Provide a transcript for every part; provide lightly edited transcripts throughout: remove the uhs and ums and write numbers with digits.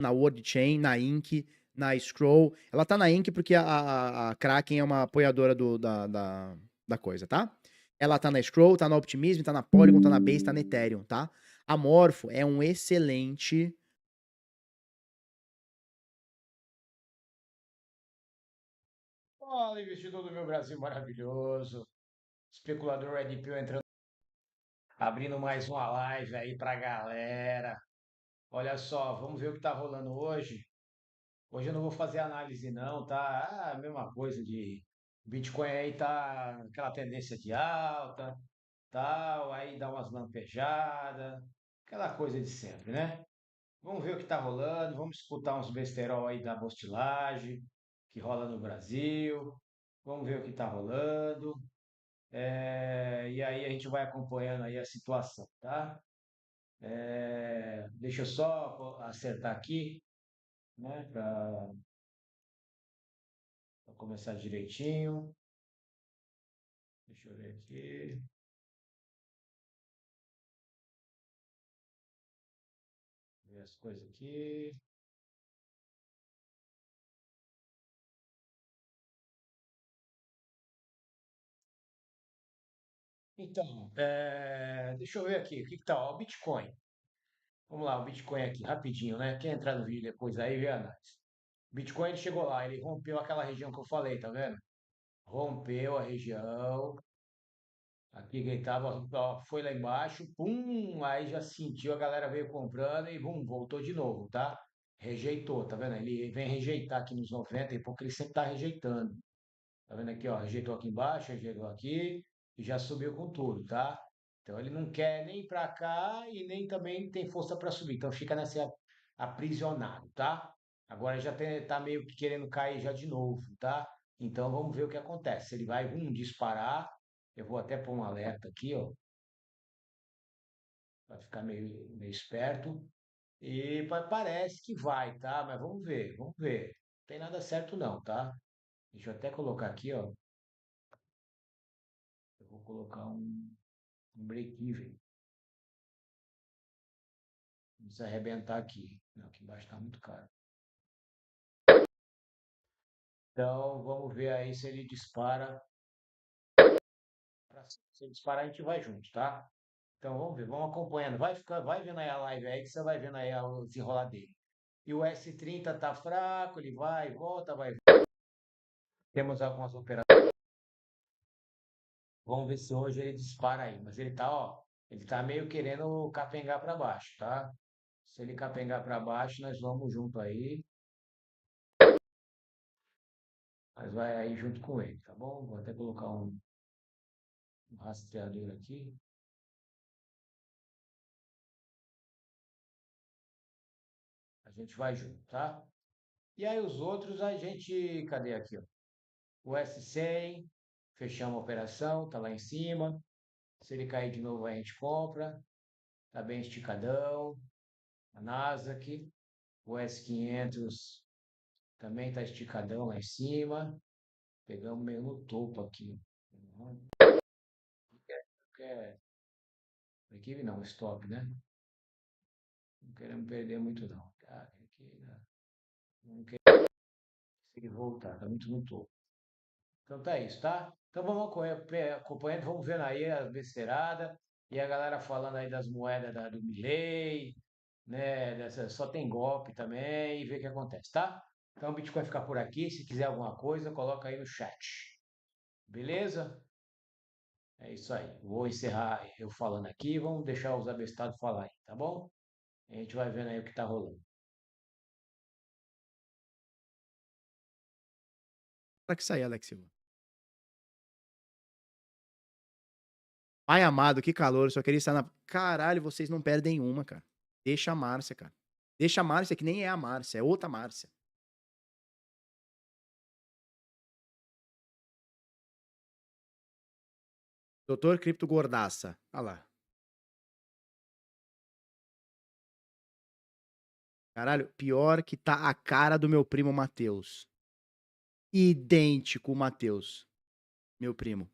na Word Chain, na Ink, na Scroll. Ela tá na Ink porque a Kraken é uma apoiadora da coisa, tá? Ela tá na Scroll, tá na Optimism, tá na Polygon, tá na Base, tá na Ethereum, tá? A Morpho é um excelente... Fala, investidor do meu Brasil maravilhoso. Especulador Red Pill entrando, abrindo mais uma live aí pra galera. Olha só, vamos ver o que tá rolando hoje. Hoje eu não vou fazer análise não, tá? Ah, a mesma coisa de Bitcoin aí tá aquela tendência de alta, tal, aí dá umas lampejadas, aquela coisa de sempre, né? Vamos ver o que tá rolando, vamos escutar uns besterol aí da postilagem que rola no Brasil. Vamos ver o que tá rolando. E aí a gente vai acompanhando aí a situação, tá? Deixa eu só acertar aqui, né, para começar direitinho. Deixa eu ver aqui, ver as coisas aqui. Então, deixa eu ver aqui, o que que tá? Ó, o Bitcoin. Vamos lá, o Bitcoin aqui, rapidinho, né? Quem entrar no vídeo depois aí, vê a análise. O Bitcoin ele chegou lá, ele rompeu aquela região que eu falei, tá vendo? Rompeu a região. Aqui quem tava, ó, foi lá embaixo, pum, aí já sentiu, a galera veio comprando e bum, voltou de novo, tá? Rejeitou, tá vendo? Ele vem rejeitar aqui nos 90 e pouco ele sempre tá rejeitando. Tá vendo aqui, ó? Rejeitou aqui embaixo, rejeitou aqui e já subiu com tudo, tá? Então ele não quer nem para cá e nem também tem força para subir. Então fica nessa aprisionado, tá? Agora já tá meio que querendo cair já de novo, tá? Então vamos ver o que acontece. Se ele vai disparar, eu vou até pôr um alerta aqui, ó, para ficar meio esperto. E parece que vai, tá? Mas vamos ver, vamos ver. Não tem nada certo não, tá? Deixa eu até colocar aqui, ó. Eu vou colocar um break-even. Não precisa arrebentar aqui. Não, aqui embaixo está muito caro. Então, vamos ver aí se ele dispara. Se ele disparar, a gente vai junto, tá? Então, vamos ver, vamos acompanhando. Vai vendo aí a live aí, que você vai vendo aí o desenrolar dele. E o S30 tá fraco, ele vai, volta, vai. Temos algumas operações. Vamos ver se hoje ele dispara aí. Mas ele tá, ó, ele tá meio querendo capengar para baixo, tá? Se ele capengar para baixo, nós vamos junto aí. Mas vai aí junto com ele, tá bom? Vou até colocar um rastreador aqui. A gente vai junto, tá? E aí os outros a gente, cadê aqui, ó? O S100, fechamos a operação, tá lá em cima. Se ele cair de novo a gente compra. Tá bem esticadão. A Nasdaq, o S500 também tá esticadão lá em cima. Pegamos meio no topo aqui. Não quer, equipe não, stop, né? Não queremos perder muito não. Tá, aqui, não quer conseguir voltar, tá muito no topo. Então tá isso, tá? Então vamos acompanhando, vamos vendo aí as besteiradas e a galera falando aí das moedas do milei, né? Só tem golpe também e ver o que acontece, tá? Então o Bitcoin fica por aqui. Se quiser alguma coisa, coloca aí no chat. Beleza? É isso aí. Vou encerrar eu falando aqui. Vamos deixar os abestados falar aí, tá bom? A gente vai vendo aí o que tá rolando. Para que sair, Alex Silva. Pai amado, que calor, eu só queria estar na... Caralho, vocês não perdem uma, cara. Deixa a Márcia, cara. Deixa a Márcia, que nem é a Márcia, é outra Márcia. Doutor Cripto Gordaça. Olha lá. Caralho, pior que tá a cara do meu primo Matheus. Idêntico o Matheus. Meu primo.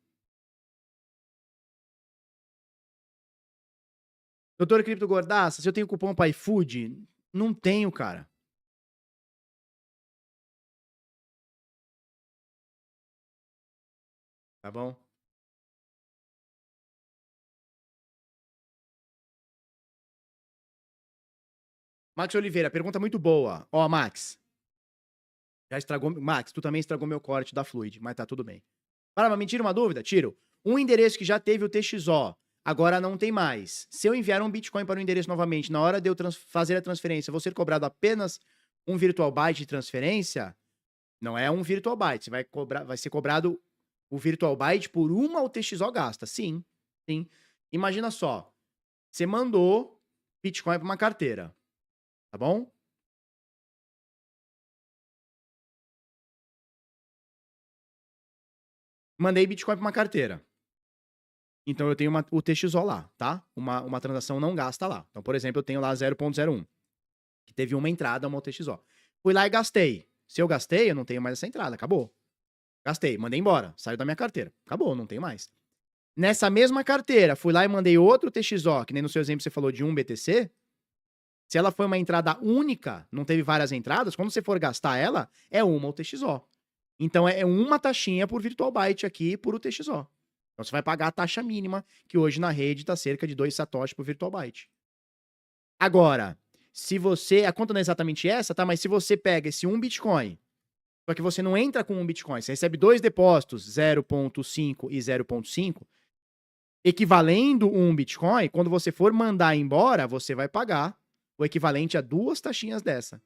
Doutor Cripto Gordaça, se eu tenho cupom para iFood? Não tenho, cara. Tá bom? Max Oliveira, pergunta muito boa. Ó, Max, já estragou. Max, tu também estragou meu corte da Fluid, mas tá tudo bem. Para, mas me tira uma dúvida? Tiro. Um endereço que já teve o TXO, agora não tem mais. Se eu enviar um Bitcoin para o endereço novamente, na hora de eu fazer a transferência, vou ser cobrado apenas um virtual byte de transferência? Não é um virtual byte. Você vai ser cobrado o virtual byte por uma UTXO gasta. Sim, sim. Imagina só. Você mandou Bitcoin para uma carteira, tá bom? Mandei Bitcoin para uma carteira. Então eu tenho uma UTXO lá, tá? Uma transação não gasta lá. Então, por exemplo, eu tenho lá 0.01, que teve uma entrada, uma UTXO. Fui lá e gastei. Se eu gastei, eu não tenho mais essa entrada, acabou. Gastei, mandei embora, saiu da minha carteira. Acabou, não tenho mais. Nessa mesma carteira, fui lá e mandei outro TXO, que nem no seu exemplo você falou de 1 BTC. Se ela foi uma entrada única, não teve várias entradas, quando você for gastar ela, é uma UTXO. Então é uma taxinha por virtual byte aqui por UTXO. Então você vai pagar a taxa mínima, que hoje na rede está cerca de 2 satoshis por virtual byte. Agora, se você. A conta não é exatamente essa, tá? Mas se você pega esse 1 Bitcoin, só que você não entra com 1 Bitcoin, você recebe dois depósitos, 0.5 e 0.5, equivalendo um Bitcoin, quando você for mandar embora, você vai pagar o equivalente a duas taxinhas dessa,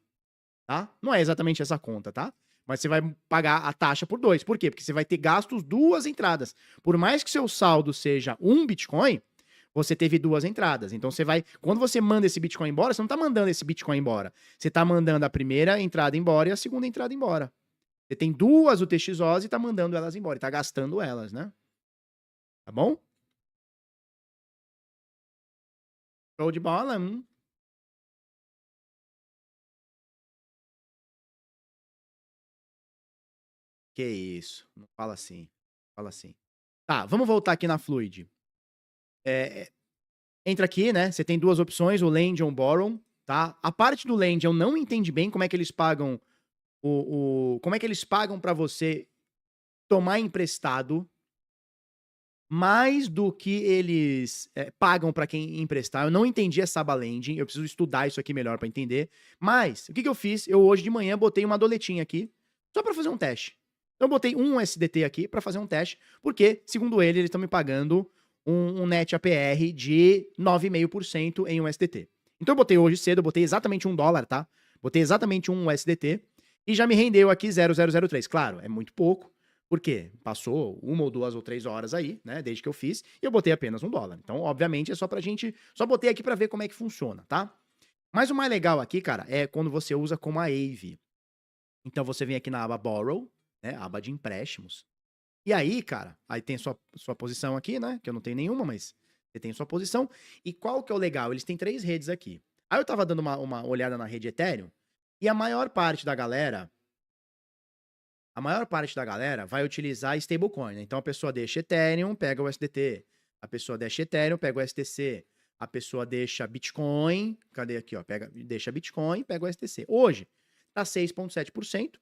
tá? Não é exatamente essa conta, tá? Mas você vai pagar a taxa por dois. Por quê? Porque você vai ter gastos duas entradas. Por mais que seu saldo seja um Bitcoin, você teve duas entradas. Então você vai, quando você manda esse Bitcoin embora, você não tá mandando esse Bitcoin embora. Você tá mandando a primeira entrada embora e a segunda entrada embora. Você tem duas UTXOs e tá mandando elas embora, e tá gastando elas, né? Tá bom? Show de bola. Que isso, não fala assim, fala assim. Tá, vamos voltar aqui na Fluid. Entra aqui, né? Você tem duas opções, o Lend e o Borrow, tá? A parte do Lend eu não entendi bem como é que eles pagam como é que eles pagam para você tomar emprestado mais do que eles pagam para quem emprestar. Eu não entendi essa aba lending, eu preciso estudar isso aqui melhor para entender. Mas, o que eu fiz? Eu hoje de manhã botei uma doletinha aqui, só para fazer um teste. Então eu botei um SDT aqui para fazer um teste, porque, segundo eles estão me pagando um net APR de 9,5% em um SDT. Então eu botei hoje cedo, eu botei exatamente $1, tá? Botei exatamente um SDT e já me rendeu aqui 0,003. Claro, é muito pouco, por quê? Passou 1 ou 2 ou 3 horas aí, né? Desde que eu fiz, e eu botei apenas $1. Então, obviamente, é só pra gente. Só botei aqui pra ver como é que funciona, tá? Mas o mais legal aqui, cara, é quando você usa como a AVE. Então, você vem aqui na aba Borrow, né? Aba de empréstimos. E aí, cara, aí tem sua posição aqui, né? Que eu não tenho nenhuma, mas você tem sua posição. E qual que é o legal? Eles têm 3 redes aqui. Aí eu tava dando uma olhada na rede Ethereum, e a maior parte da galera vai utilizar stablecoin, né? Então a pessoa deixa Ethereum, pega o USDT. A pessoa deixa Ethereum, pega o STC. A pessoa deixa Bitcoin, cadê aqui, ó? Deixa Bitcoin, pega o STC. Hoje tá 6,7%,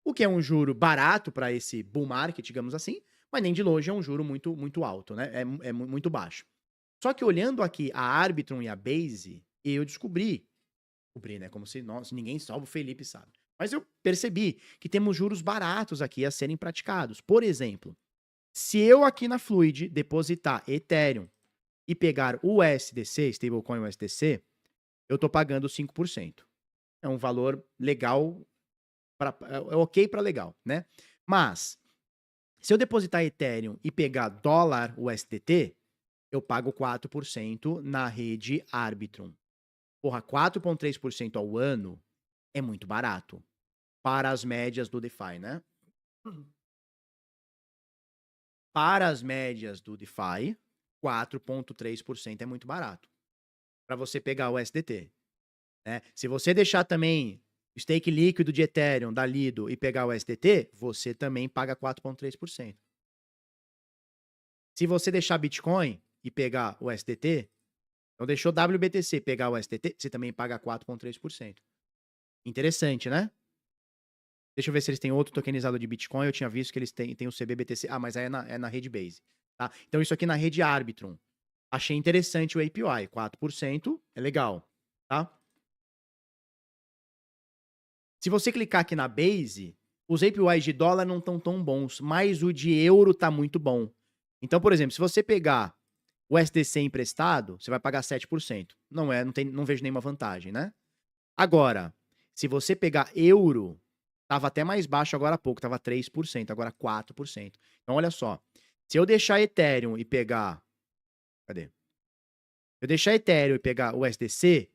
o que é um juro barato para esse bull market, digamos assim, mas nem de longe é um juro muito alto, né? É muito baixo. Só que olhando aqui a Arbitrum e a Base, eu descobri, né? Como se ninguém salvo o Felipe sabe. Mas eu percebi que temos juros baratos aqui a serem praticados. Por exemplo, se eu aqui na Fluid depositar Ethereum e pegar o USDC, stablecoin USDC, eu tô pagando 5%. É um valor legal, é ok para legal, né? Mas, se eu depositar Ethereum e pegar dólar USDT, eu pago 4% na rede Arbitrum. Porra, 4,3% ao ano é muito barato para as médias do DeFi, né? Para as médias do DeFi, 4,3% é muito barato para você pegar o SDT, né? Se você deixar também o stake líquido de Ethereum da Lido e pegar o SDT, você também paga 4,3%. Se você deixar Bitcoin e pegar o SDT, então deixou WBTC pegar o SDT, você também paga 4,3%. Interessante, né? Deixa eu ver se eles têm outro tokenizado de Bitcoin. Eu tinha visto que eles têm o CBBTC. Ah, mas aí é na rede Base. Tá? Então, isso aqui na rede Arbitrum. Achei interessante o APY. 4% é legal. Tá? Se você clicar aqui na Base, os APYs de dólar não estão tão bons, mas o de euro tá muito bom. Então, por exemplo, se você pegar o SDC emprestado, você vai pagar 7%. Não vejo nenhuma vantagem, né? Agora, se você pegar euro, tava até mais baixo agora há pouco, tava 3%, agora 4%. Então, olha só. Se eu deixar Ethereum e pegar. Cadê? Se eu deixar Ethereum e pegar o SDC.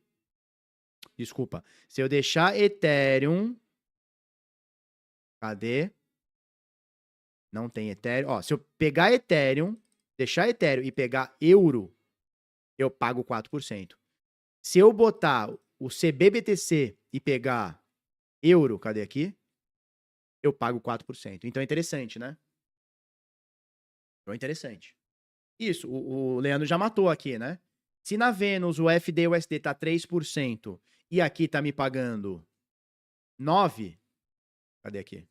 Desculpa. Se eu deixar Ethereum. Cadê? Não tem Ethereum. Ó, se eu pegar Ethereum, deixar Ethereum e pegar euro, eu pago 4%. Se eu botar o CBBTC e pegar euro, cadê aqui? Eu pago 4%. Então é interessante, né? Então é interessante. Isso, o Leandro já matou aqui, né? Se na Vênus o FD e o USD tá 3% e aqui tá me pagando 9%, cadê aqui?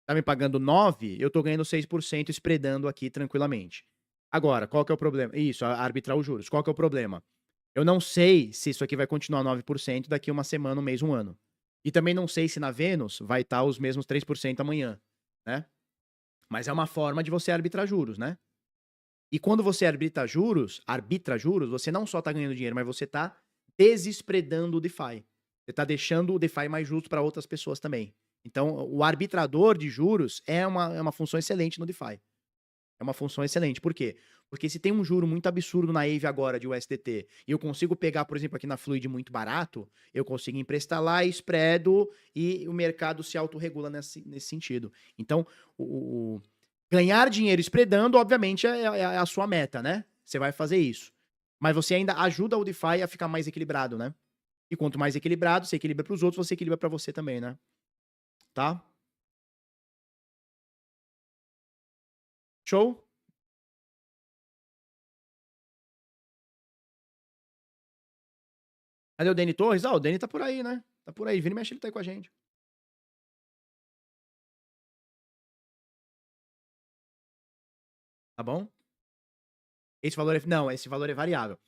Tá me pagando 9%, eu tô ganhando 6% spreadando aqui tranquilamente. Agora, qual que é o problema? Isso, arbitrar os juros. Qual que é o problema? Eu não sei se isso aqui vai continuar 9% daqui uma semana, um mês, um ano. E também não sei se na Vênus vai estar os mesmos 3% amanhã, né? Mas é uma forma de você arbitrar juros, né? E quando você arbitra juros, você não só tá ganhando dinheiro, mas você tá desespreadando o DeFi. Você tá deixando o DeFi mais justo para outras pessoas também. Então, o arbitrador de juros é uma função excelente no DeFi. É uma função excelente. Por quê? Porque se tem um juro muito absurdo na EVE agora de USDT e eu consigo pegar, por exemplo, aqui na Fluid muito barato, eu consigo emprestar lá, spreado e o mercado se autorregula nesse sentido. Então, ganhar dinheiro spreadando, obviamente, é a sua meta, né? Você vai fazer isso. Mas você ainda ajuda o DeFi a ficar mais equilibrado, né? E quanto mais equilibrado, você equilibra para os outros, você equilibra para você também, né? Tá? Show? Cadê o Dani Torres? Ah, o Dani tá por aí, né? Tá por aí. Vira e mexe, ele tá aí com a gente. Tá bom? Esse valor é. Não, esse valor é variável.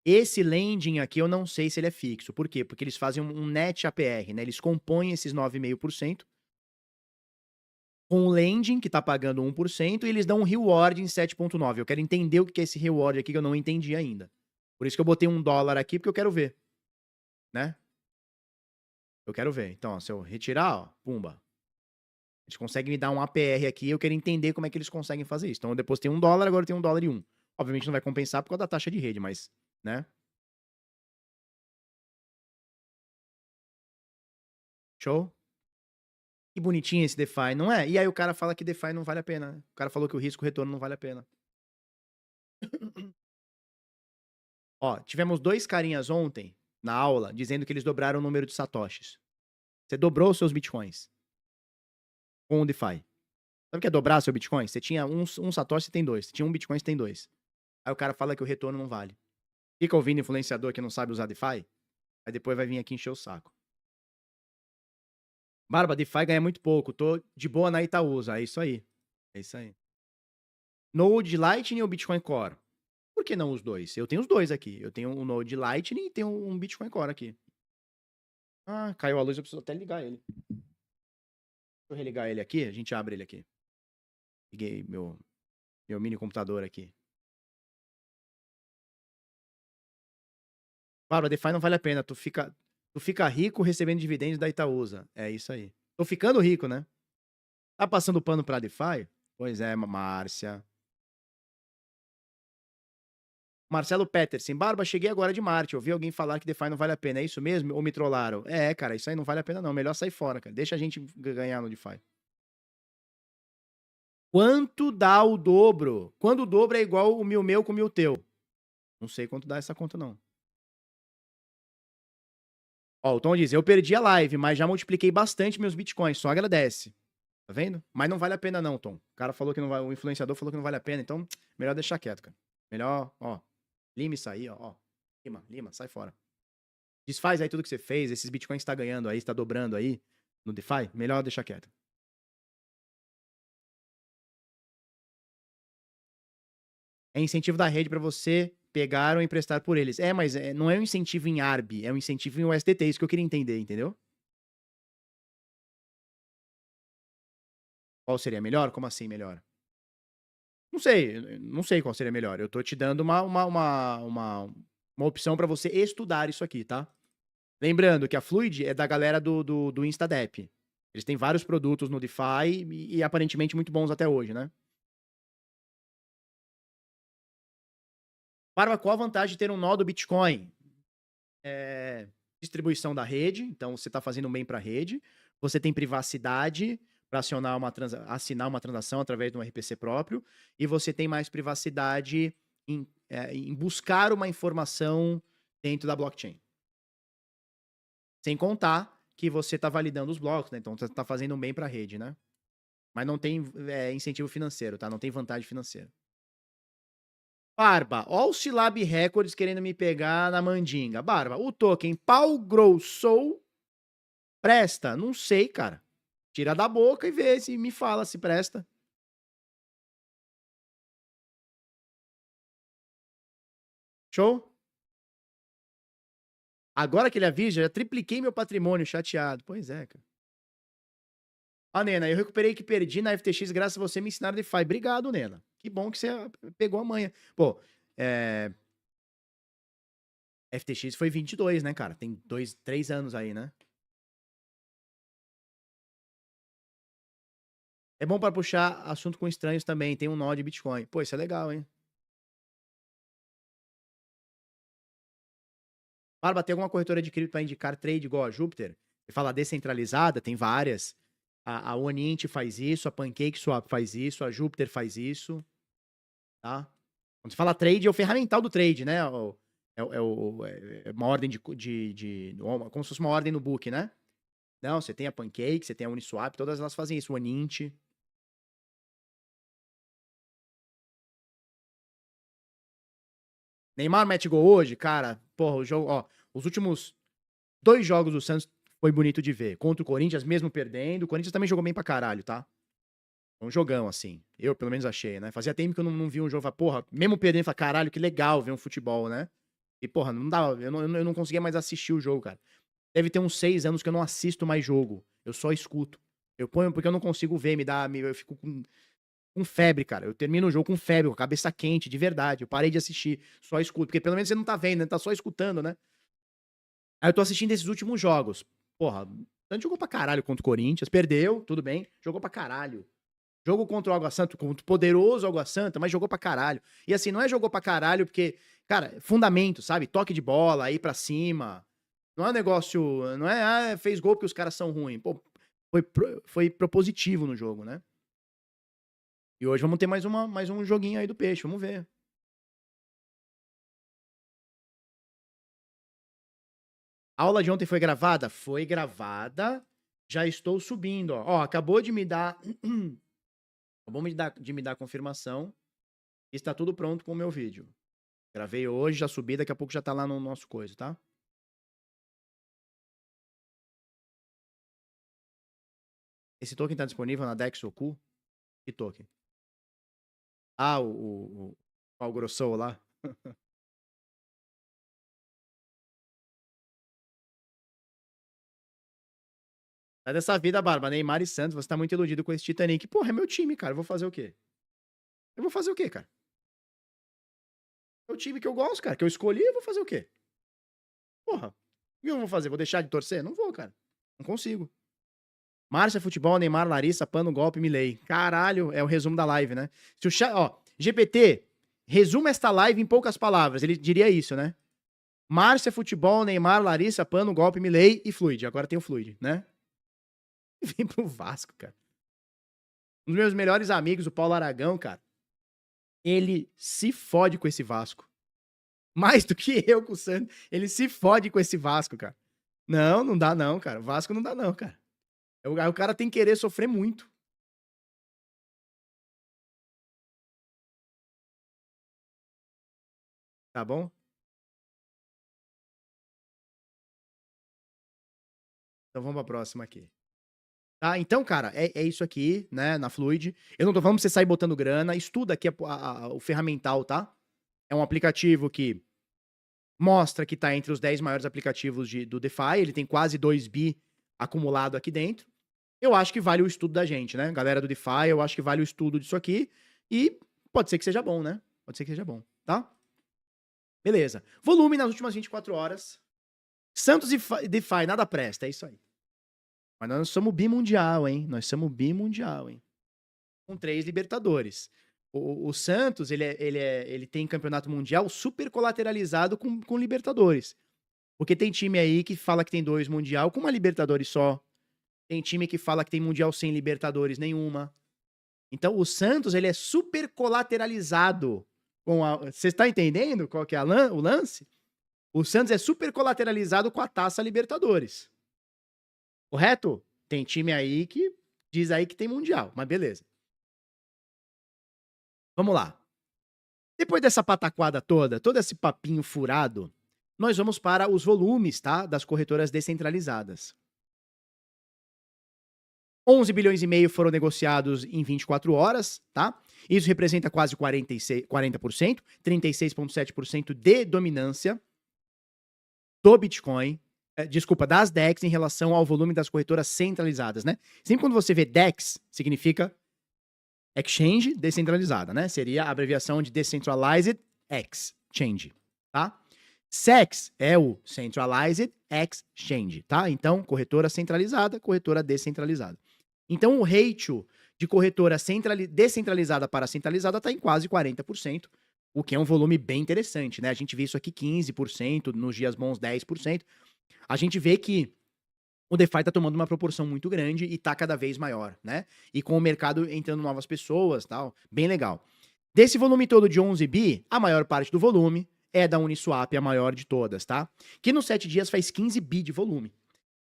Esse lending aqui eu não sei se ele é fixo. Por quê? Porque eles fazem um net APR, né? Eles compõem esses 9,5% com o lending, que tá pagando 1%, e eles dão um reward em 7,9%. Eu quero entender o que é esse reward aqui que eu não entendi ainda. Por isso que eu botei $1 aqui, porque eu quero ver, né? Eu quero ver. Então, ó, se eu retirar, ó, pumba. Eles conseguem me dar um APR aqui, eu quero entender como é que eles conseguem fazer isso. Então, eu depositei $1, agora eu tenho $1,01. Obviamente não vai compensar por causa da taxa de rede, mas, né? Show? Que bonitinho esse DeFi, não é? E aí o cara fala que DeFi não vale a pena, né? O cara falou que o risco-retorno não vale a pena. Ó, tivemos 2 carinhas ontem, na aula, dizendo que eles dobraram o número de satoshis. Você dobrou os seus bitcoins com o DeFi. Sabe o que é dobrar seu bitcoin? Você tinha um satoshi, você tem 2. Você tinha um bitcoin, você tem 2. Aí o cara fala que o retorno não vale. Fica ouvindo influenciador que não sabe usar DeFi, aí depois vai vir aqui encher o saco. Barba, DeFi ganha muito pouco. Tô de boa na Itaúsa. É isso aí. É isso aí. Node Lightning ou Bitcoin Core? Por que não os dois? Eu tenho os dois aqui. Eu tenho um Node Lightning e tenho um Bitcoin Core aqui. Ah, caiu a luz, eu preciso até ligar ele. Deixa eu religar ele aqui, a gente abre ele aqui. Liguei meu mini computador aqui. Barba, DeFi não vale a pena. Tu fica rico recebendo dividendos da Itaúsa. É isso aí. Tô ficando rico, né? Tá passando pano pra DeFi? Pois é, Márcia. Marcelo Peterson. Barba, cheguei agora de Marte. Ouvi alguém falar que DeFi não vale a pena. É isso mesmo? Ou me trollaram? É, cara, isso aí não vale a pena não. Melhor sair fora, cara. Deixa a gente ganhar no DeFi. Quanto dá o dobro? Quando o dobro é igual o meu com o meu teu? Não sei quanto dá essa conta, não. Ó, o Tom diz, eu perdi a live, mas já multipliquei bastante meus bitcoins. Só agradece. Tá vendo? Mas não vale a pena não, Tom. O cara falou que não vai, o influenciador falou que não vale a pena, então melhor deixar quieto, cara. Melhor, ó, lima isso aí, ó. Lima, sai fora. Desfaz aí tudo que você fez, esses bitcoins que você tá ganhando aí, você tá dobrando aí no DeFi, melhor deixar quieto. É incentivo da rede pra você pegar ou emprestar por eles. É, mas não é um incentivo em ARB, é um incentivo em USDT, isso que eu queria entender, entendeu? Qual seria melhor? Como assim melhor? Não sei, não sei qual seria melhor. Eu tô te dando uma opção pra você estudar isso aqui, tá? Lembrando que a Fluid é da galera do InstaDepp. Eles têm vários produtos no DeFi e aparentemente muito bons até hoje, né? Para qual a vantagem de ter um nó do Bitcoin? Distribuição da rede, então você está fazendo um bem para a rede. Você tem privacidade para assinar uma transação através de um RPC próprio. E você tem mais privacidade em buscar uma informação dentro da blockchain. Sem contar que você está validando os blocos, né? Então você está fazendo um bem para a rede, né? Mas não tem incentivo financeiro, tá? Não tem vantagem financeira. Barba, ó o Silab Records querendo me pegar na mandinga. Barba, o token pau grosso presta? Não sei, cara. Tira da boca e vê se me fala se presta. Show? Agora que ele avisa, já tripliquei meu patrimônio, chateado. Pois é, cara. Ah, Nena, eu recuperei o que perdi na FTX graças a você me ensinar DeFi. Obrigado, Nena. Que bom que você pegou a manha. Pô, FTX foi 22, né, cara? Tem 3 anos aí, né? É bom para puxar assunto com estranhos também. Tem um nó de Bitcoin. Pô, isso é legal, hein? Barba, tem alguma corretora de cripto para indicar trade igual a Júpiter? Você fala descentralizada, tem várias. A Onint faz isso, a PancakeSwap faz isso, a Júpiter faz isso, tá? Quando você fala trade, é o ferramental do trade, né? É uma ordem como se fosse uma ordem no book, né? Não, você tem a Pancake, você tem a Uniswap, todas elas fazem isso. O Onint. Neymar mete gol hoje, cara. Porra, o jogo, ó, os últimos 2 jogos do Santos foi bonito de ver. Contra o Corinthians, mesmo perdendo. O Corinthians também jogou bem pra caralho, tá? Um jogão, assim. Eu, pelo menos, achei, né? Fazia tempo que eu não vi um jogo. Falei, porra, mesmo perdendo, falei, caralho, que legal ver um futebol, né? E, porra, não dava. Eu não conseguia mais assistir o jogo, cara. Deve ter uns 6 anos que eu não assisto mais jogo. Eu só escuto. Eu ponho porque eu não consigo ver, eu fico com febre, cara. Eu termino o jogo com febre, com a cabeça quente, de verdade. Eu parei de assistir, só escuto. Porque pelo menos você não tá vendo, né? Tá só escutando, né? Aí eu tô assistindo esses últimos jogos. Porra, o Santos jogou pra caralho contra o Corinthians, perdeu, tudo bem. Jogou pra caralho. Jogo contra o Água Santa, contra o poderoso Água Santa, mas jogou pra caralho. E assim, não é jogou pra caralho porque, cara, fundamento, sabe? Toque de bola, ir pra cima. Não é um negócio, não é, fez gol porque os caras são ruins. Pô, foi propositivo no jogo, né? E hoje vamos ter mais um joguinho aí do Peixe, vamos ver. A aula de ontem foi gravada? Foi gravada. Já estou subindo, ó. Ó, acabou de me dar de me dar confirmação. Está tudo pronto com o meu vídeo. Gravei hoje, já subi, daqui a pouco já tá lá no nosso coisa, tá? Esse token tá disponível na Dex Oku? Que token? Ah, o pau grossou lá. Sai dessa vida, Barba. Neymar e Santos, você tá muito iludido com esse Titanic. Porra, é meu time, cara. Eu vou fazer o quê? Eu vou fazer o quê, cara? É o time que eu gosto, cara. Que eu escolhi, eu vou fazer o quê? Porra. O que eu vou fazer? Vou deixar de torcer? Não vou, cara. Não consigo. Márcia, futebol, Neymar, Larissa, pano, golpe, milei. Caralho, é o resumo da live, né? Se o chat, ó, GPT, resuma esta live em poucas palavras. Ele diria isso, né? Márcia, futebol, Neymar, Larissa, pano, golpe, milei e fluid. Agora tem o fluid, né? Vem pro Vasco, cara. Um dos meus melhores amigos, o Paulo Aragão, cara, ele se fode com esse Vasco. Mais do que eu com o Santos. Ele se fode com esse Vasco, cara. Não, não dá não, cara. O Vasco não dá não, cara. O cara tem que querer sofrer muito. Tá bom? Então vamos pra próxima aqui. Tá? Então, cara, é isso aqui, né? Na Fluid. Eu não tô falando pra você sair botando grana. Estuda aqui o ferramental, tá? É um aplicativo que mostra que tá entre os 10 maiores aplicativos do DeFi. Ele tem quase 2 bi acumulado aqui dentro. Eu acho que vale o estudo da gente, né? Galera do DeFi, eu acho que vale o estudo disso aqui. E pode ser que seja bom, né? Pode ser que seja bom, tá? Beleza. Volume nas últimas 24 horas. Santos e DeFi, nada presta, é isso aí. Mas nós somos bimundial, hein? Nós somos bimundial, hein? Com 3 Libertadores. O Santos, ele tem campeonato mundial super colateralizado com Libertadores. Porque tem time aí que fala que tem 2 mundial com uma Libertadores só. Tem time que fala que tem mundial sem Libertadores nenhuma. Então o Santos, ele é super colateralizado com a... Você está entendendo qual que é o lance? O Santos é super colateralizado com a Taça Libertadores. Correto? Tem time aí que diz aí que tem mundial, mas beleza. Vamos lá. Depois dessa pataquada toda, todo esse papinho furado, nós vamos para os volumes, tá? Das corretoras descentralizadas. 11 bilhões e meio foram negociados em 24 horas, tá? Isso representa quase 40%, 36,7% de dominância do Bitcoin, desculpa, das DEX em relação ao volume das corretoras centralizadas, né? Sempre quando você vê DEX, significa Exchange descentralizada, né? Seria a abreviação de Decentralized Exchange, tá? CEX é o Centralized Exchange, tá? Então, corretora centralizada, corretora descentralizada. Então, o ratio de corretora descentralizada para centralizada está em quase 40%, o que é um volume bem interessante, né? A gente vê isso aqui 15%, nos dias bons 10%. A gente vê que o DeFi está tomando uma proporção muito grande e está cada vez maior, né? E com o mercado entrando novas pessoas, tal, bem legal. Desse volume todo de 11 bi, a maior parte do volume é da Uniswap, a maior de todas, tá? Que nos 7 dias faz 15 bi de volume.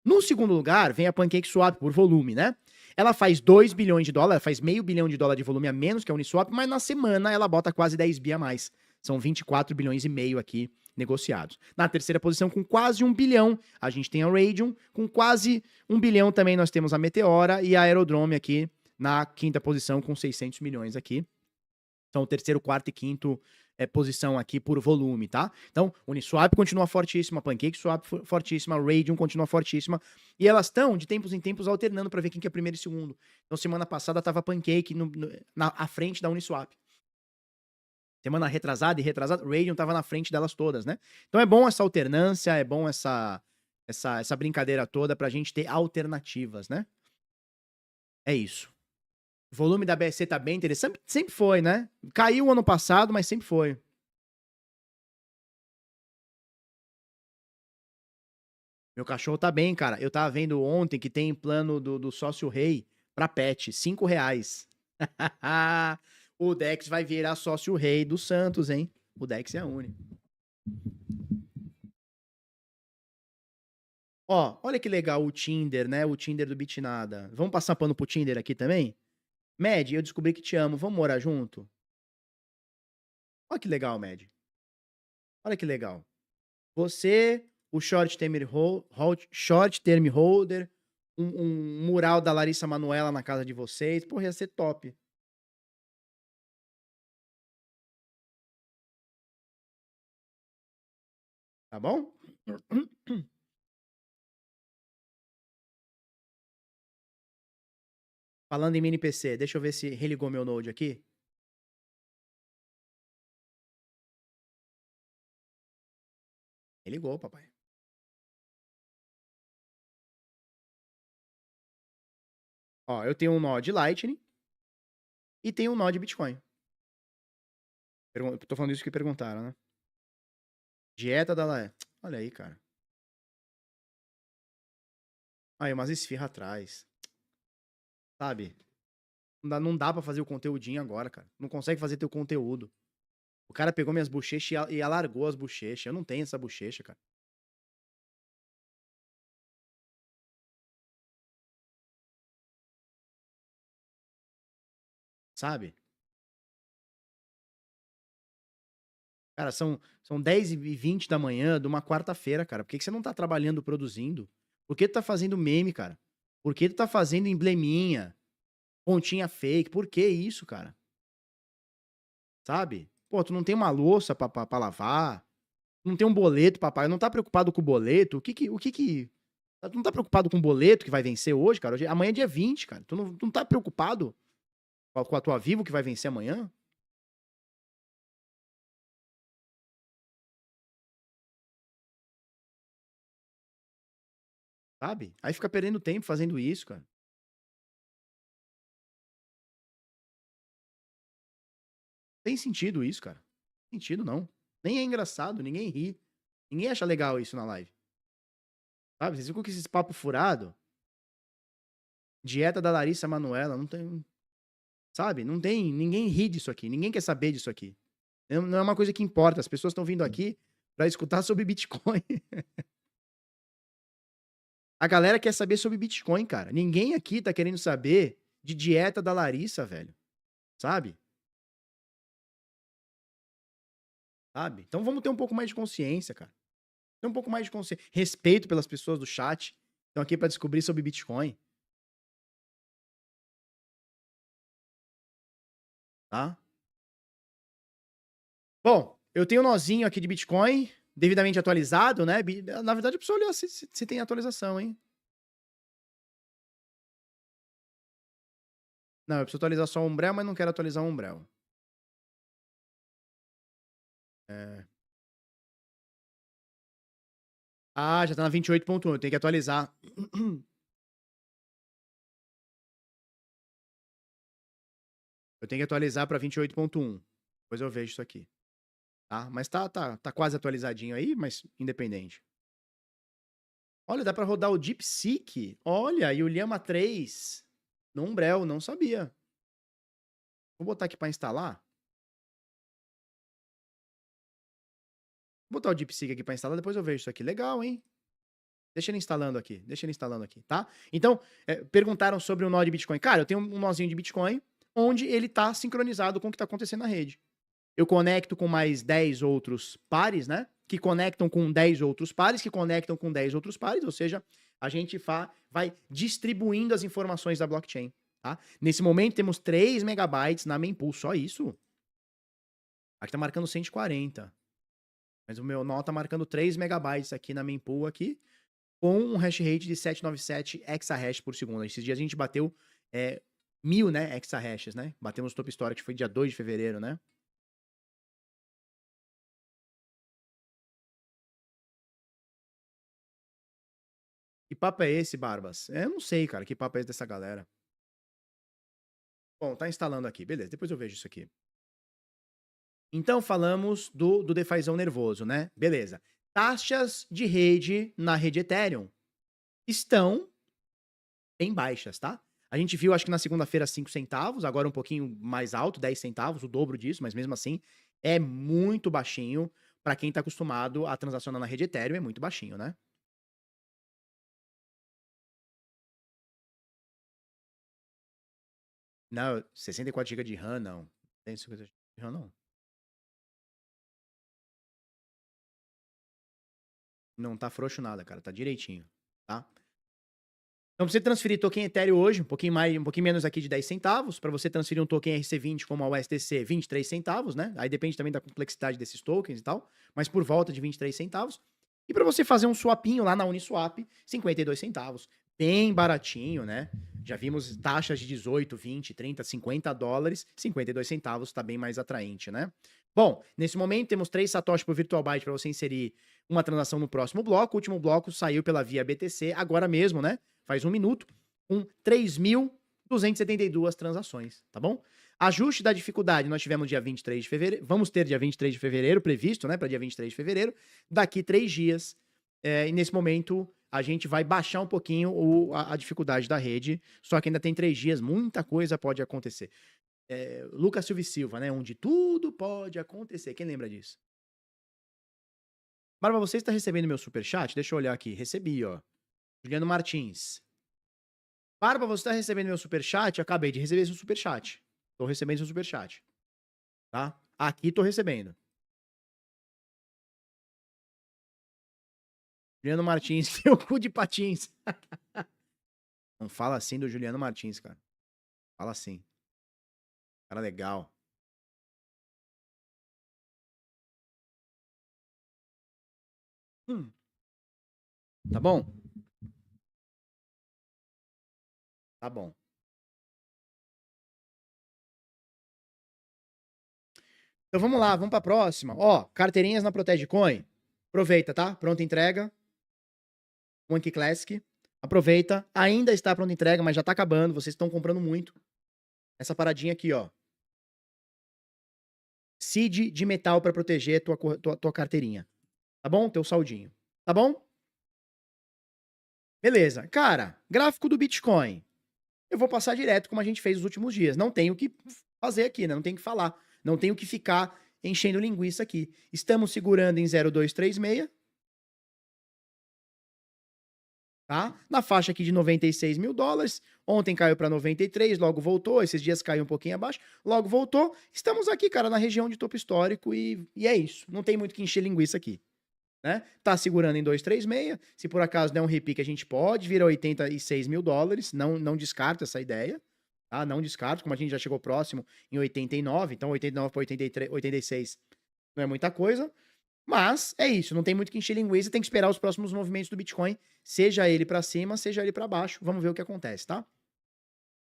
No segundo lugar, vem a PancakeSwap por volume, né? Ela faz 2 bilhões de dólares, faz meio bilhão de dólar de volume a menos que a Uniswap, mas na semana ela bota quase 10 bi a mais. São 24 bilhões e meio aqui negociados. Na terceira posição, com quase 1 bilhão, a gente tem a Radium, com quase 1 bilhão também nós temos a Meteora e a Aerodrome aqui na quinta posição com 600 milhões aqui. Então, o terceiro, quarto e quinto posição aqui por volume, tá? Então, Uniswap continua fortíssima, PancakeSwap fortíssima, Radium continua fortíssima, e elas estão, de tempos em tempos, alternando para ver quem que é primeiro e segundo. Então, semana passada tava Pancake à frente da Uniswap. Semana retrasada e retrasada, Radium tava na frente delas todas, né? Então é bom essa alternância, é bom essa brincadeira toda pra gente ter alternativas, né? É isso. O volume da BSC tá bem interessante. Sempre foi, né? Caiu ano passado, mas sempre foi. Meu cachorro tá bem, cara. Eu tava vendo ontem que tem plano do sócio rei pra pet, R$ 5. O Dex vai virar sócio rei do Santos, hein? O Dex é a Uni. Ó, olha que legal o Tinder, né? O Tinder do Bitnada. Vamos passar pano pro Tinder aqui também? Mad, eu descobri que te amo. Vamos morar junto? Olha que legal, Mad. Olha que legal. Você, o short term holder, um mural da Larissa Manoela na casa de vocês. Porra, ia ser top. Tá bom? Falando em mini PC, deixa eu ver se religou meu Node aqui. Religou, papai. Ó, eu tenho um Node Lightning e tenho um Node Bitcoin. Tô falando isso que perguntaram, né? Dieta da Laé. Olha aí, cara. Aí, umas esfirra atrás. Sabe? Não dá pra fazer o conteúdinho agora, cara. Não consegue fazer teu conteúdo. O cara pegou minhas bochechas e alargou as bochechas. Eu não tenho essa bochecha, cara. Sabe? Cara, são 10h20 da manhã de uma quarta-feira, cara. Por que você não tá trabalhando, produzindo? Por que tu tá fazendo meme, cara? Por que tu tá fazendo embleminha, pontinha fake? Por que isso, cara? Sabe? Pô, tu não tem uma louça pra lavar, não tem um boleto pra pagar, não tá preocupado com o boleto? Tu não tá preocupado com o boleto que vai vencer hoje, cara? Amanhã é dia 20, cara. Tu não tá preocupado com a tua Vivo que vai vencer amanhã? Sabe? Aí fica perdendo tempo fazendo isso, cara. Tem sentido isso, cara. Sentido não. Nem é engraçado, ninguém ri. Ninguém acha legal isso na live. Sabe? Vocês ficam com esses papo furado. Dieta da Larissa Manoela, não tem. Sabe? Não tem. Ninguém ri disso aqui. Ninguém quer saber disso aqui. Não é uma coisa que importa. As pessoas estão vindo aqui pra escutar sobre Bitcoin. A galera quer saber sobre Bitcoin, cara. Ninguém aqui tá querendo saber de dieta da Larissa, velho. Sabe? Sabe? Então vamos ter um pouco mais de consciência, cara. Ter um pouco mais de consciência. Respeito pelas pessoas do chat que estão aqui pra descobrir sobre Bitcoin. Tá? Bom, eu tenho um nozinho aqui de Bitcoin, devidamente atualizado, né? Na verdade, eu preciso olhar se tem atualização, hein? Não, eu preciso atualizar só o Umbrel, mas não quero atualizar o Umbrel. É... Ah, já tá na 28.1, eu tenho que atualizar. Eu tenho que atualizar pra 28.1. Depois eu vejo isso aqui. Tá? Mas tá quase atualizadinho aí, mas independente. Olha, dá pra rodar o DeepSeek. Olha, e o Llama 3 no Umbrel, não sabia. Vou botar aqui pra instalar. Vou botar o DeepSeek aqui pra instalar, depois eu vejo isso aqui. Legal, hein? Deixa ele instalando aqui, tá? Então, perguntaram sobre o nó de Bitcoin. Cara, eu tenho um nozinho de Bitcoin onde ele tá sincronizado com o que tá acontecendo na rede. Eu conecto com mais 10 outros pares, né? Que conectam com 10 outros pares, que conectam com 10 outros pares, ou seja, a gente vai distribuindo as informações da blockchain, tá? Nesse momento temos 3 megabytes na mempool, só isso. Aqui tá marcando 140. Mas o meu nó tá marcando 3 megabytes aqui na mempool aqui, com um hash rate de 797 exahash por segundo. Esses dias a gente bateu 1000, né, exahashes, né? Batemos o top histórico, que foi dia 2 de fevereiro, né? Que papo é esse, Barbas? Eu não sei, cara, que papo é esse dessa galera. Bom, tá instalando aqui. Beleza, depois eu vejo isso aqui. Então falamos do DeFizão nervoso, né? Beleza. Taxas de rede na rede Ethereum estão bem baixas, tá? A gente viu, acho que na segunda-feira, 5 centavos, agora um pouquinho mais alto, 10 centavos, o dobro disso, mas mesmo assim é muito baixinho. Pra quem tá acostumado a transacionar na rede Ethereum, é muito baixinho, né? Não, 64 GB de RAM, não. Tem 50 GB de RAM, não. Não tá frouxo nada, cara. Tá direitinho, tá? Então, pra você transferir token Ethereum hoje, um pouquinho menos aqui de 10 centavos. Para você transferir um token RC20 como a USDC, 23 centavos, né? Aí depende também da complexidade desses tokens e tal, mas por volta de 23 centavos. E para você fazer um swapinho lá na Uniswap, 52 centavos. Bem baratinho, né? Já vimos taxas de 18, 20, 30, 50 dólares. 52 centavos tá bem mais atraente, né? Bom, nesse momento temos 3 satoshis por virtual byte para você inserir uma transação no próximo bloco. O último bloco saiu pela via BTC agora mesmo, né? Faz um minuto, com 3.272 transações, tá bom? Ajuste da dificuldade, nós tivemos dia 23 de fevereiro, vamos ter dia 23 de fevereiro previsto, né, para dia 23 de fevereiro, daqui 3 dias, e nesse momento a gente vai baixar um pouquinho a dificuldade da rede, só que ainda tem 3 dias, muita coisa pode acontecer. Lucas Silva e Silva, né, onde tudo pode acontecer, quem lembra disso? Barba, você está recebendo meu superchat? Deixa eu olhar aqui, recebi, ó. Juliano Martins. Barba, você está recebendo meu superchat? Acabei de receber seu superchat. Tô recebendo seu superchat. Tá? Aqui tô recebendo. Juliano Martins, teu cu de patins. Não fala assim do Juliano Martins, cara. Fala assim. Cara legal. Tá bom? Tá bom. Então vamos lá, vamos pra próxima. Ó, carteirinhas na Protege Coin. Aproveita, tá? Pronta entrega. Monkey Classic. Aproveita. Ainda está pronta entrega, mas já tá acabando. Vocês estão comprando muito. Essa paradinha aqui, ó. Seed de metal pra proteger tua carteirinha. Tá bom? Teu saldinho. Tá bom? Beleza. Cara, gráfico do Bitcoin. Eu vou passar direto como a gente fez nos últimos dias. Não tenho o que fazer aqui, né? Não tenho o que falar. Não tenho o que ficar enchendo linguiça aqui. Estamos segurando em 0,236, tá? Na faixa aqui de 96 mil dólares. Ontem caiu para 93, logo voltou. Esses dias caiu um pouquinho abaixo, logo voltou. Estamos aqui, cara, na região de topo histórico e é isso. Não tem muito o que encher linguiça aqui. Né? Tá segurando em 236. Se por acaso der um repique, a gente pode vir a 86 mil dólares. Não descarto essa ideia. Tá? Não descarto, como a gente já chegou próximo em 89. Então 89 para 83, 86 não é muita coisa. Mas é isso. Não tem muito que encher linguiça. Tem que esperar os próximos movimentos do Bitcoin. Seja ele para cima, seja ele para baixo. Vamos ver o que acontece, tá?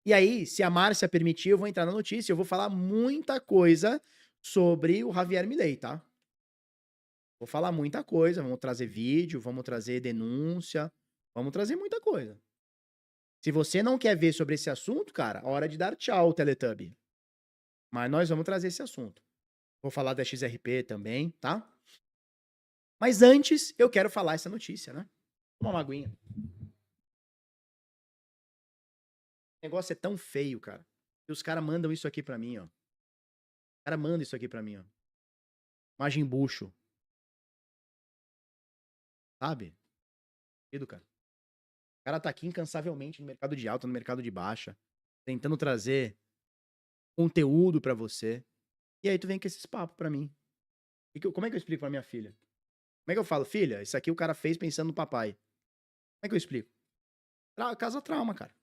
E aí, se a Márcia permitir, eu vou entrar na notícia. Eu vou falar muita coisa sobre o Javier Milei, tá? Vou falar muita coisa, vamos trazer vídeo, vamos trazer denúncia, vamos trazer muita coisa. Se você não quer ver sobre esse assunto, cara, hora de dar tchau, Teletubby. Mas nós vamos trazer esse assunto. Vou falar da XRP também, tá? Mas antes, eu quero falar essa notícia, né? Uma maguinha. O negócio é tão feio, cara. Que os caras mandam isso aqui pra mim, ó. O cara manda isso aqui pra mim, ó. Imagem bucho. Sabe? Cara. O cara tá aqui incansavelmente no mercado de alta, no mercado de baixa, tentando trazer conteúdo pra você. E aí tu vem com esses papos pra mim. Como é que eu explico pra minha filha? Como é que eu falo, filha, isso aqui o cara fez pensando no papai. Como é que eu explico? Causa trauma, cara.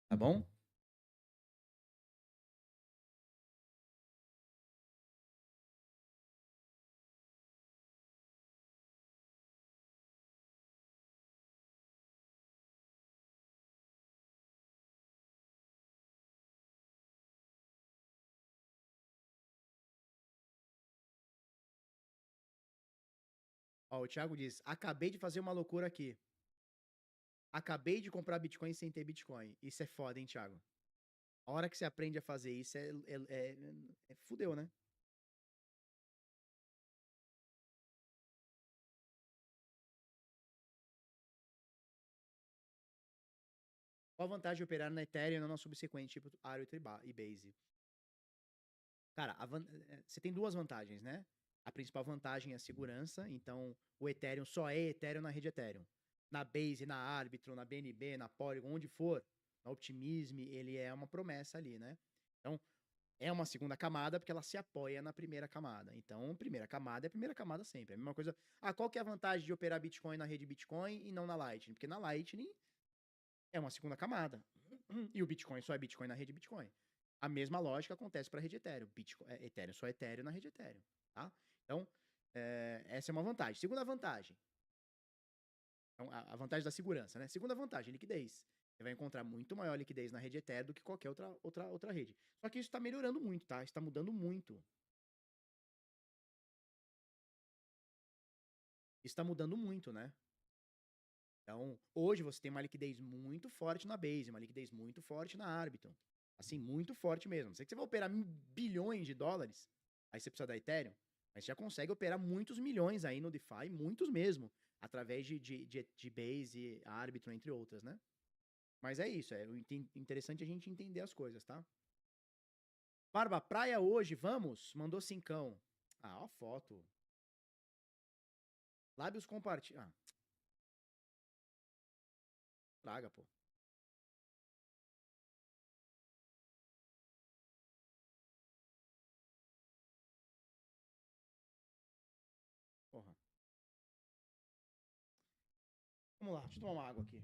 Tá bom? Ó, o Thiago diz, acabei de fazer uma loucura aqui. Acabei de comprar Bitcoin sem ter Bitcoin. Isso é foda, hein, Thiago? A hora que você aprende a fazer isso, fudeu, né? Qual a vantagem de operar na Ethereum e não na subsequente, tipo Ario e Base? Cara, você tem duas vantagens, né? A principal vantagem é a segurança, então o Ethereum só é Ethereum na rede Ethereum. Na Base, na Arbitrum, na BNB, na Polygon, onde for, na Optimism, ele é uma promessa ali, né? Então, é uma segunda camada porque ela se apoia na primeira camada. Então, primeira camada é a primeira camada sempre. É a mesma coisa. Ah, qual que é a vantagem de operar Bitcoin na rede Bitcoin e não na Lightning? Porque na Lightning é uma segunda camada. E o Bitcoin só é Bitcoin na rede Bitcoin. A mesma lógica acontece para a rede Ethereum. Ethereum só é Ethereum na rede Ethereum, tá? Então, essa é uma vantagem. Segunda vantagem. Então, a vantagem da segurança, né? Segunda vantagem, liquidez. Você vai encontrar muito maior liquidez na rede Ethereum do que qualquer outra rede. Só que isso está melhorando muito, tá? Está mudando muito. Isso está mudando muito, né? Então, hoje você tem uma liquidez muito forte na Base, uma liquidez muito forte na Arbitrum. Assim, muito forte mesmo. Não sei que você vai operar bilhões de dólares, aí você precisa da Ethereum, mas você já consegue operar muitos milhões aí no DeFi, muitos mesmo, através de Base, Arbitrum, entre outras, né? Mas é isso, é interessante a gente entender as coisas, tá? Barba, praia hoje, vamos? Mandou cincão. Ah, ó a foto. Lábios compartilha. Ah, traga, pô. Vamos lá, deixa eu tomar uma água aqui.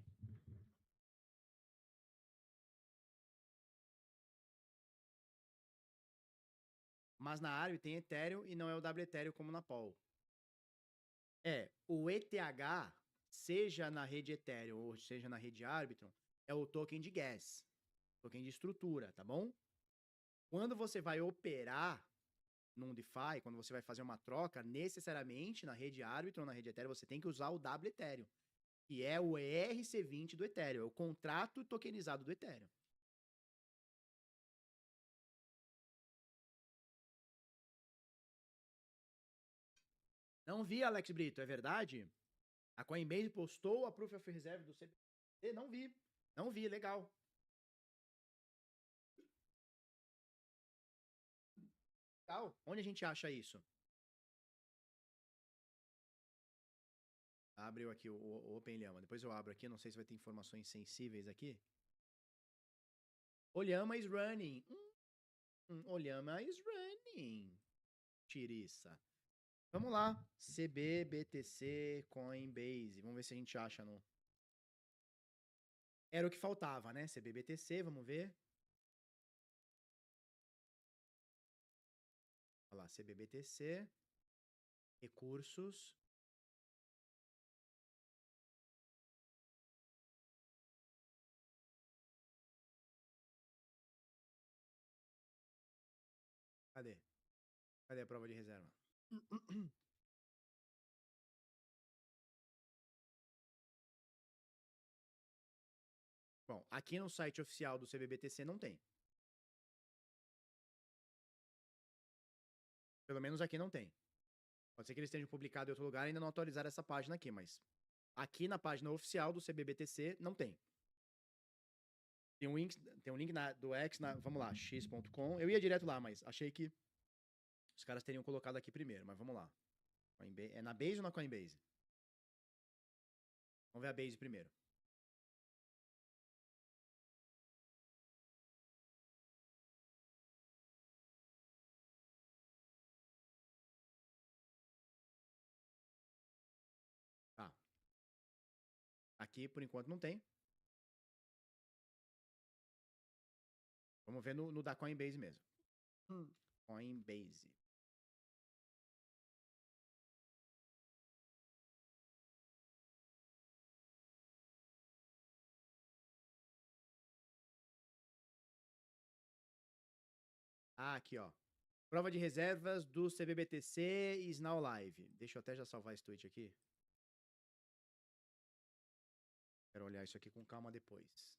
Mas na Arbitrum tem Ethereum e não é o W Ethereum como na Pol. O ETH, seja na rede Ethereum ou seja na rede Arbitrum, é o token de gas, token de estrutura, tá bom? Quando você vai operar num DeFi, quando você vai fazer uma troca, necessariamente na rede Arbitrum ou na rede Ethereum, você tem que usar o W Ethereum, que é o ERC20 do Ethereum, é o contrato tokenizado do Ethereum. Não vi, Alex Brito, é verdade? A Coinbase postou a Proof of Reserve do CBDC? Não vi. Não vi, legal. Legal. Onde a gente acha isso? Abriu aqui o Open Llama. Depois eu abro aqui, não sei se vai ter informações sensíveis aqui. Olhama is running. Olhama is running. Tiriça. Vamos lá. CBBTC Coinbase. Vamos ver se a gente acha no... Era o que faltava, né? CBBTC, vamos ver. Olha lá, CBBTC. Recursos. Cadê? Cadê a prova de reserva? Bom, aqui no site oficial do CBBTC não tem. Pelo menos aqui não tem. Pode ser que eles tenham publicado em outro lugar e ainda não atualizaram essa página aqui, mas aqui na página oficial do CBBTC não tem. Tem um link do X, vamos lá, x.com. Eu ia direto lá, mas achei que os caras teriam colocado aqui primeiro, mas vamos lá. Coinbase, é na Base ou na Coinbase? Vamos ver a Base primeiro. Tá. Aqui, por enquanto, não tem. Vamos ver no da Coinbase mesmo. Coinbase. Ah, aqui, ó. Prova de reservas do CBBTC is now live. Deixa eu até já salvar esse tweet aqui. Quero olhar isso aqui com calma depois.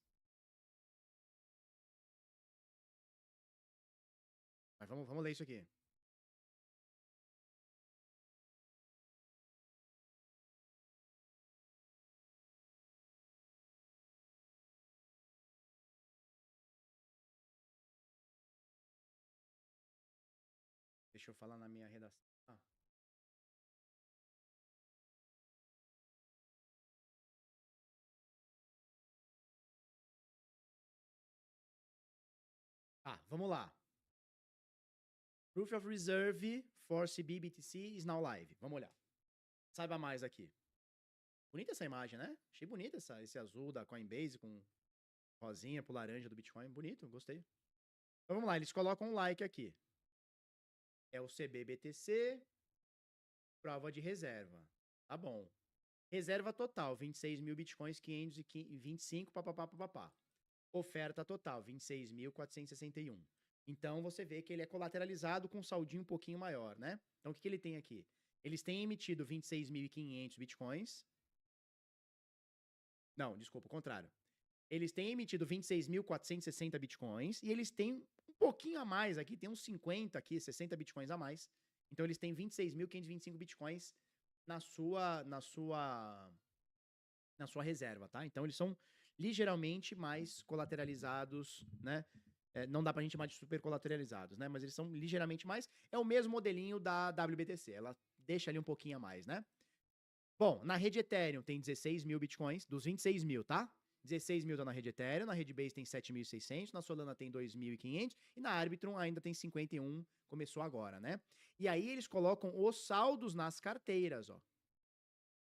Mas vamos ler isso aqui. Deixa eu falar na minha redação. Vamos lá. Proof of Reserve for CBBTC is now live. Vamos olhar. Saiba mais aqui. Bonita essa imagem, né? Achei bonita esse azul da Coinbase com rosinha pro laranja do Bitcoin. Bonito, gostei. Então vamos lá, eles colocam um like aqui. É o CBBTC, prova de reserva. Tá bom. Reserva total, 26 mil Bitcoins, 525, papapá. Oferta total, 26.461. Então, você vê que ele é colateralizado com um saldinho um pouquinho maior, né? Então, o que ele tem aqui? Eles têm emitido 26.500 Bitcoins. Não, desculpa, o contrário. Eles têm emitido 26.460 Bitcoins e eles têm um pouquinho a mais aqui, tem uns 50 aqui, 60 Bitcoins a mais. Então, eles têm 26.525 Bitcoins na sua reserva, tá? Então, eles são ligeiramente mais colateralizados, né? Não dá pra gente chamar de super colateralizados, né? Mas eles são ligeiramente mais. É o mesmo modelinho da WBTC. Ela deixa ali um pouquinho a mais, né? Bom, na rede Ethereum tem 16 mil Bitcoins, dos 26 mil, tá? 16 mil tá na rede Ethereum, na rede Base tem 7.600, na Solana tem 2.500 e na Arbitrum ainda tem 51, começou agora, né? E aí eles colocam os saldos nas carteiras, ó.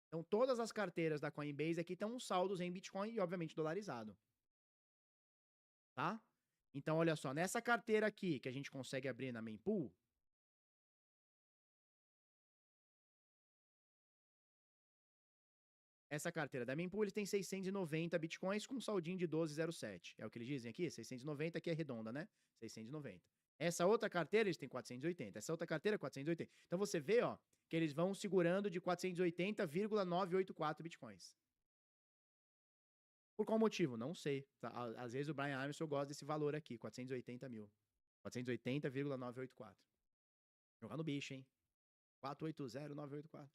Então, todas as carteiras da Coinbase aqui estão saldos em Bitcoin e, obviamente, dolarizado. Tá? Então, olha só, nessa carteira aqui que a gente consegue abrir na Mempool, essa carteira da Mempool, eles têm 690 bitcoins com um saldinho de 12,07. É o que eles dizem aqui? 690, aqui é redonda, né? 690. Essa outra carteira, eles têm 480. Essa outra carteira, 480. Então, você vê, ó, que eles vão segurando de 480,984 bitcoins. Por qual motivo? Não sei. Às vezes o Brian Armstrong gosta desse valor aqui, 480 mil. 480,984. Jogar no bicho, hein? 480,984.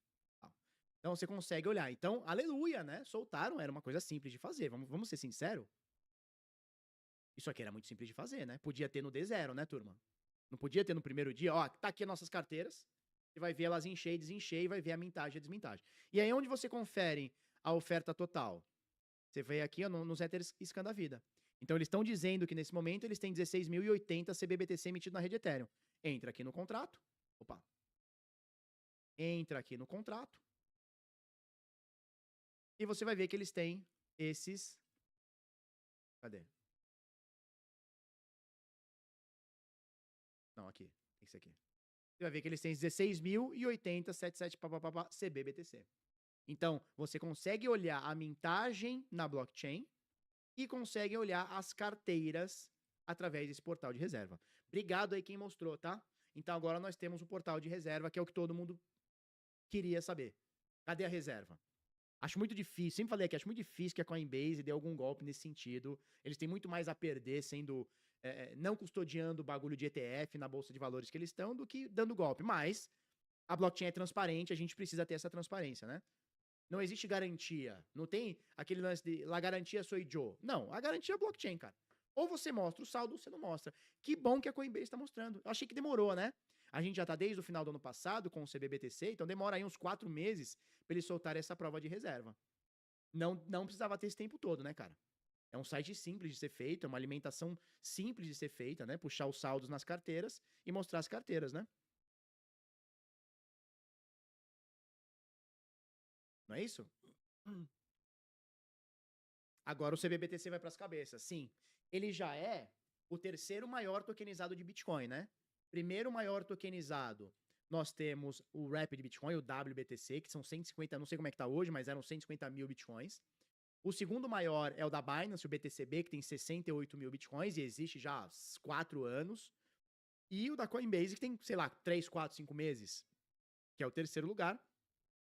Então você consegue olhar. Então, aleluia, né? Soltaram, era uma coisa simples de fazer. Vamos ser sinceros? Isso aqui era muito simples de fazer, né? Podia ter no D0, né, turma? Não podia ter no primeiro dia, ó, tá aqui as nossas carteiras. Você vai ver elas encher e desencher e vai ver a mintagem e a desmintagem. E aí, onde você confere a oferta total? Você vê aqui ó, nos Ethers Scan da vida. Então, eles estão dizendo que nesse momento eles têm 16.080 CBBTC emitido na rede Ethereum. Entra aqui no contrato. Opa. Entra aqui no contrato. E você vai ver que eles têm esses... Cadê? Não, aqui. Esse aqui. Você vai ver que eles têm 16.080,77 CBBTC. Então, você consegue olhar a mintagem na blockchain e consegue olhar as carteiras através desse portal de reserva. Obrigado aí quem mostrou, tá? Então, agora nós temos o portal de reserva, que é o que todo mundo queria saber. Cadê a reserva? Acho muito difícil, sempre falei aqui, acho muito difícil que a Coinbase dê algum golpe nesse sentido. Eles têm muito mais a perder sendo, não custodiando o bagulho de ETF na bolsa de valores que eles estão, do que dando golpe. Mas a blockchain é transparente, a gente precisa ter essa transparência, né? Não existe garantia. Não tem aquele lance de la garantia sou eu. Não, a garantia é blockchain, cara. Ou você mostra o saldo ou você não mostra. Que bom que a Coinbase está mostrando. Eu achei que demorou, né? A gente já tá desde o final do ano passado com o CBBTC, então demora aí uns 4 meses para eles soltarem essa prova de reserva. Não precisava ter esse tempo todo, né, cara? É um site simples de ser feito, é uma alimentação simples de ser feita, né? Puxar os saldos nas carteiras e mostrar as carteiras, né? Não é isso? Agora o CBBTC vai para as cabeças. Sim, ele já é o terceiro maior tokenizado de Bitcoin, né? Primeiro maior tokenizado, nós temos o Rapid Bitcoin, o WBTC, que são 150, não sei como é que tá hoje, mas eram 150 mil Bitcoins. O segundo maior é o da Binance, o BTCB, que tem 68 mil Bitcoins e existe já há 4 anos. E o da Coinbase, que tem, sei lá, 3, 4, 5 meses, que é o terceiro lugar,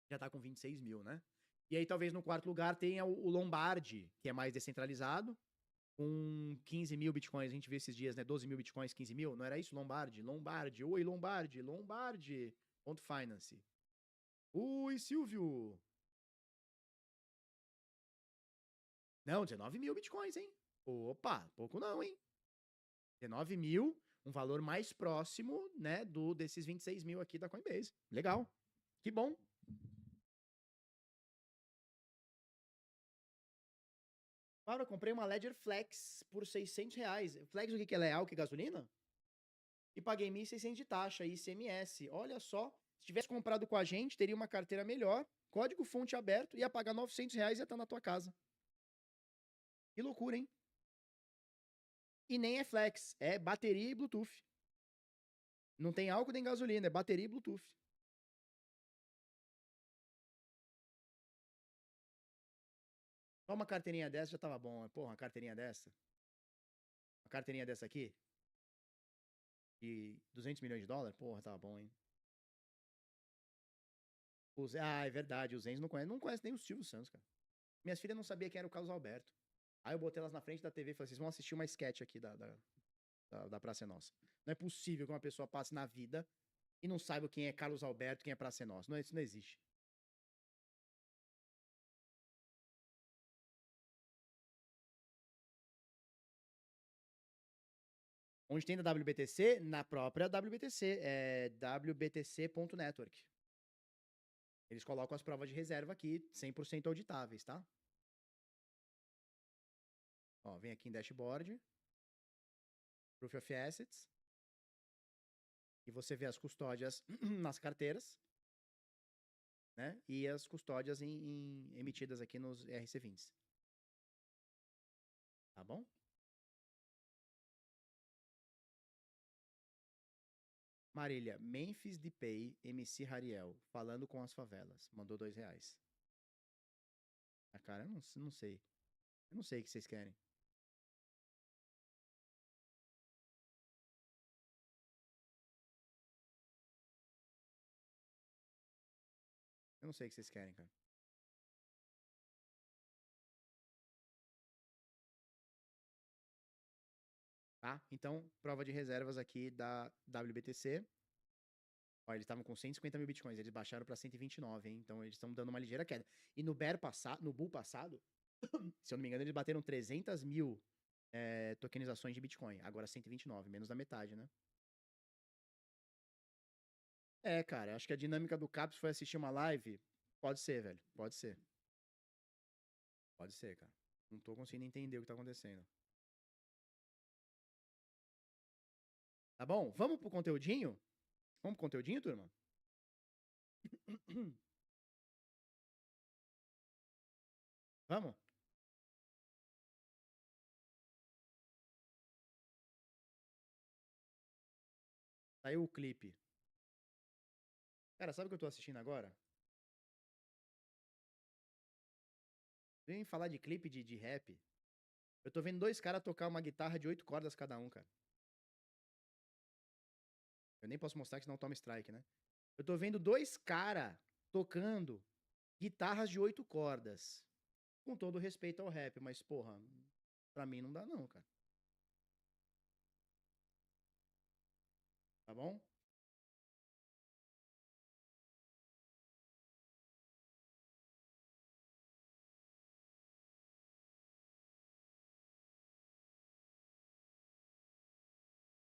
já tá com 26 mil, né? E aí, talvez no quarto lugar tenha o Lombard, que é mais descentralizado, com 15 mil bitcoins. A gente viu esses dias, né? 12 mil bitcoins, 15 mil. Não era isso? Lombard. Oi, Lombard. Lombard. Ponto Finance. Oi, Silvio. Não, 19 mil bitcoins, hein? Opa, pouco não, hein? 19 mil, um valor mais próximo, né, desses 26 mil aqui da Coinbase. Legal. Que bom. Claro, eu comprei uma Ledger Flex por R$ 600. Flex, o que é leal? Que é gasolina? E paguei 1.600 de taxa, ICMS. Olha só, se tivesse comprado com a gente, teria uma carteira melhor, código fonte aberto, ia pagar R$ 900 e ia estar na tua casa. Que loucura, hein? E nem é flex, é bateria e Bluetooth. Não tem álcool nem gasolina, é bateria e Bluetooth. Só uma carteirinha dessa já tava bom. Porra, uma carteirinha dessa. Uma carteirinha dessa aqui. E 200 milhões de dólares? Porra, tava bom, hein? Ah, é verdade, os Zenz não conhece nem o Silvio Santos, cara. Minhas filhas não sabiam quem era o Carlos Alberto. Aí eu botei elas na frente da TV e falei, vocês vão assistir uma sketch aqui da Praça é Nossa. Não é possível que uma pessoa passe na vida e não saiba quem é Carlos Alberto, quem é Praça é Nossa. Não, isso não existe. Onde tem da WBTC? Na própria WBTC. É wbtc.network. Eles colocam as provas de reserva aqui, 100% auditáveis, tá? Ó, vem aqui em Dashboard. Proof of Assets. E você vê as custódias nas carteiras. né? E as custódias emitidas aqui nos RC20s. Tá bom? Marília, Memphis Depay, MC Rariel, falando com as favelas. Mandou R$2. Ah, cara, eu não sei. Eu não sei o que vocês querem. Eu não sei o que vocês querem, cara. Tá? Então, prova de reservas aqui da WBTC. Ó, eles estavam com 150 mil bitcoins, eles baixaram para 129, hein? Então eles estão dando uma ligeira queda. E no bull passado, se eu não me engano, eles bateram 300 mil tokenizações de Bitcoin. Agora 129, menos da metade, né? É, cara, acho que a dinâmica do Caps foi assistir uma live. Pode ser, velho. Pode ser. Pode ser, cara. Não tô conseguindo entender o que tá acontecendo. Tá bom? Vamos pro conteúdinho? Vamos pro conteúdinho, turma? Vamos? Saiu o clipe. Cara, sabe o que eu tô assistindo agora? Vem falar de clipe de rap. Eu tô vendo dois caras tocar uma guitarra de 8 cordas cada um, cara. Eu nem posso mostrar que senão toma strike, né? Eu tô vendo dois caras tocando guitarras de 8 cordas. Com todo respeito ao rap, mas, porra, pra mim não dá não, cara. Tá bom?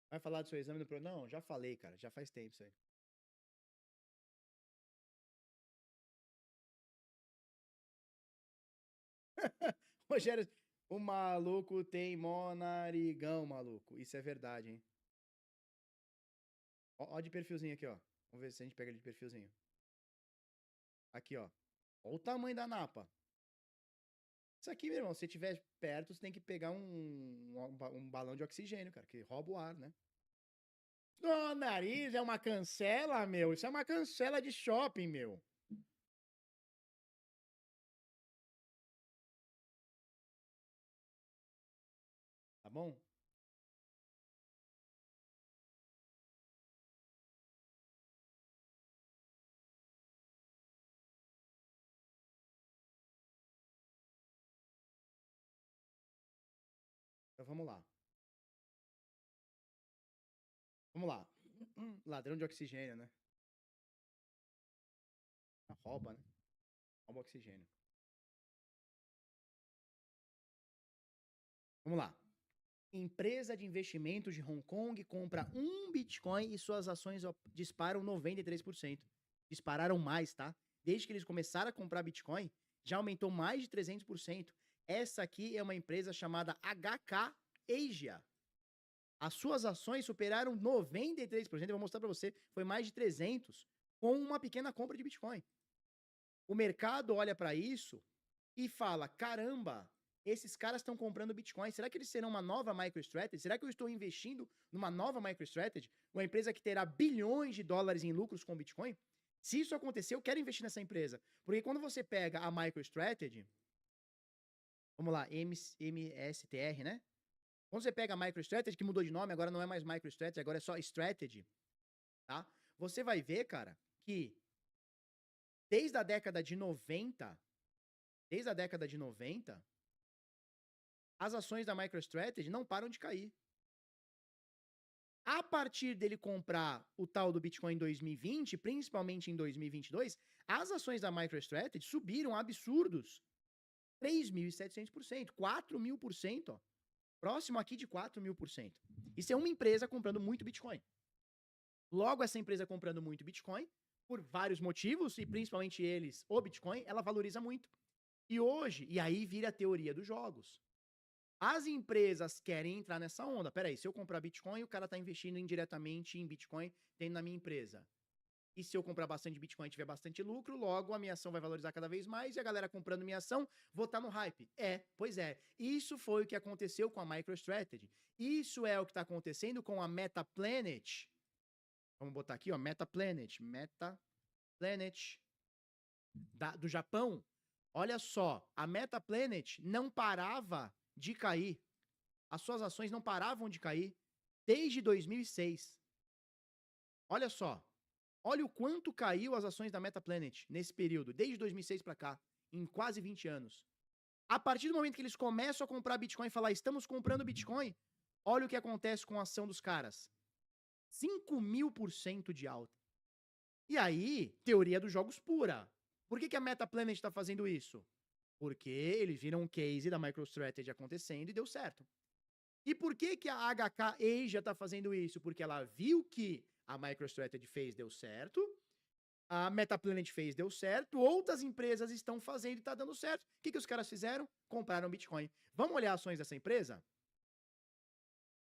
Vai falar do seu exame do pro... Não, já falei, cara. Já faz tempo isso aí. Rogério, o maluco tem mó narigão, maluco. Isso é verdade, hein? Ó, ó de perfilzinho aqui, ó. Vamos ver se a gente pega ele de perfilzinho. Aqui, ó. Ó o tamanho da napa. Isso aqui, meu irmão, se tiver perto, você tem que pegar um balão de oxigênio, cara, que rouba o ar, né? O nariz é uma cancela, meu. Isso é uma cancela de shopping, meu. Tá bom? Então vamos lá. Vamos lá. Ladrão de oxigênio, né? Rouba, né? Rouba oxigênio. Vamos lá. Empresa de investimentos de Hong Kong compra um Bitcoin e suas ações disparam 93%. Dispararam mais, tá? Desde que eles começaram a comprar Bitcoin, já aumentou mais de 300%. Essa aqui é uma empresa chamada HK Asia. As suas ações superaram 93%. Eu vou mostrar para você, foi mais de 300 com uma pequena compra de Bitcoin. O mercado olha para isso e fala: caramba, esses caras estão comprando Bitcoin. Será que eles serão uma nova MicroStrategy? Será que eu estou investindo numa nova MicroStrategy? Uma empresa que terá bilhões de dólares em lucros com Bitcoin? Se isso acontecer, eu quero investir nessa empresa. Porque quando você pega a MicroStrategy, vamos lá, MSTR, né? Quando você pega a MicroStrategy, que mudou de nome, agora não é mais MicroStrategy, agora é só Strategy, tá? Você vai ver, cara, que desde a década de 90, as ações da MicroStrategy não param de cair. A partir dele comprar o tal do Bitcoin em 2020, principalmente em 2022, as ações da MicroStrategy subiram absurdos. 3.700%, 4.000%, ó. Próximo aqui de 4.000%. Isso é uma empresa comprando muito Bitcoin. Logo, essa empresa comprando muito Bitcoin, por vários motivos, e principalmente eles, o Bitcoin, ela valoriza muito. E hoje, e aí vira a teoria dos jogos. As empresas querem entrar nessa onda. Peraí, se eu comprar Bitcoin, o cara tá investindo indiretamente em Bitcoin dentro da minha empresa. E se eu comprar bastante Bitcoin e tiver bastante lucro, logo a minha ação vai valorizar cada vez mais e a galera comprando minha ação, vou estar no hype. Pois é. Isso foi o que aconteceu com a MicroStrategy. Isso é o que está acontecendo com a MetaPlanet. Vamos botar aqui, ó, MetaPlanet do Japão. Olha só, a MetaPlanet não parava de cair. As suas ações não paravam de cair desde 2006. Olha só. Olha o quanto caiu as ações da MetaPlanet nesse período, desde 2006 para cá, em quase 20 anos. A partir do momento que eles começam a comprar Bitcoin e falar, estamos comprando Bitcoin, olha o que acontece com a ação dos caras. 5.000% de alta. E aí, teoria dos jogos pura. Por que a MetaPlanet está fazendo isso? Porque eles viram um case da MicroStrategy acontecendo e deu certo. E por que a HK Asia está fazendo isso? Porque ela viu que a MicroStrategy fez, deu certo, a MetaPlanet fez, deu certo, outras empresas estão fazendo e está dando certo. O que os caras fizeram? Compraram Bitcoin. Vamos olhar ações dessa empresa?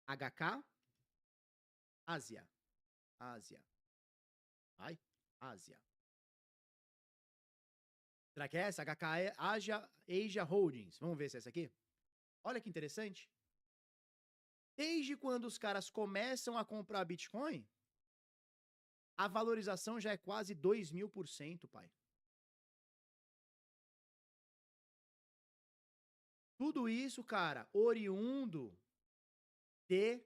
HK Ásia. Vai, Ásia. Será que é essa? HK Asia Holdings. Vamos ver se é essa aqui? Olha que interessante. Desde quando os caras começam a comprar Bitcoin, a valorização já é quase 2.000%, pai. Tudo isso, cara, oriundo de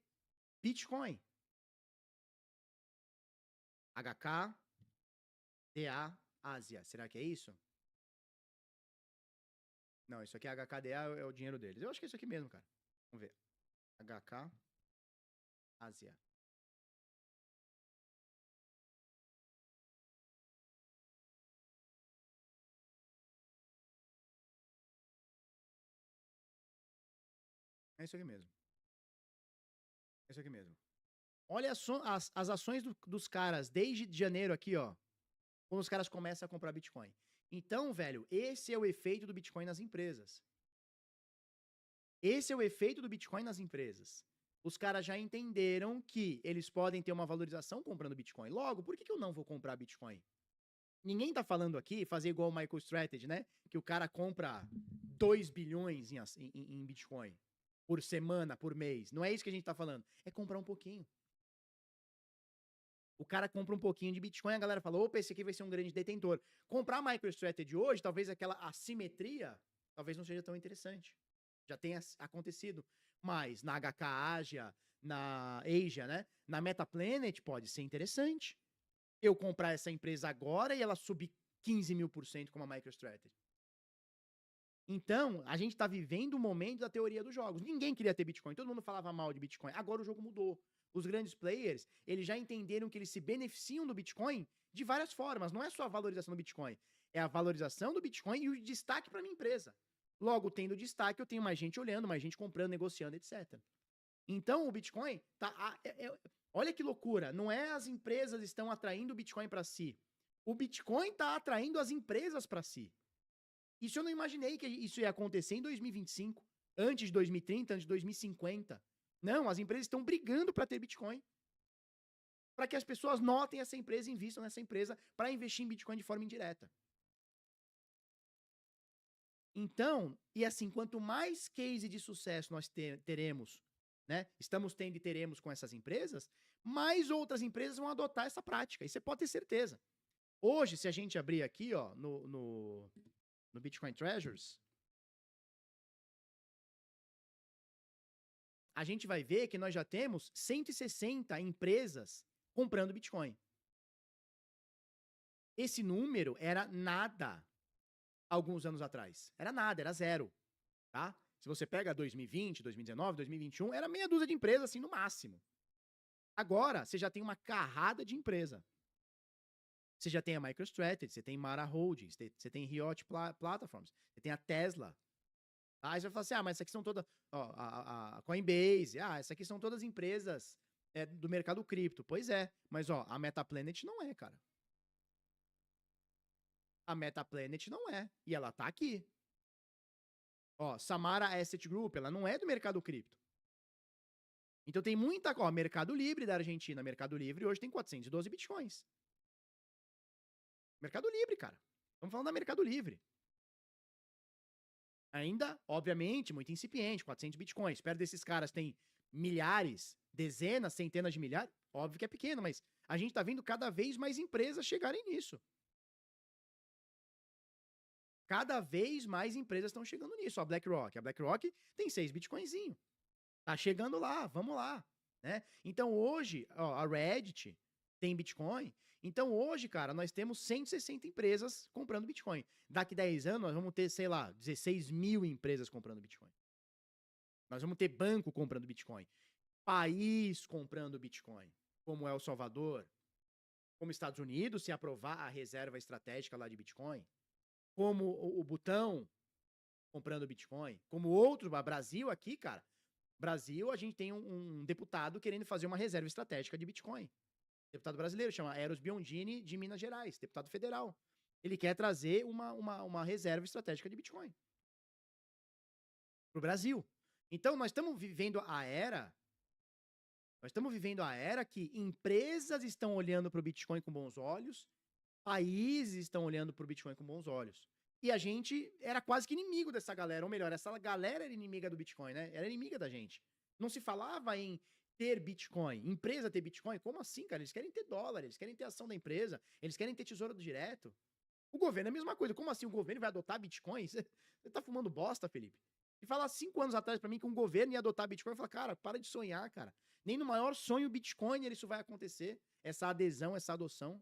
Bitcoin. HK, DA, Ásia. Será que é isso? Não, isso aqui é HKDA, é o dinheiro deles. Eu acho que é isso aqui mesmo, cara. Vamos ver. HK, Ásia. É isso aqui mesmo. É isso aqui mesmo. Olha as ações dos caras desde janeiro aqui, ó. Quando os caras começam a comprar Bitcoin. Então, velho, esse é o efeito do Bitcoin nas empresas. Esse é o efeito do Bitcoin nas empresas. Os caras já entenderam que eles podem ter uma valorização comprando Bitcoin. Logo, por que eu não vou comprar Bitcoin? Ninguém tá falando aqui fazer igual o MicroStrategy, né? Que o cara compra 2 bilhões em Bitcoin por semana, por mês. Não é isso que a gente tá falando. É comprar um pouquinho. O cara compra um pouquinho de Bitcoin, a galera fala, opa, esse aqui vai ser um grande detentor. Comprar MicroStrategy hoje, talvez aquela assimetria, talvez não seja tão interessante. Já tenha acontecido. Mas na HK Asia, na Asia, né? Na MetaPlanet pode ser interessante. Eu comprar essa empresa agora e ela subir 15.000% como a MicroStrategy. Então, a gente tá vivendo o momento da teoria dos jogos. Ninguém queria ter Bitcoin, todo mundo falava mal de Bitcoin. Agora o jogo mudou. Os grandes players, eles já entenderam que eles se beneficiam do Bitcoin de várias formas. Não é só a valorização do Bitcoin. É a valorização do Bitcoin e o destaque para minha empresa. Logo, tendo destaque, eu tenho mais gente olhando, mais gente comprando, negociando, etc. Então, o Bitcoin tá... olha que loucura. Não é as empresas estão atraindo o Bitcoin para si. O Bitcoin tá atraindo as empresas para si. Isso eu não imaginei que isso ia acontecer em 2025, antes de 2030, antes de 2050. Não, as empresas estão brigando para ter Bitcoin. Para que as pessoas notem essa empresa e invistam nessa empresa para investir em Bitcoin de forma indireta. Então, e assim, quanto mais case de sucesso nós teremos, né? Estamos tendo e teremos com essas empresas, mais outras empresas vão adotar essa prática. E você pode ter certeza. Hoje, se a gente abrir aqui, ó, no Bitcoin Treasures, a gente vai ver que nós já temos 160 empresas comprando Bitcoin. Esse número era nada alguns anos atrás. Era nada, era zero, tá? Se você pega 2020, 2019, 2021, era meia dúzia de empresas, assim, no máximo. Agora, você já tem uma carrada de empresa. Você já tem a MicroStrategy, você tem Mara Holdings, você tem Riot Platforms, você tem a Tesla. Aí você vai falar assim, mas essas aqui são todas, ó, a Coinbase, essas aqui são todas empresas do mercado cripto. Pois é, mas ó, a MetaPlanet não é, cara. A MetaPlanet não é, e ela tá aqui. Ó, Samara Asset Group, ela não é do mercado cripto. Então tem muita, ó, Mercado Livre da Argentina, Mercado Livre hoje tem 412 bitcoins. Mercado Livre, cara. Estamos falando da Mercado Livre. Ainda, obviamente, muito incipiente, 400 bitcoins. Perto desses caras tem milhares, dezenas, centenas de milhares. Óbvio que é pequeno, mas a gente tá vendo cada vez mais empresas chegarem nisso. Cada vez mais empresas estão chegando nisso. A BlackRock tem 6 bitcoinzinho. Tá chegando lá, vamos lá. Né? Então hoje, ó, a Reddit tem Bitcoin. Então hoje, cara, nós temos 160 empresas comprando Bitcoin. Daqui 10 anos, nós vamos ter, sei lá, 16 mil empresas comprando Bitcoin. Nós vamos ter banco comprando Bitcoin. País comprando Bitcoin. Como El Salvador. Como Estados Unidos, se aprovar a reserva estratégica lá de Bitcoin. Como o Butão comprando Bitcoin. Como outros, o Brasil aqui, cara. Brasil, a gente tem um deputado querendo fazer uma reserva estratégica de Bitcoin. Deputado brasileiro, chama Eros Biondini, de Minas Gerais, deputado federal. Ele quer trazer uma reserva estratégica de Bitcoin pro Brasil. Então, nós estamos vivendo a era que empresas estão olhando para o Bitcoin com bons olhos, países estão olhando para o Bitcoin com bons olhos. E a gente era quase que inimigo dessa galera, ou melhor, essa galera era inimiga do Bitcoin, né? Era inimiga da gente. Não se falava em ter Bitcoin, empresa ter Bitcoin. Como assim, cara? Eles querem ter dólar, eles querem ter ação da empresa, eles querem ter tesouro direto. O governo é a mesma coisa. Como assim o governo vai adotar Bitcoin? Você tá fumando bosta, Felipe? E falar 5 anos atrás pra mim que um governo ia adotar Bitcoin, eu falo, cara, para de sonhar, cara. Nem no maior sonho Bitcoin isso vai acontecer. Essa adesão, essa adoção.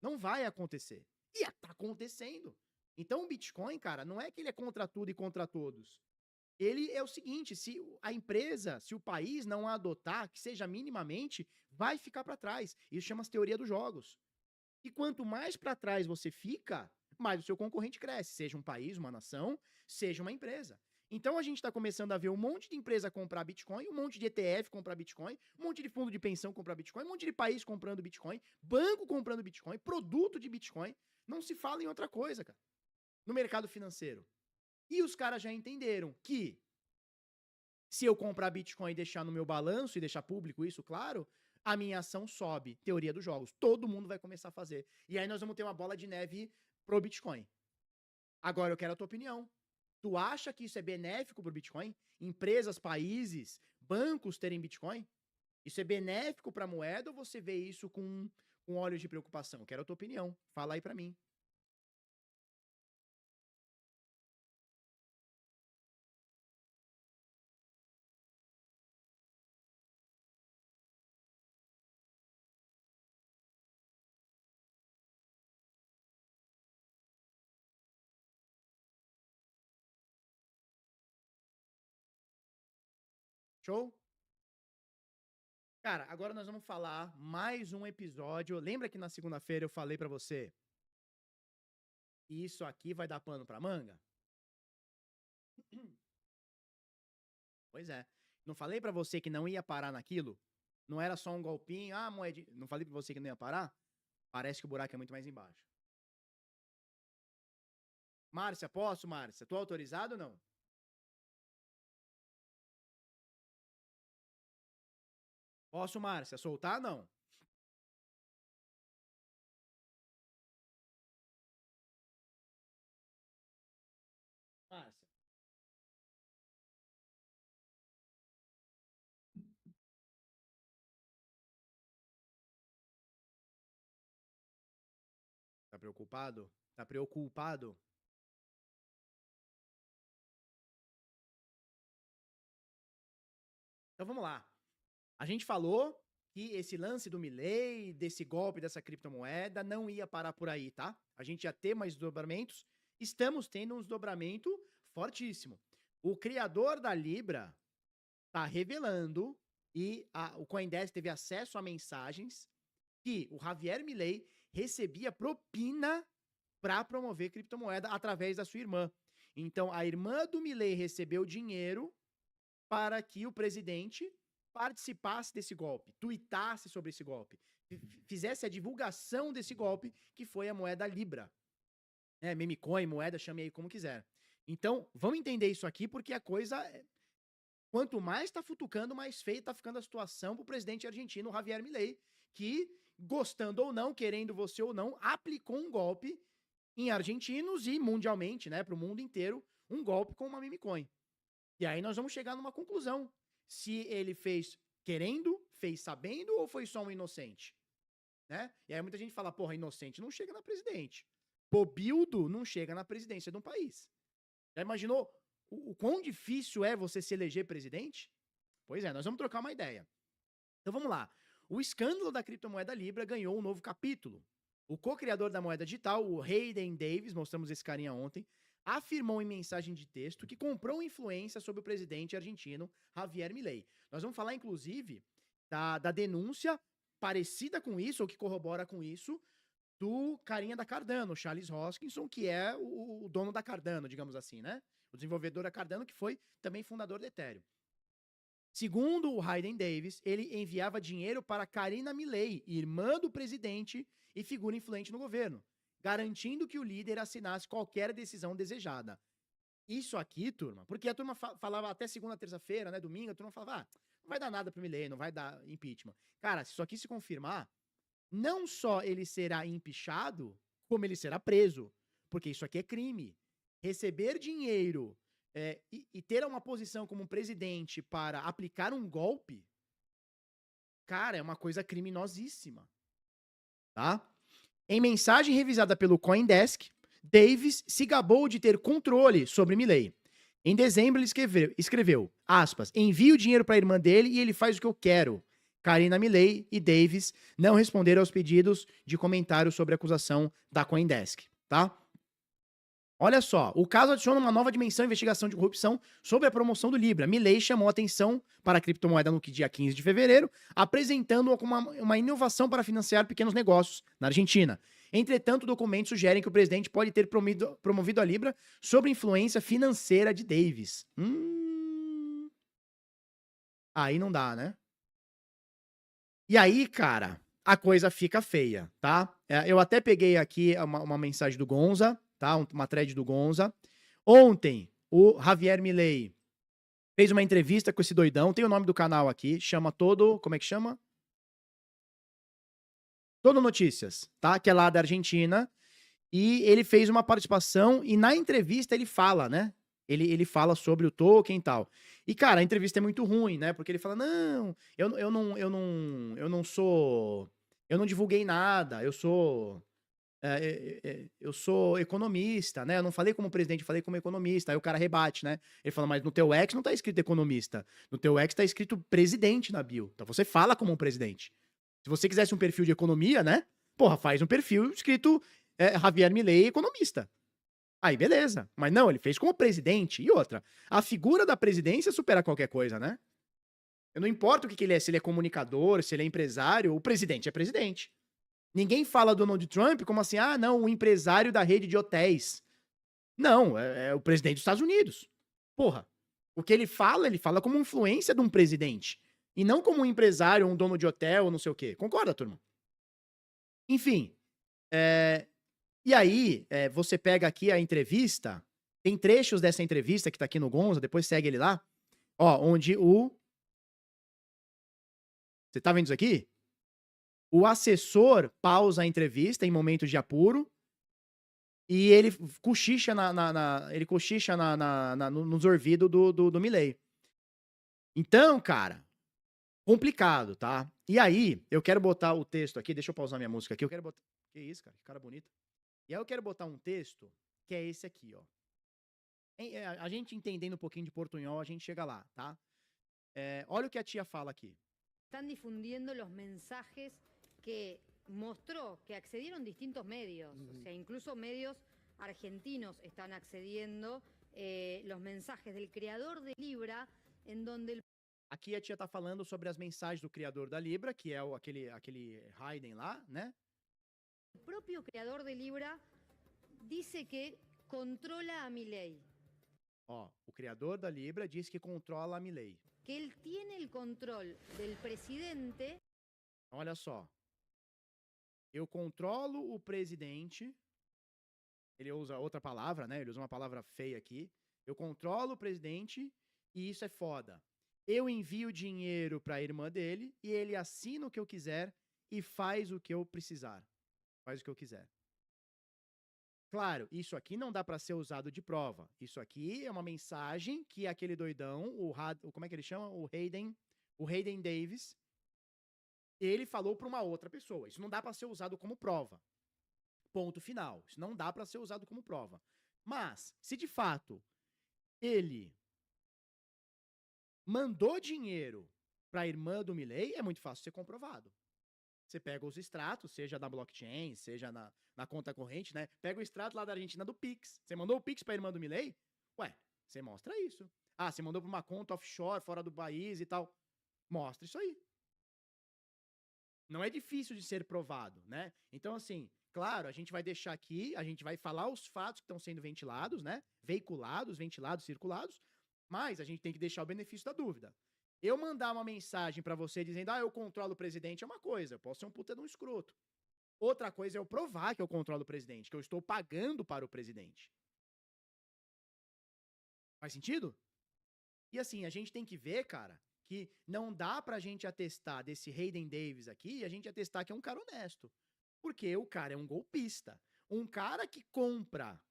Não vai acontecer. E tá acontecendo. Então o Bitcoin, cara, não é que ele é contra tudo e contra todos. Ele é o seguinte, se a empresa, se o país não a adotar, que seja minimamente, vai ficar para trás. Isso chama-se teoria dos jogos. E quanto mais para trás você fica, mais o seu concorrente cresce, seja um país, uma nação, seja uma empresa. Então a gente está começando a ver um monte de empresa comprar Bitcoin, um monte de ETF comprar Bitcoin, um monte de fundo de pensão comprar Bitcoin, um monte de país comprando Bitcoin, banco comprando Bitcoin, produto de Bitcoin. Não se fala em outra coisa, cara. No mercado financeiro. E os caras já entenderam que se eu comprar Bitcoin e deixar no meu balanço e deixar público isso, claro, a minha ação sobe. Teoria dos jogos. Todo mundo vai começar a fazer. E aí nós vamos ter uma bola de neve pro Bitcoin. Agora eu quero a tua opinião. Tu acha que isso é benéfico pro Bitcoin? Empresas, países, bancos terem Bitcoin? Isso é benéfico pra moeda ou você vê isso com olhos de preocupação? Quero a tua opinião. Fala aí pra mim. Show? Cara, agora nós vamos falar mais um episódio. Lembra que na segunda-feira eu falei pra você? Isso aqui vai dar pano pra manga? Pois é. Não falei pra você que não ia parar naquilo? Não era só um golpinho, ah, moedinha. Não falei pra você que não ia parar? Parece que o buraco é muito mais embaixo. Márcia, posso, Márcia? Tô autorizado ou não? Posso, Márcia? Soltar não? Márcia. Tá preocupado? Tá preocupado? Então vamos lá. A gente falou que esse lance do milei, desse golpe, dessa criptomoeda, não ia parar por aí, tá? A gente ia ter mais desdobramentos. Estamos tendo um desdobramento fortíssimo. O criador da Libra tá revelando, e o CoinDesk teve acesso a mensagens, que o Javier Milei recebia propina para promover criptomoeda através da sua irmã. Então, a irmã do Milei recebeu dinheiro para que o presidente participasse desse golpe, tuitasse sobre esse golpe, fizesse a divulgação desse golpe, que foi a moeda Libra. Meme coin, moeda, chame aí como quiser. Então, vamos entender isso aqui, porque a coisa... Quanto mais tá futucando, mais feia tá ficando a situação pro presidente argentino, Javier Milei, que gostando ou não, querendo você ou não, aplicou um golpe em argentinos e mundialmente, né, para o mundo inteiro, um golpe com uma meme coin. E aí nós vamos chegar numa conclusão. Se ele fez querendo, fez sabendo ou foi só um inocente? Né? E aí muita gente fala, porra, inocente não chega na presidente. Bobildo não chega na presidência de um país. Já imaginou o quão difícil é você se eleger presidente? Pois é, nós vamos trocar uma ideia. Então vamos lá. O escândalo da criptomoeda Libra ganhou um novo capítulo. O co-criador da moeda digital, o Hayden Davis, mostramos esse carinha ontem, afirmou em mensagem de texto que comprou influência sobre o presidente argentino Javier Milei. Nós vamos falar, inclusive, da denúncia parecida com isso, ou que corrobora com isso, do carinha da Cardano, Charles Hoskinson, que é o dono da Cardano, digamos assim, né? O desenvolvedor da Cardano, que foi também fundador do Ethereum. Segundo o Hayden Davis, ele enviava dinheiro para Karina Milei, irmã do presidente e figura influente no governo, garantindo que o líder assinasse qualquer decisão desejada. Isso aqui, turma, porque a turma falava até segunda, terça-feira, né, domingo, a turma falava, não vai dar nada pro Milei, não vai dar impeachment. Cara, se isso aqui se confirmar, não só ele será empichado, como ele será preso, porque isso aqui é crime. Receber dinheiro e ter uma posição como um presidente para aplicar um golpe, cara, é uma coisa criminosíssima, tá? Em mensagem revisada pelo CoinDesk, Davis se gabou de ter controle sobre Milei. Em dezembro, ele escreveu, aspas, envio dinheiro para a irmã dele e ele faz o que eu quero. Karina Milei e Davis não responderam aos pedidos de comentário sobre a acusação da CoinDesk, tá? Olha só, o caso adiciona uma nova dimensão à investigação de corrupção sobre a promoção do Libra. Milei chamou atenção para a criptomoeda no dia 15 de fevereiro, apresentando-a como uma inovação para financiar pequenos negócios na Argentina. Entretanto, documentos sugerem que o presidente pode ter promovido a Libra sob influência financeira de Davis. Aí não dá, né? E aí, cara, a coisa fica feia, tá? Eu até peguei aqui uma mensagem do Gonza, tá? Uma thread do Gonza. Ontem, o Javier Milei fez uma entrevista com esse doidão, tem o nome do canal aqui, chama como é que chama? Todo Notícias, tá? Que é lá da Argentina. E ele fez uma participação e na entrevista ele fala, né? Ele fala sobre o token e tal. E, cara, a entrevista é muito ruim, né? Porque ele fala, não, eu não sou... Eu não divulguei nada, eu sou economista, né? Eu não falei como presidente, falei como economista. Aí o cara rebate, né? Ele fala, mas no teu X não tá escrito economista. No teu X tá escrito presidente na bio. Então você fala como um presidente. Se você quisesse um perfil de economia, né? Porra, faz um perfil escrito Javier Milei, economista. Aí, beleza. Mas não, ele fez como presidente. E outra, a figura da presidência supera qualquer coisa, né? Eu não importa o que ele é, se ele é comunicador, se ele é empresário, o presidente é presidente. Ninguém fala do Donald Trump como assim, ah, não, o empresário da rede de hotéis. Não, é o presidente dos Estados Unidos. Porra, o que ele fala como influência de um presidente. E não como um empresário, um dono de hotel, não sei o quê. Concorda, turma? Enfim, e aí, você pega aqui a entrevista, tem trechos dessa entrevista que tá aqui no Gonza, depois segue ele lá, ó, onde você tá vendo isso aqui? O assessor pausa a entrevista em momentos de apuro e ele cochicha nos ouvidos do Milei. Então, cara, complicado, tá? E aí, eu quero botar o texto aqui, deixa eu pausar minha música aqui, eu quero botar... Que isso, cara, que cara bonito. E aí eu quero botar um texto, que é esse aqui, ó. A gente entendendo um pouquinho de portunhol, a gente chega lá, tá? Olha o que a tia fala aqui. Están difundiendo los mensajes que mostró que accedieron distintos medios, o sea, incluso medios argentinos están accediendo los mensajes del creador de Libra, en donde... Aqui a tia tá falando sobre as mensagens do criador da Libra, que é aquele Hayden lá, né? El propio creador de Libra dice que controla a Milei. Ó, o criador da Libra diz que controla a Milei. Que él tiene el control del presidente. Olha só. Eu controlo o presidente. Ele usa outra palavra, né? Ele usa uma palavra feia aqui. Eu controlo o presidente e isso é foda. Eu envio dinheiro pra irmã dele e ele assina o que eu quiser e faz o que eu precisar. Faz o que eu quiser. Claro, isso aqui não dá para ser usado de prova. Isso aqui é uma mensagem que aquele doidão, como é que ele chama? O Hayden Davis, ele falou para uma outra pessoa. Isso não dá para ser usado como prova. Ponto final. Isso não dá para ser usado como prova. Mas, se de fato ele mandou dinheiro para a irmã do Milei, é muito fácil ser comprovado. Você pega os extratos, seja na blockchain, seja na conta corrente, né? Pega o extrato lá da Argentina do Pix. Você mandou o Pix para a irmã do Milei? Ué, você mostra isso. Ah, você mandou para uma conta offshore, fora do país e tal. Mostra isso aí. Não é difícil de ser provado, né? Então, assim, claro, a gente vai deixar aqui, a gente vai falar os fatos que estão sendo ventilados, né? Veiculados, ventilados, circulados, mas a gente tem que deixar o benefício da dúvida. Eu mandar uma mensagem pra você dizendo, eu controlo o presidente, é uma coisa, eu posso ser um puta de um escroto. Outra coisa é eu provar que eu controlo o presidente, que eu estou pagando para o presidente. Faz sentido? E assim, a gente tem que ver, cara, que não dá pra gente atestar desse Hayden Davis aqui, a gente atestar que é um cara honesto. Porque o cara é um golpista. Um cara que compra,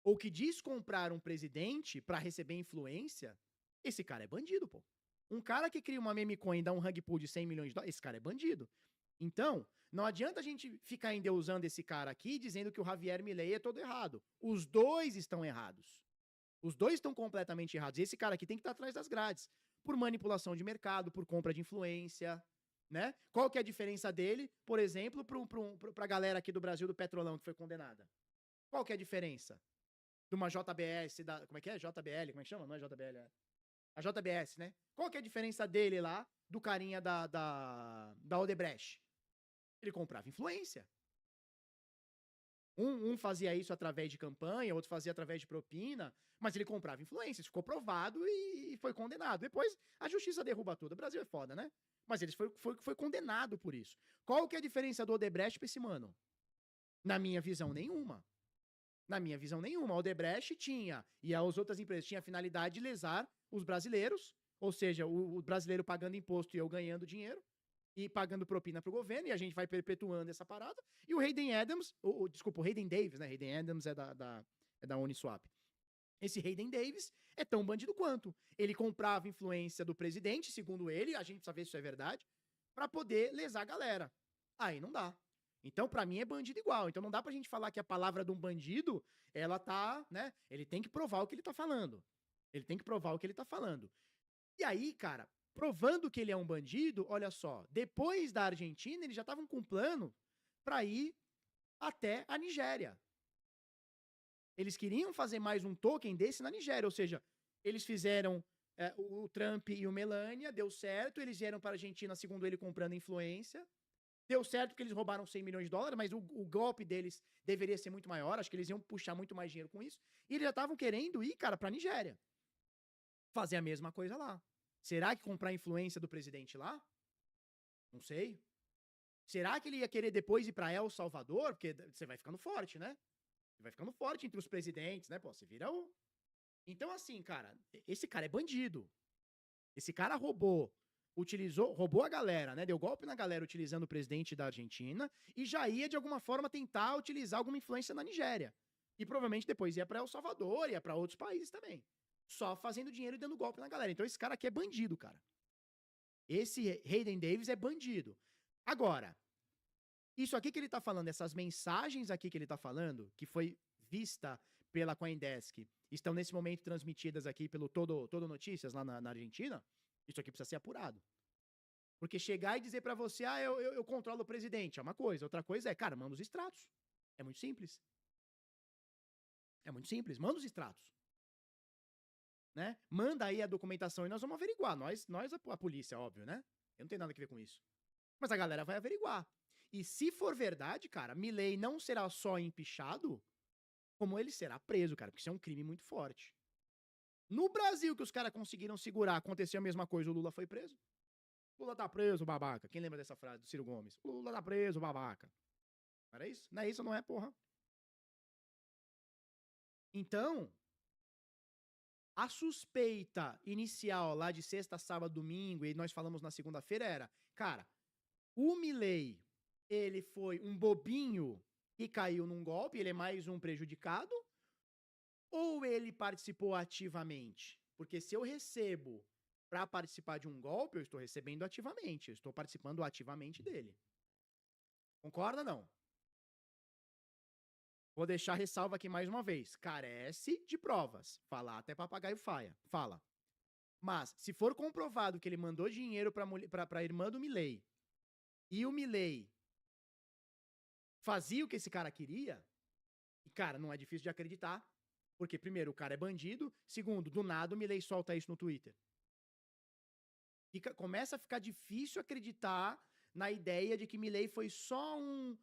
ou que diz comprar um presidente pra receber influência, esse cara é bandido, pô. Um cara que cria uma meme coin e dá um rug pull de 100 milhões de dólares, esse cara é bandido. Então, não adianta a gente ficar endeusando esse cara aqui dizendo que o Javier Milei é todo errado. Os dois estão errados. Os dois estão completamente errados. E esse cara aqui tem que estar atrás das grades. Por manipulação de mercado, por compra de influência, né? Qual que é a diferença dele, por exemplo, pra galera aqui do Brasil do Petrolão que foi condenada? Qual que é a diferença? De uma JBS, como é que é? JBL, como é que chama? Não é JBL, é a JBS, né? Qual que é a diferença dele lá do carinha da Odebrecht? Ele comprava influência. Um fazia isso através de campanha, outro fazia através de propina, mas ele comprava influência, isso ficou provado e foi condenado. Depois, a justiça derruba tudo. O Brasil é foda, né? Mas ele foi condenado por isso. Qual que é a diferença do Odebrecht pra esse mano? Na minha visão, nenhuma. Na minha visão, nenhuma. A Odebrecht tinha, e as outras empresas tinham a finalidade de lesar os brasileiros, ou seja, o brasileiro pagando imposto e eu ganhando dinheiro, e pagando propina pro governo, e a gente vai perpetuando essa parada. E o Hayden Adams, desculpa, o Hayden Davis, né? Hayden Adams é da Uniswap. Esse Hayden Davis é tão bandido quanto. Ele comprava influência do presidente, segundo ele, a gente precisa ver se isso é verdade, pra poder lesar a galera. Aí não dá. Então, pra mim, é bandido igual. Então, não dá pra gente falar que a palavra de um bandido, ela tá, né? Ele tem que provar o que ele tá falando. Ele tem que provar o que ele tá falando. E aí, cara, provando que ele é um bandido, olha só, depois da Argentina, eles já estavam com um plano pra ir até a Nigéria. Eles queriam fazer mais um token desse na Nigéria, ou seja, eles fizeram o Trump e o Melania, deu certo, eles vieram para a Argentina, segundo ele, comprando influência. Deu certo porque eles roubaram 100 milhões de dólares, mas o golpe deles deveria ser muito maior, acho que eles iam puxar muito mais dinheiro com isso. E eles já estavam querendo ir, cara, pra Nigéria. Fazer a mesma coisa lá. Será que comprar a influência do presidente lá? Não sei. Será que ele ia querer depois ir pra El Salvador? Porque você vai ficando forte, né? Você vai ficando forte entre os presidentes, né? Pô, você vira o... Então, assim, cara, esse cara é bandido. Esse cara roubou a galera, né? Deu golpe na galera utilizando o presidente da Argentina e já ia, de alguma forma, tentar utilizar alguma influência na Nigéria. E provavelmente depois ia pra El Salvador, ia pra outros países também. Só fazendo dinheiro e dando golpe na galera. Então esse cara aqui é bandido, cara. Esse Hayden Davis é bandido. Agora, isso aqui que ele tá falando, essas mensagens aqui que ele tá falando, que foi vista pela CoinDesk, estão nesse momento transmitidas aqui pelo Todo Notícias lá na Argentina, isso aqui precisa ser apurado. Porque chegar e dizer pra você, eu controlo o presidente, é uma coisa. Outra coisa é, cara, manda os extratos. É muito simples. É muito simples, manda os extratos. Né? Manda aí a documentação e nós vamos averiguar. Nós a polícia, óbvio, né? Eu não tenho nada a ver com isso. Mas a galera vai averiguar. E se for verdade, cara, Milei não será só empichado, como ele será preso, cara, porque isso é um crime muito forte. No Brasil, que os caras conseguiram segurar, aconteceu a mesma coisa, o Lula foi preso. Lula tá preso, babaca. Quem lembra dessa frase do Ciro Gomes? Lula tá preso, babaca. Não era isso? Não é isso, não é, porra? Então, a suspeita inicial lá de sexta, sábado, domingo, e nós falamos na segunda-feira era, cara, O Milei, ele foi um bobinho que caiu num golpe, ele é mais um prejudicado? Ou ele participou ativamente? Porque se eu recebo para participar de um golpe, eu estou recebendo ativamente, eu estou participando ativamente dele. Concorda ou não? Vou deixar ressalva aqui mais uma vez. Carece de provas. Falar até papagaio fala. Mas, se for comprovado que ele mandou dinheiro para a irmã do Milei e o Milei fazia o que esse cara queria, e, cara, não é difícil de acreditar, porque, primeiro, o cara é bandido, segundo, do nada o Milei solta isso no Twitter. Começa a ficar difícil acreditar na ideia de que Milei foi só um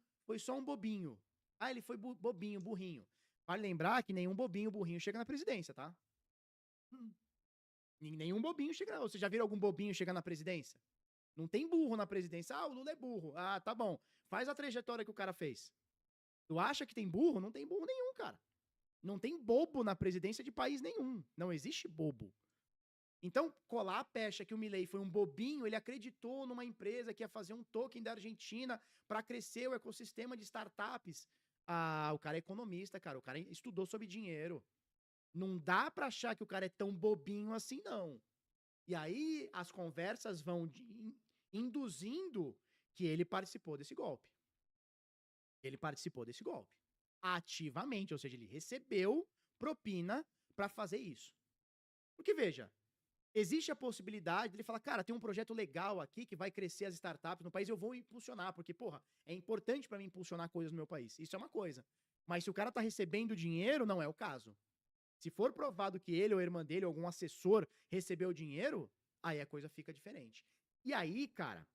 bobinho. Ah, ele foi bobinho, burrinho. Vale lembrar que nenhum bobinho, burrinho chega na presidência, tá? Nenhum bobinho chega. Você já viu algum bobinho chegar na presidência? Não tem burro na presidência. Ah, o Lula é burro. Ah, tá bom. Faz a trajetória que o cara fez. Tu acha que tem burro? Não tem burro nenhum, cara. Não tem bobo na presidência de país nenhum. Não existe bobo. Então, colar a pecha que o Milei foi um bobinho, ele acreditou numa empresa que ia fazer um token da Argentina para crescer o ecossistema de startups. Ah, o cara é economista, cara. O cara estudou sobre dinheiro. Não dá para achar que o cara é tão bobinho assim, não. E aí as conversas vão induzindo que ele participou desse golpe. Ele participou desse golpe. Ativamente, ou seja, ele recebeu propina para fazer isso. Porque, veja, existe a possibilidade dele falar, cara, tem um projeto legal aqui que vai crescer as startups no país, eu vou impulsionar, porque, porra, é importante para mim impulsionar coisas no meu país. Isso é uma coisa. Mas se o cara tá recebendo dinheiro, não é o caso. Se for provado que ele ou a irmã dele, ou algum assessor recebeu dinheiro, aí a coisa fica diferente. E aí, cara,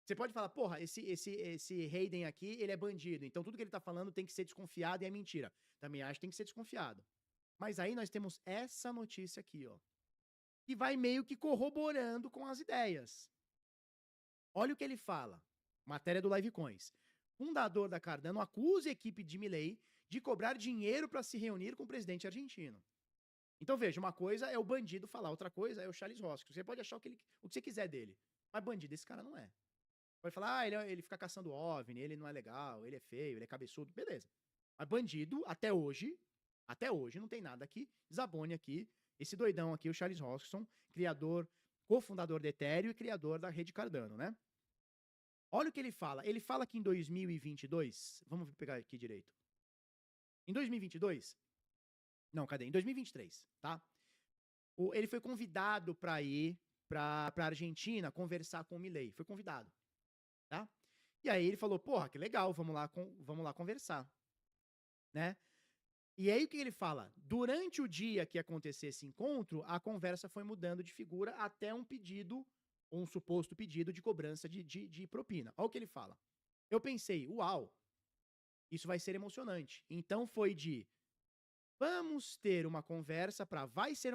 você pode falar, porra, esse Hayden aqui, ele é bandido, então tudo que ele tá falando tem que ser desconfiado e é mentira. Também acho que tem que ser desconfiado. Mas aí nós temos essa notícia aqui, ó, que vai meio que corroborando com as ideias. Olha o que ele fala. Matéria do Livecoins. Fundador da Cardano acusa a equipe de Milei de cobrar dinheiro para se reunir com o presidente argentino. Então, veja, uma coisa é o bandido falar, outra coisa é o Charles Hoskin. Você pode achar o que você quiser dele. Mas bandido esse cara não é. Pode falar, ah, ele fica caçando OVNI, ele não é legal, ele é feio, ele é cabeçudo, beleza. Mas bandido, até hoje, não tem nada que desabone aqui. Esse doidão aqui, o Charles Hoskin, criador, cofundador da Ethereum e criador da rede Cardano, né? Olha o que ele fala. Ele fala que em 2022, vamos pegar aqui direito. Em 2022, não, cadê? Em 2023, tá? Ele foi convidado para ir para a Argentina conversar com o Milei. Foi convidado, tá? E aí ele falou, porra, que legal, vamos lá conversar, né? E aí o que ele fala? Durante o dia que acontecer esse encontro, a conversa foi mudando de figura até um pedido, um suposto pedido de cobrança de propina. Olha o que ele fala. Eu pensei, uau, isso vai ser emocionante. Então foi de, vamos ter uma conversa vai ser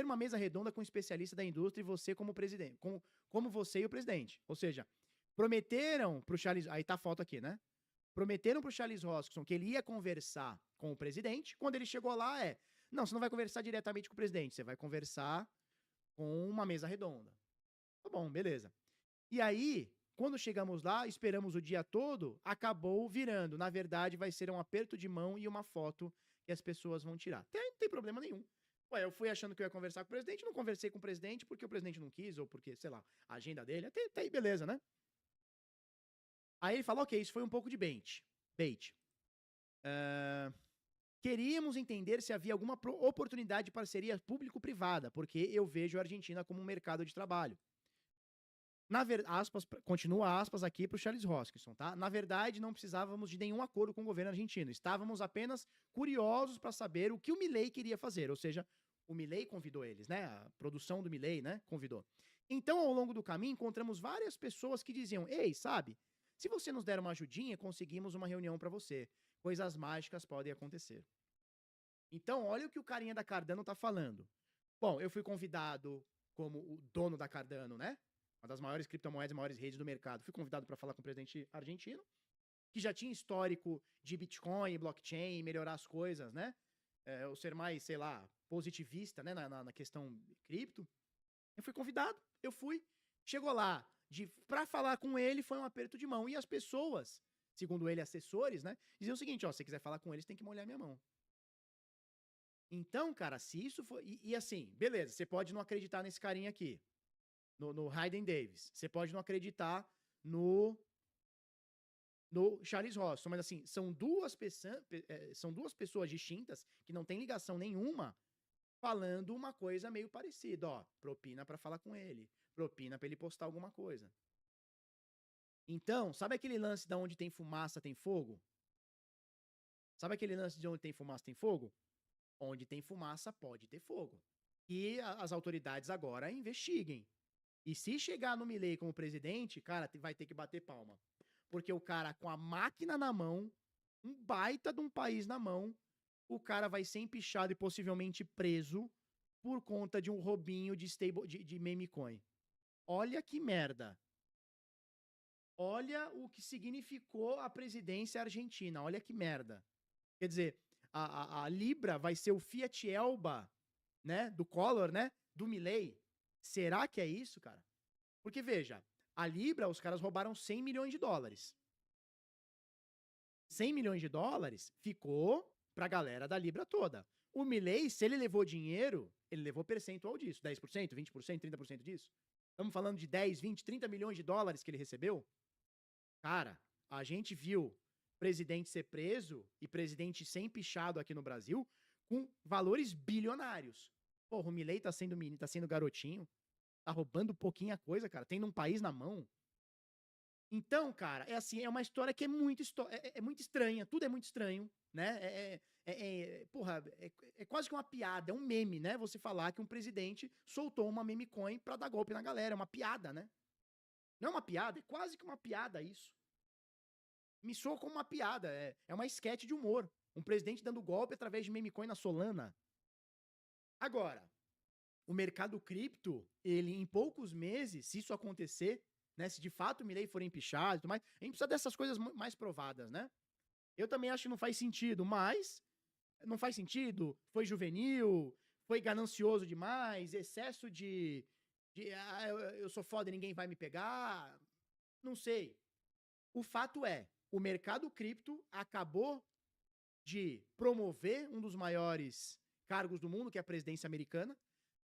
uma mesa redonda com um especialista da indústria e você como presidente, como você e o presidente. Ou seja, prometeram pro Charles, aí tá a foto aqui, né? Prometeram pro Charles Hoskin que ele ia conversar com o presidente. Quando ele chegou lá, não, você não vai conversar diretamente com o presidente, você vai conversar com uma mesa redonda. Tá bom, beleza. E aí, quando chegamos lá, esperamos o dia todo, acabou virando. Na verdade, vai ser um aperto de mão e uma foto que as pessoas vão tirar. Não tem problema nenhum. Ué, eu fui achando que eu ia conversar com o presidente, não conversei com o presidente porque o presidente não quis, ou porque, sei lá, a agenda dele, até aí beleza, né? Aí ele fala, ok, isso foi um pouco de bait. Queríamos entender se havia alguma oportunidade de parceria público-privada, porque eu vejo a Argentina como um mercado de trabalho. Continua aspas aqui para o Charles Hoskin, tá? Na verdade, não precisávamos de nenhum acordo com o governo argentino. Estávamos apenas curiosos para saber o que o Milei queria fazer. Ou seja, o Milei convidou eles, né? A produção do Milei, né? Convidou. Então, ao longo do caminho, encontramos várias pessoas que diziam, ei, sabe, se você nos der uma ajudinha, conseguimos uma reunião para você. Coisas mágicas podem acontecer. Então, olha o que o carinha da Cardano tá falando. Bom, eu fui convidado como o dono da Cardano, né? Uma das maiores criptomoedas e maiores redes do mercado. Fui convidado para falar com o presidente argentino, que já tinha histórico de Bitcoin, blockchain, melhorar as coisas, né? Ou ser mais, sei lá, positivista, né? Na questão cripto. Eu fui convidado, eu fui. Chegou lá, pra falar com ele foi um aperto de mão. E as pessoas, segundo ele, assessores, né, diziam o seguinte, ó, se você quiser falar com eles, tem que molhar minha mão. Então, cara, se isso for... E assim, beleza, você pode não acreditar nesse carinha aqui, no Hayden Davis. Você pode não acreditar no Charles Rosson, mas assim, são duas pessoas distintas que não têm ligação nenhuma falando uma coisa meio parecida, ó, propina pra falar com ele, propina pra ele postar alguma coisa. Então, sabe aquele lance de onde tem fumaça tem fogo? Sabe aquele lance de onde tem fumaça tem fogo? Onde tem fumaça pode ter fogo. E as autoridades agora investiguem. E se chegar no Milei como presidente, cara, vai ter que bater palma. Porque o cara com a máquina na mão, um baita de um país na mão, o cara vai ser empichado e possivelmente preso por conta de um roubinho de meme coin. Olha que merda. Olha o que significou a presidência argentina. Olha que merda. Quer dizer, a Libra vai ser o Fiat Elba, né, do Collor, né, do Milei. Será que é isso, cara? Porque, veja, a Libra, os caras roubaram 100 milhões de dólares. 100 milhões de dólares ficou pra galera da Libra toda. O Milei, se ele levou dinheiro, ele levou percentual disso. 10%, 20%, 30% disso. Estamos falando de 10, 20, 30 milhões de dólares que ele recebeu. Cara, a gente viu presidente ser preso e presidente ser empichado aqui no Brasil com valores bilionários. Porra, o Milei tá sendo garotinho, tá roubando pouquinha coisa, cara, tendo um país na mão. Então, cara, é assim, é uma história que é muito estranha, tudo é muito estranho, né? Porra, é quase que uma piada, é um meme, né? Você falar que um presidente soltou uma meme coin pra dar golpe na galera, é uma piada, né? Não é uma piada, é quase que uma piada isso. Me soa como uma piada, é uma esquete de humor. Um presidente dando golpe através de meme coin na Solana. Agora, o mercado cripto, ele em poucos meses, se isso acontecer, né, se de fato o Milei for empichado e tudo mais, a gente precisa dessas coisas mais provadas, né? Eu também acho que não faz sentido, mas não faz sentido, foi juvenil, foi ganancioso demais, excesso eu sou foda e ninguém vai me pegar, não sei. O fato é, o mercado cripto acabou de promover um dos maiores cargos do mundo, que é a presidência americana.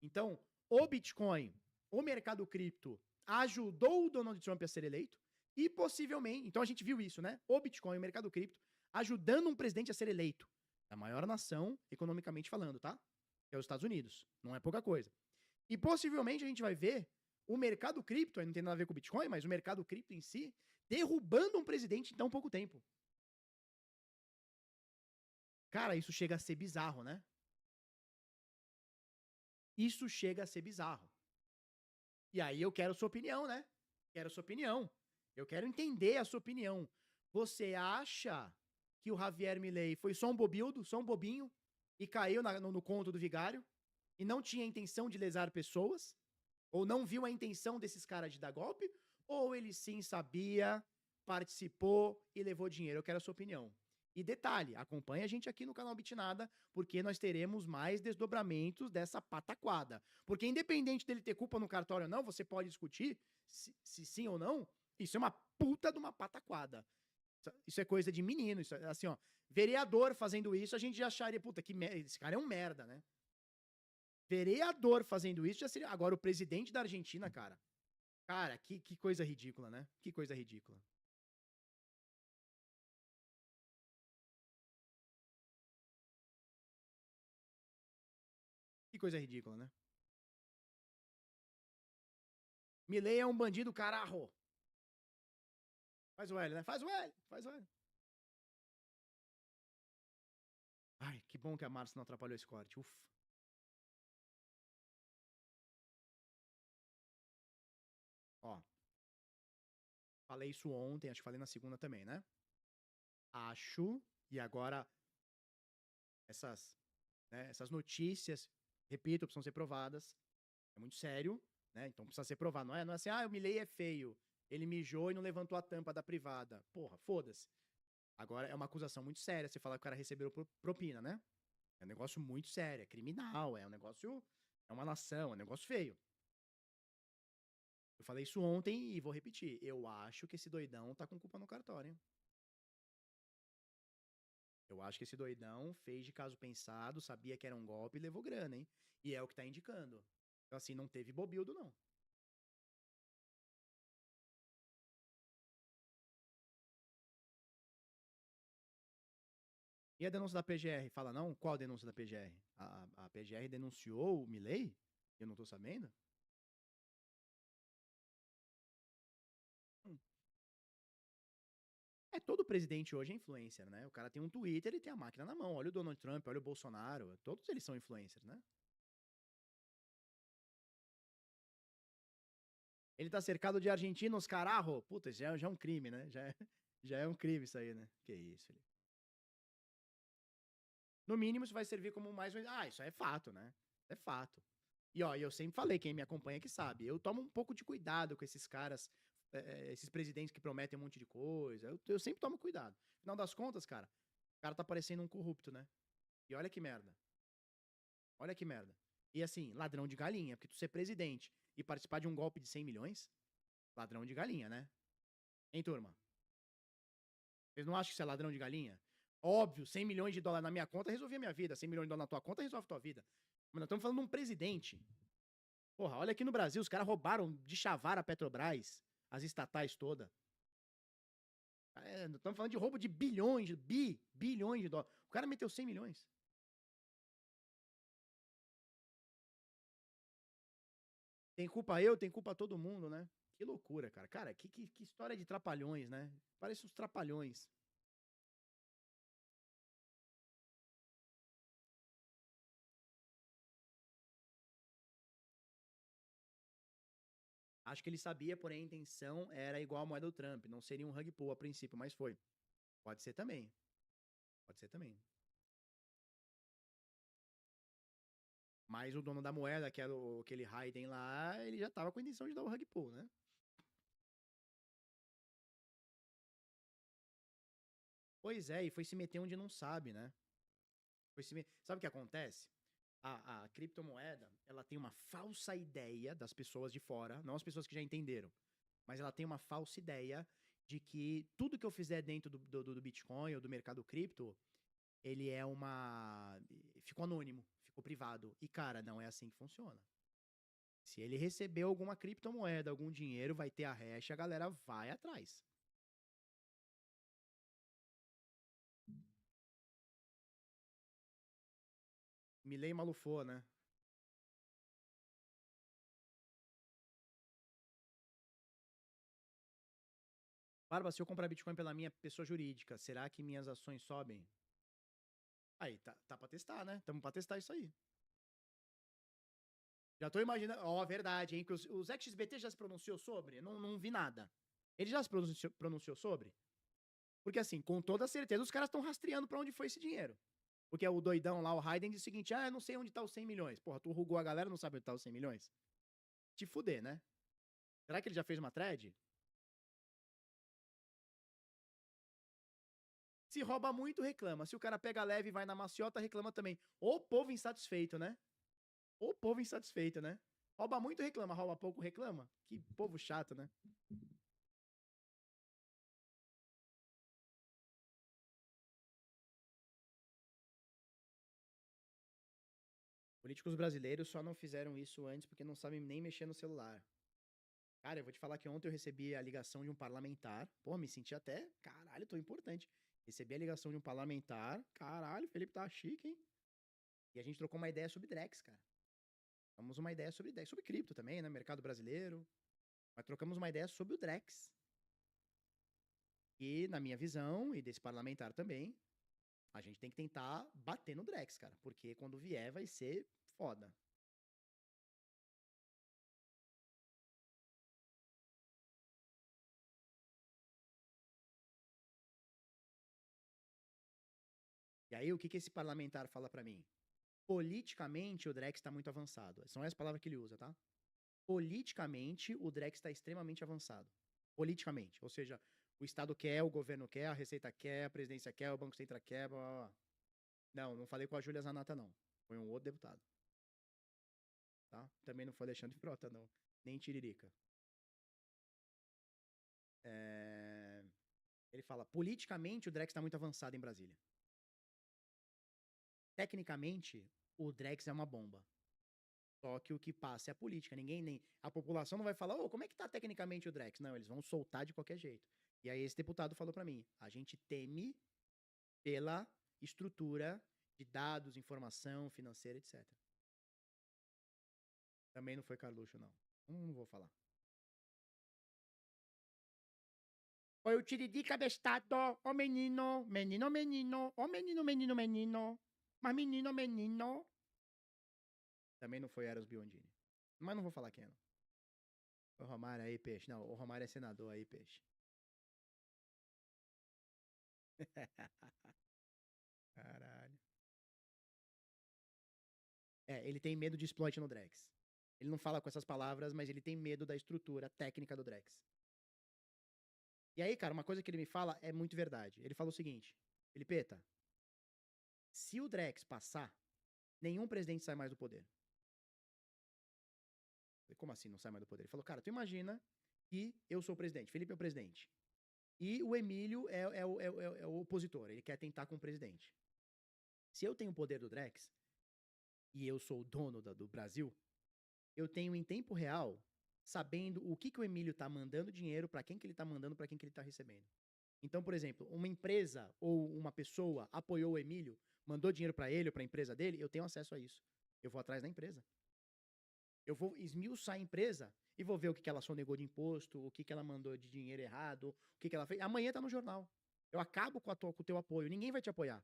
Então, o Bitcoin, o mercado cripto, ajudou o Donald Trump a ser eleito e possivelmente, então a gente viu isso, né? O Bitcoin, o mercado cripto, ajudando um presidente a ser eleito. A maior nação, economicamente falando, tá? Que é os Estados Unidos. Não é pouca coisa. E possivelmente a gente vai ver o mercado cripto, aí não tem nada a ver com o Bitcoin, mas o mercado cripto em si, derrubando um presidente em tão pouco tempo. Cara, isso chega a ser bizarro, né? Isso chega a ser bizarro. E aí eu quero sua opinião, né? Quero sua opinião. Eu quero entender a sua opinião. Você acha que o Javier Milei foi só um bobildo, só um bobinho, e caiu no conto do vigário, e não tinha intenção de lesar pessoas? Ou não viu a intenção desses caras de dar golpe? Ou ele sim sabia, participou e levou dinheiro? Eu quero a sua opinião. E detalhe, acompanha a gente aqui no canal Bitnada, porque nós teremos mais desdobramentos dessa pataquada. Porque independente dele ter culpa no cartório ou não, você pode discutir se sim ou não, isso é uma puta de uma pataquada. Isso é coisa de menino, isso é, assim, ó, vereador fazendo isso, a gente já acharia, puta, esse cara é um merda, né? Vereador fazendo isso já seria... Agora, o presidente da Argentina, cara, que coisa ridícula, né? Que coisa ridícula. Que coisa ridícula, né? Milei é um bandido, carajo. Faz o L, né? Faz o L, faz o L. Ai, que bom que a Márcia não atrapalhou esse corte. Ufa. Ó. Falei isso ontem, acho que falei na segunda também, né? Acho, e agora essas notícias, repito, precisam ser provadas. É muito sério, né? Então precisa ser provado. Não é assim, o Milei é feio. Ele mijou e não levantou a tampa da privada. Porra, foda-se. Agora é uma acusação muito séria você falar que o cara recebeu propina, né? É um negócio muito sério, é criminal, é um negócio... É uma nação, é um negócio feio. Eu falei isso ontem e vou repetir. Eu acho que esse doidão tá com culpa no cartório, hein? Eu acho que esse doidão fez de caso pensado, sabia que era um golpe e levou grana, hein? E é o que tá indicando. Então, assim, não teve bobildo, não. E a denúncia da PGR? Fala não? Qual a denúncia da PGR? A PGR denunciou o milei? Eu não tô sabendo? Hum. É, todo presidente hoje é influencer, né? O cara tem um Twitter e tem a máquina na mão. Olha o Donald Trump, olha o Bolsonaro. Todos eles são influencers, né? Ele tá cercado de argentinos, carajo. Puta, já é um crime, né? Já é um crime isso aí, né? Que isso, Felipe. No mínimo, isso vai servir como mais um. Ah, isso é fato, né? É fato. E ó, eu sempre falei, quem me acompanha que sabe, eu tomo um pouco de cuidado com esses caras, esses presidentes que prometem um monte de coisa. Eu sempre tomo cuidado. Afinal das contas, cara, o cara tá parecendo um corrupto, né? E olha que merda. Olha que merda. E assim, ladrão de galinha, porque tu ser presidente e participar de um golpe de 100 milhões, ladrão de galinha, né? Hein, turma? Vocês não acham que isso é ladrão de galinha? Óbvio, 100 milhões de dólares na minha conta resolvia a minha vida. 100 milhões de dólares na tua conta resolve a tua vida. Mas nós estamos falando de um presidente. Porra, olha aqui no Brasil, os caras roubaram de chavar a Petrobras, as estatais todas. Estamos falando de roubo de bilhões, bilhões de dólares. O cara meteu 100 milhões. Tem culpa eu, tem culpa todo mundo, né? Que loucura, cara. Cara, que história de trapalhões, né? Parece uns trapalhões. Acho que ele sabia, porém a intenção era igual a moeda do Trump. Não seria um rug pull a princípio, mas foi. Pode ser também. Pode ser também. Mas o dono da moeda, que era aquele Hayden lá, ele já tava com a intenção de dar o rug pull, né? Pois é, e foi se meter onde não sabe, né? Sabe o que acontece? A criptomoeda, ela tem uma falsa ideia das pessoas de fora, não as pessoas que já entenderam, mas ela tem uma falsa ideia de que tudo que eu fizer dentro do Bitcoin ou do mercado cripto, ele é uma. Ficou anônimo, ficou privado. E, cara, não é assim que funciona. Se ele recebeu alguma criptomoeda, algum dinheiro, vai ter a hash, a galera vai atrás. Milei malufou, né? Barba, se eu comprar Bitcoin pela minha pessoa jurídica, será que minhas ações sobem? Aí, tá pra testar, né? Tamo pra testar isso aí. Já tô imaginando. Ó, verdade, hein? Que os XBT já se pronunciou sobre? Não vi nada. Ele já se pronunciou sobre? Porque, assim, com toda certeza, os caras estão rastreando pra onde foi esse dinheiro. Porque o doidão lá, o Hayden, diz o seguinte: ah, eu não sei onde tá os 100 milhões. Porra, tu rugou a galera, não sabe onde tá os 100 milhões? Te fuder, né? Será que ele já fez uma thread? Se rouba muito, reclama. Se o cara pega leve e vai na maciota, reclama também. Ô povo insatisfeito, né? Ô povo insatisfeito, né? Rouba muito, reclama. Rouba pouco, reclama. Que povo chato, né? Políticos brasileiros só não fizeram isso antes porque não sabem nem mexer no celular. Cara, eu vou te falar que ontem eu recebi a ligação de um parlamentar. Pô, me senti até, caralho, tô importante. Recebi a ligação de um parlamentar. Caralho, o Felipe tá chique, hein? E a gente trocou uma ideia sobre Drex, cara. Trocamos uma ideia sobre Drex, sobre cripto também, né? Mercado brasileiro. Mas trocamos uma ideia sobre o Drex. E, na minha visão, e desse parlamentar também, a gente tem que tentar bater no Drex, cara. Porque quando vier vai ser foda. E aí, o que esse parlamentar fala pra mim? Politicamente, o Drex está muito avançado. São essas palavras que ele usa, tá? Politicamente, o Drex está extremamente avançado. Politicamente. Ou seja, o Estado quer, o governo quer, a Receita quer, a presidência quer, o Banco Central quer, blá, blá, blá. Não falei com a Júlia Zanata, não. Foi um outro deputado. Tá? Também não foi Alexandre Frota, não. Nem Tiririca. Ele fala, politicamente o Drex tá muito avançado em Brasília. Tecnicamente, o Drex é uma bomba. Só que o que passa é a política. A população não vai falar, como é que tá tecnicamente o Drex? Não, eles vão soltar de qualquer jeito. E aí esse deputado falou pra mim, a gente teme pela estrutura de dados, informação financeira, etc. Também não foi Carluxo, não. Não vou falar. Foi o Tiririca abestado, ô menino, menino, menino, ô menino, menino, menino, mas menino, menino. Também não foi Eros Biondini. Mas não vou falar quem é, não. O Romário aí, peixe. Não, o Romário é senador aí, peixe. Caralho. Ele tem medo de exploit no Drex. Ele não fala com essas palavras, mas ele tem medo da estrutura técnica do Drex. E aí, cara, uma coisa que ele me fala é muito verdade. Ele fala o seguinte, Felipeta, se o Drex passar, nenhum presidente sai mais do poder. Eu falei, como assim não sai mais do poder? Ele falou, cara, tu imagina que eu sou o presidente, Felipe é o presidente. E o Emílio é o opositor, ele quer tentar com o presidente. Se eu tenho o poder do Drex, e eu sou o dono do Brasil, eu tenho em tempo real, sabendo o que o Emílio tá mandando dinheiro, para quem que ele tá mandando, para quem que ele tá recebendo. Então, por exemplo, uma empresa ou uma pessoa apoiou o Emílio, mandou dinheiro para ele ou para a empresa dele, eu tenho acesso a isso. Eu vou atrás da empresa. Eu vou esmiuçar a empresa e vou ver o que ela sonegou de imposto, o que ela mandou de dinheiro errado, o que ela fez. Amanhã tá no jornal. Eu acabo com o teu apoio. Ninguém vai te apoiar.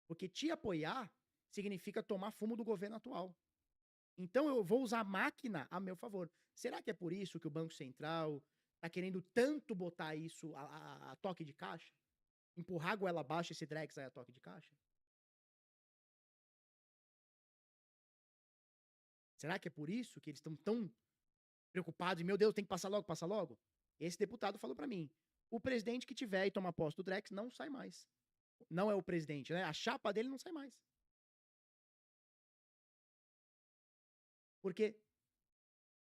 Porque te apoiar significa tomar fumo do governo atual. Então eu vou usar a máquina a meu favor. Será que é por isso que o Banco Central tá querendo tanto botar isso a toque de caixa? Empurrar a goela abaixo esse Drex aí a toque de caixa? Será que é por isso que eles estão tão preocupados e, meu Deus, tem que passar logo, passar logo? Esse deputado falou para mim, o presidente que tiver e tomar posse do Drex não sai mais. Não é o presidente, né? A chapa dele não sai mais. Porque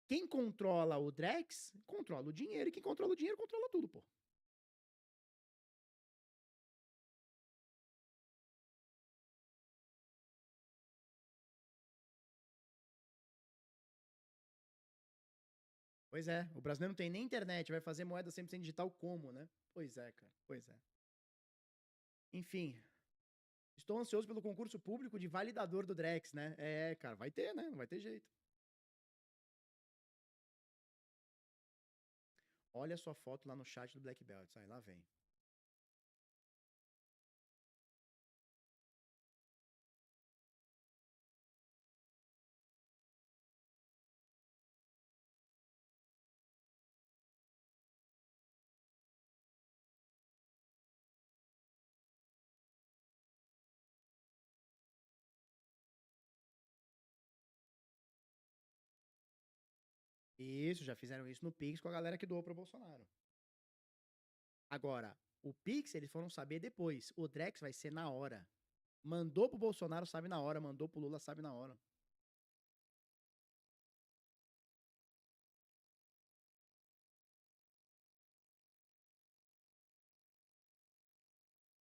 quem controla o Drex, controla o dinheiro. E quem controla o dinheiro, controla tudo, pô. Pois é, o brasileiro não tem nem internet, vai fazer moeda 100% digital como, né? Pois é, cara, pois é. Enfim, estou ansioso pelo concurso público de validador do Drex, né? Cara, vai ter, né? Não vai ter jeito. Olha a sua foto lá no chat do Black Belt. Aí, lá vem. Isso, já fizeram isso no Pix com a galera que doou pro Bolsonaro. Agora, o Pix eles foram saber depois. O Drex vai ser na hora. Mandou pro Bolsonaro, sabe na hora. Mandou pro Lula, sabe na hora.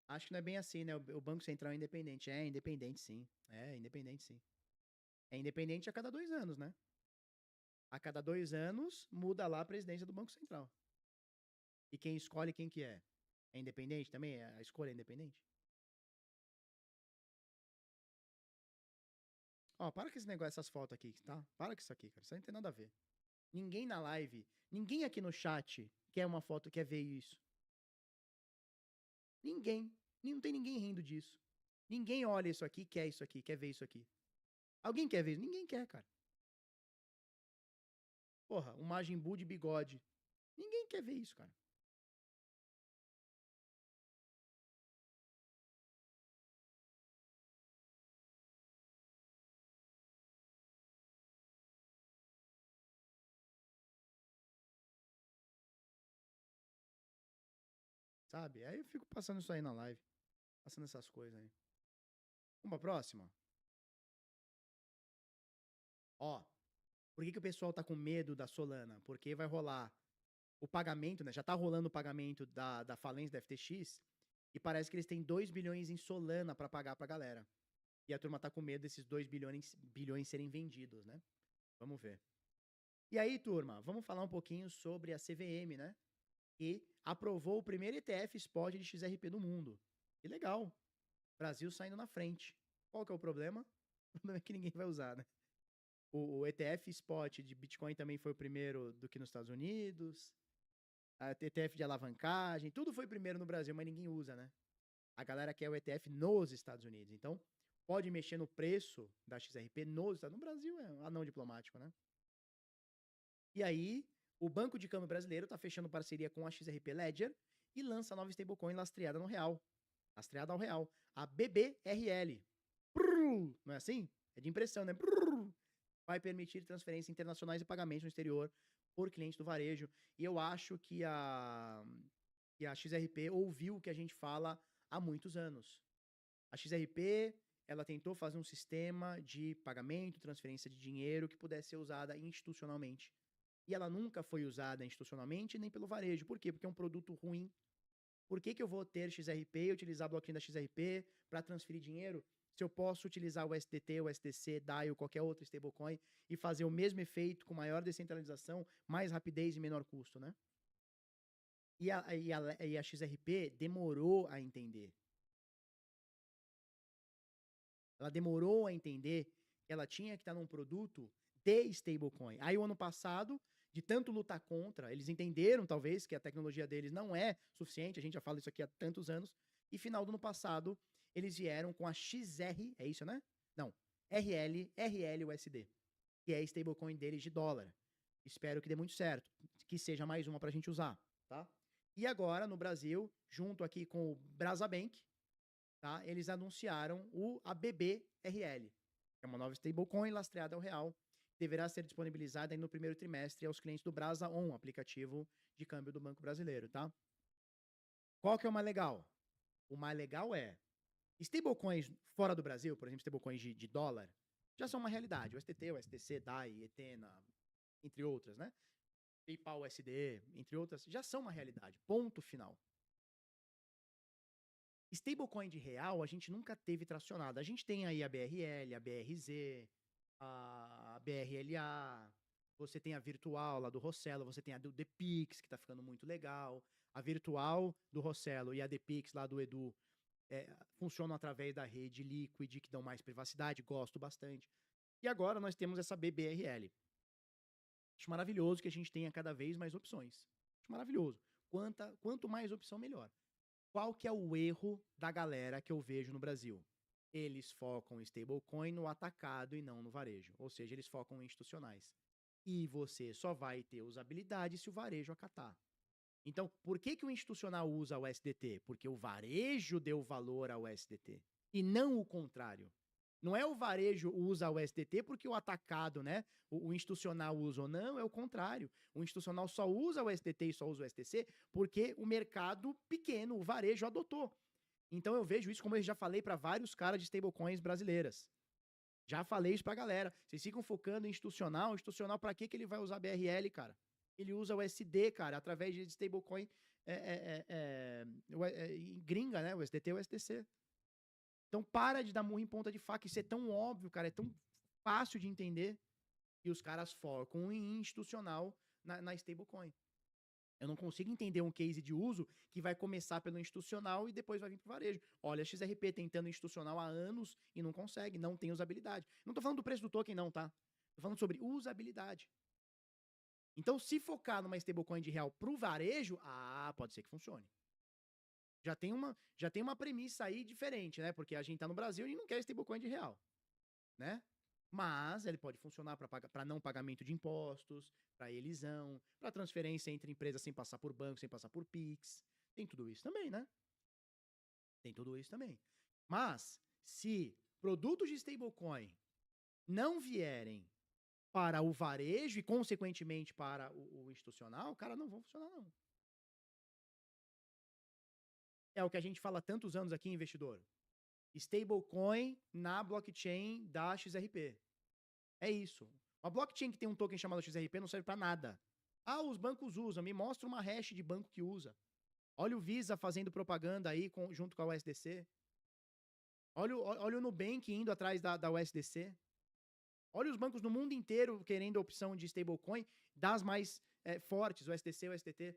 Acho que não é bem assim, né? O Banco Central é independente. É independente, sim. É independente, sim. É independente a cada 2 anos, né? A cada 2 anos, muda lá a presidência do Banco Central. E quem escolhe quem que é? É independente também? A escolha é independente? Ó, para com esse negócio, essas fotos aqui, tá? Para com isso aqui, cara. Isso aí não tem nada a ver. Ninguém na live, ninguém aqui no chat quer uma foto, quer ver isso. Ninguém. Não tem ninguém rindo disso. Ninguém olha isso aqui, quer isso aqui, quer ver isso aqui. Alguém quer ver isso? Ninguém quer, cara. Porra, um Majin Buu de bigode. Ninguém quer ver isso, cara. Sabe? Aí eu fico passando isso aí na live. Passando essas coisas aí. Vamos pra próxima? Ó, por que o pessoal tá com medo da Solana? Porque vai rolar o pagamento, né? Já tá rolando o pagamento da falência da FTX e parece que eles têm 2 bilhões em Solana para pagar pra galera. E a turma tá com medo desses 2 bilhões serem vendidos, né? Vamos ver. E aí, turma, vamos falar um pouquinho sobre a CVM, né? Que aprovou o primeiro ETF spot de XRP do mundo. Que legal. Brasil saindo na frente. Qual que é o problema? O problema é que ninguém vai usar, né? O ETF spot de Bitcoin também foi o primeiro do que nos Estados Unidos. A ETF de alavancagem, tudo foi primeiro no Brasil, mas ninguém usa, né? A galera quer o ETF nos Estados Unidos. Então, pode mexer no preço da XRP nos Estados Unidos. No Brasil é um anão diplomático, né? E aí, o Banco de Câmbio Brasileiro está fechando parceria com a XRP Ledger e lança a nova stablecoin lastreada no real. Lastreada ao real. A BBRL. Prrr, não é assim? É de impressão, né? Prrr, vai permitir transferências internacionais e pagamentos no exterior por clientes do varejo. E eu acho que a XRP ouviu o que a gente fala há muitos anos. A XRP, ela tentou fazer um sistema de pagamento, transferência de dinheiro que pudesse ser usada institucionalmente. E ela nunca foi usada institucionalmente nem pelo varejo. Por quê? Porque é um produto ruim. Por que eu vou ter XRP e utilizar a blockchain da XRP para transferir dinheiro se eu posso utilizar o SDT, o SDC, DAI ou qualquer outro stablecoin e fazer o mesmo efeito com maior descentralização, mais rapidez e menor custo, né? E a XRP demorou a entender. Ela demorou a entender que ela tinha que estar num produto de stablecoin. Aí, o ano passado, de tanto lutar contra, eles entenderam, talvez, que a tecnologia deles não é suficiente, a gente já fala isso aqui há tantos anos, e final do ano passado, eles vieram com a XR, é isso, né? Não, RLUSD, que é a stablecoin deles de dólar. Espero que dê muito certo, que seja mais uma pra gente usar, tá? E agora, no Brasil, junto aqui com o Brasabank, tá? Eles anunciaram a BBRL, que é uma nova stablecoin lastreada ao real, deverá ser disponibilizada aí no primeiro trimestre aos clientes do Brasa On, aplicativo de câmbio do Banco Brasileiro, tá? Qual que é o mais legal? O mais legal é stablecoins fora do Brasil, por exemplo, stablecoins de dólar, já são uma realidade. O STT, o STC, DAI, Etena, entre outras, né? PayPal USD, entre outras, já são uma realidade. Ponto final. Stablecoin de real, a gente nunca teve tracionado. A gente tem aí a BRL, a BRZ, a BRLA, você tem a virtual lá do Rossello, você tem a do DePix, que tá ficando muito legal. A virtual do Rossello e a DePix lá do Edu funcionam através da rede Liquid, que dão mais privacidade, gosto bastante. E agora nós temos essa BBRL. Acho maravilhoso que a gente tenha cada vez mais opções. Acho maravilhoso. Quanto mais opção, melhor. Qual que é o erro da galera que eu vejo no Brasil? Eles focam em stablecoin no atacado e não no varejo. Ou seja, eles focam em institucionais. E você só vai ter usabilidade se o varejo acatar. Então, por que o institucional usa o SDT? Porque o varejo deu valor ao SDT. E não o contrário. Não é o varejo usa o SDT porque o atacado, né? O institucional usa ou não, é o contrário. O institucional só usa o SDT e só usa o STC porque o mercado pequeno, o varejo, adotou. Então eu vejo isso, como eu já falei para vários caras de stablecoins brasileiras. Já falei isso pra galera. Vocês ficam focando em institucional. Institucional, pra que ele vai usar BRL, cara? Ele usa o SD, cara, através de stablecoin gringa, né? O SDT e o STC. Então para de dar murro em ponta de faca. Isso é tão óbvio, cara. É tão fácil de entender. E os caras focam em institucional na stablecoin. Eu não consigo entender um case de uso que vai começar pelo institucional e depois vai vir pro varejo. Olha, a XRP tentando institucional há anos e não consegue, não tem usabilidade. Não tô falando do preço do token não, tá? Tô falando sobre usabilidade. Então, se focar numa stablecoin de real pro varejo, pode ser que funcione. Já tem uma premissa aí diferente, né? Porque a gente tá no Brasil e não quer stablecoin de real, né? Mas ele pode funcionar para não pagamento de impostos, para elisão, para transferência entre empresas sem passar por banco, sem passar por Pix. Tem tudo isso também, né? Tem tudo isso também. Mas, se produtos de stablecoin não vierem para o varejo e, consequentemente, para o institucional, cara, não vão funcionar, não. É o que a gente fala há tantos anos aqui, investidor. Stablecoin na blockchain da XRP. É isso. Uma blockchain que tem um token chamado XRP não serve para nada. Ah, os bancos usam. Me mostra uma hash de banco que usa. Olha o Visa fazendo propaganda aí junto com a USDC. Olha o Nubank indo atrás da USDC. Olha os bancos no mundo inteiro querendo a opção de stablecoin das mais fortes, o USDC, o USDT.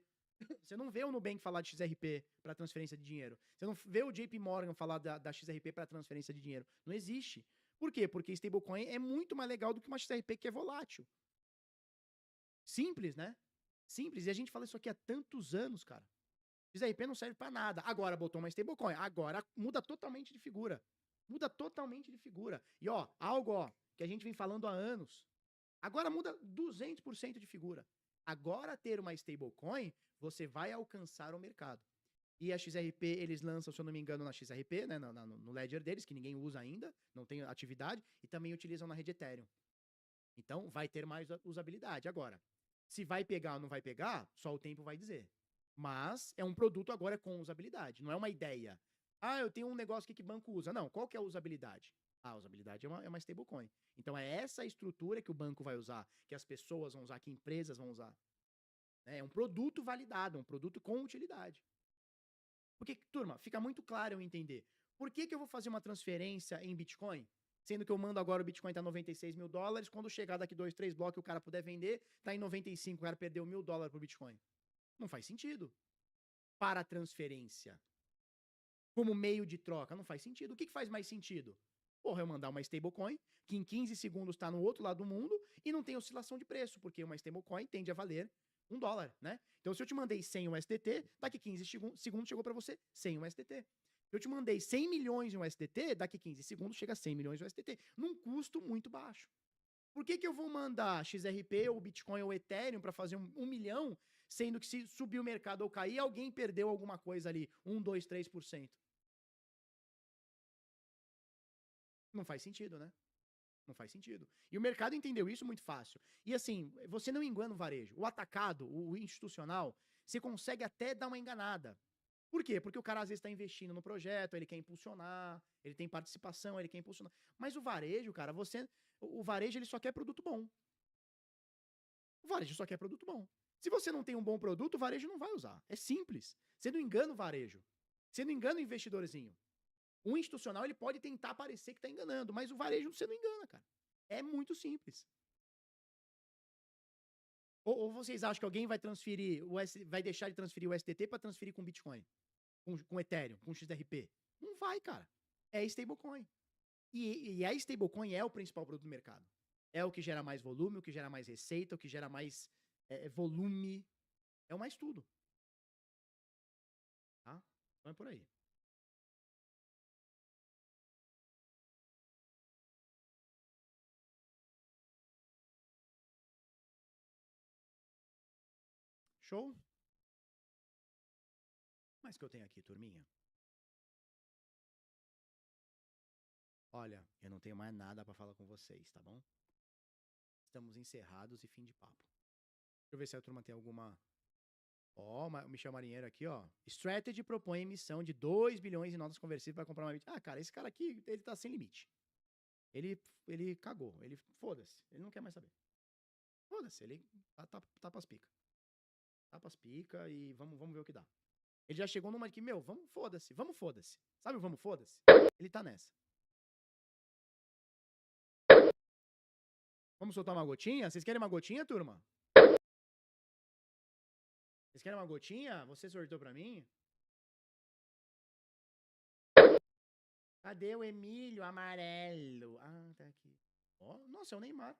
Você não vê o Nubank falar de XRP para transferência de dinheiro. Você não vê o JP Morgan falar da XRP para transferência de dinheiro. Não existe. Por quê? Porque stablecoin é muito mais legal do que uma XRP que é volátil. Simples, né? Simples. E a gente fala isso aqui há tantos anos, cara. XRP não serve para nada. Agora botou uma stablecoin. Agora muda totalmente de figura. Muda totalmente de figura. E ó, algo que a gente vem falando há anos. Agora muda 200% de figura. Agora ter uma stablecoin, você vai alcançar o mercado. E a XRP, eles lançam, se eu não me engano, na XRP, né, no ledger deles, que ninguém usa ainda, não tem atividade, e também utilizam na rede Ethereum. Então, vai ter mais usabilidade. Agora, se vai pegar ou não vai pegar, só o tempo vai dizer. Mas é um produto agora com usabilidade, não é uma ideia. Ah, eu tenho um negócio aqui que banco usa. Não, qual que é a usabilidade? A usabilidade é uma stablecoin. Então é essa estrutura que o banco vai usar, que as pessoas vão usar, que empresas vão usar. É um produto validado, um produto com utilidade. Porque, turma, fica muito claro eu entender. Por que eu vou fazer uma transferência em Bitcoin? Sendo que eu mando agora o Bitcoin tá $96 mil, quando chegar daqui 2, 3 blocos e o cara puder vender, tá em 95, o cara perdeu $1.000 pro Bitcoin. Não faz sentido. Para transferência. Como meio de troca, não faz sentido. O que faz mais sentido? Porra, eu mandar uma stablecoin, que em 15 segundos está no outro lado do mundo e não tem oscilação de preço, porque uma stablecoin tende a valer $1, né? Então, se eu te mandei 100 USDT, daqui 15 segundos chegou para você 100 USDT. Se eu te mandei 100 milhões em USDT, daqui 15 segundos chega 100 milhões em USDT, num custo muito baixo. Por que eu vou mandar XRP ou Bitcoin ou Ethereum para fazer 1 milhão, sendo que se subir o mercado ou cair, alguém perdeu alguma coisa ali, 1, 2, 3%? Não faz sentido, né? Não faz sentido. E o mercado entendeu isso muito fácil. E assim, você não engana o varejo. O atacado, o institucional, você consegue até dar uma enganada. Por quê? Porque o cara às vezes está investindo no projeto, ele quer impulsionar, ele tem participação, ele quer impulsionar. Mas o varejo, cara, o varejo ele só quer produto bom. O varejo só quer produto bom. Se você não tem um bom produto, o varejo não vai usar. É simples. Você não engana o varejo. Você não engana o investidorzinho. O institucional, ele pode tentar parecer que está enganando, mas o varejo você não engana, cara. É muito simples. Ou vocês acham que alguém vai vai deixar de transferir o STT para transferir com Bitcoin? Com Ethereum, com XRP? Não vai, cara. É stablecoin. E a stablecoin é o principal produto do mercado. É o que gera mais volume, o que gera mais receita, o que gera mais volume. É o mais tudo. Tá? Então é por aí. Show? Mas que eu tenho aqui, turminha? Olha, eu não tenho mais nada pra falar com vocês, tá bom? Estamos encerrados e fim de papo. Deixa eu ver se a turma tem alguma... Ó, o Michel Marinheiro aqui, ó. Strategy propõe emissão de 2 bilhões em notas conversíveis para comprar uma Bitcoin. Ah, cara, esse cara aqui, ele tá sem limite. Ele cagou. Ele, foda-se. Ele não quer mais saber. Foda-se. Ele tá pras pica. Tá pras pica e vamos ver o que dá. Ele já chegou numa de que, meu, vamos foda-se. Vamos foda-se. Sabe o vamos foda-se? Ele tá nessa. Vamos soltar uma gotinha? Vocês querem uma gotinha, turma? Vocês querem uma gotinha? Você sortou pra mim? Cadê o Emílio amarelo? Ah, tá aqui. Ó, nossa, é o Neymar.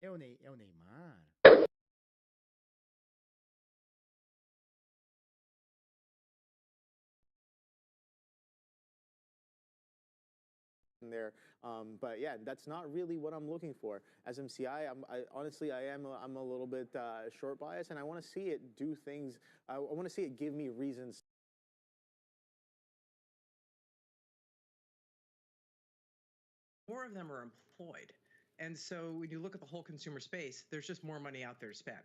É o Neymar? There, but yeah, that's not really what I'm looking for. As MCI, honestly, I'm a little bit short biased, and I want to see it do things. I want to see it give me reasons. More of them are employed. And so when you look at the whole consumer space, there's just more money out there to spend.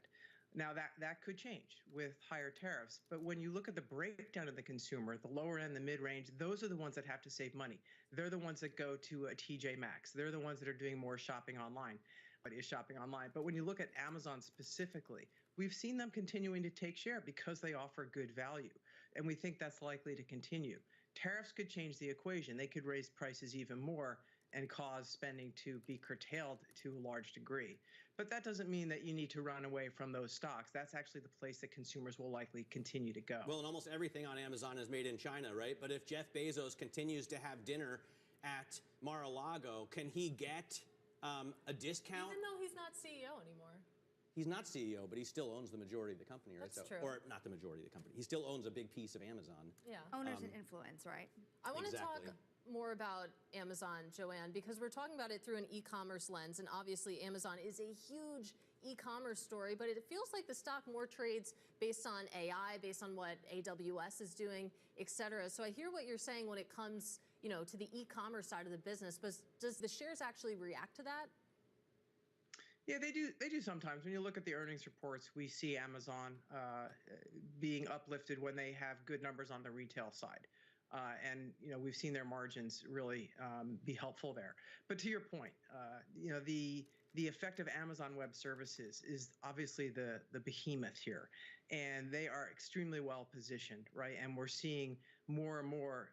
Now that could change with higher tariffs, but when you look at the breakdown of the consumer, the lower end, the mid-range, those are the ones that have to save money. They're the ones that go to a TJ Maxx. They're the ones that are doing more shopping online. But is shopping online. But when you look at Amazon specifically, we've seen them continuing to take share because they offer good value, and we think that's likely to continue. Tariffs could change the equation. They could raise prices even more and cause spending to be curtailed to a large degree. But that doesn't mean that you need to run away from those stocks. That's actually the place that consumers will likely continue to go. Well, and almost everything on Amazon is made in China, right? But if Jeff Bezos continues to have dinner at Mar-a-Lago, can he get a discount? Even though he's not CEO anymore. He's not CEO, but he still owns the majority of the company, right? That's true. Or not the majority of the company. He still owns a big piece of Amazon. Yeah. Owners and influence, right? I want to Exactly. talk more about Amazon, Joanne, because we're talking about it through an e-commerce lens, and obviously Amazon is a huge e-commerce story, but it feels like the stock more trades based on AI, based on what AWS is doing, et cetera. So I hear what you're saying when it comes, to the e-commerce side of the business, but does the shares actually react to that? Yeah, they do. They do sometimes. When you look at the earnings reports, we see Amazon being uplifted when they have good numbers on the retail side. And we've seen their margins really be helpful there. But to your point, the effect of Amazon Web Services is obviously the behemoth here, and they are extremely well positioned, right? And we're seeing more and more,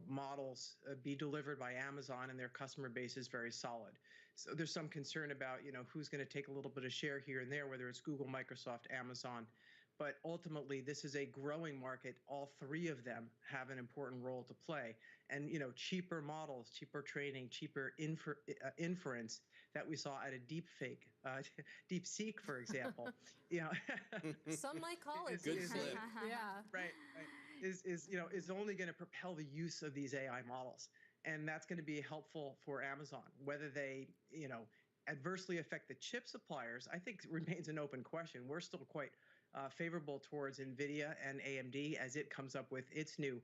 models be delivered by Amazon, and their customer base is very solid. So there's some concern about who's going to take a little bit of share here and there, whether it's Google, Microsoft, Amazon. But ultimately, this is a growing market. All three of them have an important role to play. And, cheaper models, cheaper training, cheaper inference that we saw at a DeepSeek, for example. Some might call it Good deep slip. fake. Yeah. Right. Is only going to propel the use of these AI models. And that's going to be helpful for Amazon. Whether they, adversely affect the chip suppliers, I think remains an open question. We're still quite favorable towards NVIDIA and AMD as it comes up with its new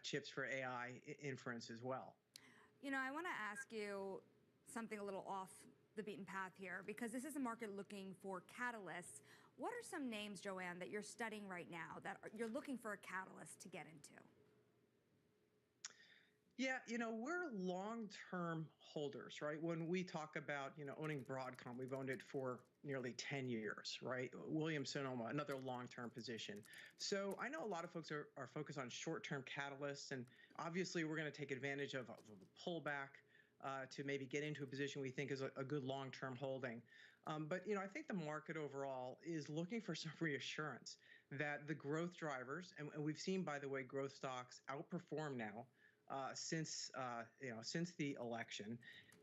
chips for AI inference as well. I want to ask you something a little off the beaten path here, because this is a market looking for catalysts. What are some names, Joanne, that you're studying right now that you're looking for a catalyst to get into? Yeah, we're long-term holders, right? When we talk about, owning Broadcom, we've owned it for nearly 10 years, right? Williams-Sonoma, another long-term position. So I know a lot of folks are focused on short-term catalysts, and obviously we're going to take advantage of a pullback to maybe get into a position we think is a good long-term holding. But, I think the market overall is looking for some reassurance that the growth drivers, and we've seen, by the way, growth stocks outperform now, since the election,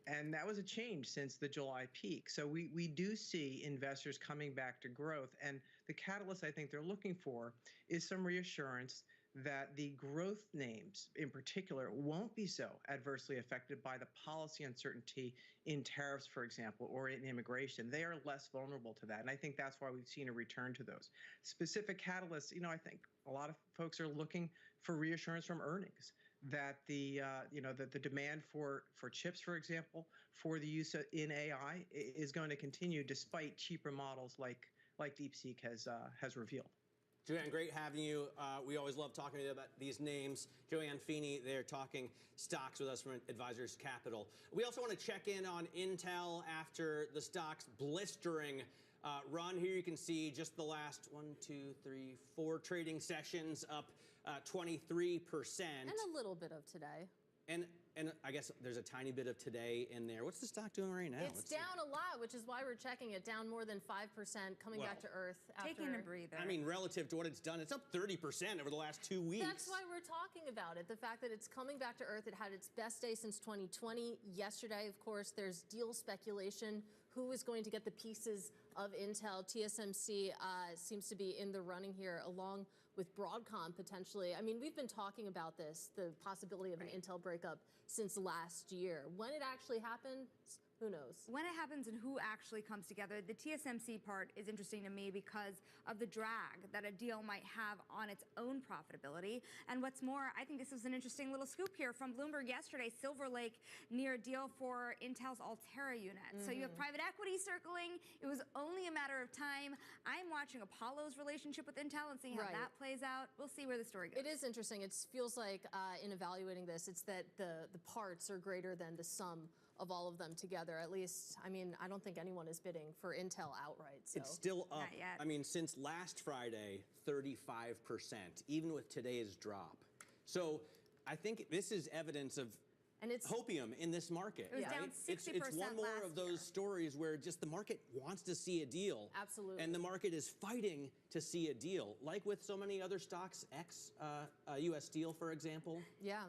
and that was a change since the July peak. So we do see investors coming back to growth, and the catalyst I think they're looking for is some reassurance that the growth names in particular won't be so adversely affected by the policy uncertainty in tariffs, for example, or in immigration. They are less vulnerable to that, and I think that's why we've seen a return to those specific catalysts. I think a lot of folks are looking for reassurance from earnings that that the demand for chips, for example, for the use in AI is going to continue despite cheaper models like DeepSeek has revealed. Joanne, great having you. We always love talking to you about these names. Joanne Feeney, they're talking stocks with us from Advisors Capital. We also want to check in on Intel after the stock's blistering run. Here you can see just the last 4 trading sessions up 23%. And a little bit of today. And I guess there's a tiny bit of today in there. What's the stock doing right now? It's down a lot, which is why we're checking it. Down more than 5%, coming back to earth. Taking a breather. I mean, relative to what it's done, it's up 30% over the last 2 weeks. That's why we're talking about it. The fact that it's coming back to earth. It had its best day since 2020. Yesterday, of course, there's deal speculation. Who is going to get the pieces of Intel? TSMC seems to be in the running here, along with Broadcom potentially. I mean, we've been talking about this, the possibility of an Intel breakup, since last year. When it actually happens, Who knows? When it happens and who actually comes together, the TSMC part is interesting to me because of the drag that a deal might have on its own profitability. And what's more, I think this is an interesting little scoop here from Bloomberg yesterday. Silver Lake near a deal for Intel's Altera unit. So you have private equity circling. It was only a matter of time. I'm watching Apollo's relationship with Intel and seeing how that plays out. We'll see where the story goes. It is interesting. It feels like in evaluating this, it's that the parts are greater than the sum of all of them together. At least, I mean, I don't think anyone is bidding for Intel outright. So. It's still up. Not yet. I mean, since last Friday, 35%, even with today's drop. So I think this is evidence of and it's hopium in this market. It was down 60% It's one more of those stories where just the market wants to see a deal. Absolutely. And the market is fighting to see a deal, like with so many other stocks, US Steel, for example. Yeah.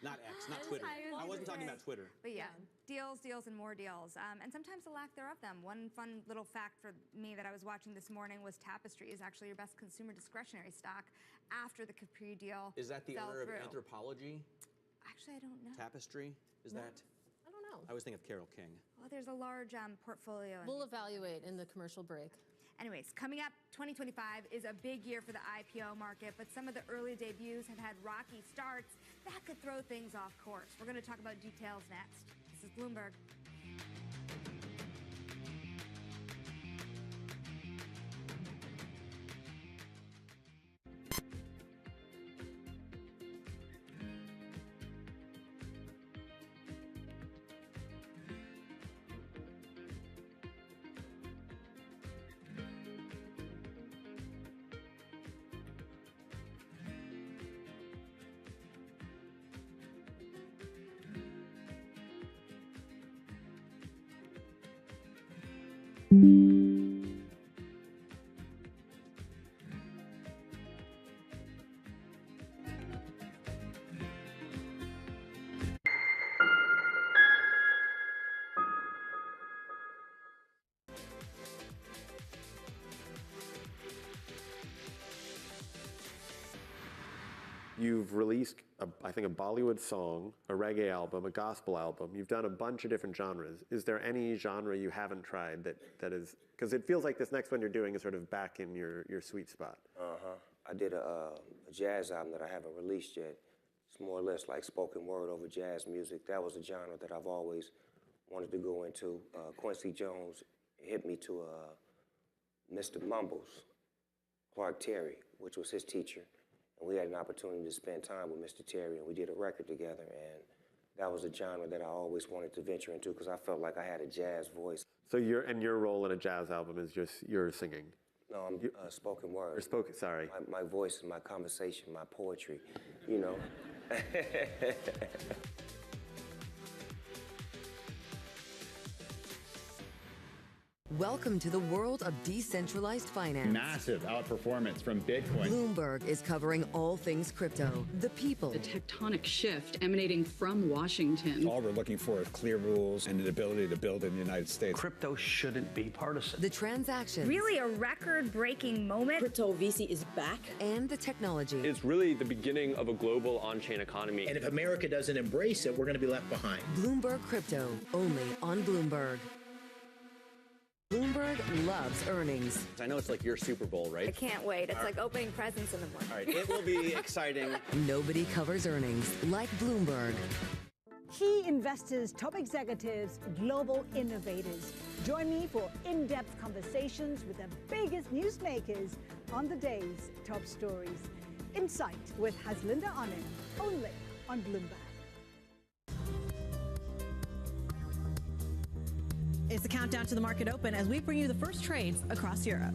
Not X, not Twitter. I wasn't talking about Twitter. But yeah, deals, deals, and more deals. And sometimes the lack thereof them. One fun little fact for me that I was watching this morning was Tapestry is actually your best consumer discretionary stock after the Capri deal. Is that the fell owner of through. Anthropology? Actually, I don't know. Tapestry? Is that? I don't know. I always think of Carole King. Well, there's a large portfolio. We'll evaluate in the commercial break. Anyways, coming up, 2025 is a big year for the IPO market, but some of the early debuts have had rocky starts. That could throw things off course. We're going to talk about details next. This is Bloomberg. You've released, I think, a Bollywood song, a reggae album, a gospel album. You've done a bunch of different genres. Is there any genre you haven't tried that is, because it feels like this next one you're doing is sort of back in your sweet spot. I did a jazz album that I haven't released yet. It's more or less like spoken word over jazz music. That was a genre that I've always wanted to go into. Quincy Jones hit me to Mr. Mumbles, Clark Terry, which was his teacher. And we had an opportunity to spend time with Mr. Terry, and we did a record together, and that was a genre that I always wanted to venture into because I felt like I had a jazz voice. So your role in a jazz album is just your singing? No, I'm spoken word. Or spoken, sorry. My voice, my conversation, my poetry, you know. Welcome to the world of decentralized finance. Massive outperformance from Bitcoin. Bloomberg is covering all things crypto, the people. The tectonic shift emanating from Washington. All we're looking for is clear rules and the ability to build in the United States. Crypto shouldn't be partisan. The transactions. Really a record-breaking moment. Crypto VC is back. And the technology. It's really the beginning of a global on-chain economy. And if America doesn't embrace it, we're going to be left behind. Bloomberg Crypto, only on Bloomberg. Bloomberg loves earnings. I know it's like your Super Bowl, right? I can't wait. It's like opening presents in the morning. All right, it will be exciting. Nobody covers earnings like Bloomberg. Key investors, top executives, global innovators. Join me for in-depth conversations with the biggest newsmakers on the day's top stories. Insight with Haslinda Anand, only on Bloomberg. It's the countdown to the market open as we bring you the first trades across Europe.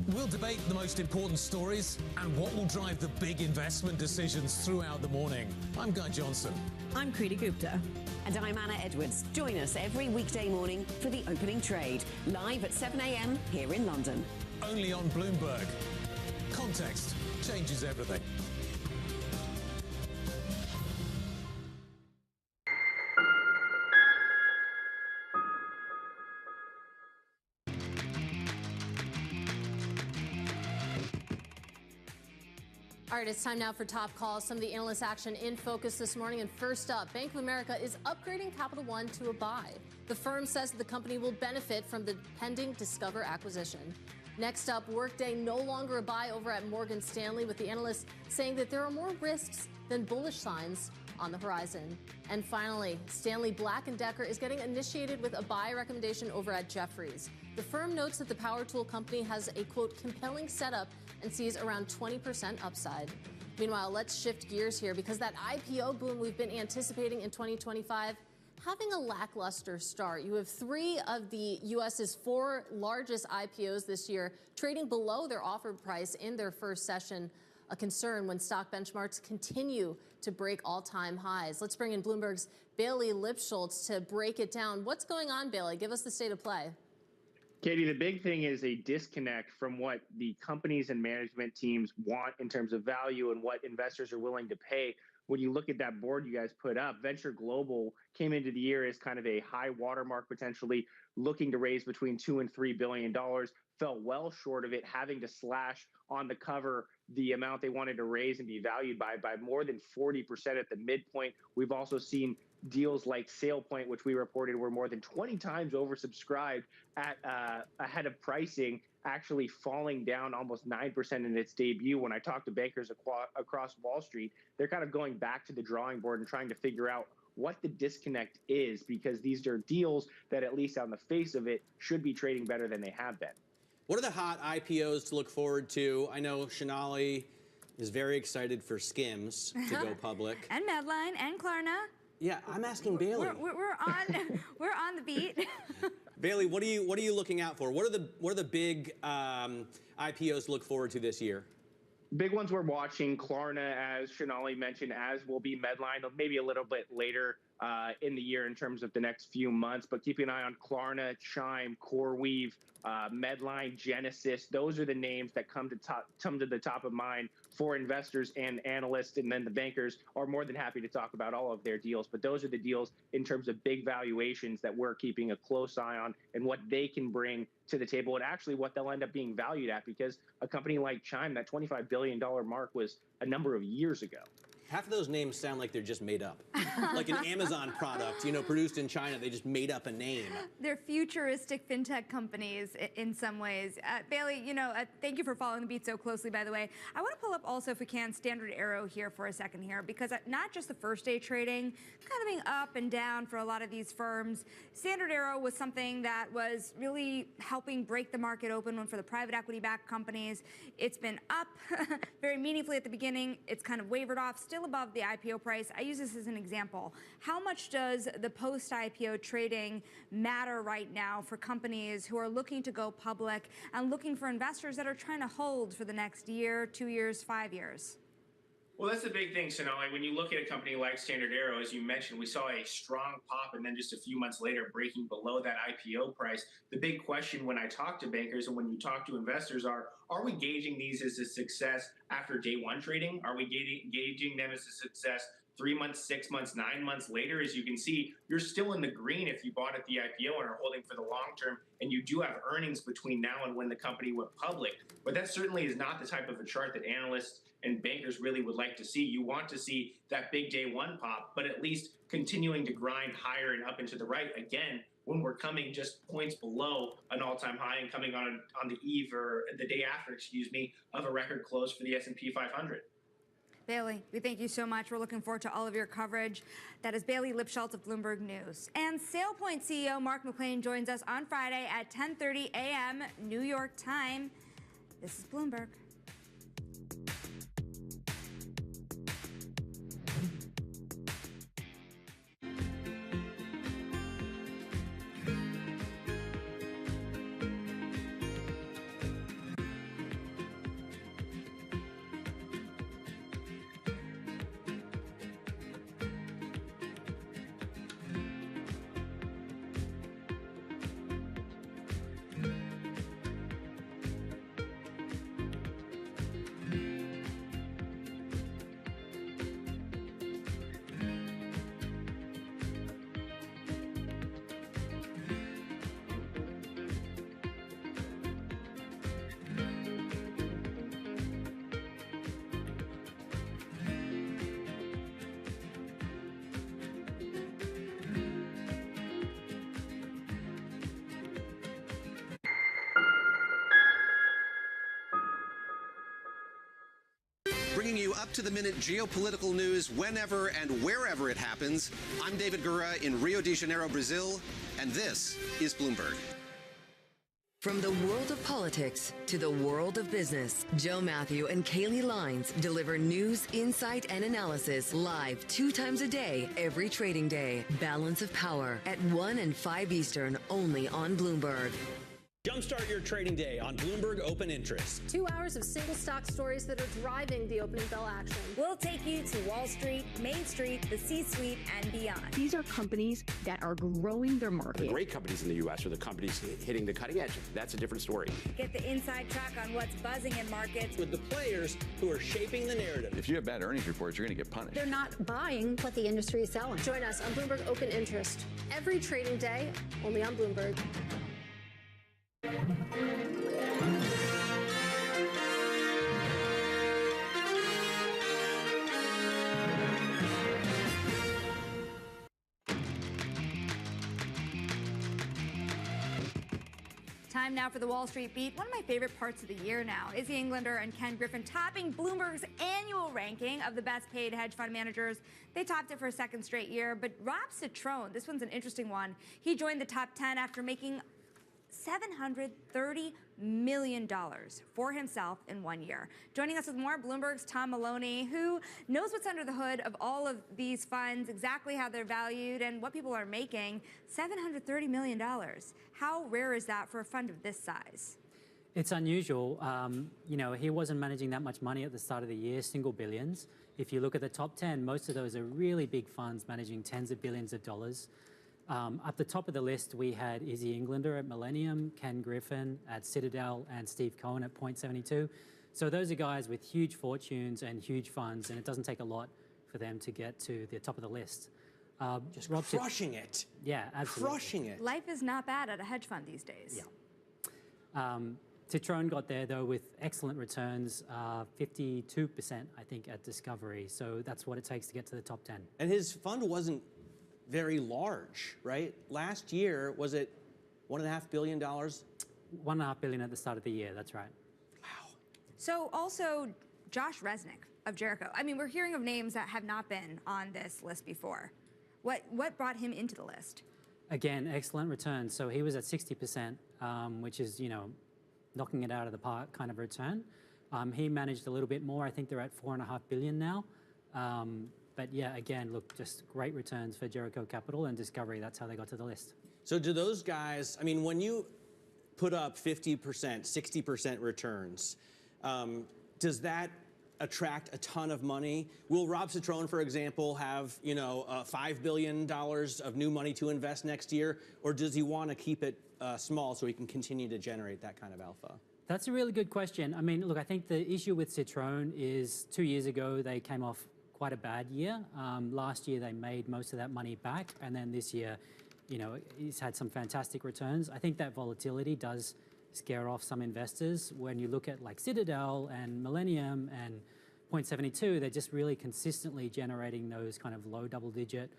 We'll debate the most important stories and what will drive the big investment decisions throughout the morning. I'm Guy Johnson. I'm Kriti Gupta. And I'm Anna Edwards. Join us every weekday morning for the opening trade, live at 7 a.m. here in London. Only on Bloomberg. Context changes everything. All right, it's time now for top calls. Some of the analyst action in focus this morning. And first up, Bank of America is upgrading Capital One to a buy. The firm says that the company will benefit from the pending Discover acquisition. Next up, Workday no longer a buy over at Morgan Stanley, with the analysts saying that there are more risks than bullish signs on the horizon. And finally, Stanley Black & Decker is getting initiated with a buy recommendation over at Jefferies. The firm notes that the power tool company has a, quote, compelling setup and sees around 20% upside. Meanwhile, let's shift gears here, because that IPO boom we've been anticipating in 2025 having a lackluster start. You have 3 of the U.S.'s 4 largest IPOs this year trading below their offered price in their first session, a concern when stock benchmarks continue to break all-time highs. Let's bring in Bloomberg's Bailey Lipschultz to break it down. What's going on, Bailey? Give us the state of play. Katie, the big thing is a disconnect from what the companies and management teams want in terms of value and what investors are willing to pay. When you look at that board you guys put up, Venture Global came into the year as kind of a high watermark, potentially looking to raise between $2 and $3 billion, fell well short of it, having to slash on the cover the amount they wanted to raise and be valued by more than 40% at the midpoint. We've also seen deals like SailPoint, which we reported were more than 20 times oversubscribed at ahead of pricing, actually falling down almost 9% in its debut. When I talk to bankers across Wall Street, they're kind of going back to the drawing board and trying to figure out what the disconnect is, because these are deals that, at least on the face of it, should be trading better than they have been. What are the hot IPOs to look forward to? I know Shonali is very excited for Skims to go public. And Medline and Klarna. Yeah, I'm asking Bailey. We're on the beat. Bailey, what are you looking out for? What are the big IPOs to look forward to this year? Big ones we're watching, Klarna, as Shonali mentioned, as will be Medline, maybe a little bit later in the year in terms of the next few months. But keeping an eye on Klarna, Chime, CoreWeave, Medline, Genesis. Those are the names that come to the top of mind for investors and analysts, and then the bankers are more than happy to talk about all of their deals. But those are the deals in terms of big valuations that we're keeping a close eye on, and what they can bring to the table, and actually what they'll end up being valued at, because a company like Chime, that $25 billion mark was a number of years ago. Half of those names sound like they're just made up. Like an Amazon product, produced in China. They just made up a name. They're futuristic fintech companies in some ways. Bailey, thank you for following the beat so closely, by the way. I want to pull up also, if we can, Standard Arrow here for a second here, because not just the first day trading, kind of being up and down for a lot of these firms. Standard Arrow was something that was really helping break the market open for the private equity-backed companies. It's been up very meaningfully at the beginning. It's kind of wavered off, still above the IPO price. I use this as an example. How much does the post-IPO trading matter right now for companies who are looking to go public and looking for investors that are trying to hold for the next year, 2 years, 5 years? Well, that's the big thing, Sonali. When you look at a company like Standard Arrow, as you mentioned, we saw a strong pop, and then just a few months later breaking below that IPO price. The big question when I talk to bankers and when you talk to investors are we gauging these as a success after day one trading? Are we gauging them as a success 3 months, 6 months, 9 months later? As you can see, you're still in the green if you bought at the IPO and are holding for the long term, and you do have earnings between now and when the company went public. But that certainly is not the type of a chart that analysts and bankers really would like to see. You want to see that big day one pop, but at least continuing to grind higher and up and to the right again when we're coming just points below an all-time high and coming on the eve, or the day after, of a record close for the S&P 500. Bailey, we thank you so much. We're looking forward to all of your coverage. That is Bailey Lipschultz of Bloomberg News. And SailPoint CEO Mark McClain joins us on Friday at 10:30 a.m. New York time. This is Bloomberg. bringing you up-to-the-minute geopolitical news whenever and wherever it happens. I'm David Gura in Rio de Janeiro, Brazil, and this is Bloomberg. From the world of politics to the world of business, Joe Matthew and Kaylee Lines deliver news, insight, and analysis live 2 times a day, every trading day. Balance of Power at 1 and 5 Eastern, only on Bloomberg. Jumpstart your trading day on Bloomberg Open Interest. 2 hours of single stock stories that are driving the opening bell action. We'll take you to Wall Street, Main Street, the C-suite, and beyond. These are companies that are growing their market. The great companies in the U.S. are the companies hitting the cutting edge. That's a different story. Get the inside track on what's buzzing in markets. With the players who are shaping the narrative. If you have bad earnings reports, you're going to get punished. They're not buying what the industry is selling. Join us on Bloomberg Open Interest every trading day, only on Bloomberg. Time now for the Wall Street Beat. One of my favorite parts of the year now. Izzy Englander and Ken Griffin topping Bloomberg's annual ranking of the best paid hedge fund managers. They topped it for a second straight year, but Rob Citron, this one's an interesting one. He joined the top 10 after making $730 million for himself in 1 year. Joining us with more, Bloomberg's Tom Maloney, who knows what's under the hood of all of these funds, exactly how they're valued and what people are making. $730 million. How rare is that for a fund of this size? It's unusual. You know, he wasn't managing that much money at the start of the year, single billions. If you look at the top 10, most of those are really big funds managing tens of billions of dollars. At the top of the list, we had Izzy Englander at Millennium, Ken Griffin at Citadel, and Steve Cohen at .72. So those are guys with huge fortunes and huge funds, and it doesn't take a lot for them to get to the top of the list. Just crushing it. Yeah, absolutely. Crushing it. Life is not bad at a hedge fund these days. Yeah. Citron got there, though, with excellent returns, 52%, I think, at Discovery. So that's what it takes to get to the top 10. And his fund wasn't very large, right? Last year, was it $1.5 billion? $1.5 billion at the start of the year, that's right. Wow. So also Josh Resnick of Jericho. I mean, we're hearing of names that have not been on this list before. What brought him into the list? Again, excellent returns. So he was at 60%, which is, you know, knocking it out of the park kind of return. He managed a little bit more. I think they're at $4.5 billion now. But yeah, again, look, just great returns for Jericho Capital and Discovery. That's how they got to the list. So do those guys, I mean, when you put up 50%, 60% returns, does that attract a ton of money? Will Rob Citron, for example, have, you know, $5 billion of new money to invest next year? Or does he want to keep it small so he can continue to generate that kind of alpha? That's a really good question. I mean, look, I think the issue with Citron is 2 years ago, they came off quite a bad year. Last year, they made most of that money back. And then this year, you know, he's had some fantastic returns. I think that volatility does scare off some investors. When you look at like Citadel and Millennium and .72, they're just really consistently generating those kind of low double-digit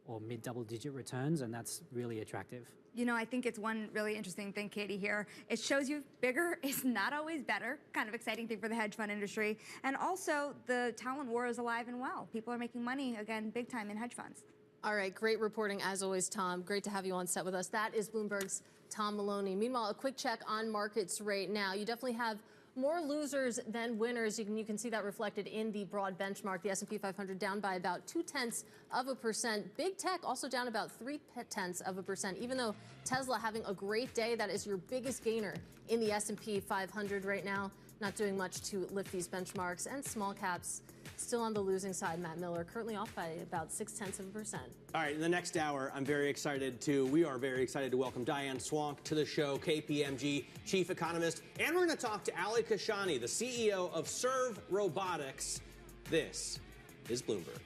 or mid-double-digit returns, and that's really attractive. You know, I think it's one really interesting thing, Katie, here. It shows you bigger is not always better. Kind of exciting thing for the hedge fund industry. And also, the talent war is alive and well. People are making money, again, big time in hedge funds. All right, great reporting as always, Tom. Great to have you on set with us. That is Bloomberg's Tom Maloney. Meanwhile, a quick check on markets right now. You definitely have more losers than winners. You can see that reflected in the broad benchmark. The S&P 500 down by about 0.2%. Big tech also down about 0.3%. Even though Tesla having a great day, that is your biggest gainer in the S&P 500 right now. Not doing much to lift these benchmarks. And small caps still on the losing side. Matt Miller currently off by about 0.6%. All right, in the next hour, we are very excited to welcome Diane Swank to the show, KPMG chief economist. And we're going to talk to Ali Kashani, the CEO of Serve Robotics. This is Bloomberg.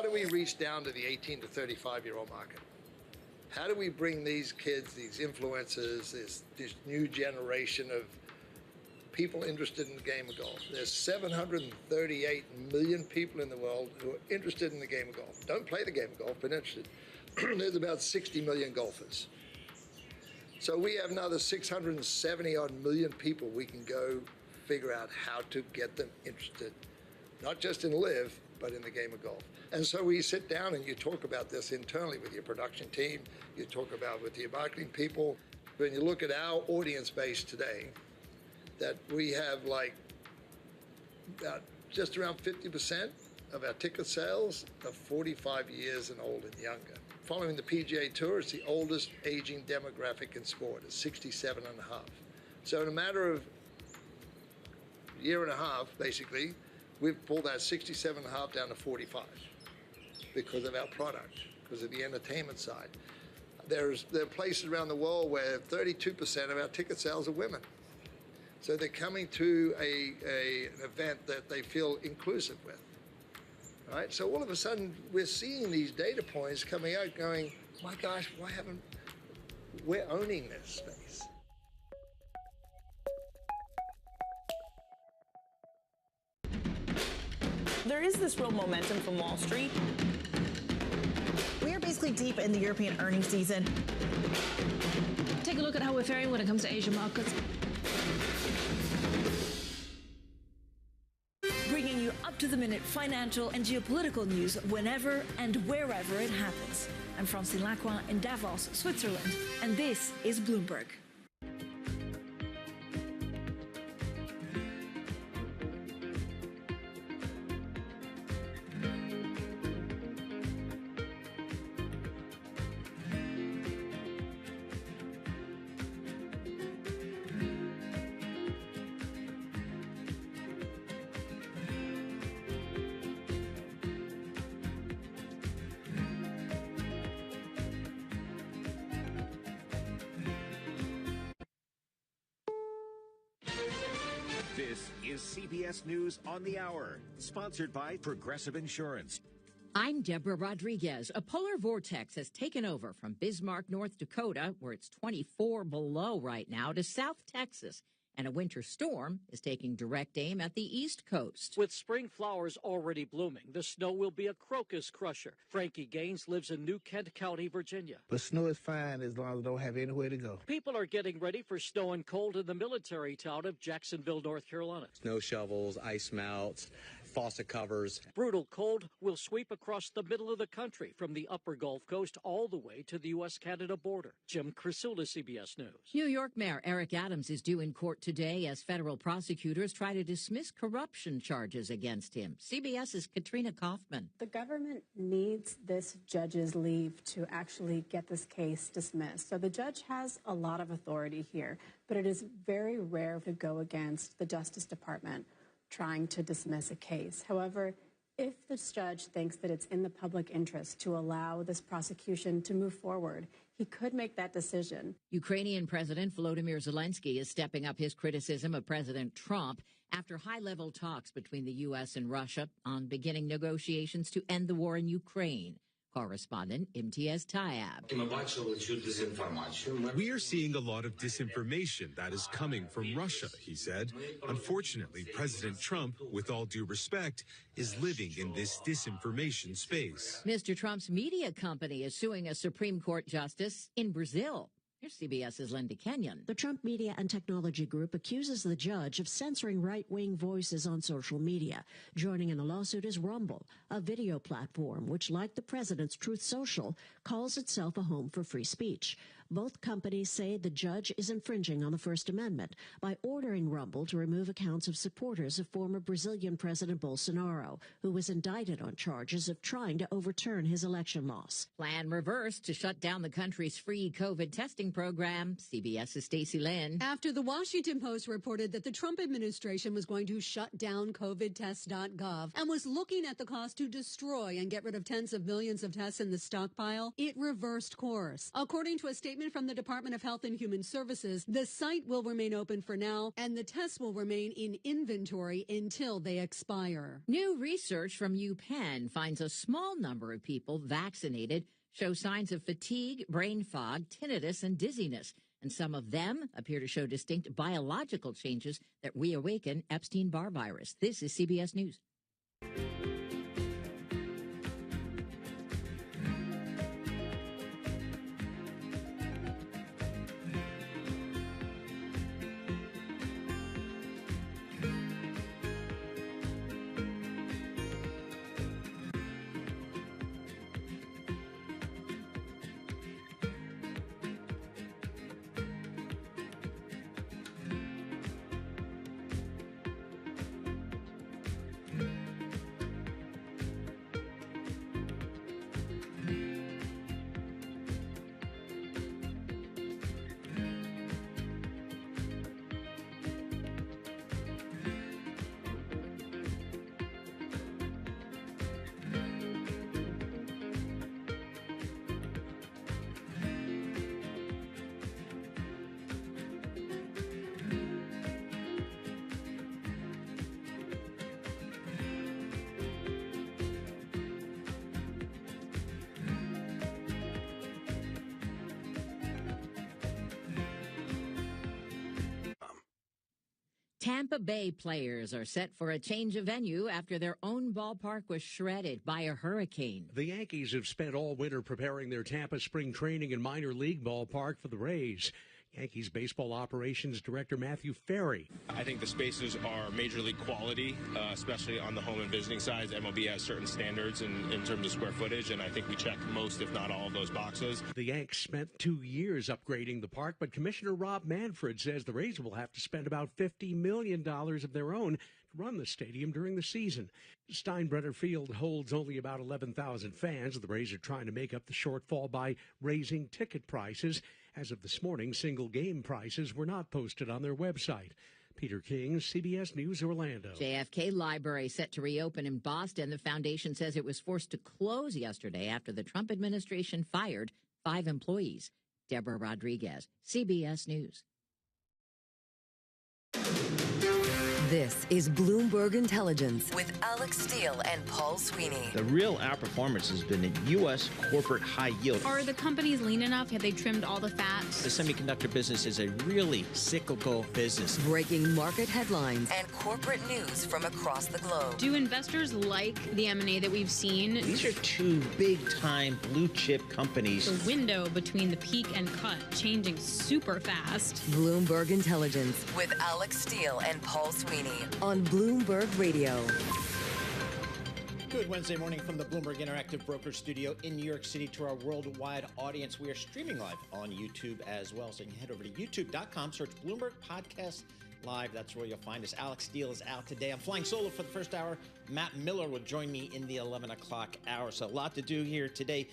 do we reach down to the 18 to 35-year-old market? How do we bring these kids, these influencers, this new generation of people interested in the game of golf? There's 738 million people in the world who are interested in the game of golf. Don't play the game of golf, but interested. There's about 60 million golfers. So we have another 670-odd million people we can go figure out how to get them interested, not just in live, but in the game of golf. And so we sit down and you talk about this internally with your production team, you talk about with your marketing people. When you look at our audience base today, that we have like about just around 50% of our ticket sales are 45 years and old and younger. Following the PGA Tour, it's the oldest aging demographic in sport. It's 67 and a half. So in a matter of a year and a half, basically, we've pulled that 67 and a half down to 45 because of our product, because of the entertainment side. There are places around the world where 32% of our ticket sales are women. So they're coming to an event that they feel inclusive with. Right? So all of a sudden, we're seeing these data points coming out going, my gosh, why haven't, we're owning this space. There is this real momentum from Wall Street. We are basically deep in the European earnings season. Take a look at how we're faring when it comes to Asian markets. Bringing you up-to-the-minute financial and geopolitical news whenever and wherever it happens. I'm Francine Lacroix in Davos, Switzerland, and this is Bloomberg. This is CBS News on the Hour, sponsored by Progressive Insurance. I'm Deborah Rodriguez. A polar vortex has taken over from Bismarck, North Dakota, where it's 24 below right now, to South Texas. And a winter storm is taking direct aim at the East Coast. With spring flowers already blooming, the snow will be a crocus crusher. Frankie Gaines lives in New Kent County, Virginia. The snow is fine as long as I don't have anywhere to go. People are getting ready for snow and cold in the military town of Jacksonville, North Carolina. Snow shovels, ice melts, faucet covers. Brutal cold will sweep across the middle of the country from the upper Gulf Coast all the way to the U.S.-Canada border. Jim Crisula, CBS News. New York Mayor Eric Adams is due in court today as federal prosecutors try to dismiss corruption charges against him. CBS's Katrina Kaufman. The government needs this judge's leave to actually get this case dismissed. So the judge has a lot of authority here, but it is very rare to go against the Justice Department trying to dismiss a case. However, if this judge thinks that it's in the public interest to allow this prosecution to move forward, he could make that decision. Ukrainian President Volodymyr Zelensky is stepping up his criticism of President Trump after high-level talks between the U.S. and Russia on beginning negotiations to end the war in Ukraine. Correspondent Imtiaz Tayyab. We are seeing a lot of disinformation that is coming from Russia, he said. Unfortunately, President Trump, with all due respect, is living in this disinformation space. Mr. Trump's media company is suing a Supreme Court justice in Brazil. Here's CBS's Linda Kenyon. The Trump Media and Technology Group accuses the judge of censoring right-wing voices on social media. Joining in the lawsuit is Rumble, a video platform which, like the president's Truth Social, calls itself a home for free speech. Both companies say the judge is infringing on the First Amendment by ordering Rumble to remove accounts of supporters of former Brazilian President Bolsonaro, who was indicted on charges of trying to overturn his election loss. Plan reversed to shut down the country's free COVID testing program. CBS's Stacey Lynn. After the Washington Post reported that the Trump administration was going to shut down covidtest.gov and was looking at the cost to destroy and get rid of tens of millions of tests in the stockpile, it reversed course. According to a statement statement from the Department of Health and Human Services, the site will remain open for now, and the tests will remain in inventory until they expire. New research from UPenn finds a small number of people vaccinated show signs of fatigue, brain fog, tinnitus, and dizziness. And some of them appear to show distinct biological changes that reawaken Epstein-Barr virus. This is CBS News. Tampa Bay players are set for a change of venue after their own ballpark was shredded by a hurricane. The Yankees have spent all winter preparing their Tampa spring training and minor league ballpark for the Rays. Yankees baseball operations director Matthew Ferry. I think the spaces are major league quality, especially on the home and visiting sides. MLB has certain standards in terms of square footage, and I think we check most, if not all, of those boxes. The Yanks spent 2 years upgrading the park, but Commissioner Rob Manfred says the Rays will have to spend about $50 million of their own to run the stadium during the season. Steinbrenner Field holds only about 11,000 fans. The Rays are trying to make up the shortfall by raising ticket prices. As of this morning, single game prices were not posted on their website. Peter King, CBS News, Orlando. JFK Library set to reopen in Boston. The foundation says it was forced to close yesterday after the Trump administration fired 5 employees. Deborah Rodriguez, CBS News. This is Bloomberg Intelligence with Alex Steele and Paul Sweeney. The real outperformance has been in U.S. corporate high yield. Are the companies lean enough? Have they trimmed all the fat? The semiconductor business is a really cyclical business. Breaking market headlines and corporate news from across the globe. Do investors like the M&A that we've seen? These are 2 big-time blue-chip companies. The window between the peak and cut changing super fast. Bloomberg Intelligence with Alex Steele and Paul Sweeney on Bloomberg Radio. Good Wednesday morning from the Bloomberg Interactive Broker Studio in New York City to our worldwide audience. We are streaming live on YouTube as well, so you can head over to youtube.com, search Bloomberg Podcast Live. That's where you'll find us. Alex Steele is out today. I'm flying solo for the first hour. Matt Miller will join me in the 11 o'clock hour. So a lot to do here today.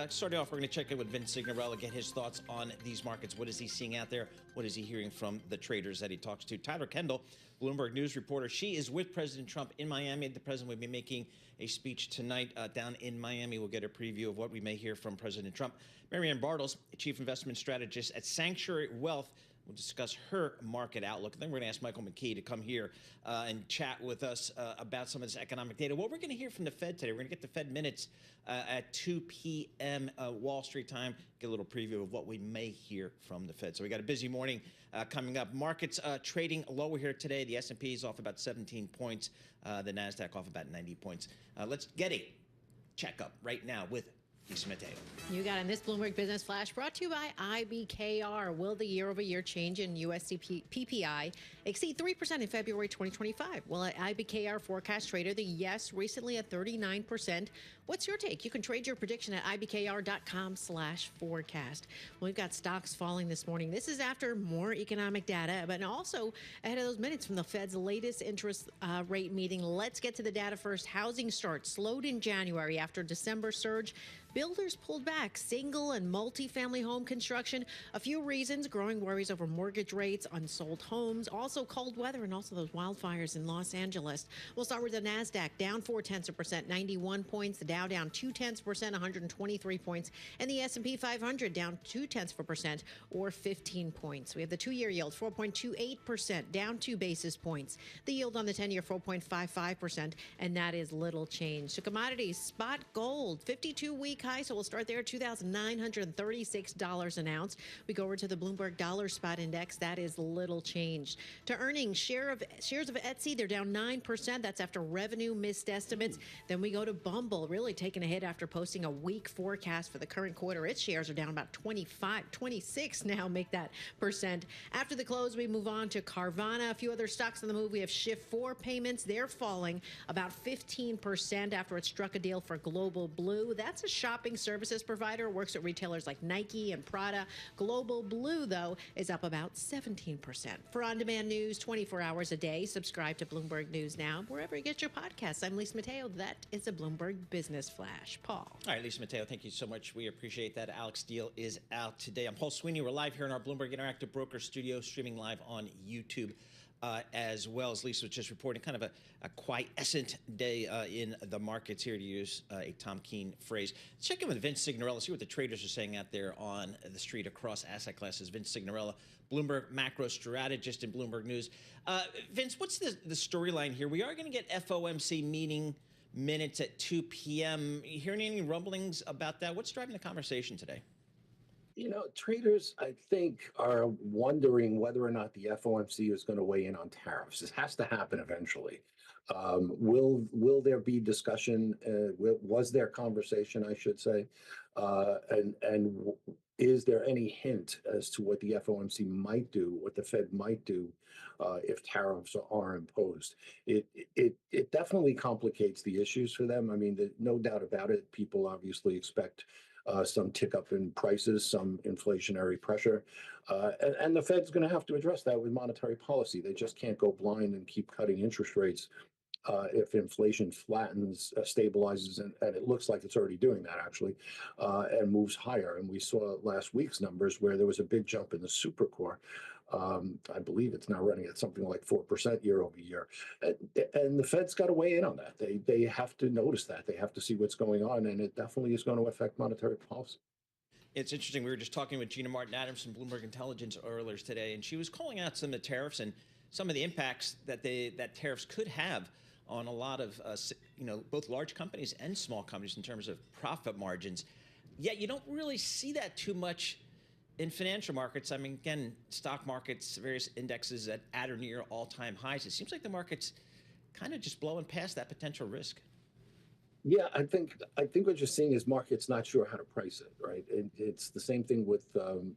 Starting off, we're going to check in with Vince Signorella, get his thoughts on these markets. What is he seeing out there? What is he hearing from the traders that he talks to? Tyler Kendall, Bloomberg News reporter. She is with President Trump in Miami. The president will be making a speech tonight down in Miami. We'll get a preview of what we may hear from President Trump. Marianne Bartles, chief investment strategist at Sanctuary Wealth. We'll discuss her market outlook. And then we're going to ask Michael McKee to come here and chat with us about some of this economic data. What we're going to hear from the Fed today, we're going to get the Fed minutes at 2 p.m. Wall Street time, get a little preview of what we may hear from the Fed. So we got a busy morning coming up. Markets trading lower here today. The S&P is off about 17 points. The NASDAQ off about 90 points. Let's get a checkup right now with Mateo. You got in this Bloomberg Business Flash brought to you by IBKR. Will the year-over-year change in USD PPI exceed 3% in February 2025? Well, at IBKR Forecast Trader, the yes recently at 39%. What's your take? You can trade your prediction at ibkr.com/forecast. Well, we've got stocks falling this morning. This is after more economic data, but also ahead of those minutes from the Fed's latest interest rate meeting. Let's get to the data first. Housing starts slowed in January after December surge. builders pulled back single and multi-family home construction. A few reasons: growing worries over mortgage rates, unsold homes, also cold weather, and also those wildfires in Los Angeles. We'll start with the NASDAQ, down 0.4%, 91 points. The Dow down 0.2%, 123 points. And the S&P 500 down 0.2%, or 15 points. We have the two-year yield, 4.28%, down 2 basis points. The yield on the 10-year, 4.55%, and that is little change. So commodities, spot gold, 52-week high, so we'll start there, $2,936 an ounce. We go over to the Bloomberg Dollar Spot Index. That is little change. To earnings, shares of Etsy, they're down 9%. That's after revenue missed estimates. Then we go to Bumble, really taking a hit after posting a weak forecast for the current quarter. Its shares are down about 26 now, make that percent. After the close, we move on to Carvana. A few other stocks on the move. We have Shift4 Payments. They're falling about 15% after it struck a deal for Global Blue. That's a shopping services provider, works at retailers like Nike and Prada. Global Blue, though, is up about 17%. For on-demand news 24 hours a day, subscribe to Bloomberg News Now, wherever you get your podcasts. I'm Lisa Mateo. That is a Bloomberg Business Flash. Paul. All right, Lisa Mateo, thank you so much. We appreciate that. Alex Steele is out today. I'm Paul Sweeney. We're live here in our Bloomberg Interactive Broker Studio, streaming live on YouTube. As well as Lisa was just reporting, kind of a quiescent day in the markets here, to use a Tom Keene phrase. Let's check in with Vince Signorella, see what the traders are saying out there on the street across asset classes. Vince Signorella, Bloomberg macro strategist in Bloomberg News. Vince, what's the storyline here? We are going to get FOMC meeting minutes at 2 p.m. You hearing any rumblings about that? What's driving the conversation today? You know, traders, I think, are wondering whether or not the FOMC is going to weigh in on tariffs. This has to happen eventually. Will there be discussion? Was there conversation, I should say? And is there any hint as to what the FOMC might do, what the Fed might do if tariffs are imposed? It definitely complicates the issues for them. I mean, no doubt about it. People obviously expect some tick up in prices, some inflationary pressure. And the Fed's going to have to address that with monetary policy. They just can't go blind and keep cutting interest rates if inflation flattens, stabilizes, and it looks like it's already doing that, actually, and moves higher. And we saw last week's numbers where there was a big jump in the supercore. I believe it's now running at something like 4% year over year. And the Fed's got to weigh in on that. They have to notice that. They have to see what's going on, and it definitely is going to affect monetary policy. It's interesting. We were just talking with Gina Martin Adams from Bloomberg Intelligence earlier today, and she was calling out some of the tariffs and some of the impacts that tariffs could have on a lot of both large companies and small companies in terms of profit margins. Yet you don't really see that too much in financial markets. I mean, again, stock markets, various indexes at or near all-time highs. It seems like the market's kind of just blowing past that potential risk. Yeah, I think what you're seeing is markets not sure how to price it, right? It's the same thing with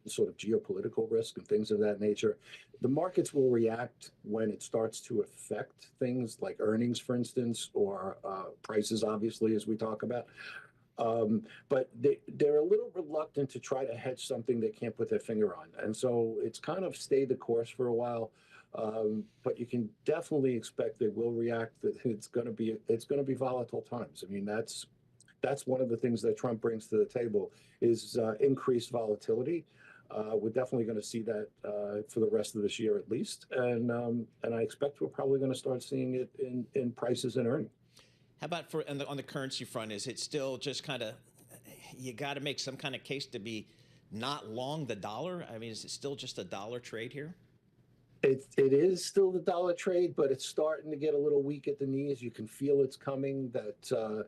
sort of geopolitical risk and things of that nature. The markets will react when it starts to affect things like earnings, for instance, or prices, obviously, as we talk about. But they're a little reluctant to try to hedge something they can't put their finger on. And so it's kind of stayed the course for a while. But you can definitely expect they will react. That it's going to be volatile times. I mean, that's one of the things that Trump brings to the table is increased volatility. We're definitely going to see that for the rest of this year at least. And I expect we're probably going to start seeing it in prices and earnings. How about on the currency front? Is it still just kind of, you got to make some kind of case to be not long the dollar? I mean, is it still just a dollar trade here? It is still the dollar trade, but it's starting to get a little weak at the knees. You can feel it's coming. That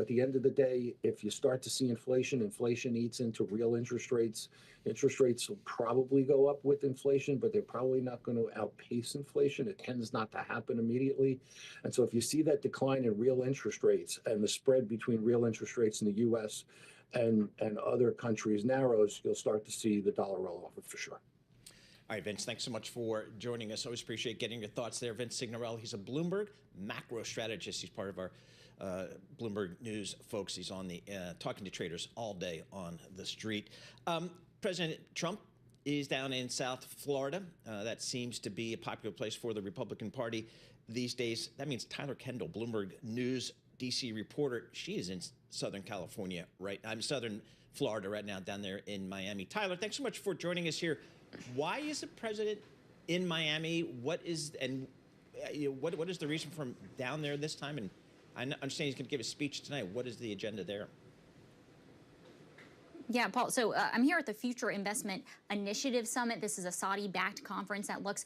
at the end of the day, if you start to see inflation eats into real interest rates. Interest rates will probably go up with inflation, but they're probably not going to outpace inflation. It tends not to happen immediately. And so if you see that decline in real interest rates and the spread between real interest rates in the U.S. and other countries narrows, you'll start to see the dollar roll off for sure. All right, Vince, thanks so much for joining us. Always appreciate getting your thoughts there. Vince Signorella, he's a Bloomberg macro strategist. He's part of our Bloomberg News folks. He's on the talking to traders all day on the street. President Trump is down in South Florida. That seems to be a popular place for the Republican Party these days. That means Tyler Kendall, Bloomberg News DC reporter, she is in Southern California, right? I'm Southern Florida right now, down there in Miami. Tyler, thanks so much for joining us here. Why is the president in Miami? What is the reason for him down there this time? And I understand he's going to give a speech tonight. What is the agenda there? Yeah, Paul. So I'm here at the Future Investment Initiative Summit. This is a Saudi-backed conference that looks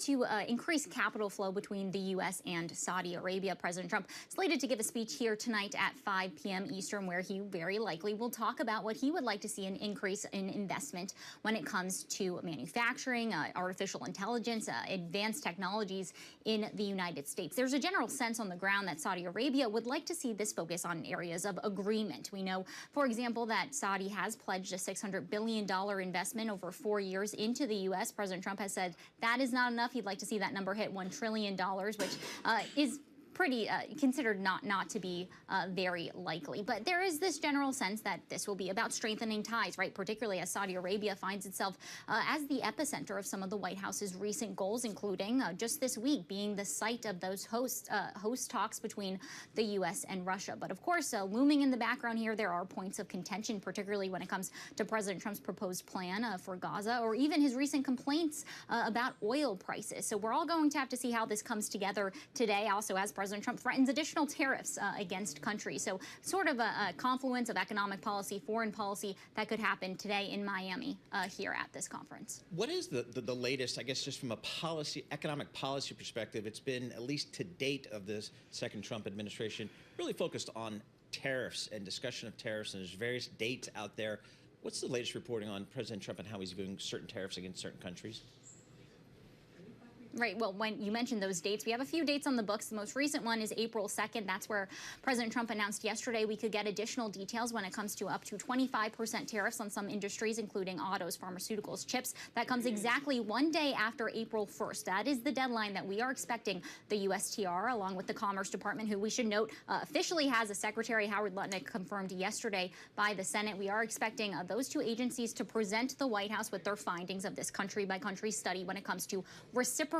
to increase capital flow between the U.S. and Saudi Arabia. President Trump slated to give a speech here tonight at 5 p.m. Eastern, where he very likely will talk about what he would like to see an increase in investment when it comes to manufacturing, artificial intelligence, advanced technologies in the United States. There's a general sense on the ground that Saudi Arabia would like to see this focus on areas of agreement. We know, for example, that Saudi has pledged a $600 billion investment over 4 years into the U.S. President Trump has said that is not enough. He'd like to see that number hit $1 trillion, which is pretty considered not to be very likely. But there is this general sense that this will be about strengthening ties, right? Particularly as Saudi Arabia finds itself as the epicenter of some of the White House's recent goals, including just this week being the site of those host talks between the U.S. and Russia. But of course, looming in the background here, there are points of contention, particularly when it comes to President Trump's proposed plan for Gaza, or even his recent complaints about oil prices. So we're all going to have to see how this comes together today. Also, as President Trump threatens additional tariffs against countries. So sort of a confluence of economic policy, foreign policy that could happen today in Miami here at this conference. What is the latest, I guess, just from a economic policy perspective? It's been, at least to date of this second Trump administration, really focused on tariffs and discussion of tariffs, and there's various dates out there. What's the latest reporting on President Trump and how he's viewing certain tariffs against certain countries? Right. Well, when you mentioned those dates, we have a few dates on the books. The most recent one is April 2nd. That's where President Trump announced yesterday we could get additional details when it comes to up to 25% tariffs on some industries, including autos, pharmaceuticals, chips. That comes exactly one day after April 1st. That is the deadline that we are expecting the USTR, along with the Commerce Department, who we should note officially has a Secretary, Howard Lutnick, confirmed yesterday by the Senate. We are expecting those two agencies to present the White House with their findings of this country-by-country study when it comes to reciprocal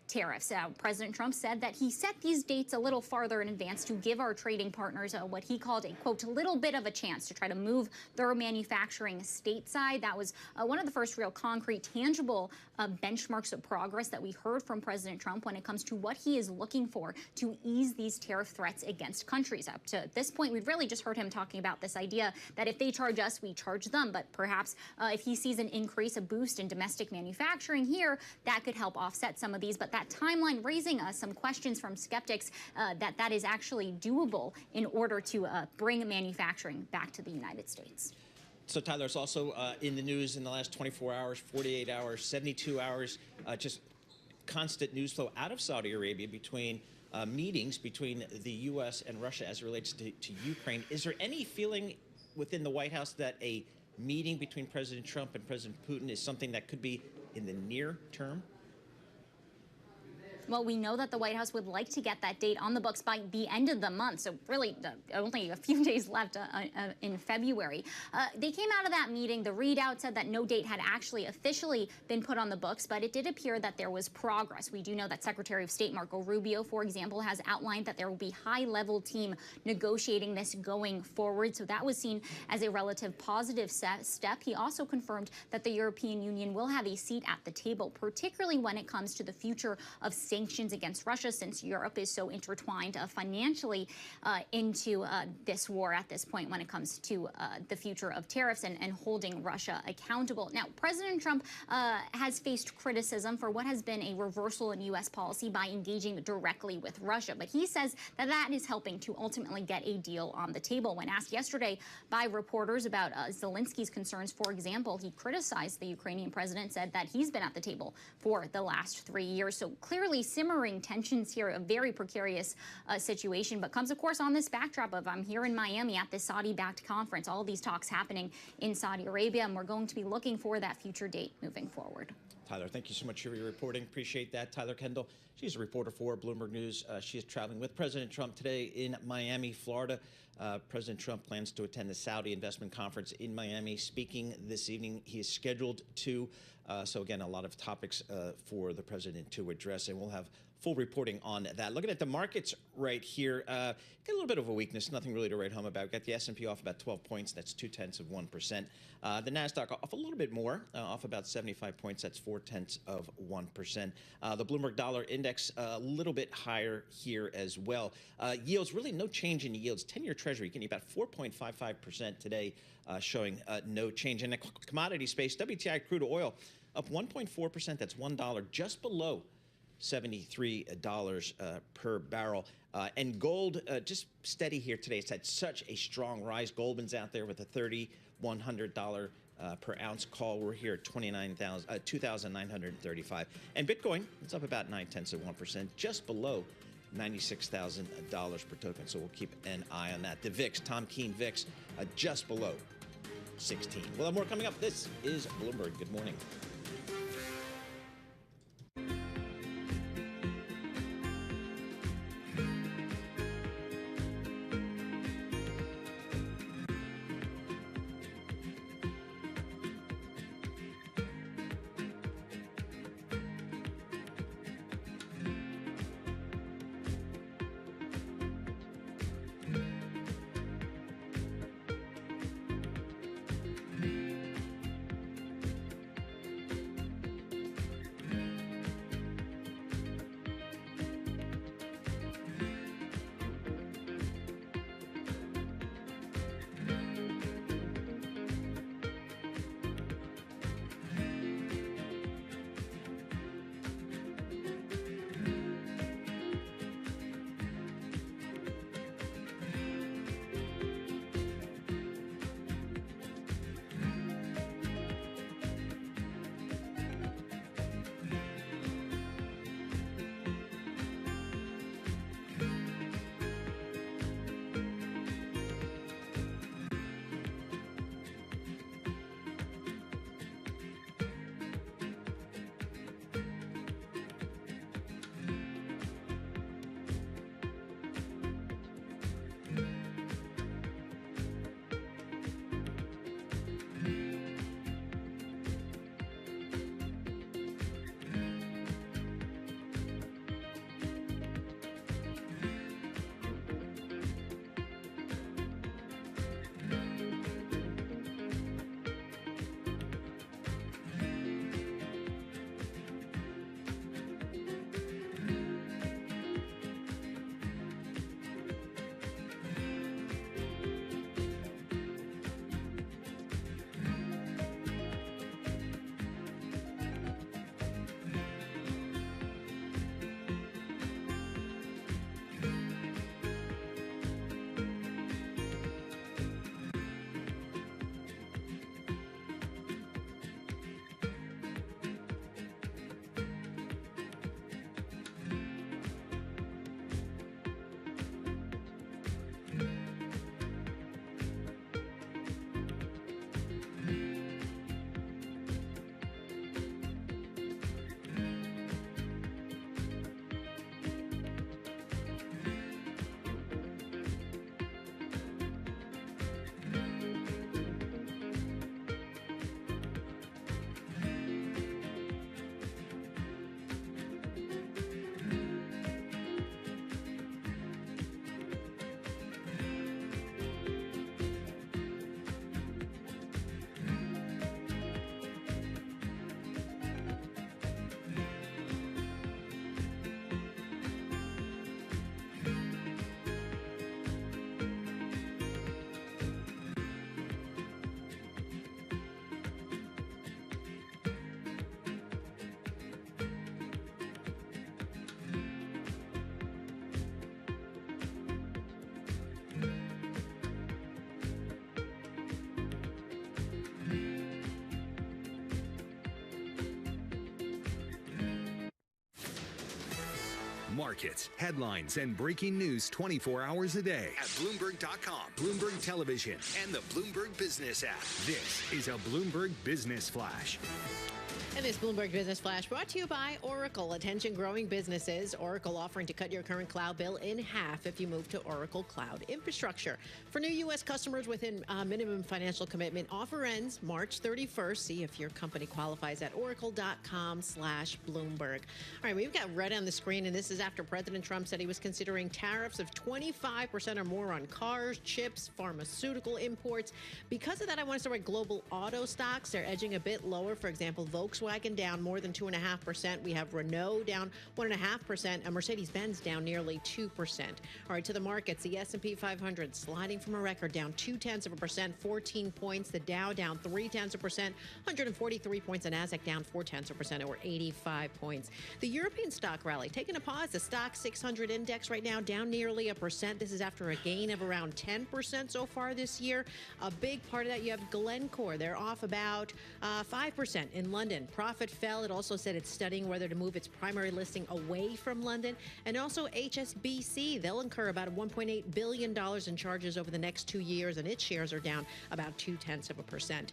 tariffs. President Trump said that he set these dates a little farther in advance to give our trading partners what he called a, quote, little bit of a chance to try to move their manufacturing stateside. That was one of the first real concrete, tangible benchmarks of progress that we heard from President Trump when it comes to what he is looking for to ease these tariff threats against countries. Up to this point, we've really just heard him talking about this idea that if they charge us, we charge them. But perhaps if he sees an increase, a boost in domestic manufacturing here, that could help offset some of these. But that timeline raising some questions from skeptics that is actually doable in order to bring manufacturing back to the United States. So, Tyler, it's also in the news in the last 24 hours, 48 hours, 72 hours, just constant news flow out of Saudi Arabia between meetings between the U.S. and Russia as it relates to Ukraine. Is there any feeling within the White House that a meeting between President Trump and President Putin is something that could be in the near term? Well, we know that the White House would like to get that date on the books by the end of the month. So really only a few days left in February. They came out of that meeting. The readout said that no date had actually officially been put on the books, but it did appear that there was progress. We do know that Secretary of State Marco Rubio, for example, has outlined that there will be high-level team negotiating this going forward. So that was seen as a relative positive step. He also confirmed that the European Union will have a seat at the table, particularly when it comes to the future of sanctions against Russia, since Europe is so intertwined financially into this war at this point when it comes to the future of tariffs and holding Russia accountable. Now, President Trump has faced criticism for what has been a reversal in U.S. policy by engaging directly with Russia, but he says that that is helping to ultimately get a deal on the table. When asked yesterday by reporters about Zelensky's concerns, for example, he criticized the Ukrainian president, said that he's been at the table for the last 3 years. So clearly simmering tensions here, a very precarious situation, but comes, of course, on this backdrop of I'm here in Miami at this Saudi-backed conference, all of these talks happening in Saudi Arabia, and we're going to be looking for that future date moving forward. Tyler, thank you so much for your reporting. Appreciate that. Tyler Kendall, she's a reporter for Bloomberg News. She is traveling with President Trump today in Miami, Florida. President Trump plans to attend the Saudi Investment Conference in Miami. Speaking this evening, he is scheduled to. So again, a lot of topics for the president to address, and we'll have full reporting on that. Looking at the markets right here, got a little bit of a weakness, nothing really to write home about. Got the S&P off about 12 points, that's 0.2%. The NASDAQ off a little bit more, off about 75 points, that's 0.4%. The Bloomberg Dollar Index a little bit higher here as well. Yields, really no change in yields. 10-year Treasury getting about 4.55% today, showing no change. In the commodity space, WTI crude oil up 1.4%, that's $1, just below $73 per barrel. And gold just steady here today. It's had such a strong rise. Goldman's out there with a $3,100 per ounce call. We're here at 2,935. And Bitcoin, it's up about 0.9%, just below $96,000 per token. So we'll keep an eye on that. The VIX, Tom Keene VIX, just below 16. We'll have more coming up. This is Bloomberg. Good morning. Markets, headlines, and breaking news 24 hours a day at Bloomberg.com, Bloomberg Television, and the Bloomberg Business app. This is a Bloomberg Business Flash. And this Bloomberg Business Flash brought to you by Oracle. Attention growing businesses. Oracle offering to cut your current cloud bill in half if you move to Oracle Cloud Infrastructure. For new U.S. customers within minimum financial commitment, offer ends March 31st. See if your company qualifies at oracle.com/Bloomberg. All right, we've got red on the screen, and this is after President Trump said he was considering tariffs of 25% or more on cars, chips, pharmaceutical imports. Because of that, I want to start with global auto stocks. They're edging a bit lower. For example, Volkswagen down more than 2.5%. We have Renault down 1.5%, and Mercedes-Benz down nearly 2%. All right, to the markets, the S&P 500 sliding from a record down 0.2%, 14 points. The Dow down 0.3%, 143 points. The Nasdaq down 0.4%, or 85 points. The European stock rally taking a pause. The stock 600 index right now down nearly 1%. This is after a gain of around 10% so far this year. A big part of that, you have Glencore. They're off about 5% in London. Profit fell. It also said it's studying whether to move its primary listing away from London. And also HSBC, they'll incur about $1.8 billion in charges over the next 2 years, and its shares are down about 0.2%.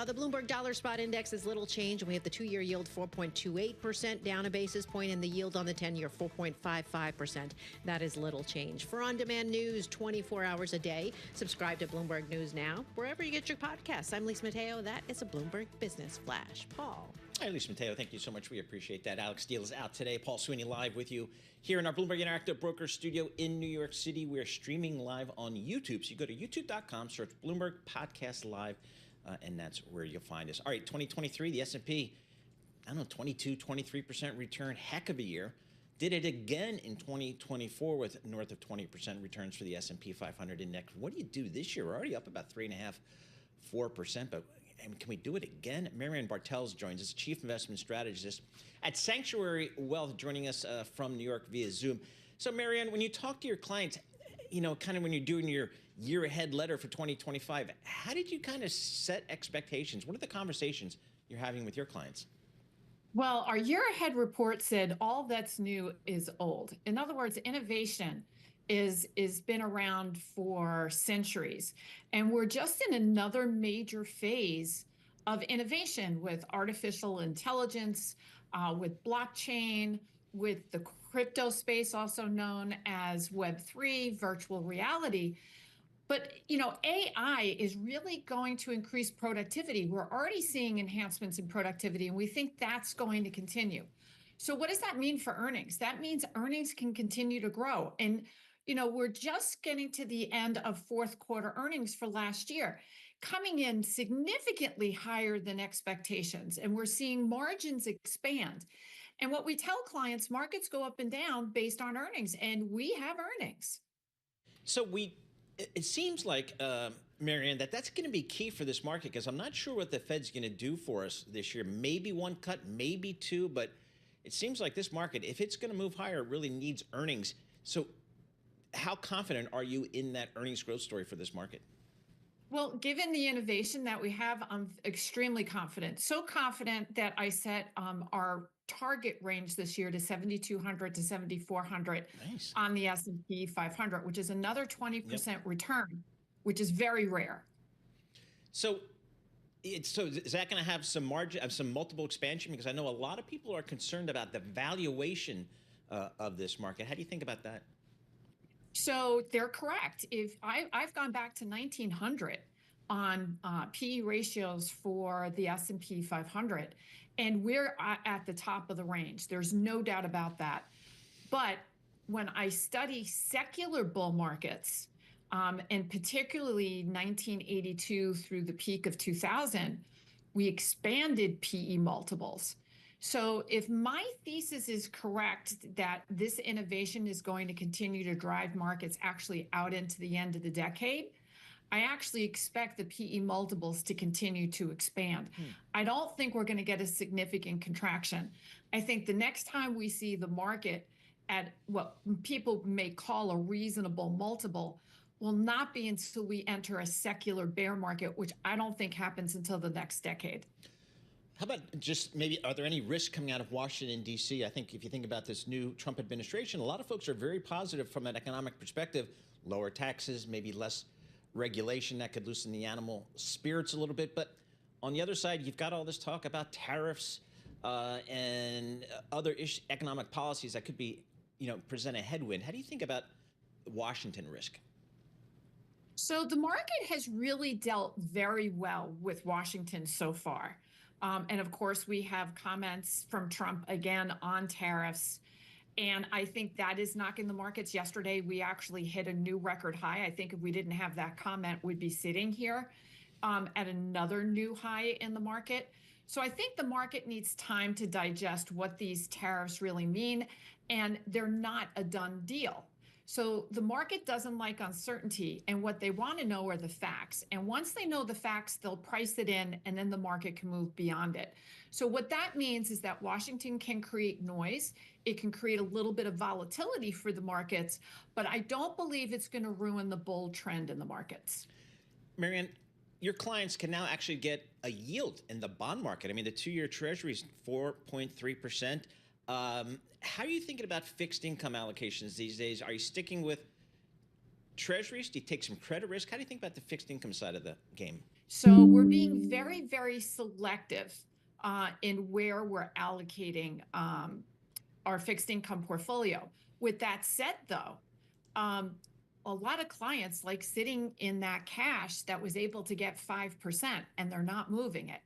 The Bloomberg Dollar Spot Index is little change, and we have the 2-year yield 4.28%, down a basis point, and the yield on the 10-year 4.55%. That is little change. For on-demand news 24 hours a day, subscribe to Bloomberg News Now, wherever you get your podcasts. I'm Lisa Mateo. That is a Bloomberg Business Flash. Paul. Hi, Lisa Mateo. Thank you so much. We appreciate that. Alex Steele is out today. Paul Sweeney live with you here in our Bloomberg Interactive Broker studio in New York City. We are streaming live on YouTube. So you go to youtube.com, search Bloomberg Podcast Live, and that's where you'll find us. All right, 2023, the S&P, 22-23% return. Heck of a year. Did it again in 2024 with north of 20% returns for the S&P 500 index. What do you do this year? We're already up about 3.5-4%, but can we do it again? Marianne Bartels joins us, Chief Investment Strategist at Sanctuary Wealth, joining us from New York via Zoom. So, Marianne, when you talk to your clients, kind of when you're doing your year-ahead letter for 2025, how did you kind of set expectations? What are the conversations you're having with your clients? Well, our year-ahead report said all that's new is old. In other words, innovation is been around for centuries. And we're just in another major phase of innovation with artificial intelligence, with blockchain, with the crypto space, also known as Web3, virtual reality. But, AI is really going to increase productivity. We're already seeing enhancements in productivity, and we think that's going to continue. So what does that mean for earnings? That means earnings can continue to grow. And we're just getting to the end of fourth quarter earnings for last year, coming in significantly higher than expectations. And we're seeing margins expand. And what we tell clients, markets go up and down based on earnings, and we have earnings. So it seems like, Marianne, that's going to be key for this market, because I'm not sure what the Fed's going to do for us this year. Maybe one cut, maybe two, but it seems like this market, if it's going to move higher, it really needs earnings. So how confident are you in that earnings growth story for this market? Well, given the innovation that we have, I'm extremely confident. So confident that I set our target range this year to 7,200 to 7,400 on the S&P 500, which is another 20% return, which is very rare. So is that going to have some margin, some multiple expansion? Because I know a lot of people are concerned about the valuation of this market. How do you think about that? So they're correct. If I've gone back to 1900 on PE ratios for the S&P 500, and we're at the top of the range. There's no doubt about that. But when I study secular bull markets, and particularly 1982 through the peak of 2000, we expanded PE multiples. So if my thesis is correct that this innovation is going to continue to drive markets actually out into the end of the decade, I actually expect the PE multiples to continue to expand. I don't think we're going to get a significant contraction. I think the next time we see the market at what people may call a reasonable multiple will not be until we enter a secular bear market, which I don't think happens until the next decade. How about just maybe, are there any risks coming out of Washington, D.C.? I think if you think about this new Trump administration, a lot of folks are very positive from an economic perspective. Lower taxes, maybe less regulation that could loosen the animal spirits a little bit. But on the other side, you've got all this talk about tariffs. and other economic policies that could be, present a headwind. How do you think about Washington risk? So the market has really dealt very well with Washington so far. And of course, we have comments from Trump again on tariffs. And I think that is knocking the markets. Yesterday, we actually hit a new record high. I think if we didn't have that comment, we'd be sitting here at another new high in the market. So I think the market needs time to digest what these tariffs really mean. And they're not a done deal. So the market doesn't like uncertainty, and what they want to know are the facts. And once they know the facts, they'll price it in, and then the market can move beyond it. So what that means is that Washington can create noise. It can create a little bit of volatility for the markets, but I don't believe it's going to ruin the bull trend in the markets. Marianne, your clients can now actually get a yield in the bond market. I mean, the 2-year Treasury is 4.3%. How are you thinking about fixed income allocations these days? Are you sticking with Treasuries? Do you take some credit risk? How do you think about the fixed income side of the game? So we're being very, very selective in where we're allocating our fixed income portfolio. With that said, though, a lot of clients like sitting in that cash that was able to get 5%, and they're not moving it.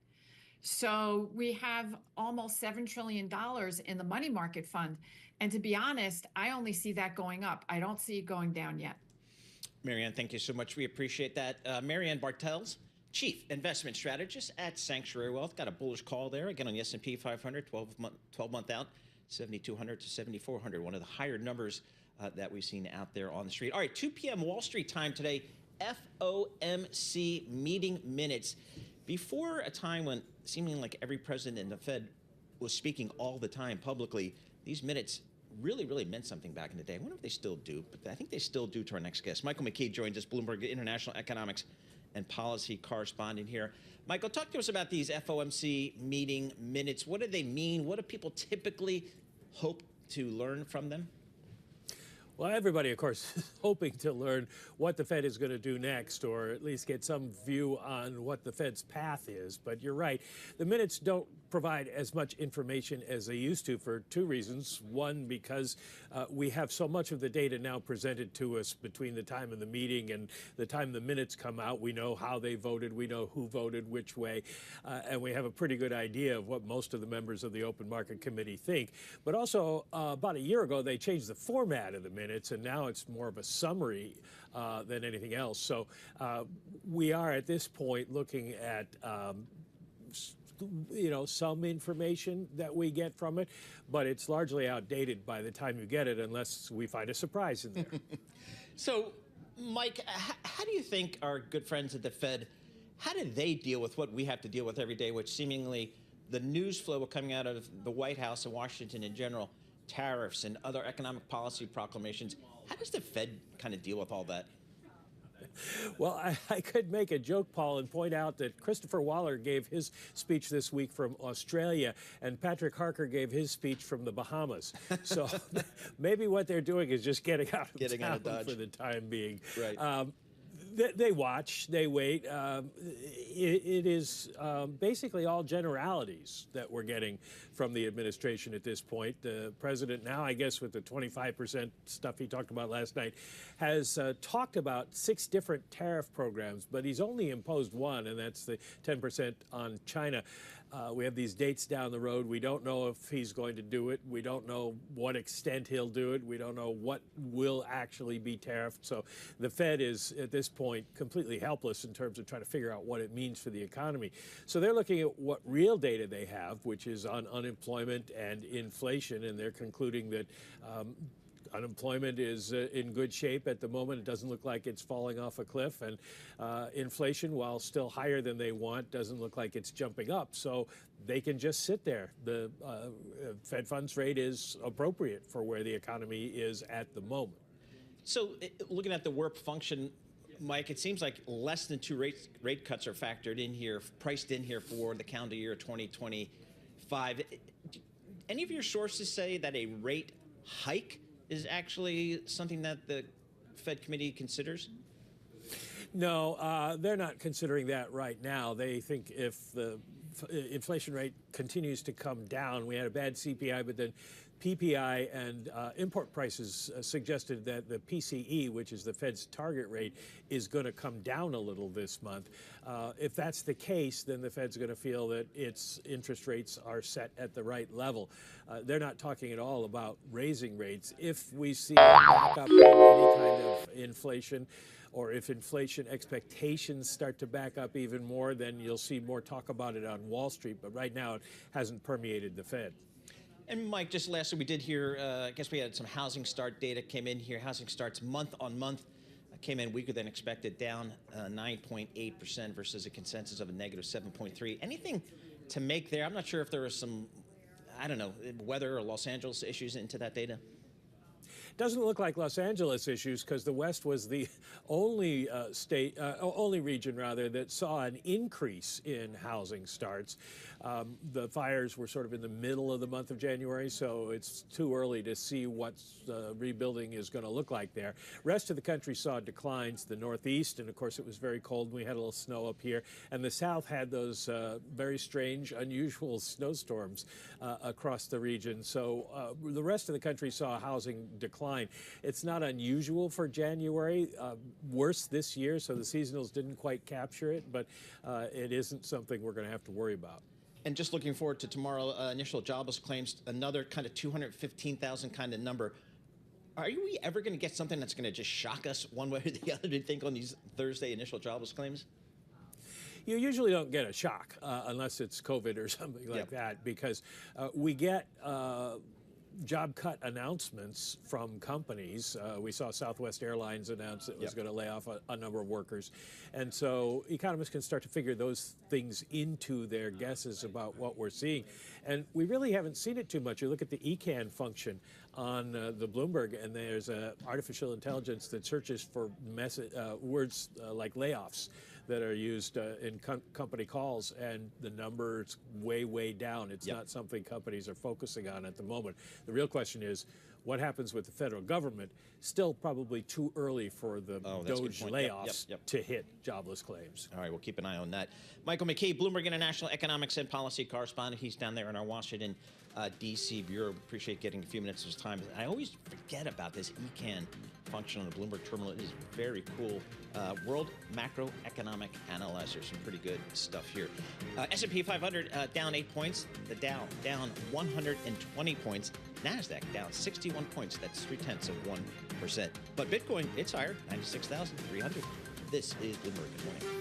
So we have almost $7 trillion in the money market fund. And to be honest, I only see that going up. I don't see it going down yet. Marianne, thank you so much. We appreciate that. Marianne Bartels, Chief Investment Strategist at Sanctuary Wealth. Got a bullish call there. Again, on the S&P 500, 12-month out, 7,200 to 7,400. One of the higher numbers that we've seen out there on the street. All right, 2 p.m. Wall Street time today, FOMC meeting minutes. Before a time when seeming like every president in the Fed was speaking all the time publicly, these minutes really, really meant something back in the day. I wonder if they still do, but I think they still do to our next guest. Michael McKee joins us, Bloomberg International Economics and Policy Correspondent here. Michael, talk to us about these FOMC meeting minutes. What do they mean? What do people typically hope to learn from them? Well, everybody, of course, is hoping to learn what the Fed is going to do next, or at least get some view on what the Fed's path is. But you're right. The minutes don't provide as much information as they used to for 2 reasons. One, because we have so much of the data now presented to us between the time of the meeting and the time the minutes come out. We know how they voted. We know who voted which way. And we have a pretty good idea of what most of the members of the Open Market Committee think. But also, about a year ago, they changed the format of the minutes, and now it's more of a summary than anything else. So we are at this point looking at some information that we get from it, but it's largely outdated by the time you get it, unless we find a surprise in there. So, Mike, how do you think our good friends at the Fed, how do they deal with what we have to deal with every day, which seemingly the news flow coming out of the White House and Washington in general, tariffs and other economic policy proclamations? How does the Fed kind of deal with all that? Well, I could make a joke, Paul, and point out that Christopher Waller gave his speech this week from Australia, and Patrick Harker gave his speech from the Bahamas. So maybe what they're doing is just getting out of town for the time being. Right. They watch, they wait. It is basically all generalities that we're getting from the administration at this point. The president now, I guess with the 25% stuff he talked about last night, has talked about 6 different tariff programs, but he's only imposed one, and that's the 10% on China. We have these dates down the road. We don't know if he's going to do it. We don't know what extent he'll do it. We don't know what will actually be tariffed. So the Fed is, at this point, completely helpless in terms of trying to figure out what it means for the economy. So they're looking at what real data they have, which is on unemployment and inflation, and they're concluding that unemployment is in good shape at the moment. It doesn't look like it's falling off a cliff. And inflation, while still higher than they want, doesn't look like it's jumping up. So they can just sit there. The Fed funds rate is appropriate for where the economy is at the moment. So looking at the warp function, Mike, it seems like less than 2 rate cuts are factored in here, priced in here for the calendar year 2025. Any of your sources say that a rate hike is actually something that the Fed committee considers? No, they're not considering that right now. They think if the inflation rate continues to come down, we had a bad CPI, but then PPI and import prices suggested that the PCE, which is the Fed's target rate, is going to come down a little this month. If that's the case, then the Fed's going to feel that its interest rates are set at the right level. They're not talking at all about raising rates. If we see a back up in any kind of inflation, or if inflation expectations start to back up even more, then you'll see more talk about it on Wall Street. But right now, it hasn't permeated the Fed. And Mike, just lastly, we did hear, I guess we had some housing start data came in here. Housing starts month on month came in weaker than expected, down 9.8% versus a consensus of a negative 7.3. Anything to make there? I'm not sure if there was some, I don't know, weather or Los Angeles issues into that data. Doesn't look like Los Angeles issues because the West was the only only region rather that saw an increase in housing starts. The fires were sort of in the middle of the month of January, so it's too early to see what rebuilding is going to look like there. Rest of the country saw declines. The Northeast, and of course it was very cold. We had a little snow up here, and the South had those very strange, unusual snowstorms across the region. So the rest of the country saw housing decline. It's not unusual for January, worse this year, so the seasonals didn't quite capture it, but it isn't something we're going to have to worry about. And just looking forward to tomorrow, initial jobless claims, another kind of 215,000 kind of number. Are we ever going to get something that's going to just shock us one way or the other, do you think, on these Thursday initial jobless claims? You usually don't get a shock unless it's COVID or something like that, because we get job cut announcements from companies. We saw Southwest Airlines announce it was going to lay off a number of workers. And so economists can start to figure those things into their guesses about what we're seeing. And we really haven't seen it too much. You look at the ECAN function on the Bloomberg, and there's artificial intelligence that searches for words like layoffs that are used in company calls, and the number's way, way down. It's not something companies are focusing on at the moment. The real question is, what happens with the federal government? Still probably too early for the DOGE layoffs to hit jobless claims. All right, we'll keep an eye on that. Michael McKee, Bloomberg International Economics and Policy Correspondent. He's down there in our Washington, D.C. bureau. Appreciate getting a few minutes of his time. I always forget about this ECAN function on the Bloomberg terminal. It is very cool. World Macroeconomic Analyzer. Some pretty good stuff here. S&P 500 down 8 points. The Dow down 120 points. NASDAQ down 61 points. That's 0.3%. But Bitcoin, it's higher, 96,300. This is Bloomberg. Good morning.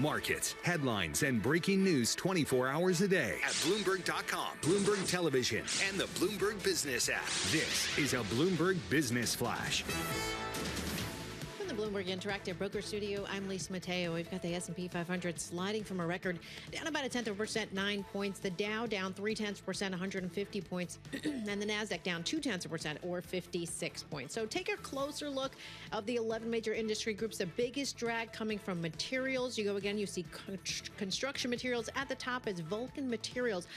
markets, headlines, and breaking news 24 hours a day at Bloomberg.com, Bloomberg Television, and the Bloomberg Business app. This is a Bloomberg Business Flash. From the Bloomberg Interactive Broker Studio, I'm Lisa Mateo. We've got the S&P 500 sliding from a record down about 0.1%, 9 points. The Dow down 0.3%, 150 points. And the NASDAQ down 0.2%, or 56 points. So take a closer look of the 11 major industry groups. The biggest drag coming from materials. You go again, you see construction materials. At the top is Vulcan Materials.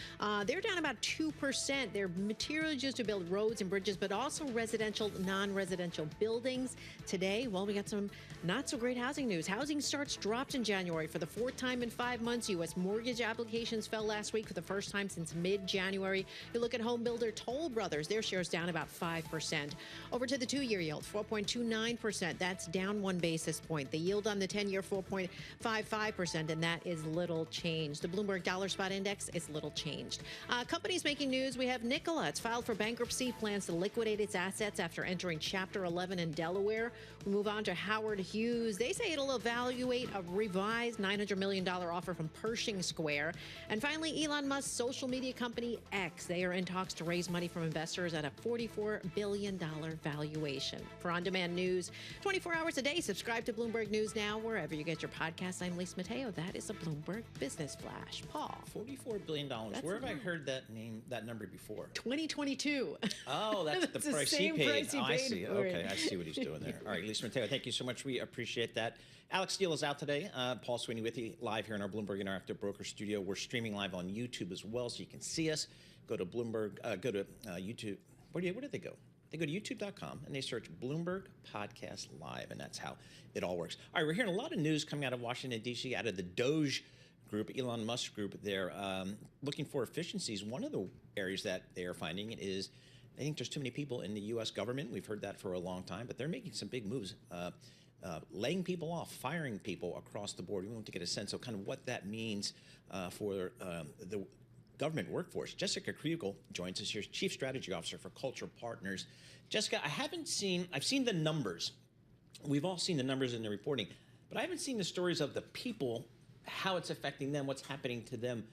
They're down about 2%. They're materials used to build roads and bridges, but also residential, non-residential buildings. Today, well, we got some not so great housing news. Housing starts dropped in January for the fourth time in 5 months. U.S. mortgage applications fell last week for the first time since mid-January. You look at home builder Toll Brothers, their shares down about 5%. Over to the 2-year yield, 4.29%. That's down 1 basis point. The yield on the 10-year, 4.55%, and that is little changed. The Bloomberg Dollar Spot Index is little changed. Companies making news. We have Nikola. It's filed for bankruptcy, plans to liquidate its assets after entering Chapter 11 in Delaware. We move on to Howard Hughes. They say it'll evaluate a revised $900 million offer from Pershing Square. And finally, Elon Musk's social media company X. They are in talks to raise money from investors at a $44 billion valuation. For on-demand news, 24 hours a day, subscribe to Bloomberg News Now, wherever you get your podcasts. I'm Lisa Mateo. That is a Bloomberg Business Flash. Paul. $44 billion. Where have I heard that number before? 2022. Oh, that's the price he same paid. price he I paid see. for Okay, it. I see what he's doing there. All right, Lisa Mateo, thank you so much. We appreciate that. Alex Steele is out today. Paul Sweeney with you live here in our Bloomberg Interactive Broker Studio. We're streaming live on YouTube as well, so you can see us. Go to Bloomberg, go to YouTube. Where did they go? They go to youtube.com and they search Bloomberg Podcast Live, and that's how it all works. All right, we're hearing a lot of news coming out of Washington, D.C., out of the Doge group, Elon Musk group. They're looking for efficiencies. One of the areas that they are finding is I think there's too many people in the U.S. government. We've heard that for a long time, but they're making some big moves, laying people off, firing people across the board. We want to get a sense of kind of what that means for the government workforce. Jessica Kriegel joins us here, Chief Strategy Officer for Cultural Partners. Jessica, I've seen the numbers. We've all seen the numbers in the reporting, but I haven't seen the stories of the people, how it's affecting them, what's happening to them.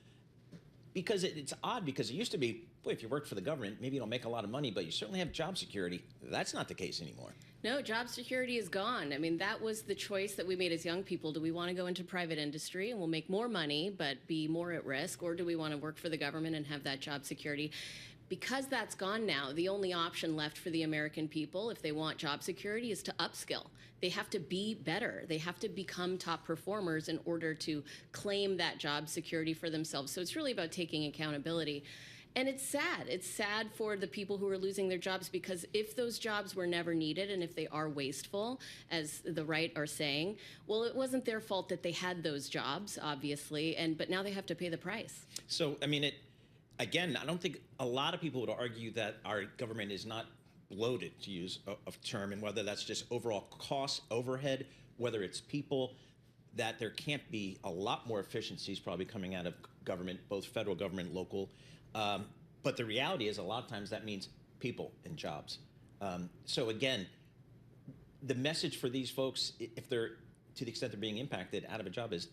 Because it's odd, because it used to be, boy, if you worked for the government, maybe you don't make a lot of money, but you certainly have job security. That's not the case anymore. No, job security is gone. I mean, that was the choice that we made as young people. Do we want to go into private industry and we'll make more money but be more at risk, or do we want to work for the government and have that job security? Because that's gone now, the only option left for the American people, if they want job security, is to upskill. They have to be better. They have to become top performers in order to claim that job security for themselves. So it's really about taking accountability. And it's sad. It's sad for the people who are losing their jobs, because if those jobs were never needed and if they are wasteful, as the right are saying, well, it wasn't their fault that they had those jobs, obviously, but now they have to pay the price. So, I mean, again, I don't think a lot of people would argue that our government is not bloated, to use a term, and whether that's just overall cost, overhead, whether it's people, that there can't be a lot more efficiencies probably coming out of government, both federal government, local. But the reality is a lot of times that means people and jobs. So again, the message for these folks, if they're, to the extent they're being impacted out of a job, is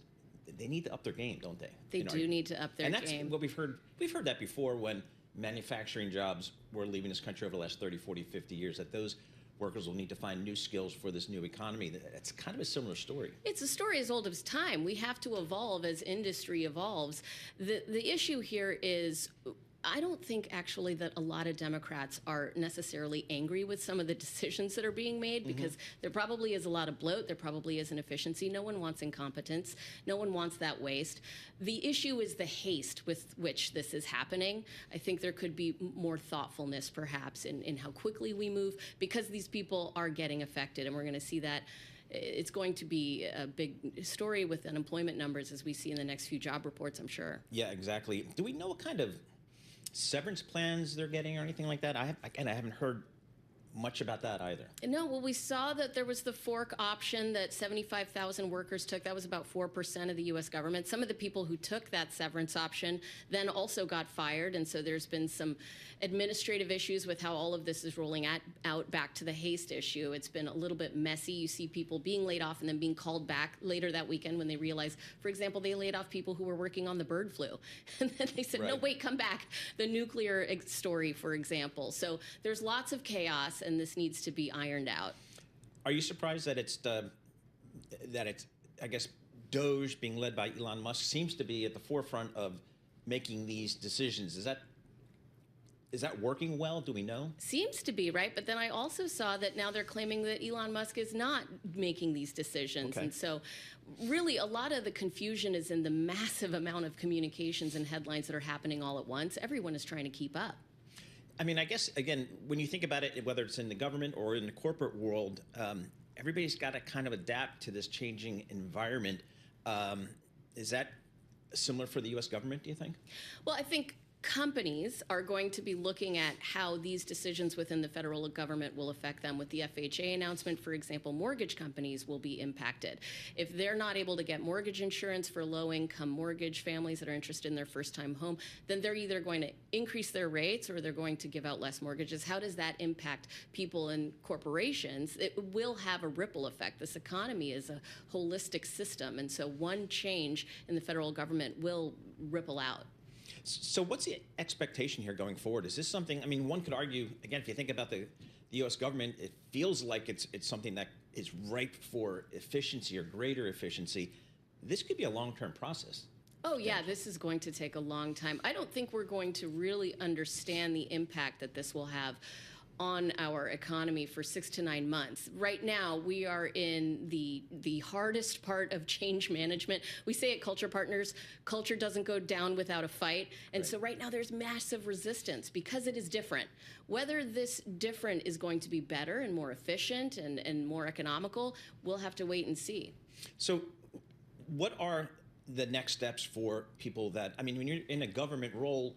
they need to up their game, don't they? They do need to up their game. And that's what we've heard. We've heard that before when manufacturing jobs were leaving this country over the last 30, 40, 50 years, that those workers will need to find new skills for this new economy. It's kind of a similar story. It's a story as old as time. We have to evolve as industry evolves. The issue here is, I don't think actually that a lot of Democrats are necessarily angry with some of the decisions that are being made, because there probably is a lot of bloat, there probably is inefficiency. No one wants incompetence, no one wants that waste. The issue is the haste with which this is happening. I think there could be more thoughtfulness perhaps in how quickly we move, because these people are getting affected, and we're going to see that. It's going to be a big story with unemployment numbers, as we see in the next few job reports, I'm sure. Yeah, exactly. Do we know what kind of severance plans they're getting or anything like that? I haven't heard much about that either. No, well, we saw that there was the fork option that 75,000 workers took. That was about 4% of the U.S. government. Some of the people who took that severance option then also got fired, and so there's been some administrative issues with how all of this is rolling out back to the haste issue. It's been a little bit messy. You see people being laid off and then being called back later that weekend when they realize, for example, they laid off people who were working on the bird flu. And then they said, no, wait, come back. The nuclear story, for example. So there's lots of chaos, and this needs to be ironed out. Are you surprised that it's I guess Doge being led by Elon Musk seems to be at the forefront of making these decisions? Is that working well? Do we know? Seems to be, right? But then I also saw that now they're claiming that Elon Musk is not making these decisions. Okay. And so really a lot of the confusion is in the massive amount of communications and headlines that are happening all at once. Everyone is trying to keep up. I mean, I guess, again, when you think about it, whether it's in the government or in the corporate world, everybody's got to kind of adapt to this changing environment. Is that similar for the U.S. government, do you think? Well, I think companies are going to be looking at how these decisions within the federal government will affect them. With the FHA announcement, for example, mortgage companies will be impacted. If they're not able to get mortgage insurance for low-income mortgage families that are interested in their first-time home, then they're either going to increase their rates or they're going to give out less mortgages. How does that impact people and corporations? It will have a ripple effect. This economy is a holistic system, and so one change in the federal government will ripple out. So what's the expectation here going forward? Is this something, I mean, one could argue, again, if you think about the U.S. government, it feels like it's something that is ripe for efficiency or greater efficiency. This could be a long-term process. Oh, yeah, this is going to take a long time. I don't think we're going to really understand the impact that this will have on our economy for 6 to 9 months. Right now, we are in the hardest part of change management. We say at Culture Partners, culture doesn't go down without a fight. And so right now there's massive resistance because it is different. Whether this different is going to be better and more efficient and more economical, we'll have to wait and see. So what are the next steps for people that, I mean, when you're in a government role,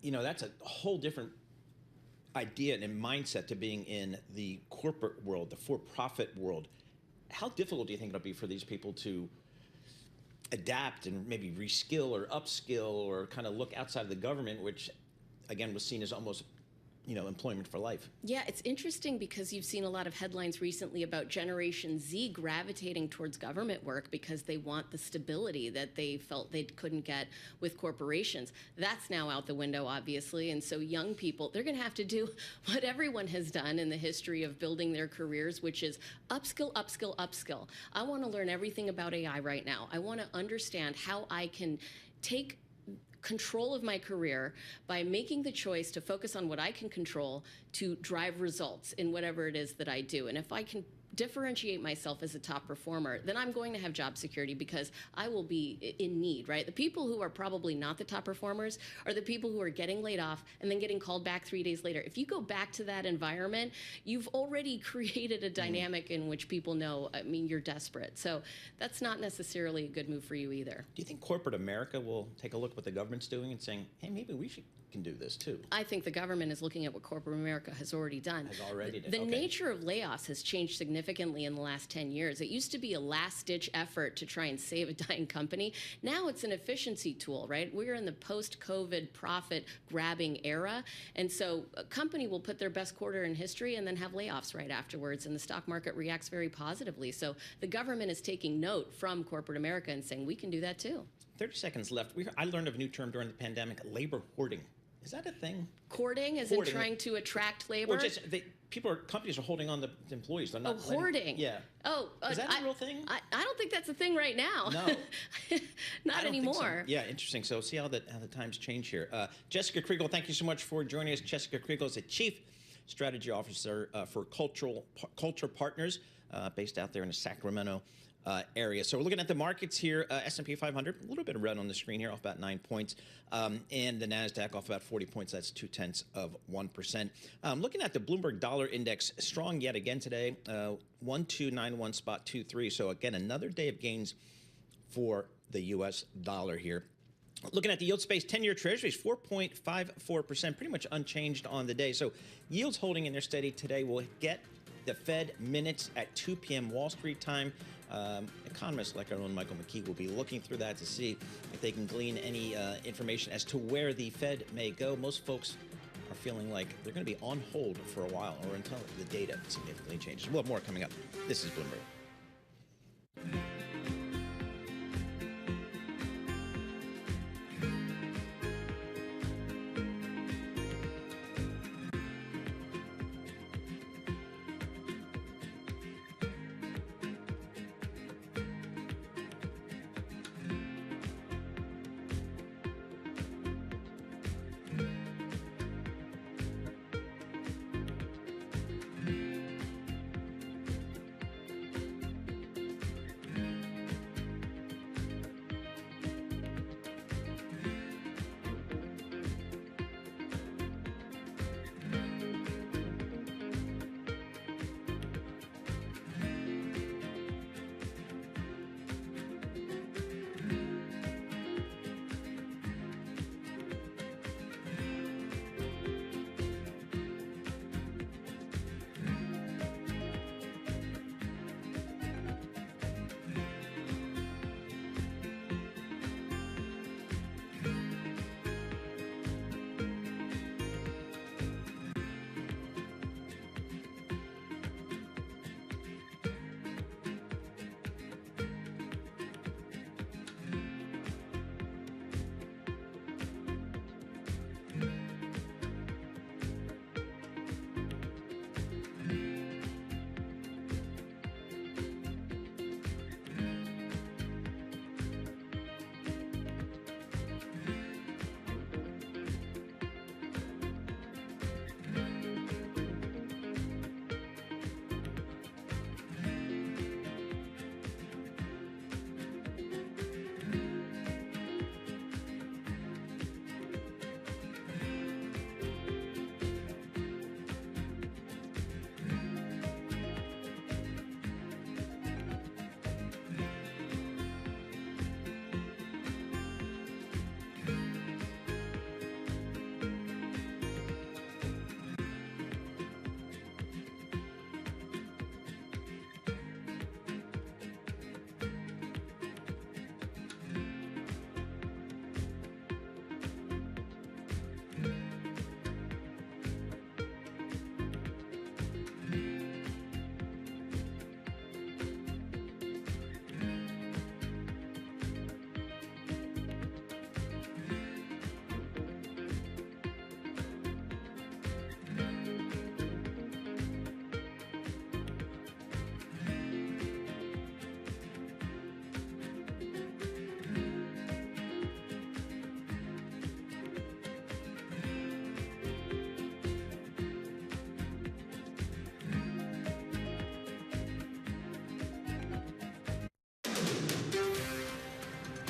you know, that's a whole different idea and mindset to being in the corporate world, the for-profit world. How difficult do you think it'll be for these people to adapt and maybe reskill or upskill or kind of look outside of the government, which again was seen as almost, you know, employment for life? Yeah, it's interesting because you've seen a lot of headlines recently about Generation Z gravitating towards government work because they want the stability that they felt they couldn't get with corporations. That's now out the window, obviously, and so young people, they're going to have to do what everyone has done in the history of building their careers, which is upskill, upskill, upskill. I want to learn everything about AI right now. I want to understand how I can take control of my career by making the choice to focus on what I can control to drive results in whatever it is that I do. And if I can differentiate myself as a top performer, then I'm going to have job security because I will be in need, right? The people who are probably not the top performers are the people who are getting laid off and then getting called back 3 days later. If you go back to that environment, you've already created a dynamic in which people know, I mean, you're desperate. So that's not necessarily a good move for you either. Do you think corporate America will take a look at what the government's doing and saying, hey, maybe we can do this too? I think the government is looking at what corporate America has already done. The nature of layoffs has changed significantly in the last 10 years. It used to be a last-ditch effort to try and save a dying company. Now it's an efficiency tool, right? We're in the post-COVID profit-grabbing era, and so a company will put their best quarter in history and then have layoffs right afterwards, and the stock market reacts very positively. So the government is taking note from corporate America and saying, we can do that too. 30 seconds left. I learned of a new term during the pandemic, labor hoarding. Is that a thing? Courting, as in trying to attract labor? Or just companies are holding on the employees. They're not hoarding. Yeah. Oh, is that a real thing? I don't think that's a thing right now. No, not anymore. So. Yeah, interesting. So see how the times change here. Jessica Kriegel, thank you so much for joining us. Jessica Kriegel is the Chief Strategy Officer for Culture Partners, based out there in the Sacramento area. So we're looking at the markets here. S&P 500, a little bit of red on the screen here, off about 9 points. And the NASDAQ off about 40 points. That's 0.2%. Looking at the Bloomberg Dollar Index, strong yet again today, 1291.23. So again, another day of gains for the U.S. dollar here. Looking at the yield space, 10-year treasuries, 4.54%, pretty much unchanged on the day. So yields holding in there steady today. We'll get the Fed minutes at 2 p.m. Wall Street time. Economists like our own Michael McKee will be looking through that to see if they can glean any information as to where the Fed may go. Most folks are feeling like they're going to be on hold for a while or until the data significantly changes. We'll have more coming up. This is Bloomberg.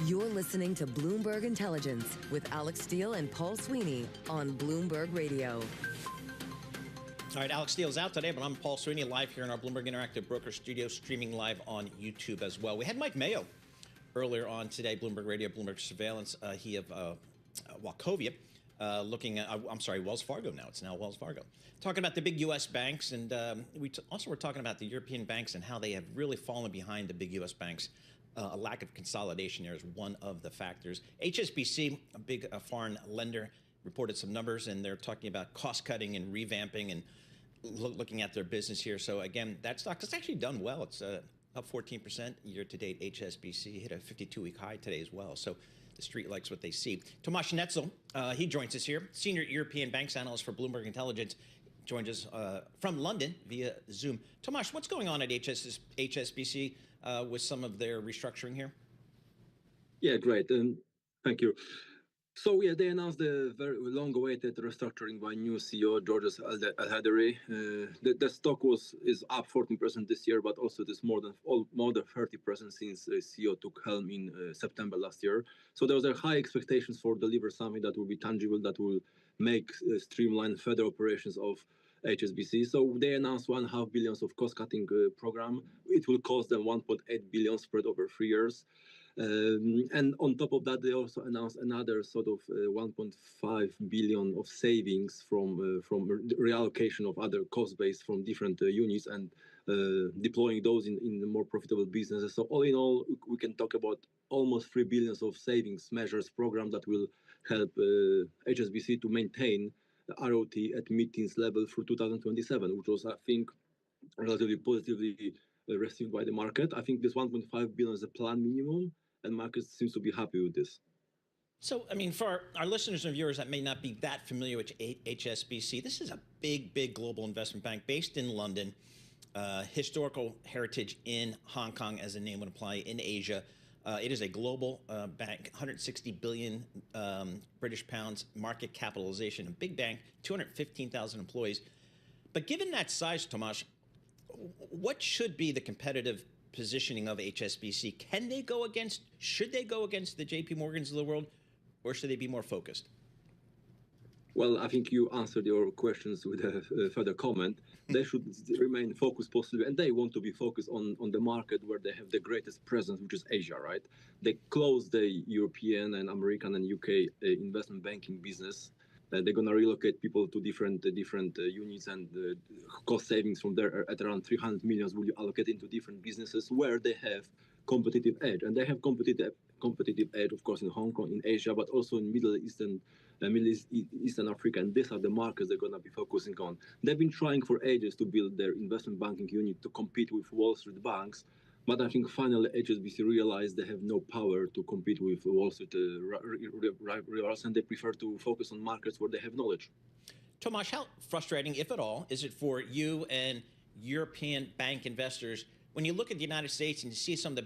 You're listening to Bloomberg Intelligence with Alex Steele and Paul Sweeney on Bloomberg Radio. All right, Alex Steele's out today, but I'm Paul Sweeney, live here in our Bloomberg Interactive Broker Studio, streaming live on YouTube as well. We had Mike Mayo earlier on today, Bloomberg Radio, Bloomberg Surveillance. He of Wachovia, looking at, I'm sorry, Wells Fargo now. It's now Wells Fargo. Talking about the big U.S. banks, and we also were talking about the European banks and how they have really fallen behind the big U.S. banks. A lack of consolidation there is one of the factors. HSBC, a big foreign lender, reported some numbers, and they're talking about cost-cutting and revamping and looking at their business here. So, again, that stock has actually done well. It's up 14% year-to-date. HSBC hit a 52-week high today as well. So the street likes what they see. Tomasz Netzel, he joins us here, senior European banks analyst for Bloomberg Intelligence, joins us from London via Zoom. Tomasz, what's going on at HSBC with some of their restructuring here? Yeah, great. Thank you. So, yeah, they announced the very long-awaited restructuring by new CEO, Georges Al-Hadary. The stock is up 14% this year, but also it is more than 30% since the CEO took helm in September last year. So there was a high expectations for deliver something that will be tangible, that will make streamline further operations of HSBC. So they announced $1.5 billion of cost-cutting program. It will cost them $1.8 billion spread over 3 years. And on top of that, they also announced another sort of 1.5 billion of savings from reallocation of other cost base from different units and deploying those in more profitable businesses. So all in all, we can talk about almost 3 billion of savings measures program that will help HSBC to maintain the ROT at mid-teens level for 2027, which was, I think, relatively positively received by the market. I think this 1.5 billion is a plan minimum, and market seems to be happy with this. So, I mean, for our listeners and viewers that may not be that familiar with HSBC, this is a big global investment bank based in London, historical heritage in Hong Kong, as the name would imply, in Asia. It is a global bank, 160 billion British pounds market capitalization, a big bank, 215,000 employees. But given that size, Tomasz, what should be the competitive positioning of HSBC? Should they go against the JP Morgans of the world, or should they be more focused? Well, I think you answered your questions with a further comment. They should remain focused possibly, and they want to be focused on the market where they have the greatest presence, which is Asia, right? They closed the European and American and UK investment banking business. They're going to relocate people to different units, and cost savings from there at around 300 million will be allocated into different businesses where they have competitive edge. And they have competitive edge, of course, in Hong Kong, in Asia, but also in Middle East and Eastern Africa. And these are the markets they're going to be focusing on. They've been trying for ages to build their investment banking unit to compete with Wall Street banks. But I think finally HSBC realized they have no power to compete with Wall Street rivals, and they prefer to focus on markets where they have knowledge. Tomasz, how frustrating, if at all, is it for you and European bank investors when you look at the United States and you see some of the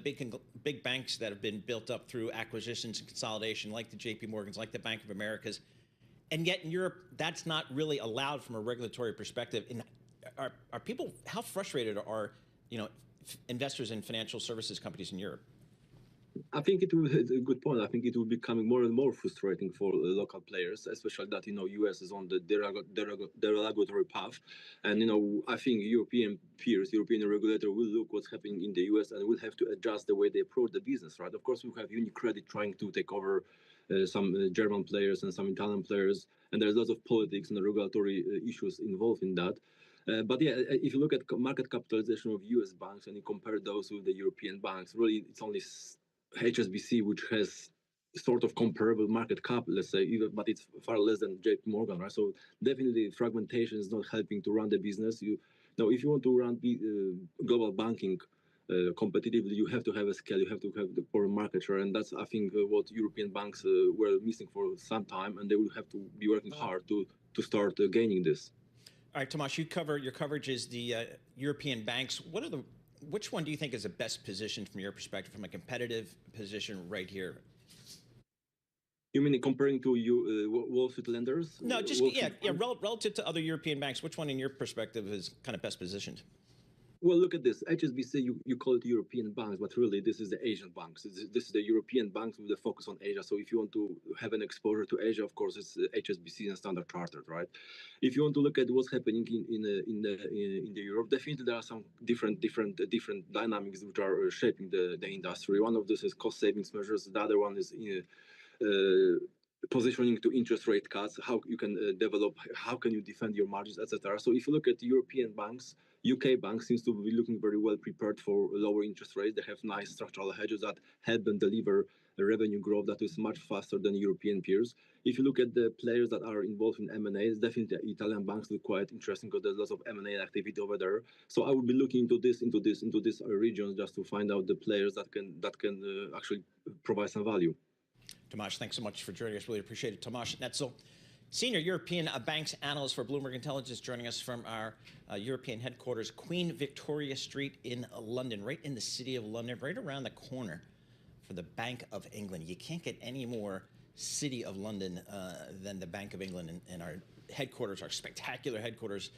big banks that have been built up through acquisitions and consolidation, like the JP Morgans, like the Bank of Americas, and yet in Europe, that's not really allowed from a regulatory perspective? And are people, how frustrated are, investors in financial services companies in Europe? I think it's a good point. I think it will be becoming more and more frustrating for local players, especially that, US is on the derogatory path. And, I think European peers, European regulator will look what's happening in the US and will have to adjust the way they approach the business, right? Of course, we have UniCredit trying to take over some German players and some Italian players, and there's lots of politics and regulatory issues involved in that. But yeah, if you look at market capitalization of US banks and you compare those with the European banks, really it's only HSBC which has sort of comparable market cap, let's say, but it's far less than JP Morgan, right? So definitely fragmentation is not helping to run the business. If you want to run global banking competitively, you have to have a scale, you have to have the poor market share, and that's, I think, what European banks were missing for some time, and they will have to be working hard to start gaining this. All right, Tomasz, your coverage is the European banks. Which one do you think is the best positioned from your perspective, from a competitive position right here? You mean comparing to Wall Street lenders? No, just relative to other European banks. Which one, in your perspective, is kind of best positioned? Well, look at this. HSBC, you call it European banks, but really this is the Asian banks. This is the European banks with a focus on Asia. So if you want to have an exposure to Asia, of course, it's HSBC and Standard Chartered, right? If you want to look at what's happening in Europe, definitely there are some different dynamics which are shaping the industry. One of this is cost savings measures. The other one is positioning to interest rate cuts, how you can develop, how can you defend your margins, etc. So if you look at European banks, UK banks seems to be looking very well prepared for lower interest rates. They have nice structural hedges that help them deliver a revenue growth that is much faster than European peers. If you look at the players that are involved in M&As, definitely Italian banks look quite interesting because there's lots of M&A activity over there. So I would be looking into this region just to find out the players that can actually provide some value. Tomasz, thanks so much for joining us. Really appreciate it. Tomasz Netzel, Senior European Banks Analyst for Bloomberg Intelligence, joining us from our European headquarters, Queen Victoria Street in London, right in the city of London, right around the corner for the Bank of England. You can't get any more City of London than the Bank of England, and our headquarters, our spectacular headquarters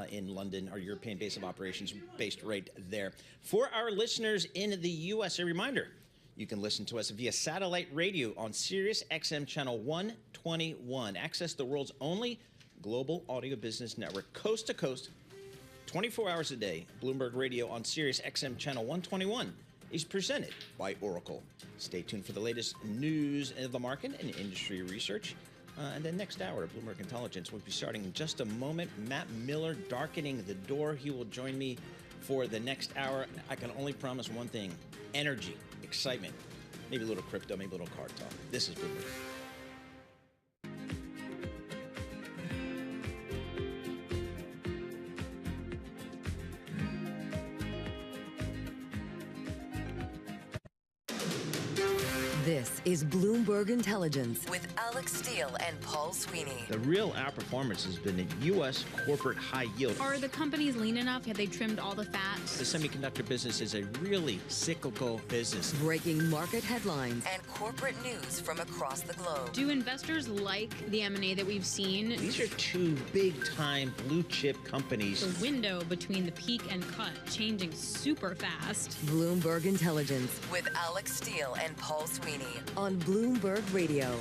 in London, our European base of operations based right there. For our listeners in the U.S., a reminder, you can listen to us via satellite radio on Sirius XM channel 121. Access the world's only global audio business network, coast to coast, 24 hours a day. Bloomberg Radio on Sirius XM Channel 121 is presented by Oracle. Stay tuned for the latest news of the market and industry research. And then next hour of Bloomberg Intelligence will be starting in just a moment. Matt Miller darkening the door. He will join me for the next hour. I can only promise one thing: energy, excitement, maybe a little crypto, maybe a little card talk. This is Bloomberg. This is Bloomberg Intelligence with Alex Steele and Paul Sweeney. The real outperformance has been in U.S. corporate high yield. Are the companies lean enough? Have they trimmed all the fat? The semiconductor business is a really cyclical business. Breaking market headlines and corporate news from across the globe. Do investors like the M&A that we've seen? These are two big-time blue-chip companies. The window between the peak and cut changing super fast. Bloomberg Intelligence with Alex Steele and Paul Sweeney on Bloomberg Radio.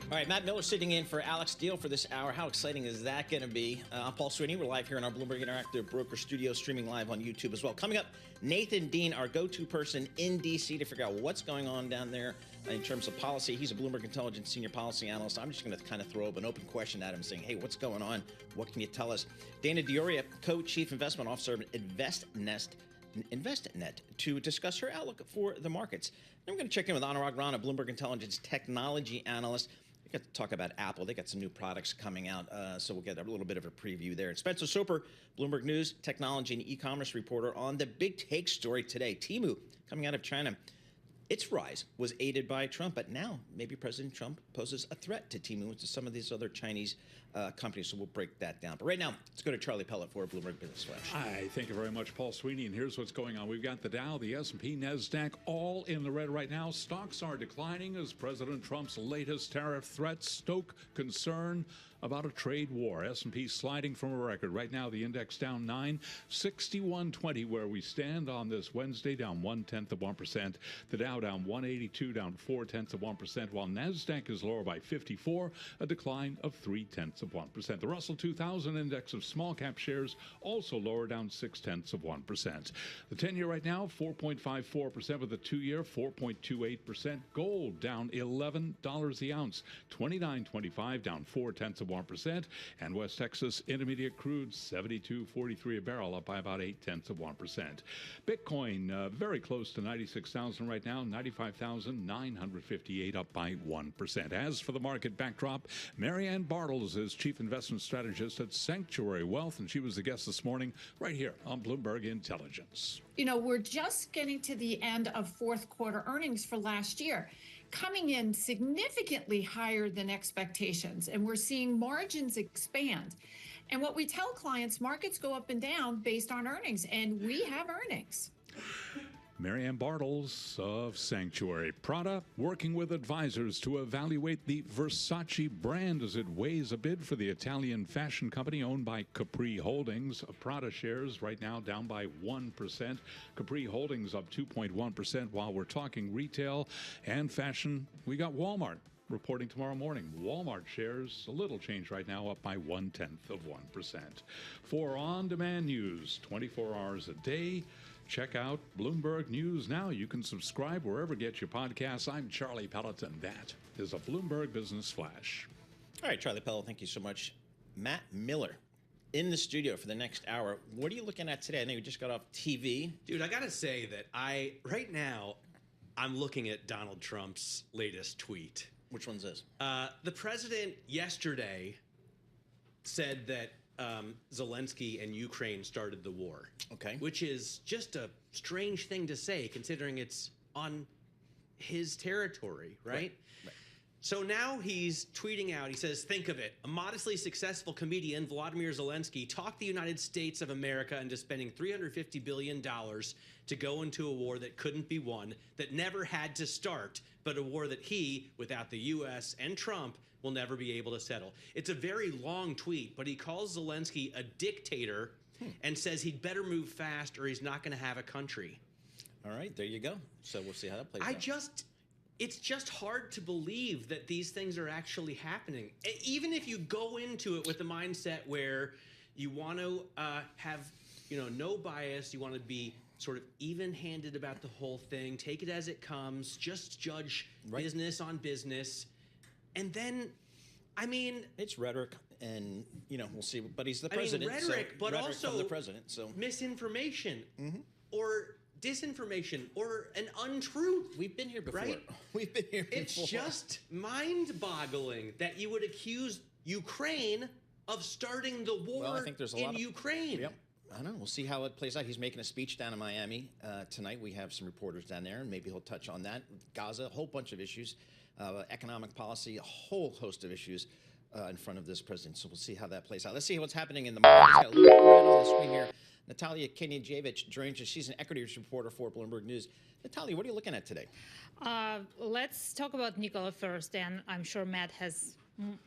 All right, Matt Miller sitting in for Alex Steele for this hour. How exciting is that going to be? I'm Paul Sweeney. We're live here in our Bloomberg Interactive Broker Studio, streaming live on YouTube as well. Coming up, Nathan Dean, our go-to person in D.C. to figure out what's going on down there in terms of policy. He's a Bloomberg Intelligence senior policy analyst. I'm just going to kind of throw up an open question at him saying, hey, what's going on? What can you tell us? Dana Dioria, co-chief investment officer of InvestNet, to discuss her outlook for the markets. Then we're going to check in with Anurag Rana, Bloomberg Intelligence technology analyst. We got to talk about Apple. They got some new products coming out, so we'll get a little bit of a preview there. And Spencer Soper, Bloomberg News, technology and e-commerce reporter on the big take story today. Temu, coming out of China. Its rise was aided by Trump, but now maybe President Trump poses a threat to Temu and to some of these other Chinese companies, so we'll break that down. But right now, let's go to Charlie Pellet for a Bloomberg Business Flash. Hi, thank you very much, Paul Sweeney, and here's what's going on. We've got the Dow, the S&P, NASDAQ, all in the red right now. Stocks are declining as President Trump's latest tariff threats stoke concern about a trade war. S&P sliding from a record. Right now, the index down 9, 6120 where we stand on this Wednesday, down 0.1%. The Dow down 182, down 0.4%, while NASDAQ is lower by 54, a decline of 0.3%. The Russell 2000 index of small cap shares also lower, down 0.6%. The 10-year right now, 4.54%, with the 2-year, 4.28%. Gold down $11 the ounce, $29.25, down 0.4%. And West Texas Intermediate crude, 72.43 a barrel, up by about 0.8%. Bitcoin very close to 96,000 right now, 95,958, up by 1%. As for the market backdrop, Marianne Bartles is chief investment strategist at Sanctuary Wealth, and she was the guest this morning right here on Bloomberg Intelligence. You know, we're just getting to the end of fourth quarter earnings for last year, coming in significantly higher than expectations, and we're seeing margins expand. And what we tell clients, markets go up and down based on earnings, and we have earnings. Marianne Bartles of Sanctuary. Prada working with advisors to evaluate the Versace brand as it weighs a bid for the Italian fashion company owned by Capri Holdings. Prada shares right now down by 1%. Capri Holdings up 2.1%. While we're talking retail and fashion, we got Walmart reporting tomorrow morning. Walmart shares a little change right now, up by 0.1%. For on-demand news, 24 hours a day, check out Bloomberg News Now. You can subscribe wherever you get your podcasts. I'm Charlie Pelleton. That is a Bloomberg Business Flash. All right, Charlie Pelleton, thank you so much. Matt Miller in the studio for the next hour. What are you looking at today? I know you just got off TV. Dude, I got to say that right now, I'm looking at Donald Trump's latest tweet. Which one's this? The president yesterday said that Zelensky and Ukraine started the war. Okay. Which is just a strange thing to say, considering it's on his territory, right? So now he's tweeting out, he says, think of it, a modestly successful comedian, Volodymyr Zelensky, talked the United States of America into spending $350 billion to go into a war that couldn't be won, that never had to start, but a war that he, without the U.S. and Trump, will never be able to settle. It's a very long tweet, but he calls Zelensky a dictator and says he'd better move fast or he's not going to have a country. All right, there you go. So we'll see how that plays out. it's just hard to believe that these things are actually happening. Even if you go into it with the mindset where you want to have, no bias, you want to be sort of even-handed about the whole thing, take it as it comes, just judge business on business, and then, I mean, it's rhetoric, and we'll see. But he's the president. Rhetoric, but rhetoric also from the president. So misinformation or disinformation or an untruth. We've been here before. Right? We've been here before. It's just mind-boggling that you would accuse Ukraine of starting the war well, I think there's a lot in of, Ukraine. Yep. I don't know. We'll see how it plays out. He's making a speech down in Miami tonight. We have some reporters down there, and maybe he'll touch on that. Gaza, a whole bunch of issues, economic policy, a whole host of issues in front of this president. So we'll see how that plays out. Let's see what's happening in the markets. Got a little red on the screen here. Natalia Kenyajevic joins us. She's an equities reporter for Bloomberg News. Natalia, what are you looking at today? Let's talk about Nikola first, and I'm sure Matt has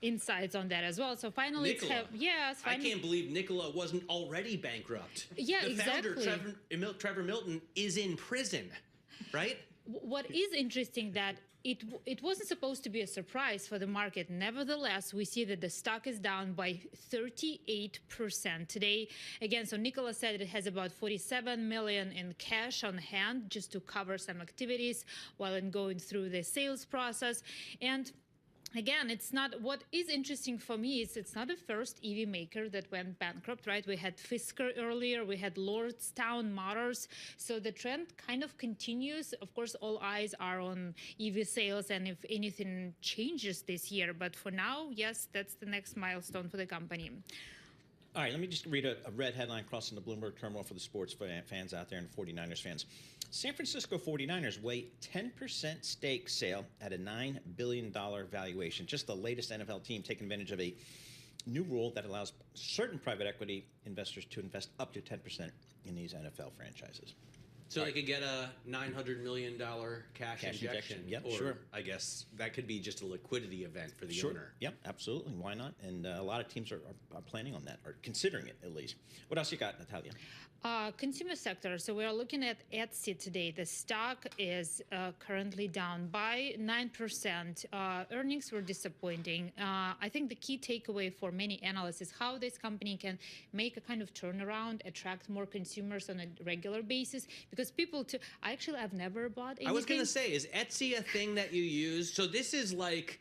insights on that as well. So finally, Nikola. Yes, I can't believe Nikola wasn't already bankrupt. Yeah, the exactly. founder, Trevor Milton, is in prison, right? What is interesting that it wasn't supposed to be a surprise for the market. Nevertheless, we see that the stock is down by 38% today. Again, so Nikola said it has about 47 million in cash on hand just to cover some activities while in going through the sales process. And again, it's not, what is interesting for me is it's not the first EV maker that went bankrupt, right? We had Fisker earlier, we had Lordstown Motors. So the trend kind of continues. Of course, all eyes are on EV sales and if anything changes this year. But for now, yes, that's the next milestone for the company. All right, let me just read a red headline crossing the Bloomberg terminal for the sports fans out there and 49ers fans. San Francisco 49ers weigh 10% stake sale at a $9 billion valuation. Just the latest NFL team taking advantage of a new rule that allows certain private equity investors to invest up to 10% in these NFL franchises. So they could get a $900 million cash injection. Yep, or sure. I guess that could be just a liquidity event for the owner. Yep, absolutely. Why not? And a lot of teams are planning on that, or considering it at least. What else you got, Natalia? Consumer sector. So we are looking at Etsy today. The stock is currently down by 9%. Earnings were disappointing. I think the key takeaway for many analysts is how this company can make a kind of turnaround, attract more consumers on a regular basis. Because people, I've never bought anything. I was going to say, is Etsy a thing that you use? So this is like,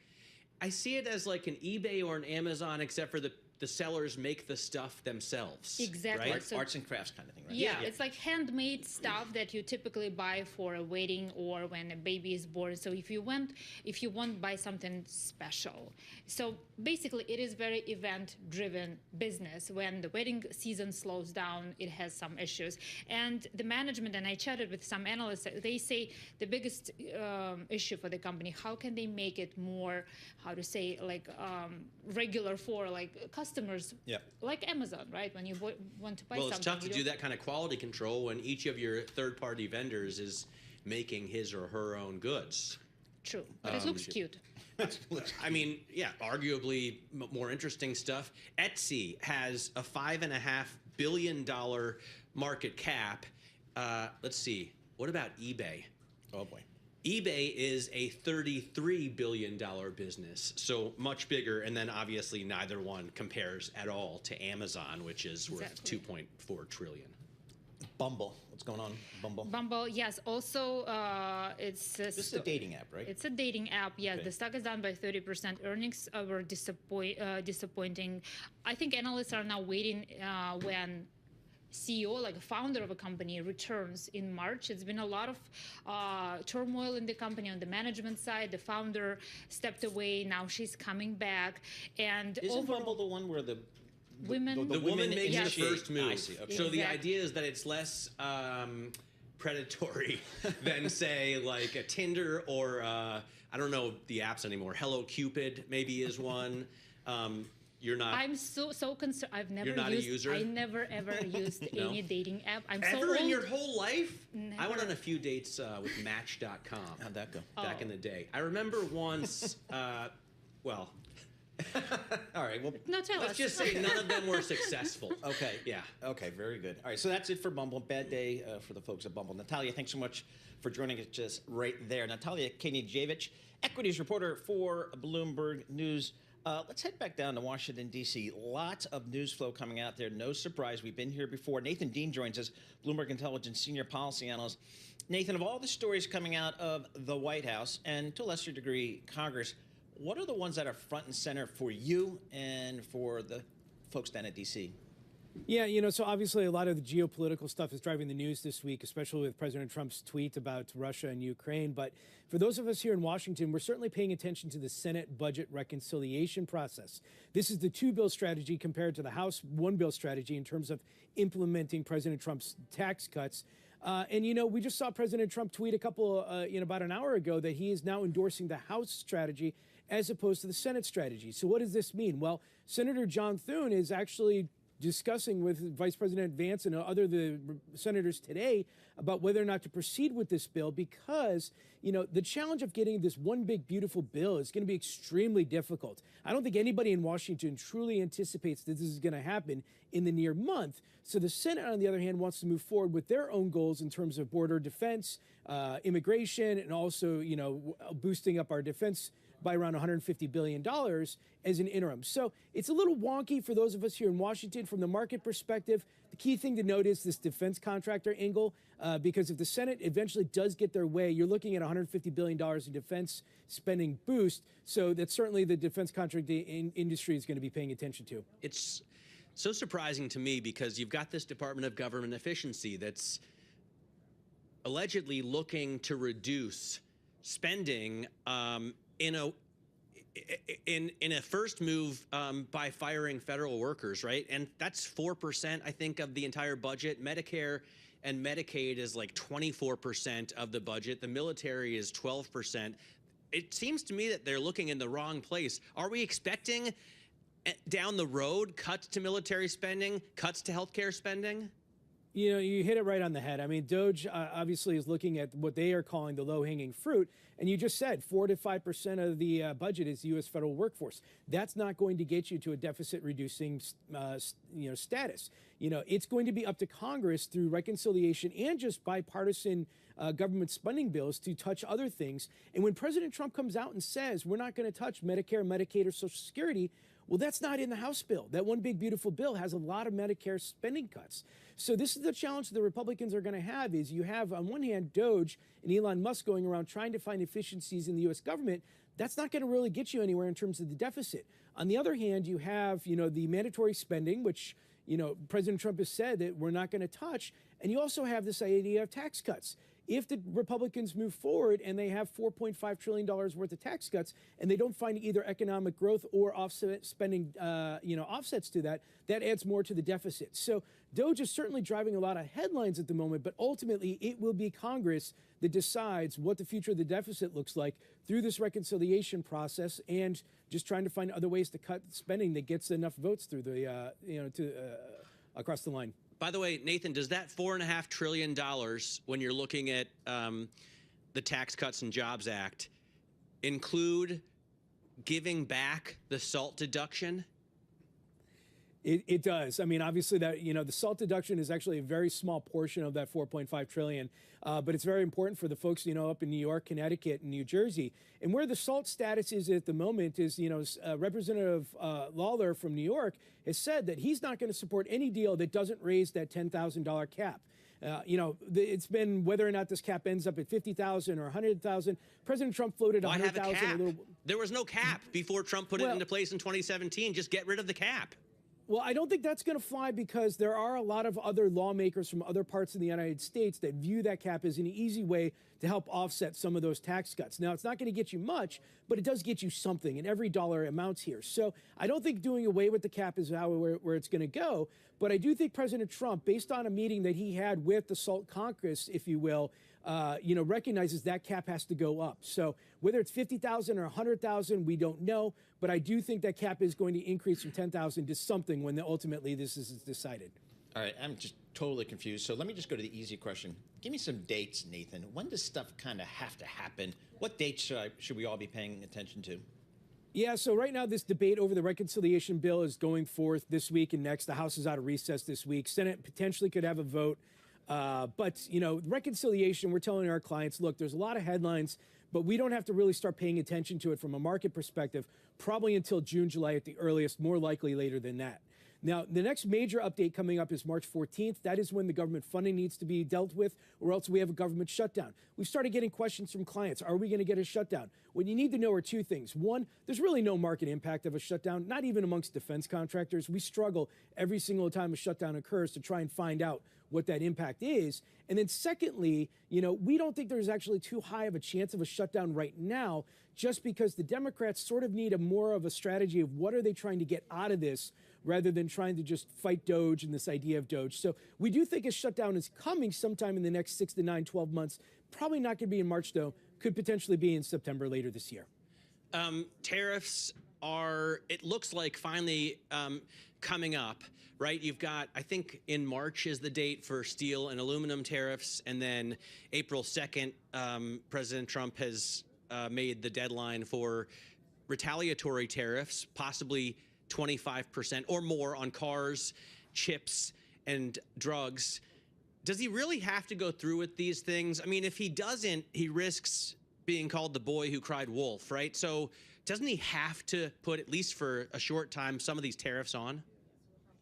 I see it as like an eBay or an Amazon, except for the sellers make the stuff themselves. Exactly. Right? Arts and crafts kind of thing, right? Yeah, it's like handmade stuff that you typically buy for a wedding or when a baby is born. So if you want to buy something special. So basically it is very event-driven business. When the wedding season slows down, it has some issues. And the management, and I chatted with some analysts, they say the biggest issue for the company, how can they make it more, regular for customers, like Amazon, right? When you want to buy something. Well, it's tough to do that kind of quality control when each of your third-party vendors is making his or her own goods. True, but it looks cute. I mean, yeah, arguably more interesting stuff. Etsy has a $5.5 billion market cap. Let's see. What about eBay? Oh, boy. eBay is a $33 billion business, so much bigger, and then obviously neither one compares at all to Amazon, which is worth $2.4 trillion. Bumble. What's going on, Bumble? Bumble, yes. Also, this is a dating app, right? It's a dating app, yes. Okay. The stock is down by 30%. Earnings were disappointing. I think analysts are now waiting when CEO, like a founder of a company, returns in March. It's been a lot of turmoil in the company on the management side. The founder stepped away. Now she's coming back. And Isn't Bumble the one where the women makes the first move. I see. Okay. So the idea is that it's less predatory than, say, like a Tinder or I don't know the apps anymore. Hello Cupid maybe is one. You're not. I'm so concerned. I've never You're not used. a user? I never ever used No? any dating app. I'm Ever so old. in your whole life? Never. I went on a few dates with Match.com. How'd that go? Back in the day. I remember once, well, All right. Well, No, tell Let's us. just say none of them were successful. okay. Yeah. Okay, very good. All right, so that's it for Bumble. Bad day for the folks at Bumble. Natalia, thanks so much for joining us just right there. Natalia Kenijevic, equities reporter for Bloomberg News. Let's head back down to Washington, D.C. Lots of news flow coming out there. No surprise. We've been here before. Nathan Dean joins us, Bloomberg Intelligence Senior Policy Analyst. Nathan, of all the stories coming out of the White House and to a lesser degree Congress, what are the ones that are front and center for you and for the folks down at D.C.? Yeah, you know, so obviously a lot of the geopolitical stuff is driving the news this week, especially with President Trump's tweet about Russia and Ukraine. But for those of us here in Washington, we're certainly paying attention to the Senate budget reconciliation process. This is the two-bill strategy compared to the House one-bill strategy in terms of implementing President Trump's tax cuts. And, you know, we just saw President Trump tweet about an hour ago that he is now endorsing the House strategy as opposed to the Senate strategy. So what does this mean? Well, Senator John Thune is actually discussing with Vice President Vance and the senators today about whether or not to proceed with this bill because, you know, the challenge of getting this one big, beautiful bill is going to be extremely difficult. I don't think anybody in Washington truly anticipates that this is going to happen in the near month. So the Senate, on the other hand, wants to move forward with their own goals in terms of border defense, immigration, and also, you know, boosting up our defense by around $150 billion as an interim. So it's a little wonky for those of us here in Washington from the market perspective. The key thing to note is this defense contractor angle, because if the Senate eventually does get their way, you're looking at $150 billion in defense spending boost. So that's certainly the defense contracting industry is going to be paying attention to. It's so surprising to me because you've got this Department of Government Efficiency that's allegedly looking to reduce spending in a first move by firing federal workers, right? And that's 4%, I think, of the entire budget. Medicare and Medicaid is like 24% of the budget. The military is 12%. It seems to me that they're looking in the wrong place. Are we expecting down the road cuts to military spending, cuts to healthcare spending? You know, you hit it right on the head. I mean, DOGE obviously is looking at what they are calling the low-hanging fruit. And you just said 4 to 5% of the budget is the U.S. federal workforce. That's not going to get you to a deficit-reducing, status. You know, it's going to be up to Congress through reconciliation and just bipartisan government spending bills to touch other things. And when President Trump comes out and says we're not going to touch Medicare, Medicaid, or Social Security, well, that's not in the House bill. That one big, beautiful bill has a lot of Medicare spending cuts. So this is the challenge the Republicans are going to have is you have, on one hand, DOGE and Elon Musk going around trying to find efficiencies in the U.S. government. That's not going to really get you anywhere in terms of the deficit. On the other hand, you have, you know, the mandatory spending, which, you know, President Trump has said that we're not going to touch. And you also have this idea of tax cuts. If the Republicans move forward and they have $4.5 trillion worth of tax cuts and they don't find either economic growth or offset spending, offsets to that, that adds more to the deficit. So DOGE is certainly driving a lot of headlines at the moment, but ultimately it will be Congress that decides what the future of the deficit looks like through this reconciliation process and just trying to find other ways to cut spending that gets enough votes through the, across the line. By the way, Nathan, does that $4.5 trillion, when you're looking at the Tax Cuts and Jobs Act, include giving back the SALT deduction? It does. I mean, obviously that, you know, the SALT deduction is actually a very small portion of that $4.5 trillion, but it's very important for the folks, you know, up in New York, Connecticut, and New Jersey. And where the SALT status is at the moment is, you know, Representative Lawler from New York has said that he's not going to support any deal that doesn't raise that $10,000 cap. It's been whether or not this cap ends up at 50,000 or 100,000. President Trump floated 100,000. There was no cap before Trump put it into place in 2017. Just get rid of the cap. Well, I don't think that's going to fly because there are a lot of other lawmakers from other parts of the United States that view that cap as an easy way to help offset some of those tax cuts. Now, it's not going to get you much, but it does get you something, and every dollar amounts here. So I don't think doing away with the cap is where it's going to go, but I do think President Trump, based on a meeting that he had with the SALT caucus, if you will, recognizes that cap has to go up. So whether it's 50,000 or 100,000, we don't know. But I do think that cap is going to increase from 10,000 to something when ultimately this is decided. All right, I'm just totally confused. So let me just go to the easy question. Give me some dates, Nathan. When does stuff kind of have to happen? What dates should we all be paying attention to? Yeah, so right now this debate over the reconciliation bill is going forth this week and next. The House is out of recess this week. Senate potentially could have a vote. But, you know, reconciliation, we're telling our clients, look, there's a lot of headlines, but we don't have to really start paying attention to it from a market perspective, probably until June, July at the earliest, more likely later than that. Now, the next major update coming up is March 14th. That is when the government funding needs to be dealt with, or else we have a government shutdown. We've started getting questions from clients. Are we going to get a shutdown? What you need to know are two things. One, there's really no market impact of a shutdown, not even amongst defense contractors. We struggle every single time a shutdown occurs to try and find out what that impact is. And then secondly, you know, we don't think there's actually too high of a chance of a shutdown right now, just because the Democrats sort of need more of a strategy of what are they trying to get out of this, rather than trying to just fight Doge and this idea of Doge. So we do think a shutdown is coming sometime in the next 6 to 9, 12 months. Probably not going to be in March, though. Could potentially be in September later this year. Tariffs are, it looks like, finally coming up, right? You've got, I think in March is the date for steel and aluminum tariffs. And then April 2nd, President Trump has made the deadline for retaliatory tariffs, possibly 25% or more on cars, chips, and drugs. Does he really have to go through with these things? I mean, if he doesn't, he risks being called the boy who cried wolf, right? So doesn't he have to put, at least for a short time, some of these tariffs on?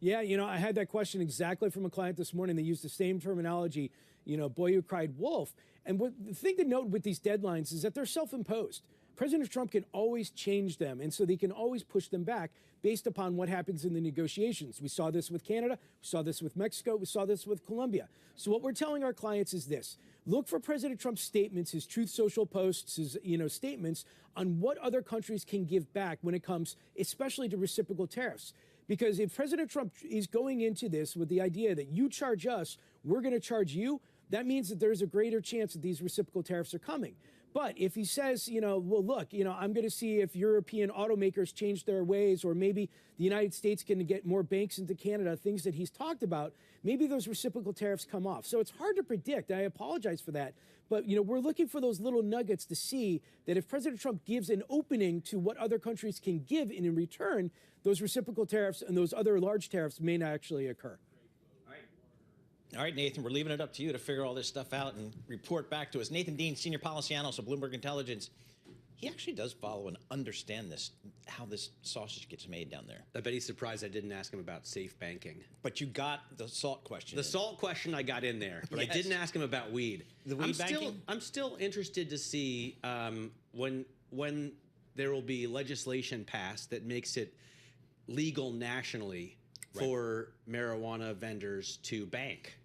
Yeah, you know, I had that question exactly from a client this morning. They used the same terminology, you know, boy who cried wolf. And the thing to note with these deadlines is that they're self-imposed. President Trump can always change them, and so they can always push them back based upon what happens in the negotiations. We saw this with Canada, we saw this with Mexico, we saw this with Colombia. So what we're telling our clients is this: look for President Trump's statements, his Truth Social posts, his statements on what other countries can give back when it comes especially to reciprocal tariffs. Because if President Trump is going into this with the idea that you charge us, we're going to charge you, that means that there's a greater chance that these reciprocal tariffs are coming. But if he says, you know, well, look, you know, I'm going to see if European automakers change their ways, or maybe the United States can get more banks into Canada, things that he's talked about, maybe those reciprocal tariffs come off. So it's hard to predict. I apologize for that. But, you know, we're looking for those little nuggets to see that if President Trump gives an opening to what other countries can give in return, those reciprocal tariffs and those other large tariffs may not actually occur. All right, Nathan, we're leaving it up to you to figure all this stuff out and report back to us. Nathan Dean, Senior Policy Analyst of Bloomberg Intelligence. He actually does follow and understand this, how this sausage gets made down there. I bet he's surprised I didn't ask him about safe banking. But you got the salt question. The salt question I got in there, but yes. I didn't ask him about weed. The weed banking? I'm still interested to see when there will be legislation passed that makes it legal nationally for marijuana vendors to bank.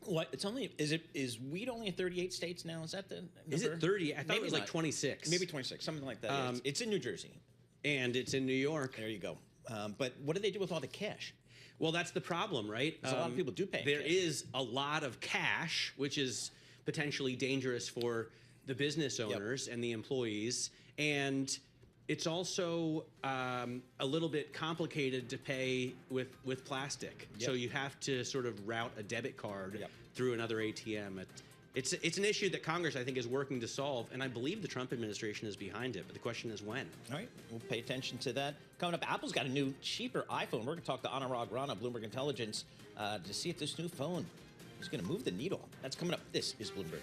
What? It's only, is weed only in 38 states now? Is that the number? Is it 30? I thought it was like 26. Maybe 26, something like that. It's in New Jersey. And it's in New York. There you go. But what do they do with all the cash? Well, that's the problem, right? A lot of people do pay. There is a lot of cash, which is potentially dangerous for the business owners and the employees. And it's also a little bit complicated to pay with plastic. So you have to sort of route a debit card through another ATM. It's an issue that Congress, I think, is working to solve, and I believe the Trump administration is behind it, but the question is when. All right, we'll pay attention to that. Coming up, Apple's got a new, cheaper iPhone. We're going to talk to Anurag Rana, Bloomberg Intelligence, to see if this new phone is going to move the needle. That's coming up. This is Bloomberg.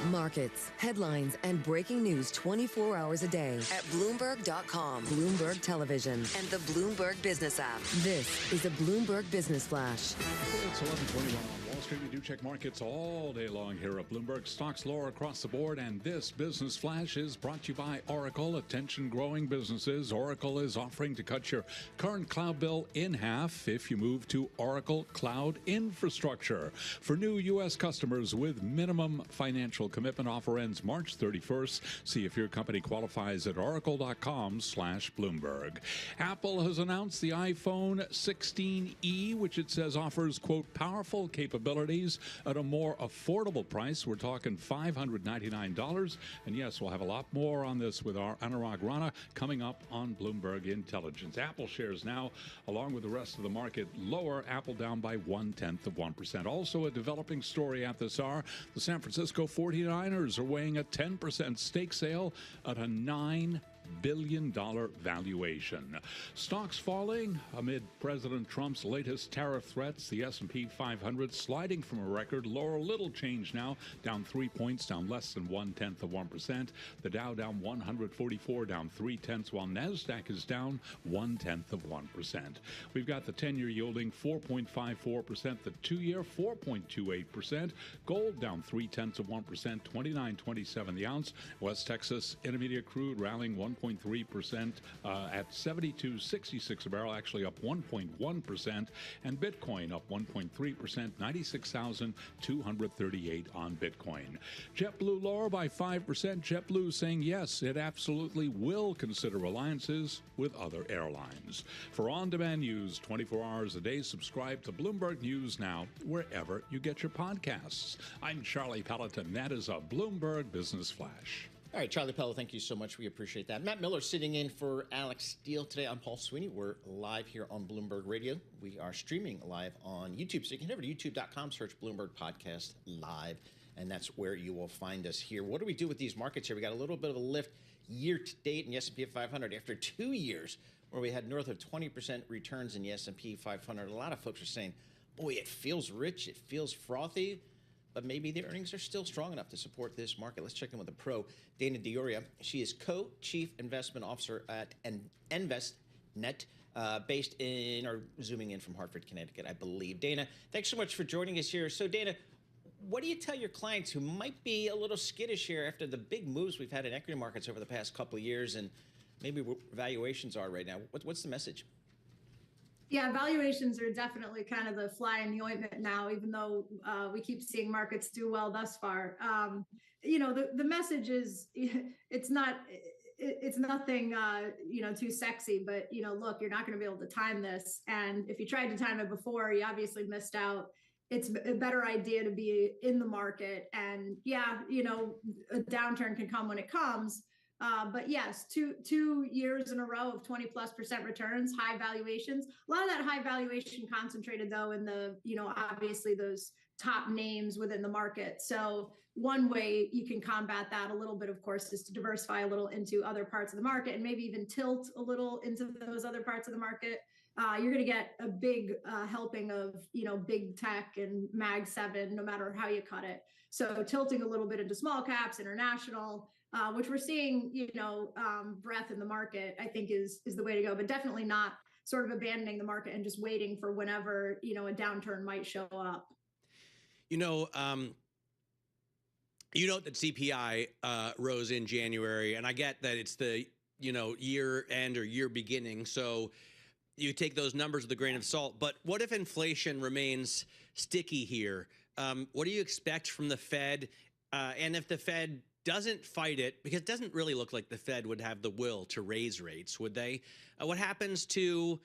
Markets, headlines, and breaking news 24 hours a day at Bloomberg.com, Bloomberg Television, and the Bloomberg Business app. This is a Bloomberg Business Flash. It's 11:21 on Wall Street. We do check markets all day long here at Bloomberg. Stocks lower across the board, and this Business Flash is brought to you by Oracle. Attention growing businesses. Oracle is offering to cut your current cloud bill in half if you move to Oracle Cloud Infrastructure. For new U.S. customers with minimum financial commitment, offer ends March 31st. See if your company qualifies at oracle.com/Bloomberg. Apple has announced the iPhone 16e, which it says offers, quote, powerful capabilities at a more affordable price. We're talking $599. And yes, we'll have a lot more on this with our Anurag Rana coming up on Bloomberg Intelligence. Apple shares now, along with the rest of the market, lower. Apple down by 0.1%. Also a developing story at this hour. The San Francisco 49ers are weighing a 10% stake sale at a $9 billion valuation. Stocks falling amid President Trump's latest tariff threats. The S&P 500 sliding from a record lower, little change now, down 3 points, down less than 0.1%. The Dow down 144, down 0.3, while NASDAQ is down 0.1%. We've got the 10-year yielding 4.54%, the 2-year 4.28%. Gold down 0.3%, 29.27 the ounce. West Texas Intermediate crude rallying 1.3% at 72.66 a barrel, actually up 1.1%, and Bitcoin up 1.3%, 96,238 on Bitcoin. JetBlue lower by 5%. JetBlue saying yes, it absolutely will consider alliances with other airlines. For on-demand news 24 hours a day, subscribe to Bloomberg News Now wherever you get your podcasts. I'm Charlie Pelleton. That is a Bloomberg Business Flash. All right, Charlie Pelleton, thank you so much. We appreciate that. Matt Miller sitting in for Alex Steele today. I'm Paul Sweeney. We're live here on Bloomberg Radio. We are streaming live on YouTube, so you can head over to youtube.com, search Bloomberg Podcast Live, and that's where you will find us here. What do we do with these markets here? We got a little bit of a lift year to date in the S&P 500 after 2 years where we had north of 20% returns in the S&P 500. A lot of folks are saying, boy, it feels rich, it feels frothy, but maybe the earnings are still strong enough to support this market. Let's check in with the pro, Dana Dioria. She is co-chief investment officer at InvestNet, based in, or zooming in from Hartford, Connecticut, I believe. Dana, thanks so much for joining us here. So, Dana, what do you tell your clients who might be a little skittish here after the big moves we've had in equity markets over the past couple of years and maybe where valuations are right now? What's the message? Yeah, valuations are definitely kind of the fly in the ointment now, even though we keep seeing markets do well thus far. The message is it's nothing, too sexy, but, look, you're not going to be able to time this. And if you tried to time it before, you obviously missed out. It's a better idea to be in the market. And a downturn can come when it comes. But yes, two years in a row of 20+% returns, high valuations. A lot of that high valuation concentrated though in the, obviously those top names within the market. So one way you can combat that a little bit, of course, is to diversify a little into other parts of the market and maybe even tilt a little into those other parts of the market. You're going to get a big helping of, big tech and Mag 7, no matter how you cut it. So tilting a little bit into small caps, international, which we're seeing, breadth in the market, I think is the way to go, but definitely not sort of abandoning the market and just waiting for whenever, a downturn might show up. You know that CPI rose in January, and I get that it's the, year end or year beginning. So you take those numbers with a grain of salt, but what if inflation remains sticky here? What do you expect from the Fed? And if the Fed doesn't fight it, because it doesn't really look like the Fed would have the will to raise rates, would they? What happens to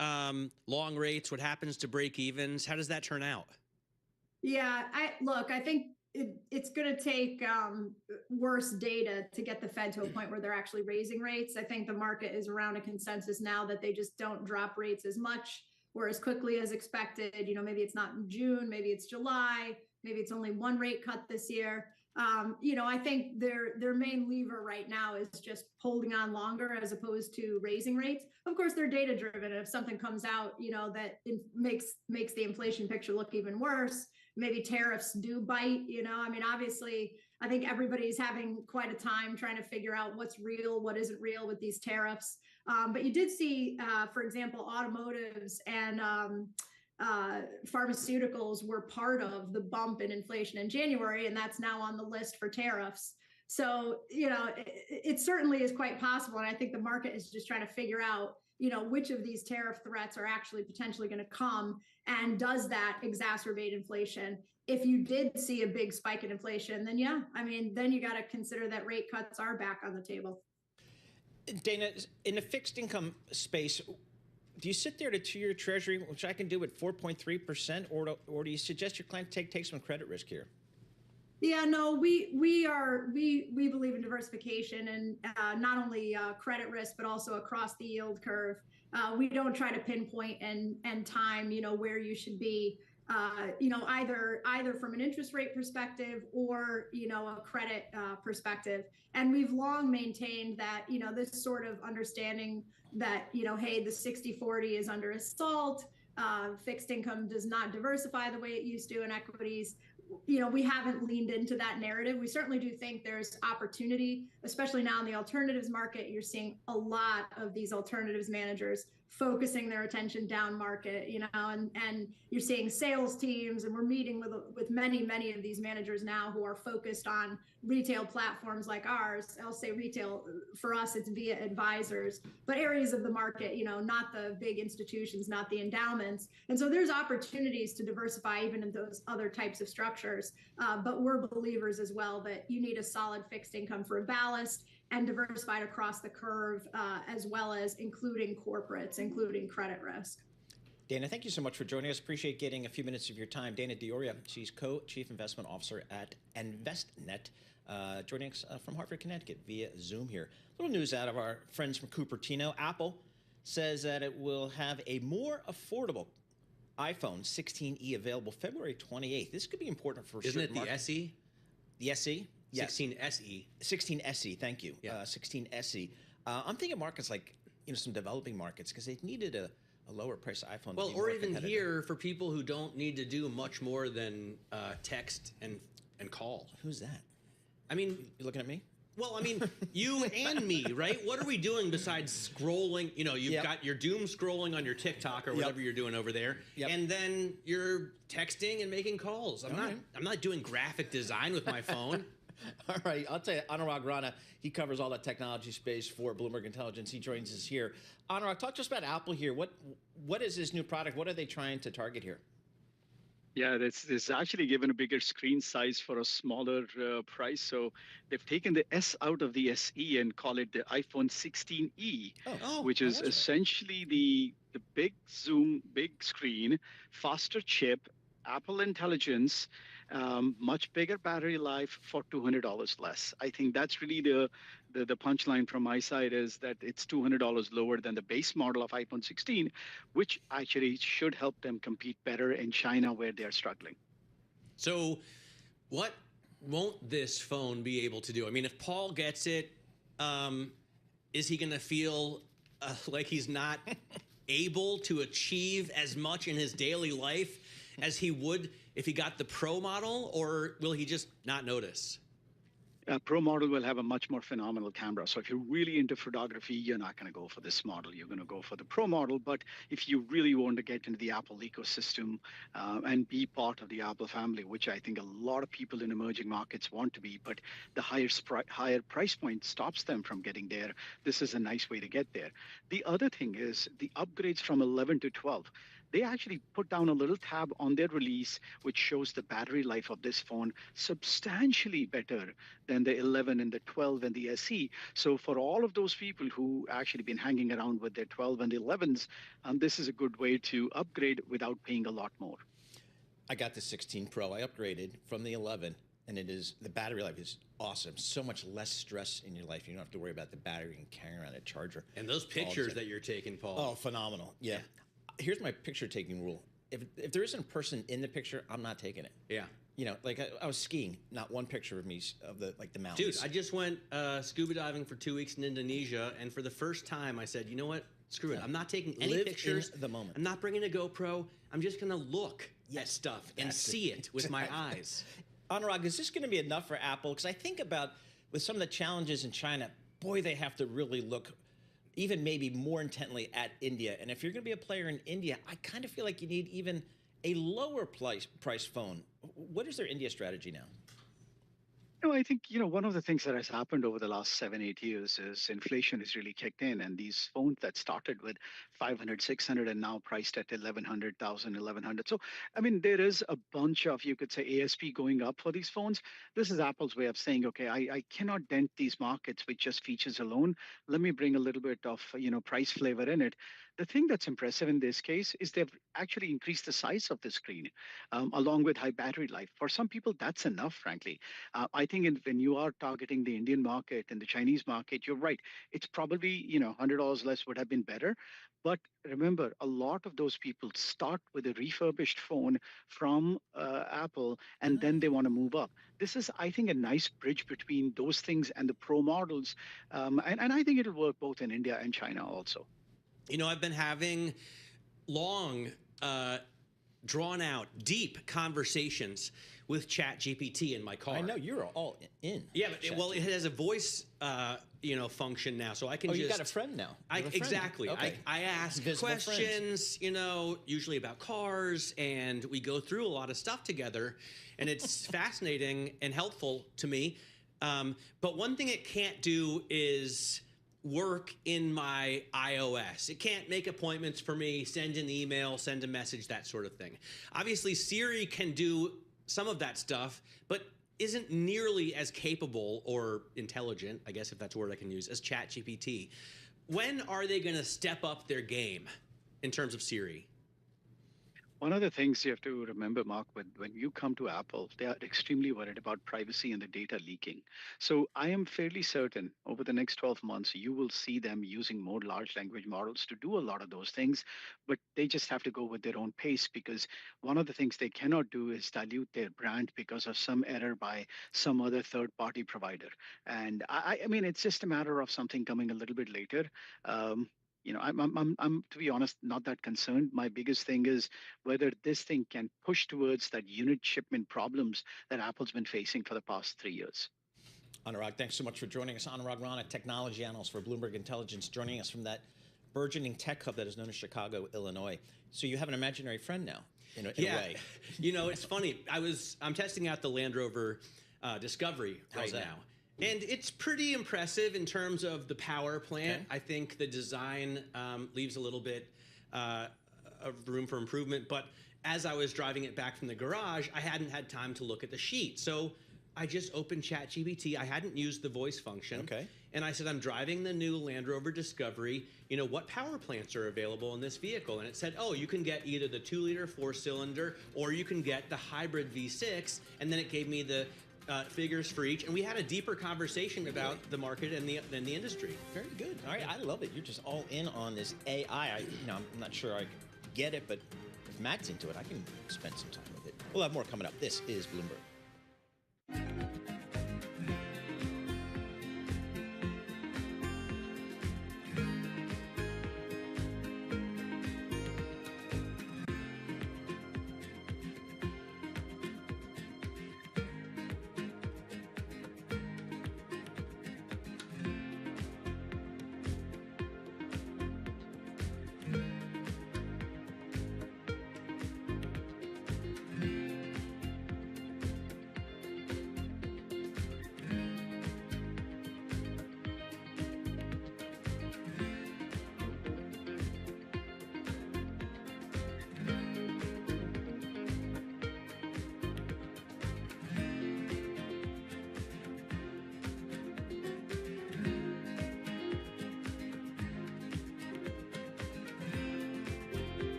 long rates? What happens to break evens? How does that turn out? Yeah, I think it's going to take worse data to get the Fed to a point where they're actually raising rates. I think the market is around a consensus now that they just don't drop rates as much or as quickly as expected. Maybe it's not in June, maybe it's July, maybe it's only one rate cut this year. I think their main lever right now is just holding on longer as opposed to raising rates. Of course, they're data driven. If something comes out, that makes the inflation picture look even worse, maybe tariffs do bite. I mean, obviously, I think everybody's having quite a time trying to figure out what's real, what isn't real with these tariffs. But you did see, for example, automotives and pharmaceuticals were part of the bump in inflation in January, and that's now on the list for tariffs. So, it certainly is quite possible. And I think the market is just trying to figure out, which of these tariff threats are actually potentially going to come, and does that exacerbate inflation? If you did see a big spike in inflation, then then you got to consider that rate cuts are back on the table. Dana, in the fixed income space, do you sit there at a 2-year treasury, which I can do at 4.3%, or do you suggest your client take some credit risk here? Yeah, no, we believe in diversification, and not only credit risk, but also across the yield curve. We don't try to pinpoint and time, where you should be, either from an interest rate perspective or, a credit perspective. And we've long maintained that, this sort of understanding that, hey, the 60-40 is under assault. Fixed income does not diversify the way it used to in equities. We haven't leaned into that narrative. We certainly do think there's opportunity, especially now in the alternatives market. You're seeing a lot of these alternatives managers focusing their attention down market, and you're seeing sales teams, and we're meeting with many of these managers now who are focused on retail platforms like ours. I'll say retail, for us, it's via advisors, but areas of the market, not the big institutions, not the endowments. And so there's opportunities to diversify even in those other types of structures. But we're believers as well that you need a solid fixed income for a ballast, and diversified across the curve, as well as including corporates, including credit risk. Dana, thank you so much for joining us. Appreciate getting a few minutes of your time. Dana Dioria, she's Co-Chief Investment Officer at InvestNet, joining us from Hartford, Connecticut via Zoom here. A little news out of our friends from Cupertino. Apple says that it will have a more affordable iPhone 16e available February 28th. This could be important for Isn't it the SE? The SE? Yes. 16 SE. 16 SE, thank you. Yeah. 16 SE. I'm thinking markets like, some developing markets, because they've needed a lower price iPhone. Well, or even here for people who don't need to do much more than text and call. Who's that? I mean, you looking at me? Well, I mean, you and me, right? What are we doing besides scrolling? You've got your doom scrolling on your TikTok or whatever you're doing over there, and then you're texting and making calls. I'm not doing graphic design with my phone. All right, I'll tell you, Anurag Rana, he covers all that technology space for Bloomberg Intelligence. He joins us here. Anurag, talk to us about Apple here. What is this new product? What are they trying to target here? Yeah, it's actually given a bigger screen size for a smaller price. So they've taken the S out of the SE and call it the iPhone 16e, which is essentially the big zoom, big screen, faster chip, Apple Intelligence, much bigger battery life for $200 less. I think that's really the punchline from my side, is that it's $200 lower than the base model of iPhone 16, which actually should help them compete better in China, where they're struggling. So what won't this phone be able to do? I mean, if Paul gets it, is he going to feel like he's not able to achieve as much in his daily life as he would if he got the Pro model, or will he just not notice? Pro model will have a much more phenomenal camera. So if you're really into photography, you're not going to go for this model. You're going to go for the Pro model. But if you really want to get into the Apple ecosystem and be part of the Apple family, which I think a lot of people in emerging markets want to be, but the higher price point stops them from getting there, this is a nice way to get there. The other thing is the upgrades from 11 to 12. They actually put down a little tab on their release, which shows the battery life of this phone substantially better than the 11 and the 12 and the SE. So for all of those people who actually been hanging around with their 12 and 11s, this is a good way to upgrade without paying a lot more. I got the 16 Pro. I upgraded from the 11, and the battery life is awesome. So much less stress in your life. You don't have to worry about the battery and carrying around a charger. And those pictures that you're taking, Paul. Oh, phenomenal. Yeah. Here's my picture taking rule. If there isn't a person in the picture, I'm not taking it. Yeah. Like I was skiing, not one picture of me of the mountains. Dude, I just went scuba diving for 2 weeks in Indonesia, and for the first time I said, you know what? Screw it. I'm not taking any pictures. In the moment. I'm not bringing a GoPro. I'm just going to look at stuff and see it with my eyes. Anurag, is this going to be enough for Apple? Because I think about with some of the challenges in China, boy, they have to really look even maybe more intently at India. And if you're going to be a player in India, I kind of feel like you need even a lower price phone. What is their India strategy now? No, I think, one of the things that has happened over the last 7-8 years is inflation has really kicked in. And these phones that started with 500, 600 and now priced at 1,100, 1,000, 1,100. So, I mean, there is a bunch of, you could say, ASP going up for these phones. This is Apple's way of saying, okay, I cannot dent these markets with just features alone. Let me bring a little bit of, price flavor in it. The thing that's impressive in this case is they've actually increased the size of the screen along with high battery life. For some people, that's enough, frankly. I think when you are targeting the Indian market and the Chinese market, you're right. It's probably, $100 less would have been better. But remember, a lot of those people start with a refurbished phone from Apple, and then they want to move up. This is, I think, a nice bridge between those things and the pro models. And I think it'll work both in India and China also. I've been having long, drawn out, deep conversations with ChatGPT in my car. I know you're all in. Yeah, but it has a voice, function now, so I can. You got a friend now. Exactly. Okay. I ask Visible questions, usually about cars, and we go through a lot of stuff together, and it's fascinating and helpful to me. But one thing it can't do is work in my iOS. It can't make appointments for me, send an email, send a message, that sort of thing. Obviously, Siri can do some of that stuff, but isn't nearly as capable or intelligent, I guess if that's a word I can use, as ChatGPT. When are they going to step up their game in terms of Siri? One of the things you have to remember, Mark, when you come to Apple, they are extremely worried about privacy and the data leaking. So I am fairly certain over the next 12 months, you will see them using more large language models to do a lot of those things, but they just have to go with their own pace, because one of the things they cannot do is dilute their brand because of some error by some other third-party provider. And I mean, it's just a matter of something coming a little bit later. I'm to be honest, not that concerned. My biggest thing is whether this thing can push towards that unit shipment problems that Apple's been facing for the past 3 years. Anurag, thanks so much for joining us. Anurag Rana, technology analyst for Bloomberg Intelligence, joining us from that burgeoning tech hub that is known as Chicago, Illinois. So you have an imaginary friend now, in a way. It's funny. I'm testing out the Land Rover Discovery right now. And it's pretty impressive in terms of the power plant. Okay. I think the design leaves a little bit of room for improvement. But as I was driving it back from the garage, I hadn't had time to look at the sheet. So I just opened ChatGPT. I hadn't used the voice function. Okay. And I said, I'm driving the new Land Rover Discovery. What power plants are available in this vehicle? And it said, oh, you can get either the 2-liter 4-cylinder or you can get the hybrid V6. And then it gave me the figures for each, and we had a deeper conversation about the market and the industry. Very good. All right, I love it. You're just all in on this AI. I'm not sure I get it, but if Matt's into it, I can spend some time with it. We'll have more coming up. This is Bloomberg.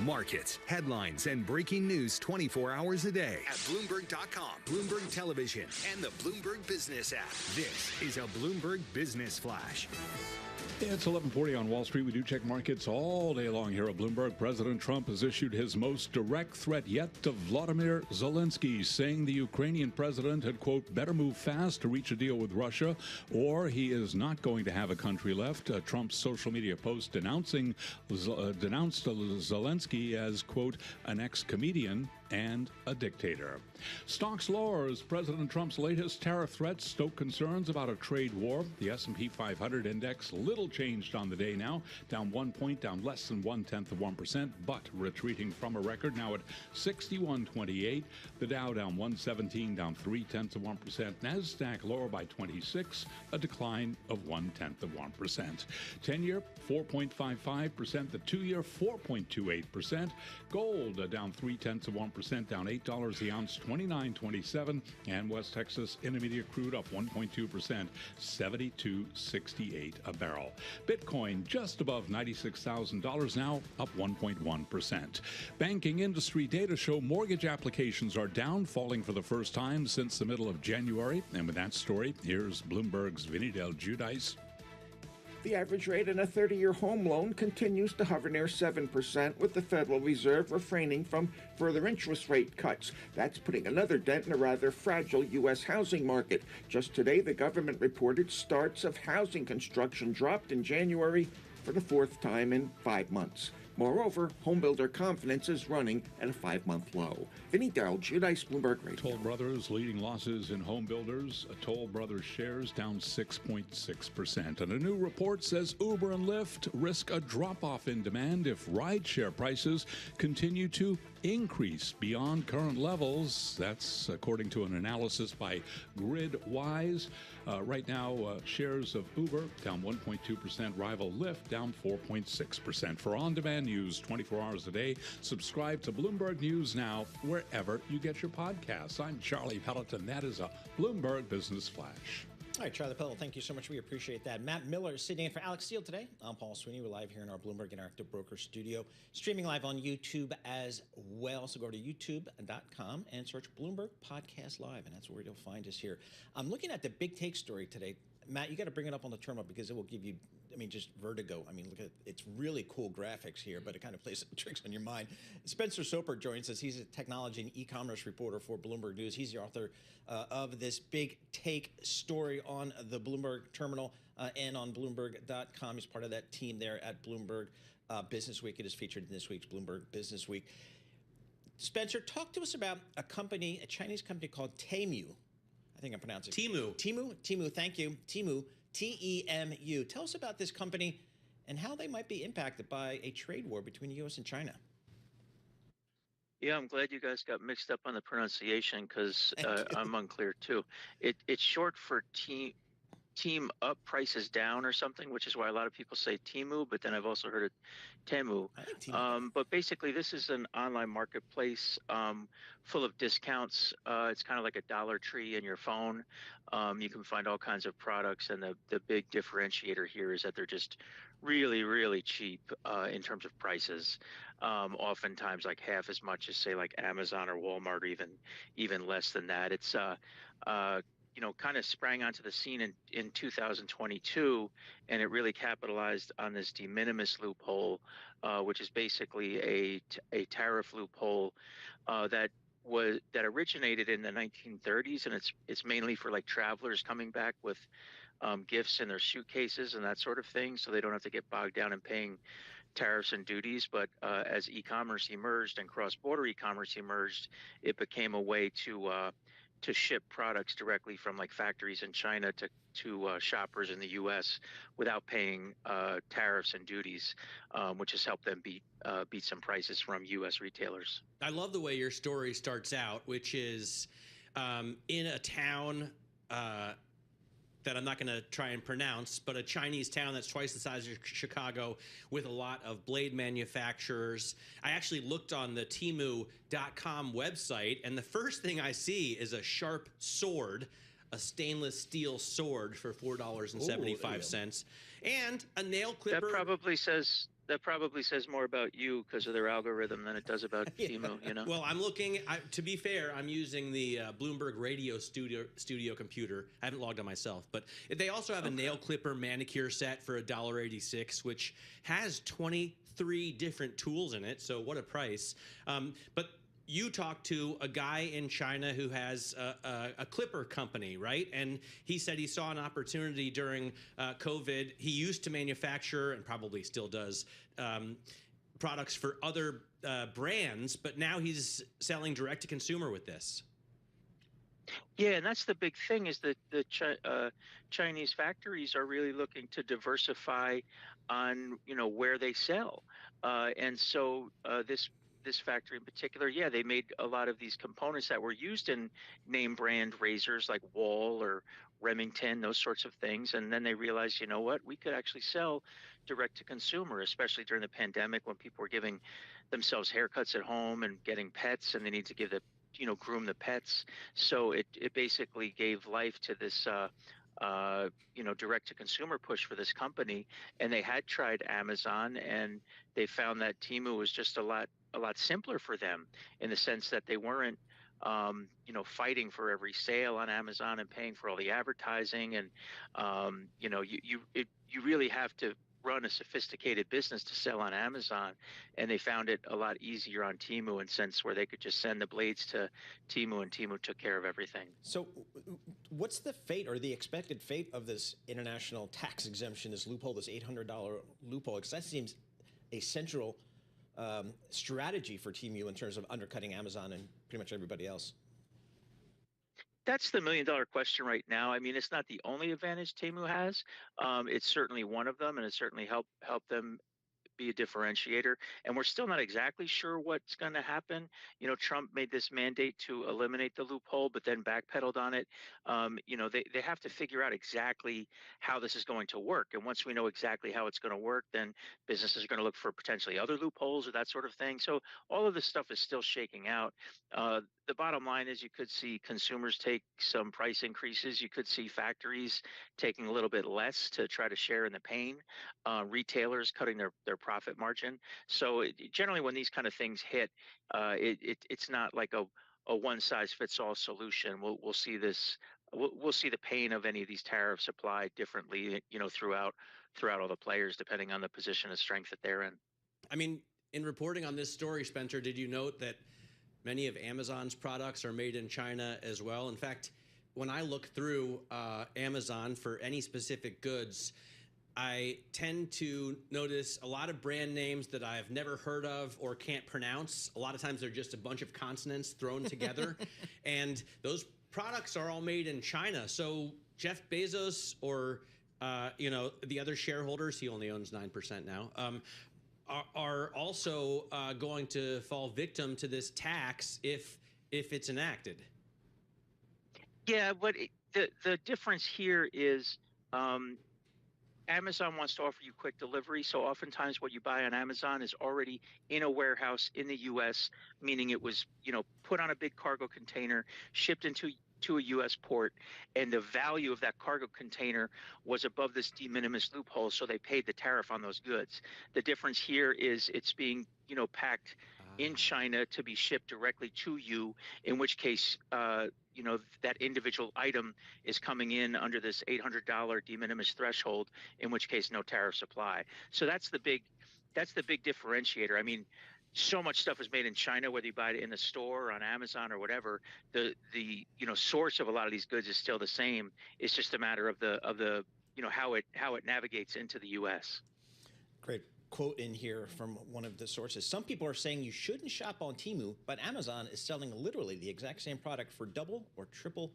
Markets, headlines, and breaking news 24 hours a day at Bloomberg.com, Bloomberg Television, and the Bloomberg Business app. This is a Bloomberg Business Flash. It's 11:40 on Wall Street. We do check markets all day long here at Bloomberg. President Trump has issued his most direct threat yet to Vladimir Zelensky, saying the Ukrainian president had, quote, better move fast to reach a deal with Russia, or he is not going to have a country left. Trump's social media post denounced Zelensky as, quote, an ex-comedian and a dictator. Stocks lower as President Trump's latest tariff threats stoke concerns about a trade war. The S&P 500 index little changed on the day now, down 1 point, down less than 0.1%, but retreating from a record now at 6128. The Dow down 117, down 0.3%. NASDAQ lower by 26, a decline of 0.1%. 10-year 4.55%, the 2-year 4.28%. Gold down 0.3%, down $8 the ounce, $29.27, and West Texas Intermediate crude up 1.2%, $72.68 a barrel. Bitcoin just above $96,000 now, up 1.1%. Banking industry data show mortgage applications are down, falling for the first time since the middle of January. And with that story, here's Bloomberg's Vinny Del Giudice. The average rate in a 30-year home loan continues to hover near 7%, with the Federal Reserve refraining from further interest rate cuts. That's putting another dent in a rather fragile U.S. housing market. Just today, the government reported starts of housing construction dropped in January for the fourth time in 5 months. Moreover, homebuilder confidence is running at a 5-month low. Vinny Del Giudice, Bloomberg Radio. Toll Brothers leading losses in home builders. Toll Brothers shares down 6.6%. And a new report says Uber and Lyft risk a drop-off in demand if rideshare prices continue to increase beyond current levels. That's according to an analysis by GridWise. Right now, shares of Uber down 1.2%, rival Lyft down 4.6%. For on-demand news 24 hours a day, subscribe to Bloomberg News Now wherever you get your podcasts. I'm Charlie Pelleton. That is a Bloomberg Business Flash. All right, Charlie Pelleton, thank you so much. We appreciate that. Matt Miller is sitting in for Alex Steele today. I'm Paul Sweeney. We're live here in our Bloomberg Interactive Broker studio, streaming live on YouTube as well. So go to youtube.com and search Bloomberg Podcast Live, and that's where you'll find us here. I'm looking at the big take story today. Matt, you got to bring it up on the terminal because it will give you, just vertigo. Look at it's really cool graphics here, but it kind of plays some tricks on your mind. Spencer Soper joins us. He's a technology and e-commerce reporter for Bloomberg News. He's the author of this big take story on the Bloomberg terminal and on Bloomberg.com. He's part of that team there at Bloomberg Business Week. It is featured in this week's Bloomberg Business Week. Spencer, talk to us about a Chinese company called Temu. I think I'm pronouncing it. Temu, thank you. Temu, T-E-M-U. Tell us about this company and how they might be impacted by a trade war between the U.S. and China. Yeah, I'm glad you guys got mixed up on the pronunciation because I'm unclear too. It's short for team up, prices down or something, which is why a lot of people say Temu, but then I've also heard it Temu. But basically, this is an online marketplace full of discounts. It's kind of like a Dollar Tree in your phone. You can find all kinds of products, and the big differentiator here is that they're just really, really cheap in terms of prices. Oftentimes like half as much as say like Amazon or Walmart, or even less than that. It's kind of sprang onto the scene in 2022, and it really capitalized on this de minimis loophole, which is basically a tariff loophole that originated in the 1930s, and it's mainly for like travelers coming back with gifts in their suitcases and that sort of thing, so they don't have to get bogged down in paying tariffs and duties. But as e-commerce emerged and cross-border e-commerce emerged, it became a way to ship products directly from like factories in China to shoppers in the U.S. without paying tariffs and duties, which has helped them beat some prices from U.S. retailers. I love the way your story starts out, which is in a town that I'm not going to try and pronounce, but a Chinese town that's twice the size of Chicago with a lot of blade manufacturers. I actually looked on the Temu.com website, and the first thing I see is a sharp sword, a stainless steel sword for $4.75, and a nail clipper. That probably says that probably says more about you because of their algorithm than it does about Temu, you know? Well, I'm looking, to be fair, I'm using the Bloomberg Radio Studio computer. I haven't logged on myself, but they also have a nail clipper manicure set for $1.86, which has 23 different tools in it. So what a price. But you talked to a guy in China who has a clipper company, right? And he said he saw an opportunity during COVID. He used to manufacture, and probably still does, products for other brands, but now he's selling direct to consumer with this. Yeah, and that's the big thing is that the Chinese factories are really looking to diversify on, you know, where they sell. And so this factory in particular, yeah, they made a lot of these components that were used in name brand razors like Wall or Remington, those sorts of things. And then they realized, you know what, we could actually sell direct to consumer, especially during the pandemic when people were giving themselves haircuts at home and getting pets, and they need to give the, you know, groom the pets. So it basically gave life to this you know, direct to consumer push for this company. And they had tried Amazon, and they found that Temu was just a lot simpler for them in the sense that they weren't you know, fighting for every sale on Amazon and paying for all the advertising. And you know, you really have to run a sophisticated business to sell on Amazon, and they found it a lot easier on Temu in sense where they could just send the blades to Temu, and Temu took care of everything. So what's the fate or the expected fate of this international tax exemption, this loophole, this $800 loophole? Because that seems a central strategy for Temu in terms of undercutting Amazon and pretty much everybody else. That's the million-dollar question right now. I mean, it's not the only advantage Temu has. It's certainly one of them, and it certainly helped them be a differentiator. And we're still not exactly sure what's going to happen. You know, Trump made this mandate to eliminate the loophole, but then backpedaled on it. You know, they have to figure out exactly how this is going to work. And once we know exactly how it's going to work, then businesses are going to look for potentially other loopholes or that sort of thing. So all of this stuff is still shaking out. The bottom line is you could see consumers take some price increases. You could see factories taking a little bit less to try to share in the pain. Retailers cutting their profit margin. So generally when these kind of things hit, it's not like a one-size-fits-all solution. We'll see this. We'll see the pain of any of these tariffs applied differently, you know, throughout all the players, depending on the position of strength that they're in. I mean, in reporting on this story, Spencer, did you note that many of Amazon's products are made in China as well? In fact, when I look through Amazon for any specific goods, I tend to notice a lot of brand names that I've never heard of or can't pronounce. A lot of times they're just a bunch of consonants thrown together. And those products are all made in China. So Jeff Bezos or, you know, the other shareholders, he only owns 9% now, are also going to fall victim to this tax if it's enacted. Yeah, but the difference here is Amazon wants to offer you quick delivery. So oftentimes what you buy on Amazon is already in a warehouse in the U.S., meaning it was, you know, put on a big cargo container, shipped into a U.S. port, and the value of that cargo container was above this de minimis loophole, so they paid the tariff on those goods. The difference here is it's being, you know, packed in China to be shipped directly to you, in which case, you know, that individual item is coming in under this $800 de minimis threshold, in which case no tariffs apply. So that's the big differentiator. I mean, so much stuff is made in China, whether you buy it in the store or on Amazon or whatever. The you know, source of a lot of these goods is still the same. It's just a matter of the you know, how it navigates into the U.S. Great quote in here from one of the sources. Some people are saying you shouldn't shop on Temu, but Amazon is selling literally the exact same product for double or triple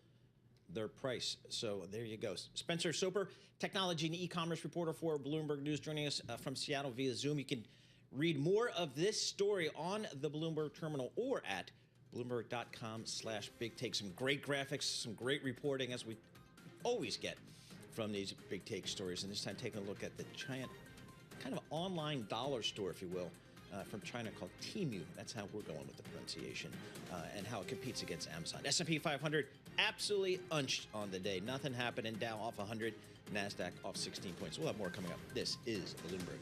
their price. So there you go. Spencer Soper, technology and e-commerce reporter for Bloomberg News, joining us from Seattle via Zoom. You can read more of this story on the Bloomberg terminal or at bloomberg.com/big take. Some great graphics, some great reporting, as we always get from these big take stories. And this time taking a look at the giant kind of online dollar store, if you will, from China called Temu. That's how we're going with the pronunciation, and how it competes against Amazon. S&P 500 absolutely unched on the day. Nothing happening. Dow off 100, NASDAQ off 16 points. We'll have more coming up. This is Bloomberg.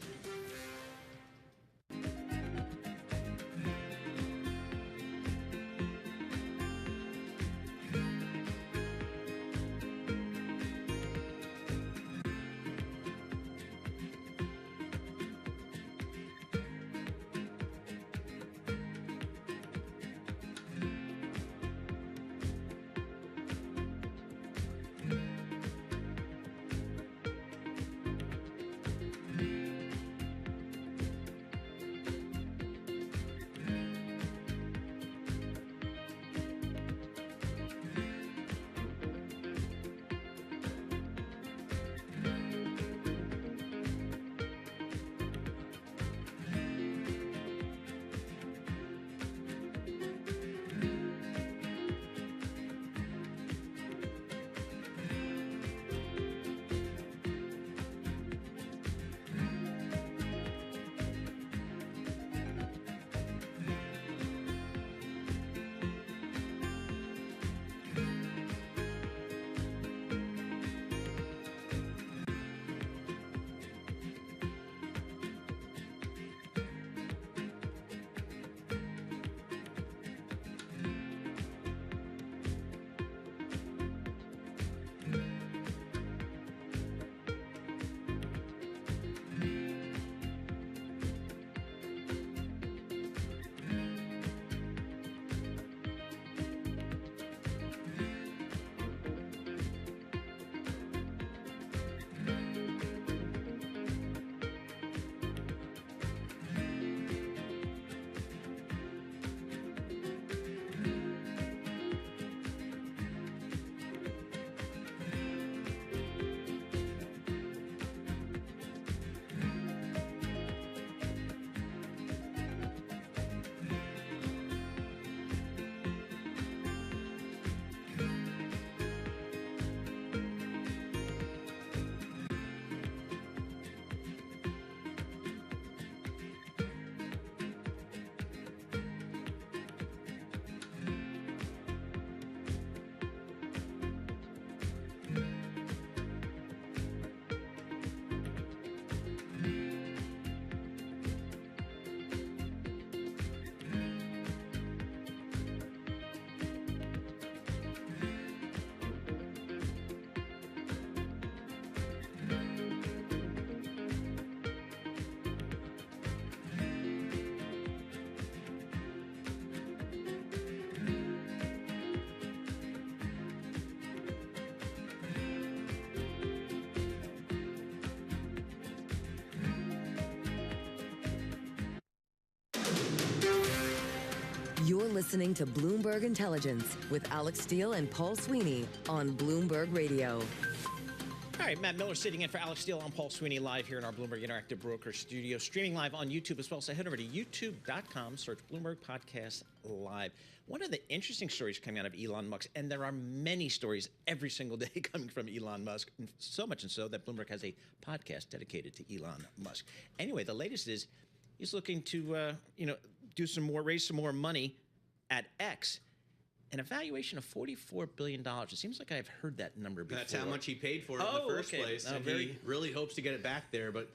You're listening to Bloomberg Intelligence with Alex Steele and Paul Sweeney on Bloomberg Radio. All right, Matt Miller sitting in for Alex Steele. I'm Paul Sweeney, live here in our Bloomberg Interactive Broker studio, streaming live on YouTube as well. So head over to youtube.com, search Bloomberg Podcast Live. One of the interesting stories coming out of Elon Musk, and there are many stories every single day coming from Elon Musk, so much and so that Bloomberg has a podcast dedicated to Elon Musk. Anyway, the latest is he's looking to, do some more, raise some more money at X. An evaluation of $44 billion. It seems like I've heard that number before. That's how much he paid for it in the first place. And he really hopes to get it back there. But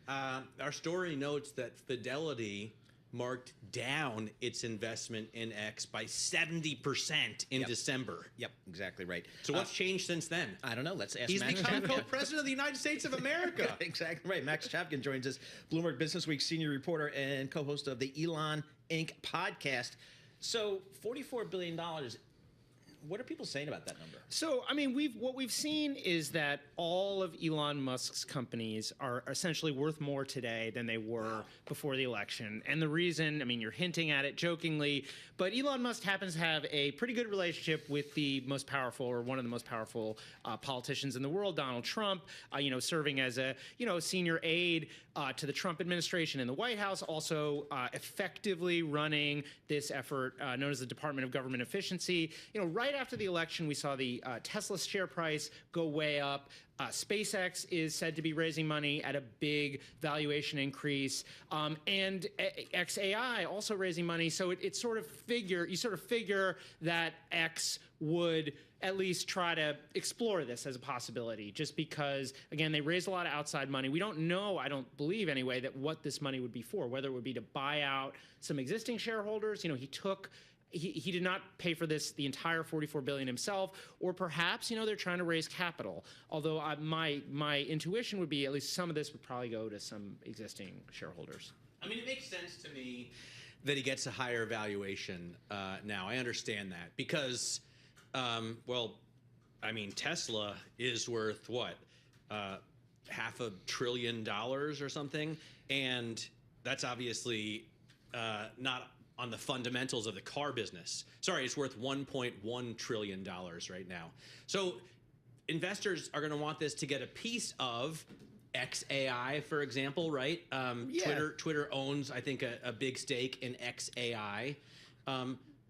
our story notes that Fidelity marked down its investment in X by 70% in December. Yep, exactly right. So what's changed since then? I don't know. Let's ask He's Max become Chapkin. co-president of the United States of America. Exactly right. Max Chapkin joins us, Bloomberg Business Week senior reporter and co-host of the Elon Inc. podcast. So $44 billion, what are people saying about that number? So, I mean, what we've seen is that all of Elon Musk's companies are essentially worth more today than they were before the election. And the reason, I mean, you're hinting at it jokingly, but Elon Musk happens to have a pretty good relationship with the most powerful, or one of the most powerful politicians in the world, Donald Trump, serving as a, senior aide to the Trump administration in the White House, also effectively running this effort known as the Department of Government Efficiency. Right after the election, we saw the Tesla share price go way up. SpaceX is said to be raising money at a big valuation increase, and XAI also raising money. So you sort of figure that X would at least try to explore this as a possibility, just because, again, they raised a lot of outside money. We don't know, I don't believe anyway, that what this money would be for, whether it would be to buy out some existing shareholders. He did not pay for this, the entire $44 billion himself, or perhaps, they're trying to raise capital. Although my intuition would be at least some of this would probably go to some existing shareholders. I mean, it makes sense to me that he gets a higher valuation now. I understand that because, Tesla is worth what? $500 billion or something. And that's obviously not on the fundamentals of the car business. Sorry, it's worth $1.1 trillion right now. So investors are going to want this to get a piece of XAI, for example, right? Twitter owns, I think, a big stake in XAI,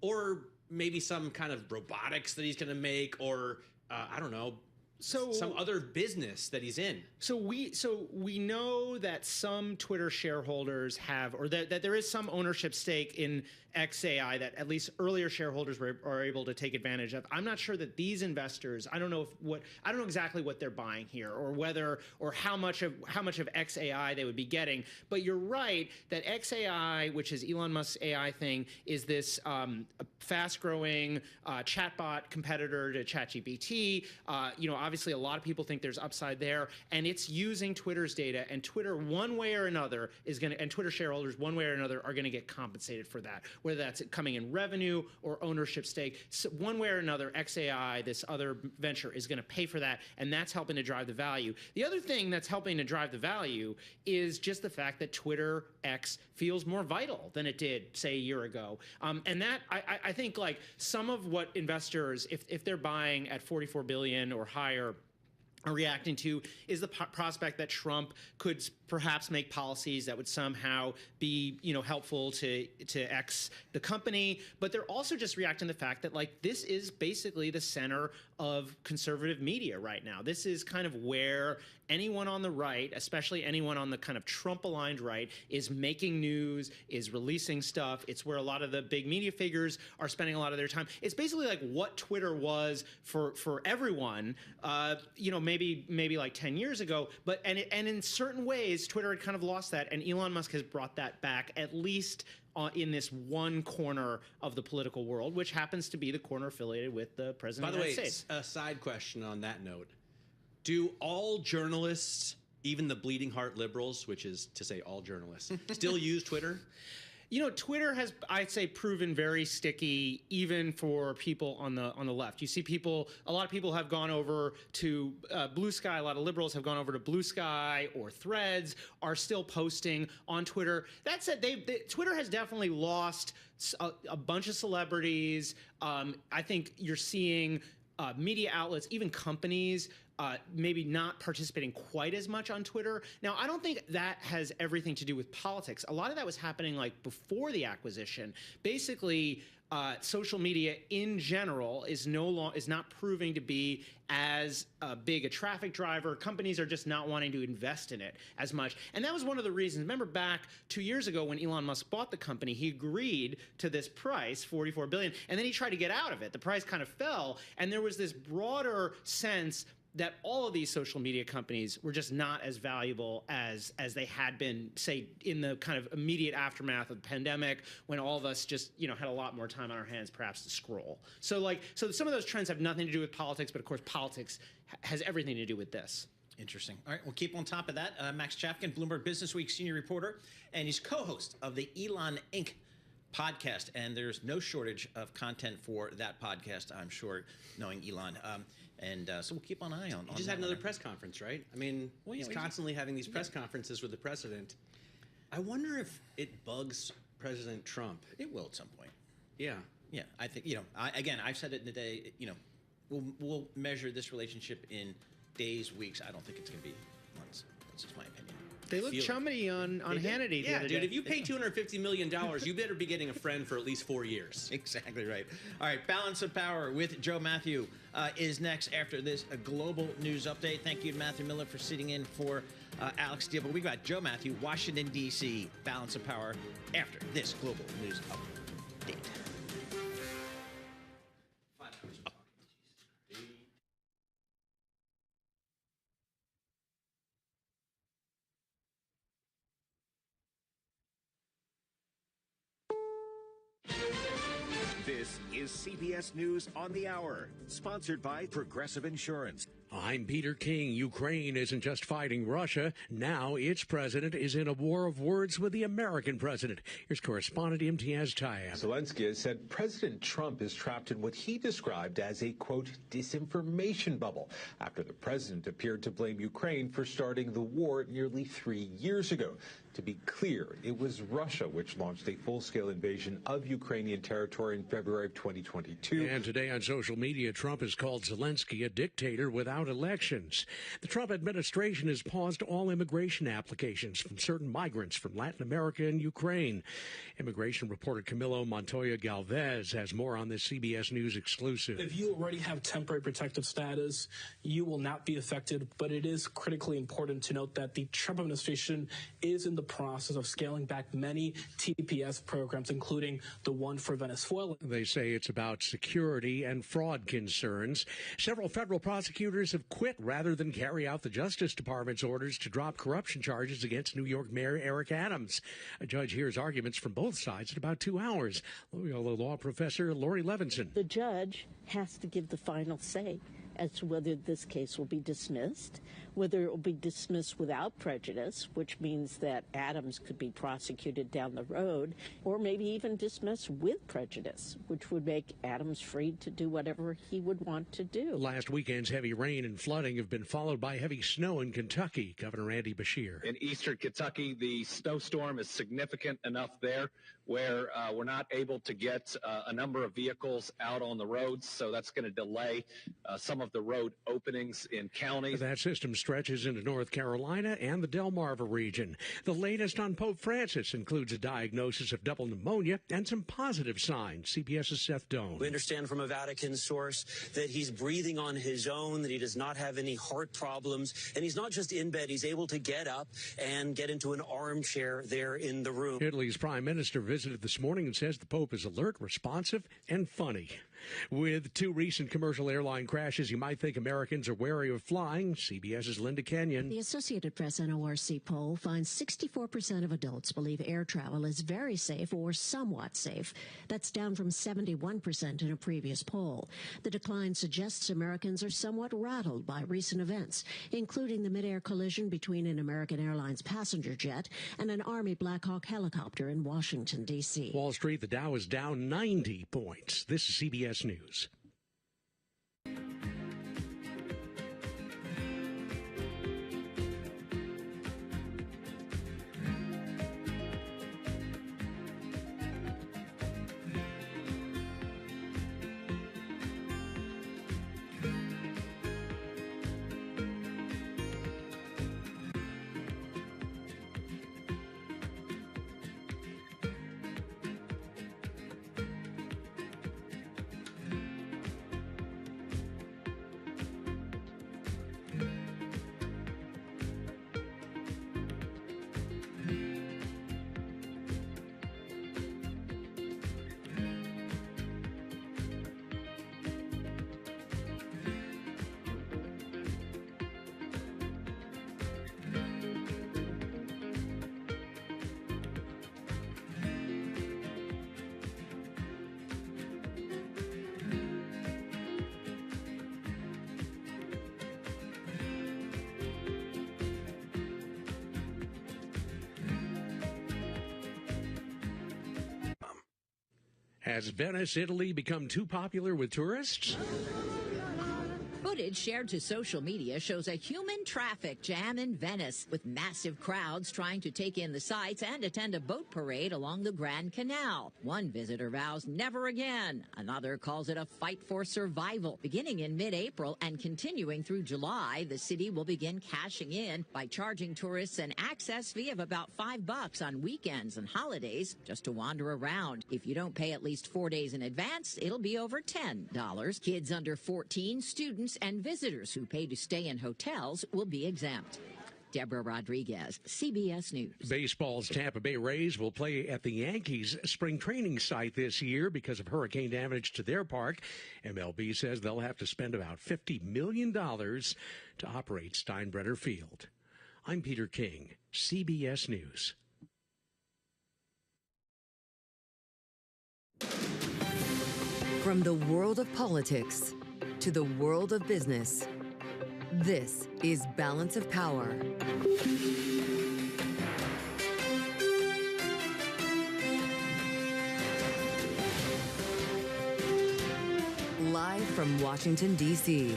or maybe some kind of robotics that he's going to make, or I don't know, some other business that he's in. So we know that some Twitter shareholders have, or that there is some ownership stake in XAI that at least earlier shareholders are able to take advantage of. I'm not sure that these investors, I don't know exactly what they're buying here, or how much of XAI they would be getting. But you're right that XAI, which is Elon Musk's AI thing, is this fast-growing chatbot competitor to ChatGPT. Obviously a lot of people think there's upside there, and it's using Twitter's data, and Twitter one way or another and Twitter shareholders one way or another are going to get compensated for that, whether that's coming in revenue or ownership stake. So one way or another, XAI, this other venture, is going to pay for that, and that's helping to drive the value. The other thing that's helping to drive the value is just the fact that Twitter X feels more vital than it did, say, a year ago. And that, I think, like, some of what investors, if they're buying at $44 billion or higher, are reacting to is the prospect that Trump could perhaps make policies that would somehow be, helpful to X, the company. But they're also just reacting to the fact that, like, this is basically the center of conservative media right now. This is kind of where anyone on the right, especially anyone on the kind of Trump-aligned right, is making news, is releasing stuff. It's where a lot of the big media figures are spending a lot of their time. It's basically like what Twitter was for everyone, maybe like 10 years ago. But and in certain ways, Twitter had kind of lost that, and Elon Musk has brought that back, at least in this one corner of the political world, which happens to be the corner affiliated with the president of the United States. By the way, a side question on that note. Do all journalists, even the bleeding heart liberals, which is to say all journalists, still use Twitter? You know, Twitter has, I'd say, proven very sticky, even for people on the left. You see a lot of people have gone over to Blue Sky. A lot of liberals have gone over to Blue Sky or Threads, are still posting on Twitter. That said, Twitter has definitely lost a bunch of celebrities. I think you're seeing media outlets, even companies, maybe not participating quite as much on Twitter. Now, I don't think that has everything to do with politics. A lot of that was happening like before the acquisition. Basically, social media in general is not proving to be as big a traffic driver. Companies are just not wanting to invest in it as much. And that was one of the reasons. Remember back 2 years ago when Elon Musk bought the company, he agreed to this price, $44 billion, and then he tried to get out of it. The price kind of fell, and there was this broader sense that all of these social media companies were just not as valuable as they had been, say, in the kind of immediate aftermath of the pandemic, when all of us just, you know, had a lot more time on our hands perhaps to scroll. So some of those trends have nothing to do with politics, but of course politics has everything to do with this. Interesting. All right, we'll keep on top of that. Max Chafkin, Bloomberg Businessweek senior reporter, and he's co-host of the Elon Inc. podcast, and there's no shortage of content for that podcast, I'm sure, knowing Elon. So we'll keep an eye on. He just had another press conference, right? I mean, he's constantly having these press conferences with the president. I wonder if it bugs President Trump. It will at some point. Yeah. Yeah, I think, you know, I've said it in the day, you know, we'll measure this relationship in days, weeks. I don't think it's going to be months. That's just my opinion. They look chummy on Hannity the other day. Dude, if you pay $250 million, you better be getting a friend for at least 4 years. Exactly right. All right, Balance of Power with Joe Matthew is next after this global news update. Thank you to Matthew Miller for sitting in for Alex Steele. But we got Joe Matthew, Washington, D.C., Balance of Power after this global news update. This is CBS News on the Hour, sponsored by Progressive Insurance. I'm Peter King. Ukraine isn't just fighting Russia. Now its president is in a war of words with the American president. Here's correspondent Imtiaz Tayeb. Zelensky has said President Trump is trapped in what he described as a, quote, disinformation bubble after the president appeared to blame Ukraine for starting the war nearly 3 years ago. To be clear, it was Russia which launched a full-scale invasion of Ukrainian territory in February of 2022. And today on social media, Trump has called Zelensky a dictator without elections. The Trump administration has paused all immigration applications from certain migrants from Latin America and Ukraine. Immigration reporter Camilo Montoya Galvez has more on this CBS News exclusive. If you already have temporary protective status, you will not be affected, but it is critically important to note that the Trump administration is in the process of scaling back many TPS programs, including the one for Venezuela. They say it's about security and fraud concerns. Several federal prosecutors have quit rather than carry out the Justice Department's orders to drop corruption charges against New York Mayor Eric Adams. A judge hears arguments from both sides in about 2 hours. Loyola law professor Lori Levinson. The judge has to give the final say as to whether this case will be dismissed, whether it will be dismissed without prejudice, which means that Adams could be prosecuted down the road, or maybe even dismissed with prejudice, which would make Adams free to do whatever he would want to do. Last weekend's heavy rain and flooding have been followed by heavy snow in Kentucky. Governor Andy Beshear. In eastern Kentucky, the snowstorm is significant enough there where we're not able to get a number of vehicles out on the roads, so that's going to delay some of the road openings in counties. That system stretches into North Carolina and the Delmarva region. The latest on Pope Francis includes a diagnosis of double pneumonia and some positive signs. CBS's Seth Doan. We understand from a Vatican source that he's breathing on his own, that he does not have any heart problems, and he's not just in bed, he's able to get up and get into an armchair there in the room. Italy's prime minister visited this morning and says the Pope is alert, responsive, and funny. With 2 recent commercial airline crashes, you might think Americans are wary of flying. CBS's Linda Kenyon. The Associated Press NORC poll finds 64% of adults believe air travel is very safe or somewhat safe. That's down from 71% in a previous poll. The decline suggests Americans are somewhat rattled by recent events, including the mid-air collision between an American Airlines passenger jet and an Army Black Hawk helicopter in Washington, D.C. Wall Street, the Dow is down 90 points. This is CBS News. Has Venice, Italy become too popular with tourists? Footage shared to social media shows a human traffic jam in Venice, with massive crowds trying to take in the sights and attend a boat parade along the Grand Canal. One visitor vows never again. Another calls it a fight for survival. Beginning in mid-April and continuing through July, the city will begin cashing in by charging tourists an access fee of about $5 on weekends and holidays just to wander around. If you don't pay at least 4 days in advance, it'll be over $10. Kids under 14, students, and visitors who pay to stay in hotels will be exempt. Deborah Rodriguez, CBS News. Baseball's Tampa Bay Rays will play at the Yankees spring training site this year because of hurricane damage to their park. MLB says they'll have to spend about $50 million to operate Steinbrenner Field. I'm Peter King, CBS News. From the world of politics to the world of business, this is Balance of Power. Live from Washington, D.C.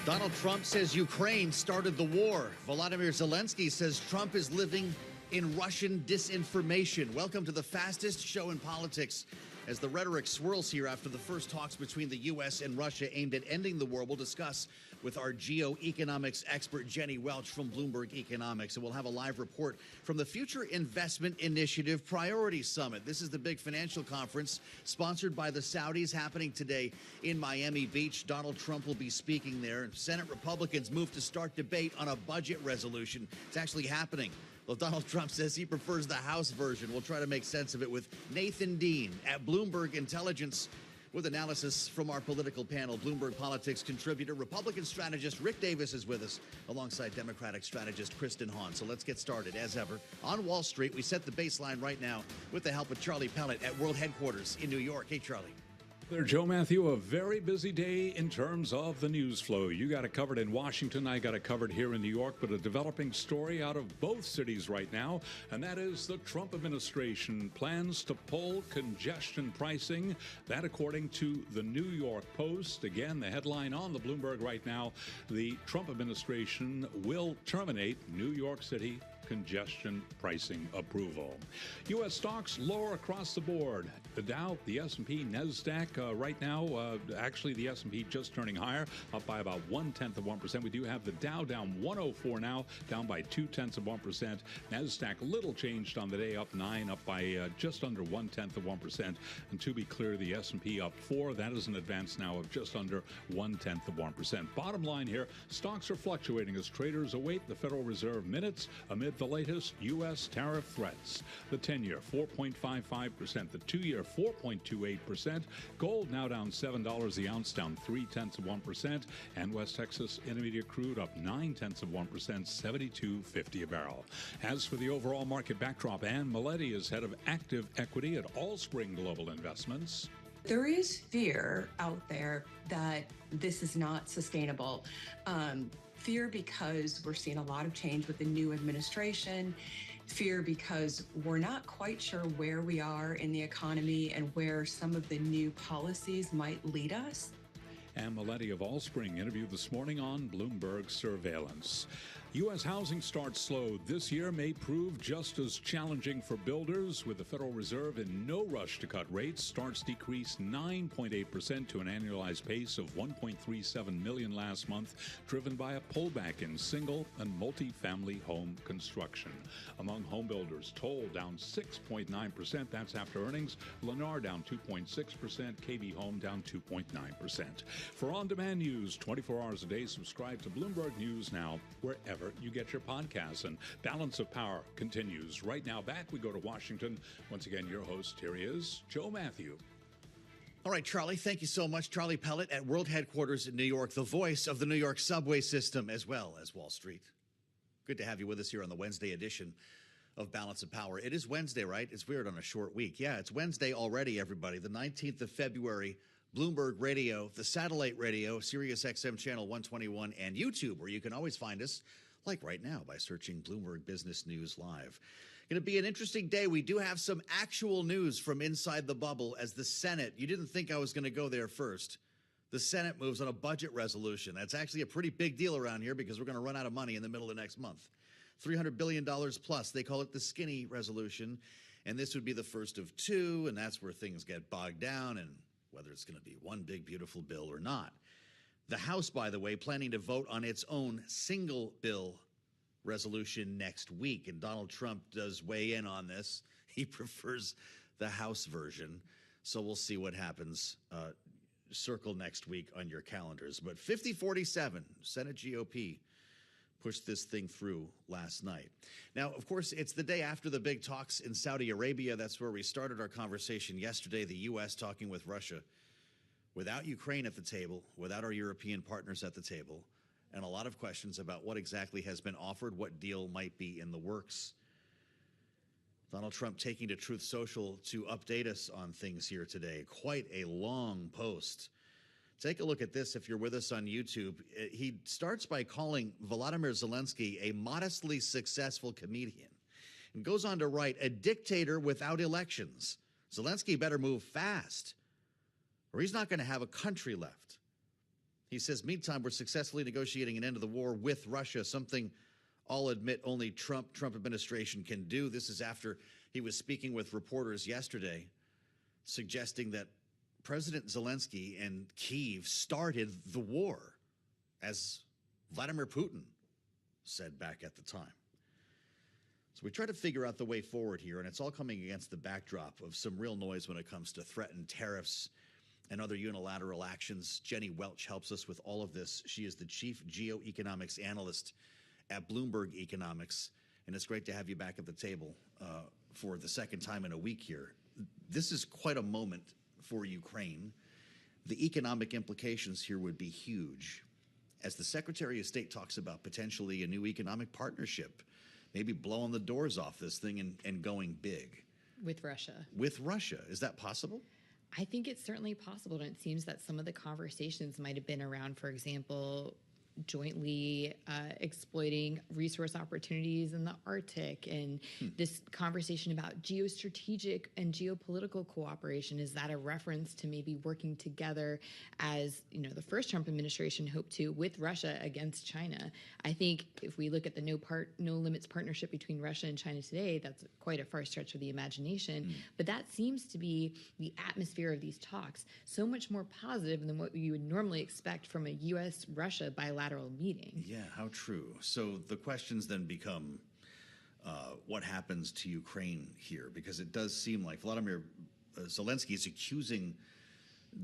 Donald Trump says Ukraine started the war. Volodymyr Zelensky says Trump is living in Russian disinformation. Welcome to the fastest show in politics. As the rhetoric swirls here after the first talks between the U.S. and Russia aimed at ending the war, we'll discuss with our geoeconomics expert Jenny Welch from Bloomberg Economics. And we'll have a live report from the Future Investment Initiative Priority Summit. This is the big financial conference sponsored by the Saudis happening today in Miami Beach. Donald Trump will be speaking there. Senate Republicans move to start debate on a budget resolution. It's actually happening. Well, Donald Trump says he prefers the House version. We'll try to make sense of it with Nathan Dean at Bloomberg Intelligence with analysis from our political panel. Bloomberg Politics contributor, Republican strategist Rick Davis is with us alongside Democratic strategist Kristen Hahn. So let's get started. As ever, on Wall Street, we set the baseline right now with the help of Charlie Pellet at World Headquarters in New York. Hey, Charlie. There, Joe Matthew, a very busy day in terms of the news flow. You got it covered in Washington, I got it covered here in New York, but a developing story out of both cities right now, and that is the Trump administration plans to pull congestion pricing. That, according to the New York Post. Again, the headline on the Bloomberg right now, the Trump administration will terminate New York City congestion pricing approval. U.S. stocks lower across the board. The Dow, the S&P, NASDAQ right now, actually the S&P just turning higher, up by about 0.1%. We do have the Dow down 104 now, down by 0.2%. NASDAQ little changed on the day, up 9, up by just under 0.1%. And to be clear, the S&P up 4. That is an advance now of just under 0.1%. Bottom line here, stocks are fluctuating as traders await the Federal Reserve minutes amid the latest U.S. tariff threats. The 10-year, 4.55%. The 2-year, 4.28%. Gold now down $7 the ounce, down 0.3%. And West Texas Intermediate crude up 0.9%, $72.50 a barrel. As for the overall market backdrop, Ann Milei is head of active equity at Allspring Global Investments. There is fear out there that this is not sustainable. Fear because we're seeing a lot of change with the new administration. Fear because we're not quite sure where we are in the economy and where some of the new policies might lead us. Ann Milei of Allspring interviewed this morning on Bloomberg Surveillance. U.S. housing starts slow this year may prove just as challenging for builders, with the Federal Reserve in no rush to cut rates. Starts decreased 9.8% to an annualized pace of 1.37 million last month, driven by a pullback in single and multi-family home construction. Among home builders, Toll down 6.9%. That's after earnings. Lennar down 2.6%. KB Home down 2.9%. For on-demand news 24 hours a day, subscribe to Bloomberg News Now wherever you get your podcasts. And Balance of Power continues. Right now, back we go to Washington. Once again, your host, here he is, Joe Matthew. All right, Charlie, thank you so much. Charlie Pellet at World Headquarters in New York, the voice of the New York subway system as well as Wall Street. Good to have you with us here on the Wednesday edition of Balance of Power. It is Wednesday, right? It's weird on a short week. Yeah, it's Wednesday already, everybody. The 19th of February, Bloomberg Radio, the satellite radio, Sirius XM channel 121, and YouTube, where you can always find us, like right now, by searching Bloomberg Business News Live. Going to be an interesting day. We do have some actual news from inside the bubble as the Senate, you didn't think I was going to go there first, the Senate moves on a budget resolution. That's actually a pretty big deal around here because we're going to run out of money in the middle of next month. $300 billion plus. They call it the skinny resolution, and this would be the first of two, and that's where things get bogged down and whether it's going to be one big, beautiful bill or not. The House, by the way, planning to vote on its own single bill resolution next week. And Donald Trump does weigh in on this. He prefers the House version. So we'll see what happens. Circle next week on your calendars. But 50-47, Senate GOP pushed this thing through last night. Now, of course, it's the day after the big talks in Saudi Arabia. That's where we started our conversation yesterday, the U.S. talking with Russia. Without Ukraine at the table, without our European partners at the table, and a lot of questions about what exactly has been offered, what deal might be in the works. Donald Trump taking to Truth Social to update us on things here today. Quite a long post. Take a look at this if you're with us on YouTube. He starts by calling Volodymyr Zelensky a modestly successful comedian and goes on to write, a dictator without elections. Zelensky better move fast, or he's not going to have a country left. He says, meantime, we're successfully negotiating an end to the war with Russia, something I'll admit only Trump administration can do. This is after he was speaking with reporters yesterday, suggesting that President Zelensky and Kyiv started the war, as Vladimir Putin said back at the time. So we try to figure out the way forward here, and it's all coming against the backdrop of some real noise when it comes to threatened tariffs and other unilateral actions. Jenny Welch helps us with all of this. She is the chief geoeconomics analyst at Bloomberg Economics, and it's great to have you back at the table for the second time in a week here. This is quite a moment for Ukraine. The economic implications here would be huge. As the Secretary of State talks about potentially a new economic partnership, maybe blowing the doors off this thing and going big. With Russia. With Russia. Is that possible? I think it's certainly possible, and it seems that some of the conversations might have been around, for example, jointly exploiting resource opportunities in the Arctic, and this conversation about geostrategic and geopolitical cooperation. Is that a reference to maybe working together as, you know, the first Trump administration hoped to with Russia against China? I think if we look at the no limits partnership between Russia and China today, that's quite a far stretch of the imagination. But that seems to be the atmosphere of these talks, so much more positive than what you would normally expect from a U.S.-Russia bilateral meeting. Yeah, how true. So the questions then become what happens to Ukraine here, because it does seem like Volodymyr Zelensky is accusing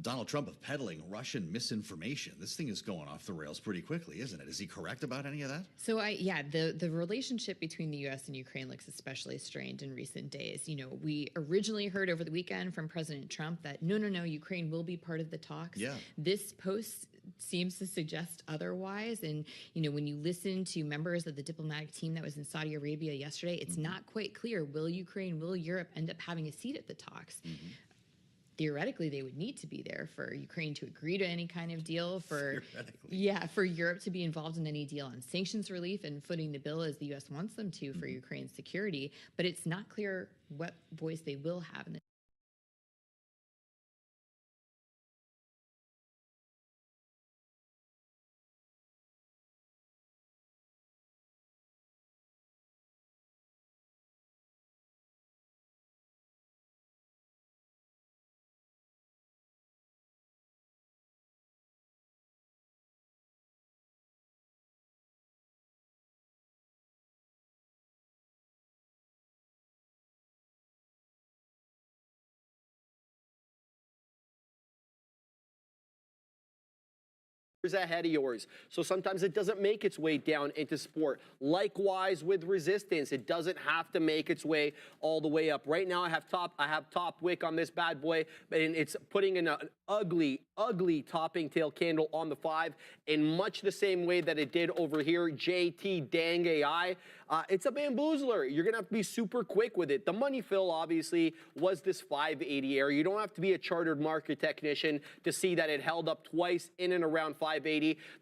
Donald Trump of peddling Russian misinformation. This thing is going off the rails pretty quickly, isn't it? Is he correct about any of that? So the relationship between the U.S. and Ukraine looks especially strained in recent days. You know, we originally heard over the weekend from President Trump that no, Ukraine will be part of the talks. Yeah. This post seems to suggest otherwise. And, you know, when you listen to members of the diplomatic team that was in Saudi Arabia yesterday, it's not quite clear, will Ukraine, will Europe end up having a seat at the talks? Theoretically, they would need to be there for Ukraine to agree to any kind of deal, for Europe to be involved in any deal on sanctions relief and footing the bill as the U.S. wants them to for Ukraine's security. But it's not clear what voice they will have in the ahead of yours. So sometimes it doesn't make its way down into support. Likewise with resistance, it doesn't have to make its way all the way up. Right now I have top wick on this bad boy, and it's putting in an ugly topping tail candle on the 5 in much the same way that it did over here. JT dang AI. It's a bamboozler. You're gonna have to be super quick with it. The money fill obviously was this 580 area. You don't have to be a chartered market technician to see that it held up twice in and around 580.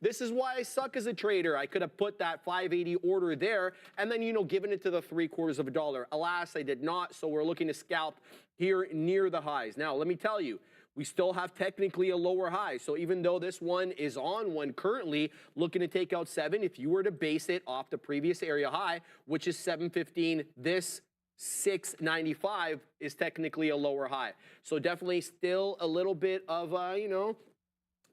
This is why I suck as a trader. I could have put that 580 order there and then, you know, given it to the $0.75. Alas, I did not. So we're looking to scalp here near the highs. Now, let me tell you, we still have technically a lower high. So even though this one is on one currently, looking to take out 7, if you were to base it off the previous area high, which is 715, this 695 is technically a lower high. So definitely still a little bit of, you know,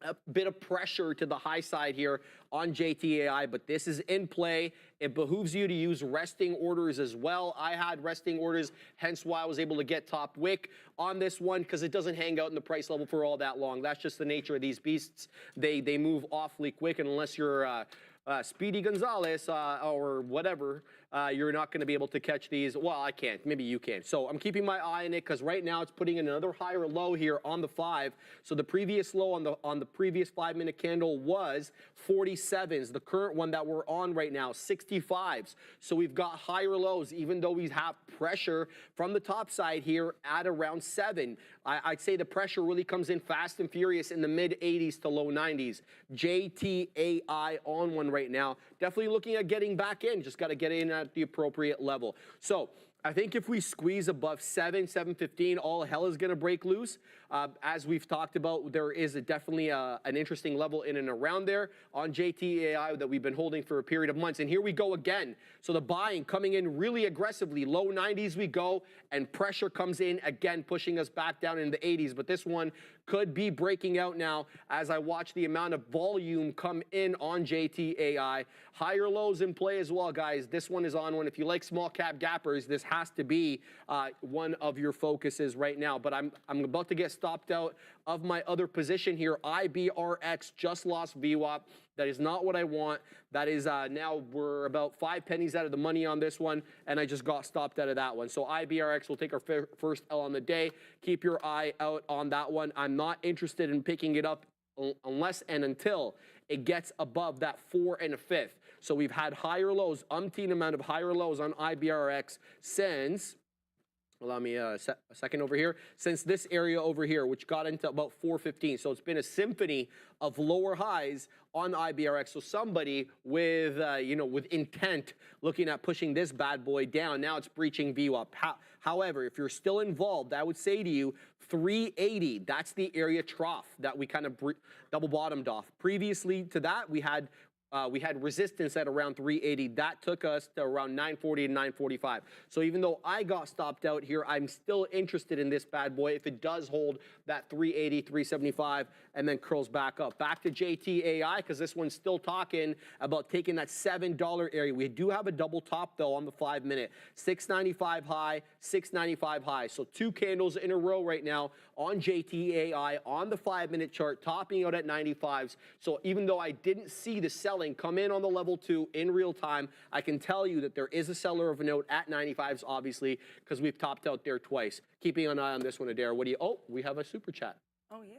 a bit of pressure to the high side here on JTAI, but this is in play. It behooves you to use resting orders as well. I had resting orders, hence why I was able to get top wick on this one, because it doesn't hang out in the price level for all that long. That's just the nature of these beasts. They move awfully quick, and unless you're Speedy Gonzalez or whatever, you're not going to be able to catch these. Well, I can't. Maybe you can. So I'm keeping my eye on it because right now it's putting in another higher low here on the 5. So the previous low on the previous 5-minute candle was 47s. The current one that we're on right now, 65s. So we've got higher lows, even though we have pressure from the top side here at around 7. I'd say the pressure really comes in fast and furious in the mid 80s to low 90s. JTAI on one right now. Definitely looking at getting back in. Just got to get in at the appropriate level. So I think if we squeeze above 715, all hell is going to break loose. As we've talked about, there is definitely an interesting level in and around there on JTAI that we've been holding for a period of months. And here we go again. So the buying coming in really aggressively. Low 90s we go, and pressure comes in again, pushing us back down in the 80s. But this one could be breaking out now as I watch the amount of volume come in on JTAI. Higher lows in play as well, guys. This one is on one. If you like small cap gappers, this has to be one of your focuses right now. But I'm about to get stopped out of my other position here. IBRX just lost VWAP. That is not what I want. That is now we're about 5 pennies out of the money on this one, and I just got stopped out of that one. So IBRX will take our first L on the day. Keep your eye out on that one. I'm not interested in picking it up unless and until it gets above that 4 1/5. So we've had higher lows, umpteen amount of higher lows on IBRX since, allow me a second over here, since this area over here, which got into about 415. So it's been a symphony of lower highs on IBRX. So somebody with, you know, with intent looking at pushing this bad boy down. Now it's breaching VWAP. However, if you're still involved, I would say to you, 380, that's the area trough that we kind of double bottomed off. Previously to that, we had we had resistance at around 380. That took us to around 940 and 945. So even though I got stopped out here, I'm still interested in this bad boy if it does hold that 380, 375, and then curls back up. Back to JTAI, because this one's still talking about taking that $7 area. We do have a double top, though, on the 5-minute. 695 high, 695 high. So 2 candles in a row right now on JTAI on the 5-minute chart, topping out at 95s. So even though I didn't see the selling come in on the level 2 in real time, I can tell you that there is a seller of a note at 95s, obviously, because we've topped out there twice. Keeping an eye on this one, Adair. What do you? Oh, we have a super chat. Oh yeah.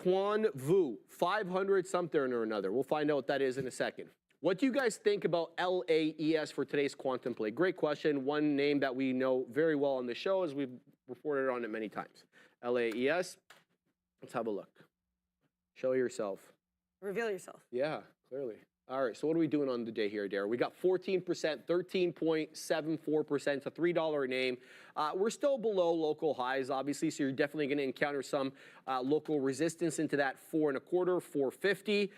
Tuan Vu, 500 something or another. We'll find out what that is in a second. What do you guys think about LAES for today's quantum play? Great question. One name that we know very well on the show, as we've reported on it many times. LAES. Let's have a look. Show yourself. Reveal yourself. Yeah, clearly. All right, so what are we doing on the day here, Dara? We got 14%, 13.74%, it's a $3 name. We're still below local highs, obviously, so you're definitely going to encounter some local resistance into that 4.25, 450.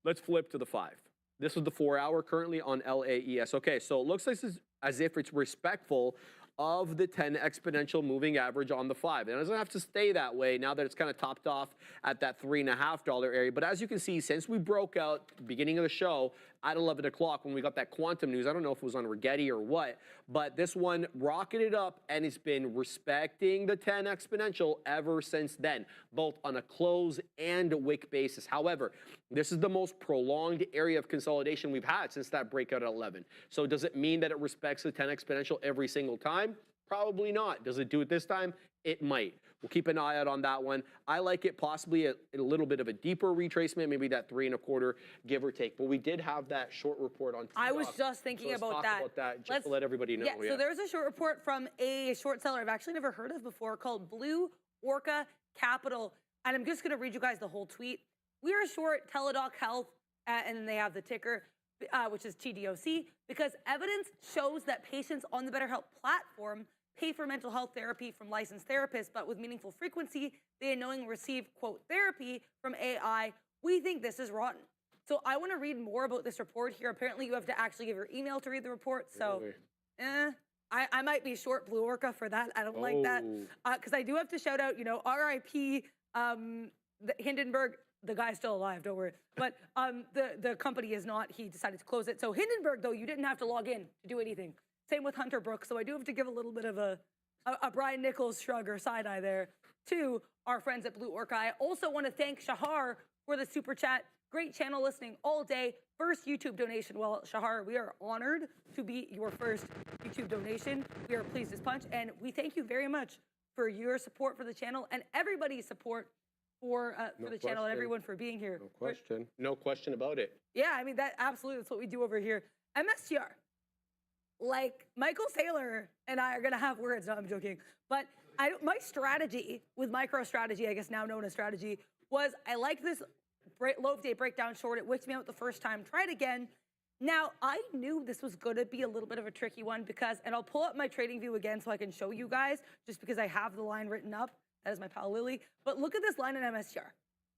Let's flip to the 5. This is the 4-hour currently on LAES. Okay, so it looks like this is as if it's respectful of the 10 exponential moving average on the 5. And it doesn't have to stay that way now that it's kind of topped off at that $3.50 area. But as you can see, since we broke out at the beginning of the show at 11 o'clock when we got that quantum news, I don't know if it was on Rigetti or what, but this one rocketed up and it's been respecting the 10 exponential ever since then, both on a close and a wick basis. However, this is the most prolonged area of consolidation we've had since that breakout at 11. So does it mean that it respects the 10 exponential every single time? Probably not. Does it do it this time? It might. We'll keep an eye out on that one. I like it possibly a little bit of a deeper retracement, maybe that 3.25, give or take. But we did have that short report on I was just thinking so about let's that. talk about that just to let everybody know. Yeah, so there's a short report from a short seller I've actually never heard of before called Blue Orca Capital. And I'm just going to read you guys the whole tweet. We are short Teladoc Health, and then they have the ticker, which is TDOC, because evidence shows that patients on the BetterHelp platform pay for mental health therapy from licensed therapists, but with meaningful frequency, they unknowingly receive, quote, therapy from AI. We think this is rotten. So I want to read more about this report here. Apparently, you have to actually give your email to read the report. So, I might be short Blue Orca for that. I don't like that. Because I do have to shout out, you know, RIP Hindenburg. The guy's still alive, don't worry. But the company is not. He decided to close it. So Hindenburg, though, you didn't have to log in to do anything. Same with Hunter Brooks. So I do have to give a little bit of a Brian Nichols shrug or side eye there to our friends at Blue Orca. I also want to thank Shahar for the super chat. Great channel listening all day. First YouTube donation. Well, Shahar, we are honored to be your first YouTube donation. We are pleased as punch. And we thank you very much for your support for the channel and everybody's support for the channel and everyone for being here. No question. No question about it. Yeah, I mean, that's what we do over here. MSTR. Like, Michael Saylor and I are going to have words. No, I'm joking. But my strategy with MicroStrategy, I guess now known as strategy, was I liked this low day breakdown short. It wicked me out the first time. Try it again. Now, I knew this was going to be a little bit of a tricky one because, and I'll pull up my trading view again so I can show you guys, just because I have the line written up. That is my pal Lily. But look at this line in MSTR.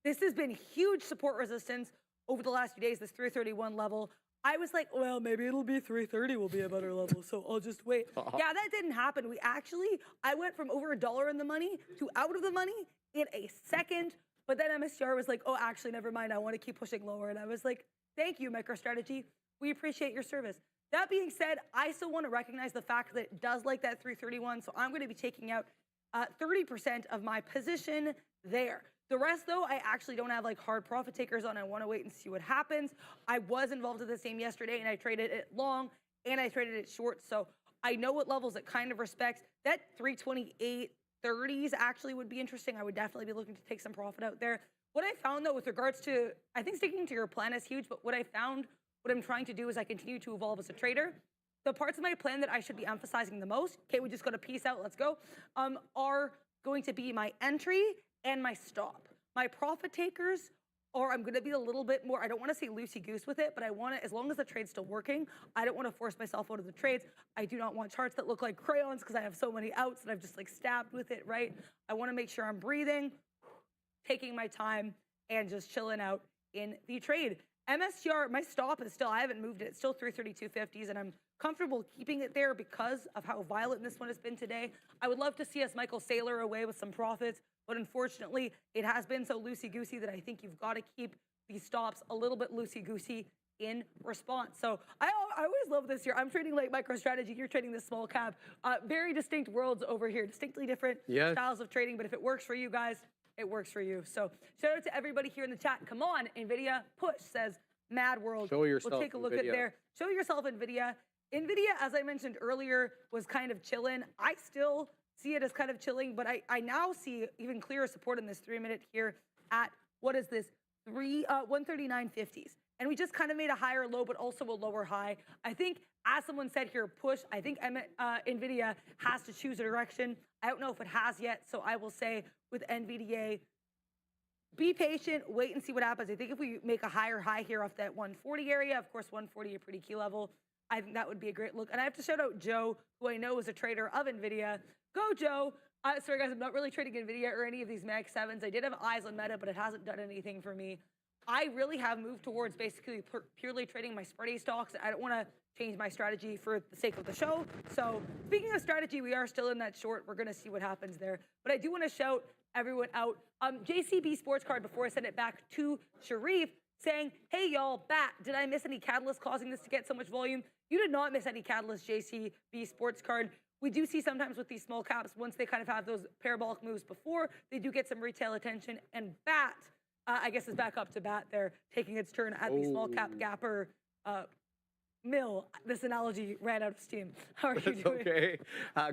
This has been huge support resistance over the last few days, this 331 level. I was like, well, maybe it'll be 330 will be a better level, so I'll just wait. Yeah, that didn't happen. I went from over $1 in the money to out of the money in a second. But then MSTR was like, oh, actually, never mind. I want to keep pushing lower. And I was like, thank you, MicroStrategy. We appreciate your service. That being said, I still want to recognize the fact that it does like that 331. So I'm going to be taking out 30% of my position there. The rest, though, I actually don't have like hard profit takers on. I want to wait and see what happens. I was involved in the same yesterday, and I traded it long, and I traded it short. So I know what levels it kind of respects. That 328.30s actually would be interesting. I would definitely be looking to take some profit out there. What I found, though, with regards to, I think sticking to your plan is huge, but what I'm trying to do is I continue to evolve as a trader. The parts of my plan that I should be emphasizing the most, okay, we just got to peace out, let's go, are going to be my entry and my stop. My profit takers, or I'm going to be a little bit more, I don't want to say loosey-goose with it, but I want to, as long as the trade's still working, I don't want to force myself out of the trades. I do not want charts that look like crayons because I have so many outs that I've just like stabbed with it, right? I want to make sure I'm breathing, taking my time, and just chilling out in the trade. MSTR, my stop is still, I haven't moved it. It's still 332.50s, and I'm comfortable keeping it there because of how violent this one has been today. I would love to see us Michael Saylor away with some profits, but unfortunately, it has been so loosey-goosey that I think you've got to keep these stops a little bit loosey-goosey in response. So I always love this here. I'm trading like MicroStrategy. You're trading this small cap. Very distinct worlds over here, distinctly different styles of trading. But if it works for you guys, it works for you. So shout out to everybody here in the chat. Come on, NVIDIA, push, says Mad World. Show yourself, we'll take a look NVIDIA. at there. Show yourself, NVIDIA. NVIDIA, as I mentioned earlier, was kind of chilling. I still see it as kind of chilling, but I now see even clearer support in this 3-minute here at, what is this, 139.50s. And we just kind of made a higher low, but also a lower high. I think, as someone said here, push. I think NVIDIA has to choose a direction. I don't know if it has yet, so I will say with NVIDIA, be patient, wait and see what happens. I think if we make a higher high here off that 140 area, of course, 140 a pretty key level, I think that would be a great look. And I have to shout out Joe, who I know is a trader of NVIDIA. Go, Joe. Sorry, guys, I'm not really trading NVIDIA or any of these Mag 7s. I did have eyes on Meta, but it hasn't done anything for me. I really have moved towards basically purely trading my spready stocks. I don't want to change my strategy for the sake of the show. So speaking of strategy, we are still in that short. We're going to see what happens there. But I do want to shout everyone out. JCB Sports Card, before I send it back to Sharif, saying, hey, y'all, Bat, did I miss any catalyst causing this to get so much volume? You did not miss any catalyst, JCB Sports Card. We do see sometimes with these small caps, once they kind of have those parabolic moves before, they do get some retail attention. And Bat, I guess, is back up to bat there, taking its turn at the small cap gapper mill. This analogy ran out of steam. How are you doing? Okay.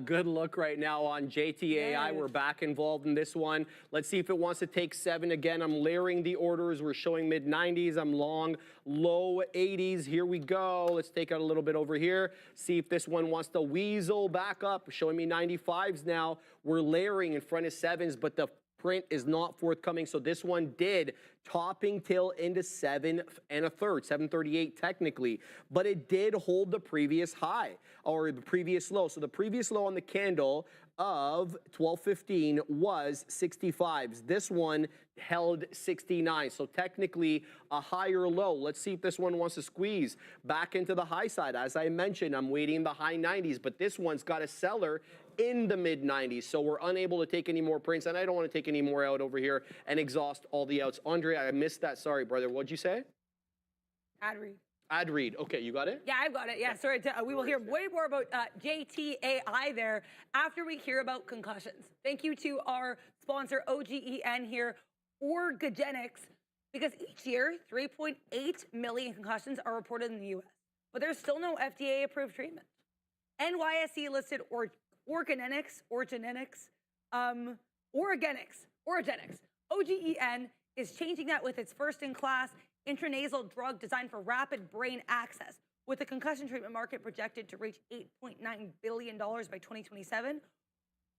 Good look right now on JTAI. Yes. We're back involved in this one. Let's see if it wants to take 7 again. I'm layering the orders. We're showing mid-90s. I'm long, low 80s. Here we go. Let's take out a little bit over here. See if this one wants to weasel back up. Showing me 95s now. We're layering in front of 7s, but the print is not forthcoming, so this one did topping tail into 7 1/3, 738 technically, but it did hold the previous high or the previous low. So the previous low on the candle of 1215 was 65s. This one held 69, so technically a higher low. Let's see if this one wants to squeeze back into the high side. As I mentioned, I'm waiting the high 90s, but this one's got a seller in the mid 90s, so we're unable to take any more prints, and I don't want to take any more out over here and exhaust all the outs. Andre, I missed that. Sorry, brother. What'd you say? Ad read. Ad read. Okay, you got it? Yeah, I've got it. Yeah, sorry. We will hear way more about JTAI there after we hear about concussions. Thank you to our sponsor, OGEN here, Orgagenics, because each year, 3.8 million concussions are reported in the U.S., but there's still no FDA-approved treatment. NYSE-listed Orgagenics, OGEN is changing that with its first-in-class intranasal drug designed for rapid brain access. With the concussion treatment market projected to reach $8.9 billion by 2027,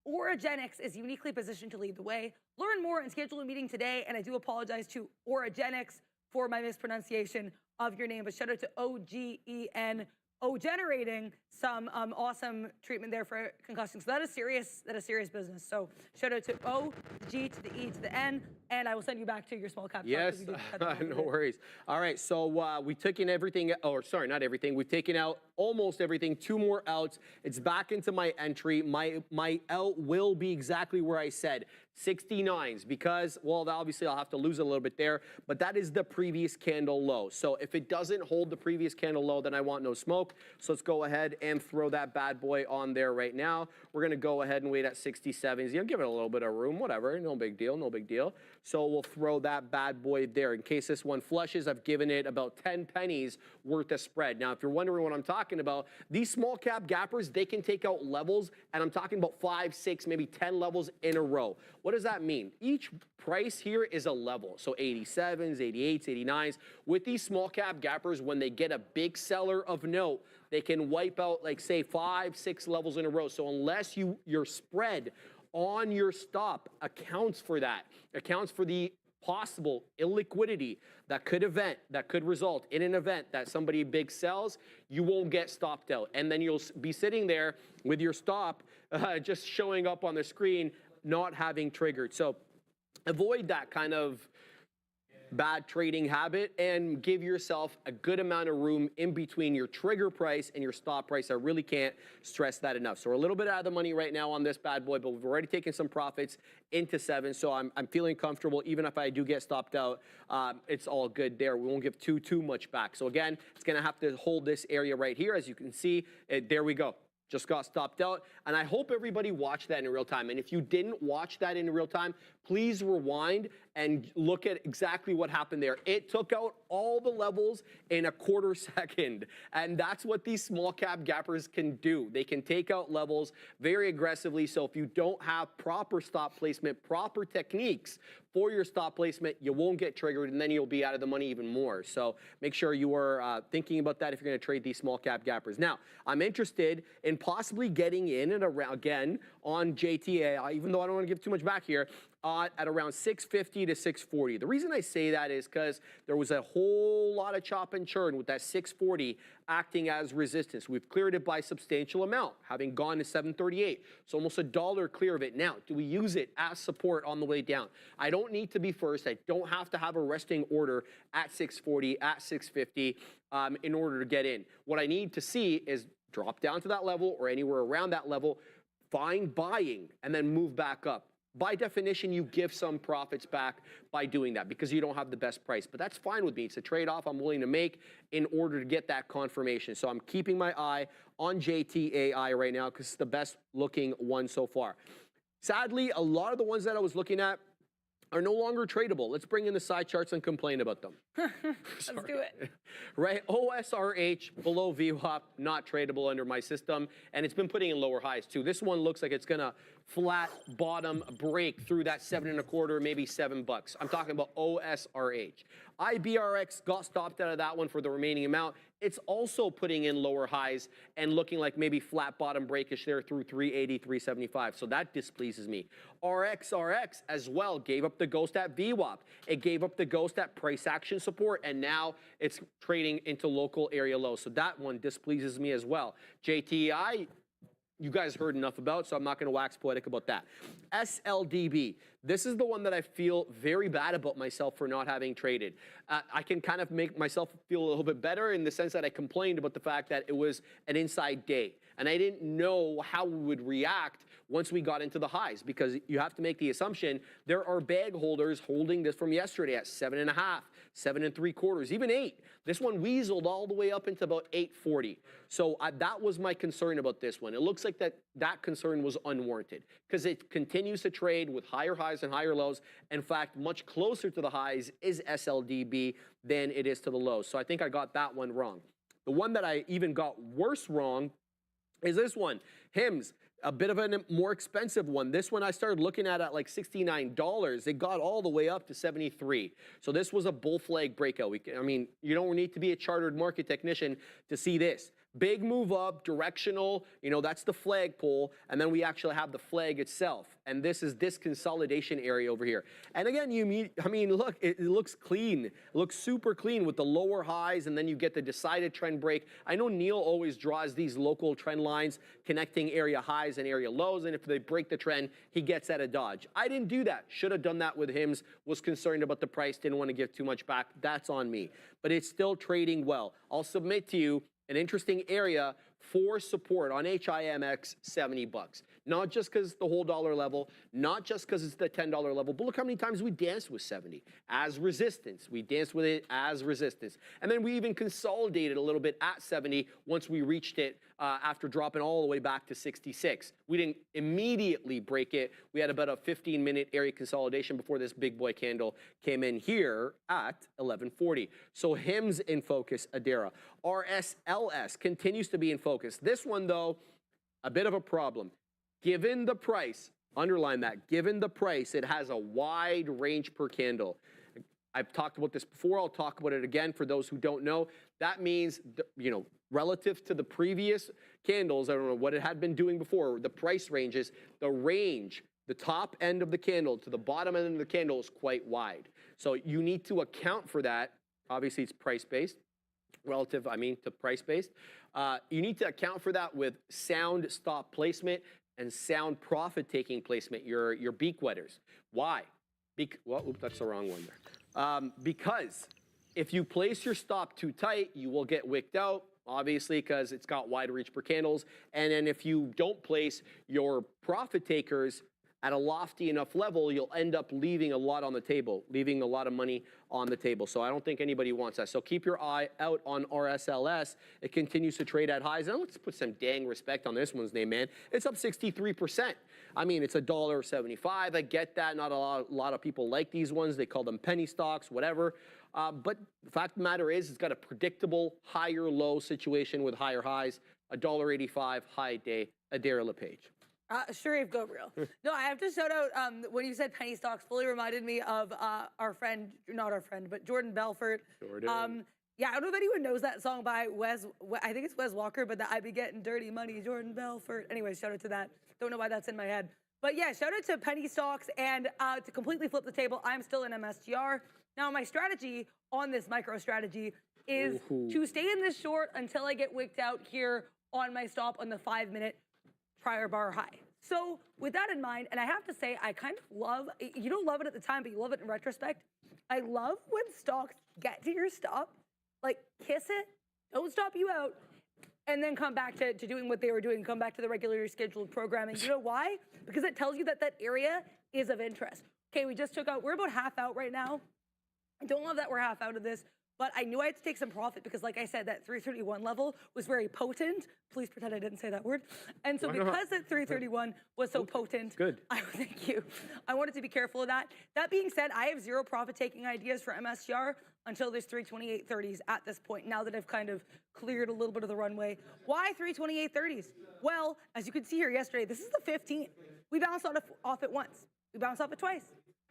Oragenics is uniquely positioned to lead the way. Learn more and schedule a meeting today, and I do apologize to Oragenics for my mispronunciation of your name, but shout out to OGEN, generating some awesome treatment there for concussion. So that is serious business. So shout out to O, the G to the E to the N, and I will send you back to your small cap. Yes, no worries. All right, so we took in everything, or sorry, not everything. We've taken out almost everything, 2 more outs. It's back into my entry. My out will be exactly where I said, 69s, because, well, obviously I'll have to lose a little bit there, but that is the previous candle low. So if it doesn't hold the previous candle low, then I want no smoke. So let's go ahead and throw that bad boy on there right now. We're going to go ahead and wait at 67s. You know, give it a little bit of room, whatever. No big deal, no big deal. So we'll throw that bad boy there. In case this one flushes, I've given it about 10 pennies worth of spread. Now, if you're wondering what I'm talking about, these small cap gappers, they can take out levels, and I'm talking about 5, 6, maybe 10 levels in a row. What does that mean? Each price here is a level. So 87s, 88s, 89s. With these small cap gappers, when they get a big seller of note, they can wipe out, like, say, 5, 6 levels in a row. So unless your spread on your stop accounts for that, accounts for the possible illiquidity that could result in an event that somebody big sells, you won't get stopped out. And then you'll be sitting there with your stop just showing up on the screen, not having triggered. So avoid that kind of bad trading habit and give yourself a good amount of room in between your trigger price and your stop price. I really can't stress that enough. So we're a little bit out of the money right now on this bad boy, but we've already taken some profits into 7. So I'm feeling comfortable. Even if I do get stopped out, it's all good there. We won't give too much back. So again, it's going to have to hold this area right here. As you can see, there we go. Just got stopped out. And I hope everybody watched that in real time. And if you didn't watch that in real time, please rewind and look at exactly what happened there. It took out all the levels in a quarter second. And that's what these small cap gappers can do. They can take out levels very aggressively. So if you don't have proper stop placement, proper techniques for your stop placement, you won't get triggered, and then you'll be out of the money even more. So make sure you are thinking about that if you're going to trade these small cap gappers. Now, I'm interested in possibly getting in and around, again, on JTA, even though I don't want to give too much back here, at around 650 to 640. The reason I say that is because there was a whole lot of chop and churn with that 640 acting as resistance. We've cleared it by a substantial amount, having gone to 738. So almost $1 clear of it. Now, do we use it as support on the way down? I don't need to be first. I don't have to have a resting order at 640, at 650 in order to get in. What I need to see is drop down to that level or anywhere around that level, find buying, and then move back up. By definition, you give some profits back by doing that because you don't have the best price. But that's fine with me. It's a trade-off I'm willing to make in order to get that confirmation. So I'm keeping my eye on JTAI right now because it's the best looking one so far. Sadly, a lot of the ones that I was looking at are no longer tradable. Let's bring in the side charts and complain about them. Let's do it. Right, OSRH below VWAP, not tradable under my system, and it's been putting in lower highs too. This one looks like it's gonna flat bottom break through that 7.25, maybe $7. I'm talking about OSRH. IBRX got stopped out of that one for the remaining amount. It's also putting in lower highs and looking like maybe flat bottom breakish there through 380, 375. So that displeases me. RXRX as well gave up the ghost at VWAP. It gave up the ghost at price action support, and now it's trading into local area lows. So that one displeases me as well. JTI, you guys heard enough about, so I'm not going to wax poetic about that. SLDB, this is the one that I feel very bad about myself for not having traded. I can kind of make myself feel a little bit better in the sense that I complained about the fact that it was an inside day, and I didn't know how we would react once we got into the highs, because you have to make the assumption there are bag holders holding this from yesterday at 7.5, 7.75, even 8. This one weaseled all the way up into about 840. So that was my concern about this one. It looks like that concern was unwarranted because it continues to trade with higher highs and higher lows. In fact, much closer to the highs is SLDB than it is to the lows. So I think I got that one wrong. The one that I even got worse wrong is this one, HIMS. A bit of a more expensive one. This one I started looking at like $69. It got all the way up to 73. So this was a bull flag breakout. I mean, you don't need to be a chartered market technician to see this. Big move up, directional, you know, that's the flagpole, and then we actually have the flag itself. And this is this consolidation area over here. And again, look, it looks clean. It looks super clean with the lower highs, and then you get the decided trend break. I know Neil always draws these local trend lines connecting area highs and area lows, and if they break the trend, he gets at a dodge. I didn't do that. Should have done that with HIMS, was concerned about the price, didn't want to give too much back. That's on me. But it's still trading well. I'll submit to you an interesting area for support on HIMX, $70. Not just because it's the whole dollar level, not just because it's the $10 level, but look how many times we danced with 70 as resistance. We danced with it as resistance. And then we even consolidated a little bit at 70 once we reached it after dropping all the way back to 66. We didn't immediately break it. We had about a 15-minute area consolidation before this big boy candle came in here at 1140. So HIMS in focus, Adara. RSLS continues to be in focus. This one, though, a bit of a problem. Given the price, underline that, given the price, it has a wide range per candle. I've talked about this before. I'll talk about it again for those who don't know. That means, you know, relative to the previous candles, I don't know what it had been doing before, the price ranges, the range, the top end of the candle to the bottom end of the candle is quite wide. So you need to account for that. Obviously, it's price-based. Relative, to price-based. You need to account for that with sound stop placement and sound profit-taking placement, your beak wetters. Why? Well, oops, that's the wrong one there. Because if you place your stop too tight, you will get wicked out, obviously, because it's got wide reach per candles. And then if you don't place your profit takers at a lofty enough level, you'll end up leaving a lot on the table, leaving a lot of money on the table. So I don't think anybody wants that. So keep your eye out on RSLS. It continues to trade at highs. And let's put some dang respect on this one's name, man. It's up 63%. I mean, it's $1.75. I get that. Not a lot of people like these ones. They call them penny stocks, whatever. But the fact of the matter is, it's got a predictable higher low situation with higher highs. $1.85 high day. Adara LePage. Sharif, go real. No, I have to shout out, when you said penny stocks, fully reminded me of our friend, not our friend, but Jordan Belfort. Jordan. Yeah, I don't know if anyone knows that song by I think it's Wes Walker, but I be getting dirty money, Jordan Belfort. Anyways, shout out to that. Don't know why that's in my head. But yeah, shout out to penny stocks, and to completely flip the table, I'm still in MSTR. Now, my strategy on this micro strategy is to stay in this short until I get wicked out here on my stop on the 5-minute prior bar high. So with that in mind, and I have to say, I kind of love, you don't love it at the time, but you love it in retrospect. I love when stocks get to your stop, like kiss it, don't stop you out, and then come back to doing what they were doing, come back to the regularly scheduled programming. You know why? Because it tells you that that area is of interest. Okay, we just took out, we're about half out right now. I don't love that we're half out of this, but I knew I had to take some profit because, like I said, that 331 level was very potent. Please pretend I didn't say that word. And so because that 331 was so potent, thank you. I wanted to be careful of that. That being said, I have zero profit-taking ideas for MSTR until there's 328.30s at this point, now that I've kind of cleared a little bit of the runway. Why 328.30s? Well, as you could see here yesterday, this is the 15th. We bounced off it once. We bounced off it twice.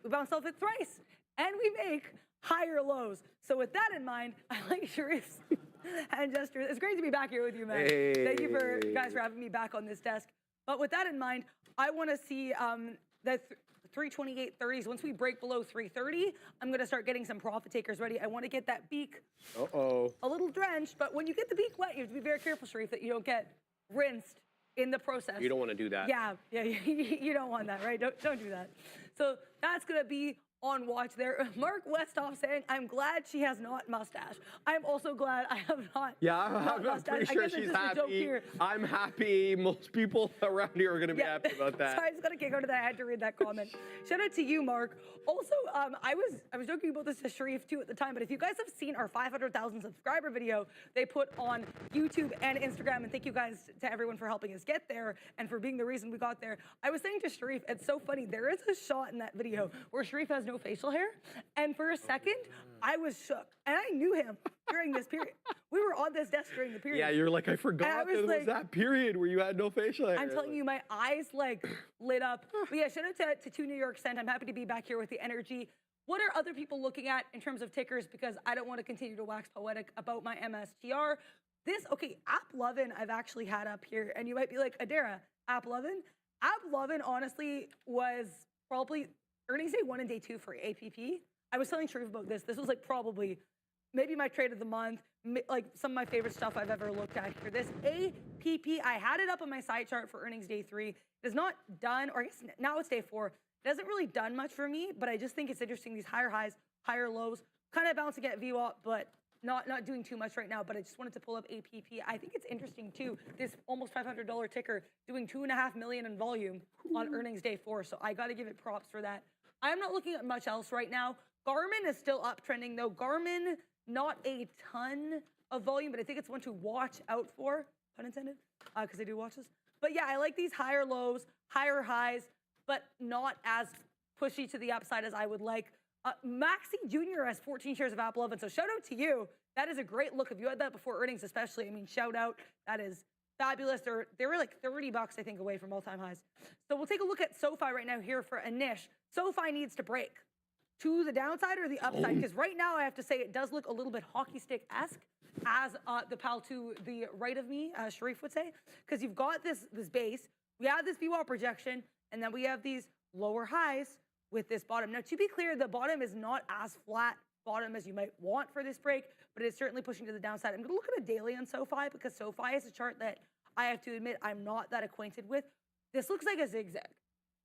We bounced off it thrice. And we make higher lows. So with that in mind, I like Sharif's hand gesture. It's great to be back here with you, man. Hey. Thank you guys for having me back on this desk. But with that in mind, I want to see the 328.30s. Once we break below 330, I'm going to start getting some profit takers ready. I want to get that beak a little drenched. But when you get the beak wet, you have to be very careful, Sharif, that you don't get rinsed in the process. You don't want to do that. Yeah, you don't want that, right? Don't do that. So that's going to be on watch there. Mark Westhoff saying, I'm glad she has not mustache. I'm also glad I have not. Yeah, I'm pretty sure she's happy. I'm happy. Most people around here are going to be happy about that. Sorry, I just got to kick out of that. I had to read that comment. Shout out to you, Mark. Also, I was joking about this to Sharif too at the time, but if you guys have seen our 500,000 subscriber video they put on YouTube and Instagram, and thank you guys to everyone for helping us get there and for being the reason we got there. I was saying to Sharif, it's so funny. There is a shot in that video where Sharif has no facial hair, and for a second, I was shook, and I knew him during this period. We were on this desk during the period. Yeah, you're like, I forgot there was that period where you had no facial hair. I'm telling you, my eyes like lit up. But yeah, shout out to 2 New York Cent. I'm happy to be back here with the energy. What are other people looking at in terms of tickers? Because I don't want to continue to wax poetic about my MSTR. AppLovin I've actually had up here, and you might be like, Adara, AppLovin? AppLovin honestly was probably earnings day 1 and day 2 for APP. I was telling Sharif about this. This was like probably maybe my trade of the month, like some of my favorite stuff I've ever looked at here. This APP, I had it up on my side chart for earnings day 3. It is not done, or I guess now it's day 4. It hasn't really done much for me, but I just think it's interesting. These higher highs, higher lows, kind of bouncing at VWAP, but not doing too much right now. But I just wanted to pull up APP. I think it's interesting too. This almost $500 ticker doing $2.5 million in volume on earnings day 4. So I got to give it props for that. I'm not looking at much else right now. Garmin is still uptrending though. Garmin, not a ton of volume, but I think it's one to watch out for, pun intended, because I do watch this. But yeah, I like these higher lows, higher highs, but not as pushy to the upside as I would like. Maxi Jr. has 14 shares of AppLovin, so shout out to you. That is a great look. If you had that before earnings especially, I mean, shout out. That is fabulous. They were like $30, I think, away from all-time highs. So we'll take a look at SoFi right now here for Anish. SoFi needs to break to the downside or the upside, because right now I have to say it does look a little bit hockey stick-esque, as the pal to the right of me, Sharif would say, because you've got this base, we have this VWAP projection, and then we have these lower highs with this bottom. Now, to be clear, the bottom is not as flat bottom as you might want for this break, but it's certainly pushing to the downside. I'm going to look at a daily on SoFi, because SoFi is a chart that I have to admit I'm not that acquainted with. This looks like a zigzag.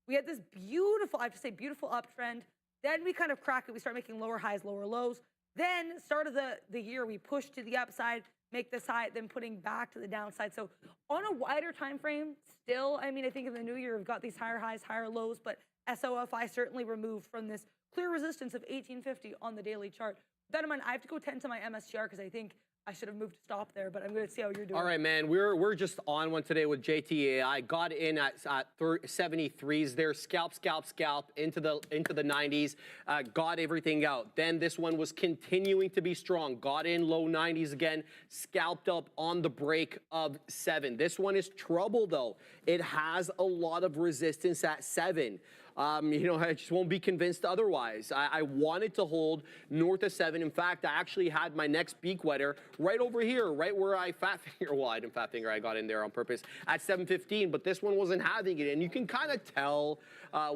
We had this beautiful, I have to say, beautiful uptrend. Then we kind of crack it. We start making lower highs, lower lows. Then start of the year, we push to the upside, make this high, then putting back to the downside. So on a wider time frame, still, I mean, I think in the new year, we've got these higher highs, higher lows, but SOFI certainly removed from this clear resistance of 1850 on the daily chart. With that in mind, I have to go 10 to my MSTR because I think I should have moved to stop there, but I'm going to see how you're doing. All right, man. We're just on one today with JTAI. Got in at 73s there. Scalp into the 90s. Got everything out. Then this one was continuing to be strong. Got in low 90s again. Scalped up on the break of 7. This one is trouble though. It has a lot of resistance at 7. You know, I just won't be convinced otherwise. I wanted to hold north of 7. In fact, I actually had my next beak wetter right over here, right where I fat finger. Well, I didn't fat finger. I got in there on purpose at 7.15, but this one wasn't having it. And you can kind of tell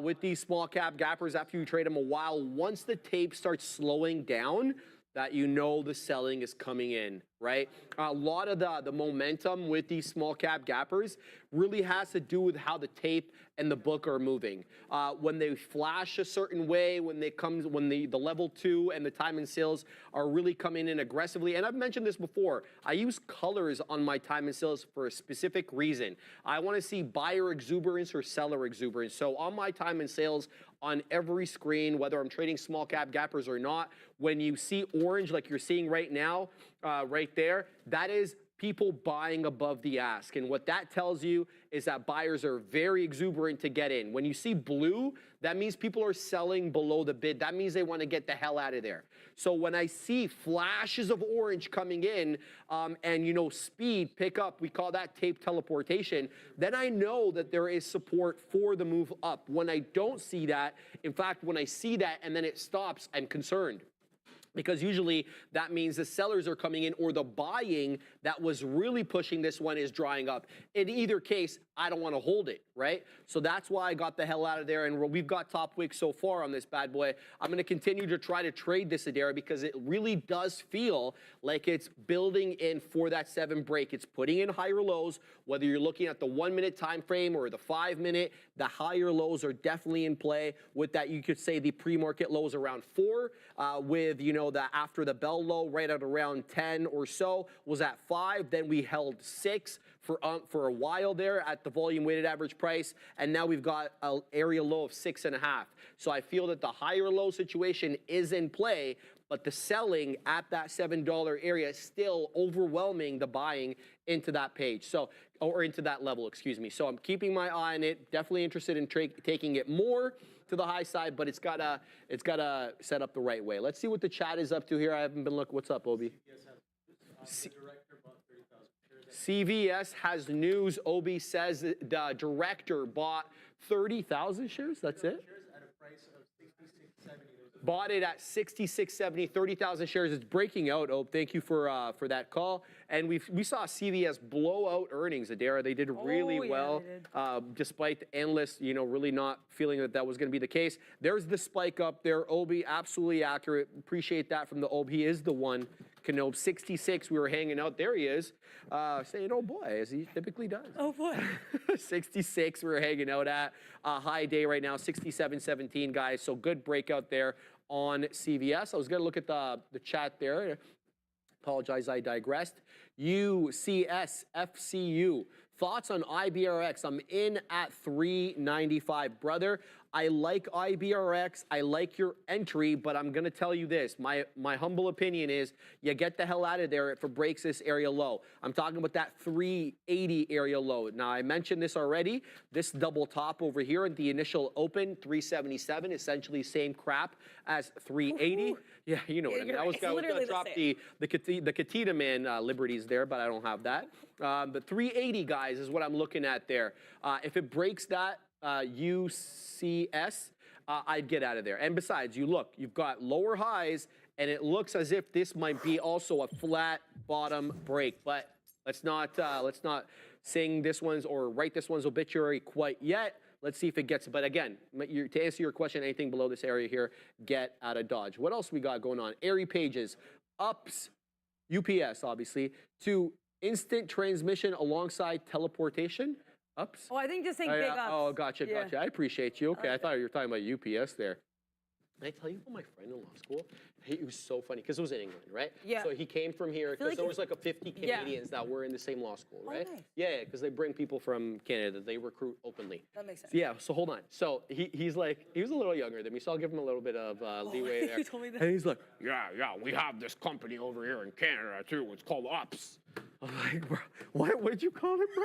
with these small cap gappers after you trade them a while, once the tape starts slowing down, that you know the selling is coming in, right? A lot of the momentum with these small cap gappers really has to do with how the tape and the book are moving. When they flash a certain way, when the level 2 and the time and sales are really coming in aggressively, and I've mentioned this before, I use colors on my time and sales for a specific reason. I want to see buyer exuberance or seller exuberance. So on my time and sales, on every screen, whether I'm trading small cap gappers or not, when you see orange like you're seeing right now, right there, that is people buying above the ask. And what that tells you is that buyers are very exuberant to get in. When you see blue, that means people are selling below the bid. That means they want to get the hell out of there. So when I see flashes of orange coming in and, you know, speed pick up, we call that tape teleportation, then I know that there is support for the move up. When I don't see that, in fact, when I see that and then it stops, I'm concerned. Because usually that means the sellers are coming in or the buying that was really pushing this one is drying up. In either case, I don't want to hold it, right? So that's why I got the hell out of there. And we've got top wick so far on this bad boy. I'm going to continue to try to trade this Adara because it really does feel like it's building in for that 7 break. It's putting in higher lows, whether you're looking at the 1 minute time frame or the 5 minute, the higher lows are definitely in play with that. You could say the pre-market lows around 4 with, you know, the after the bell low right at around 10 or so was at 5. Then we held 6 for a while there at the volume weighted average price. And now we've got an area low of 6.5. So I feel that the higher low situation is in play, but the selling at that $7 area is still overwhelming the buying into that page. So, or into that level, excuse me. So I'm keeping my eye on it. Definitely interested in taking it more to the high side, but it's gotta set up the right way. Let's see what the chat is up to here. I haven't been looking. What's up, Obi? CVS has news. Obi says the director bought 30,000 shares. That's it. Bought it at 66.70, 30,000 shares. It's breaking out. Oh, thank you for that call. And we saw CVS blow out earnings. Adara, they did really well, despite the analysts, you know, really not feeling that that was going to be the case. There's the spike up there. Obi, absolutely accurate. Appreciate that from the Obi. He is the one. Knob 66. We were hanging out. There he is, saying, "Oh boy," as he typically does. Oh boy. 66. We were hanging out at a high day right now. 67.17, guys. So good breakout there on CVS. I was going to look at the chat there. Apologize, I digressed. UCS FCU. Thoughts on IBRX? I'm in at 395, brother. I like IBRX. I like your entry, but I'm going to tell you this. My humble opinion is you get the hell out of there if it breaks this area low. I'm talking about that 380 area low. Now, I mentioned this already. This double top over here at the initial open, 377, essentially same crap as 380. Ooh. Yeah, you know what I mean. I was going to drop the Katita Man liberties there, but I don't have that. The 380, guys, is what I'm looking at there. If it breaks that, UCS, I'd get out of there. And besides, you've got lower highs, and it looks as if this might be also a flat bottom break. But let's not sing this one's or write this one's obituary quite yet. Let's see if it gets. But again, to answer your question, anything below this area here, get out of Dodge. What else we got going on? Airy pages, ups, UPS obviously, to instant transmission alongside teleportation. Ups? Oh, I think just saying big ups. Oh, gotcha. I appreciate you. Okay, I thought you were talking about UPS there. Can I tell you about my friend in law school? He was so funny because it was in England, right? Yeah. So he came from here because there was like 50 Canadians that were in the same law school, right? nice. Yeah, because they bring people from Canada. They recruit openly. That makes sense. Yeah, so hold on. So he's like, he was a little younger than me, so I'll give him a little bit of leeway there. You told me that. And he's like, yeah, we have this company over here in Canada too. It's called Ups. I'm like, bro, what'd you call it, bro?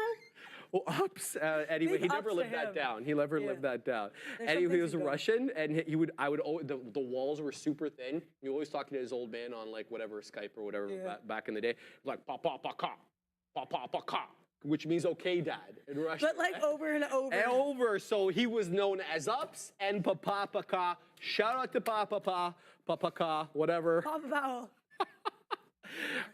Well, Ups. Anyway, Big he never ups lived to that him. down. He never lived that down. There's Anyway, some he was things you don't. Russian, and the walls were super thin. He always talking to his old man on like whatever Skype or whatever back in the day, like pa pa pa ka, pa pa pa ka, which means okay, dad in Russian. But like over and over. And over, so he was known as Ups and Papa Paka. Shout out to Papa Ka, whatever. Papa Powell.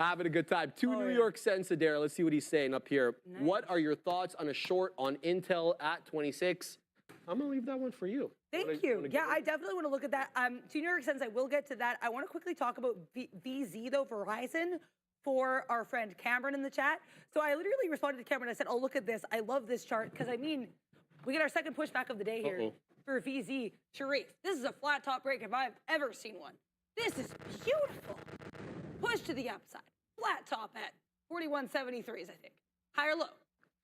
Having a good time. New York cents a dare. Let's see what he's saying up here. Nice. What are your thoughts on a short on Intel at 26? I'm gonna leave that one for you. Thank you. Yeah, I definitely want to look at that. To New York cents, I will get to that. I want to quickly talk about VZ though, Verizon, for our friend Cameron in the chat. So I literally responded to Cameron. I said, "Oh, look at this. I love this chart because I mean, we get our second pushback of the day here for VZ. Sharif, this is a flat top break if I've ever seen one. This is beautiful. Push to the upside. Flat top at 41.73s, I think. Higher low,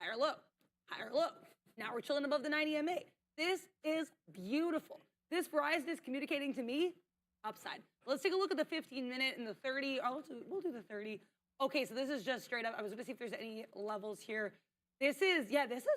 higher low, higher low. Now we're chilling above the 90 MA. This is beautiful. This Verizon is communicating to me upside. Let's take a look at the 15-minute and the 30. We'll do the 30. Okay, so this is just straight up. I was going to see if there's any levels here. This has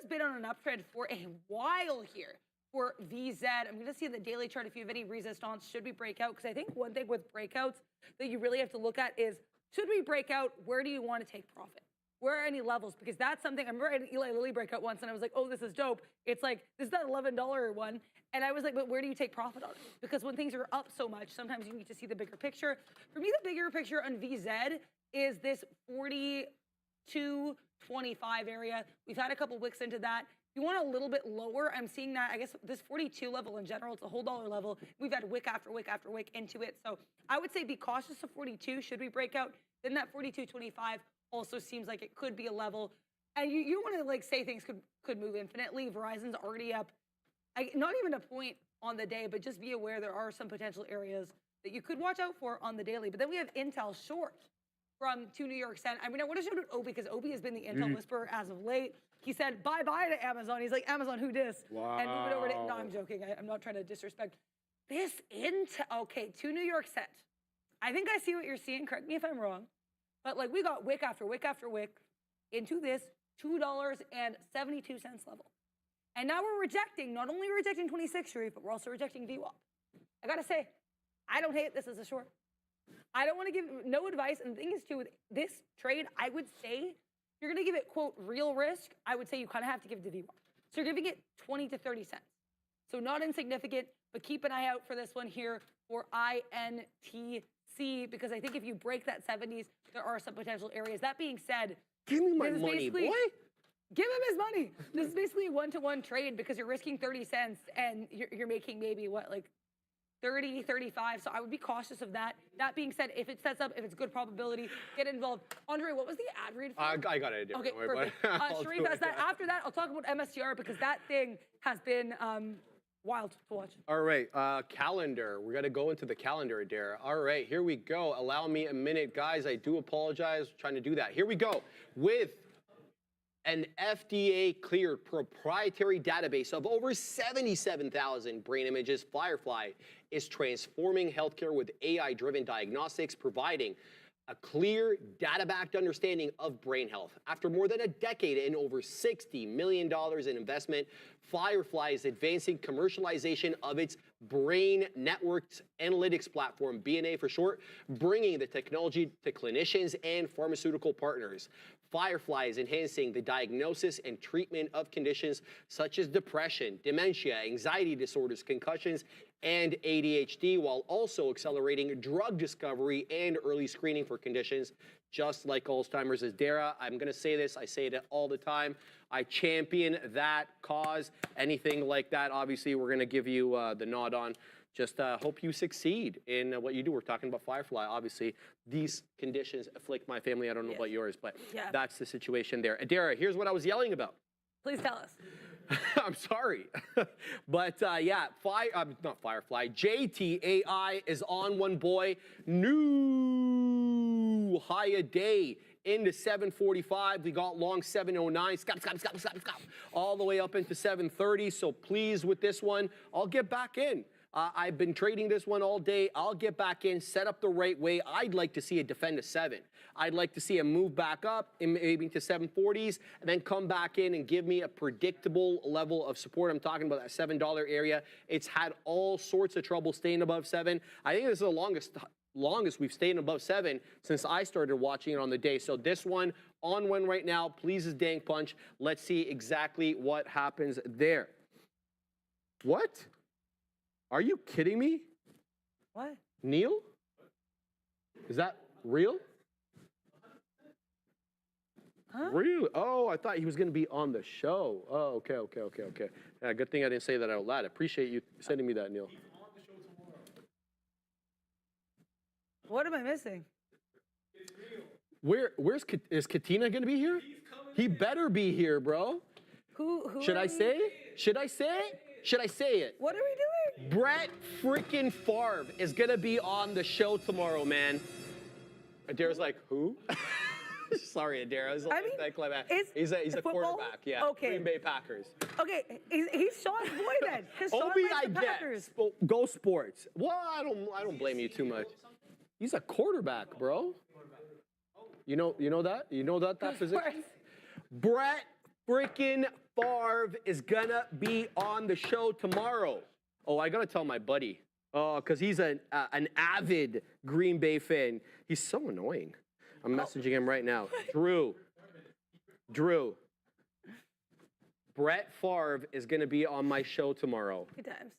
been on an uptrend for a while here for VZ. I'm going to see the daily chart if you have any resistance. Should we break out? Because I think one thing with breakouts that you really have to look at is, should we break out? Where do you want to take profit? Where are any levels? Because that's something, I remember I had an Eli Lilly breakout once and I was like, oh, this is dope. It's like, this is that $11 one. And I was like, but where do you take profit on it? Because when things are up so much, sometimes you need to see the bigger picture. For me, the bigger picture on VZ is this 42.25 area. We've had a couple wicks into that. If you want a little bit lower, I'm seeing that, I guess this 42 level in general, it's a whole dollar level. We've had wick after wick after wick into it. So I would say be cautious of 42. Should we break out? Then that 42.25 also seems like it could be a level. And you want to like say things could move infinitely. Verizon's already up, not even a point on the day, but just be aware there are some potential areas that you could watch out for on the daily. But then we have Intel short from New York cents. I mean, I want to show it Obi because Obi has been the Intel whisperer as of late. He said bye-bye to Amazon. He's like, Amazon, who dis? Wow. And move it over to, no, I'm joking. I'm not trying to disrespect. This Intel, okay, New York cents. I think I see what you're seeing. Correct me if I'm wrong. But like we got wick after wick after wick into this $2.72 level. And now we're rejecting, not only rejecting 26 Sharif, but we're also rejecting VWAP. I gotta say, I don't hate this as a short. I don't want to give no advice. And the thing is too, with this trade, I would say, if you're gonna give it, quote, real risk, I would say you kind of have to give it to VWAP. So you're giving it 20 to 30 cents. So not insignificant, but keep an eye out for this one here for INTC, because I think if you break that 70s, there are some potential areas. That being said, give me my money, boy. Give him his money. This is basically a one-to-one trade because you're risking 30 cents and you're making maybe what, like 30, 35. So I would be cautious of that. That being said, if it sets up, if it's good probability, get involved. Andre, what was the ad read for? I got it. Okay, perfect. Sharif has that. After that, I'll talk about MSTR because that thing has been wild to watch. All right, calendar. We're gonna go into the calendar, Adair. All right, here we go. Allow me a minute, guys. I do apologize for trying to do that. Here we go. With an FDA-cleared proprietary database of over 77,000 brain images, Firefly is transforming healthcare with AI-driven diagnostics, providing a clear, data-backed understanding of brain health. After more than a decade and over $60 million in investment, Firefly is advancing commercialization of its Brain Networks Analytics Platform, BNA for short, bringing the technology to clinicians and pharmaceutical partners. Firefly is enhancing the diagnosis and treatment of conditions such as depression, dementia, anxiety disorders, concussions, and ADHD, while also accelerating drug discovery and early screening for conditions just like Alzheimer's. As Dara, I'm going to say this, I say it all the time, I champion that cause. Anything like that, obviously, we're going to give you the nod on. Just hope you succeed in what you do. We're talking about Firefly. Obviously, these conditions afflict my family. I don't know about yours, but that's the situation there. Adara, here's what I was yelling about. Please tell us. I'm sorry. But yeah, not Firefly, JTAI is on one, boy. New high a day into 745. We got long 709, scalp, all the way up into 730. So pleased with this one. I'll get back in. I've been trading this one all day. I'll get back in, set up the right way. I'd like to see it defend a 7. I'd like to see it move back up, maybe to 740s, and then come back in and give me a predictable level of support. I'm talking about that $7 area. It's had all sorts of trouble staying above 7. I think this is the longest we've stayed above 7 since I started watching it on the day. So this one, on one right now, pleases dang punch. Let's see exactly what happens there. What? Are you kidding me? What? Neil? Is that real? Huh? Really? Oh, I thought he was going to be on the show. Oh, okay. Yeah, good thing I didn't say that out loud. I appreciate you sending me that, Neil. What am I missing? Is Katina going to be here? He better be here, bro. Who Should I say it? Should I say it? Should I say it? What are we doing? Brett freaking Favre is going to be on the show tomorrow, man. Adara's like, who? Sorry, Adara. He's a quarterback, yeah. Okay. Green Bay Packers. Okay, he's Sean's boy then. Because Sean Obi, likes I the get. Packers. Go Sports. Well, I don't blame you too much. He's a quarterback, bro. You know that? You know that position? Brett freaking Favre is gonna be on the show tomorrow. Oh, I gotta tell my buddy. Oh, because he's an avid Green Bay fan. He's so annoying. I'm messaging him right now. Drew. Brett Favre is gonna be on my show tomorrow. Good times.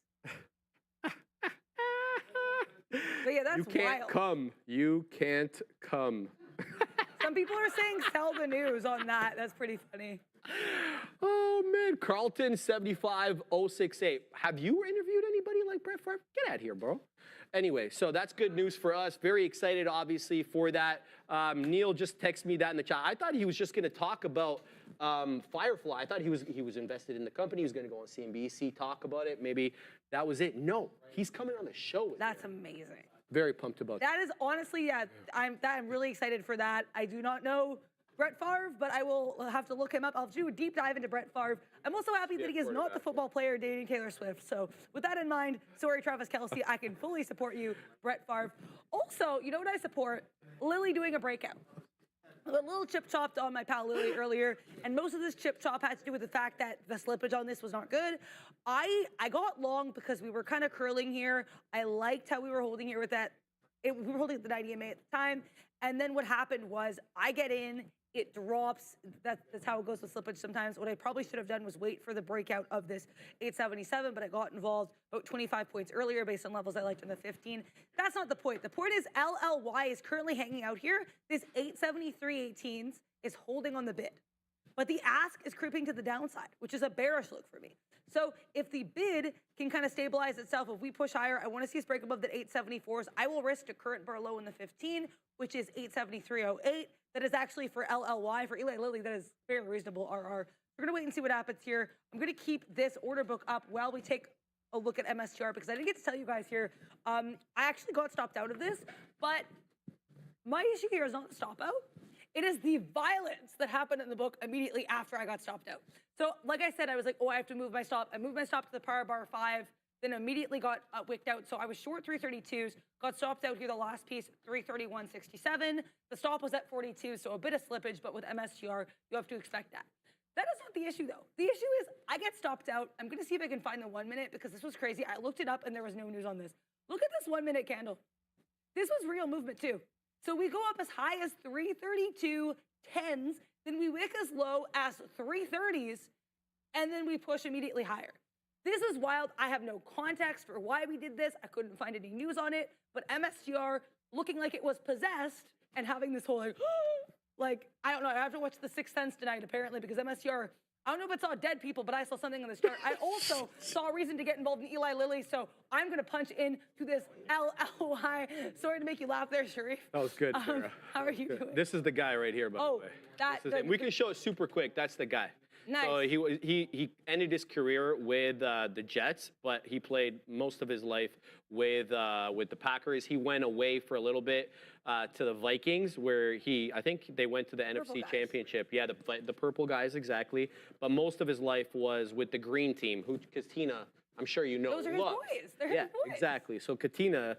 But yeah, that's You can't wild. come. You can't come. Some people are saying sell the news on that. That's pretty funny. Oh, man. Carlton 75068. Have you interviewed anybody like Brett Favre? Get out of here, bro. Anyway, so that's good news for us. Very excited, obviously, for that. Neil just texted me that in the chat. I thought he was just going to talk about Firefly. I thought he was invested in the company. He was going to go on CNBC, talk about it. Maybe that was it. No, he's coming on the show with That's amazing. Very pumped about that. That is honestly, yeah, I'm really excited for that. I do not know Brett Favre, but I will have to look him up. I'll do a deep dive into Brett Favre. I'm also happy that he is not the football player dating Taylor Swift. So with that in mind, sorry, Travis Kelce, I can fully support you, Brett Favre. Also, you know what I support? Lily doing a breakout. A little chip chopped on my pal Lily earlier, and most of this chip chop had to do with the fact that the slippage on this was not good. I got long because we were kind of curling here. I liked how we were holding here with that. We were holding at the 90 MA at the time, and then what happened was I get in, it drops. That's how it goes with slippage sometimes. What I probably should have done was wait for the breakout of this 877, but I got involved about 25 points earlier based on levels I liked in the 15. That's not the point. The point is LLY is currently hanging out here. This 873.18s is holding on the bid. But the ask is creeping to the downside, which is a bearish look for me. So if the bid can kind of stabilize itself, if we push higher, I want to see us break above the 874s. I will risk a current bar low in the 15, which is 873.08. That is actually for LLY. For Eli Lilly, that is very reasonable RR. We're going to wait and see what happens here. I'm going to keep this order book up while we take a look at MSTR because I didn't get to tell you guys here. I actually got stopped out of this, but my issue here is not the stop out. It is the violence that happened in the book immediately after I got stopped out. So like I said, I was like, oh, I have to move my stop. I moved my stop to the power bar 5, then immediately got wicked out. So I was short 332s, got stopped out here the last piece, 331.67. The stop was at 42, so a bit of slippage, but with MSTR, you have to expect that. That is not the issue, though. The issue is I get stopped out. I'm going to see if I can find the 1 minute because this was crazy. I looked it up, and there was no news on this. Look at this 1 minute candle. This was real movement, too. So we go up as high as 332.10s, then we wick as low as 330s, and then we push immediately higher. This is wild. I have no context for why we did this. I couldn't find any news on it, but MSTR looking like it was possessed and having this whole like, I don't know. I have to watch The Sixth Sense tonight, apparently, because MSTR, I don't know if it saw dead people, but I saw something on the chart. I also saw a reason to get involved in Eli Lilly, so I'm going to punch in to this LLY. Sorry to make you laugh there, Sharif. That was good, Sarah. How are you doing? This is the guy right here, by the way. We can show it super quick. That's the guy. Nice. So he ended his career with the Jets, but he played most of his life with the Packers. He went away for a little bit to the Vikings, where I think they went to the NFC Championship. Yeah, the purple guys, exactly. But most of his life was with the green team, who Katina, I'm sure you know. Those are his boys. They're his boys. Exactly. So Katina,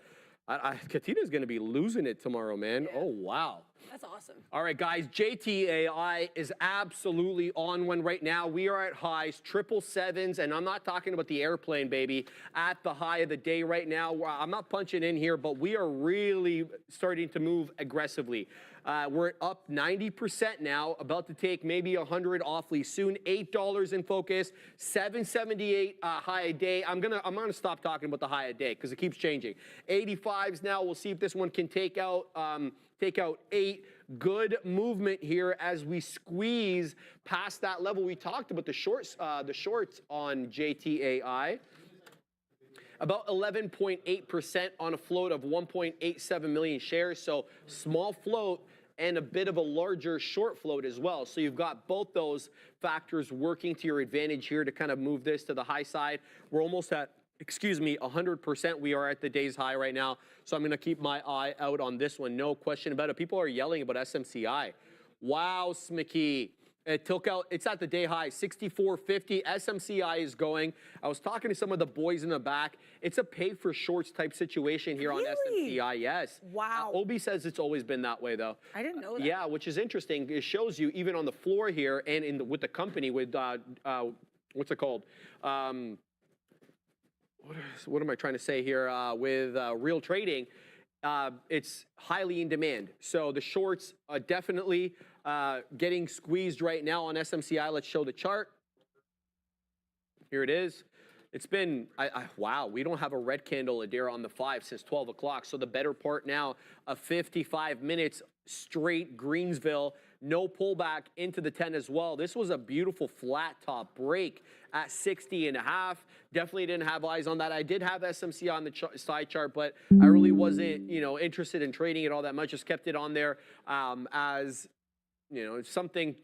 Katina's going to be losing it tomorrow, man. Yeah. Oh, wow. That's awesome. All right, guys, JTAI is absolutely on one right now. We are at highs, 777s, and I'm not talking about the airplane, baby, at the high of the day right now. I'm not punching in here, but we are really starting to move aggressively. We're up 90% now, about to take maybe 100 awfully soon. $8 in focus, 778 high a day. I'm gonna stop talking about the high a day because it keeps changing. 85s now. We'll see if this one can take out 8. Good movement here as we squeeze past that level. We talked about the shorts on JTAI. About 11.8% on a float of 1.87 million shares. So small float and a bit of a larger short float as well. So you've got both those factors working to your advantage here to kind of move this to the high side. We're almost at 100%. We are at the day's high right now. So I'm going to keep my eye out on this one. No question about it. People are yelling about SMCI. Wow, Smicky. It took out, it's at the day high, 64.50. SMCI is going. I was talking to some of the boys in the back. It's a pay for shorts type situation here on SMCI, yes. Wow. Obi says it's always been that way, though. I didn't know that. Yeah, which is interesting. It shows you even on the floor here and with the company with, what's it called? What am I trying to say here? With real trading, it's highly in demand. So the shorts are definitely getting squeezed right now on SMCI. Let's show the chart. Here it is. It's been, wow, we don't have a red candle, Adira, on the 5 since 12 o'clock. So the better part now of 55 minutes straight Greensville. No pullback into the 10 as well. This was a beautiful flat top break at 60.5. Definitely didn't have eyes on that. I did have SMC on the side chart, but I really wasn't, interested in trading it all that much. Just kept it on there as, something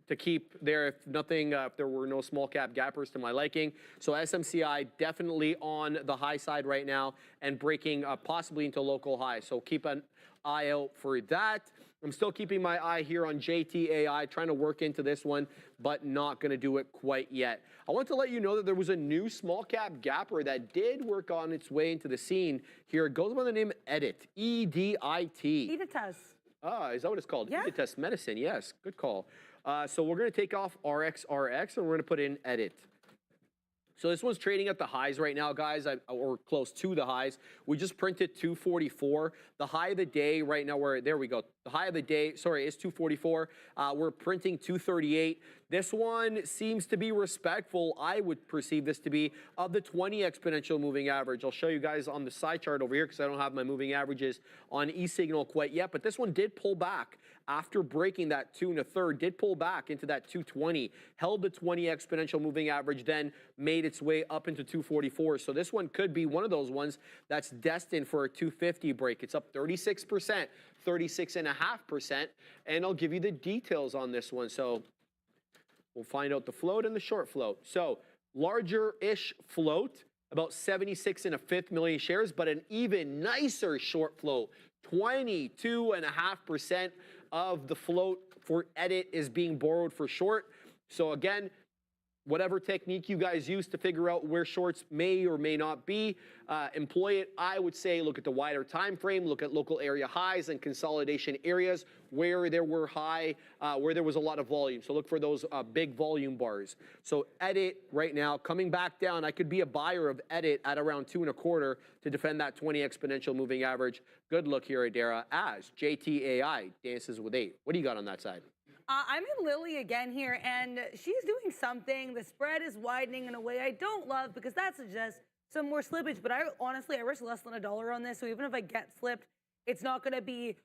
to keep there if nothing, if there were no small cap gappers to my liking. So SMCI definitely on the high side right now and breaking possibly into local high. So keep an eye out for that. I'm still keeping my eye here on JTAI, trying to work into this one, but not going to do it quite yet. I want to let you know that there was a new small cap gapper that did work on its way into the scene here. It goes by the name Edit, E-D-I-T. Editas. Is that what it's called? Yeah. Editas Medicine, yes, good call. So we're going to take off RXRX and we're going to put in Edit. So this one's trading at the highs right now, guys, or close to the highs. We just printed 244. The high of the day right now, there we go. The high of the day, sorry, is 244. We're printing 238. This one seems to be respectful. I would perceive this to be of the 20 exponential moving average. I'll show you guys on the side chart over here because I don't have my moving averages on eSignal quite yet. But this one did pull back after breaking that 2 1/3, did pull back into that 220, held the 20 exponential moving average, then made its way up into 244. So this one could be one of those ones that's destined for a 250 break. It's up 36%, 36.5%, and I'll give you the details on this one. So we'll find out the float and the short float. So larger-ish float, about 76.5 million shares, but an even nicer short float, 22.5% of the float for Edit is being borrowed for short. So again, whatever technique you guys use to figure out where shorts may or may not be, employ it. I would say look at the wider time frame, look at local area highs and consolidation areas where there were where there was a lot of volume. So look for those big volume bars. So Edit right now coming back down. I could be a buyer of Edit at around 2 1/4 to defend that 20 exponential moving average. Good look here, Adara, as JTAI dances with 8. What do you got on that side? I'm in Lily again here, and she's doing something. The spread is widening in a way I don't love because that suggests some more slippage. But honestly, I risk less than $1 on this. So even if I get slipped, it's not going to be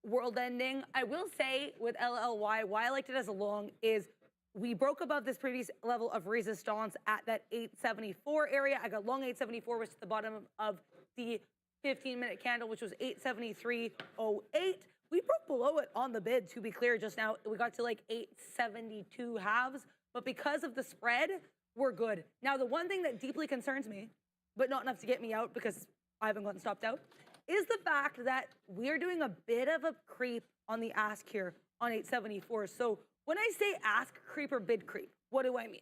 world-ending. I will say with LLY, why I liked it as a long is we broke above this previous level of resistance at that 874 area. I got long 874, which is the bottom of the 15-minute candle, which was 873.08. We broke below it on the bid, to be clear, just now. We got to like 872 halves. but because of the spread, we're good. Now, the one thing that deeply concerns me, but not enough to get me out because I haven't gotten stopped out, is the fact that we're doing a bit of a creep on the ask here on 874. So when I say ask creep or bid creep, what do I mean?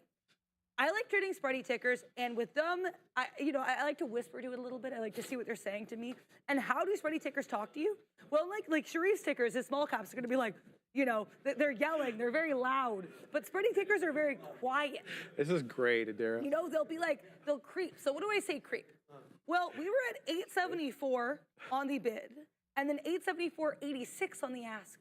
I like trading spready tickers, and with them, I like to whisper to it a little bit. I like to see what they're saying to me. And how do spready tickers talk to you? Well, like Sharif's tickers, his small caps are going to be like, they're yelling, they're very loud. But spready tickers are very quiet. This is great, Adira. They'll be like, they'll creep. So what do I say creep? Well, we were at 874 on the bid, and then 874.86 on the ask.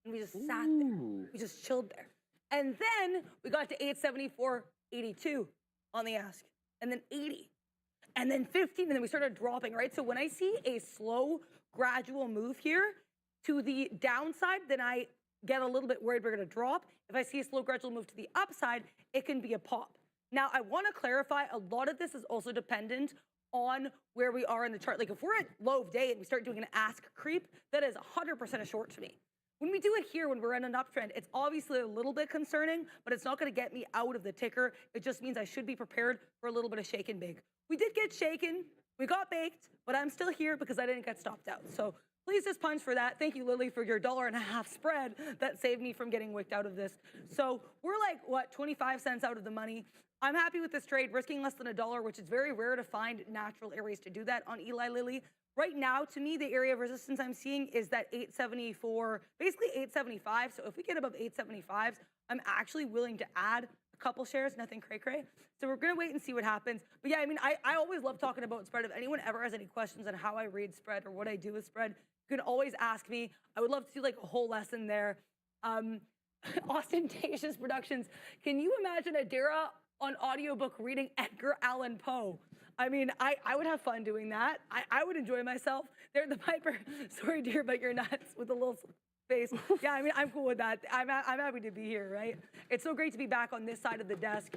And we just sat there. We just chilled there. And then we got to 874.82 on the ask, and then 80, and then 15, and then we started dropping, right? So when I see a slow, gradual move here to the downside, then I get a little bit worried we're going to drop. If I see a slow, gradual move to the upside, it can be a pop. Now, I want to clarify, a lot of this is also dependent on where we are in the chart. Like if we're at low of day and we start doing an ask creep, that is 100% a short to me. When we do it here, when we're in an uptrend, it's obviously a little bit concerning, but it's not going to get me out of the ticker. It just means I should be prepared for a little bit of shake and bake. We did get shaken, we got baked, but I'm still here because I didn't get stopped out. So please just punch for that. Thank you, Lily, for your $1.50 spread that saved me from getting wicked out of this. So we're like, what, 25 cents out of the money. I'm happy with this trade, risking less than $1, which is very rare to find natural areas to do that on Eli Lilly. Right now, to me, the area of resistance I'm seeing is that 874, basically 875. So if we get above 875s, I'm actually willing to add a couple shares, nothing cray-cray. So we're going to wait and see what happens. But yeah, I mean, I always love talking about spread. If anyone ever has any questions on how I read spread or what I do with spread, you can always ask me. I would love to do like a whole lesson there. Ostentatious Productions. Can you imagine Adira on audiobook reading Edgar Allan Poe? I mean, I would have fun doing that. I would enjoy myself. They're the Piper. Sorry, dear, but you're nuts with a little face. Yeah, I mean, I'm cool with that. I'm happy to be here, right? It's so great to be back on this side of the desk.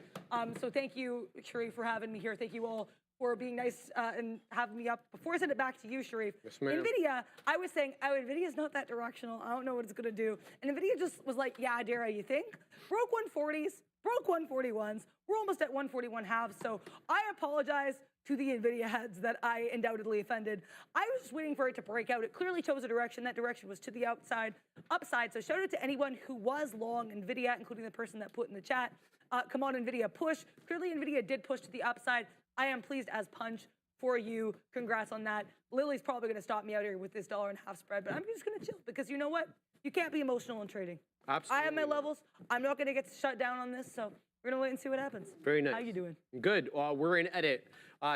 So thank you, Sharif, for having me here. Thank you all for being nice and having me up. Before I send it back to you, Sharif, yes, ma'am. NVIDIA, I was saying, NVIDIA's not that directional. I don't know what it's going to do. And NVIDIA just was like, yeah, Dara, you think? Broke 140s, broke 141s. We're almost at 141 halves. So I apologize to the NVIDIA heads that I undoubtedly offended. I was just waiting for it to break out. It clearly chose a direction. That direction was to the upside. So shout out to anyone who was long NVIDIA, including the person that put in the chat, come on, NVIDIA, push. Clearly, NVIDIA did push to the upside. I am pleased as punch for you. Congrats on that. Lily's probably going to stop me out here with this $1.50 spread, but I'm just going to chill because you know what? You can't be emotional in trading. Absolutely. I have my levels. I'm not going to get shut down on this, so we're going to wait and see what happens. Very nice. How you doing? Good. We're in edit.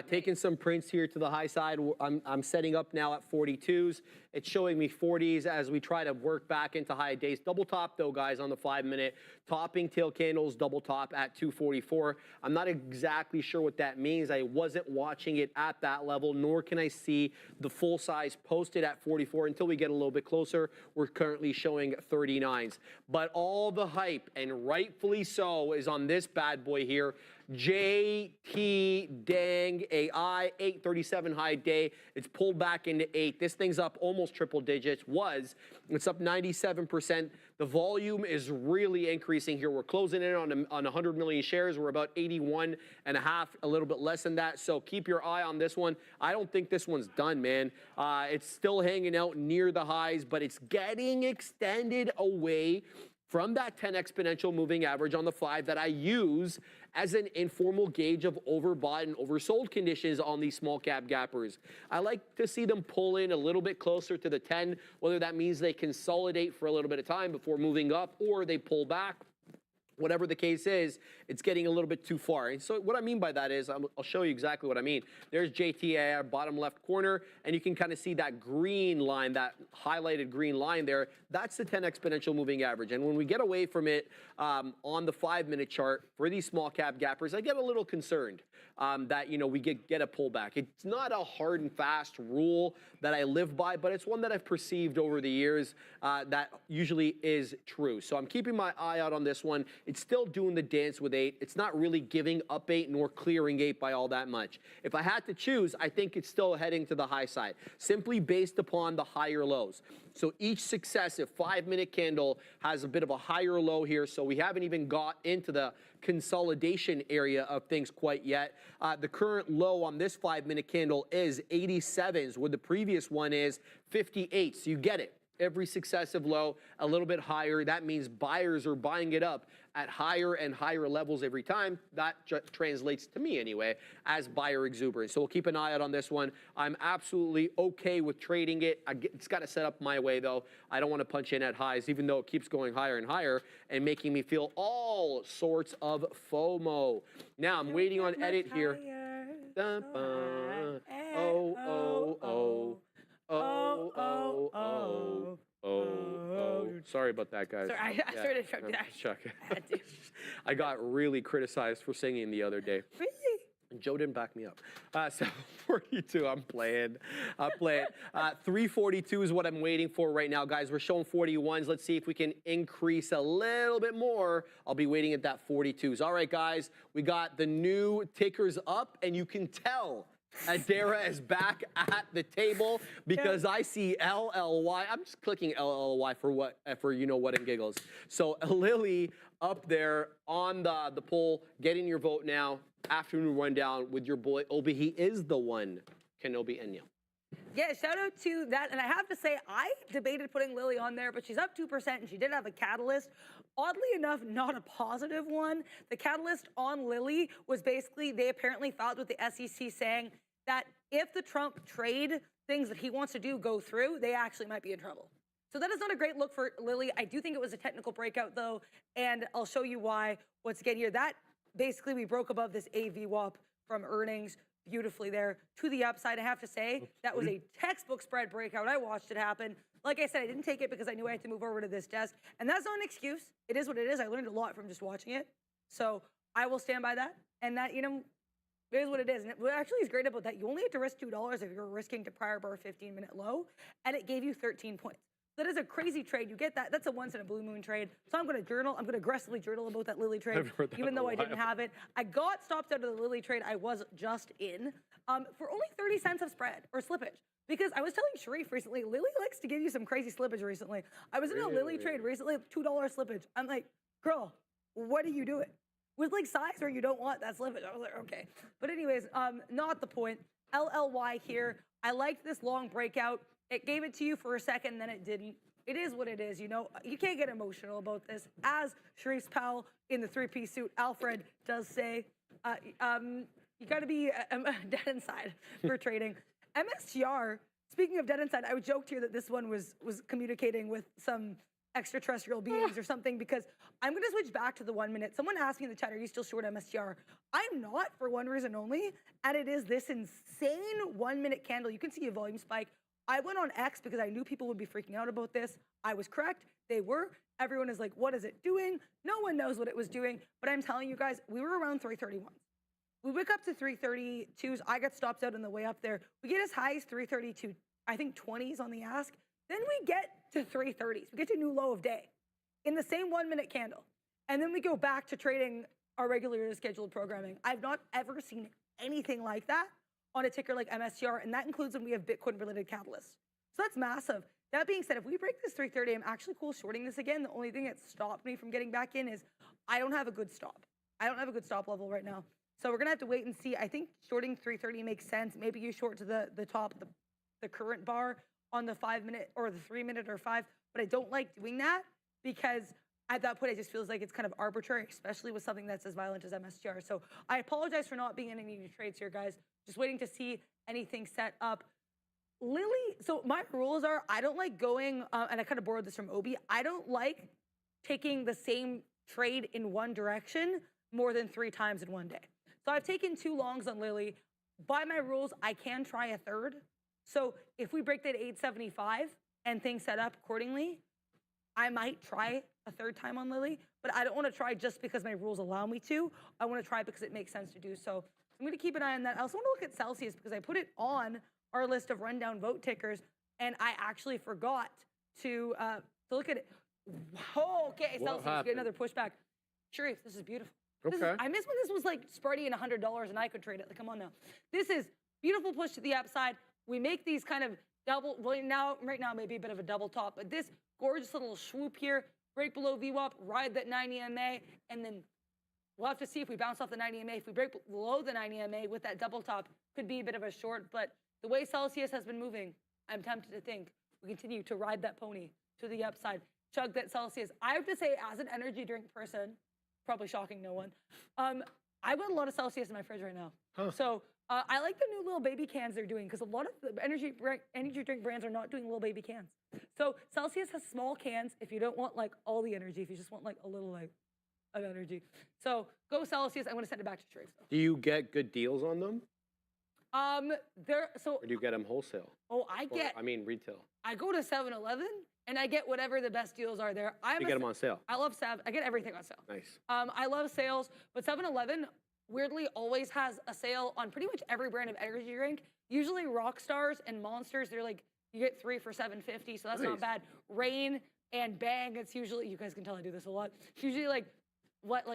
Taking some prints here to the high side. I'm setting up now at 42s. It's showing me 40s as we try to work back into high days. Double top though, guys, on the 5-minute. Topping tail candles, double top at 244. I'm not exactly sure what that means. I wasn't watching it at that level, nor can I see the full size posted at 44 until we get a little bit closer. We're currently showing 39s. But all the hype, and rightfully so, is on this bad boy here. JT Dang AI, 837 high day. It's pulled back into 8. This thing's up almost triple digits. It's up 97%. The volume is really increasing here. We're closing in on 100 million shares. We're about 81 and a half, a little bit less than that. So keep your eye on this one. I don't think this one's done, man. It's still hanging out near the highs, but it's getting extended away from that 10 exponential moving average on the 5 that I use as an informal gauge of overbought and oversold conditions on these small cap gappers. I like to see them pull in a little bit closer to the 10, whether that means they consolidate for a little bit of time before moving up or they pull back. Whatever the case is, it's getting a little bit too far. And so what I mean by that is, I'll show you exactly what I mean. There's JTA, bottom left corner, and you can kind of see that green line, that highlighted green line there. That's the 10 exponential moving average. And when we get away from it on the 5-minute chart for these small cap gappers, I get a little concerned that, we get a pullback. It's not a hard and fast rule that I live by, but it's one that I've perceived over the years that usually is true. So I'm keeping my eye out on this one. It's still doing the dance with 8. It's not really giving up 8 nor clearing 8 by all that much. If I had to choose, I think it's still heading to the high side, simply based upon the higher lows. So each successive 5-minute candle has a bit of a higher low here, so we haven't even got into the consolidation area of things quite yet. The current low on this 5-minute candle is 87s, where the previous one is 58. So you get it. Every successive low a little bit higher. That means buyers are buying it up at higher and higher levels every time. That translates to me anyway as buyer exuberance. So we'll keep an eye out on this one. I'm absolutely okay with trading it. It's got to set up my way though. I don't want to punch in at highs, even though it keeps going higher and higher and making me feel all sorts of FOMO. Now I'm waiting on edit here. Oh, oh, oh. Oh, oh, oh, oh, oh. Sorry about that, guys. Sorry, I started to Chuck. I got really criticized for singing the other day. Really? And Joe didn't back me up. So 42, I'm playing. 342 is what I'm waiting for right now, guys. We're showing 41s. Let's see if we can increase a little bit more. I'll be waiting at that 42s. All right, guys, we got the new tickers up, and you can tell Adara is back at the table because I see LLY. I'm just clicking LLY for you know what and giggles. So Lily up there on the poll, getting your vote now. Afternoon rundown with your boy Obi. He is the one, Kenobi Enya. Yeah, shout out to that. And I have to say, I debated putting Lily on there, but she's up 2% and she did have a catalyst. Oddly enough, not a positive one. The catalyst on Lily was basically, they apparently filed with the SEC saying that if the Trump trade things that he wants to do go through, they actually might be in trouble. So that is not a great look for Lily. I do think it was a technical breakout though, and I'll show you why once again here. That basically we broke above this AVWAP from earnings beautifully there to the upside. I have to say that was a textbook spread breakout. I watched it happen. Like I said, I didn't take it because I knew I had to move over to this desk, and that's not an excuse. It is what it is. I learned a lot from just watching it. So I will stand by that, and that, you know, it is what it is. And what actually is great about that, you only had to risk $2 if you're risking to prior bar 15-minute low, and it gave you 13 points. That is a crazy trade. You get that. That's a once in a blue moon trade. So I'm going to journal. I'm going to aggressively journal about that Lily trade, even though I didn't have it. I got stopped out of the Lily trade I was just in for only 30 cents of spread or slippage. Because I was telling Sharif recently, Lily likes to give you some crazy slippage recently. I was in a Lily trade recently, $2 slippage. I'm like, girl, what are you doing? With like size where you don't want that slippage. I was like, okay. But anyways, not the point. LLY here. I liked this long breakout. It gave it to you for a second, then it didn't. It is what it is, you know. You can't get emotional about this. As Sharif's pal in the three-piece suit, Alfred, does say, you got to be dead inside for trading. MSTR, speaking of dead inside, I joked here that this one was communicating with some extraterrestrial beings or something, because I'm going to switch back to the 1 minute. Someone asked me in the chat, are you still short MSTR? I'm not, for one reason only, and it is this insane 1 minute candle. You can see a volume spike. I went on X because I knew people would be freaking out about this. I was correct. They were. Everyone is like, what is it doing? No one knows what it was doing. But I'm telling you guys, we were around 331. We wake up to 332s. I got stopped out on the way up there. We get as high as 332, I think 20s on the ask. Then we get to 330s. We get to a new low of day in the same 1 minute candle. And then we go back to trading our regularly scheduled programming. I've not ever seen anything like that on a ticker like MSTR, and that includes when we have Bitcoin-related catalysts. So that's massive. That being said, if we break this 330, I'm actually cool shorting this again. The only thing that stopped me from getting back in is I don't have a good stop. I don't have a good stop level right now. So we're going to have to wait and see. I think shorting 330 makes sense. Maybe you short to the top, the current bar on the 5 minute or the 3 minute or 5, but I don't like doing that because at that point, it just feels like it's kind of arbitrary, especially with something that's as violent as MSTR. So I apologize for not being in any new trades here, guys. Just waiting to see anything set up. Lily, so my rules are I don't like going, and I kind of borrowed this from Obi, I don't like taking the same trade in one direction more than 3 times in one day. So I've taken 2 longs on Lily. By my rules, I can try a third. So if we break that 875 and things set up accordingly, I might try a third time on Lily, but I don't want to try just because my rules allow me to. I want to try because it makes sense to do so. I'm going to keep an eye on that. I also want to look at Celsius because I put it on our list of rundown vote tickers, and I actually forgot to look at it. Oh, okay, Celsius, get another pushback. Sharif, this is beautiful. Okay. I miss when this was like spreading $100 and I could trade it. Like, come on now. This is beautiful push to the upside. We make these kind of double, well, right now maybe a bit of a double top, but this gorgeous little swoop here, break below VWAP, ride that 90 MA, and then we'll have to see if we bounce off the 90 MA. If we break below the 90 MA with that double top, could be a bit of a short, but the way Celsius has been moving, I'm tempted to think we continue to ride that pony to the upside, chug that Celsius. I have to say, as an energy drink person, probably shocking no one, I've got a lot of Celsius in my fridge right now. So I like the new little baby cans they're doing because a lot of the energy drink brands are not doing little baby cans. So Celsius has small cans if you don't want like all the energy, if you just want like a little like of energy. So go Celsius. I'm going to send it back to Sharif. Do you get good deals on them? Or do you get them wholesale? Oh, Retail. I go to 7-Eleven and I get whatever the best deals are there. You get them on sale. I love I get everything on sale. Nice. I love sales, but 7-Eleven weirdly always has a sale on pretty much every brand of energy drink. Usually Rockstars and Monsters, they're like, you get 3 for $7.50, so that's not bad. Rain and Bang, it's usually, you guys can tell I do this a lot. It's usually like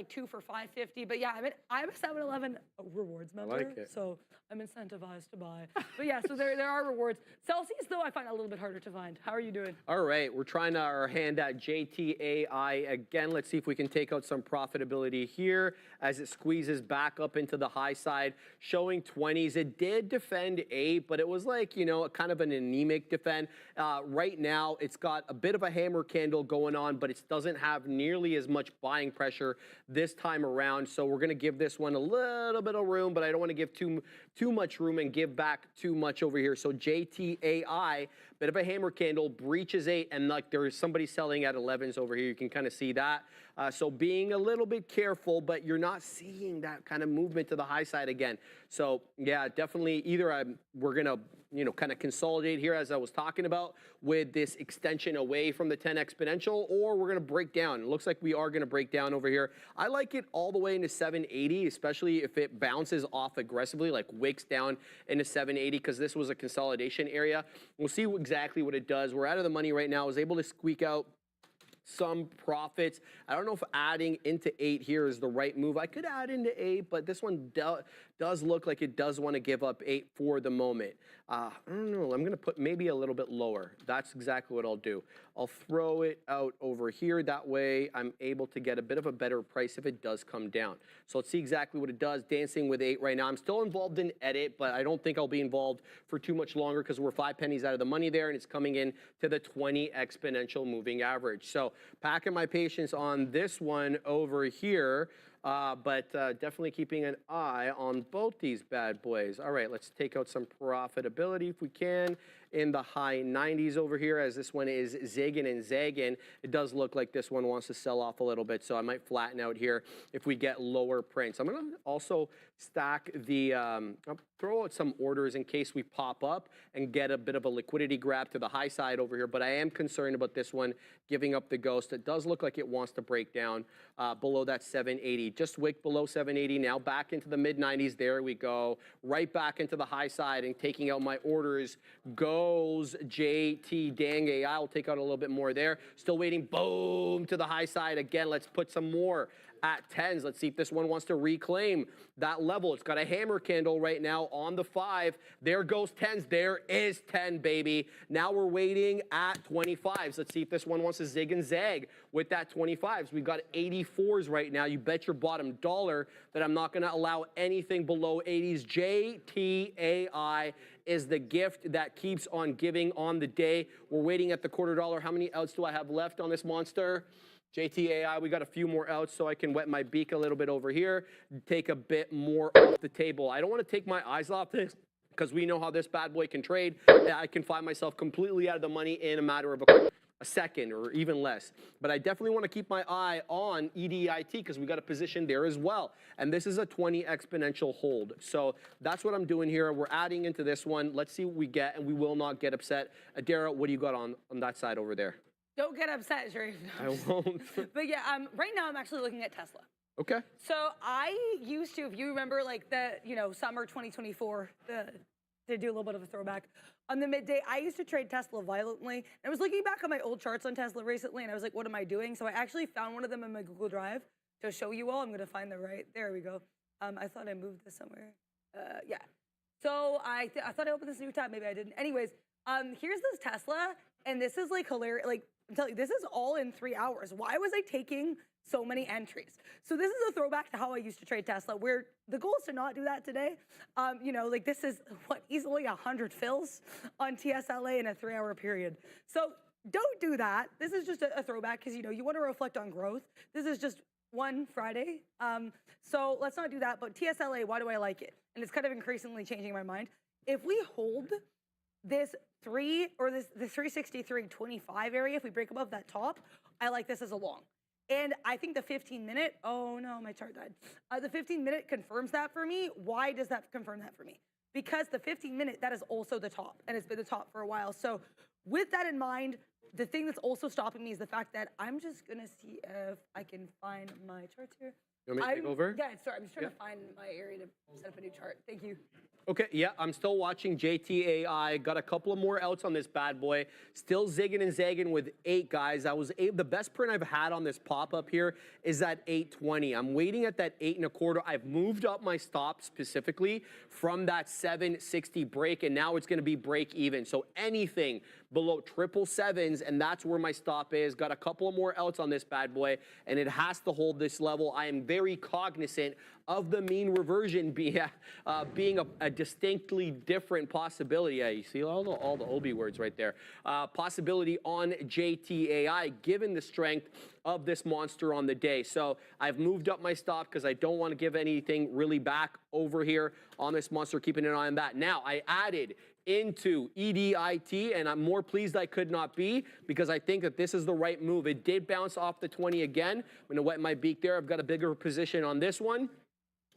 2 for $5.50. But yeah, I'm a 7-Eleven rewards member, I like it. so I'm incentivized to buy. But yeah, so there are rewards. Celsius, though, I find a little bit harder to find. How are you doing? All right, we're trying our hand at JTAI again. Let's see if we can take out some profitability here as it squeezes back up into the high side, showing 20s. It did defend 8, but it was like, kind of an anemic defend. Right now, it's got a bit of a hammer candle going on, but it doesn't have nearly as much buying pressure this time around. So we're going to give this one a little bit of room, but I don't want to give too much room and give back too much over here. So JTAI, bit of a hammer candle, breaches 8, and like there is somebody selling at 11s over here. You can kind of see that. So being a little bit careful, but you're not seeing that kind of movement to the high side again. So yeah, definitely either we're going to kind of consolidate here as I was talking about with this extension away from the 10 exponential, or we're going to break down. It looks like we are going to break down over here. I like it all the way into 780, especially if it bounces off aggressively, like wicks down into 780, because this was a consolidation area. We'll see exactly what it does. We're out of the money right now. I was able to squeak out some profits. I don't know if adding into 8 here is the right move. I could add into 8, but this one does look like it does want to give up 8 for the moment. I don't know. I'm going to put maybe a little bit lower. That's exactly what I'll do. I'll throw it out over here. That way I'm able to get a bit of a better price if it does come down. So let's see exactly what it does. Dancing with 8 right now. I'm still involved in edit, but I don't think I'll be involved for too much longer because we're 5 pennies out of the money there, and it's coming in to the 20 exponential moving average. So packing my patience on this one over here. But definitely keeping an eye on both these bad boys. All right, let's take out some profitability if we can in the high 90s over here, as this one is zigging and zagging. It does look like this one wants to sell off a little bit, so I might flatten out here if we get lower prints. I'm going to also stack the, I'll throw out some orders in case we pop up and get a bit of a liquidity grab to the high side over here, but I am concerned about this one giving up the ghost. It does look like it wants to break down below that 780. Just wick below 780, now back into the mid 90s. There we go. Right back into the high side and taking out my orders. Goes JT dang AI. I'll take out a little bit more there. Still waiting. Boom to the high side again. Let's put some more at 10s. Let's see if this one wants to reclaim that level. It's got a hammer candle right now on the 5. There goes 10s. There is 10, baby. Now we're waiting at 25s. Let's see if this one wants to zig and zag with that 25s. We've got 84s right now. You bet your bottom dollar that I'm not going to allow anything below 80s. JTAI is the gift that keeps on giving on the day. We're waiting at the $quarter. How many outs do I have left on this monster? JTAI, we got a few more outs, so I can wet my beak a little bit over here, take a bit more off the table. I don't want to take my eyes off this because we know how this bad boy can trade. I can find myself completely out of the money in a matter of a second or even less. But I definitely want to keep my eye on EDIT because we got a position there as well. And this is a 20 exponential hold. So that's what I'm doing here. We're adding into this one. Let's see what we get, and we will not get upset. Adara, what do you got on that side over there? Don't get upset, Sharif. I won't. But yeah, right now I'm actually looking at Tesla. Okay. So I used to, if you remember, like the, summer 2024, to do a little bit of a throwback, on the midday, I used to trade Tesla violently. I was looking back on my old charts on Tesla recently, and I was like, what am I doing? So I actually found one of them in my Google Drive. to show you all. I'm going to find the right. There we go. I thought I moved this somewhere. Yeah. So I thought I opened this new tab. Maybe I didn't. Anyways, here's this Tesla, and this is like hilarious. Like I'm telling you, this is all in 3 hours. Why was I taking so many entries? So this is a throwback to how I used to trade Tesla, where the goal is to not do that today. You know, like this is what easily 100 fills on TSLA in a 3-hour period. So don't do that. This is just a throwback because, you know, you want to reflect on growth. This is just one Friday. So let's not do that. But TSLA, why do I like it? And it's kind of increasingly changing my mind. If we hold this the 363.25 area, if we break above that top, I like this as a long. And I think the 15-minute, oh no, my chart died. The 15-minute confirms that for me. Why does that confirm that for me? Because the 15-minute, that is also the top, and it's been the top for a while. So with that in mind, the thing that's also stopping me is the fact that I'm just gonna see if I can find my charts here. You want me to take over? Yeah, sorry, I'm just trying to find my area to set up a new chart. Thank you. Okay, yeah, I'm still watching JTAI. Got a couple of more outs on this bad boy. Still zigging and zagging with 8 guys. The best print I've had on this pop-up here is at 820. I'm waiting at that 8.25. I've moved up my stop specifically from that 760 break, and now it's going to be break even. So anything below 777s, and that's where my stop is. Got a couple of more outs on this bad boy, and it has to hold this level. I am very cognizant of the mean reversion being a distinctly different possibility. Yeah, you see all the OB words right there. Possibility on JTAI, given the strength of this monster on the day. So I've moved up my stop because I don't want to give anything really back over here on this monster, keeping an eye on that. Now, I added into EDIT, and I'm more pleased I could not be because I think that this is the right move. It did bounce off the 20 again. I'm going to wet my beak there. I've got a bigger position on this one,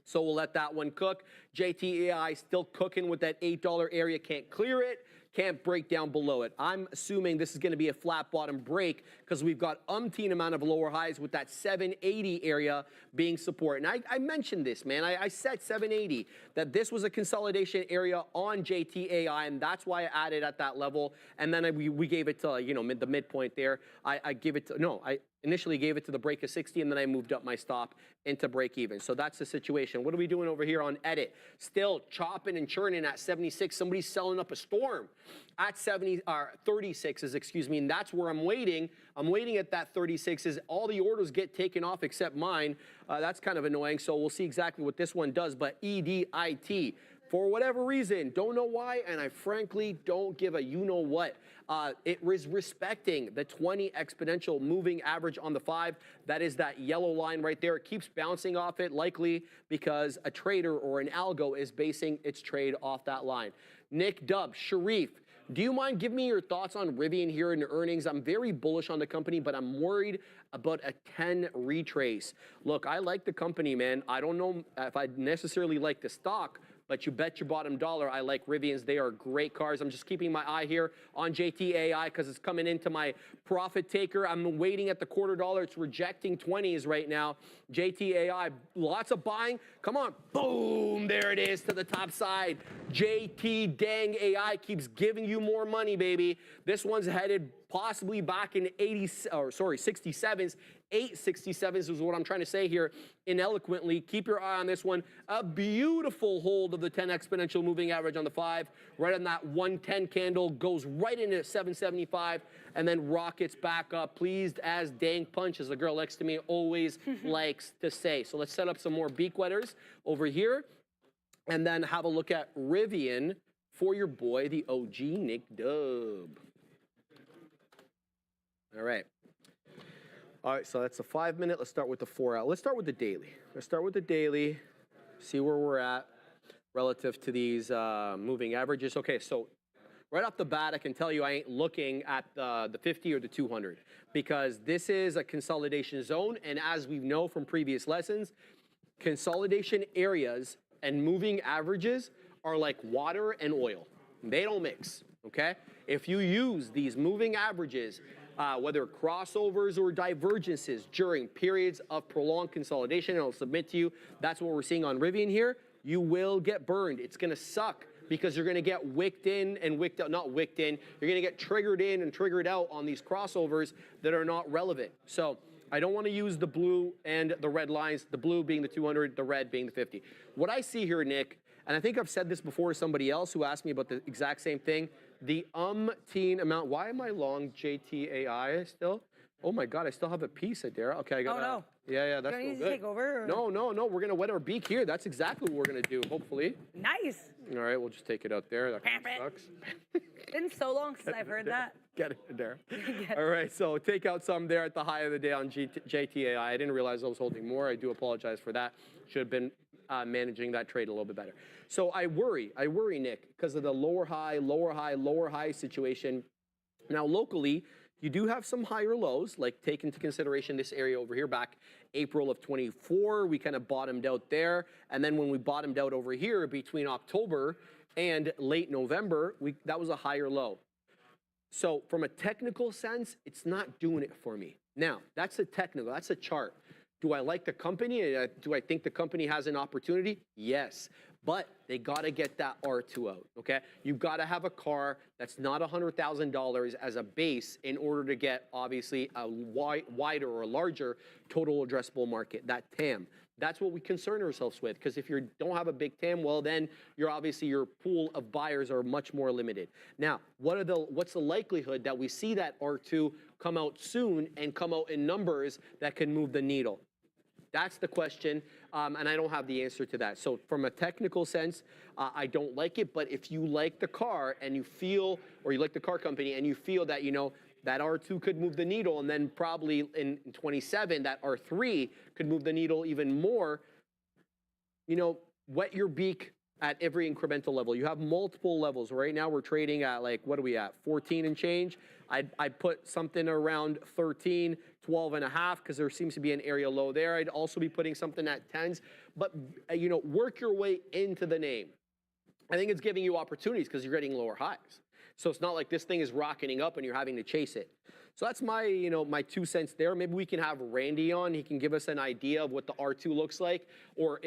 so we'll let that one cook. JTAI still cooking with that $8 area. Can't clear it. Can't break down below it. I'm assuming this is going to be a flat bottom break because we've got umpteen amount of lower highs with that 780 area being support. And I mentioned this, man. I said 780, that this was a consolidation area on JTAI, and that's why I added at that level. And then we gave it to, you know, the midpoint there. I initially gave it to the break of 60, and then I moved up my stop into break even. So that's the situation. What are we doing over here on edit? Still chopping and churning at 76. Somebody's selling up a storm at 36s, excuse me, and that's where I'm waiting. I'm waiting at that 36s. All the orders get taken off except mine. That's kind of annoying. So we'll see exactly what this one does. But EDIT, for whatever reason, don't know why, and I frankly don't give a you-know-what. It was respecting the 20 exponential moving average on the 5. That is that yellow line right there. It keeps bouncing off it, likely because a trader or an algo is basing its trade off that line. Nick Dub, Sharif, do you mind giving me your thoughts on Rivian here in earnings? I'm very bullish on the company, but I'm worried about a 10 retrace. Look, I like the company, man. I don't know if I necessarily like the stock, but you bet your bottom dollar I like Rivians. They are great cars. I'm just keeping my eye here on JTAI because it's coming into my profit taker. I'm waiting at the $0.25. It's rejecting 20s right now. JTAI, lots of buying. Come on. Boom. There it is to the top side. JT dang AI keeps giving you more money, baby. This one's headed possibly back in 67s. 867s is what I'm trying to say here ineloquently. Keep your eye on this one. A beautiful hold of the 10 exponential moving average on the 5. Right on that 110 candle. Goes right into 775 and then rockets back up. Pleased as dang punch, as the girl next to me always likes to say. So let's set up some more beak wetters over here and then have a look at Rivian for your boy, the OG Nick Dub. All right. All right, so that's a 5-minute. Let's start with the 4-hour. Let's start with the daily. Let's start with the daily, see where we're at relative to these moving averages. Okay, so right off the bat, I can tell you I ain't looking at the 50 or the 200 because this is a consolidation zone, and as we know from previous lessons, consolidation areas and moving averages are like water and oil. They don't mix, okay? If you use these moving averages, whether crossovers or divergences during periods of prolonged consolidation, and I'll submit to you, that's what we're seeing on Rivian here, you will get burned. It's gonna suck because you're gonna get wicked in and wicked out, not wicked in, you're gonna get triggered in and triggered out on these crossovers that are not relevant. So I don't want to use the blue and the red lines, the blue being the 200, the red being the 50. What I see here, Nick, and I think I've said this before to somebody else who asked me about the exact same thing, the teen amount. Why am I long JTAI still? Oh my God, I still have a piece of there. Okay, I got. Oh no. Yeah, that's do you no need good. to take over? Or? No. We're gonna wet our beak here. That's exactly what we're gonna do. Hopefully. Nice. All right, we'll just take it out there. That kind of sucks. Been so long since I've heard that. Get it there. All right, so take out some there at the high of the day on JTAI. I didn't realize I was holding more. I do apologize for that. Should have been managing that trade a little bit better. So I worry, Nick, because of the lower high situation. Now locally, you do have some higher lows, like take into consideration this area over here back April of 24, we kind of bottomed out there. And then when we bottomed out over here between October and late November, that was a higher low. So from a technical sense, it's not doing it for me. Now, that's a technical, that's a chart. Do I like the company? Do I think the company has an opportunity? Yes. But they got to get that R2 out, okay? You've got to have a car that's not $100,000 as a base in order to get, obviously, a wider or larger total addressable market, that TAM. That's what we concern ourselves with, because if you don't have a big TAM, well, then obviously your pool of buyers are much more limited. Now, what's the likelihood that we see that R2 come out soon and come out in numbers that can move the needle? That's the question, and I don't have the answer to that. So from a technical sense, I don't like it, but if you like the car and you feel, or you like the car company and you feel that, that R2 could move the needle, and then probably in 27, that R3 could move the needle even more, wet your beak at every incremental level. You have multiple levels. Right now we're trading at what are we at, 14 and change? I'd put something around 13, 12 and a half, because there seems to be an area low there. I'd also be putting something at 10s, but work your way into the name. I think it's giving you opportunities because you're getting lower highs. So it's not like this thing is rocketing up and you're having to chase it. So that's my, my 2 cents there. Maybe we can have Randy on. He can give us an idea of what the R2 looks like, or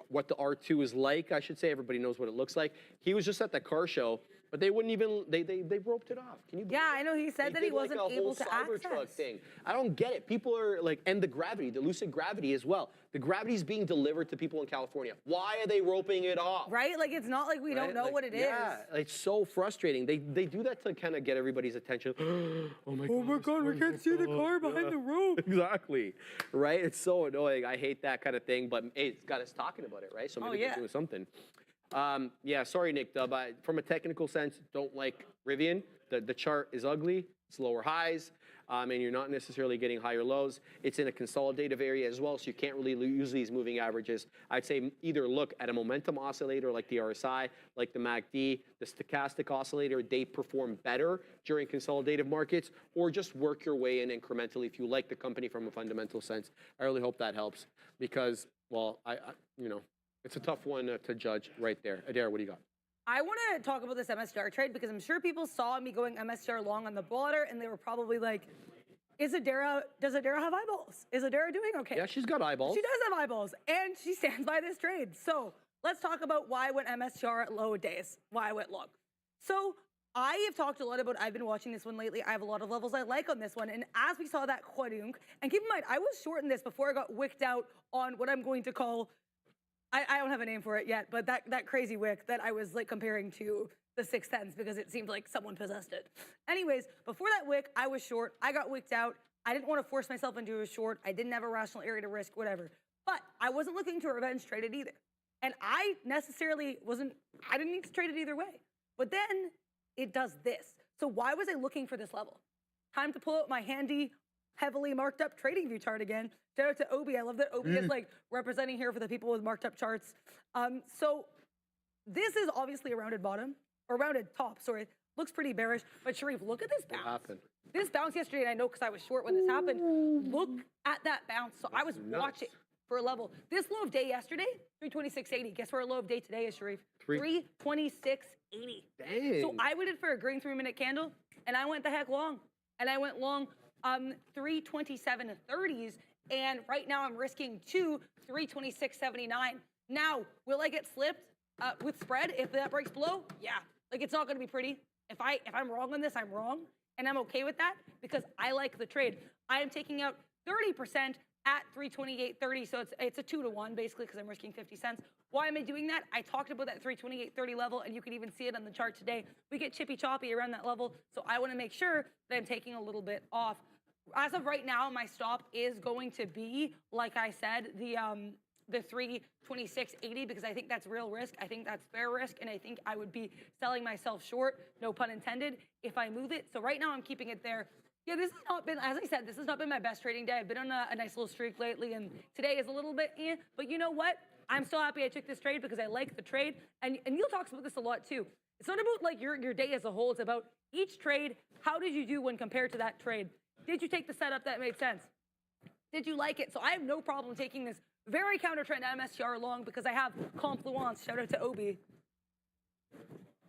what the R2 is like, I should say. Everybody knows what it looks like. He was just at the car show, but they wouldn't even, they roped it off. Can you believe I know. He said that he wasn't able to access. Thing. I don't get it. People are and the gravity, the lucid gravity as well. The gravity is being delivered to people in California. Why are they roping it off? Right? It's not like we don't know what it is. Yeah, it's so frustrating. They do that to kind of get everybody's attention. Oh my God, we can't see the car behind the rope. Exactly. Right? It's so annoying. I hate that kind of thing, but hey, it's got us talking about it, right? So maybe they're doing something. Sorry, Nick, Dub. From a technical sense, don't like Rivian. The chart is ugly. It's lower highs, and you're not necessarily getting higher lows. It's in a consolidative area as well, so you can't really use these moving averages. I'd say either look at a momentum oscillator like the RSI, like the MACD, the stochastic oscillator. They perform better during consolidative markets, or just work your way in incrementally if you like the company from a fundamental sense. I really hope that helps because, well, it's a tough one to judge right there. Adair, what do you got? I want to talk about this MSCR trade because I'm sure people saw me going MSCR long on the blotter, and they were probably like, does Adair have eyeballs? Is Adair doing okay? Yeah, she's got eyeballs. She does have eyeballs, and she stands by this trade. So let's talk about why I went MSCR at low days, why I went long. So I have talked a lot about, I've been watching this one lately. I have a lot of levels I like on this one. And as we saw that Quadunk, and keep in mind, I was short in this before I got wicked out on what I'm going to call, I don't have a name for it yet, but that crazy wick that I was comparing to the 610s because it seemed like someone possessed it. Anyways, before that wick, I was short. I got wicked out. I didn't want to force myself into a short. I didn't have a rational area to risk, whatever. But I wasn't looking to revenge trade it either. And I necessarily I didn't need to trade it either way. But then it does this. So why was I looking for this level? Time to pull out my handy, heavily marked up trading view chart again. Shout out to Obi. I love that Obi is representing here for the people with marked up charts. So this is obviously a rounded bottom, or rounded top, sorry. Looks pretty bearish, but Sharif, look at this bounce. What happened? This bounce yesterday, and I know because I was short when this happened. Look at that bounce. So I was watching for a level. This low of day yesterday, 326.80. Guess where our low of day today is, Sharif? 326.80. Dang. So I waited for a green 3-minute candle, and I went the heck long. And I went long 327.30s, and right now I'm risking 326.79. Now, will I get slipped with spread if that breaks below? Yeah. It's not going to be pretty. If I'm wrong on this, I'm wrong, and I'm okay with that because I like the trade. I am taking out 30% at 328.30. So it's a 2-to-1 basically because I'm risking 50 cents. Why am I doing that? I talked about that 328.30 level, and you can even see it on the chart today. We get chippy choppy around that level, so I want to make sure that I'm taking a little bit off. As of right now, my stop is going to be, like I said, the 326.80 because I think that's real risk. I think that's fair risk, and I think I would be selling myself short, no pun intended, if I move it. So right now I'm keeping it there. Yeah, this has not been, as I said, this has not been my best trading day. I've been on a nice little streak lately, and today is a little bit but you know what? I'm so happy I took this trade because I like the trade. And Neil talks about this a lot too. It's not about like your day as a whole. It's about each trade. How did you do when compared to that trade? Did you take the setup that made sense? Did you like it? So I have no problem taking this very counter trend MSTR long because I have confluence. Shout out to Obi.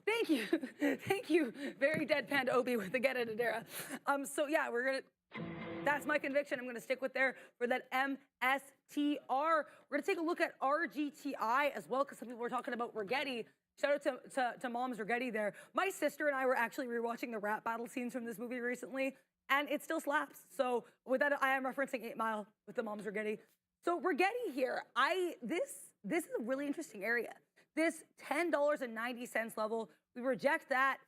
Thank you. Thank you. Very deadpan Obi with the get it, Adara. So yeah, that's my conviction. I'm going to stick with there for that MSTR. We're going to take a look at RGTI as well because some people were talking about Rigetti. Shout out to Mom's Rigetti there. My sister and I were actually rewatching the rap battle scenes from this movie recently, and it still slaps. So with that, I am referencing 8 Mile with the Mom's Rigetti. So Rigetti here, this is a really interesting area. This $10.90 level, we reject that.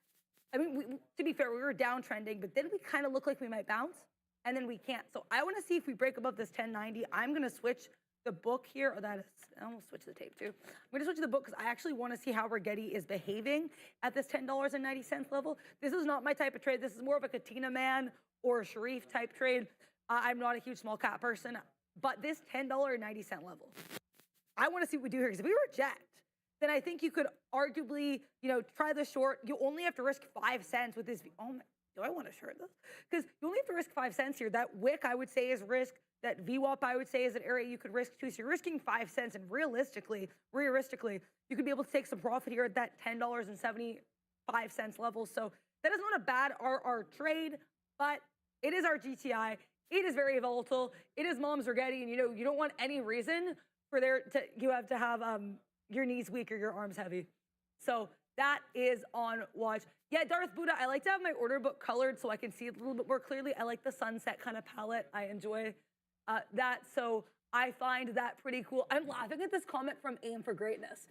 I mean, to be fair, we were downtrending, but then we kind of look like we might bounce, and then we can't. So I want to see if we break above this 10.90. I'm going to switch the book here. I almost switch the tape too. I'm going to switch the book because I actually want to see how Rigetti is behaving at this $10.90 level. This is not my type of trade. This is more of a Katina Man or a Sharif type trade. I'm not a huge small cap person, but this $10.90 level, I want to see what we do here because if we reject, then I think you could arguably, try the short. You only have to risk 5 cents with this. Oh my, do I want to short this? Because you only have to risk 5 cents here. That wick, I would say, is risk. That VWAP, I would say, is an area you could risk too. So you're risking 5 cents, and realistically, you could be able to take some profit here at that $10.75 level. So that is not a bad RR trade, but it is our GTI. It is very volatile. It is Mom's Rigetti, and you don't want any reason for you have to have your knees weak or your arms heavy. So that is on watch. Yeah, Darth Buddha, I like to have my order book colored so I can see it a little bit more clearly. I like the sunset kind of palette. I enjoy that. So I find that pretty cool. I'm laughing at this comment from Aim for Greatness.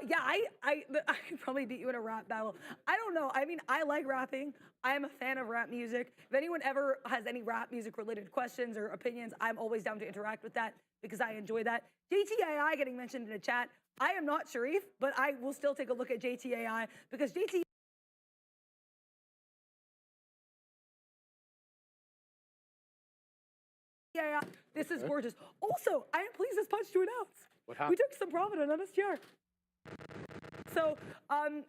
Yeah, I could probably beat you in a rap battle. I don't know. I mean, I like rapping. I am a fan of rap music. If anyone ever has any rap music related questions or opinions, I'm always down to interact with that because I enjoy that. JTAI getting mentioned in the chat. I am not Sharif, but I will still take a look at JTAI because JTAI this is gorgeous. Also, I am pleased as punch to announce. What happened? We took some profit on MSTR. So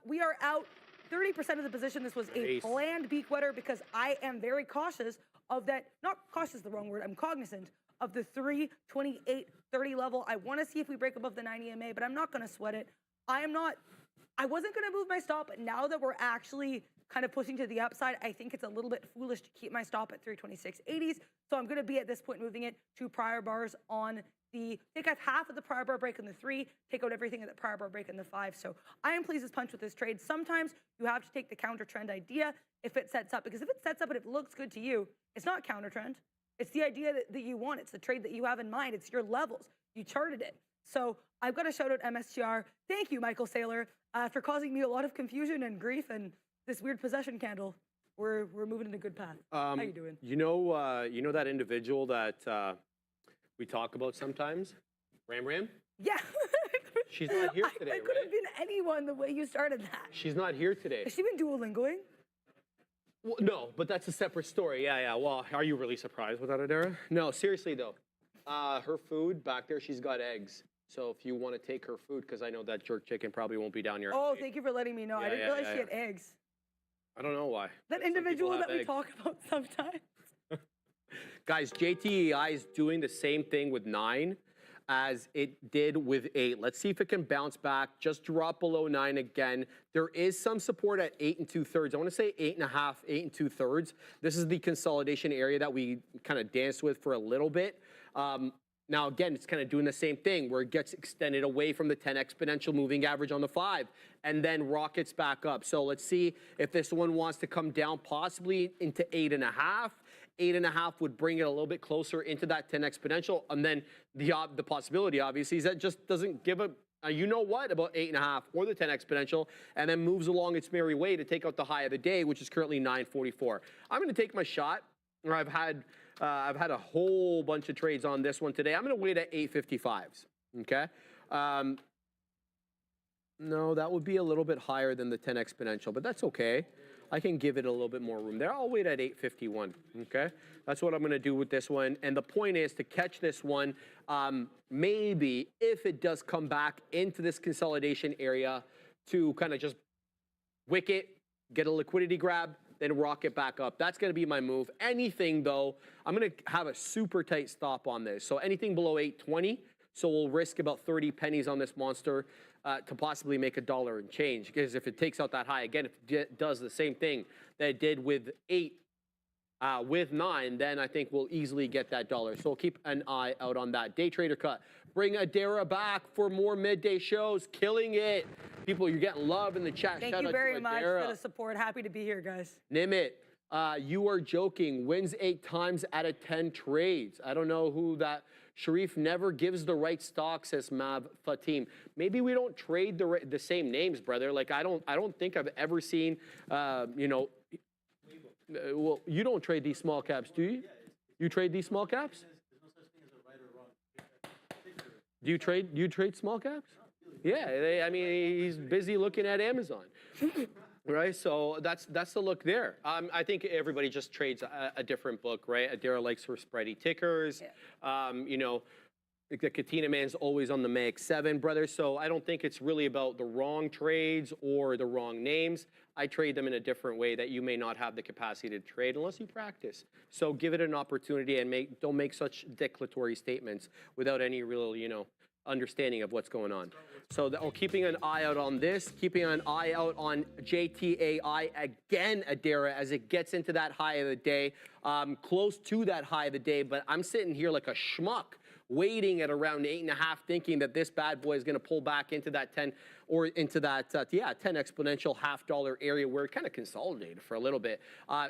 we are out 30% of the position. This was a planned beak wetter because I am very cautious of that. Not cautious is the wrong word. I'm cognizant of the 328.30 level. I want to see if we break above the 90 MA, but I'm not going to sweat it. I wasn't going to move my stop, but now that we're actually kind of pushing to the upside, I think it's a little bit foolish to keep my stop at 326.80s. So I'm going to be at this point moving it to prior bars on take out half of the prior bar break in the 3, take out everything at the prior bar break in the 5. So I am pleased as punch with this trade. Sometimes you have to take the counter trend idea if it sets up, because if it sets up and it looks good to you, it's not counter trend. It's the idea that you want. It's the trade that you have in mind. It's your levels. You charted it. So I've got to shout out MSTR. Thank you, Michael Saylor, for causing me a lot of confusion and grief and this weird possession candle. We're moving in a good path. How you doing? You know that individual that we talk about sometimes? Ram? Yeah. She's not here today, I could have been anyone the way you started that. She's not here today. Has she been Duolingoing? Well, no, but that's a separate story. Yeah. Well, are you really surprised with that, Adara? No, seriously though. Her food back there, she's got eggs. So if you want to take her food, because I know that jerk chicken probably won't be down here. Oh, thank you for letting me know. I didn't realize she had eggs. I don't know why. That individual that we talk about sometimes. Guys, JTEI is doing the same thing with 9 as it did with 8. Let's see if it can bounce back, just drop below 9 again. There is some support at 8 2/3. I want to say 8.5, 8 2/3. This is the consolidation area that we kind of danced with for a little bit. Now, again, it's kind of doing the same thing where it gets extended away from the 10 exponential moving average on the 5 and then rockets back up. So let's see if this one wants to come down possibly into 8.5. 8.5 would bring it a little bit closer into that 10 exponential. And then the possibility, obviously, is that just doesn't give a you know what, about 8.5 or the 10 exponential, and then moves along its merry way to take out the high of the day, which is currently 944. I'm going to take my shot. Or I've had a whole bunch of trades on this one today. I'm going to wait at 855s. Okay. No, that would be a little bit higher than the 10 exponential, but that's okay. I can give it a little bit more room there. I'll wait at 851, okay? That's what I'm going to do with this one. And the point is to catch this one, maybe if it does come back into this consolidation area to kind of just wick it, get a liquidity grab, then rock it back up. That's going to be my move. Anything, though, I'm going to have a super tight stop on this. So anything below 820, so we'll risk about 30 pennies on this monster to possibly make $1 and change. Because if it takes out that high, again, if it does the same thing that it did with 8, with 9, then I think we'll easily get that $1. So we'll keep an eye out on that. Day trader cut. Bring Adara back for more midday shows. Killing it. People, you're getting love in the chat. Thank you very much for the support. Happy to be here, guys. Nimit, you are joking. Wins 8 times out of 10 trades. I don't know who that... Sharif never gives the right stock, says Mav Fatim. Maybe we don't trade the same names, brother. Like I don't think I've ever seen, you know. Well, you don't trade these small caps, do you? You trade these small caps? Do you trade small caps? Yeah, I mean he's busy looking at Amazon. Right, so that's the look there. I think everybody just trades a different book, right? Adara likes her spready tickers. Yeah. You know, the Katina man's always on the Mag 7, brother. So I don't think it's really about the wrong trades or the wrong names. I trade them in a different way that you may not have the capacity to trade unless you practice. So give it an opportunity and don't make such declaratory statements without any real, you know, understanding of what's going on. So keeping an eye out on this, keeping an eye out on JTAI again, Adara, as it gets into that high of the day, close to that high of the day, but I'm sitting here like a schmuck, waiting at around 8.5, thinking that this bad boy is going to pull back into that 10 or into that 10 exponential $1/2 area where it kind of consolidated for a little bit.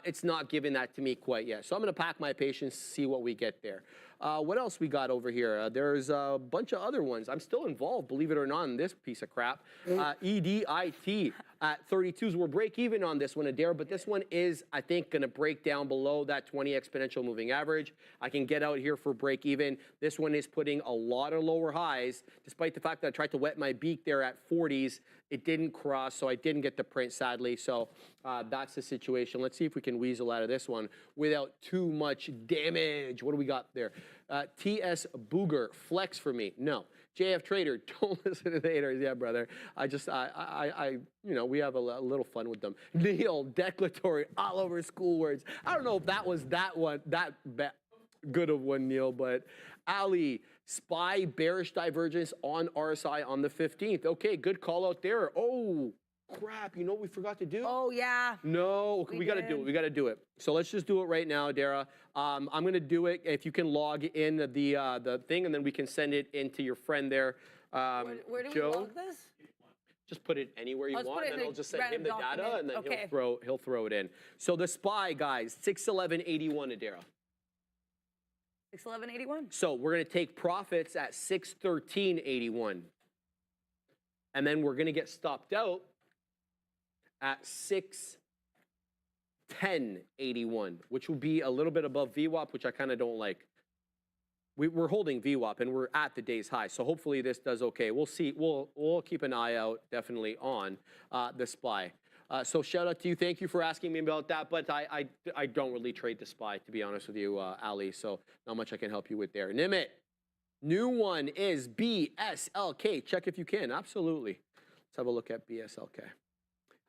It's not giving that to me quite yet. So I'm going to pack my patience, see what we get there. What else we got over here? There's a bunch of other ones. I'm still involved, believe it or not, in this piece of crap. EDIT at 32s. We're break even on this one, Adara, but this one is, I think, going to break down below that 20 exponential moving average. I can get out here for break even. This one is putting a lot of lower highs, despite the fact that I tried to wet my beak there at 40s. It didn't cross, so I didn't get the print, sadly. So that's the situation. Let's see if we can weasel out of this one without too much damage. What do we got there? TS Booger, flex for me. No. JF Trader, don't listen to the haters. Yeah, brother. You know, we have a little fun with them. Neil, declaratory, all over school words. I don't know if that was that good of one, Neil, but Ali, SPY bearish divergence on RSI on the 15th. Okay, good call out there. Oh, crap. You know what we forgot to do? Oh, yeah. No, we got to do it. We got to do it. So let's just do it right now, Adara. I'm going to do it. If you can log in the thing, and then we can send it into your friend there. Where do Joe, we log this? Just put it anywhere you want, and I'll just send him the document. data, and then Okay. he'll throw it in. So the SPY, guys, 611.81, Adara. 611.81. So we're going to take profits at 613.81. And then we're going to get stopped out at 610.81, which will be a little bit above VWAP, which I kind of don't like. We're holding VWAP, and we're at the day's high. So hopefully this does okay. We'll see. We'll keep an eye out, definitely, on the SPY. So shout out to you. Thank you for asking me about that. But I don't really trade the SPY, to be honest with you, Ali. So not much I can help you with there. Nimit, new one is BSLK. Check if you can. Absolutely. Let's have a look at BSLK.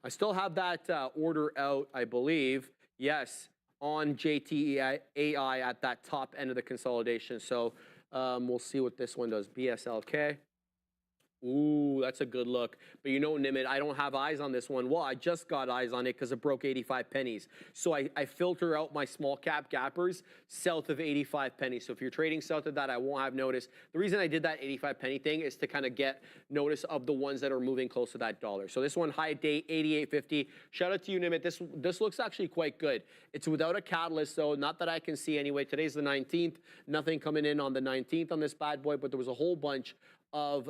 I still have that order out, I believe. Yes, on JTAI at that top end of the consolidation. So we'll see what this one does. BSLK. Ooh, that's a good look. But you know, Nimit, I don't have eyes on this one. Well, I just got eyes on it because it broke 85 pennies. So I filter out my small cap gappers south of 85 pennies. So if you're trading south of that, I won't have notice. The reason I did that 85 penny thing is to kind of get notice of the ones that are moving close to that dollar. So this one, high date, 88.50. Shout out to you, Nimit. This looks actually quite good. It's without a catalyst, though, not that I can see anyway. Today's the 19th. Nothing coming in on the 19th on this bad boy, but there was a whole bunch of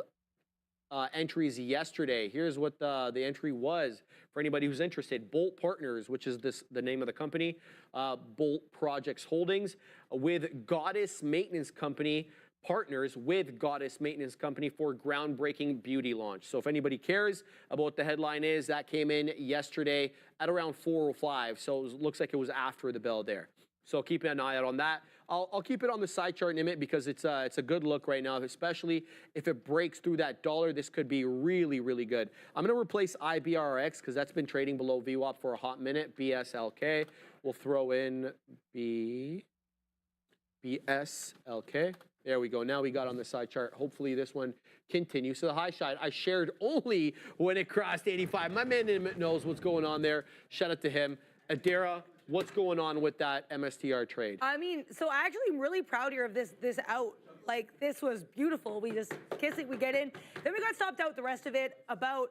entries yesterday. Here's what the entry was for anybody who's interested. Bolt Partners, which is the name of the company, Bolt Projects Holdings, with Goddess Maintenance Company, partners with Goddess Maintenance Company for groundbreaking beauty launch. So if anybody cares about what the headline is, that came in yesterday at around 4:05. So it looks like it was after the bell there. So keep an eye out on that. I'll keep it on the side chart in a minute because it's a good look right now, especially if it breaks through that dollar. This could be really, really good. I'm going to replace IBRX because that's been trading below VWAP for a hot minute. BSLK. We'll throw in BSLK. There we go. Now we got on the side chart. Hopefully this one continues. So the high side, I shared only when it crossed 85. My man knows what's going on there. Shout out to him. Adara, what's going on with that MSTR trade? I mean, so I actually am really proud here of this out. Like, this was beautiful. We just kiss it, we get in. Then we got stopped out the rest of it about,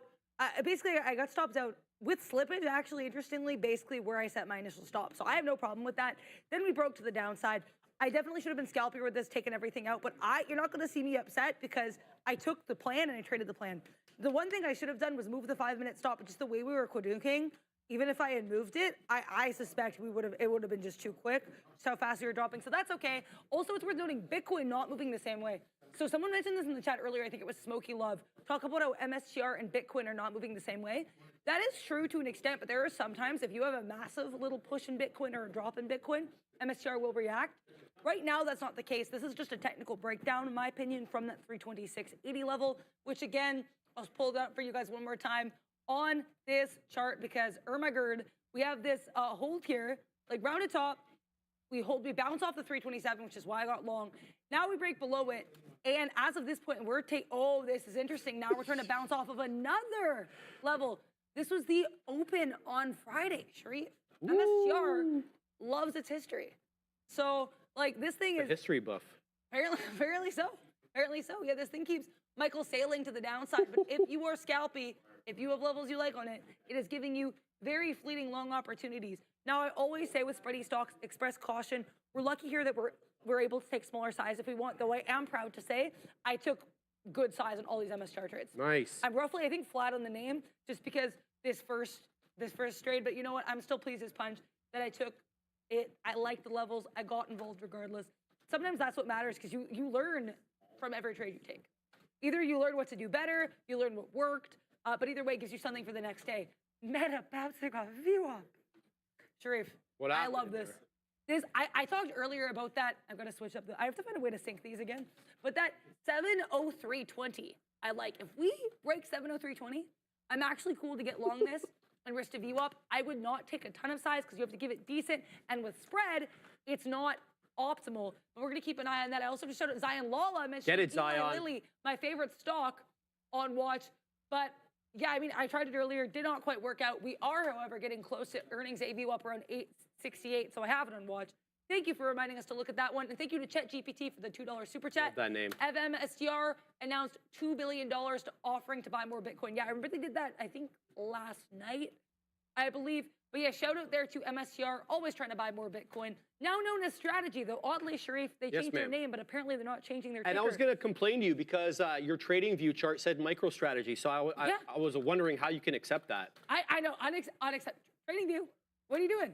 basically I got stopped out with slippage, actually, interestingly, basically where I set my initial stop. So I have no problem with that. Then we broke to the downside. I definitely should have been scalpier with this, taking everything out, but you're not gonna see me upset because I took the plan and I traded the plan. The one thing I should have done was move the 5-minute stop, but just the way we were quadruking, even if I had moved it, I suspect it would have been just too quick, just how fast we were dropping. So that's okay. Also, it's worth noting Bitcoin not moving the same way. So someone mentioned this in the chat earlier. I think it was Smoky Love. Talk about how MSTR and Bitcoin are not moving the same way. That is true to an extent, but there are sometimes if you have a massive little push in Bitcoin or a drop in Bitcoin, MSTR will react. Right now, that's not the case. This is just a technical breakdown, in my opinion, from that 326.80 level, which again, I'll pull that up for you guys one more time. On this chart, because my god, we have this hold here, like rounded top, we bounce off the 327, which is why I got long. Now we break below it, and as of this point, this is interesting. Now we're trying to bounce off of another level. This was the open on Friday, Sharif. MSTR loves its history. So, like, this thing is... A history buff. Apparently so. Apparently so. Yeah, this thing keeps Michael sailing to the downside, but if you are scalpy, if you have levels you like on it, it is giving you very fleeting long opportunities. Now, I always say with spready stocks, express caution. We're lucky here that we're able to take smaller size if we want, though I am proud to say I took good size on all these MSTR trades. Nice. I'm roughly, I think, flat on the name just because this first trade, but you know what? I'm still pleased as punch that I took it. I like the levels. I got involved regardless. Sometimes that's what matters because you learn from every trade you take. Either you learn what to do better, you learn what worked, but either way, it gives you something for the next day. Meta Babsika VWAP. Sharif, I love this. I talked earlier about that. I'm going to switch up. I have to find a way to sync these again. But that 703.20, I like. If we break 703.20, I'm actually cool to get long this and risk to VWAP. I would not take a ton of size because you have to give it decent. And with spread, it's not optimal. But we're going to keep an eye on that. I also just showed it Zion Lala. I mentioned Eli Lilly, my favorite stock on watch. But yeah, I mean, I tried it earlier, did not quite work out. We are, however, getting close to earnings AV up around 868, so I have it on watch. Thank you for reminding us to look at that one, and thank you to ChatGPT for the $2 super chat. Love that name. FMSTR announced $2 billion offering to buy more Bitcoin. Yeah, I remember they did that, I think, last night, I believe. But yeah, shout out there to MSTR, always trying to buy more Bitcoin. Now known as Strategy, though oddly, Sharif, they changed their name, but apparently they're not changing their ticker. And I was going to complain to you because your trading view chart said MicroStrategy, so I was wondering how you can accept that. I know, unacceptable. Trading view, what are you doing?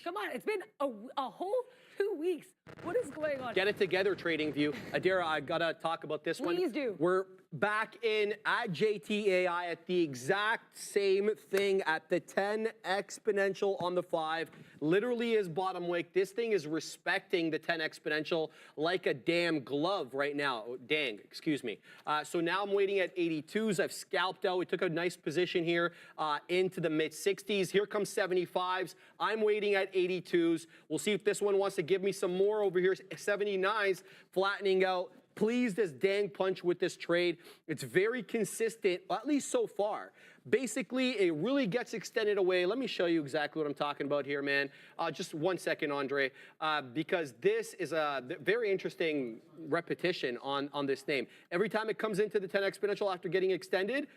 Come on, it's been a whole 2 weeks. What is going on? Get it together, Trading View. Adara, I got to talk about this one. Please do. We're back in at JTAI at the exact same thing at the 10 exponential on the 5. Literally is bottom wick. This thing is respecting the 10 exponential like a damn glove right now. Dang, excuse me. So now I'm waiting at 82s. I've scalped out. We took a nice position here into the mid 60s. Here comes 75s. I'm waiting at 82s. We'll see if this one wants to give me some more over here. 79s flattening out. Pleased as dang punch with this trade. It's very consistent, at least so far. Basically, it really gets extended away. Let me show you exactly what I'm talking about here, man. Just 1 second, Andre, because this is a very interesting repetition on this name. Every time it comes into the 10 exponential after getting extended,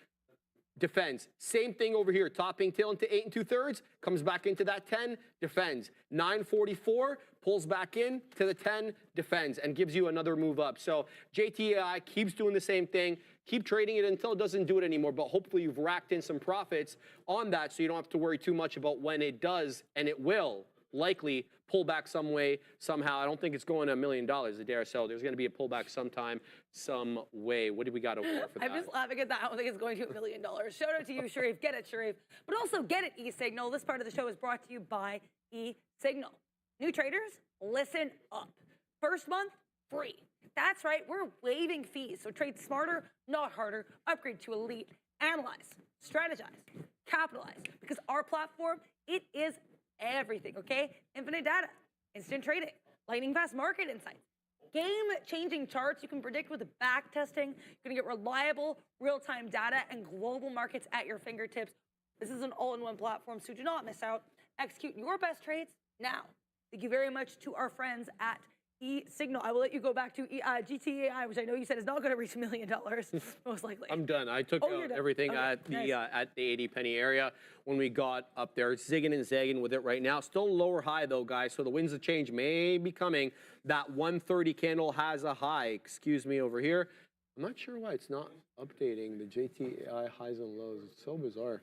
defends. Same thing over here, topping tail into 8 2/3, comes back into that 10, defends. 944, pulls back in to the 10, defends, and gives you another move up. So JTAI keeps doing the same thing. Keep trading it until it doesn't do it anymore, but hopefully you've racked in some profits on that so you don't have to worry too much about when it does, and it will likely pull back some way, somehow. I don't think it's going to $1 million a day or so. There's going to be a pullback sometime, some way. What do we got over there for that? I'm just laughing at that. I don't think it's going to $1 million. Shout out to you, Sharif. Get it, Sharif. But also get it, eSignal. This part of the show is brought to you by eSignal. New traders, listen up. First month, free. That's right, we're waiving fees. So trade smarter, not harder. Upgrade to Elite. Analyze, strategize, capitalize. Because our platform, it is everything, okay? Infinite data, instant trading, lightning fast market insights, game-changing charts you can predict with the back testing. You're gonna get reliable, real-time data and global markets at your fingertips. This is an all-in-one platform, so do not miss out. Execute your best trades now. Thank you very much to our friends at eSignal. I will let you go back to GTAI, which I know you said is not going to reach $1 million, most likely. I'm done. I took out everything at the 80 penny area when we got up there. It's zigging and zagging with it right now. Still lower high though, guys. So the winds of change may be coming. That 130 candle has a high. Excuse me over here. I'm not sure why it's not updating the JTAI highs and lows. It's so bizarre.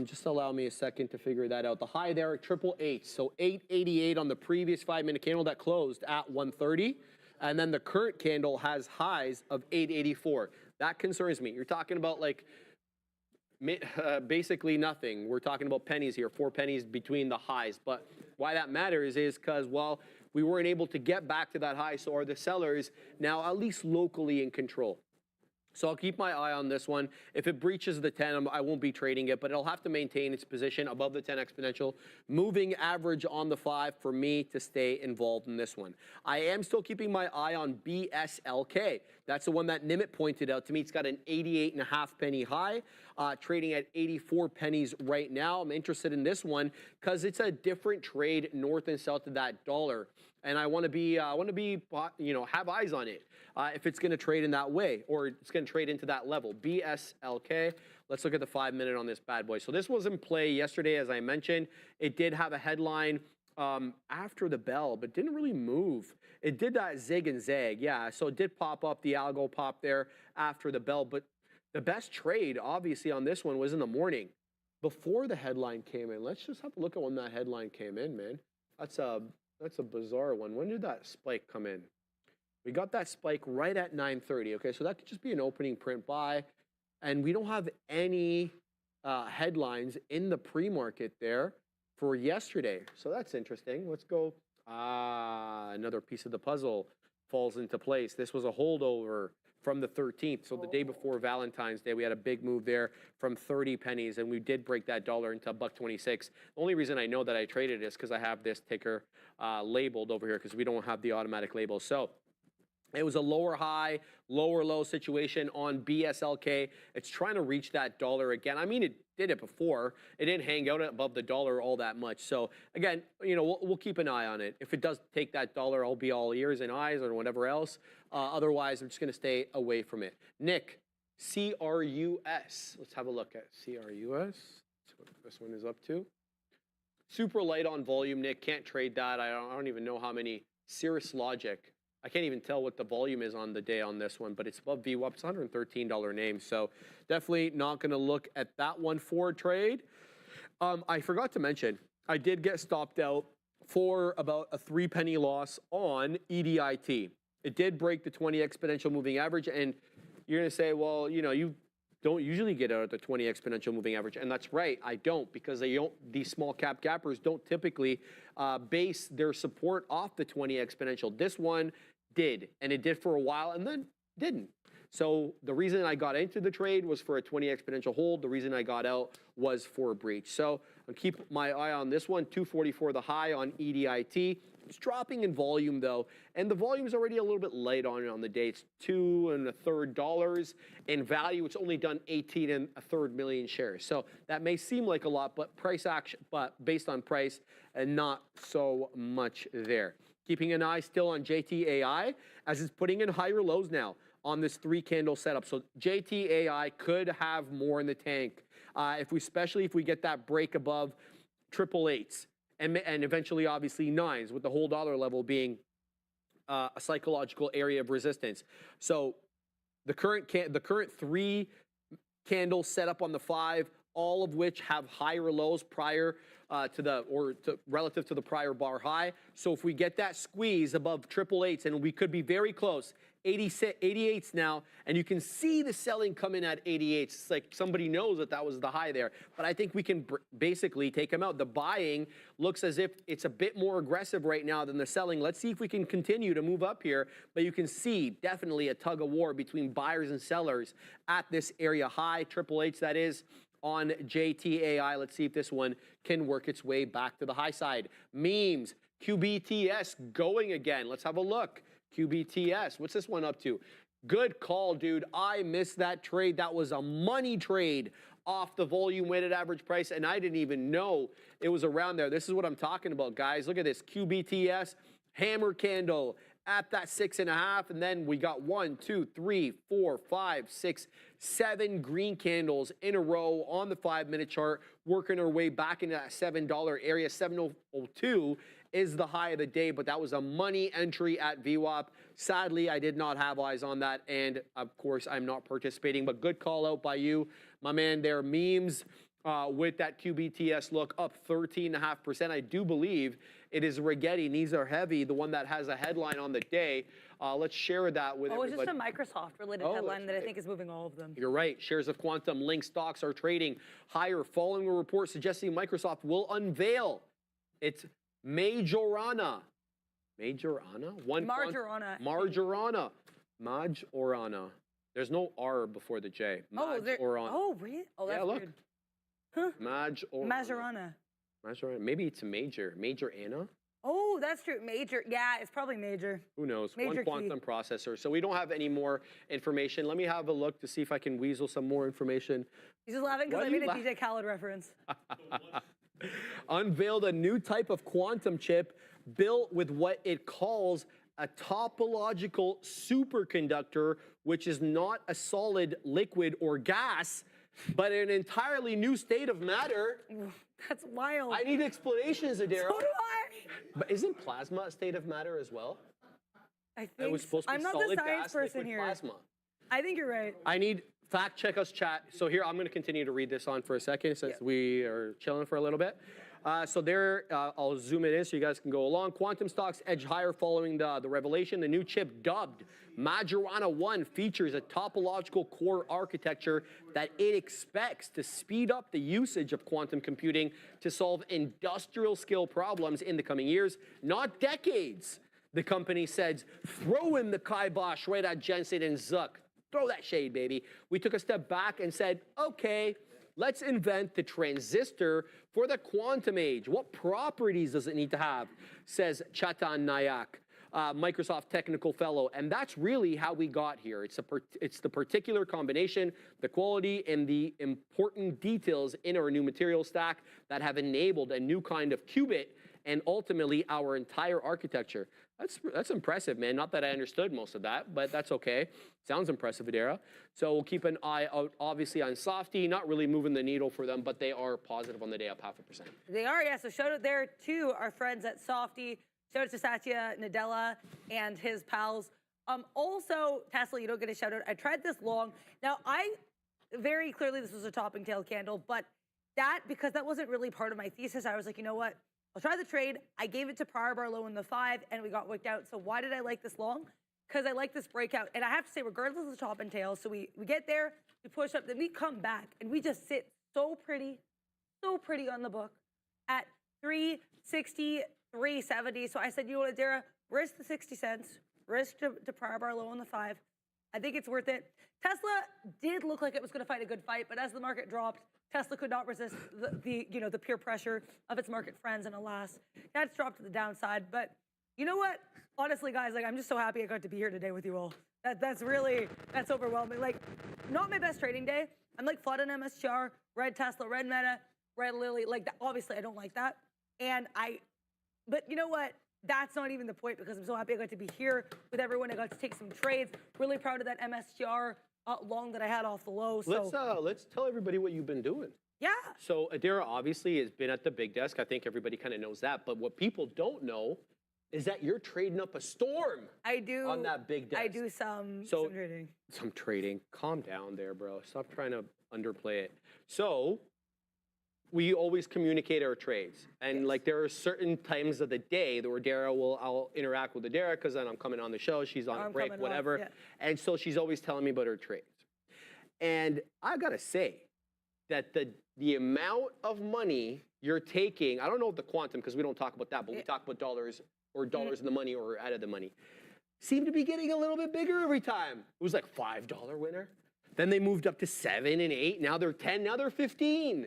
Just allow me a second to figure that out. The high there at 888, so 888 on the previous 5-minute candle that closed at 130, and then the current candle has highs of 884. That concerns me. You're talking about like basically nothing. We're talking about pennies here, 4 pennies between the highs. But why that matters is because, well, we weren't able to get back to that high, so are the sellers now at least locally in control. So I'll keep my eye on this one. If it breaches the 10, I won't be trading it, but it'll have to maintain its position above the 10 exponential. Moving average on the 5 for me to stay involved in this one. I am still keeping my eye on BSLK. That's the one that Nimit pointed out to me. It's got an 88.5 penny high, trading at 84 pennies right now. I'm interested in this one because it's a different trade north and south of that dollar. And I want to be, you know, have eyes on it if it's going to trade in that way or it's going to trade into that level. BSLK. Let's look at the 5-minute on this bad boy. So this was in play yesterday, as I mentioned. It did have a headline after the bell, but didn't really move. It did that zig and zag, yeah. So it did pop up the algo pop there after the bell, but the best trade, obviously, on this one was in the morning before the headline came in. Let's just have a look at when that headline came in, man. That's a bizarre one. When did that spike come in? We got that spike right at 9:30. Okay, so that could just be an opening print buy, and we don't have any headlines in the pre-market there for yesterday. So that's interesting. Let's go. Another piece of the puzzle falls into place. This was a holdover from the 13th. So the day before Valentine's Day, we had a big move there from 30 pennies, and we did break that dollar into $1.26. The only reason I know that I traded is because I have this ticker labeled over here because we don't have the automatic label. So it was a lower high, lower low situation on BSLK. It's trying to reach that dollar again. I mean, it did it before. It didn't hang out above the dollar all that much. So again, you know, we'll keep an eye on it. If it does take that dollar, I'll be all ears and eyes or whatever else. Otherwise, I'm just going to stay away from it. Nick, CRUS. Let's have a look at CRUS. That's what this one is up to. Super light on volume, Nick. Can't trade that. I don't even know how many. Cirrus Logic. I can't even tell what the volume is on the day on this one, but it's above VWAP. It's $113 name, so definitely not going to look at that one for a trade. I forgot to mention, I did get stopped out for about a 3-penny loss on EDIT. It did break the 20 exponential moving average, and you're going to say, well, you know, you don't usually get out at the 20 exponential moving average, and that's right, I don't, because these small cap gappers don't typically base their support off the 20 exponential. This one did, and it did for a while and then didn't. So the reason I got into the trade was for a 20 exponential hold. The reason I got out was for a breach. So I'll keep my eye on this one. 244 the high on EDIT. It's dropping in volume though, and the volume is already a little bit light on the day. It's $2 1/3 in value. It's only done 18 1/3 million shares. So that may seem like a lot, but price action, but based on price, and not so much there. Keeping an eye still on JTAI as it's putting in higher lows now on this 3-candle setup. So JTAI could have more in the tank, especially if we get that break above 888s and eventually obviously 9s, with the whole dollar level being a psychological area of resistance. So the current 3 candles set up on the 5, all of which have higher lows prior relative to the prior bar high. So if we get that squeeze above 888s, and we could be very close, 88s now, and you can see the selling come in at 88s. It's like somebody knows that was the high there. But I think we can basically take them out. The buying looks as if it's a bit more aggressive right now than the selling. Let's see if we can continue to move up here. But you can see definitely a tug of war between buyers and sellers at this area high, 888s that is, on JTAI. Let's see if this one can work its way back to the high side. Memes, QBTS going again. Let's have a look. QBTS, what's this one up to? Good call, dude. I missed that trade. That was a money trade off the volume weighted average price, and I didn't even know it was around there. This is what I'm talking about, guys. Look at this. QBTS, hammer candle at that 6.5, and then we got 1, 2, 3, 4, 5, 6, 7 green candles in a row on the 5-minute chart, working our way back into that $7 area. 702 is the high of the day, but that was a money entry at VWAP. Sadly, I did not have eyes on that, and of course, I'm not participating, but good call out by you, my man there. Memes with that QBTS look up 13.5%. I do believe it is Rigetti. These are heavy, the one that has a headline on the day. Let's share that with everybody. It's just a Microsoft-related headline that I think is moving all of them. You're right. Shares of Quantum Link stocks are trading higher following a report suggesting Microsoft will unveil its Majorana. Majorana. There's no R before the J. Majorana. Oh, really? Oh, that's look. weird. Huh? Majorana. Maybe it's a Major Anna. Oh, that's true. Major. Yeah, it's probably major. Who knows? Major One quantum processor. So we don't have any more information. Let me have a look to see if I can weasel some more information. He's just laughing because I made a DJ Khaled reference. Unveiled a new type of quantum chip built with what it calls a topological superconductor, which is not a solid, liquid, or gas, but an entirely new state of matter. That's wild. I need explanations, Adara. So do I. But isn't plasma a state of matter as well? I think it was supposed to be I'm not solid the science gas, person liquid, here. plasma. I think you're right. I need fact check us chat. So here, I'm going to continue to read this on for a second since we are chilling for a little bit. So there, I'll zoom it in so you guys can go along. Quantum stocks edge higher following the revelation. The new chip dubbed Majorana 1 features a topological core architecture that it expects to speed up the usage of quantum computing to solve industrial scale problems in the coming years, not decades. The company says, throw in the kibosh right at Jensen and Zuck. Throw that shade, baby. We took a step back and said, okay, let's invent the transistor for the quantum age. What properties does it need to have, says Chatan Nayak, Microsoft technical fellow. And that's really how we got here. It's the particular combination, the quality, and the important details in our new material stack that have enabled a new kind of qubit and ultimately our entire architecture. That's impressive, man. Not that I understood most of that, but that's okay. Sounds impressive, Adara. So we'll keep an eye out, obviously, on Softy. Not really moving the needle for them, but they are positive on the day, up 0.5%. They are, yeah. So shout out there to our friends at Softy. Shout out to Satya Nadella and his pals. Also, Tesla, you don't get a shout out. I tried this long. Now, very clearly this was a topping tail candle, but because that wasn't really part of my thesis, I was like, you know what? I'll try the trade. I gave it to prior bar low in the 5, and we got wicked out. So why did I like this long? Because I like this breakout. And I have to say, regardless of the top and tail, so we get there, we push up, then we come back, and we just sit so pretty on the book at 360, 370. So I said, you know what, Adara, risk the 60 cents, risk to prior bar low on the 5. I think it's worth it. Tesla did look like it was going to fight a good fight, but as the market dropped, Tesla could not resist the peer pressure of its market friends, and alas, that's dropped to the downside. But You know what? Honestly, guys, like I'm just so happy I got to be here today with you all. That's overwhelming. Like, not my best trading day. I'm like flat on MSTR, red Tesla, red Meta, red Lily. Like that, obviously I don't like that. But you know what? That's not even the point because I'm so happy I got to be here with everyone. I got to take some trades. Really proud of that MSTR long that I had off the low. So let's tell everybody what you've been doing. Yeah. So Adara obviously has been at the big desk. I think everybody kind of knows that. But what people don't know is that you're trading up a storm. I do. On that big desk. I do some trading. Some trading. Calm down there, bro. Stop trying to underplay it. So we always communicate our trades. And like there are certain times of the day where I'll interact with Adara because then I'm coming on the show. She's on a break, whatever. Yeah. And so she's always telling me about her trades. And I got to say that the amount of money you're taking, I don't know the quantum because we don't talk about that, but we talk about dollars or dollars in the money or out of the money, seem to be getting a little bit bigger every time. It was like $5 winner. Then they moved up to 7 and 8. Now they're 10. Now they're 15.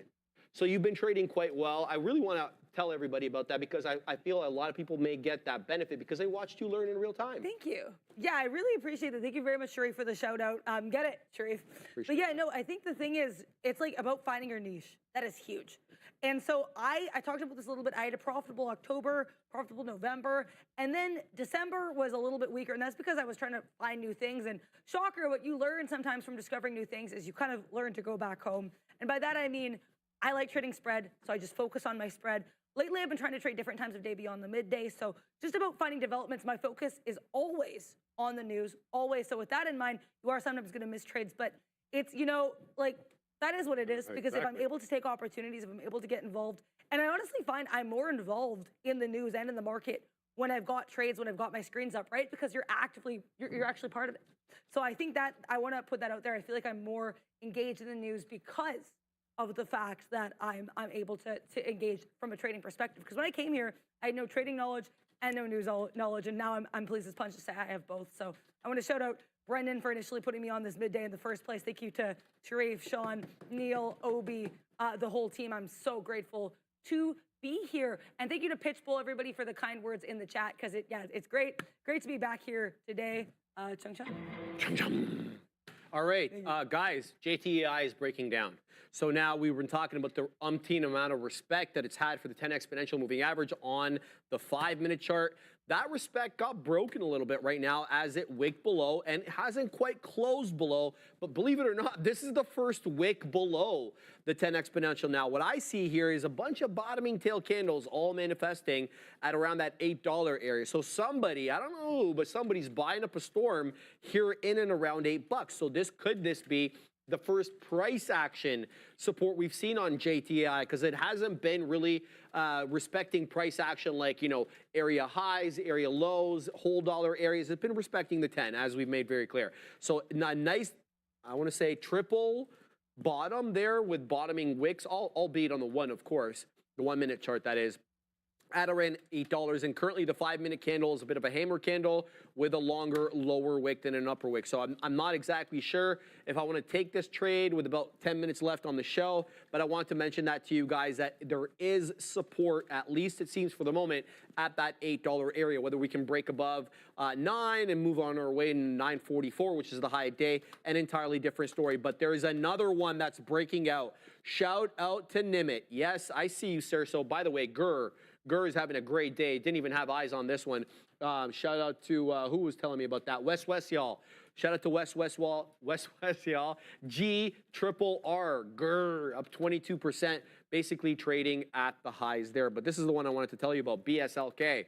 So you've been trading quite well. I really want to tell everybody about that because I feel a lot of people may get that benefit because they watched you learn in real time. Thank you. Yeah, I really appreciate it. Thank you very much, Sharif, for the shout out. Get it, Sharif. But yeah, no, I think the thing is, it's like about finding your niche. That is huge. And so I talked about this a little bit. I had a profitable October, profitable November, and then December was a little bit weaker. And that's because I was trying to find new things. And shocker, what you learn sometimes from discovering new things is you kind of learn to go back home. And by that, I mean, I like trading spread, so I just focus on my spread. Lately, I've been trying to trade different times of day beyond the midday. So just about finding developments, my focus is always on the news, always. So with that in mind, you are sometimes going to miss trades, but it's, you know, like, that is what it is, because if I'm able to take opportunities, if I'm able to get involved, and I honestly find I'm more involved in the news and in the market when I've got trades, when I've got my screens up, right? Because you're actually part of it. So I think that I want to put that out there. I feel like I'm more engaged in the news because of the fact that I'm able to engage from a trading perspective. Because when I came here, I had no trading knowledge and no news knowledge, and now I'm pleased as punch to say I have both. So I want to shout out Brendan for initially putting me on this midday in the first place. Thank you to Sharif, Sean, Neil, Obi, the whole team. I'm so grateful to be here. And thank you to Pitchbull, everybody, for the kind words in the chat, because it's great to be back here today. Chung chung. Chung chung. All right, guys, JTEI is breaking down. So now we've been talking about the umpteen amount of respect that it's had for the 10 exponential moving average on the 5-minute chart. That respect got broken a little bit right now as it wicked below and hasn't quite closed below. But believe it or not, this is the first wick below the 10 exponential. Now, what I see here is a bunch of bottoming tail candles all manifesting at around that $8 area. So somebody, I don't know who, but somebody's buying up a storm here in and around $8. So could this be the first price action support we've seen on JTI, because it hasn't been really respecting price action like, you know, area highs, area lows, whole dollar areas. It's been respecting the 10, as we've made very clear. So a nice, I want to say, triple bottom there with bottoming wicks, albeit on the one, of course, the 1-minute chart, that is, at around $8. And currently the 5-minute candle is a bit of a hammer candle with a longer lower wick than an upper wick. So I'm not exactly sure if I want to take this trade with about 10 minutes left on the show, but I want to mention that to you guys that there is support, at least it seems for the moment, at that $8 area. Whether we can break above 9 and move on our way in 944, which is the high day, an entirely different story. But there is another one that's breaking out. Shout out to Nimit. Yes, I see you, sir. So by the way, Gur is having a great day. Didn't even have eyes on this one. Shout out to, who was telling me about that? West, y'all. Shout out to West, y'all. G triple R, Grr, up 22%, basically trading at the highs there. But this is the one I wanted to tell you about, BSLK.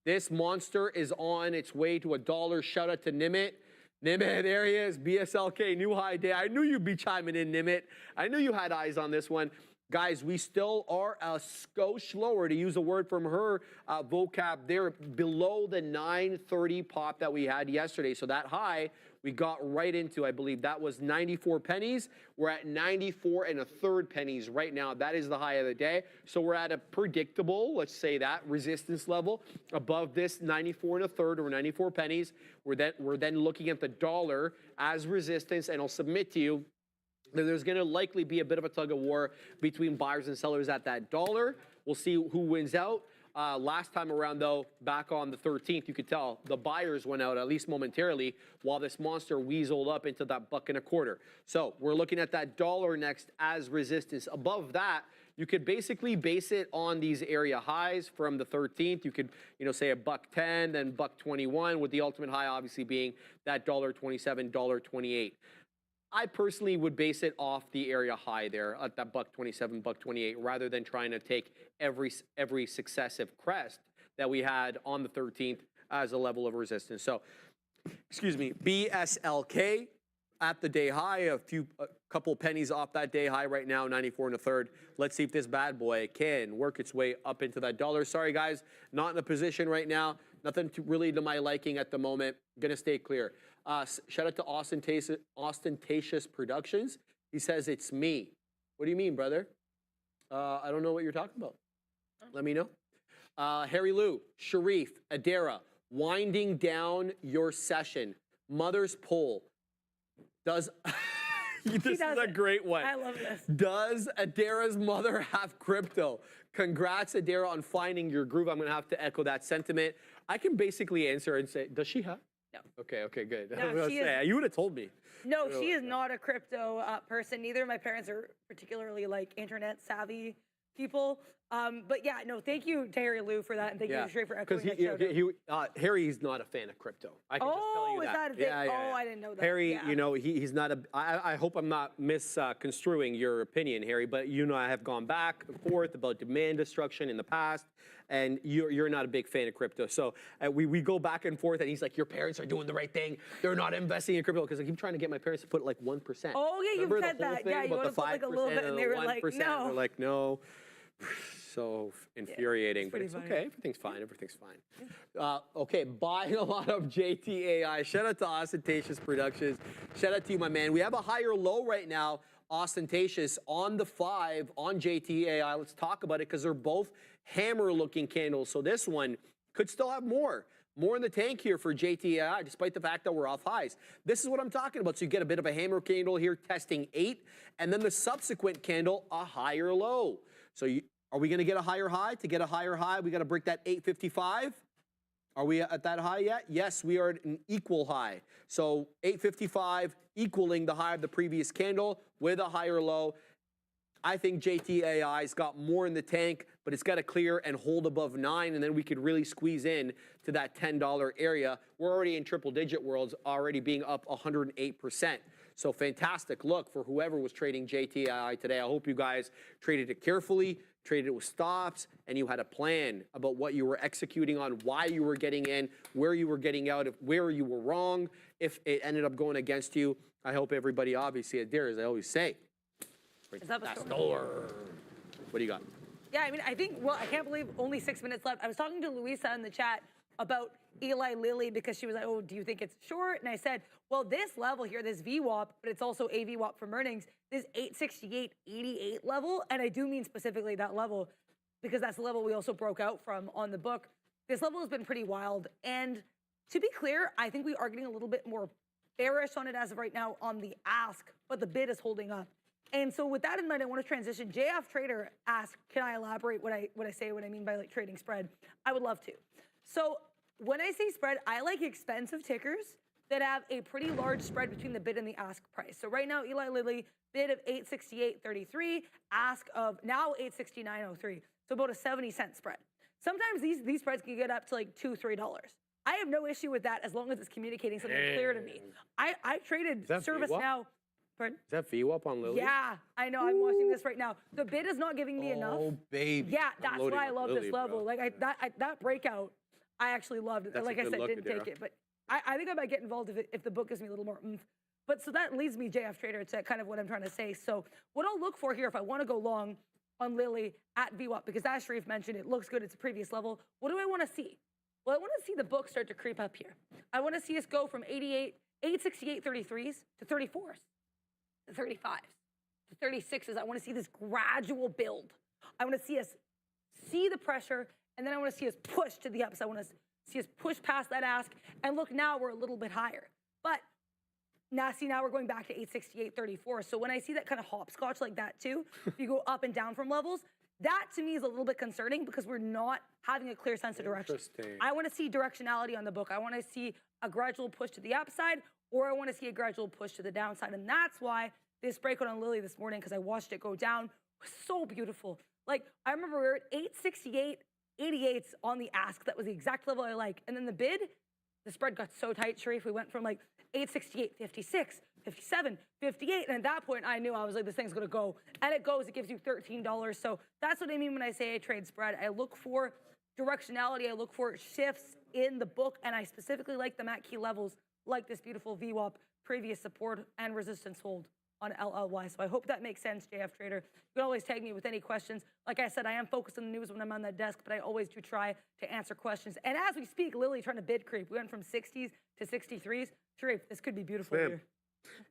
This monster is on its way to $1. Shout out to Nimit. Nimit, there he is, BSLK, new high day. I knew you'd be chiming in, Nimit. I knew you had eyes on this one. Guys, we still are a skosh lower, to use a word from her vocab there, below the 930 pop that we had yesterday. So that high we got right into, I believe that was 94 pennies. We're at 94 1/3 pennies right now. That is the high of the day. So we're at a predictable, let's say that, resistance level above this 94 1/3 or 94 pennies. We're then looking at the dollar as resistance, and I'll submit to you there's going to likely be a bit of a tug of war between buyers and sellers at that dollar. We'll see who wins out. Last time around, though, back on the 13th, you could tell the buyers went out, at least momentarily, while this monster weaseled up into that $1.25. So we're looking at that dollar next as resistance. Above that, you could basically base it on these area highs from the 13th. You could, say $1.10, then $1.21, with the ultimate high obviously being that $1.27, $1.28. I personally would base it off the area high there at that $1.27, $1.28, rather than trying to take every successive crest that we had on the 13th as a level of resistance. So, excuse me, BSLK at the day high, a couple pennies off that day high right now, 94 1/3. Let's see if this bad boy can work its way up into that dollar. Sorry guys, not in a position right now. Nothing really to my liking at the moment. Gonna stay clear. Shout out to Ostentatious Productions. He says, it's me. What do you mean, brother? I don't know what you're talking about. Let me know. Harry Lou, Sharif, Adara, winding down your session. Mother's poll. Does this is a great one. I love this. Does Adara's mother have crypto? Congrats, Adara, on finding your groove. I'm going to have to echo that sentiment. I can basically answer and say, does she have? No. Okay, good. No, I was gonna say, you would have told me. No, she is not a crypto person. Neither of my parents are particularly internet savvy people. But yeah, no, thank you to Harry Lou for that, and thank you Sharif for echoing that. Harry's not a fan of crypto. I can just tell you that. Is that a thing? Oh, I didn't know that. Harry, he's not a. I hope I'm not misconstruing your opinion, Harry. But I have gone back and forth about demand destruction in the past, and you're not a big fan of crypto. So we go back and forth, and he's like, your parents are doing the right thing. They're not investing in crypto, because I keep trying to get my parents to put 1%. Oh yeah, you said that. Yeah, you want to put a little bit, and they were like, no. They're like, no. So infuriating, but it's okay. Everything's fine. Okay, buying a lot of JTAI. Shout out to Ostentatious Productions. Shout out to you, my man. We have a higher low right now, Ostentatious, on the 5 on JTAI. Let's talk about it, because they're both hammer-looking candles. So this one could still have more in the tank here for JTAI, despite the fact that we're off highs. This is what I'm talking about. So you get a bit of a hammer candle here, testing 8, and then the subsequent candle, a higher low. So are we going to get a higher high? To get a higher high, we got to break that 855. Are we at that high yet? Yes, we are at an equal high. So 855 equaling the high of the previous candle with a higher low. I think JTAI's got more in the tank, but it's got to clear and hold above 9, and then we could really squeeze in to that $10 area. We're already in triple-digit worlds, already being up 108%. So fantastic look for whoever was trading JTAI today. I hope you guys traded it carefully, traded it with stops, and you had a plan about what you were executing on, why you were getting in, where you were getting out, where you were wrong, if it ended up going against you. I hope everybody, obviously, at there, as I always say, is that the store? What do you got? Yeah, I can't believe only 6 minutes left. I was talking to Luisa in the chat about Eli Lilly, because she was like, oh, do you think it's short? And I said, well, this level here, this VWAP, but it's also a VWAP from earnings, this 868.88 level, and I do mean specifically that level, because that's the level we also broke out from on the book. This level has been pretty wild. And to be clear, I think we are getting a little bit more bearish on it as of right now on the ask, but the bid is holding up. And so with that in mind, I want to transition. JF Trader asked, can I elaborate what I say, what I mean by trading spread? I would love to. So when I say spread, I like expensive tickers that have a pretty large spread between the bid and the ask price. So right now, Eli Lilly, bid of 868.33, ask of now 869.03. So about a 70-cent spread. Sometimes these spreads can get up to like $2, $3. I have no issue with that as long as it's communicating something clear to me. I traded ServiceNow. Pardon? Is that VWAP on Lilly? Yeah, I know. I'm watching this right now. The bid is not giving me enough. Oh, baby. Yeah, that's why I love Lilly, this level. bro. Like that breakout, I actually loved it. That's like a I good said, look, didn't Adara. take it, but I think I might get involved if the book gives me a little more oomph. But so that leads me, JF Trader, to kind of what I'm trying to say. So what I'll look for here if I want to go long on Lilly at VWAP, because as Sharif mentioned, it looks good. It's a previous level. What do I want to see? Well, I want to see the book start to creep up here. I want to see us go from 868.33s to 34s. To 35s, to 36s. I want to see this gradual build. I want to see us see the pressure, and then I want to see us push to the upside. I want to see us push past that ask, and look, now we're a little bit higher. But now we're going back to 868.34. So when I see that kind of hopscotch like that too, if you go up and down from levels, That to me is a little bit concerning because we're not having a clear sense of direction. I want to see directionality on the book. I want to see a gradual push to the upside, or I want to see a gradual push to the downside. And that's why this breakout on Lilly this morning, because I watched it go down, was so beautiful. Like, I remember we were at 868, 88s on the ask. That was the exact level I like. And then the bid, the spread got so tight, Sharif. We went from like 868, 56, 57, 58. And at that point, I knew, I was like, this thing's going to go. And it goes. It gives you $13. So that's what I mean when I say I trade spread. I look for directionality. I look for shifts in the book. And I specifically like them at key levels, like this beautiful VWAP, previous support and resistance hold on LLY. So I hope that makes sense, JF Trader. You can always tag me with any questions. Like I said, I am focused on the news when I'm on that desk, but I always do try to answer questions. And as we speak, Lily trying to bid creep. We went from 60s to 63s. Sharif, this could be beautiful here.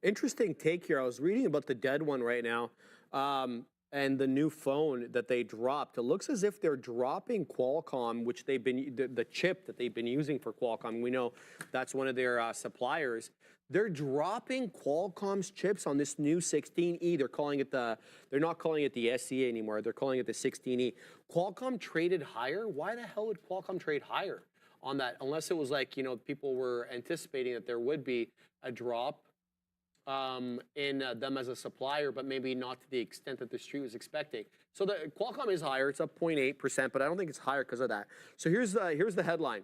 Interesting take here. I was reading about the dead one right now, and the new phone that they dropped. It looks as if they're dropping Qualcomm, which they've been, the chip that they've been using for Qualcomm. We know that's one of their suppliers. They're dropping Qualcomm's chips on this new 16E. They're calling it they're not calling it the SE anymore. They're calling it the 16E. Qualcomm traded higher. Why the hell would Qualcomm trade higher on that? Unless it was like, you know, people were anticipating that there would be a drop in them as a supplier, but maybe not to the extent that the street was expecting. So the Qualcomm is higher. It's up 0.8%, but I don't think it's higher because of that. So here's the headline.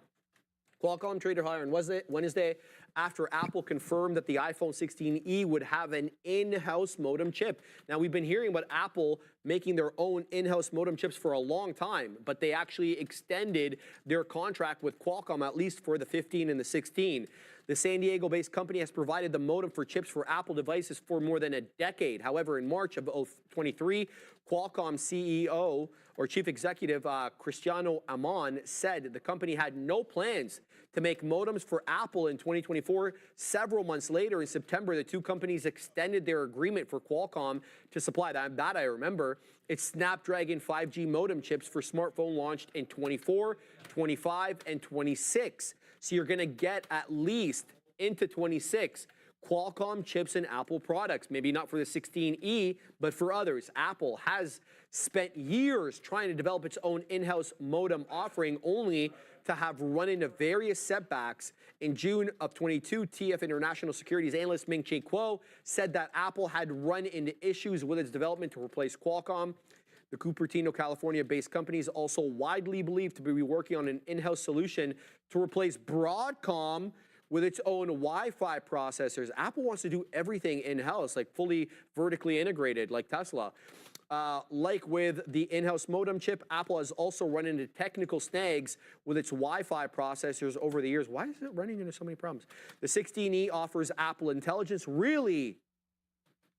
Qualcomm traded higher on Wednesday after Apple confirmed that the iPhone 16e would have an in-house modem chip. Now, we've been hearing about Apple making their own in-house modem chips for a long time, but they actually extended their contract with Qualcomm, at least for the 15 and the 16. The San Diego-based company has provided the modem for chips for Apple devices for more than a decade. However, in March of 2023, Qualcomm CEO or Chief Executive Cristiano Amon said the company had no plans to make modems for Apple in 2024. Several months later, in September, the two companies extended their agreement for Qualcomm to supply that I remember. It's Snapdragon 5G modem chips for smartphone launched in 24, 25, and 26. So you're going to get at least into 26 Qualcomm chips and Apple products. Maybe not for the 16E, but for others. Apple has spent years trying to develop its own in-house modem offering, only to have run into various setbacks. In June of 22, TF International Securities analyst Ming-Chi Kuo said that Apple had run into issues with its development to replace Qualcomm. The Cupertino, California-based company is also widely believed to be working on an in-house solution to replace Broadcom with its own Wi-Fi processors. Apple wants to do everything in-house, like fully vertically integrated, like Tesla. Like with the in-house modem chip, Apple has also run into technical snags with its Wi-Fi processors over the years. Why is it running into so many problems? The 16E offers Apple Intelligence. Really?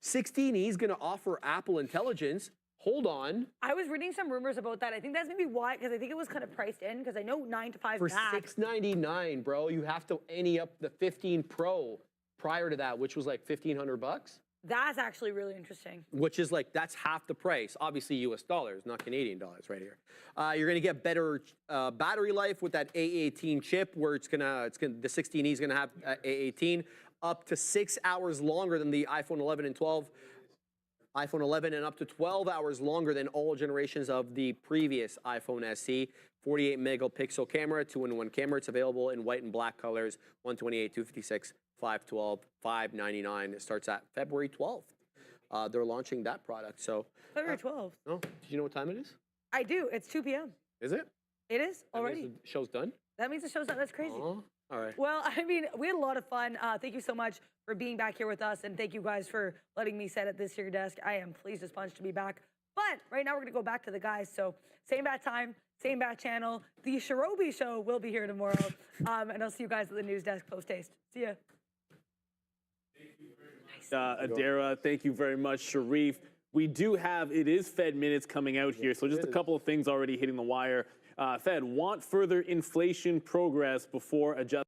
16E is going to offer Apple Intelligence? Hold on. I was reading some rumors about that. I think that's maybe why, because I think it was kind of priced in, because I know 9 to 5 for Max. $699, bro. You have to ante up the 15 Pro prior to that, which was like $1,500. That's actually really interesting. Which is like, that's half the price. Obviously US dollars, not Canadian dollars right here. You're gonna get better battery life with that A18 chip, where the 16E is gonna have A18, up to 6 hours longer than the iPhone 11 and 12. iPhone 11 and up to 12 hours longer than all generations of the previous iPhone SE. 48 megapixel camera, 2-in-1 camera. It's available in white and black colors, 128, 256, 512, 599. It starts at February 12th. They're launching that product. So February 12th. No, do you know what time it is? I do. It's 2 p.m. Is it? It is already. That means the show's done? That means the show's done. That's crazy. All right. Well, I mean, we had a lot of fun. Thank you so much for being back here with us, and thank you guys for letting me sit at this here desk. I am pleased as punch to be back. But right now we're going to go back to the guys. So same bat time, same bat channel. The Shirobi Show will be here tomorrow. And I'll see you guys at the news desk post-haste. See ya. Adara, thank you very much, Sharif. We do have, it is Fed minutes coming out here, so just a couple of things already hitting the wire. Fed want further inflation progress before adjusting.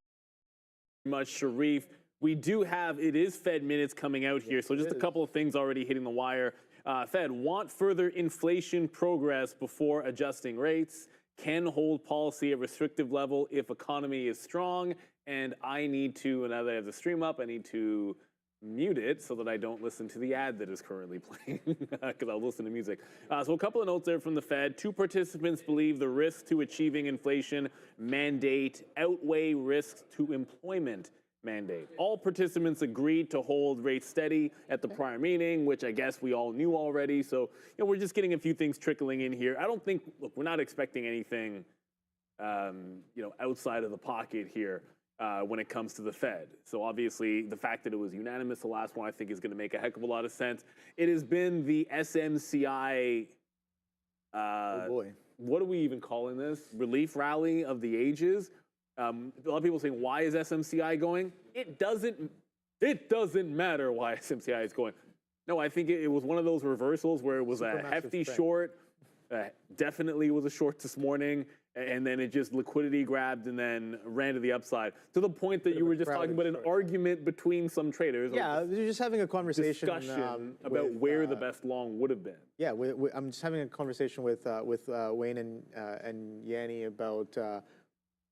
Much, Sharif. We do have, it is Fed minutes coming out here, so just a couple of things already hitting the wire. Fed want further inflation progress before adjusting rates, can hold policy at restrictive level if economy is strong, and I need to, now that I have the stream up, I need to mute it so that I don't listen to the ad that is currently playing, because I'll listen to music. So a couple of notes there from the Fed. 2 participants believe the risks to achieving inflation mandate outweigh risks to employment mandate. All participants agreed to hold rates steady at the prior meeting, which I guess we all knew already. So, we're just getting a few things trickling in here. I don't think, look, we're not expecting anything, outside of the pocket here. When it comes to the Fed. So obviously the fact that it was unanimous, the last one, I think is going to make a heck of a lot of sense. It has been the SMCI, oh boy. What are we even calling this? Relief rally of the ages. A lot of people saying, why is SMCI going? It doesn't matter why SMCI is going. No, I think it was one of those reversals where it was a hefty short, definitely was a short this morning, and then it just liquidity grabbed and then ran to the upside, to the point that you were just talking about an argument between some traders. Yeah, you're just having a conversation discussion about where the best long would have been. Yeah, I'm just having a conversation with Wayne and Yanni about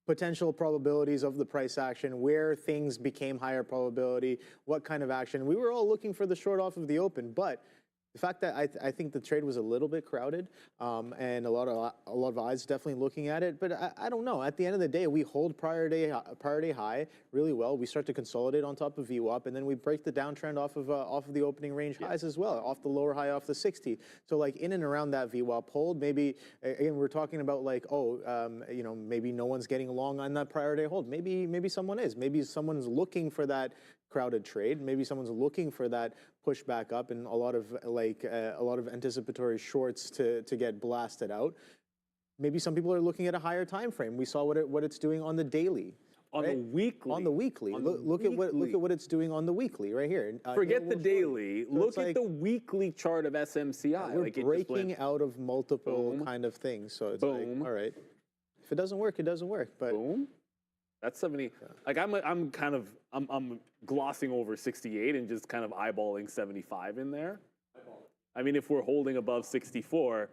potential probabilities of the price action, where things became higher probability, what kind of action. We were all looking for the short off of the open, but the fact that I think the trade was a little bit crowded, and a lot of eyes definitely looking at it, but I don't know. At the end of the day, we hold prior day high really well. We start to consolidate on top of VWAP, and then we break the downtrend off of the opening range highs as well, off the lower high, off the 60. So like in and around that VWAP hold, maybe again we're talking about like maybe no one's getting along on that prior day hold. Maybe someone is. Maybe someone's looking for that crowded trade. Maybe someone's looking for that push back up and a lot of anticipatory shorts to get blasted out. Maybe some people are looking at a higher time frame. We saw what it's doing on the daily. On the weekly. On the weekly. Look at what it's doing on the weekly right here. Forget the daily. Look at the weekly chart of SMCI. We're breaking out of multiple kind of things. So it's like, all right, if it doesn't work, it doesn't work. But boom. That's 70. Like I'm glossing over 68 and just kind of eyeballing 75 in there. I mean, if we're holding above 64,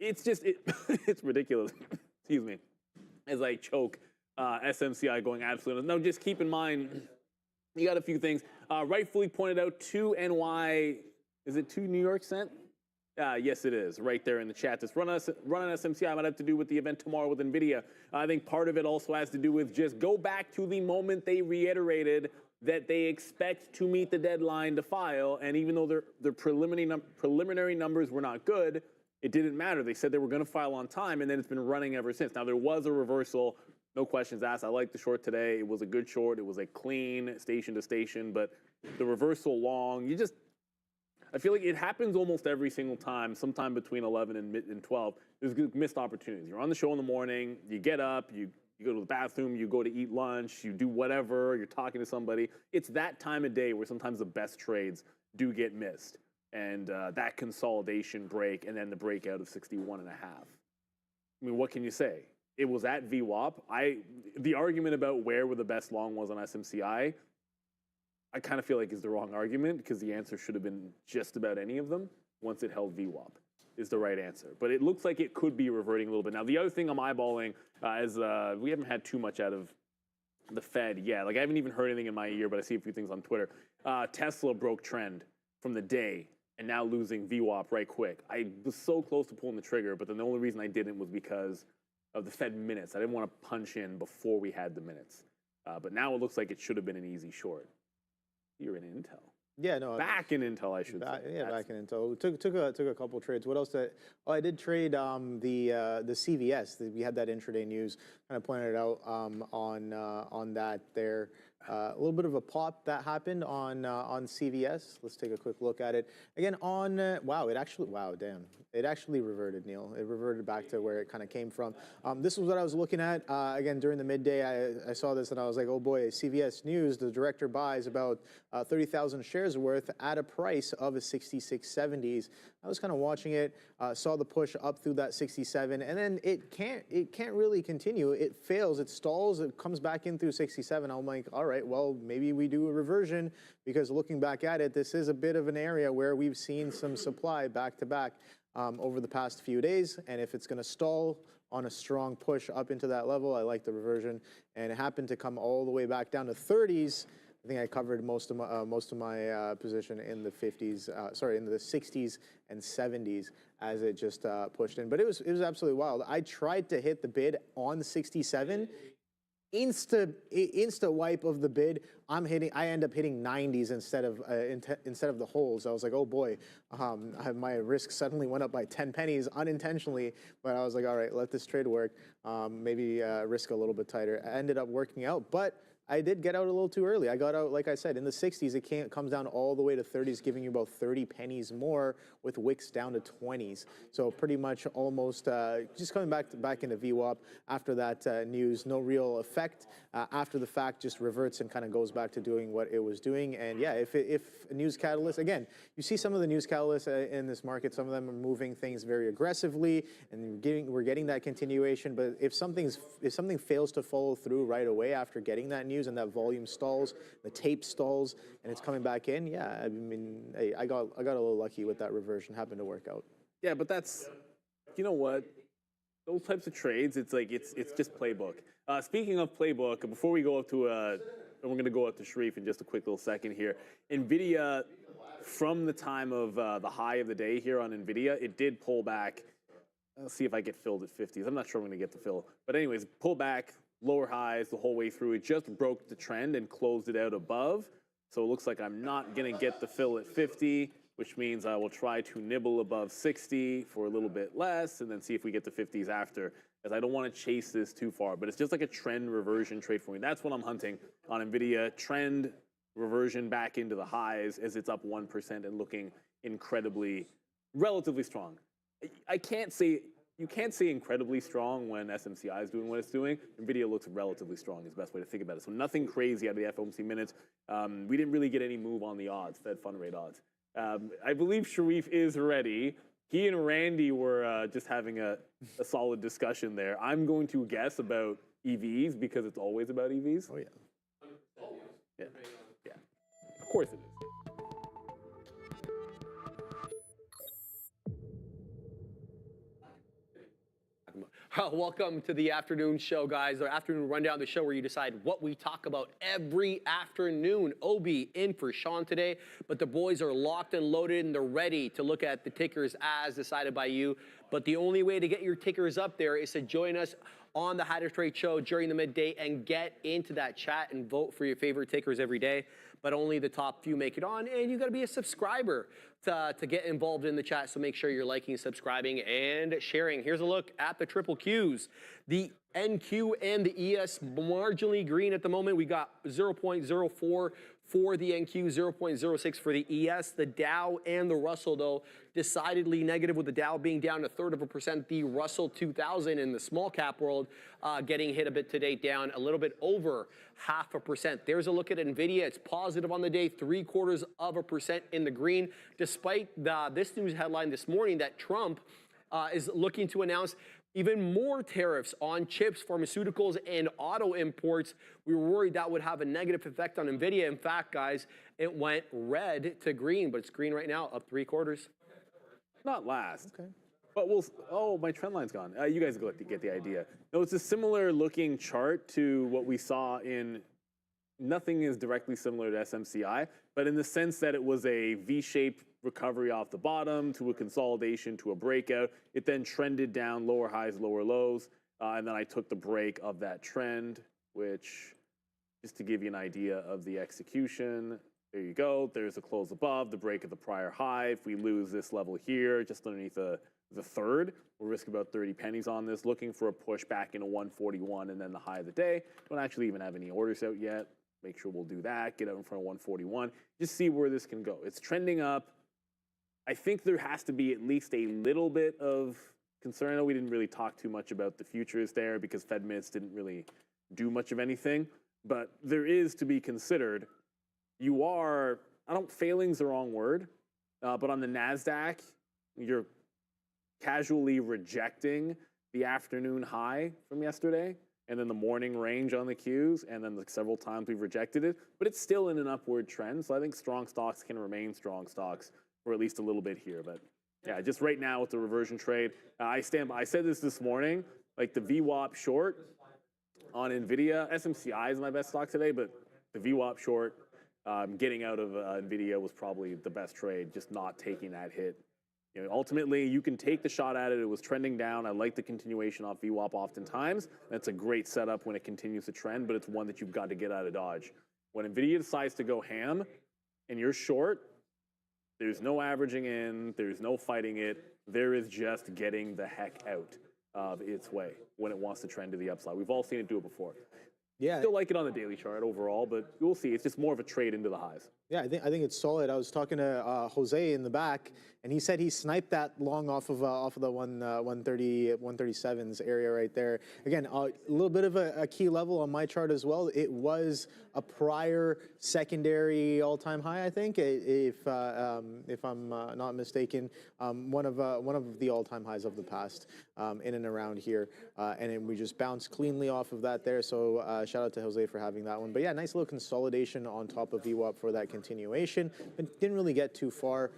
it's just it's ridiculous. Excuse me, as I choke. SMCI going absolutely. No, just keep in mind, you got a few things. Rightfully pointed out, 2 NY. Is it 2 New York cent? Yes, it is, right there in the chat. This run on SMCI might have to do with the event tomorrow with NVIDIA. I think part of it also has to do with just go back to the moment they reiterated that they expect to meet the deadline to file, and even though their preliminary numbers were not good, it didn't matter. They said they were going to file on time, and then it's been running ever since. Now, there was a reversal, no questions asked. I like the short today. It was a good short. It was a clean station to station, but the reversal long, I feel like it happens almost every single time, sometime between 11 and 12. There's missed opportunities. You're on the show in the morning, you get up, you go to the bathroom, you go to eat lunch, you do whatever, you're talking to somebody. It's that time of day where sometimes the best trades do get missed. And that consolidation break and then the breakout of 61.5. I mean, what can you say? It was at VWAP. The argument about where the best long was on SMCI, I kind of feel like is the wrong argument, because the answer should have been just about any of them once it held VWAP is the right answer. But it looks like it could be reverting a little bit. Now, the other thing I'm eyeballing is we haven't had too much out of the Fed yet. Like, I haven't even heard anything in my ear, but I see a few things on Twitter. Tesla broke trend from the day and now losing VWAP right quick. I was so close to pulling the trigger, but then the only reason I didn't was because of the Fed minutes. I didn't want to punch in before we had the minutes. But now it looks like it should have been an easy short. You're in Intel. Yeah, no. Back in Intel, I should say. Yeah, back in Intel. Took a couple trades. What else? I did trade the CVS. We had that intraday news. Kind of pointed it out on that there. A little bit of a pop that happened on CVS. Let's take a quick look at it again. Damn. It actually reverted, Neil. It reverted back to where it kind of came from. This was what I was looking at. Again, during the midday, I saw this and I was like, oh boy, CVS News, the director buys about 30,000 shares worth at a price of a 66.70s. I was kind of watching it, saw the push up through that 67, and then it can't really continue. It fails, it stalls, it comes back in through 67. I'm like, all right, well, maybe we do a reversion, because looking back at it, this is a bit of an area where we've seen some supply back to back over the past few days, and if it's going to stall on a strong push up into that level, I like the reversion, and it happened to come all the way back down to 30s I think I covered most of my position in the 50s, in the 60s and 70s as it just pushed in. But it was absolutely wild. I tried to hit the bid on 67. Insta wipe of the bid. I end up hitting 90s instead of the holes. I was like, oh boy, my risk suddenly went up by 10 pennies unintentionally. But I was like, all right, let this trade work. Maybe risk a little bit tighter. I ended up working out, but I did get out a little too early. I got out, like I said, in the 60s. It comes down all the way to 30s, giving you about 30 pennies more with wicks down to 20s. So pretty much almost just coming back into VWAP after that news. No real effect after the fact. Just reverts and kind of goes back to doing what it was doing. And yeah, if a news catalyst, again, you see some of the news catalysts in this market. Some of them are moving things very aggressively, and we're getting that continuation. But if something fails to follow through right away after getting that news, and that volume stalls, the tape stalls, and it's coming back in, yeah, I mean, hey, I got a little lucky with that reversion. Happened to work out. Yeah, but that's, you know what? Those types of trades, it's like it's just playbook. Speaking of playbook, before we go up to and we're going to go up to Sharif in just a quick little second here. NVIDIA, from the time of the high of the day here on NVIDIA, it did pull back. Let's see if I get filled at 50s. I'm not sure I'm going to get the fill. But anyways, pull back, lower highs the whole way through. It just broke the trend and closed it out above. So it looks like I'm not going to get the fill at 50, which means I will try to nibble above 60 for a little bit less and then see if we get the 50s after, as I don't want to chase this too far. But it's just like a trend reversion trade for me. That's what I'm hunting on NVIDIA. Trend reversion back into the highs as it's up 1% and looking relatively strong. You can't say incredibly strong when SMCI is doing what it's doing. NVIDIA looks relatively strong is the best way to think about it. So nothing crazy out of the FOMC minutes. We didn't really get any move on the odds, Fed fund rate odds. I believe Sharif is ready. He and Randy were just having a solid discussion there. I'm going to guess about EVs because it's always about EVs. Oh, yeah. Yeah. Of course it is. Welcome to the afternoon show, guys. Our afternoon rundown, the show where you decide what we talk about every afternoon. Obi in for Sean today, but the boys are locked and loaded and they're ready to look at the tickers as decided by you. But the only way to get your tickers up there is to join us on the How to Trade show during the midday and get into that chat and vote for your favorite tickers every day. But only the top few make it on, and you got to be a subscriber to get involved in the chat. So make sure you're liking, subscribing, and sharing. Here's a look at the triple Qs. The NQ and the ES marginally green at the moment. We got 0.04 for the NQ, 0.06 for the ES. The Dow and the Russell, though, decidedly negative, with the Dow being down 1/3%. The Russell 2000 in the small cap world getting hit a bit today, down a little bit over 0.5%. There's a look at NVIDIA. It's positive on the day, 0.75% in the green, despite this news headline this morning that Trump is looking to announce even more tariffs on chips, pharmaceuticals, and auto imports. We were worried that would have a negative effect on NVIDIA. In fact, guys, it went red to green, but it's green right now, up 0.75. Not last. Okay. But oh, my trend line's gone. You guys get the idea. No, it's a similar looking chart to what we saw in, nothing is directly similar to SMCI, but in the sense that it was a V-shaped recovery off the bottom to a consolidation to a breakout. It then trended down, lower highs, lower lows, and then I took the break of that trend, which, just to give you an idea of the execution, there you go. There's a close above, the break of the prior high. If we lose this level here, just underneath the third, we'll risk about 30 pennies on this, looking for a push back into 141 and then the high of the day. Don't actually even have any orders out yet. Make sure we'll do that, get out in front of 141. Just see where this can go. It's trending up. I think there has to be at least a little bit of concern. I know we didn't really talk too much about the futures there because Fed minutes didn't really do much of anything, but there is to be considered. You are, failing's the wrong word, but on the NASDAQ, you're casually rejecting the afternoon high from yesterday and then the morning range on the Qs, and then several times we've rejected it, but it's still in an upward trend. So I think strong stocks can remain strong stocks for at least a little bit here. But yeah, just right now with the reversion trade, I said this morning, like the VWAP short on NVIDIA, SMCI is my best stock today, but the VWAP short, getting out of NVIDIA was probably the best trade, just not taking that hit. You know, ultimately, you can take the shot at it. It was trending down. I like the continuation off VWAP oftentimes. That's a great setup when it continues to trend, but it's one that you've got to get out of dodge. When NVIDIA decides to go ham and you're short, there's no averaging in, there's no fighting it. There is just getting the heck out of its way when it wants to trend to the upside. We've all seen it do it before. Yeah. Still like it on the daily chart overall, but you'll see it's just more of a trade into the highs. Yeah, I think it's solid. I was talking to Jose in the back, and he said he sniped that long off of the 137s area right there. Again, a little bit of a key level on my chart as well. It was a prior secondary all-time high, I think, if I'm not mistaken, one of the all-time highs of the past, in and around here, and then we just bounced cleanly off of that there. So shout out to Jose for having that one. But yeah, nice little consolidation on top of VWAP for that continuation. But didn't really get too far.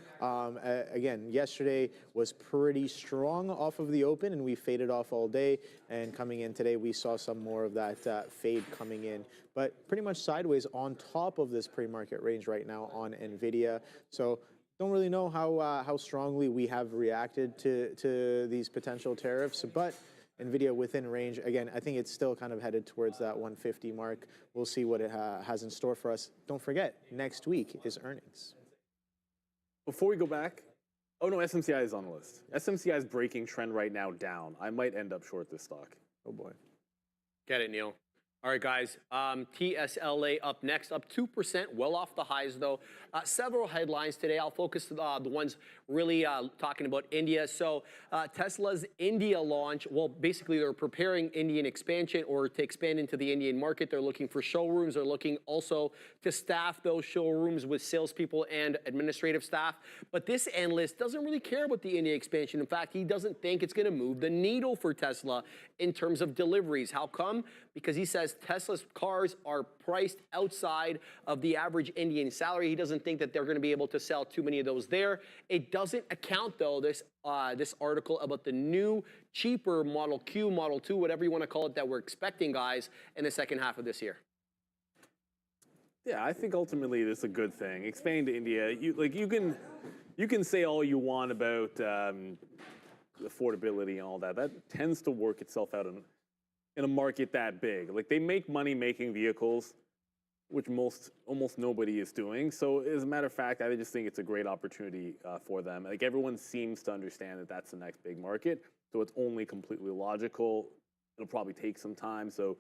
Again, yesterday was pretty strong off of the open, and we faded off all day. And coming in today, we saw some more of that fade coming in. But pretty much sideways on top of this pre-market range right now on NVIDIA. So don't really know how strongly we have reacted to these potential tariffs, but NVIDIA within range. Again, I think it's still kind of headed towards that 150 mark. We'll see what it has in store for us. Don't forget, next week is earnings. Before we go back, oh no, SMCI is on the list. SMCI is breaking trend right now down. I might end up short this stock. Oh boy. Get it, Neil. All right, guys. TSLA up next, up 2%, well off the highs, though. Several headlines today. I'll focus the ones really talking about India. So Tesla's India launch, well, basically they're preparing Indian expansion or to expand into the Indian market. They're looking for showrooms. They're looking also to staff those showrooms with salespeople and administrative staff. But this analyst doesn't really care about the India expansion. In fact, he doesn't think it's going to move the needle for Tesla in terms of deliveries. How come? Because he says Tesla's cars are priced outside of the average Indian salary. He doesn't think that they're going to be able to sell too many of those there. It doesn't account, though, this article about the new, cheaper Model Q, Model 2, whatever you want to call it, that we're expecting, guys, in the second half of this year. Yeah, I think ultimately this is a good thing. Expanding to India, you can say all you want about affordability and all that. That tends to work itself out in a market that big. Like, they make money making vehicles, which almost nobody is doing. So as a matter of fact, I just think it's a great opportunity for them. Like, everyone seems to understand that that's the next big market. So it's only completely logical. It'll probably take some time. So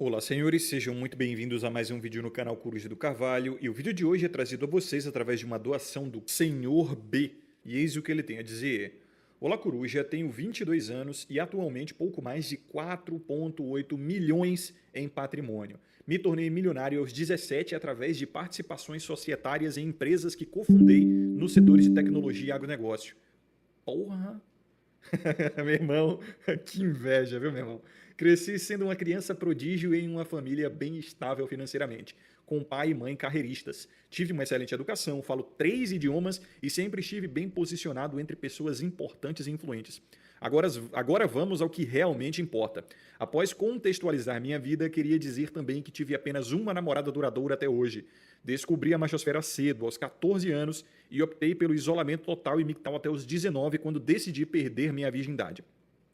Olá, senhores, sejam muito bem-vindos a mais um vídeo no canal Curso do Carvalho, e o vídeo de hoje é trazido a vocês através de uma doação do Senhor B, e eis o que ele tem a dizer. Olá, Coruja, tenho 22 anos e atualmente pouco mais de 4,8 milhões em patrimônio. Me tornei milionário aos 17 através de participações societárias em empresas que cofundei nos setores de tecnologia e agronegócio. Porra! Meu irmão, que inveja, viu, meu irmão? Cresci sendo uma criança prodígio em uma família bem estável financeiramente, com pai e mãe carreiristas. Tive uma excelente educação, falo 3 idiomas e sempre estive bem posicionado entre pessoas importantes e influentes. Agora vamos ao que realmente importa. Após contextualizar minha vida, queria dizer também que tive apenas uma namorada duradoura até hoje. Descobri a machosfera cedo, aos 14 anos, e optei pelo isolamento total e mictal até os 19, quando decidi perder minha virgindade.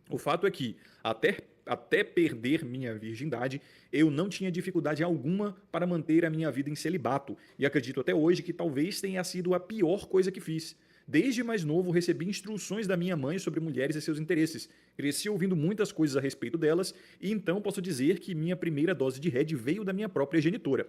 O fato é que, até perder minha virgindade, eu não tinha dificuldade alguma para manter a minha vida em celibato, e acredito até hoje que talvez tenha sido a pior coisa que fiz. Desde mais novo, recebi instruções da minha mãe sobre mulheres e seus interesses. Cresci ouvindo muitas coisas a respeito delas, e então posso dizer que minha primeira dose de Red veio da minha própria genitora.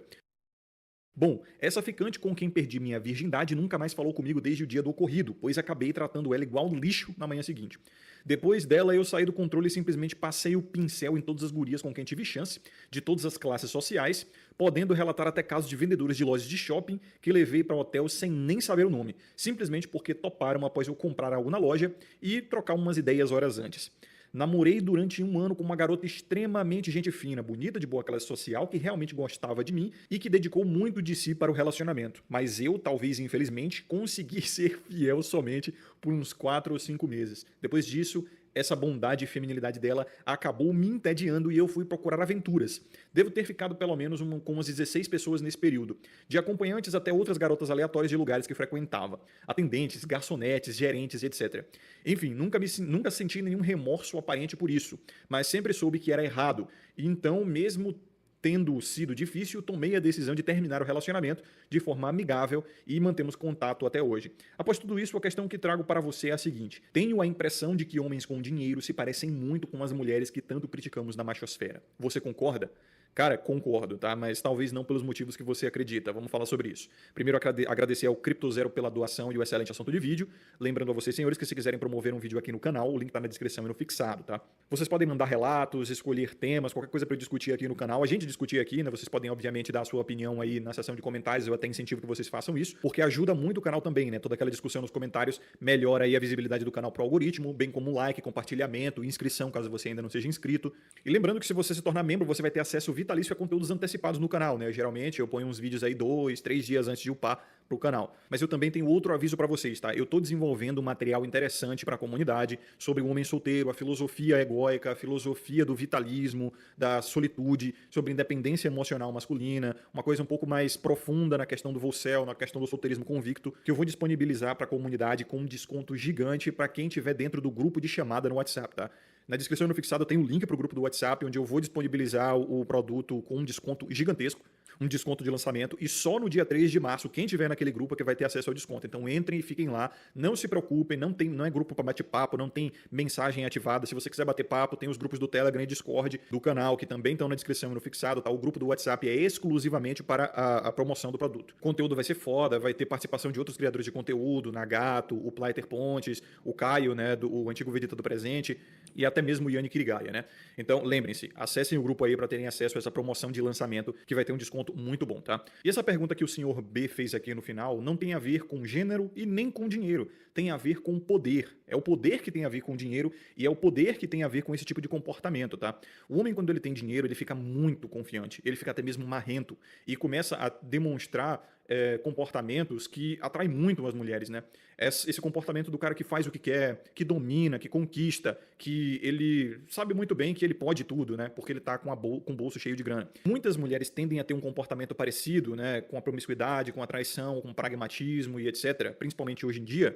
Bom, essa ficante com quem perdi minha virgindade nunca mais falou comigo desde o dia do ocorrido, pois acabei tratando ela igual lixo na manhã seguinte. Depois dela, eu saí do controle e simplesmente passei o pincel em todas as gurias com quem tive chance, de todas as classes sociais, podendo relatar até casos de vendedores de lojas de shopping que levei para hotel sem nem saber o nome, simplesmente porque toparam após eu comprar algo na loja e trocar umas ideias horas antes. Namorei durante 1 ano com uma garota extremamente gente fina, bonita, de boa classe social, que realmente gostava de mim e que dedicou muito de si para o relacionamento. Mas eu, talvez infelizmente, consegui ser fiel somente por uns 4 ou 5 meses. Depois disso, essa bondade e feminilidade dela acabou me entediando e eu fui procurar aventuras. Devo ter ficado pelo menos com umas 16 pessoas nesse período, de acompanhantes até outras garotas aleatórias de lugares que frequentava, atendentes, garçonetes, gerentes, etc. Enfim, nunca senti nenhum remorso aparente por isso, mas sempre soube que era errado, e então, mesmo tendo sido difícil, tomei a decisão de terminar o relacionamento de forma amigável e mantemos contato até hoje. Após tudo isso, a questão que trago para você é a seguinte: tenho a impressão de que homens com dinheiro se parecem muito com as mulheres que tanto criticamos na machosfera. Você concorda? Cara, concordo, tá? Mas talvez não pelos motivos que você acredita. Vamos falar sobre isso. Primeiro, agradecer ao CryptoZero pela doação e o excelente assunto de vídeo. Lembrando a vocês, senhores, que se quiserem promover um vídeo aqui no canal, o link tá na descrição e no fixado, tá? Vocês podem mandar relatos, escolher temas, qualquer coisa para eu discutir aqui no canal. A gente discutir aqui, né? Vocês podem, obviamente, dar a sua opinião aí na seção de comentários. Eu até incentivo que vocês façam isso, porque ajuda muito o canal também, né? Toda aquela discussão nos comentários melhora aí a visibilidade do canal pro algoritmo, bem como like, compartilhamento, inscrição, caso você ainda não seja inscrito. E lembrando que se você se tornar membro, você vai ter acesso vitalício a conteúdos antecipados no canal, né? Geralmente eu ponho uns vídeos aí 2, 3 dias antes de upar pro canal. Mas eu também tenho outro aviso para vocês, tá? Eu tô desenvolvendo um material interessante para a comunidade sobre o homem solteiro, a filosofia egóica, a filosofia do vitalismo, da solitude, sobre independência emocional masculina, uma coisa um pouco mais profunda na questão do vocel, na questão do solteirismo convicto, que eu vou disponibilizar para a comunidade com um desconto gigante para quem estiver dentro do grupo de chamada no WhatsApp, tá? Na descrição no fixado tem um link para o grupo do WhatsApp, onde eu vou disponibilizar o produto com um desconto gigantesco, um desconto de lançamento, e só no dia 3 de março, quem tiver naquele grupo é que vai ter acesso ao desconto. Então entrem e fiquem lá, não se preocupem, não é grupo para bate-papo, não tem mensagem ativada. Se você quiser bater papo, tem os grupos do Telegram e Discord do canal, que também estão na descrição e no fixado, tá? O grupo do WhatsApp é exclusivamente para a promoção do produto. O conteúdo vai ser foda, vai ter participação de outros criadores de conteúdo, Nagato, o Plaiter Pontes, o Caio, né, o antigo Vedita do Presente, e até mesmo o Yanni Kirigaia, né? Então, lembrem-se, acessem o grupo aí para terem acesso a essa promoção de lançamento, que vai ter um desconto muito bom, tá? E essa pergunta que o senhor B fez aqui no final não tem a ver com gênero e nem com dinheiro, tem a ver com poder. É o poder que tem a ver com dinheiro e é o poder que tem a ver com esse tipo de comportamento, tá? O homem, quando ele tem dinheiro, ele fica muito confiante, ele fica até mesmo marrento e começa a demonstrar comportamentos que atraem muito as mulheres, né? Esse comportamento do cara que faz o que quer, que domina, que conquista, que ele sabe muito bem que ele pode tudo, né? Porque ele tá com o bolso cheio de grana. Muitas mulheres tendem a ter um comportamento parecido, né? Com a promiscuidade, com a traição, com o pragmatismo e etc. Principalmente hoje em dia,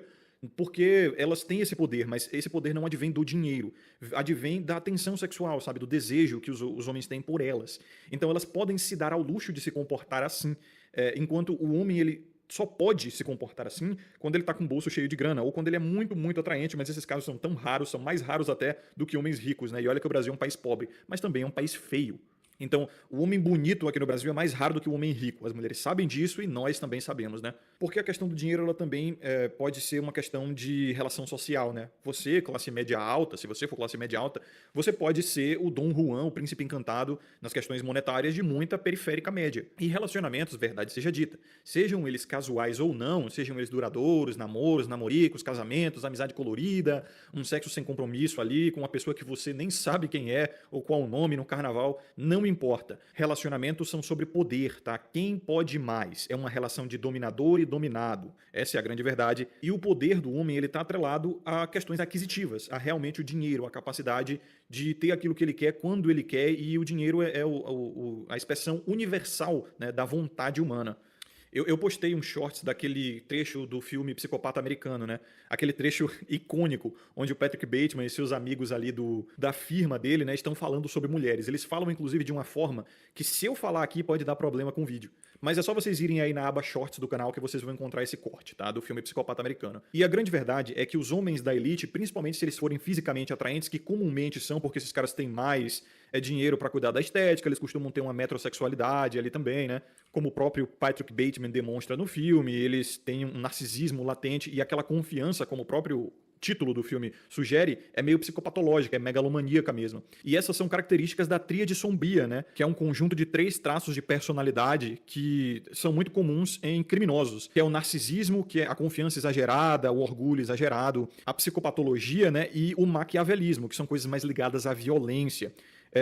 porque elas têm esse poder, mas esse poder não advém do dinheiro, advém da atenção sexual, sabe? Do desejo que os homens têm por elas. Então elas podem se dar ao luxo de se comportar assim, enquanto o homem, ele só pode se comportar assim quando ele está com o bolso cheio de grana, ou quando ele é muito, muito atraente, mas esses casos são tão raros, são mais raros até do que homens ricos, né? E olha que o Brasil é um país pobre, mas também é um país feio. Então, o homem bonito aqui no Brasil é mais raro do que o homem rico. As mulheres sabem disso e nós também sabemos, né? Porque a questão do dinheiro, ela também pode ser uma questão de relação social, né? Você, classe média alta, se você for classe média alta, você pode ser o Dom Juan, o príncipe encantado, nas questões monetárias de muita periférica média. E relacionamentos, verdade seja dita, sejam eles casuais ou não, sejam eles duradouros, namoros, namoricos, casamentos, amizade colorida, um sexo sem compromisso ali, com uma pessoa que você nem sabe quem é ou qual o nome no carnaval, não importa. Relacionamentos são sobre poder, tá? Quem pode mais? É uma relação de dominador e dominado. Essa é a grande verdade. E o poder do homem, ele está atrelado a questões aquisitivas, a realmente o dinheiro, a capacidade de ter aquilo que ele quer quando ele quer, e o dinheiro é a expressão universal, né, da vontade humana. Eu postei um shorts daquele trecho do filme Psicopata Americano, né? Aquele trecho icônico, onde o Patrick Bateman e seus amigos ali da firma dele, né, estão falando sobre mulheres. Eles falam, inclusive, de uma forma que, se eu falar aqui, pode dar problema com o vídeo. Mas é só vocês irem aí na aba Shorts do canal que vocês vão encontrar esse corte, tá? Do filme Psicopata Americano. E a grande verdade é que os homens da elite, principalmente se eles forem fisicamente atraentes, que comumente são, porque esses caras têm mais dinheiro para cuidar da estética, eles costumam ter uma metrosexualidade ali também, né? Como o próprio Patrick Bateman demonstra no filme, eles têm um narcisismo latente e aquela confiança, como o próprio título do filme sugere, é meio psicopatológica, é megalomaníaca mesmo. E essas são características da tríade sombria, né? Que é um conjunto de 3 traços de personalidade que são muito comuns em criminosos, que é o narcisismo, que é a confiança exagerada, o orgulho exagerado, a psicopatologia, né? E o maquiavelismo, que são coisas mais ligadas à violência.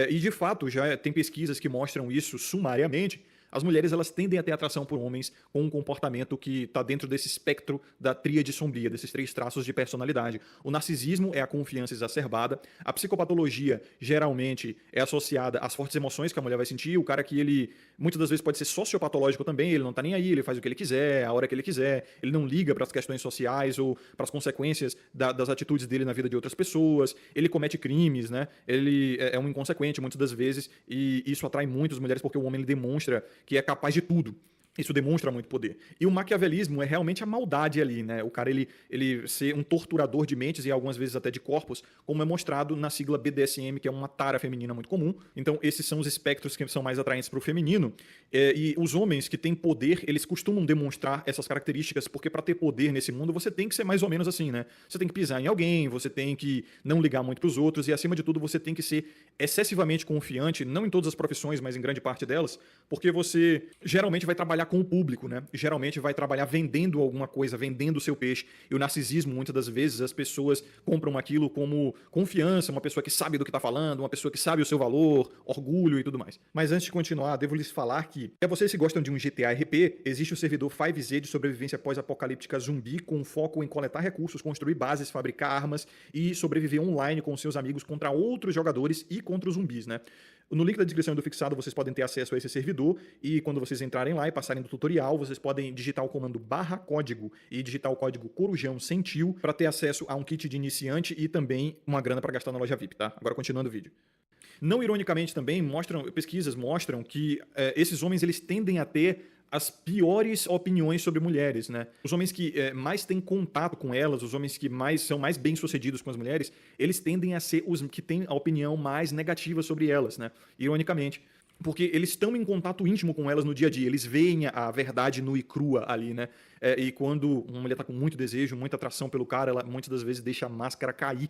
E de fato, já tem pesquisas que mostram isso sumariamente. As mulheres, elas tendem a ter atração por homens com um comportamento que está dentro desse espectro da tríade sombria, desses 3 traços de personalidade. O narcisismo é a confiança exacerbada, a psicopatologia geralmente é associada às fortes emoções que a mulher vai sentir, o cara que ele muitas das vezes pode ser sociopatológico também, ele não está nem aí, ele faz o que ele quiser, a hora que ele quiser, ele não liga para as questões sociais ou para as consequências das atitudes dele na vida de outras pessoas, ele comete crimes, né? Ele é um inconsequente muitas das vezes, e isso atrai muitas mulheres porque o homem ele demonstra que é capaz de tudo. Isso demonstra muito poder. E o maquiavelismo é realmente a maldade ali, né? O cara, ele ser um torturador de mentes e algumas vezes até de corpos, como é mostrado na sigla BDSM, que é uma tara feminina muito comum. Então, esses são os espectros que são mais atraentes para o feminino. E os homens que têm poder, eles costumam demonstrar essas características, porque para ter poder nesse mundo, você tem que ser mais ou menos assim, né? Você tem que pisar em alguém, você tem que não ligar muito para os outros e, acima de tudo, você tem que ser excessivamente confiante, não em todas as profissões, mas em grande parte delas, porque você geralmente vai trabalhar com o público, né? Geralmente vai trabalhar vendendo alguma coisa, vendendo o seu peixe. E o narcisismo, muitas das vezes, as pessoas compram aquilo como confiança, uma pessoa que sabe do que está falando, uma pessoa que sabe o seu valor, orgulho e tudo mais. Mas antes de continuar, devo lhes falar que, para vocês que gostam de um GTA RP, existe o servidor 5Z de sobrevivência pós-apocalíptica zumbi, com foco em coletar recursos, construir bases, fabricar armas e sobreviver online com seus amigos contra outros jogadores e contra os zumbis, né? No link da descrição do fixado vocês podem ter acesso a esse servidor, e quando vocês entrarem lá e passarem do tutorial, vocês podem digitar o comando /código e digitar o código Corujão Sentiu para ter acesso a um kit de iniciante e também uma grana para gastar na loja VIP, tá? Agora continuando o vídeo. Não ironicamente também, pesquisas mostram que esses homens eles tendem a ter as piores opiniões sobre mulheres, né? Os homens que mais têm contato com elas, os homens que são mais bem-sucedidos com as mulheres, eles tendem a ser os que têm a opinião mais negativa sobre elas, né? Ironicamente. Porque eles estão em contato íntimo com elas no dia a dia, eles veem a verdade nua e crua ali, né? E quando uma mulher está com muito desejo, muita atração pelo cara, ela muitas das vezes deixa a máscara cair.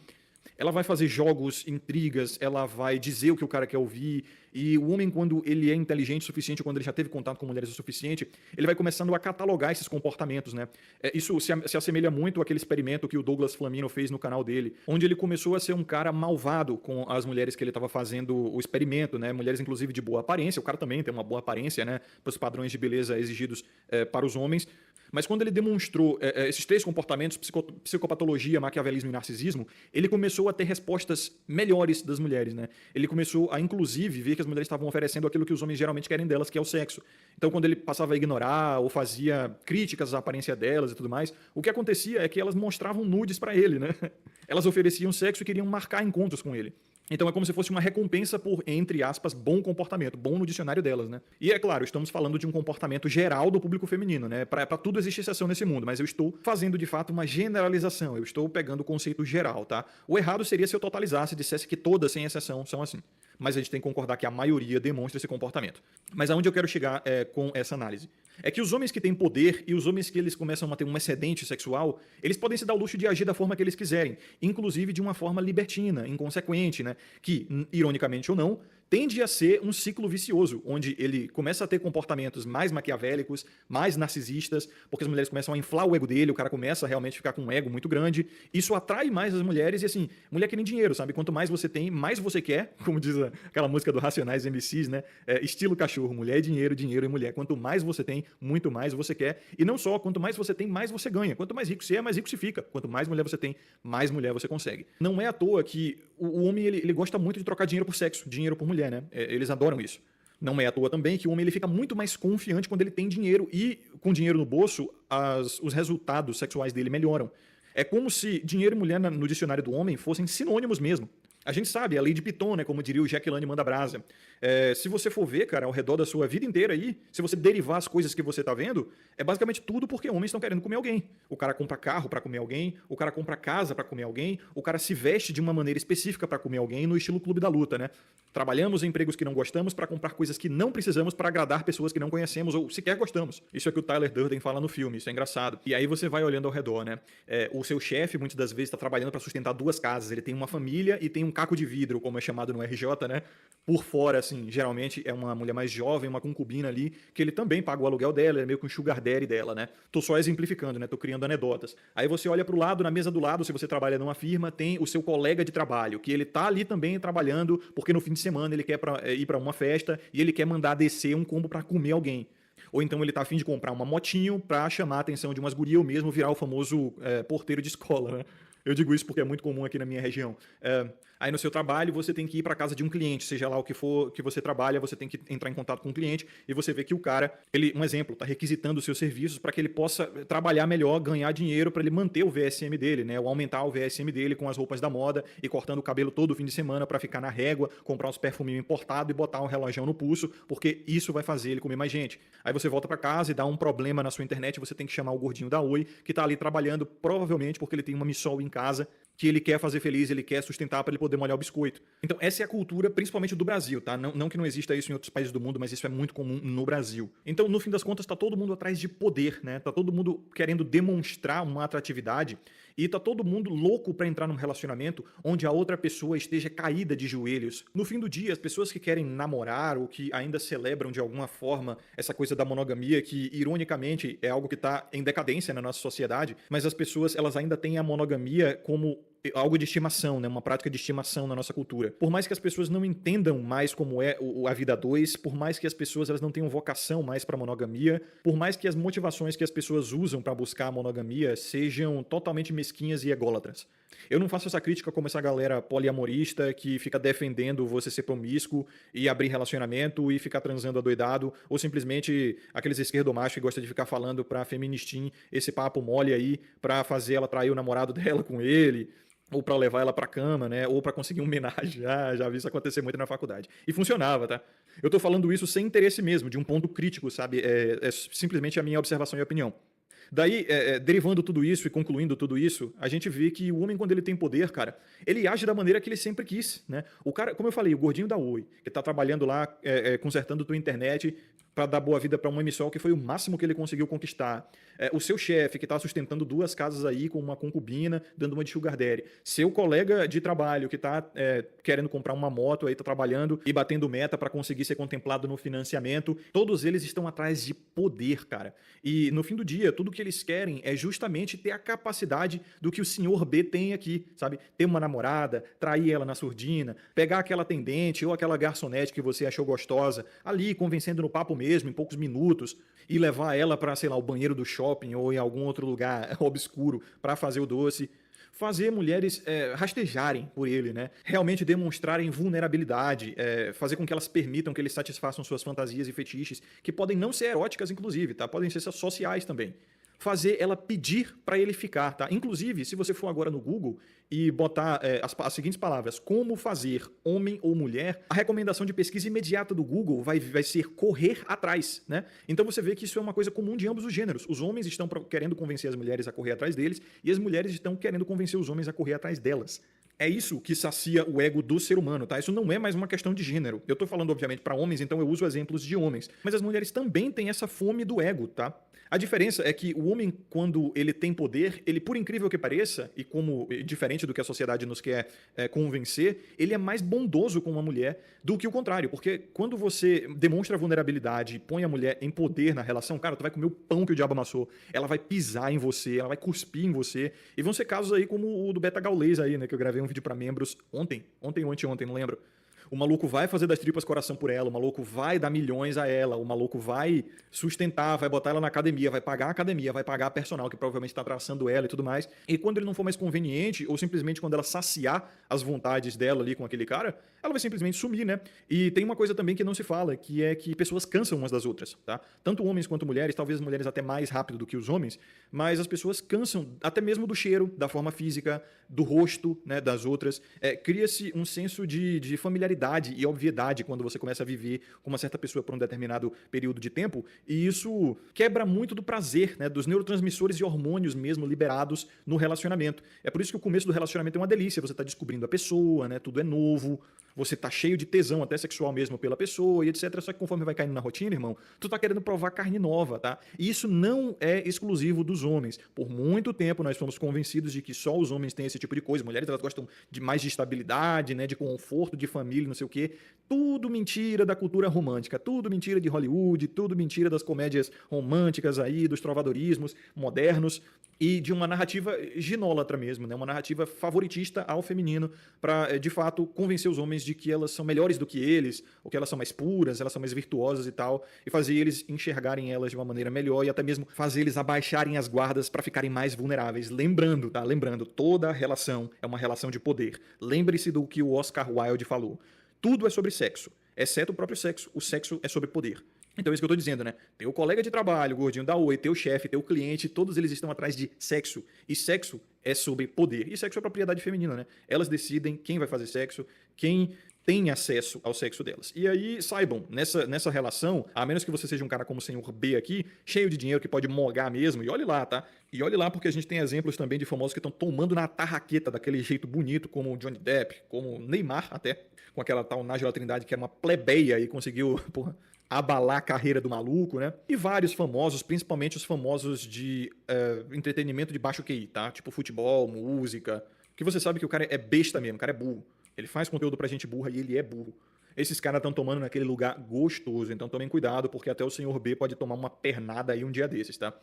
Ela vai fazer jogos, intrigas, ela vai dizer o que o cara quer ouvir. E o homem, quando ele é inteligente o suficiente, quando ele já teve contato com mulheres o suficiente, ele vai começando a catalogar esses comportamentos, né? Isso se assemelha muito àquele experimento que o Douglas Flamino fez no canal dele, onde ele começou a ser um cara malvado com as mulheres que ele estava fazendo o experimento, né? Mulheres, inclusive, de boa aparência. O cara também tem uma boa aparência, né? Para os padrões de beleza exigidos para os homens. Mas quando ele demonstrou esses 3 comportamentos, psicopatologia, maquiavelismo e narcisismo, ele começou a ter respostas melhores das mulheres, né? Ele começou a, inclusive, ver que as mulheres estavam oferecendo aquilo que os homens geralmente querem delas, que é o sexo. Então, quando ele passava a ignorar ou fazia críticas à aparência delas e tudo mais, o que acontecia é que elas mostravam nudes para ele, né? Elas ofereciam sexo e queriam marcar encontros com ele. Então é como se fosse uma recompensa por, entre aspas, bom comportamento, bom no dicionário delas, né? E é claro, estamos falando de um comportamento geral do público feminino, né? Para tudo existe exceção nesse mundo, mas eu estou fazendo de fato uma generalização, eu estou pegando o conceito geral, tá? O errado seria se eu totalizasse e dissesse que todas, sem exceção, são assim. Mas a gente tem que concordar que a maioria demonstra esse comportamento. Mas aonde eu quero chegar com essa análise? É que os homens que têm poder e os homens que eles começam a ter um excedente sexual, eles podem se dar o luxo de agir da forma que eles quiserem, inclusive de uma forma libertina, inconsequente, né? Que, ironicamente ou não, tende a ser um ciclo vicioso, onde ele começa a ter comportamentos mais maquiavélicos, mais narcisistas, porque as mulheres começam a inflar o ego dele, o cara começa a realmente ficar com um ego muito grande. Isso atrai mais as mulheres e, assim, mulher que nem dinheiro, sabe? Quanto mais você tem, mais você quer, como diz aquela música do Racionais MCs, né? Estilo cachorro, mulher é dinheiro, dinheiro é mulher. Quanto mais você tem, muito mais você quer. E não só, quanto mais você tem, mais você ganha. Quanto mais rico você é, mais rico você fica. Quanto mais mulher você tem, mais mulher você consegue. Não é à toa que o homem ele gosta muito de trocar dinheiro por sexo, dinheiro por mulher, né? Eles adoram isso. Não é à toa também que o homem ele fica muito mais confiante quando ele tem dinheiro e, com dinheiro no bolso, os resultados sexuais dele melhoram. É como se dinheiro e mulher no dicionário do homem fossem sinônimos mesmo. A gente sabe, a lei de Piton, né, como diria o Jaqueline Manda Brasa. Se você for ver, cara, ao redor da sua vida inteira aí, se você derivar as coisas que você tá vendo, é basicamente tudo porque homens estão querendo comer alguém. O cara compra carro para comer alguém, o cara compra casa para comer alguém, o cara se veste de uma maneira específica para comer alguém, no estilo Clube da Luta, né? Trabalhamos em empregos que não gostamos para comprar coisas que não precisamos para agradar pessoas que não conhecemos ou sequer gostamos. Isso é o que o Tyler Durden fala no filme, isso é engraçado. E aí você vai olhando ao redor, né? O seu chefe, muitas das vezes, está trabalhando para sustentar 2 casas. Ele tem uma família e tem um caco de vidro, como é chamado no RJ, né? Por fora, assim, geralmente é uma mulher mais jovem, uma concubina ali, que ele também paga o aluguel dela, é meio que um sugar daddy dela, né? Tô só exemplificando, né? Tô criando anedotas. Aí você olha pro lado, na mesa do lado, se você trabalha numa firma, tem o seu colega de trabalho, que ele tá ali também trabalhando, porque no fim de semana ele quer ir para uma festa e ele quer mandar descer um combo para comer alguém. Ou então ele tá a fim de comprar uma motinho para chamar a atenção de umas gurias ou mesmo virar o famoso porteiro de escola, né? Eu digo isso porque é muito comum aqui na minha região. Aí no seu trabalho você tem que ir para casa de um cliente, seja lá o que for que você trabalha, você tem que entrar em contato com o cliente e você vê que o cara, um exemplo, está requisitando os seus serviços para que ele possa trabalhar melhor, ganhar dinheiro para ele manter o VSM dele, né? Ou aumentar o VSM dele com as roupas da moda e cortando o cabelo todo fim de semana para ficar na régua, comprar uns perfuminhos importados e botar um relógio no pulso, porque isso vai fazer ele comer mais gente. Aí você volta para casa e dá um problema na sua internet, você tem que chamar o gordinho da Oi, que está ali trabalhando provavelmente porque ele tem uma missão em casa que ele quer fazer feliz, ele quer sustentar para ele poder molhar o biscoito. Então essa é a cultura principalmente do Brasil, tá? Não que não exista isso em outros países do mundo, mas isso é muito comum no Brasil. Então no fim das contas tá todo mundo atrás de poder, né? Tá todo mundo querendo demonstrar uma atratividade e tá todo mundo louco para entrar num relacionamento onde a outra pessoa esteja caída de joelhos. No fim do dia, as pessoas que querem namorar ou que ainda celebram de alguma forma essa coisa da monogamia, que ironicamente é algo que tá em decadência na nossa sociedade, mas as pessoas elas ainda têm a monogamia como algo de estimação, né? Uma prática de estimação na nossa cultura. Por mais que as pessoas não entendam mais como é a vida a dois, por mais que as pessoas elas não tenham vocação mais para monogamia, por mais que as motivações que as pessoas usam para buscar a monogamia sejam totalmente mesquinhas e ególatras. Eu não faço essa crítica como essa galera poliamorista que fica defendendo você ser promíscuo e abrir relacionamento e ficar transando adoidado, ou simplesmente aqueles esquerdomachos que gostam de ficar falando pra feministim esse papo mole aí pra fazer ela trair o namorado dela com ele, ou para levar ela para cama, né? Ou para conseguir um homenagem. Já vi isso acontecer muito na faculdade. E funcionava, tá? Eu tô falando isso sem interesse mesmo, de um ponto crítico, sabe? É simplesmente a minha observação e opinião. Daí, derivando tudo isso e concluindo tudo isso, a gente vê que o homem, quando ele tem poder, cara, ele age da maneira que ele sempre quis, né? O cara, como eu falei, o gordinho da Oi, que tá trabalhando lá, consertando tua internet para dar boa vida para uma emissora, que foi o máximo que ele conseguiu conquistar. O seu chefe, que está sustentando 2 casas aí com uma concubina, dando uma de sugar daddy. Seu colega de trabalho, que está querendo comprar uma moto, aí está trabalhando e batendo meta para conseguir ser contemplado no financiamento. Todos eles estão atrás de poder, cara. E no fim do dia, tudo que eles querem é justamente ter a capacidade do que o senhor B tem aqui, sabe? Ter uma namorada, trair ela na surdina, pegar aquela atendente ou aquela garçonete que você achou gostosa, ali convencendo no papo mesmo, em poucos minutos, e levar ela para, sei lá, o banheiro do shopping ou em algum outro lugar obscuro para fazer o doce. Fazer mulheres rastejarem por ele, né? Realmente demonstrarem vulnerabilidade, fazer com que elas permitam que eles satisfaçam suas fantasias e fetiches, que podem não ser eróticas, inclusive, tá? Podem ser sociais também. fazer ela pedir para ele ficar, tá? Inclusive, se você for agora no Google e botar as seguintes palavras, como fazer homem ou mulher, a recomendação de pesquisa imediata do Google vai ser correr atrás, né? Então você vê que isso é uma coisa comum de ambos os gêneros. Os homens estão querendo convencer as mulheres a correr atrás deles e as mulheres estão querendo convencer os homens a correr atrás delas. É isso que sacia o ego do ser humano, tá? Isso não é mais uma questão de gênero. Eu tô falando, obviamente, para homens, então eu uso exemplos de homens. Mas as mulheres também têm essa fome do ego, tá? A diferença é que o homem, quando ele tem poder, ele, por incrível que pareça, e como diferente do que a sociedade nos quer convencer, ele é mais bondoso com uma mulher do que o contrário. Porque quando você demonstra vulnerabilidade e põe a mulher em poder na relação, cara, tu vai comer o pão que o diabo amassou, ela vai pisar em você, ela vai cuspir em você. E vão ser casos aí como o do Beta Gaulês aí, né, que eu gravei um vídeo para membros ontem, não lembro. O maluco vai fazer das tripas coração por ela, o maluco vai dar milhões a ela, o maluco vai sustentar, vai botar ela na academia, vai pagar a academia, vai pagar a personal que provavelmente está traçando ela e tudo mais. E quando ele não for mais conveniente, ou simplesmente quando ela saciar as vontades dela ali com aquele cara, ela vai simplesmente sumir, né? E tem uma coisa também que não se fala, que é que pessoas cansam umas das outras, tá? Tanto homens quanto mulheres, talvez as mulheres até mais rápido do que os homens, mas as pessoas cansam até mesmo do cheiro, da forma física, do rosto, né, das outras. Cria-se um senso de familiaridade e obviedade quando você começa a viver com uma certa pessoa por um determinado período de tempo, e isso quebra muito do prazer, né, dos neurotransmissores e hormônios mesmo liberados no relacionamento. É por isso que o começo do relacionamento é uma delícia, você está descobrindo a pessoa, né, tudo é novo, você tá cheio de tesão, até sexual mesmo, pela pessoa e etc. Só que conforme vai caindo na rotina, irmão, tu tá querendo provar carne nova, tá? E isso não é exclusivo dos homens. Por muito tempo nós fomos convencidos de que só os homens têm esse tipo de coisa. Mulheres, elas gostam de mais de estabilidade, né, de conforto, de família, não sei o quê. Tudo mentira da cultura romântica, tudo mentira de Hollywood, tudo mentira das comédias românticas aí, dos trovadorismos modernos e de uma narrativa ginólatra mesmo, né? Uma narrativa favoritista ao feminino para, de fato, convencer os homens de que elas são melhores do que eles, ou que elas são mais puras, elas são mais virtuosas e tal, e fazer eles enxergarem elas de uma maneira melhor e até mesmo fazer eles abaixarem as guardas para ficarem mais vulneráveis. Lembrando, tá? Lembrando, toda relação é uma relação de poder. Lembre-se do que o Oscar Wilde falou. Tudo é sobre sexo, exceto o próprio sexo. O sexo é sobre poder. Então é isso que eu tô dizendo, né? Teu colega de trabalho, gordinho da Oi, teu chefe, teu cliente, todos eles estão atrás de sexo. E sexo é sobre poder. E sexo é propriedade feminina, né? Elas decidem quem vai fazer sexo, quem tem acesso ao sexo delas. E aí, saibam, nessa relação, a menos que você seja um cara como o senhor B aqui, cheio de dinheiro, que pode mogar mesmo, e olhe lá, tá? E olhe lá porque a gente tem exemplos também de famosos que estão tomando na tarraqueta daquele jeito bonito, como o Johnny Depp, como o Neymar até, com aquela tal Nájila Trindade que era uma plebeia e conseguiu, porra, abalar a carreira do maluco, né? E vários famosos, principalmente os famosos de entretenimento de baixo QI, tá? Tipo futebol, música, que você sabe que o cara é besta mesmo, o cara é burro. Ele faz conteúdo pra gente burra e ele é burro. Esses caras estão tomando naquele lugar gostoso, então tomem cuidado, porque até o senhor B pode tomar uma pernada aí um dia desses, tá?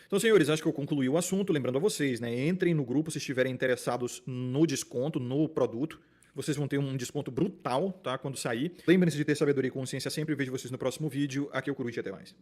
Então, senhores, acho que eu concluí o assunto, lembrando a vocês, né? Entrem no grupo se estiverem interessados no desconto, no produto. Vocês vão ter um desconto brutal, tá? Quando sair. Lembrem-se de ter sabedoria e consciência sempre. Vejo vocês no próximo vídeo. Aqui é o Curso e até mais.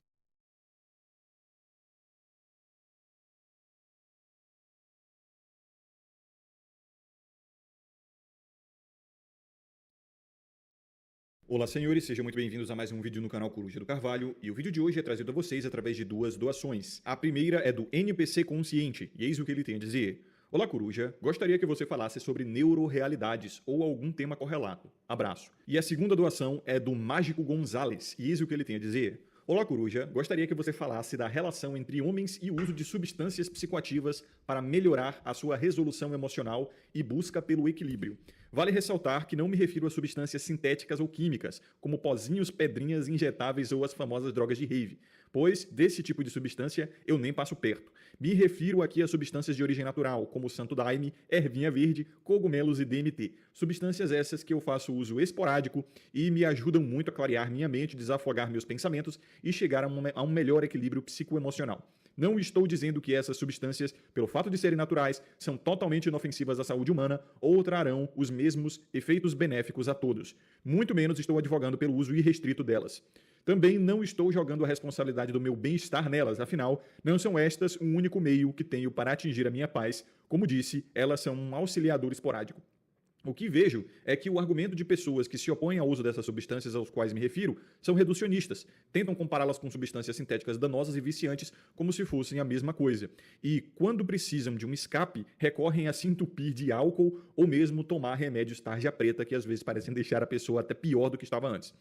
Olá, senhores, sejam muito bem-vindos a mais um vídeo no canal Curso do Carvalho, e o vídeo de hoje é trazido a vocês através de duas doações. A primeira é do NPC Consciente, e eis o que ele tem a dizer. Olá, Coruja. Gostaria que você falasse sobre neurorealidades ou algum tema correlato. Abraço. E a segunda doação é do Mágico Gonzalez, e eis o que ele tem a dizer. Olá, Coruja. Gostaria que você falasse da relação entre homens e o uso de substâncias psicoativas para melhorar a sua resolução emocional e busca pelo equilíbrio. Vale ressaltar que não me refiro a substâncias sintéticas ou químicas, como pozinhos, pedrinhas injetáveis ou as famosas drogas de rave, pois desse tipo de substância eu nem passo perto. Me refiro aqui a substâncias de origem natural, como santo daime, ervinha verde, cogumelos e DMT. Substâncias essas que eu faço uso esporádico e me ajudam muito a clarear minha mente, desafogar meus pensamentos e chegar a um melhor equilíbrio psicoemocional. Não estou dizendo que essas substâncias, pelo fato de serem naturais, são totalmente inofensivas à saúde humana ou trarão os mesmos efeitos benéficos a todos. Muito menos estou advogando pelo uso irrestrito delas. Também não estou jogando a responsabilidade do meu bem-estar nelas, afinal, não são estas o único meio que tenho para atingir a minha paz. Como disse, elas são um auxiliador esporádico. O que vejo é que o argumento de pessoas que se opõem ao uso dessas substâncias aos quais me refiro são reducionistas. Tentam compará-las com substâncias sintéticas danosas e viciantes como se fossem a mesma coisa. E, quando precisam de um escape, recorrem a se entupir de álcool ou mesmo tomar remédios tarja preta que às vezes parecem deixar a pessoa até pior do que estava antes.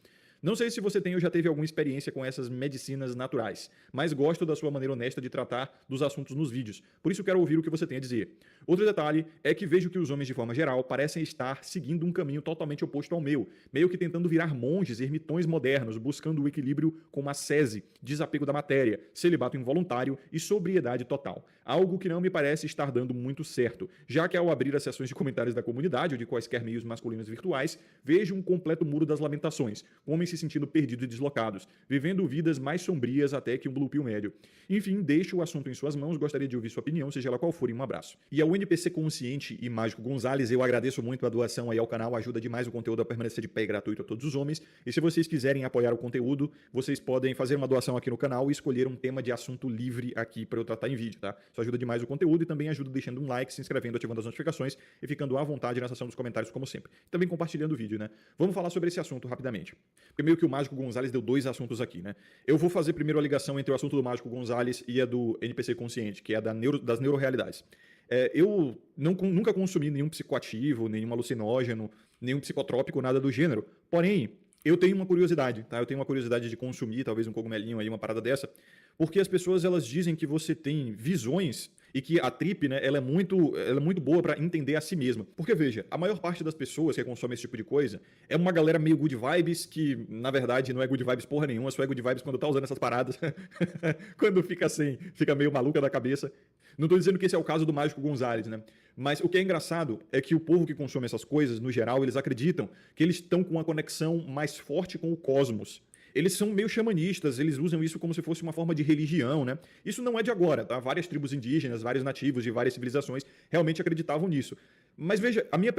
Não sei se você tem ou já teve alguma experiência com essas medicinas naturais, mas gosto da sua maneira honesta de tratar dos assuntos nos vídeos, por isso quero ouvir o que você tem a dizer. Outro detalhe é que vejo que os homens, de forma geral, parecem estar seguindo um caminho totalmente oposto ao meu, meio que tentando virar monges, ermitões modernos, buscando o equilíbrio com ascese, desapego da matéria, celibato involuntário e sobriedade total. Algo que não me parece estar dando muito certo, já que ao abrir as sessões de comentários da comunidade ou de quaisquer meios masculinos virtuais, vejo um completo muro das lamentações, homens se sentindo perdidos e deslocados, vivendo vidas mais sombrias até que um blue pill médio. Enfim, deixo o assunto em suas mãos, gostaria de ouvir sua opinião, seja ela qual for, e um abraço. E ao NPC Consciente e Mágico Gonzalez, eu agradeço muito a doação aí ao canal, ajuda demais o conteúdo a permanecer de pé e gratuito a todos os homens. E se vocês quiserem apoiar o conteúdo, vocês podem fazer uma doação aqui no canal e escolher um tema de assunto livre aqui para eu tratar em vídeo, tá? Isso ajuda demais o conteúdo e também ajuda deixando um like, se inscrevendo, ativando as notificações e ficando à vontade na seção dos comentários, como sempre. Também compartilhando o vídeo, né? Vamos falar sobre esse assunto rapidamente. Porque meio que o Mágico Gonzalez deu dois assuntos aqui, né? Eu vou fazer primeiro a ligação entre o assunto do Mágico Gonzalez e a do NPC Consciente, que é das neurorealidades. Eu nunca consumi nenhum psicoativo, nenhum alucinógeno, nenhum psicotrópico, nada do gênero. Porém, eu tenho uma curiosidade, tá? Eu tenho uma curiosidade de consumir talvez um cogumelinho aí, uma parada dessa, porque as pessoas elas dizem que você tem visões e que a trip, né, ela é muito boa para entender a si mesma. Porque, veja, a maior parte das pessoas que consomem esse tipo de coisa é uma galera meio good vibes que, na verdade, não é good vibes porra nenhuma, só é good vibes quando tá usando essas paradas, quando fica meio maluca da cabeça. Não tô dizendo que esse é o caso do Mágico Gonzalez, né? Mas o que é engraçado é que o povo que consome essas coisas, no geral, eles acreditam que eles estão com uma conexão mais forte com o cosmos. Eles são meio xamanistas, eles usam isso como se fosse uma forma de religião, né? Isso não é de agora, tá? Várias tribos indígenas, vários nativos de várias civilizações realmente acreditavam nisso. Mas veja, a minha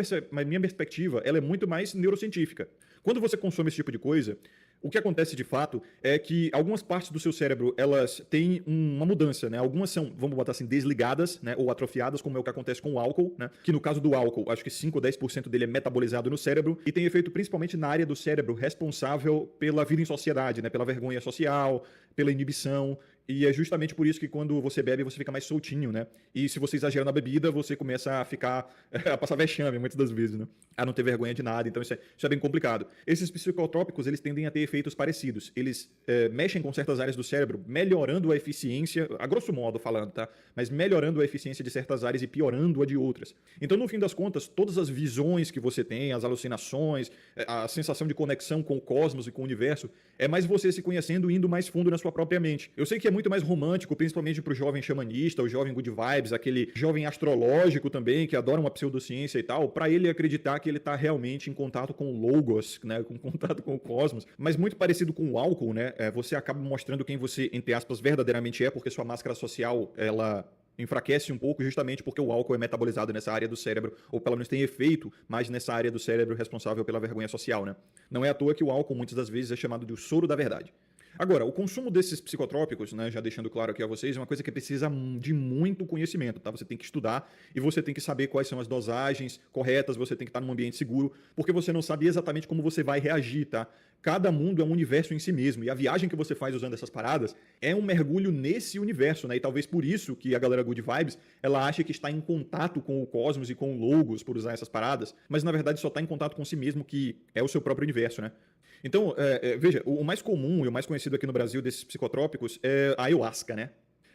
perspectiva ela é muito mais neurocientífica. Quando você consome esse tipo de coisa, o que acontece de fato é que algumas partes do seu cérebro elas têm uma mudança, né? Algumas são, vamos botar assim, desligadas, né? Ou atrofiadas, como é o que acontece com o álcool, né? Que no caso do álcool, acho que 5 ou 10% dele é metabolizado no cérebro e tem efeito principalmente na área do cérebro responsável pela vida em sociedade, né? Pela vergonha social, pela inibição. E é justamente por isso que quando você bebe, você fica mais soltinho, né? E se você exagera na bebida, você começa a passar vexame muitas das vezes, né? A não ter vergonha de nada, então isso é bem complicado. Esses psicotrópicos, eles tendem a ter efeitos parecidos. Eles mexem com certas áreas do cérebro, melhorando a eficiência, a grosso modo falando, tá? Mas melhorando a eficiência de certas áreas e piorando a de outras. Então, no fim das contas, todas as visões que você tem, as alucinações, a sensação de conexão com o cosmos e com o universo, é mais você se conhecendo e indo mais fundo na sua própria mente. Eu sei que é muito mais romântico, principalmente pro jovem xamanista, o jovem good vibes, aquele jovem astrológico também, que adora uma pseudociência e tal, para ele acreditar que ele tá realmente em contato com o logos, né, com contato com o cosmos, mas muito parecido com o álcool, né, você acaba mostrando quem você, entre aspas, verdadeiramente é, porque sua máscara social, ela enfraquece um pouco justamente porque o álcool é metabolizado nessa área do cérebro, ou pelo menos tem efeito mais nessa área do cérebro responsável pela vergonha social, né. Não é à toa que o álcool muitas das vezes é chamado de o soro da verdade. Agora, o consumo desses psicotrópicos, né, já deixando claro aqui a vocês, é uma coisa que precisa de muito conhecimento, tá? Você tem que estudar e você tem que saber quais são as dosagens corretas, você tem que estar num ambiente seguro, porque você não sabe exatamente como você vai reagir, tá? Cada mundo é um universo em si mesmo, e a viagem que você faz usando essas paradas é um mergulho nesse universo, né? E talvez por isso que a galera Good Vibes, ela acha que está em contato com o cosmos e com o logos por usar essas paradas, mas na verdade só está em contato com si mesmo, que é o seu próprio universo, né? Então, veja, o mais comum e o mais conhecido aqui no Brasil desses psicotrópicos é a ayahuasca, né?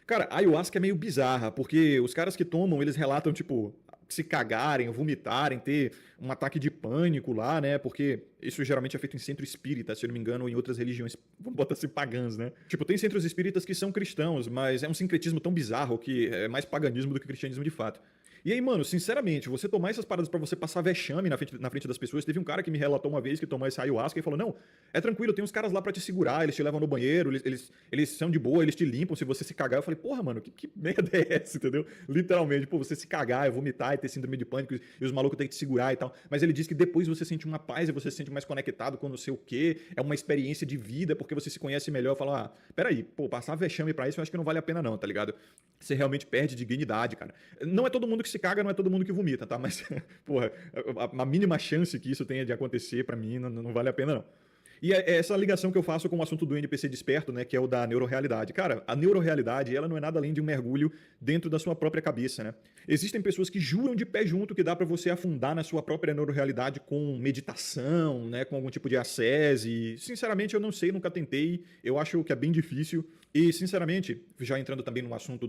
Cara, a ayahuasca é meio bizarra, porque os caras que tomam, eles relatam, tipo, se cagarem, vomitarem, ter um ataque de pânico lá, né? Porque isso geralmente é feito em centro espírita, se eu não me engano, ou em outras religiões, vamos botar assim, pagãs, né? Tipo, tem centros espíritas que são cristãos, mas é um sincretismo tão bizarro que é mais paganismo do que cristianismo de fato. E aí, mano, sinceramente, você tomar essas paradas pra você passar vexame na frente das pessoas, teve um cara que me relatou uma vez que tomou essa ayahuasca e falou, não, é tranquilo, tem uns caras lá pra te segurar, eles te levam no banheiro, eles são de boa, eles te limpam se você se cagar. Eu falei, porra, mano, que merda é essa, entendeu? Literalmente, pô, você se cagar, vomitar e ter síndrome de pânico e os malucos têm que te segurar e tal. Mas ele diz que depois você sente uma paz e você se sente mais conectado com não sei o quê, é uma experiência de vida, porque você se conhece melhor. Fala, peraí, pô, passar vexame pra isso eu acho que não vale a pena não, tá ligado? Você realmente perde dignidade, cara. Não é todo mundo que que se caga não é todo mundo que vomita, tá? Mas, porra, a mínima chance que isso tenha de acontecer, pra mim, não vale a pena, não. E é essa ligação que eu faço com o assunto do NPC desperto, né, que é o da neurorealidade. Cara, a neurorealidade, ela não é nada além de um mergulho dentro da sua própria cabeça, né? Existem pessoas que juram de pé junto que dá pra você afundar na sua própria neurorealidade com meditação, né, com algum tipo de ascese. Sinceramente, eu não sei, nunca tentei. Eu acho que é bem difícil. E, sinceramente, já entrando também no assunto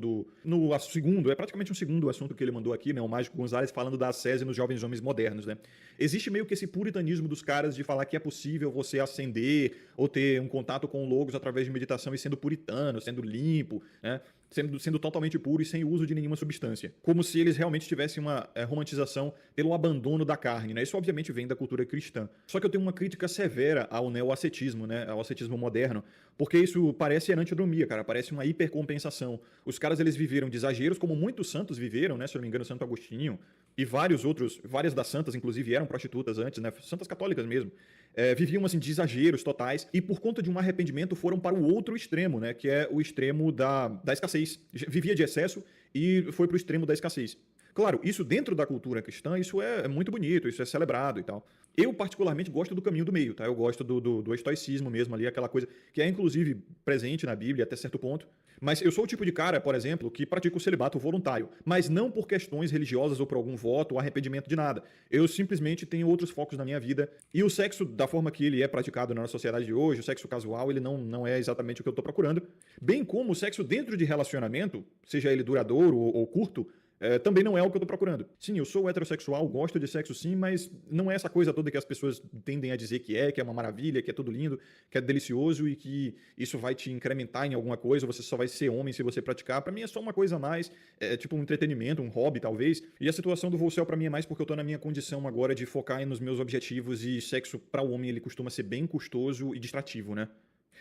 é praticamente um segundo assunto que ele mandou aqui, né, o Mágico Gonzalez, falando da ascese nos jovens homens modernos, né? Existe meio que esse puritanismo dos caras de falar que é possível você ascender ou ter um contato com logos através de meditação e sendo puritano, sendo limpo, né? Sendo totalmente puro e sem uso de nenhuma substância. Como se eles realmente tivessem uma romantização pelo abandono da carne, né? Isso obviamente vem da cultura cristã. Só que eu tenho uma crítica severa ao neoascetismo, né? Ao ascetismo moderno, porque isso parece enantiodromia, cara, parece uma hipercompensação. Os caras, eles viveram de exageros, como muitos santos viveram, né? Se eu não me engano, Santo Agostinho e várias das santas, inclusive, eram prostitutas antes, né? Santas católicas mesmo. Viviam assim de exageros totais e por conta de um arrependimento foram para o outro extremo, né, que é o extremo da escassez. Vivia de excesso e foi para o extremo da escassez. Claro, isso dentro da cultura cristã, isso é muito bonito, isso é celebrado e tal. Eu, particularmente, gosto do caminho do meio, tá? Eu gosto do estoicismo mesmo ali, aquela coisa que é, inclusive, presente na Bíblia até certo ponto. Mas eu sou o tipo de cara, por exemplo, que pratica o celibato voluntário, mas não por questões religiosas ou por algum voto ou arrependimento de nada. Eu simplesmente tenho outros focos na minha vida. E o sexo, da forma que ele é praticado na nossa sociedade de hoje, o sexo casual, ele não é exatamente o que eu tô procurando. Bem como o sexo dentro de relacionamento, seja ele duradouro ou curto, também não é o que eu tô procurando. Sim, eu sou heterossexual, gosto de sexo sim, mas não é essa coisa toda que as pessoas tendem a dizer que é uma maravilha, que é tudo lindo, que é delicioso e que isso vai te incrementar em alguma coisa, você só vai ser homem se você praticar. Pra mim é só uma coisa a mais, tipo um entretenimento, um hobby talvez. E a situação do voo céu pra mim é mais porque eu tô na minha condição agora de focar nos meus objetivos e sexo pra homem ele costuma ser bem custoso e distrativo, né?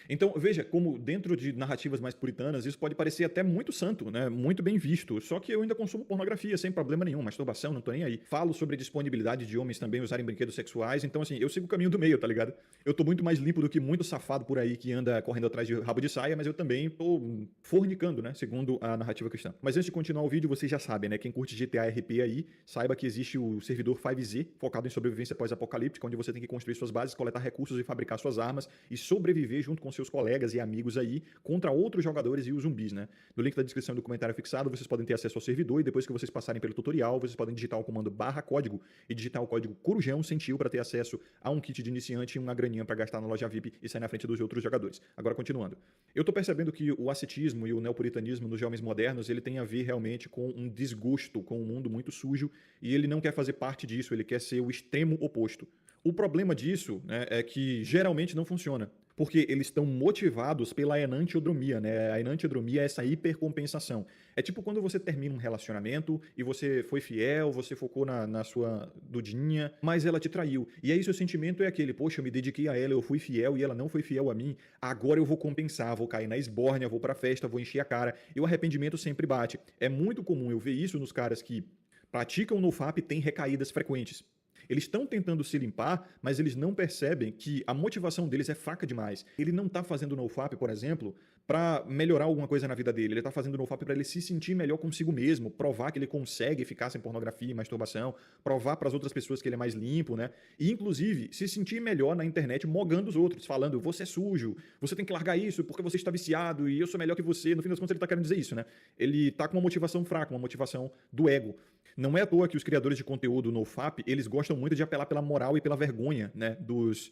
Então, veja como dentro de narrativas mais puritanas isso pode parecer até muito santo, né? Muito bem visto. Só que eu ainda consumo pornografia sem problema nenhum, masturbação, não tô nem aí. Falo sobre a disponibilidade de homens também usarem brinquedos sexuais. Então, assim, eu sigo o caminho do meio, tá ligado? Eu tô muito mais limpo do que muito safado por aí que anda correndo atrás de rabo de saia, mas eu também tô fornicando, né? Segundo a narrativa cristã. Mas antes de continuar o vídeo, vocês já sabem, né? Quem curte GTA RP aí, saiba que existe o servidor 5Z, focado em sobrevivência pós-apocalíptica, onde você tem que construir suas bases, coletar recursos e fabricar suas armas e sobreviver junto com seus colegas e amigos aí contra outros jogadores e os zumbis, né? No link da descrição do comentário fixado, vocês podem ter acesso ao servidor e depois que vocês passarem pelo tutorial, vocês podem digitar o comando /código e digitar o código Corujão Sentiu para ter acesso a um kit de iniciante e uma graninha para gastar na loja VIP e sair na frente dos outros jogadores. Agora, continuando. Eu tô percebendo que o ascetismo e o neopuritanismo nos jovens modernos, ele tem a ver realmente com um desgosto com um mundo muito sujo e ele não quer fazer parte disso, ele quer ser o extremo oposto. O problema disso, né, é que geralmente não funciona, porque eles estão motivados pela enantiodromia, né? A enantiodromia é essa hipercompensação. É tipo quando você termina um relacionamento e você foi fiel, você focou na sua dudinha, mas ela te traiu. E aí seu sentimento é aquele, poxa, eu me dediquei a ela, eu fui fiel e ela não foi fiel a mim, agora eu vou compensar, vou cair na esbórnia, vou pra festa, vou encher a cara, e o arrependimento sempre bate. É muito comum eu ver isso nos caras que praticam nofap e têm recaídas frequentes. Eles estão tentando se limpar, mas eles não percebem que a motivação deles é fraca demais. Ele não está fazendo nofap, por exemplo, para melhorar alguma coisa na vida dele. Ele está fazendo nofap para ele se sentir melhor consigo mesmo, provar que ele consegue ficar sem pornografia e masturbação, provar para as outras pessoas que ele é mais limpo, né? E, inclusive, se sentir melhor na internet mogando os outros, falando, você é sujo, você tem que largar isso porque você está viciado e eu sou melhor que você. No fim das contas, ele está querendo dizer isso, né? Ele está com uma motivação fraca, uma motivação do ego. Não é à toa que os criadores de conteúdo nofap, eles gostam muito de apelar pela moral e pela vergonha, né, dos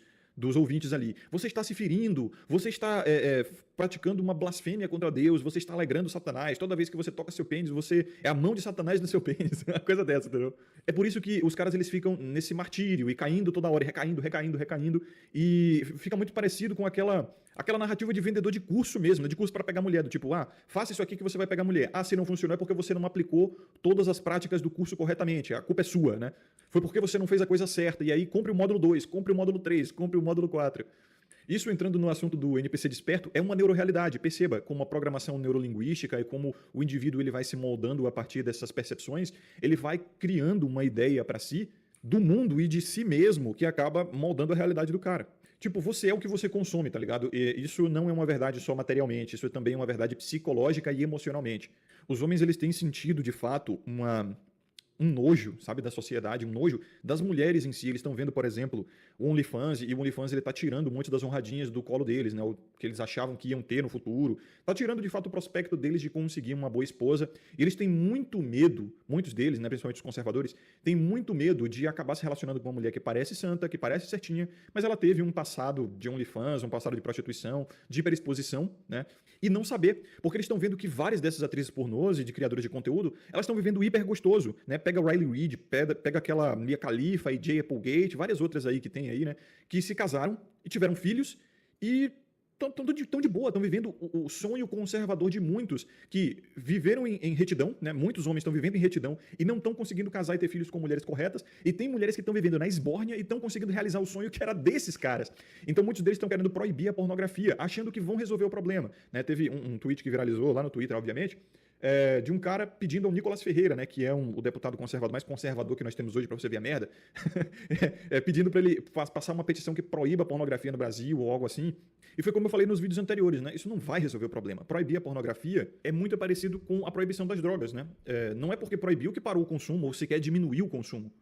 ouvintes ali. Você está se ferindo, você está praticando uma blasfêmia contra Deus, você está alegrando Satanás, toda vez que você toca seu pênis, você é a mão de Satanás no seu pênis, uma coisa dessa, entendeu? É por isso que os caras, eles ficam nesse martírio e caindo toda hora, recaindo, e fica muito parecido com aquela narrativa de vendedor de curso mesmo, né? De curso para pegar mulher, do tipo, faça isso aqui que você vai pegar mulher. Se não funcionou é porque você não aplicou todas as práticas do curso corretamente, a culpa é sua, né? Foi porque você não fez a coisa certa, e aí compre o módulo 2, compre o módulo 3, compre o módulo 4. Isso entrando no assunto do NPC desperto é uma neurorealidade, perceba, como a programação neurolinguística e como o indivíduo ele vai se moldando a partir dessas percepções, ele vai criando uma ideia para si do mundo e de si mesmo que acaba moldando a realidade do cara. Tipo, você é o que você consome, tá ligado? E isso não é uma verdade só materialmente, isso é também uma verdade psicológica e emocionalmente. Os homens, eles têm sentido, de fato, um nojo, sabe, da sociedade, um nojo das mulheres em si. Eles estão vendo, por exemplo, o OnlyFans, e o OnlyFans ele tá tirando um monte das honradinhas do colo deles, né, o que eles achavam que iam ter no futuro. Tá tirando, de fato, o prospecto deles de conseguir uma boa esposa. E eles têm muito medo, muitos deles, né, principalmente os conservadores, têm muito medo de acabar se relacionando com uma mulher que parece santa, que parece certinha, mas ela teve um passado de OnlyFans, um passado de prostituição, de hiperexposição, né, e não saber, porque eles estão vendo que várias dessas atrizes pornôs e de criadoras de conteúdo, elas estão vivendo hiper gostoso, né? Pega Riley Reid, pega aquela Mia Khalifa e Jay Applegate, várias outras aí que tem aí, né? Que se casaram e tiveram filhos e estão de boa, estão vivendo o sonho conservador de muitos que viveram em retidão, né? Muitos homens estão vivendo em retidão e não estão conseguindo casar e ter filhos com mulheres corretas, e tem mulheres que estão vivendo na esbórnia e estão conseguindo realizar o sonho que era desses caras. Então muitos deles estão querendo proibir a pornografia, achando que vão resolver o problema, né? Teve um tweet que viralizou lá no Twitter, obviamente, de um cara pedindo ao Nicolas Ferreira, né, que é o deputado conservador mais conservador que nós temos hoje, para você ver a merda, pedindo para ele passar uma petição que proíba a pornografia no Brasil ou algo assim. E foi como eu falei nos vídeos anteriores, né? Isso não vai resolver o problema. Proibir a pornografia é muito parecido com a proibição das drogas, né? Não é porque proibiu que parou o consumo ou sequer diminuiu o consumo.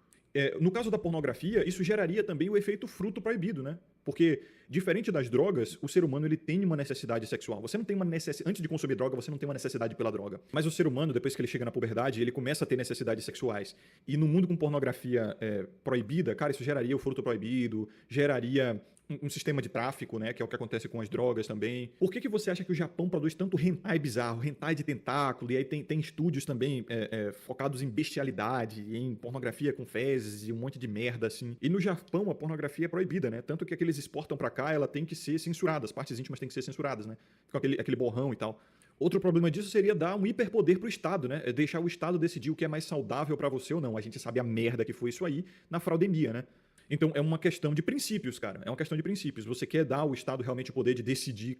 No caso da pornografia, isso geraria também o efeito fruto proibido, né? Porque, diferente das drogas, o ser humano ele tem uma necessidade sexual. Você não tem uma necessidade... Antes de consumir droga, você não tem uma necessidade pela droga. Mas o ser humano, depois que ele chega na puberdade, ele começa a ter necessidades sexuais. E no mundo com pornografia proibida, cara, isso geraria o fruto proibido, geraria um sistema de tráfico, né, que é o que acontece com as drogas também. Por que você acha que o Japão produz tanto hentai bizarro, hentai de tentáculo, e aí tem estúdios também focados em bestialidade, em pornografia com fezes e um monte de merda, assim. E no Japão a pornografia é proibida, né, tanto que a que eles exportam pra cá, ela tem que ser censurada, as partes íntimas têm que ser censuradas, né, com aquele borrão e tal. Outro problema disso seria dar um hiperpoder pro Estado, né, deixar o Estado decidir o que é mais saudável pra você ou não. A gente sabe a merda que foi isso aí na fraudemia, né. Então, é uma questão de princípios, cara. É uma questão de princípios. Você quer dar ao Estado realmente o poder de decidir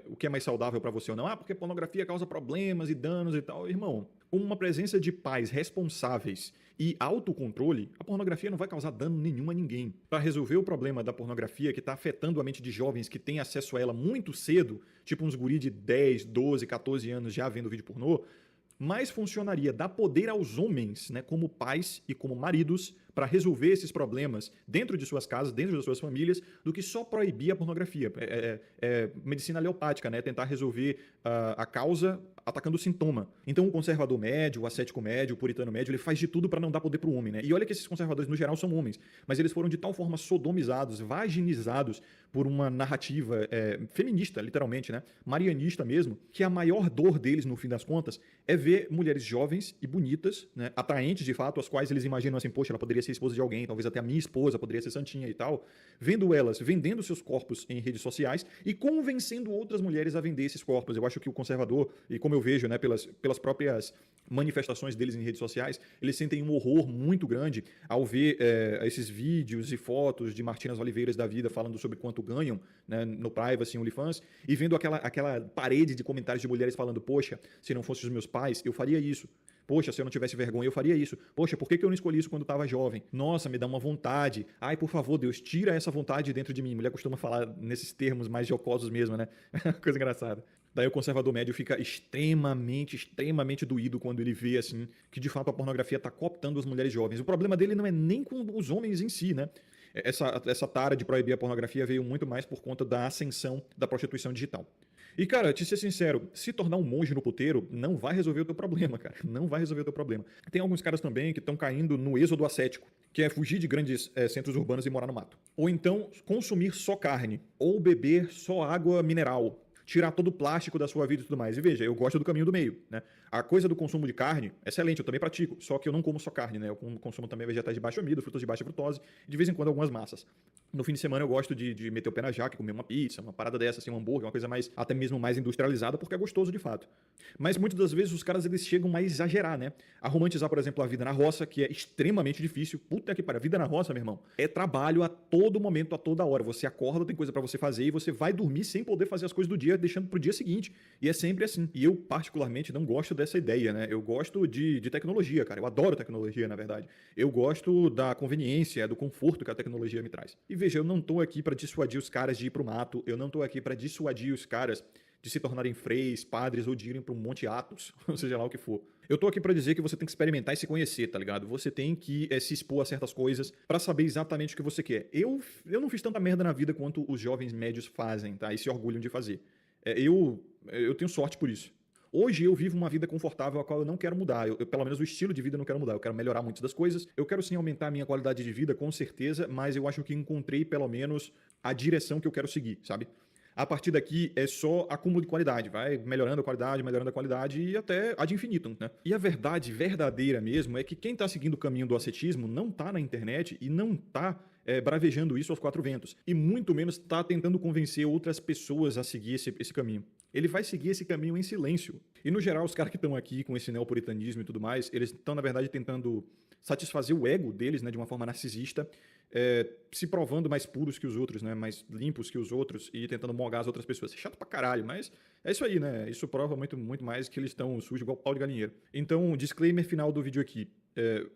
o que é mais saudável para você ou não? Ah, porque pornografia causa problemas e danos e tal. Irmão, com uma presença de pais responsáveis e autocontrole, a pornografia não vai causar dano nenhum a ninguém. Para resolver o problema da pornografia que está afetando a mente de jovens que têm acesso a ela muito cedo, tipo uns guri de 10, 12, 14 anos já vendo vídeo pornô, mais funcionaria dar poder aos homens, né, como pais e como maridos, para resolver esses problemas dentro de suas casas, dentro das suas famílias, do que só proibir a pornografia. Medicina aleopática, né? Tentar resolver a causa atacando o sintoma. Então o conservador médio, o ascético médio, o puritano médio, ele faz de tudo para não dar poder pro homem, né? E olha que esses conservadores no geral são homens, mas eles foram de tal forma sodomizados, vaginizados por uma narrativa feminista, literalmente, né? Marianista mesmo, que a maior dor deles, no fim das contas, é ver mulheres jovens e bonitas, né? Atraentes de fato, as quais eles imaginam assim, poxa, ela poderia ser esposa de alguém, talvez até a minha esposa poderia ser santinha e tal, vendo elas vendendo seus corpos em redes sociais e convencendo outras mulheres a vender esses corpos. Eu acho que o conservador, e como eu vejo, né, pelas próprias manifestações deles em redes sociais, eles sentem um horror muito grande ao ver esses vídeos e fotos de Martinas Oliveiras da vida falando sobre quanto ganham, né, no Privacy, OnlyFans, e vendo aquela parede de comentários de mulheres falando, poxa, se não fossem os meus pais, eu faria isso. Poxa, se eu não tivesse vergonha, eu faria isso. Poxa, por que eu não escolhi isso quando estava jovem? Nossa, me dá uma vontade. Ai, por favor, Deus, tira essa vontade dentro de mim. Mulher costuma falar nesses termos mais jocosos mesmo, né? Coisa engraçada. Daí o conservador médio fica extremamente doído quando ele vê, assim, que de fato a pornografia está cooptando as mulheres jovens. O problema dele não é nem com os homens em si, né? Essa tara de proibir a pornografia veio muito mais por conta da ascensão da prostituição digital. E, cara, te ser sincero, se tornar um monge no puteiro não vai resolver o teu problema, cara. Não vai resolver o teu problema. Tem alguns caras também que estão caindo no êxodo ascético, que é fugir de grandes centros urbanos e morar no mato. Ou então consumir só carne, ou beber só água mineral, tirar todo o plástico da sua vida e tudo mais. E veja, eu gosto do caminho do meio, né? A coisa do consumo de carne, excelente, eu também pratico, só que eu não como só carne, né? Eu consumo também vegetais de baixo amido, frutas de baixa frutose, e de vez em quando algumas massas. No fim de semana eu gosto de meter o pé na jaca, comer uma pizza, uma parada dessa, assim, um hambúrguer, uma coisa até mesmo mais industrializada, porque é gostoso de fato. Mas muitas das vezes os caras eles chegam mais a exagerar, né? A romantizar, por exemplo, a vida na roça, que é extremamente difícil. Puta que pariu, a vida na roça, meu irmão, é trabalho a todo momento, a toda hora. Você acorda, tem coisa pra você fazer e você vai dormir sem poder fazer as coisas do dia, deixando pro dia seguinte. E é sempre assim. E eu, particularmente, não gosto dessa ideia, né? Eu gosto de tecnologia, cara. Eu adoro tecnologia, na verdade. Eu gosto da conveniência, do conforto que a tecnologia me traz. E veja, eu não tô aqui para dissuadir os caras de ir pro mato, eu não tô aqui para dissuadir os caras de se tornarem freis, padres ou de irem para um monte Athos, ou seja lá o que for. Eu tô aqui para dizer que você tem que experimentar e se conhecer, tá ligado? Você tem que se expor a certas coisas para saber exatamente o que você quer. Eu não fiz tanta merda na vida quanto os jovens médios fazem, tá? E se orgulham de fazer. Eu tenho sorte por isso. Hoje eu vivo uma vida confortável a qual eu não quero mudar. Pelo menos o estilo de vida eu não quero mudar. Eu quero melhorar muitas das coisas. Eu quero sim aumentar a minha qualidade de vida, com certeza, mas eu acho que encontrei pelo menos a direção que eu quero seguir, sabe? A partir daqui é só acúmulo de qualidade, vai melhorando a qualidade e até ad infinitum, né? E a verdade verdadeira mesmo é que quem está seguindo o caminho do ascetismo não está na internet e não está bravejando isso aos quatro ventos. E muito menos está tentando convencer outras pessoas a seguir esse caminho. Ele vai seguir esse caminho em silêncio. E no geral, os caras que estão aqui com esse neopuritanismo e tudo mais, eles estão, na verdade, tentando satisfazer o ego deles, né, de uma forma narcisista, se provando mais puros que os outros, né, mais limpos que os outros e tentando mogar as outras pessoas. É chato pra caralho, mas é isso aí, né? Isso prova muito, muito mais que eles estão sujos igual pau de galinheiro. Então, disclaimer final do vídeo aqui.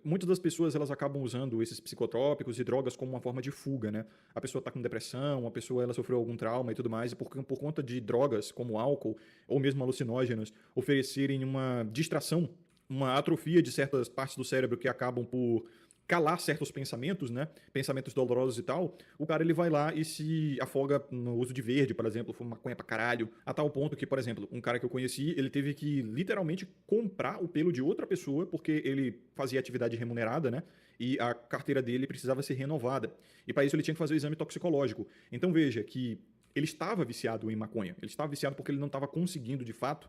Muitas das pessoas elas acabam usando esses psicotrópicos e drogas como uma forma de fuga, né? A pessoa está com depressão, a pessoa ela sofreu algum trauma e tudo mais, e por conta de drogas como álcool ou mesmo alucinógenos oferecerem uma distração, uma atrofia de certas partes do cérebro que acabam por calar certos pensamentos, né? Pensamentos dolorosos e tal, o cara ele vai lá e se afoga no uso de verde, por exemplo, fuma maconha pra caralho, a tal ponto que, por exemplo, um cara que eu conheci, ele teve que literalmente comprar o pelo de outra pessoa porque ele fazia atividade remunerada, né? E a carteira dele precisava ser renovada. E para isso ele tinha que fazer o exame toxicológico. Então veja que ele estava viciado em maconha. Ele estava viciado porque ele não estava conseguindo, de fato,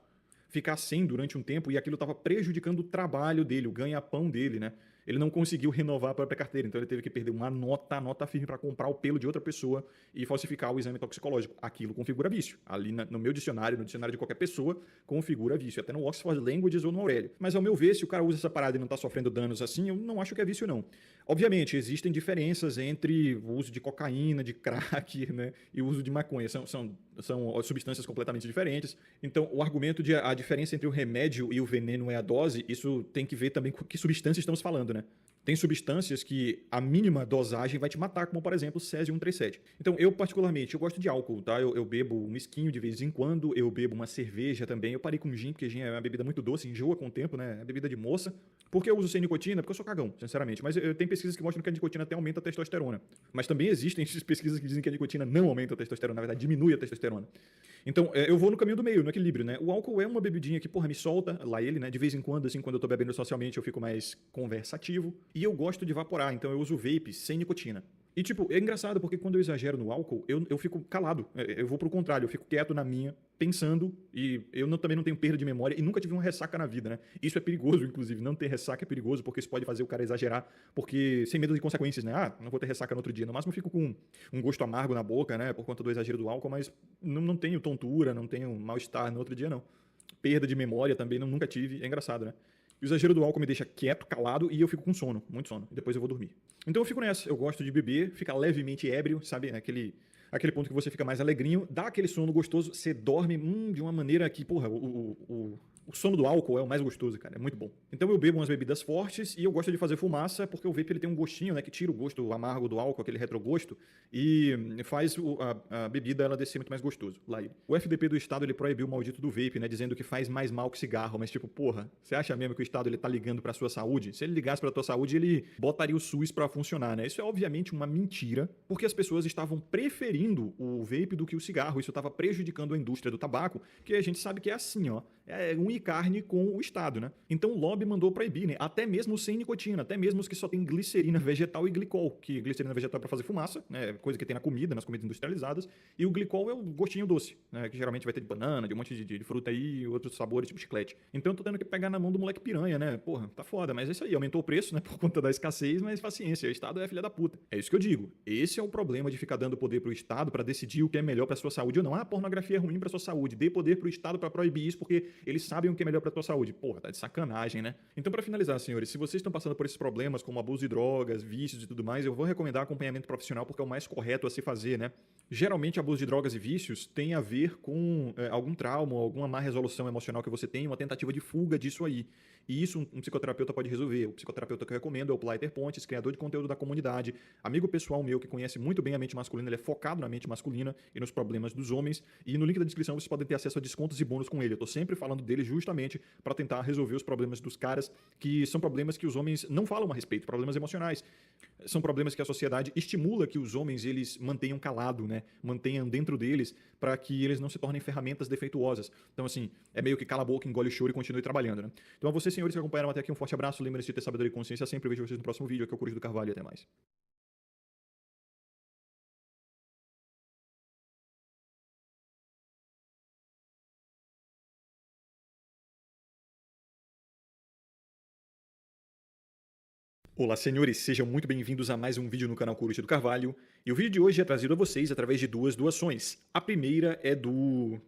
ficar sem durante um tempo e aquilo estava prejudicando o trabalho dele, o ganha-pão dele, né? Ele não conseguiu renovar a própria carteira, então ele teve que perder uma nota firme para comprar o pelo de outra pessoa e falsificar o exame toxicológico. Aquilo configura vício. Ali no meu dicionário, no dicionário de qualquer pessoa, configura vício. Até no Oxford Languages ou no Aurélio. Mas ao meu ver, se o cara usa essa parada e não está sofrendo danos assim, eu não acho que é vício, não. Obviamente, existem diferenças entre o uso de cocaína, de crack, né, e o uso de maconha. São substâncias completamente diferentes. Então, o argumento de a diferença entre o remédio e o veneno é a dose, isso tem que ver também com que substância estamos falando, né? Tem substâncias que a mínima dosagem vai te matar, como, por exemplo, Césio 137. Então, eu, particularmente, eu gosto de álcool, tá? Eu bebo um esquinho de vez em quando, eu bebo uma cerveja também. Eu parei com gin, porque gin é uma bebida muito doce, enjoa com o tempo, né? É bebida de moça. Por que eu uso sem nicotina? Porque eu sou cagão, sinceramente. Mas tem pesquisas que mostram que a nicotina até aumenta a testosterona. Mas também existem pesquisas que dizem que a nicotina não aumenta a testosterona, na verdade, diminui a testosterona. Então, eu vou no caminho do meio, no equilíbrio, né? O álcool é uma bebidinha que, porra, me solta, lá ele, né? De vez em quando, assim, quando eu tô bebendo socialmente, eu fico mais conversativo. E eu gosto de evaporar, então eu uso vape sem nicotina. E, tipo, é engraçado porque quando eu exagero no álcool, eu fico calado. Eu vou pro contrário, eu fico quieto na minha, pensando, e eu também não tenho perda de memória e nunca tive uma ressaca na vida, né? Isso é perigoso, inclusive. Não ter ressaca é perigoso, porque isso pode fazer o cara exagerar, porque sem medo de consequências, né? Ah, não vou ter ressaca no outro dia. No máximo eu fico com um gosto amargo na boca, né? Por conta do exagero do álcool, mas não tenho tontura, não tenho mal-estar no outro dia, não. Perda de memória também nunca tive. É engraçado, né? O exagero do álcool me deixa quieto, calado, e eu fico com sono, muito sono. E depois eu vou dormir. Então eu fico nessa. Eu gosto de beber, ficar levemente ébrio, sabe? Aquele ponto que você fica mais alegrinho, dá aquele sono gostoso, você dorme de uma maneira que, porra, o sono do álcool é o mais gostoso, cara. É muito bom. Então eu bebo umas bebidas fortes e eu gosto de fazer fumaça porque o vape ele tem um gostinho, né? Que tira o gosto amargo do álcool, aquele retrogosto, e faz a bebida ela descer muito mais gostoso. Lá ele. O FDP do Estado ele proibiu o maldito do vape, né? Dizendo que faz mais mal que cigarro. Mas tipo, porra, você acha mesmo que o Estado ele tá ligando pra sua saúde? Se ele ligasse pra tua saúde, ele botaria o SUS pra funcionar, né? Isso é obviamente uma mentira, porque as pessoas estavam preferindo o vape do que o cigarro. Isso estava prejudicando a indústria do tabaco, que a gente sabe que é assim, ó. É unha e carne com o Estado, né? Então o lobby mandou proibir, né? Até mesmo sem nicotina, até mesmo os que só tem glicerina vegetal e glicol, que glicerina vegetal é para fazer fumaça, né? Coisa que tem na comida, nas comidas industrializadas, e o glicol é o gostinho doce, né? Que geralmente vai ter de banana, de um monte de fruta aí, e outros sabores, tipo chiclete. Então eu tô tendo que pegar na mão do moleque piranha, né? Porra, tá foda, mas é isso aí, aumentou o preço, né? Por conta da escassez, mas paciência, o Estado é filha da puta. É isso que eu digo. Esse é o problema de ficar dando poder pro Estado para decidir o que é melhor para sua saúde ou não. Ah, a pornografia é ruim para sua saúde, dê poder pro Estado para proibir isso, porque eles sabem o que é melhor para tua saúde. Porra, tá de sacanagem, né? Então, para finalizar, senhores, se vocês estão passando por esses problemas, como abuso de drogas, vícios e tudo mais, eu vou recomendar acompanhamento profissional porque é o mais correto a se fazer, né? Geralmente, abuso de drogas e vícios tem a ver com algum trauma, alguma má resolução emocional que você tem, uma tentativa de fuga disso aí. E isso um psicoterapeuta pode resolver. O psicoterapeuta que eu recomendo é o Plaiter Pontes, criador de conteúdo da comunidade, amigo pessoal meu que conhece muito bem a mente masculina, ele é focado na mente masculina e nos problemas dos homens. E no link da descrição vocês podem ter acesso a descontos e bônus com ele. Eu tô sempre falando dele justamente para tentar resolver os problemas dos caras, que são problemas que os homens não falam a respeito, problemas emocionais. São problemas que a sociedade estimula que os homens eles mantenham calado, né? Mantenham dentro deles para que eles não se tornem ferramentas defeituosas. Então, assim, é meio que cala a boca, engole o choro e continue trabalhando, né? Então, a vocês, senhores que acompanharam até aqui, um forte abraço. Lembrem-se de ter sabedoria e consciência. Sempre vejo vocês no próximo vídeo. Aqui é o Curso do Carvalho e até mais. Olá, senhores, sejam muito bem-vindos a mais um vídeo no canal Curso do Carvalho. E o vídeo de hoje é trazido a vocês através de duas doações. A primeira é do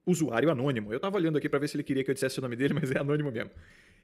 usuário anônimo. Eu tava olhando aqui para ver se ele queria que eu dissesse o nome dele, mas é anônimo mesmo.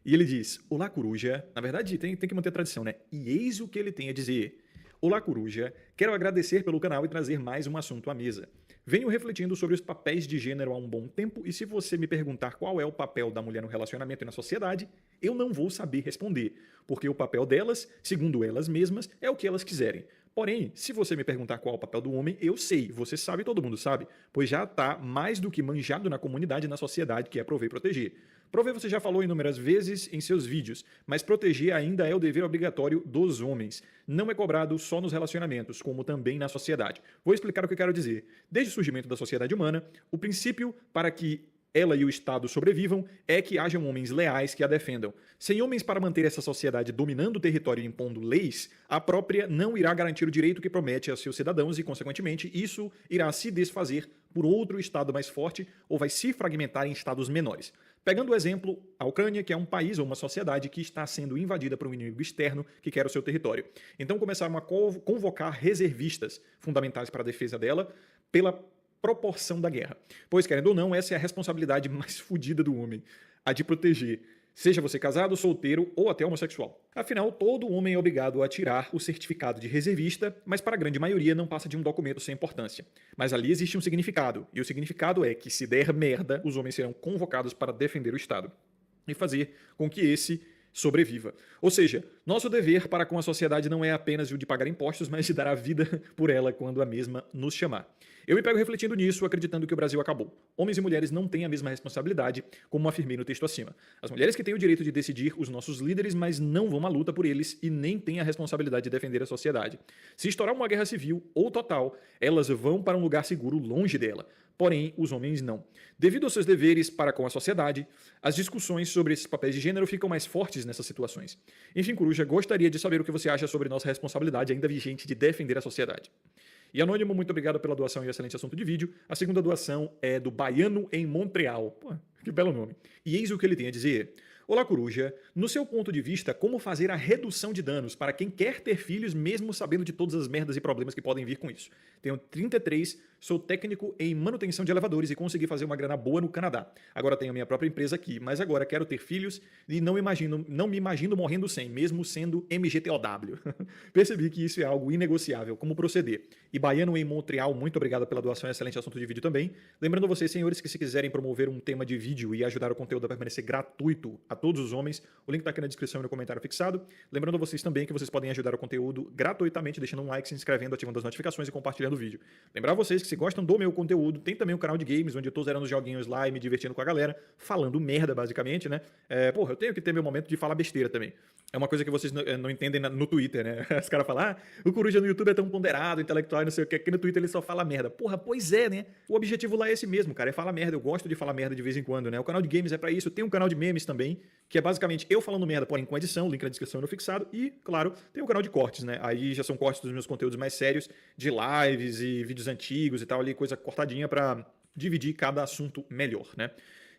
E ele diz: Olá, coruja. Na verdade, tem que manter a tradição, né? E eis o que ele tem a dizer. Olá, coruja. Quero agradecer pelo canal e trazer mais um assunto à mesa. Venho refletindo sobre os papéis de gênero há um bom tempo e se você me perguntar qual é o papel da mulher no relacionamento e na sociedade, eu não vou saber responder, porque o papel delas, segundo elas mesmas, é o que elas quiserem. Porém, se você me perguntar qual é o papel do homem, eu sei, você sabe, todo mundo sabe, pois já está mais do que manjado na comunidade e na sociedade, que é prover e proteger. Prover você já falou inúmeras vezes em seus vídeos, mas proteger ainda é o dever obrigatório dos homens. Não é cobrado só nos relacionamentos, como também na sociedade. Vou explicar o que eu quero dizer. Desde o surgimento da sociedade humana, o princípio para que ela e o Estado sobrevivam é que hajam homens leais que a defendam. Sem homens para manter essa sociedade dominando o território e impondo leis, a própria não irá garantir o direito que promete a seus cidadãos e, consequentemente, isso irá se desfazer por outro Estado mais forte ou vai se fragmentar em Estados menores. Pegando o exemplo, a Ucrânia, que é um país ou uma sociedade que está sendo invadida por um inimigo externo que quer o seu território. Então começaram a convocar reservistas fundamentais para a defesa dela pela proporção da guerra. Pois, querendo ou não, essa é a responsabilidade mais fodida do homem, a de proteger, seja você casado, solteiro ou até homossexual. Afinal, todo homem é obrigado a tirar o certificado de reservista, mas para a grande maioria não passa de um documento sem importância. Mas ali existe um significado, e o significado é que se der merda, os homens serão convocados para defender o Estado e fazer com que esse sobreviva. Ou seja, nosso dever para com a sociedade não é apenas o de pagar impostos, mas de dar a vida por ela quando a mesma nos chamar. Eu me pego refletindo nisso, acreditando que o Brasil acabou. Homens e mulheres não têm a mesma responsabilidade, como afirmei no texto acima. As mulheres que têm o direito de decidir os nossos líderes, mas não vão à luta por eles e nem têm a responsabilidade de defender a sociedade. Se estourar uma guerra civil ou total, elas vão para um lugar seguro longe dela. Porém, os homens não. Devido aos seus deveres para com a sociedade, as discussões sobre esses papéis de gênero ficam mais fortes nessas situações. Enfim, Coruja, gostaria de saber o que você acha sobre nossa responsabilidade ainda vigente de defender a sociedade. E Anônimo, muito obrigado pela doação e excelente assunto de vídeo. A segunda doação é do Baiano em Montreal. Pô, que belo nome. E eis o que ele tem a dizer. Olá, Coruja. No seu ponto de vista, como fazer a redução de danos para quem quer ter filhos, mesmo sabendo de todas as merdas e problemas que podem vir com isso? Tenho 33, sou técnico em manutenção de elevadores e consegui fazer uma grana boa no Canadá. Agora tenho minha própria empresa aqui, mas agora quero ter filhos e não me imagino morrendo sem, mesmo sendo MGTOW. Percebi que isso é algo inegociável. Como proceder? E Baiano em Montreal, muito obrigado pela doação, excelente assunto de vídeo também. Lembrando a vocês, senhores, que se quiserem promover um tema de vídeo e ajudar o conteúdo a permanecer gratuito a todos os homens, o link está aqui na descrição e no comentário fixado. Lembrando a vocês também que vocês podem ajudar o conteúdo gratuitamente, deixando um like, se inscrevendo, ativando as notificações e compartilhando o vídeo. Lembrar a vocês que se gostam do meu conteúdo, tem também um canal de games, onde eu tô zerando os joguinhos lá e me divertindo com a galera, falando merda, basicamente, né? Eu tenho que ter meu momento de falar besteira também. É uma coisa que vocês não entendem no Twitter, né? Os caras falam, o Coruja no YouTube é tão ponderado, intelectual e não sei o que, aqui no Twitter ele só fala merda. Porra, pois é, né? O objetivo lá é esse mesmo, cara, é falar merda. Eu gosto de falar merda de vez em quando, né? O canal de games é pra isso. Tem um canal de memes também, que é basicamente eu falando merda, porém com edição, link na descrição e no fixado. E, claro, tem o canal de cortes, né? Aí já são cortes dos meus conteúdos mais sérios, de lives e vídeos antigos e tal, ali, coisa cortadinha pra dividir cada assunto melhor, né?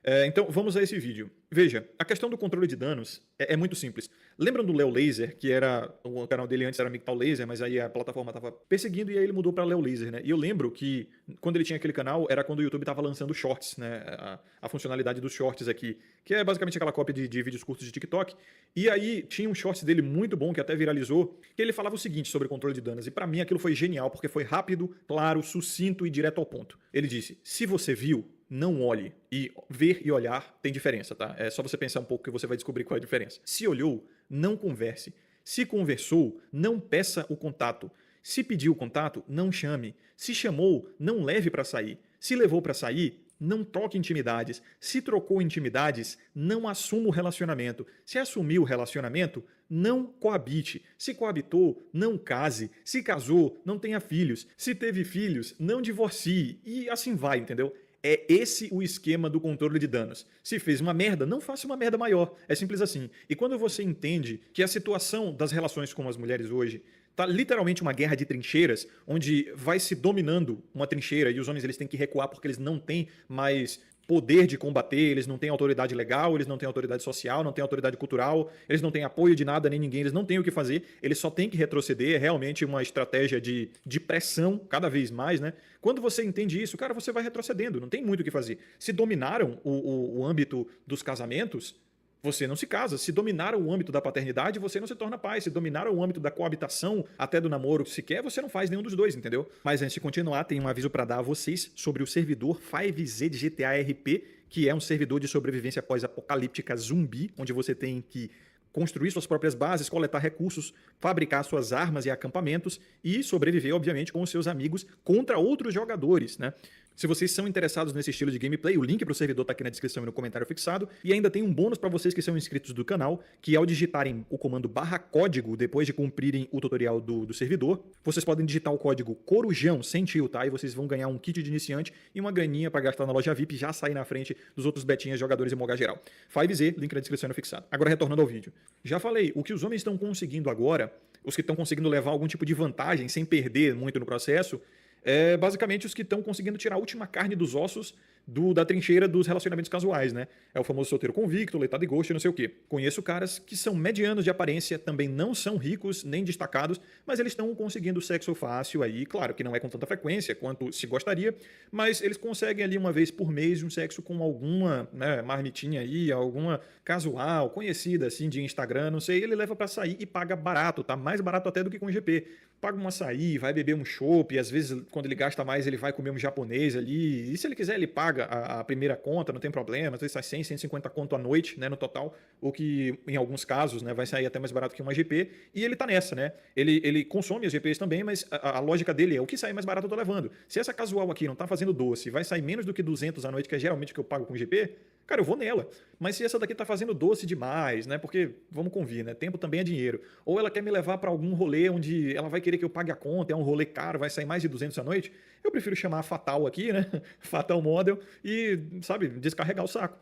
Então, vamos a esse vídeo. Veja, a questão do controle de danos é muito simples. Lembram do Léo Laser, que era... O canal dele antes era Mictal Laser, mas aí a plataforma estava perseguindo e aí ele mudou para Léo Laser, né? E eu lembro que quando ele tinha aquele canal, era quando o YouTube estava lançando shorts, né? A funcionalidade dos shorts aqui, que é basicamente aquela cópia de vídeos curtos de TikTok. E aí tinha um shorts dele muito bom, que até viralizou, que ele falava o seguinte sobre controle de danos. E para mim aquilo foi genial, porque foi rápido, claro, sucinto e direto ao ponto. Ele disse, se você viu, não olhe. E ver e olhar tem diferença, tá? É só você pensar um pouco que você vai descobrir qual é a diferença. Se olhou, não converse. Se conversou, não peça o contato. Se pediu o contato, não chame. Se chamou, não leve para sair. Se levou para sair, não troque intimidades. Se trocou intimidades, não assuma o relacionamento. Se assumiu o relacionamento, não coabite. Se coabitou, não case. Se casou, não tenha filhos. Se teve filhos, não divorcie. E assim vai, entendeu? É esse o esquema do controle de danos. Se fez uma merda, não faça uma merda maior. É simples assim. E quando você entende que a situação das relações com as mulheres hoje tá literalmente uma guerra de trincheiras, onde vai se dominando uma trincheira e os homens eles têm que recuar porque eles não têm mais poder de combater, eles não têm autoridade legal, eles não têm autoridade social, não têm autoridade cultural, eles não têm apoio de nada nem ninguém, eles não têm o que fazer, eles só têm que retroceder, é realmente uma estratégia de pressão cada vez mais, né? Quando você entende isso, cara, você vai retrocedendo, não tem muito o que fazer. Se dominaram o âmbito dos casamentos, você não se casa. Se dominaram o âmbito da paternidade, você não se torna pai. Se dominaram o âmbito da coabitação, até do namoro sequer, você não faz nenhum dos dois, entendeu? Mas antes de continuar, tem um aviso para dar a vocês sobre o servidor 5Z de GTA RP, que é um servidor de sobrevivência pós-apocalíptica zumbi, onde você tem que construir suas próprias bases, coletar recursos, fabricar suas armas e acampamentos e sobreviver, obviamente, com os seus amigos contra outros jogadores, né? Se vocês são interessados nesse estilo de gameplay, o link para o servidor está aqui na descrição e no comentário fixado. E ainda tem um bônus para vocês que são inscritos do canal, que ao digitarem o comando /código, depois de cumprirem o tutorial do servidor, vocês podem digitar o código CORUJÃO, sem tio, tá? E vocês vão ganhar um kit de iniciante e uma graninha para gastar na loja VIP e já sair na frente dos outros betinhas jogadores e moga geral. 5Z, link na descrição e no fixado. Agora retornando ao vídeo. Já falei, o que os homens estão conseguindo agora, os que estão conseguindo levar algum tipo de vantagem sem perder muito no processo, é basicamente os que estão conseguindo tirar a última carne dos ossos da trincheira dos relacionamentos casuais, né? É o famoso solteiro convicto, leitado e ghost, não sei o quê. Conheço caras que são medianos de aparência, também não são ricos nem destacados, mas eles estão conseguindo sexo fácil aí, claro que não é com tanta frequência quanto se gostaria, mas eles conseguem ali uma vez por mês um sexo com alguma, né, marmitinha aí, alguma casual, conhecida assim de Instagram, não sei, ele leva pra sair e paga barato, tá? Mais barato até do que com GP. Paga um açaí, vai beber um chopp, às vezes quando ele gasta mais ele vai comer um japonês ali, e se ele quiser ele paga a primeira conta, não tem problema, às vezes sai 100, 150 conto à noite, né, no total, o que em alguns casos, né, vai sair até mais barato que uma GP, e ele tá nessa, né, ele consome as GPs também, mas a lógica dele é o que sair mais barato eu tô levando. Se essa casual aqui não tá fazendo doce, vai sair menos do que 200 à noite, que é geralmente o que eu pago com GP, cara, eu vou nela. Mas se essa daqui tá fazendo doce demais, né? Porque, vamos convir, né? Tempo também é dinheiro. Ou ela quer me levar para algum rolê onde ela vai querer que eu pague a conta, é um rolê caro, vai sair mais de 200 à noite, eu prefiro chamar a Fatal aqui, né? Fatal Model e, sabe, descarregar o saco.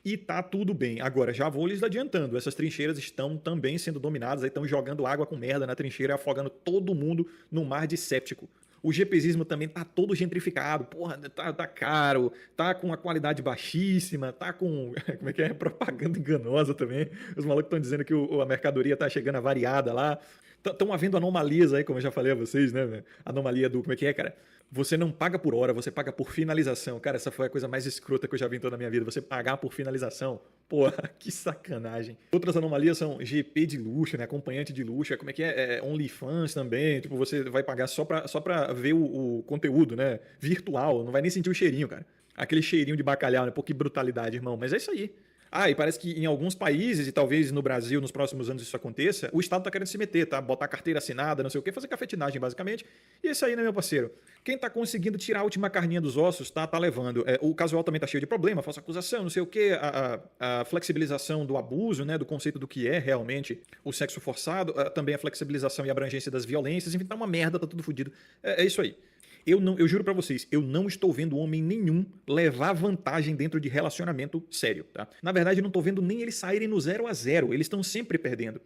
E tá tudo bem. Agora, já vou lhes adiantando, essas trincheiras estão também sendo dominadas, aí estão jogando água com merda na trincheira, afogando todo mundo no mar de séptico. O GPzismo também tá todo gentrificado, porra, tá caro, tá com a qualidade baixíssima, tá com, como é que é, propaganda enganosa também. Os malucos estão dizendo que a mercadoria tá chegando avariada lá. Estão havendo anomalias aí, como eu já falei a vocês, né? Anomalia do, como é que é, cara? Você não paga por hora, você paga por finalização. Cara, essa foi a coisa mais escrota que eu já vi em toda a minha vida. Você pagar por finalização. Porra, que sacanagem. Outras anomalias são GP de luxo, né? Acompanhante de luxo. Como é que é? OnlyFans também. Tipo, você vai pagar só pra ver o conteúdo, né? Virtual. Não vai nem sentir o cheirinho, cara. Aquele cheirinho de bacalhau, né? Pô, que brutalidade, irmão. Mas é isso aí. Ah, e parece que em alguns países, e talvez no Brasil nos próximos anos isso aconteça, o Estado tá querendo se meter, tá? Botar carteira assinada, não sei o quê, fazer cafetinagem, basicamente. E isso aí, né, meu parceiro? Quem tá conseguindo tirar a última carninha dos ossos, tá levando. O casual também tá cheio de problema, falsa acusação, não sei o quê, a flexibilização do abuso, né, do conceito do que é realmente o sexo forçado, também a flexibilização e abrangência das violências, enfim, tá uma merda, tá tudo fodido. É isso aí. Eu juro pra vocês, eu não estou vendo homem nenhum levar vantagem dentro de relacionamento sério, tá? Na verdade, eu não tô vendo nem eles saírem no 0 a 0, eles estão sempre perdendo.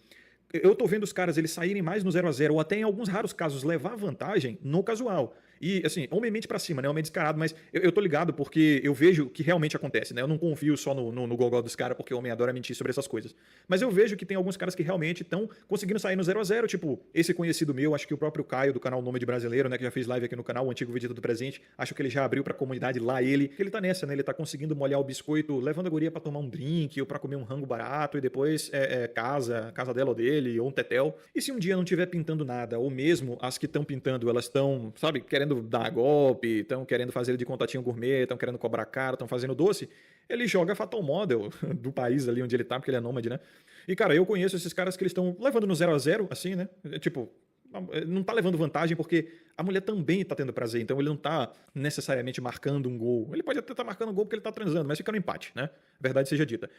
Eu tô vendo os caras eles saírem mais no 0 a 0 ou até em alguns raros casos levar vantagem no casual. E, assim, homem mente pra cima, né? Homem descarado, mas eu tô ligado porque eu vejo que realmente acontece, né? Eu não confio só no gogó dos caras, porque o homem adora mentir sobre essas coisas. Mas eu vejo que tem alguns caras que realmente estão conseguindo sair no 0 a 0, tipo, esse conhecido meu, acho que o próprio Caio, do canal Nômade Brasileiro, né? Que já fez live aqui no canal, o antigo vídeo do presente, acho que ele já abriu pra comunidade lá, ele tá nessa, né? Ele tá conseguindo molhar o biscoito, levando a guria pra tomar um drink, ou pra comer um rango barato, e depois casa dela ou dele, ou um tetel. E se um dia não tiver pintando nada, ou mesmo as que estão pintando, elas estão, sabe, querendo dar golpe, estão querendo fazer de contatinho gourmet, estão querendo cobrar caro, estão fazendo doce, ele joga Fatal Model do país ali onde ele tá, porque ele é nômade, né? E, cara, eu conheço esses caras que eles estão levando no 0 a 0, assim, né? Tipo, não tá levando vantagem porque a mulher também tá tendo prazer, então ele não tá necessariamente marcando um gol. Ele pode até estar marcando um gol porque ele tá transando, mas fica no empate, né? Verdade seja dita.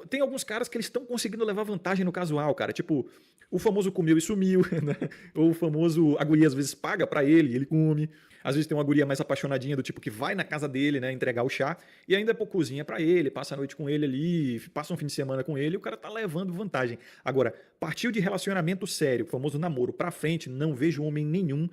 Tem alguns caras que eles estão conseguindo levar vantagem no casual, cara. Tipo, o famoso comeu e sumiu, né? Ou o famoso a guria às vezes paga pra ele come. Às vezes tem uma guria mais apaixonadinha do tipo que vai na casa dele, né, entregar o chá, e ainda cozinha pra ele, passa a noite com ele ali, passa um fim de semana com ele, e o cara tá levando vantagem. Agora, partiu de relacionamento sério, o famoso namoro, pra frente, não vejo homem nenhum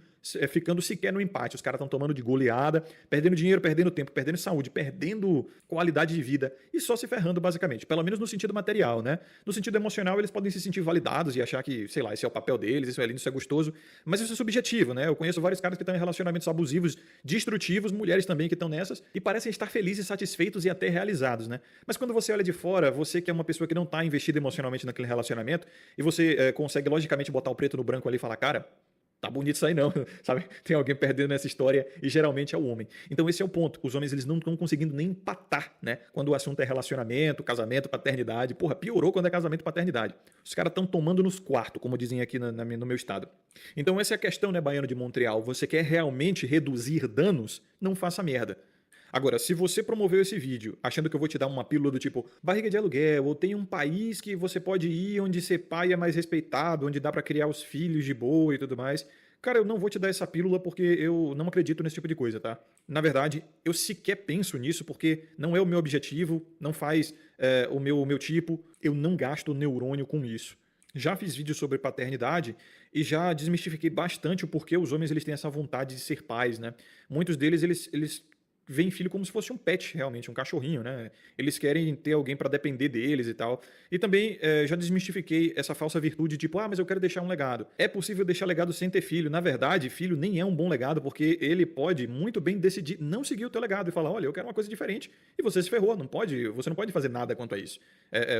ficando sequer no empate. Os caras estão tomando de goleada, perdendo dinheiro, perdendo tempo, perdendo saúde, perdendo qualidade de vida e só se ferrando, basicamente. Pelo menos no sentido material, né? No sentido emocional, eles podem se sentir validados e achar que, sei lá, esse é o papel deles, isso é lindo, isso é gostoso, mas isso é subjetivo, né? Eu conheço vários caras que estão em relacionamentos abusivos, destrutivos, mulheres também que estão nessas e parecem estar felizes, satisfeitos e até realizados, né? Mas quando você olha de fora, você que é uma pessoa que não está investida emocionalmente naquele relacionamento e você consegue logicamente botar o preto no branco ali e falar, cara, tá bonito isso aí não, sabe? Tem alguém perdendo nessa história e geralmente é o homem. Então esse é o ponto. Os homens eles não estão conseguindo nem empatar, né? Quando o assunto é relacionamento, casamento, paternidade. Porra, piorou quando é casamento e paternidade. Os caras estão tomando nos quartos, como dizem aqui no meu estado. Então essa é a questão, né, baiano de Montreal. Você quer realmente reduzir danos? Não faça merda. Agora, se você promoveu esse vídeo achando que eu vou te dar uma pílula do tipo barriga de aluguel, ou tem um país que você pode ir onde ser pai é mais respeitado, onde dá pra criar os filhos de boa e tudo mais, cara, eu não vou te dar essa pílula porque eu não acredito nesse tipo de coisa, tá? Na verdade, eu sequer penso nisso porque não é o meu objetivo, não faz o meu tipo, eu não gasto neurônio com isso. Já fiz vídeos sobre paternidade e já desmistifiquei bastante o porquê os homens eles têm essa vontade de ser pais, né? Muitos deles, eles veem filho como se fosse um pet, realmente, um cachorrinho, né? Eles querem ter alguém para depender deles e tal. E também já desmistifiquei essa falsa virtude, tipo, mas eu quero deixar um legado. É possível deixar legado sem ter filho. Na verdade, filho nem é um bom legado, porque ele pode muito bem decidir não seguir o teu legado e falar, olha, eu quero uma coisa diferente. E você se ferrou, você não pode fazer nada quanto a isso.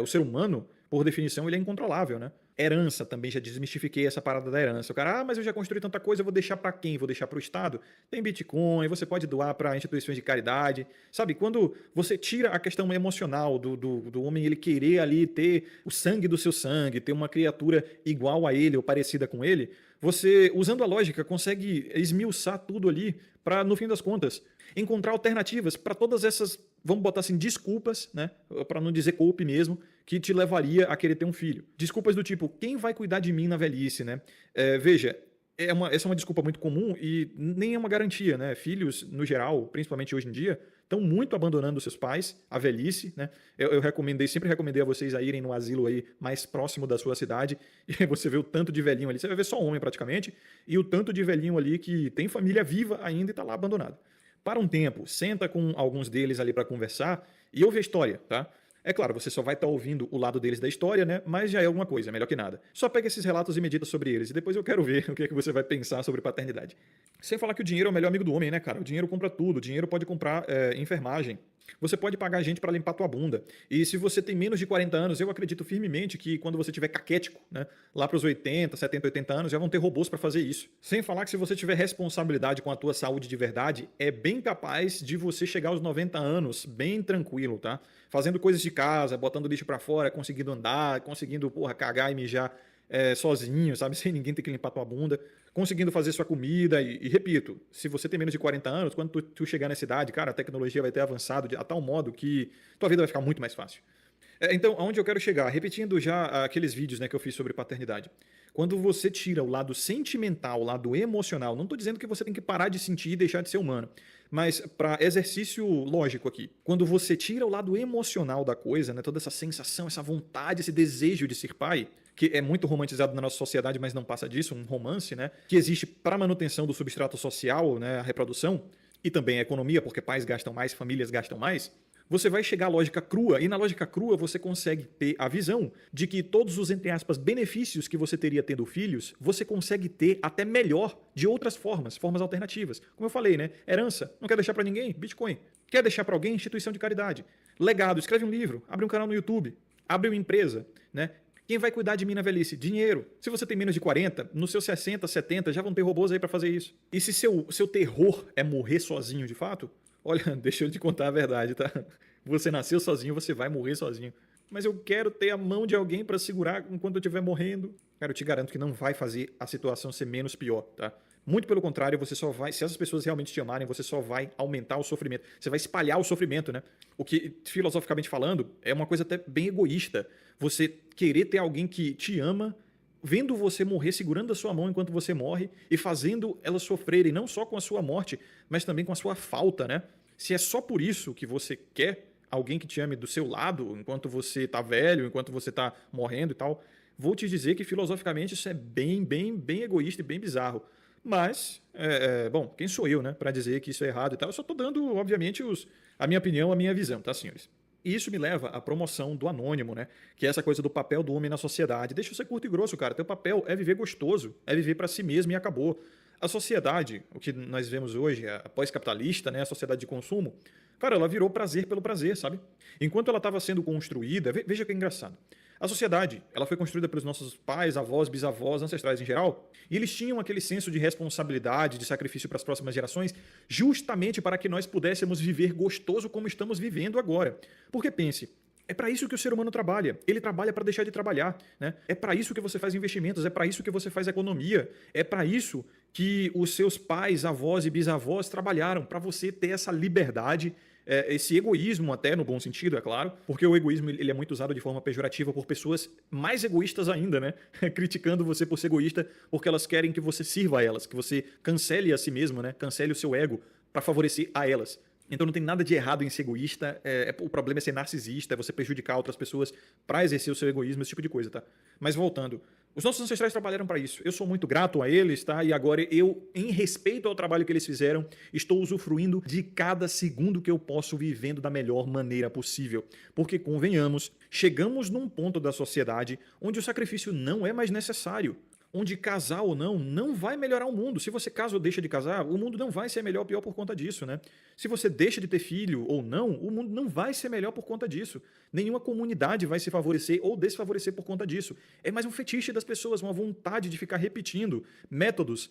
O ser humano, por definição, ele é incontrolável, né? Herança, também já desmistifiquei essa parada da herança. O cara, mas eu já construí tanta coisa, eu vou deixar para quem? Vou deixar para o Estado? Tem Bitcoin, você pode doar para instituições de caridade. Sabe, quando você tira a questão emocional do homem ele querer ali ter o sangue do seu sangue, ter uma criatura igual a ele ou parecida com ele, você, usando a lógica, consegue esmiuçar tudo ali para, no fim das contas, encontrar alternativas para todas essas, vamos botar assim, desculpas, né? Para não dizer golpe mesmo, que te levaria a querer ter um filho. Desculpas do tipo, quem vai cuidar de mim na velhice, né? Veja, essa é uma desculpa muito comum e nem é uma garantia, né? Filhos, no geral, principalmente hoje em dia, estão muito abandonando seus pais, a velhice, né? Eu sempre recomendei a vocês a irem no asilo aí mais próximo da sua cidade e você vê o tanto de velhinho ali, você vai ver só homem praticamente, e o tanto de velhinho ali que tem família viva ainda e está lá abandonado. Para um tempo, senta com alguns deles ali para conversar e ouve a história, tá? É claro, você só vai estar ouvindo o lado deles da história, né? Mas já é alguma coisa, melhor que nada. Só pega esses relatos e medita sobre eles, e depois eu quero ver o que é que você vai pensar sobre paternidade. Sem falar que o dinheiro é o melhor amigo do homem, né, cara? O dinheiro compra tudo, o dinheiro pode comprar enfermagem. Você pode pagar gente para limpar tua bunda. E se você tem menos de 40 anos, eu acredito firmemente que quando você tiver caquético, né, lá para os 80, 70, 80 anos, já vão ter robôs para fazer isso. Sem falar que se você tiver responsabilidade com a tua saúde de verdade, é bem capaz de você chegar aos 90 anos bem tranquilo, tá? Fazendo coisas de casa, botando lixo para fora, conseguindo andar, conseguindo, cagar e mijar sozinho, sabe? Sem ninguém ter que limpar tua bunda, conseguindo fazer sua comida e repito, se você tem menos de 40 anos, quando tu chegar nessa idade, cara, a tecnologia vai ter avançado a tal modo que tua vida vai ficar muito mais fácil. Então, aonde eu quero chegar? Repetindo já aqueles vídeos, né, que eu fiz sobre paternidade. Quando você tira o lado sentimental, o lado emocional, não estou dizendo que você tem que parar de sentir e deixar de ser humano, mas para exercício lógico aqui, quando você tira o lado emocional da coisa, né, toda essa sensação, essa vontade, esse desejo de ser pai, que é muito romantizado na nossa sociedade, mas não passa disso, um romance, né? Que existe para manutenção do substrato social, né? A reprodução, e também a economia, porque pais gastam mais, famílias gastam mais. Você vai chegar à lógica crua, e na lógica crua você consegue ter a visão de que todos os, entre aspas, benefícios que você teria tendo filhos, você consegue ter até melhor de outras formas alternativas. Como eu falei, né? Herança, não quer deixar para ninguém? Bitcoin. Quer deixar para alguém? Instituição de caridade. Legado, escreve um livro, abre um canal no YouTube, abre uma empresa, né? Quem vai cuidar de mim na velhice? Dinheiro. Se você tem menos de 40, nos seus 60, 70, já vão ter robôs aí para fazer isso. E se seu terror é morrer sozinho de fato, olha, deixa eu te contar a verdade, tá? Você nasceu sozinho, você vai morrer sozinho. Mas eu quero ter a mão de alguém para segurar enquanto eu estiver morrendo. Cara, eu te garanto que não vai fazer a situação ser menos pior, tá? Muito pelo contrário, você só vai... Se essas pessoas realmente te amarem, você só vai aumentar o sofrimento. Você vai espalhar o sofrimento, né? O que, filosoficamente falando, é uma coisa até bem egoísta. Você querer ter alguém que te ama, vendo você morrer, segurando a sua mão enquanto você morre e fazendo elas sofrerem, não só com a sua morte, mas também com a sua falta, né? Se é só por isso que você quer alguém que te ame do seu lado, enquanto você tá velho, enquanto você tá morrendo e tal, vou te dizer que filosoficamente isso é bem egoísta e bem bizarro. Mas, bom, quem sou eu, né, para dizer que isso é errado e tal? Eu só tô dando, obviamente, a minha opinião, a minha visão, tá, senhores? E isso me leva à promoção do anônimo, né? Que é essa coisa do papel do homem na sociedade. Deixa eu ser curto e grosso, cara. Teu papel é viver gostoso, é viver para si mesmo e acabou. A sociedade, o que nós vemos hoje, a pós-capitalista, né, a sociedade de consumo, cara, ela virou prazer pelo prazer, sabe? Enquanto ela estava sendo construída, veja que é engraçado. A sociedade, ela foi construída pelos nossos pais, avós, bisavós, ancestrais em geral, e eles tinham aquele senso de responsabilidade, de sacrifício para as próximas gerações, justamente para que nós pudéssemos viver gostoso como estamos vivendo agora. Porque pense, é para isso que o ser humano trabalha. Ele trabalha para deixar de trabalhar, né? É para isso que você faz investimentos, é para isso que você faz economia, é para isso que os seus pais, avós e bisavós trabalharam, para você ter essa liberdade, esse egoísmo até, no bom sentido, é claro, porque o egoísmo ele é muito usado de forma pejorativa por pessoas mais egoístas ainda, né? Criticando você por ser egoísta, porque elas querem que você sirva a elas, que você cancele a si mesmo, né? Cancele o seu ego para favorecer a elas. Então não tem nada de errado em ser egoísta, o problema é ser narcisista, é você prejudicar outras pessoas para exercer o seu egoísmo, esse tipo de coisa, tá? Mas voltando, os nossos ancestrais trabalharam para isso. Eu sou muito grato a eles, tá? E agora eu, em respeito ao trabalho que eles fizeram, estou usufruindo de cada segundo que eu posso vivendo da melhor maneira possível. Porque, convenhamos, chegamos num ponto da sociedade onde o sacrifício não é mais necessário. Onde casar ou não vai melhorar o mundo. Se você casa ou deixa de casar, o mundo não vai ser melhor ou pior por conta disso, né? Se você deixa de ter filho ou não, o mundo não vai ser melhor por conta disso. Nenhuma comunidade vai se favorecer ou desfavorecer por conta disso. É mais um fetiche das pessoas, uma vontade de ficar repetindo métodos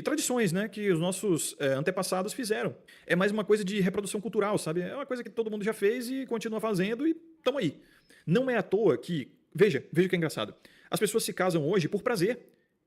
tradições, né, que os nossos antepassados fizeram. É mais uma coisa de reprodução cultural, sabe? É uma coisa que todo mundo já fez e continua fazendo e estão aí. Não é à toa que... Veja o que é engraçado. As pessoas se casam hoje por prazer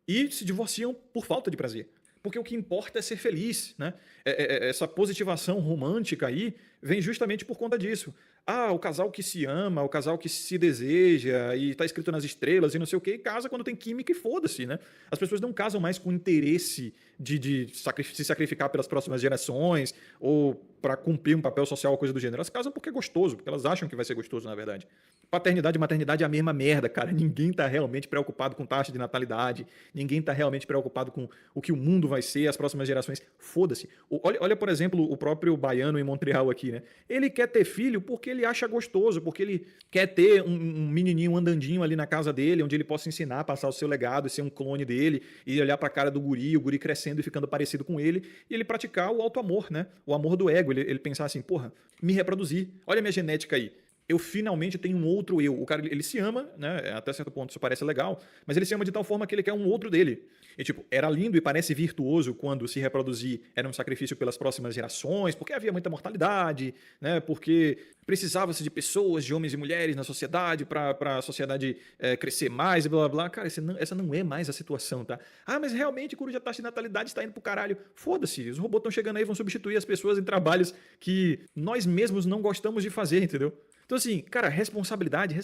e se divorciam por falta de prazer. Porque o que importa é ser feliz, né? Essa positivação romântica aí vem justamente por conta disso. Ah, o casal que se ama, o casal que se deseja e está escrito nas estrelas e não sei o quê, e casa quando tem química e foda-se, né? As pessoas não casam mais com interesse de se sacrificar pelas próximas gerações ou para cumprir um papel social ou coisa do gênero. Elas casam porque é gostoso, porque elas acham que vai ser gostoso, na verdade. Paternidade e maternidade é a mesma merda, cara. Ninguém tá realmente preocupado com taxa de natalidade, ninguém tá realmente preocupado com o que o mundo vai ser, as próximas gerações. Foda-se. Olha, por exemplo, o próprio baiano em Montreal aqui, né? Ele quer ter filho porque ele acha gostoso, porque ele quer ter um menininho andandinho ali na casa dele, onde ele possa ensinar, passar o seu legado, ser um clone dele, e olhar pra cara do guri, o guri crescendo e ficando parecido com ele, e ele praticar o auto-amor, né? O amor do ego. Ele pensar assim, porra, me reproduzir. Olha a minha genética aí. Eu finalmente tenho um outro eu. O cara, ele se ama, né? Até certo ponto isso parece legal, mas ele se ama de tal forma que ele quer um outro dele. E tipo, era lindo e parece virtuoso quando se reproduzir era um sacrifício pelas próximas gerações, porque havia muita mortalidade, né? Porque precisava-se de pessoas, de homens e mulheres na sociedade para a sociedade crescer mais e blá blá blá. Cara, essa não é mais a situação, tá? Ah, mas realmente cuja taxa de natalidade está indo pro caralho. Foda-se, os robôs estão chegando aí e vão substituir as pessoas em trabalhos que nós mesmos não gostamos de fazer, entendeu? Então, assim, cara, responsabilidade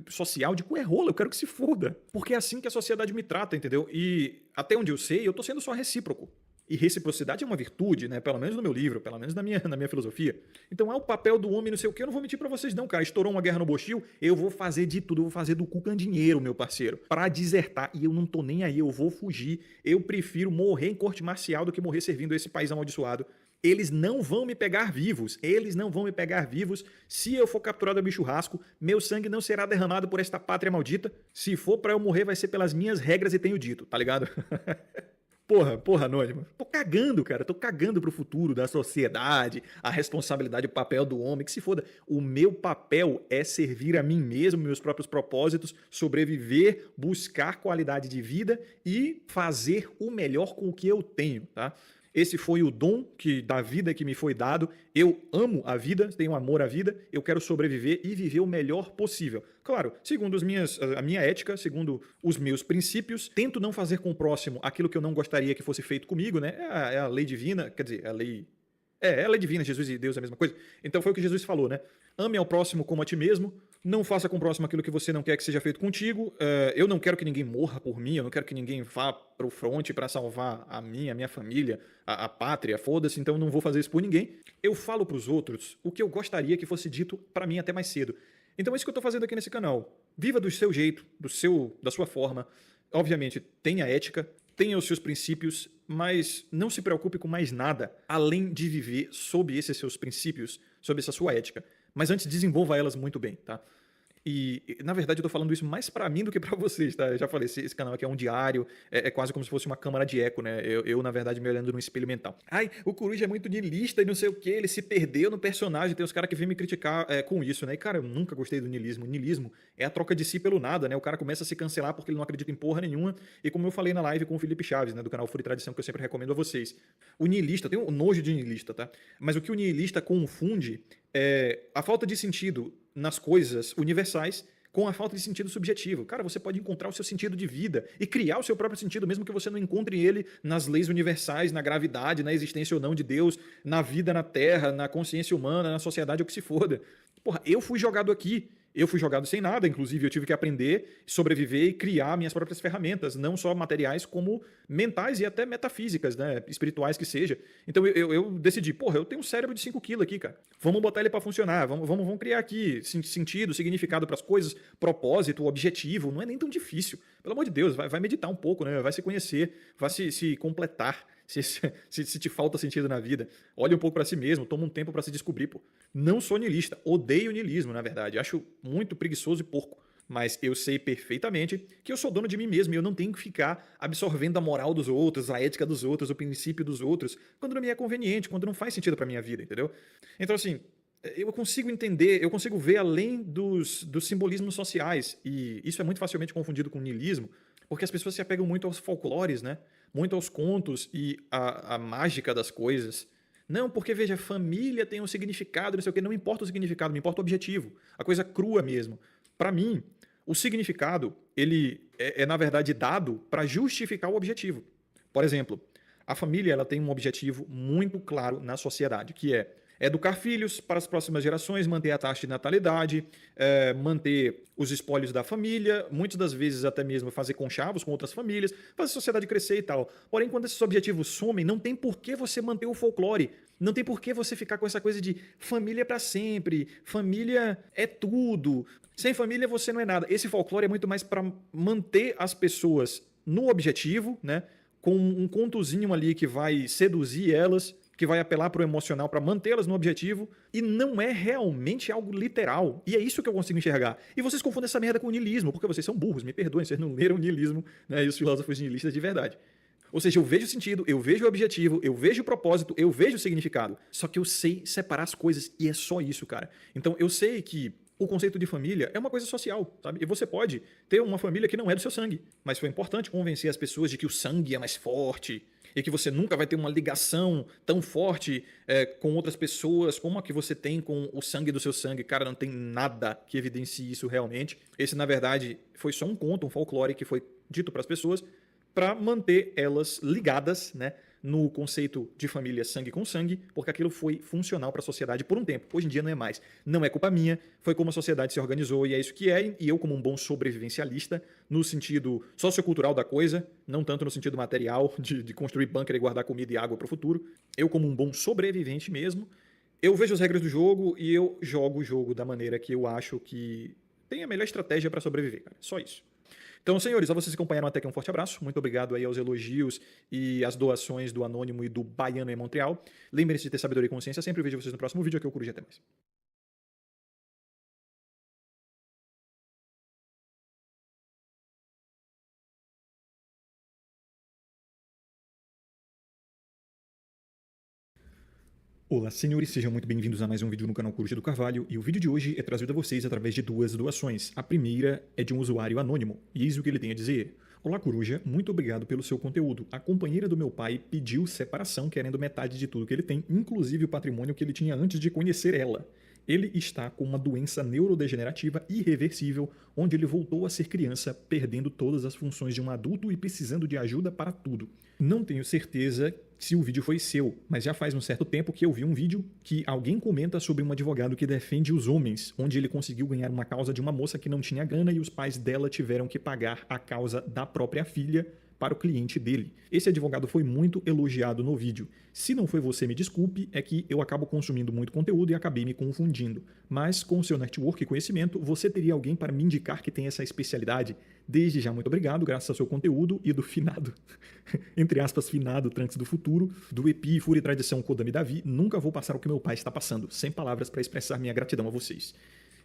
social de cu é rola, eu quero que se foda. Porque é assim que a sociedade me trata, entendeu? E até onde eu sei, eu tô sendo só recíproco. E reciprocidade é uma virtude, né? Pelo menos no meu livro, pelo menos na minha filosofia. Então é o papel do homem, não sei o quê. Eu não vou mentir pra vocês não, cara. Estourou uma guerra no Bochil, eu vou fazer de tudo. Eu vou fazer do cu com dinheiro, meu parceiro. Pra desertar. E eu não tô nem aí, eu vou fugir. Eu prefiro morrer em corte marcial do que morrer servindo esse país amaldiçoado. Eles não vão me pegar vivos. Eles não vão me pegar vivos. Se eu for capturado a churrasco, meu sangue não será derramado por esta pátria maldita. Se for pra eu morrer, vai ser pelas minhas regras e tenho dito, tá ligado? Porra, anônimo. Tô cagando, cara. Tô cagando pro futuro da sociedade, a responsabilidade, o papel do homem, que se foda. O meu papel é servir a mim mesmo, meus próprios propósitos, sobreviver, buscar qualidade de vida e fazer o melhor com o que eu tenho, tá? Esse foi o dom da vida que me foi dado. Eu amo a vida, tenho amor à vida, eu quero sobreviver e viver o melhor possível. Claro, segundo a minha ética, segundo os meus princípios, tento não fazer com o próximo aquilo que eu não gostaria que fosse feito comigo, né? É a lei divina, quer dizer, é a lei divina, Jesus e Deus é a mesma coisa. Então foi o que Jesus falou, né? Ame ao próximo como a ti mesmo, não faça com o próximo aquilo que você não quer que seja feito contigo. Eu não quero que ninguém morra por mim, eu não quero que ninguém vá pro fronte para salvar a minha família, a pátria, foda-se, então eu não vou fazer isso por ninguém. Eu falo pros outros o que eu gostaria que fosse dito para mim até mais cedo. Então é isso que eu tô fazendo aqui nesse canal. Viva do seu jeito, da sua forma. Obviamente, tenha ética, tenha os seus princípios, mas não se preocupe com mais nada além de viver sob esses seus princípios, sob essa sua ética. Mas antes, desenvolva elas muito bem, tá? E, na verdade, eu tô falando isso mais pra mim do que pra vocês, tá? Eu já falei, esse canal aqui é um diário, é quase como se fosse uma câmara de eco, né? Eu, na verdade, me olhando num espelho mental. Ai, o Coruja é muito niilista e não sei o quê, ele se perdeu no personagem, tem os caras que vêm me criticar com isso, né? E, cara, eu nunca gostei do niilismo. O niilismo é a troca de si pelo nada, né? O cara começa a se cancelar porque ele não acredita em porra nenhuma, e como eu falei na live com o Felipe Chaves, né? Do canal Fúria e Tradição, que eu sempre recomendo a vocês. O niilista, tem um nojo de niilista, tá? Mas o que o niilista confunde é a falta de sentido nas coisas universais com a falta de sentido subjetivo. Cara, você pode encontrar o seu sentido de vida e criar o seu próprio sentido, mesmo que você não encontre ele nas leis universais, na gravidade, na existência ou não de Deus, na vida na Terra, na consciência humana, na sociedade, ou que se foda. Porra, eu fui jogado aqui. Eu fui jogado sem nada, inclusive eu tive que aprender, sobreviver e criar minhas próprias ferramentas, não só materiais como mentais e até metafísicas, né, espirituais que seja. Então eu decidi, porra, eu tenho um cérebro de 5 quilos aqui, cara. Vamos botar ele para funcionar, vamos criar aqui sentido, significado para as coisas, propósito, objetivo, não é nem tão difícil. Pelo amor de Deus, vai meditar um pouco, né, vai se conhecer, vai se completar. Se te falta sentido na vida, olha um pouco pra si mesmo, toma um tempo pra se descobrir, pô. Não sou niilista, odeio niilismo, na verdade. Acho muito preguiçoso e porco. Mas eu sei perfeitamente que eu sou dono de mim mesmo e eu não tenho que ficar absorvendo a moral dos outros, a ética dos outros, o princípio dos outros, quando não me é conveniente, quando não faz sentido pra minha vida, entendeu? Então, assim, eu consigo entender, eu consigo ver além dos simbolismos sociais, e isso é muito facilmente confundido com niilismo, porque as pessoas se apegam muito aos folclores, né? Muito aos contos e a mágica das coisas. Não, porque, veja, família tem um significado, não sei o quê. Não importa o significado, me importa o objetivo. A coisa crua mesmo. Para mim, o significado, ele na verdade, dado para justificar o objetivo. Por exemplo, a família ela tem um objetivo muito claro na sociedade, que é educar filhos para as próximas gerações, manter a taxa de natalidade, manter os espólios da família, muitas das vezes até mesmo fazer conchavos com outras famílias, fazer a sociedade crescer e tal. Porém, quando esses objetivos somem, não tem por que você manter o folclore, não tem por que você ficar com essa coisa de família para sempre, família é tudo, sem família você não é nada. Esse folclore é muito mais para manter as pessoas no objetivo, né, com um contozinho ali que vai seduzir elas, que vai apelar para o emocional para mantê-las no objetivo, e não é realmente algo literal. E é isso que eu consigo enxergar. E vocês confundem essa merda com o niilismo, porque vocês são burros, me perdoem, vocês não leram o niilismo, né, e os filósofos niilistas de verdade. Ou seja, eu vejo o sentido, eu vejo o objetivo, eu vejo o propósito, eu vejo o significado. Só que eu sei separar as coisas, e é só isso, cara. Então eu sei que o conceito de família é uma coisa social, sabe? E você pode ter uma família que não é do seu sangue, mas foi importante convencer as pessoas de que o sangue é mais forte, e que você nunca vai ter uma ligação tão forte com outras pessoas como a que você tem com o sangue do seu sangue. Cara, não tem nada que evidencie isso realmente. Esse, na verdade, foi só um conto, um folclore que foi dito para as pessoas para manter elas ligadas, né, no conceito de família sangue com sangue, porque aquilo foi funcional para a sociedade por um tempo. Hoje em dia não é mais. Não é culpa minha, foi como a sociedade se organizou e é isso que é, e eu como um bom sobrevivencialista, no sentido sociocultural da coisa, não tanto no sentido material, de construir bunker e guardar comida e água para o futuro, eu como um bom sobrevivente mesmo, eu vejo as regras do jogo e eu jogo o jogo da maneira que eu acho que tem a melhor estratégia para sobreviver, cara. Só isso. Então, senhores, a vocês que acompanharam até aqui, um forte abraço. Muito obrigado aí aos elogios e às doações do Anônimo e do Baiano em Montreal. Lembrem-se de ter sabedoria e consciência. Sempre vejo vocês no próximo vídeo. Aqui é o Curso, até mais. Olá, senhores, sejam muito bem-vindos a mais um vídeo no canal Curso do Carvalho, e o vídeo de hoje é trazido a vocês através de duas doações. A primeira é de um usuário anônimo, e eis o que ele tem a dizer. Olá, Coruja, muito obrigado pelo seu conteúdo. A companheira do meu pai pediu separação, querendo metade de tudo que ele tem, inclusive o patrimônio que ele tinha antes de conhecer ela. Ele está com uma doença neurodegenerativa irreversível, onde ele voltou a ser criança, perdendo todas as funções de um adulto e precisando de ajuda para tudo. Não tenho certeza se o vídeo foi seu, mas já faz um certo tempo que eu vi um vídeo que alguém comenta sobre um advogado que defende os homens, onde ele conseguiu ganhar uma causa de uma moça que não tinha grana e os pais dela tiveram que pagar a causa da própria filha para o cliente dele. Esse advogado foi muito elogiado no vídeo. Se não foi você, me desculpe, é que eu acabo consumindo muito conteúdo e acabei me confundindo. Mas com o seu network e conhecimento, você teria alguém para me indicar que tem essa especialidade? Desde já, muito obrigado, graças ao seu conteúdo e do finado, entre aspas, finado Trunks do futuro, do EPI, Fúria e Tradição Kodami Davi, nunca vou passar o que meu pai está passando, sem palavras para expressar minha gratidão a vocês.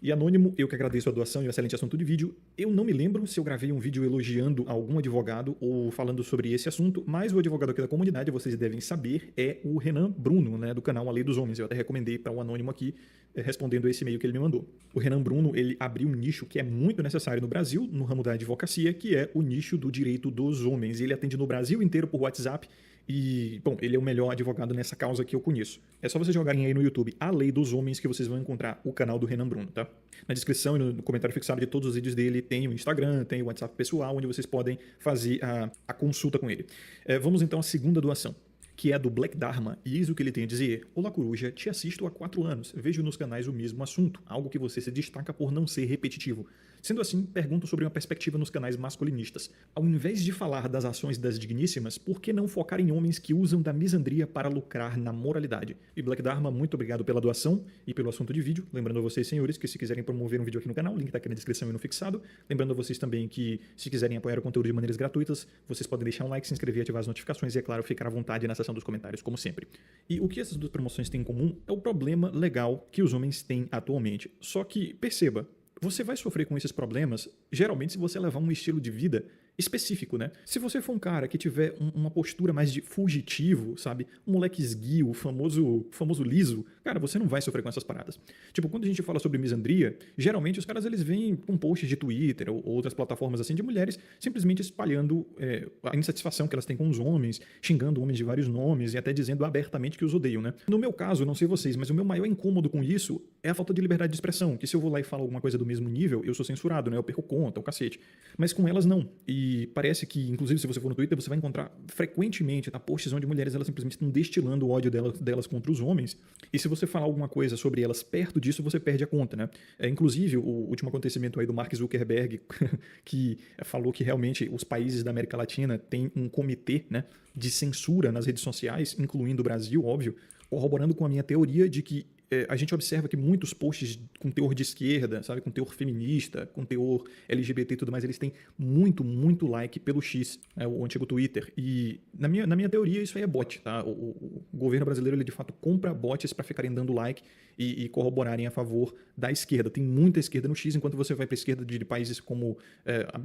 E Anônimo, eu que agradeço a doação e o excelente assunto de vídeo. Eu não me lembro se eu gravei um vídeo elogiando algum advogado ou falando sobre esse assunto, mas o advogado aqui da comunidade, vocês devem saber, é o Renan Bruno, né, do canal A Lei dos Homens. Eu até recomendei para o Anônimo aqui, respondendo a esse e-mail que ele me mandou. O Renan Bruno, ele abriu um nicho que é muito necessário no Brasil, no ramo da advocacia, que é o nicho do direito dos homens. Ele atende no Brasil inteiro por WhatsApp. E, bom, ele é o melhor advogado nessa causa que eu conheço. É só vocês jogarem aí no YouTube A Lei dos Homens que vocês vão encontrar o canal do Renan Bruno, tá? Na descrição e no comentário fixado de todos os vídeos dele tem o Instagram, tem o WhatsApp pessoal, onde vocês podem fazer a consulta com ele. Vamos então à segunda doação, que é do Black Dharma, e eis o que ele tem a dizer. Olá, Coruja, te assisto há 4 anos, vejo nos canais o mesmo assunto, algo que você se destaca por não ser repetitivo. Sendo assim, pergunto sobre uma perspectiva nos canais masculinistas. Ao invés de falar das ações das digníssimas, por que não focar em homens que usam da misandria para lucrar na moralidade? E Black Dharma, muito obrigado pela doação e pelo assunto de vídeo. Lembrando a vocês, senhores, que se quiserem promover um vídeo aqui no canal, o link está aqui na descrição e no fixado. Lembrando a vocês também que, se quiserem apoiar o conteúdo de maneiras gratuitas, vocês podem deixar um like, se inscrever, ativar as notificações e, é claro, ficar à vontade na seção dos comentários, como sempre. E o que essas duas promoções têm em comum é o problema legal que os homens têm atualmente. Só que, perceba, você vai sofrer com esses problemas, geralmente, se você levar um estilo de vida específico, né? Se você for um cara que tiver uma postura mais de fugitivo, sabe? Um moleque esguio, o famoso liso, cara, você não vai sofrer com essas paradas. Tipo, quando a gente fala sobre misandria, geralmente os caras, eles vêm com posts de Twitter ou outras plataformas assim de mulheres simplesmente espalhando a insatisfação que elas têm com os homens, xingando homens de vários nomes e até dizendo abertamente que os odeiam, né? No meu caso, não sei vocês, mas o meu maior incômodo com isso é a falta de liberdade de expressão, que se eu vou lá e falo alguma coisa do mesmo nível, eu sou censurado, né? Eu perco conta, o cacete. Mas com elas, não. E parece que, inclusive, se você for no Twitter, você vai encontrar frequentemente posts onde mulheres elas simplesmente estão destilando o ódio delas contra os homens. E se você falar alguma coisa sobre elas perto disso, você perde a conta, né? Inclusive, o último acontecimento aí do Mark Zuckerberg, que falou que realmente os países da América Latina têm um comitê, né, de censura nas redes sociais, incluindo o Brasil, óbvio, corroborando com a minha teoria de que a gente observa que muitos posts com teor de esquerda, sabe, com teor feminista, com teor LGBT e tudo mais, eles têm muito like pelo X, o antigo Twitter. E na minha teoria isso aí é bot, tá? O governo brasileiro, ele de fato compra bots para ficarem dando like e corroborarem a favor da esquerda. Tem muita esquerda no X, enquanto você vai para a esquerda de países como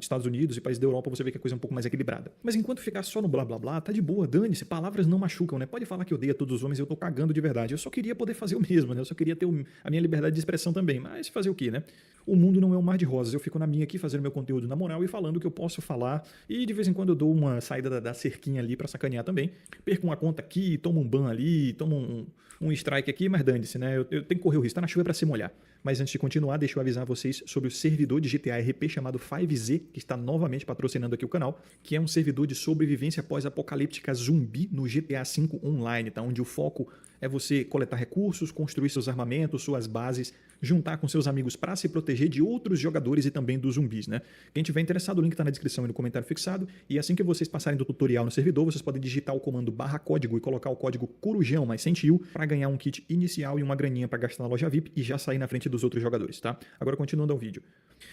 Estados Unidos e países da Europa, você vê que a coisa é um pouco mais equilibrada. Mas enquanto ficar só no blá blá blá, tá de boa, dane-se, palavras não machucam, né? Pode falar que odeia todos os homens, eu tô cagando de verdade. Eu só queria poder fazer o mesmo, né? Eu só queria ter a minha liberdade de expressão também, mas fazer o quê, né? O mundo não é um mar de rosas, eu fico na minha aqui fazendo meu conteúdo na moral e falando o que eu posso falar, e de vez em quando eu dou uma saída da cerquinha ali pra sacanear também, perco uma conta aqui, tomo um ban ali, tomo um strike aqui, mas dane-se, né? Eu tenho que correr o risco, tá na chuva pra se molhar. Mas antes de continuar, deixa eu avisar vocês sobre o servidor de GTA RP chamado 5Z, que está novamente patrocinando aqui o canal, que é um servidor de sobrevivência pós-apocalíptica zumbi no GTA V Online, tá? Onde o foco é você coletar recursos, construir seus armamentos, suas bases, juntar com seus amigos para se proteger de outros jogadores e também dos zumbis, né? Quem tiver interessado, o link está na descrição e no comentário fixado. E assim que vocês passarem do tutorial no servidor, vocês podem digitar o comando /código e colocar o código Corujão, mais 100 tio, para ganhar um kit inicial e uma graninha para gastar na loja VIP e já sair na frente dos outros jogadores, tá? Agora continuando ao vídeo.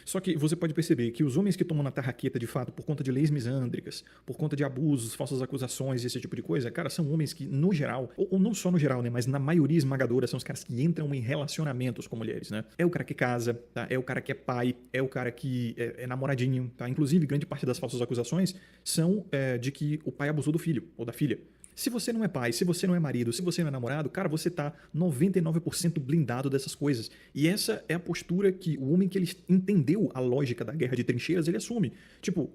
Só que você pode perceber que os homens que tomam na tarraqueta de fato por conta de leis misândricas, por conta de abusos, falsas acusações e esse tipo de coisa, cara, são homens que no geral, ou não só no geral, né, mas na maioria esmagadora são os caras que entram em relacionamentos com mulheres, né? É o cara que casa, tá? É o cara que é pai, é o cara que é namoradinho, tá? Inclusive, grande parte das falsas acusações são de que o pai abusou do filho ou da filha. Se você não é pai, se você não é marido, se você não é namorado, cara, você tá 99% blindado dessas coisas. E essa é a postura que o homem que ele entendeu a lógica da guerra de trincheiras, ele assume. Tipo,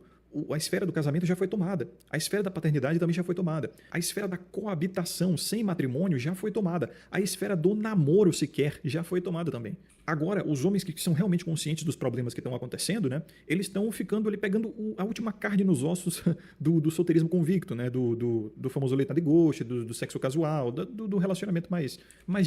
a esfera do casamento já foi tomada. A esfera da paternidade também já foi tomada. A esfera da coabitação sem matrimônio já foi tomada. A esfera do namoro sequer já foi tomada também. Agora, os homens que são realmente conscientes dos problemas que estão acontecendo, né? Eles estão ficando ali pegando a última carne nos ossos do solteirismo convicto, né? Do famoso leitão de gauche, do sexo casual, do relacionamento mais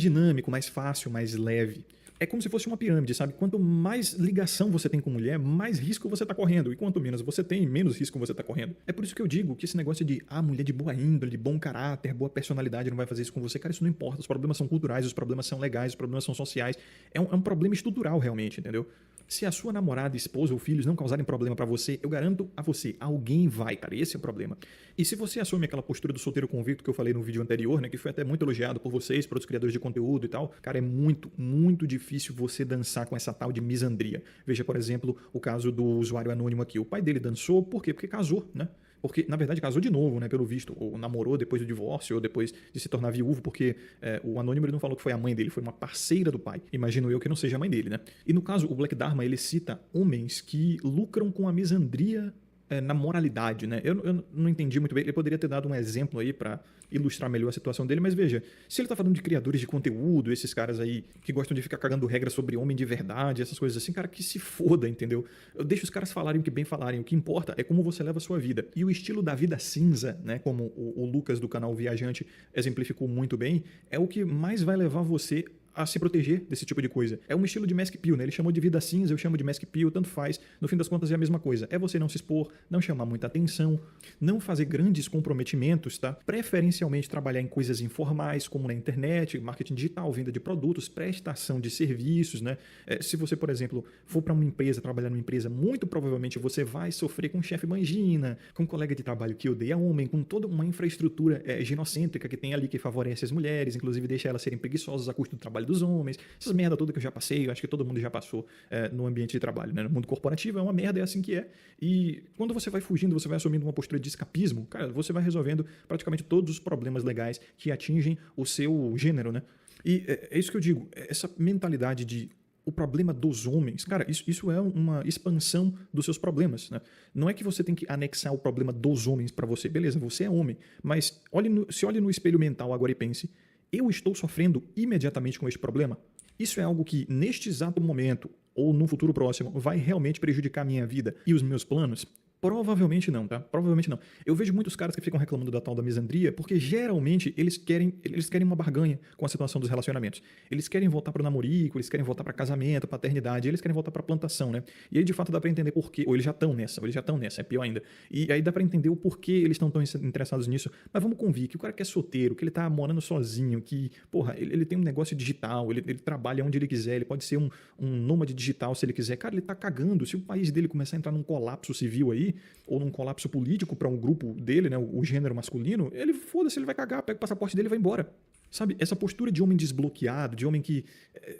dinâmico, mais fácil, mais leve. É como se fosse uma pirâmide, sabe? Quanto mais ligação você tem com mulher, mais risco você está correndo. E quanto menos você tem, menos risco você está correndo. É por isso que eu digo que esse negócio de mulher de boa índole, de bom caráter, boa personalidade não vai fazer isso com você. Cara, isso não importa. Os problemas são culturais, os problemas são legais, os problemas são sociais. É um problema estrutural realmente, entendeu? Se a sua namorada, esposa ou filhos não causarem problema pra você, eu garanto a você, alguém vai, cara. Esse é o problema. E se você assume aquela postura do solteiro convicto que eu falei no vídeo anterior, né, que foi até muito elogiado por vocês, por outros criadores de conteúdo e tal, cara, é muito, muito difícil você dançar com essa tal de misandria. Veja, por exemplo, o caso do usuário anônimo aqui. O pai dele dançou, por quê? Porque casou, né? Porque, na verdade, casou de novo, né? Pelo visto. Ou namorou depois do divórcio, ou depois de se tornar viúvo, porque o anônimo ele não falou que foi a mãe dele, foi uma parceira do pai. Imagino eu que não seja a mãe dele, né? E no caso, o Black Dharma, ele cita homens que lucram com a misandria na moralidade, né? Eu não entendi muito bem. Ele poderia ter dado um exemplo aí para ilustrar melhor a situação dele, mas veja, se ele tá falando de criadores de conteúdo, esses caras aí que gostam de ficar cagando regras sobre homem de verdade, essas coisas assim, cara, que se foda, entendeu? Eu deixo os caras falarem o que bem falarem, o que importa é como você leva a sua vida. E o estilo da vida cinza, né, como o Lucas do canal Viajante exemplificou muito bem, é o que mais vai levar você a se proteger desse tipo de coisa. É um estilo de mask pill, né? Ele chamou de vida cinza, eu chamo de mask pill, tanto faz. No fim das contas é a mesma coisa. É você não se expor, não chamar muita atenção, não fazer grandes comprometimentos, tá? Preferencialmente trabalhar em coisas informais, como na internet, marketing digital, venda de produtos, prestação de serviços, né? Se você, por exemplo, for para uma empresa, trabalhar numa empresa, muito provavelmente você vai sofrer com um chefe mangina, com um colega de trabalho que odeia homem, com toda uma infraestrutura ginocêntrica que tem ali que favorece as mulheres, inclusive deixa elas serem preguiçosas a custo do trabalho dos homens, essas merda toda que eu já passei, eu acho que todo mundo já passou no ambiente de trabalho, né? No mundo corporativo é uma merda, é assim que é. E quando você vai fugindo, você vai assumindo uma postura de escapismo, cara, você vai resolvendo praticamente todos os problemas legais que atingem o seu gênero, né? E é isso que eu digo, essa mentalidade de o problema dos homens, cara, isso é uma expansão dos seus problemas, né? Não é que você tem que anexar o problema dos homens para você, beleza, você é homem, mas se olhe no espelho mental agora e pense, eu estou sofrendo imediatamente com este problema? Isso é algo que, neste exato momento, ou no futuro próximo, vai realmente prejudicar a minha vida e os meus planos? Provavelmente não, tá? Provavelmente não. Eu vejo muitos caras que ficam reclamando da tal da misandria porque geralmente eles querem uma barganha com a situação dos relacionamentos. Eles querem voltar pro namorico, eles querem voltar para casamento, paternidade, eles querem voltar para plantação, né? E aí de fato dá para entender por quê, ou eles já estão nessa, é pior ainda. E aí dá para entender o porquê eles estão tão interessados nisso. Mas vamos convir que o cara que é solteiro, que ele tá morando sozinho, que, porra, ele tem um negócio digital, ele trabalha onde ele quiser, ele pode ser um nômade digital se ele quiser. Cara, ele tá cagando. Se o país dele começar a entrar num colapso civil aí, ou num colapso político para um grupo dele, né, o gênero masculino, ele foda-se, ele vai cagar, pega o passaporte dele e vai embora. Sabe, essa postura de homem desbloqueado, de homem que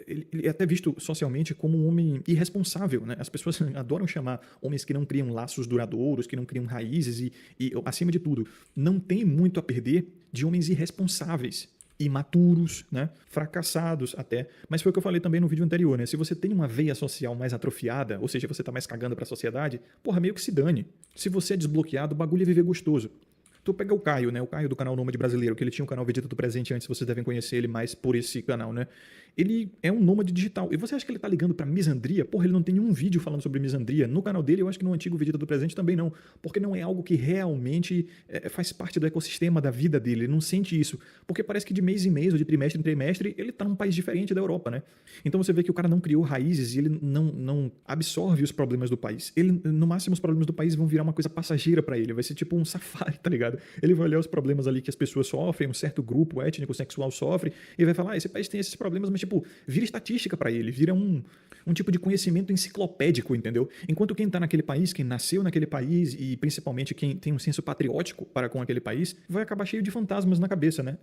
ele é até visto socialmente como um homem irresponsável, né? As pessoas adoram chamar homens que não criam laços duradouros, que não criam raízes e acima de tudo, não tem muito a perder de homens irresponsáveis, imaturos, né? Fracassados até. Mas foi o que eu falei também no vídeo anterior, né? Se você tem uma veia social mais atrofiada, ou seja, você tá mais cagando pra sociedade, porra, meio que se dane. Se você é desbloqueado, o bagulho é viver gostoso. Tu pega o Caio, né? O Caio do canal Nômade Brasileiro, que ele tinha um canal Vegeta do Presente antes, vocês devem conhecer ele mais por esse canal, né? ele é um nômade digital. E você acha que ele tá ligando pra misandria? Porra, ele não tem nenhum vídeo falando sobre misandria. No canal dele, eu acho que no antigo Vídeo do Presente também não. Porque não é algo que realmente faz parte do ecossistema da vida dele. Ele não sente isso. Porque parece que de mês em mês, ou de trimestre em trimestre, ele tá num país diferente da Europa, né? Então você vê que o cara não criou raízes e ele não absorve os problemas do país. Ele, no máximo, os problemas do país vão virar uma coisa passageira pra ele. Vai ser tipo um safari, tá ligado? Ele vai olhar os problemas ali que as pessoas sofrem, um certo grupo étnico, sexual sofre, e vai falar, esse país tem esses problemas, mas tipo, vira estatística pra ele, vira um tipo de conhecimento enciclopédico, entendeu? Enquanto quem tá naquele país, quem nasceu naquele país e principalmente quem tem um senso patriótico para com aquele país, vai acabar cheio de fantasmas na cabeça, né?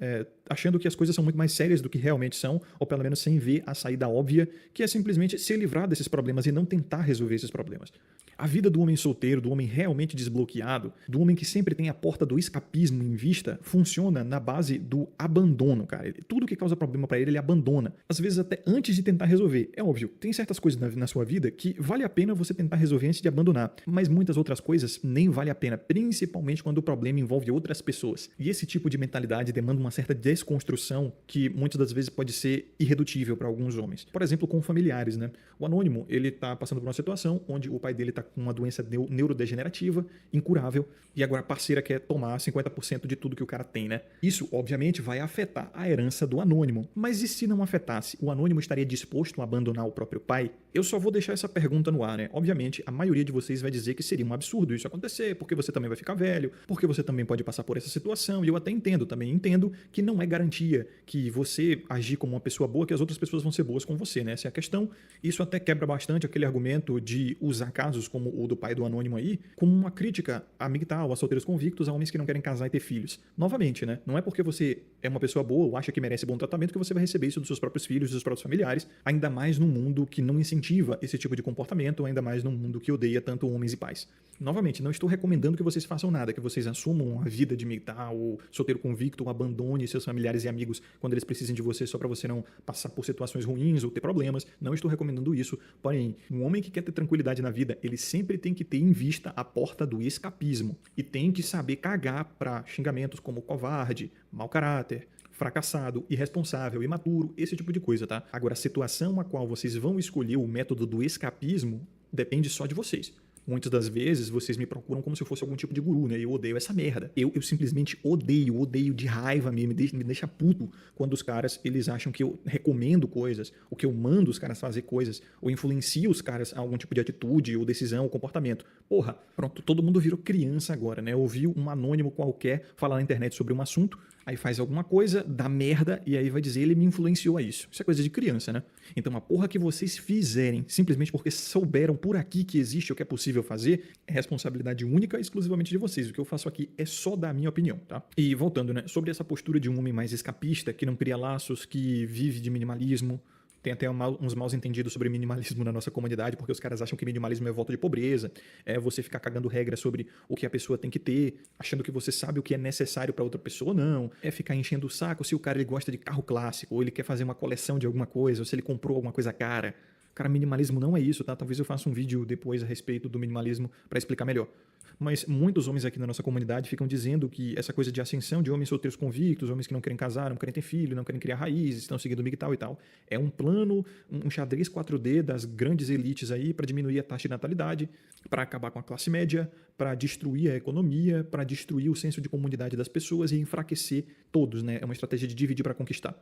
Achando que as coisas são muito mais sérias do que realmente são, ou pelo menos sem ver a saída óbvia, que é simplesmente se livrar desses problemas e não tentar resolver esses problemas. A vida do homem solteiro, do homem realmente desbloqueado, do homem que sempre tem a porta do escapismo em vista, funciona na base do abandono, cara. Tudo que causa problema pra ele abandona. Às vezes até antes de tentar resolver. É óbvio, tem certas coisas na sua vida que vale a pena você tentar resolver antes de abandonar. Mas muitas outras coisas nem vale a pena, principalmente quando o problema envolve outras pessoas. E esse tipo de mentalidade demanda uma certa desconstrução que muitas das vezes pode ser irredutível para alguns homens. Por exemplo, com familiares, né? O anônimo, ele tá passando por uma situação onde o pai dele tá com uma doença neurodegenerativa, incurável, e agora a parceira quer tomar 50% de tudo que o cara tem, né? Isso, obviamente, vai afetar a herança do anônimo. Mas e se não afetasse? O anônimo estaria disposto a abandonar o próprio pai? Eu só vou deixar essa pergunta no ar, né? Obviamente, a maioria de vocês vai dizer que seria um absurdo isso acontecer, porque você também vai ficar velho, porque você também pode passar por essa situação, e eu até entendo, também entendo que não é garantia que você agir como uma pessoa boa, que as outras pessoas vão ser boas com você, né? Essa é a questão. Isso até quebra bastante aquele argumento de usar casos como o do pai do anônimo aí, como uma crítica a MGTOW, a solteiros convictos, a homens que não querem casar e ter filhos. Novamente, né? Não é porque você é uma pessoa boa ou acha que merece bom tratamento que você vai receber isso dos seus próprios filhos, dos seus próprios familiares, ainda mais num mundo que não incentiva esse tipo de comportamento, ainda mais num mundo que odeia tanto homens e pais. Novamente, não estou recomendando que vocês façam nada, que vocês assumam a vida de MGTOW, ou solteiro convicto, ou abandone seus familiares e amigos quando eles precisem de você só para você não passar por situações ruins ou ter problemas. Não estou recomendando isso. Porém, um homem que quer ter tranquilidade na vida, ele sempre tem que ter em vista a porta do escapismo e tem que saber cagar para xingamentos como covarde, mau caráter, fracassado, irresponsável, imaturo, esse tipo de coisa, tá? Agora, a situação a qual vocês vão escolher o método do escapismo depende só de vocês. Muitas das vezes vocês me procuram como se eu fosse algum tipo de guru, né? Eu odeio essa merda. Eu simplesmente odeio de raiva mesmo, me deixa puto quando os caras, eles acham que eu recomendo coisas, ou que eu mando os caras fazer coisas, ou influencio os caras a algum tipo de atitude, ou decisão, ou comportamento. Porra, pronto, todo mundo virou criança agora, né? Ouviu um anônimo qualquer falar na internet sobre um assunto, aí faz alguma coisa, dá merda, e aí vai dizer, ele me influenciou a isso. Isso é coisa de criança, né? Então a porra que vocês fizerem, simplesmente porque souberam por aqui que existe o que é possível fazer, é responsabilidade única e exclusivamente de vocês. O que eu faço aqui é só dar a minha opinião, tá? E voltando, né? Sobre essa postura de um homem mais escapista, que não cria laços, que vive de minimalismo. Tem até uns maus entendidos sobre minimalismo na nossa comunidade, porque os caras acham que minimalismo é volta de pobreza, é você ficar cagando regra sobre o que a pessoa tem que ter, achando que você sabe o que é necessário para outra pessoa, não. É ficar enchendo o saco se o cara ele gosta de carro clássico, ou ele quer fazer uma coleção de alguma coisa, ou se ele comprou alguma coisa cara. Cara, minimalismo não é isso, tá? Talvez eu faça um vídeo depois a respeito do minimalismo para explicar melhor. Mas muitos homens aqui na nossa comunidade ficam dizendo que essa coisa de ascensão de homens solteiros convictos, homens que não querem casar, não querem ter filho, não querem criar raízes, estão seguindo o MGTOW e tal, é um plano, um xadrez 4D das grandes elites aí para diminuir a taxa de natalidade, para acabar com a classe média, para destruir a economia, para destruir o senso de comunidade das pessoas e enfraquecer todos, né? É uma estratégia de dividir para conquistar.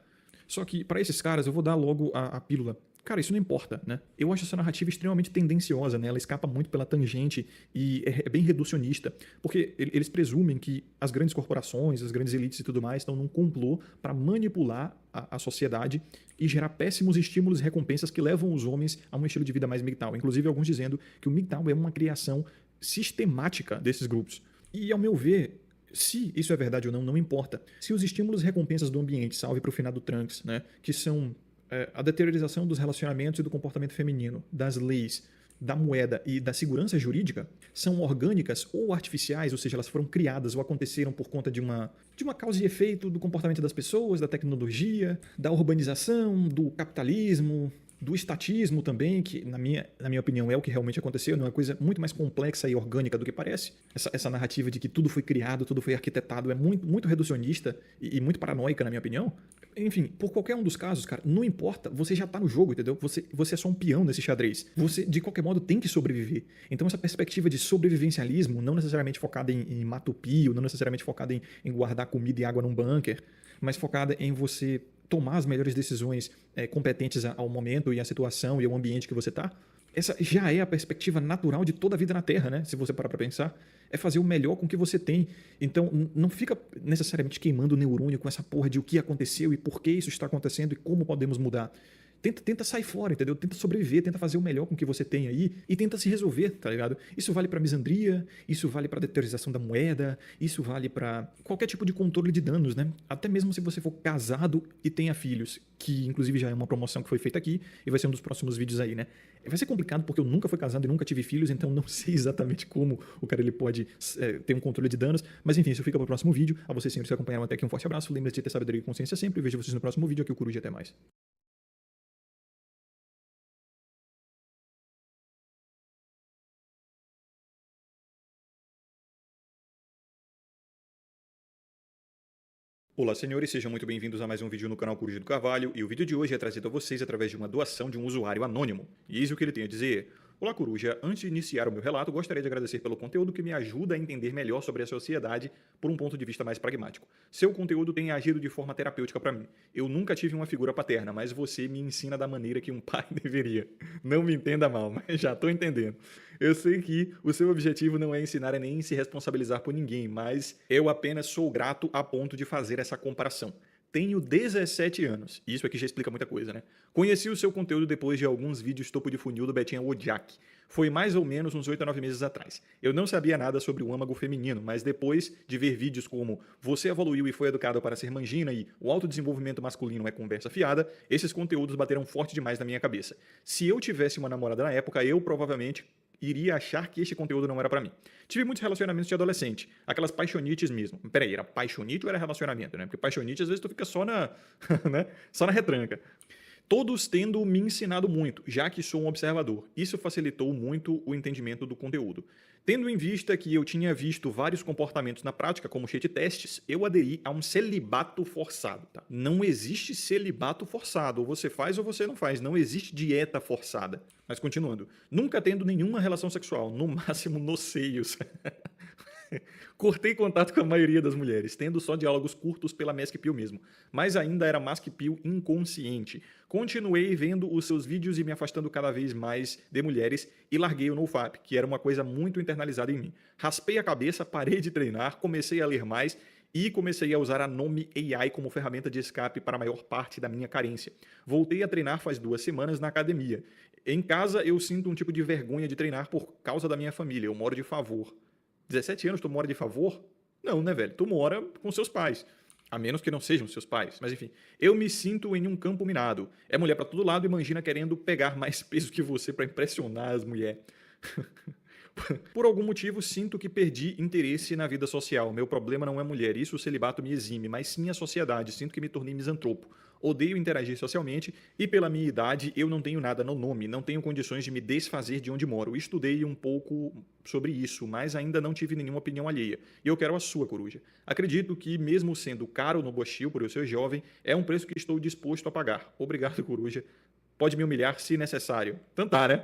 Só que, para esses caras, eu vou dar logo a pílula. Cara, isso não importa, né? Eu acho essa narrativa extremamente tendenciosa, né? Ela escapa muito pela tangente e é bem reducionista, porque eles presumem que as grandes corporações, as grandes elites e tudo mais estão num complô para manipular a sociedade e gerar péssimos estímulos e recompensas que levam os homens a um estilo de vida mais MGTOW. Inclusive, alguns dizendo que o MGTOW é uma criação sistemática desses grupos. E, ao meu ver, se isso é verdade ou não, não importa. Se os estímulos e recompensas do ambiente, salve para o finado Trunks, né, que são a deteriorização dos relacionamentos e do comportamento feminino, das leis, da moeda e da segurança jurídica, são orgânicas ou artificiais, ou seja, elas foram criadas ou aconteceram por conta de uma causa e efeito do comportamento das pessoas, da tecnologia, da urbanização, do capitalismo, do estatismo também, que na minha opinião é o que realmente aconteceu, é uma coisa muito mais complexa e orgânica do que parece. Essa narrativa de que tudo foi criado, tudo foi arquitetado é muito reducionista e muito paranoica, na minha opinião. Enfim, por qualquer um dos casos, cara, não importa, você já tá no jogo, entendeu? Você é só um peão nesse xadrez. Você, de qualquer modo, tem que sobreviver. Então essa perspectiva de sobrevivencialismo, não necessariamente focada em matar-pio, não necessariamente focada em guardar comida e água num bunker, mas focada em você tomar as melhores decisões competentes ao momento e à situação e ao ambiente que você tá, essa já é a perspectiva natural de toda a vida na Terra, né? Se você parar para pensar, é fazer o melhor com o que você tem. Então, não fica necessariamente queimando o neurônio com essa porra de o que aconteceu e por que isso está acontecendo e como podemos mudar. Tenta sair fora, entendeu? Tenta sobreviver, tenta fazer o melhor com o que você tem aí e tenta se resolver, tá ligado? Isso vale pra misandria, isso vale pra deteriorização da moeda, isso vale pra qualquer tipo de controle de danos, né? Até mesmo se você for casado e tenha filhos, que inclusive já é uma promoção que foi feita aqui e vai ser um dos próximos vídeos aí, né? Vai ser complicado porque eu nunca fui casado e nunca tive filhos, então não sei exatamente como o cara ele pode ter um controle de danos, mas enfim, isso fica pro próximo vídeo. A vocês senhores que acompanharam até aqui, um forte abraço, lembre-se de ter sabedoria e consciência sempre, eu vejo vocês no próximo vídeo, aqui o Coruja, até mais. Olá, senhores, sejam muito bem-vindos a mais um vídeo no canal Curso do Carvalho, e o vídeo de hoje é trazido a vocês através de uma doação de um usuário anônimo. E eis o que ele tem a dizer. Olá, Coruja. Antes de iniciar o meu relato, gostaria de agradecer pelo conteúdo que me ajuda a entender melhor sobre a sociedade por um ponto de vista mais pragmático. Seu conteúdo tem agido de forma terapêutica para mim. Eu nunca tive uma figura paterna, mas você me ensina da maneira que um pai deveria. Não me entenda mal, mas já estou entendendo. Eu sei que o seu objetivo não é ensinar e nem se responsabilizar por ninguém, mas eu apenas sou grato a ponto de fazer essa comparação. Tenho 17 anos. Isso aqui já explica muita coisa, né? Conheci o seu conteúdo depois de alguns vídeos topo de funil do Betinha Wojak. Foi mais ou menos uns 8 a 9 meses atrás. Eu não sabia nada sobre o âmago feminino, mas depois de ver vídeos como Você evoluiu e foi educado para ser mangina e O autodesenvolvimento masculino é conversa fiada, esses conteúdos bateram forte demais na minha cabeça. Se eu tivesse uma namorada na época, eu provavelmente iria achar que este conteúdo não era pra mim. Tive muitos relacionamentos de adolescente, aquelas paixonites mesmo. Peraí, era paixonite ou era relacionamento, né? Porque paixonite às vezes tu fica só na, né? Só na retranca. Todos tendo me ensinado muito, já que sou um observador. Isso facilitou muito o entendimento do conteúdo. Tendo em vista que eu tinha visto vários comportamentos na prática, como cheat testes, eu aderi a um celibato forçado. Tá? Não existe celibato forçado. Ou você faz ou você não faz. Não existe dieta forçada. Mas continuando. Nunca tendo nenhuma relação sexual, no máximo nos seios. Cortei contato com a maioria das mulheres, tendo só diálogos curtos pela Maskpil mesmo. Mas ainda era Maskpil inconsciente. Continuei vendo os seus vídeos e me afastando cada vez mais de mulheres e larguei o NoFap, que era uma coisa muito internalizada em mim. Raspei a cabeça, parei de treinar, comecei a ler mais e comecei a usar a Nome AI como ferramenta de escape para a maior parte da minha carência. Voltei a treinar faz 2 semanas na academia. Em casa eu sinto um tipo de vergonha de treinar por causa da minha família, eu moro de favor. 17 anos, tu mora de favor? Não, né, velho? Tu mora com seus pais. A menos que não sejam seus pais. Mas enfim, eu me sinto em um campo minado. É mulher pra todo lado e imagina querendo pegar mais peso que você pra impressionar as mulheres. Por algum motivo, sinto que perdi interesse na vida social. Meu problema não é mulher, isso o celibato me exime, mas sim a sociedade. Sinto que me tornei misantropo. Odeio interagir socialmente e pela minha idade eu não tenho nada no nome, não tenho condições de me desfazer de onde moro. Estudei um pouco sobre isso, mas ainda não tive nenhuma opinião alheia. E eu quero a sua, Coruja. Acredito que, mesmo sendo caro no Bochil por eu ser jovem, é um preço que estou disposto a pagar. Obrigado, Coruja. Pode me humilhar se necessário. Então tá, né?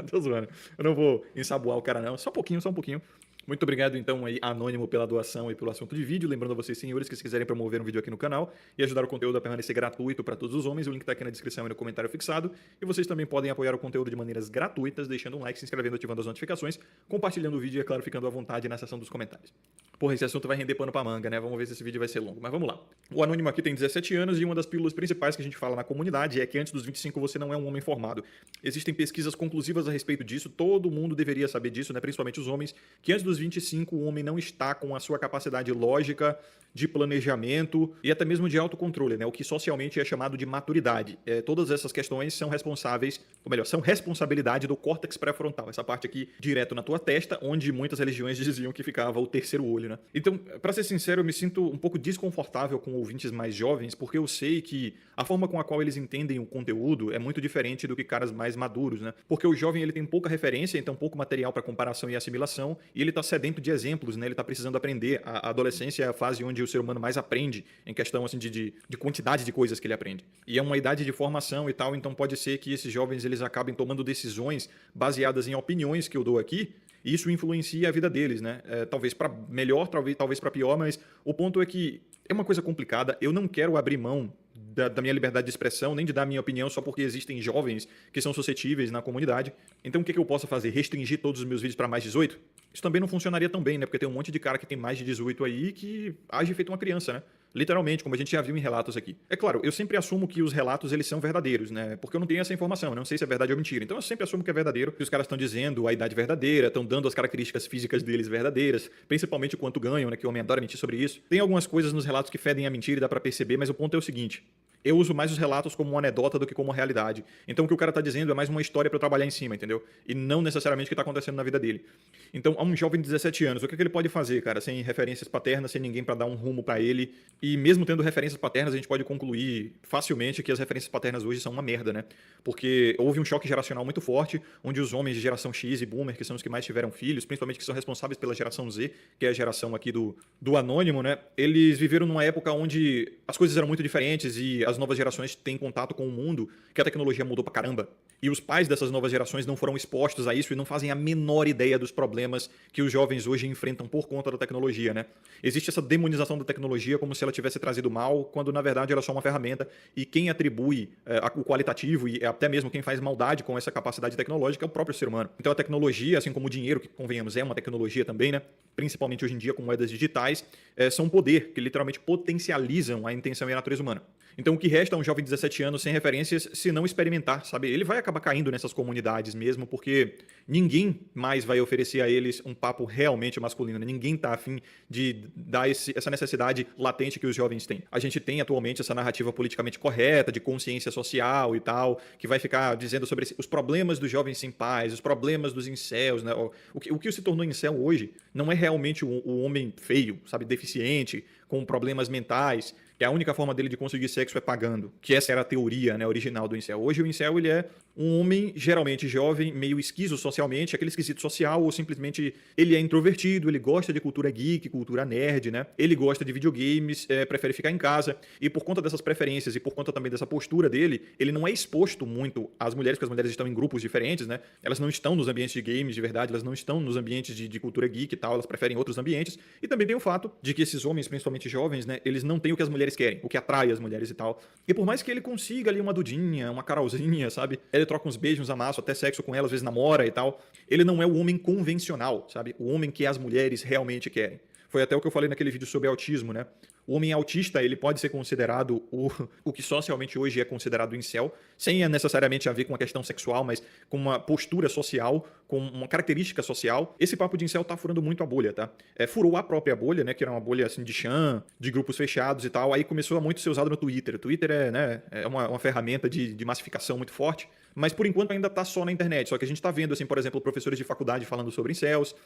Tô zoando. Eu não vou ensaboar o cara, não. Só um pouquinho, só um pouquinho. Muito obrigado, então, aí, Anônimo, pela doação e pelo assunto de vídeo. Lembrando a vocês, senhores, que se quiserem promover um vídeo aqui no canal e ajudar o conteúdo a permanecer gratuito para todos os homens, o link está aqui na descrição e no comentário fixado. E vocês também podem apoiar o conteúdo de maneiras gratuitas, deixando um like, se inscrevendo, ativando as notificações, compartilhando o vídeo e, é claro, ficando à vontade na seção dos comentários. Porra, esse assunto vai render pano pra manga, né? Vamos ver se esse vídeo vai ser longo, mas vamos lá. O Anônimo aqui tem 17 anos e uma das pílulas principais que a gente fala na comunidade é que antes dos 25 você não é um homem formado. Existem pesquisas conclusivas a respeito disso, todo mundo deveria saber disso, né? Principalmente os homens, que antes dos 25 o homem não está com a sua capacidade lógica, de planejamento e até mesmo de autocontrole, né? O que socialmente é chamado de maturidade. Todas essas questões são responsáveis, ou melhor, são responsabilidade do córtex pré-frontal, essa parte aqui direto na tua testa, onde muitas religiões diziam que ficava o terceiro olho, né? Então, para ser sincero, eu me sinto um pouco desconfortável com ouvintes mais jovens, porque eu sei que a forma com a qual eles entendem o conteúdo é muito diferente do que caras mais maduros, né? Porque o jovem ele tem pouca referência, então pouco material para comparação e assimilação, e ele está sedento de exemplos, né? Ele está precisando aprender. A adolescência é a fase onde o ser humano mais aprende em questão assim, de quantidade de coisas que ele aprende. E é uma idade de formação e tal, então pode ser que esses jovens eles acabem tomando decisões baseadas em opiniões que eu dou aqui, e isso influencia a vida deles, né? Talvez para melhor, talvez para pior, mas o ponto é que é uma coisa complicada. Eu não quero abrir mão da minha liberdade de expressão, nem de dar minha opinião só porque existem jovens que são suscetíveis na comunidade. Então o que eu posso fazer? Restringir todos os meus vídeos para mais 18? Isso também não funcionaria tão bem, né? Porque tem um monte de cara que tem mais de 18 aí que age feito uma criança, né? Literalmente, como a gente já viu em relatos aqui. É claro, eu sempre assumo que os relatos eles são verdadeiros, né? Porque eu não tenho essa informação, não sei se é verdade ou mentira. Então eu sempre assumo que é verdadeiro, que os caras estão dizendo a idade verdadeira, estão dando as características físicas deles verdadeiras, principalmente o quanto ganham, né? Que o homem adora mentir sobre isso. Tem algumas coisas nos relatos que fedem a mentira e dá pra perceber, mas o ponto é o seguinte: eu uso mais os relatos como uma anedota do que como uma realidade. Então o que o cara tá dizendo é mais uma história pra eu trabalhar em cima, entendeu? E não necessariamente o que tá acontecendo na vida dele. Então, a um jovem de 17 anos, o que ele pode fazer, cara? Sem referências paternas, sem ninguém pra dar um rumo pra ele. E mesmo tendo referências paternas, a gente pode concluir facilmente que as referências paternas hoje são uma merda, né? Porque houve um choque geracional muito forte, onde os homens de geração X e Boomer, que são os que mais tiveram filhos, principalmente que são responsáveis pela geração Z, que é a geração aqui do anônimo, né? Eles viveram numa época onde as coisas eram muito diferentes e as novas gerações têm contato com o mundo, que a tecnologia mudou pra caramba. E os pais dessas novas gerações não foram expostos a isso e não fazem a menor ideia dos problemas que os jovens hoje enfrentam por conta da tecnologia, né? Existe essa demonização da tecnologia como se ela tivesse trazido mal, quando na verdade ela é só uma ferramenta, e quem atribui o qualitativo e até mesmo quem faz maldade com essa capacidade tecnológica é o próprio ser humano. Então a tecnologia, assim como o dinheiro, que convenhamos é uma tecnologia também, né? Principalmente hoje em dia com moedas digitais, são um poder que literalmente potencializam a intenção e a natureza humana. Então o que resta a um jovem de 17 anos sem referências se não experimentar, sabe? Ele vai acabar caindo nessas comunidades mesmo, porque ninguém mais vai oferecer a eles um papo realmente masculino, né? Ninguém tá afim de dar essa necessidade latente que os jovens têm. A gente tem atualmente essa narrativa politicamente correta, de consciência social e tal, que vai ficar dizendo sobre os problemas dos jovens sem pais, os problemas dos incels, né? O que se tornou incel hoje não é realmente o homem feio, sabe? Deficiente, com problemas mentais, que a única forma dele de conseguir sexo é pagando, que essa era a teoria, né, original do incel. Hoje o incel ele é um homem geralmente jovem, meio esquizo socialmente, aquele esquisito social, ou simplesmente ele é introvertido, ele gosta de cultura geek, cultura nerd, né? Ele gosta de videogames, prefere ficar em casa, e por conta dessas preferências e por conta também dessa postura dele, ele não é exposto muito às mulheres, porque as mulheres estão em grupos diferentes, né? Elas não estão nos ambientes de games de verdade, elas não estão nos ambientes de cultura geek e tal, elas preferem outros ambientes. E também tem o fato de que esses homens, principalmente jovens, né, eles não têm o que as mulheres querem, o que atrai as mulheres e tal. E por mais que ele consiga ali uma dudinha, uma carolzinha, sabe? Ele troca uns beijos, uns amassos, até sexo com ela, às vezes namora e tal. Ele não é o homem convencional, sabe? O homem que as mulheres realmente querem. Foi até o que eu falei naquele vídeo sobre autismo, né? O homem autista, ele pode ser considerado o que socialmente hoje é considerado incel, sem necessariamente a ver com a questão sexual, mas com uma postura social, com uma característica social. Esse papo de incel tá furando muito a bolha, tá? Furou a própria bolha, né? Que era uma bolha, assim, de chã, de grupos fechados e tal. Aí começou a muito ser usado no Twitter. O Twitter é uma ferramenta de massificação muito forte. Mas, por enquanto, ainda está só na internet. Só que a gente está vendo, assim, por exemplo, professores de faculdade falando sobre incels,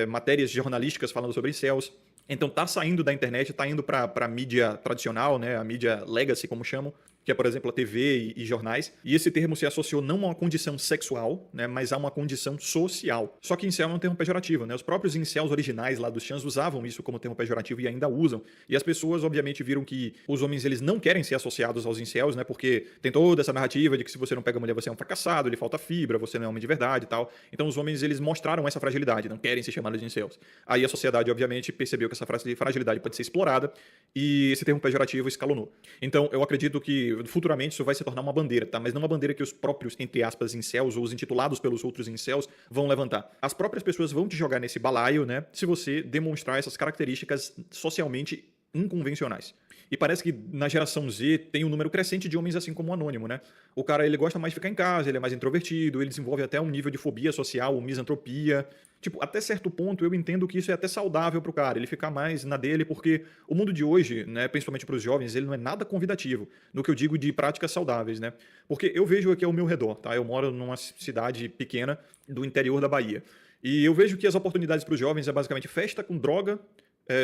matérias jornalísticas falando sobre incels. Então, tá saindo da internet, tá indo para a mídia tradicional, né, a mídia legacy, como chamam, que é, por exemplo, a TV e jornais. E esse termo se associou não a uma condição sexual, né, mas a uma condição social. Só que incel é um termo pejorativo, né? Os próprios incels originais lá dos chãs usavam isso como termo pejorativo e ainda usam. E as pessoas, obviamente, viram que os homens eles não querem ser associados aos incels, né? Porque tem toda essa narrativa de que se você não pega mulher, você é um fracassado, lhe falta fibra, você não é homem de verdade e tal. Então os homens eles mostraram essa fragilidade, não querem ser chamados de incels. Aí a sociedade, obviamente, percebeu que essa fragilidade pode ser explorada e esse termo pejorativo escalonou. Então eu acredito que futuramente isso vai se tornar uma bandeira, tá? Mas não uma bandeira que os próprios, entre aspas, incels ou os intitulados pelos outros incels vão levantar. As próprias pessoas vão te jogar nesse balaio, né? Se você demonstrar essas características socialmente inconvencionais. E parece que na geração Z tem um número crescente de homens assim como o anônimo, né? O cara, ele gosta mais de ficar em casa, ele é mais introvertido, ele desenvolve até um nível de fobia social, ou misantropia. Tipo, até certo ponto eu entendo que isso é até saudável pro cara, ele ficar mais na dele, porque o mundo de hoje, né, principalmente pros jovens, ele não é nada convidativo, no que eu digo de práticas saudáveis, né? Porque eu vejo aqui ao meu redor, tá? Eu moro numa cidade pequena do interior da Bahia. E eu vejo que as oportunidades pros jovens é basicamente festa com droga,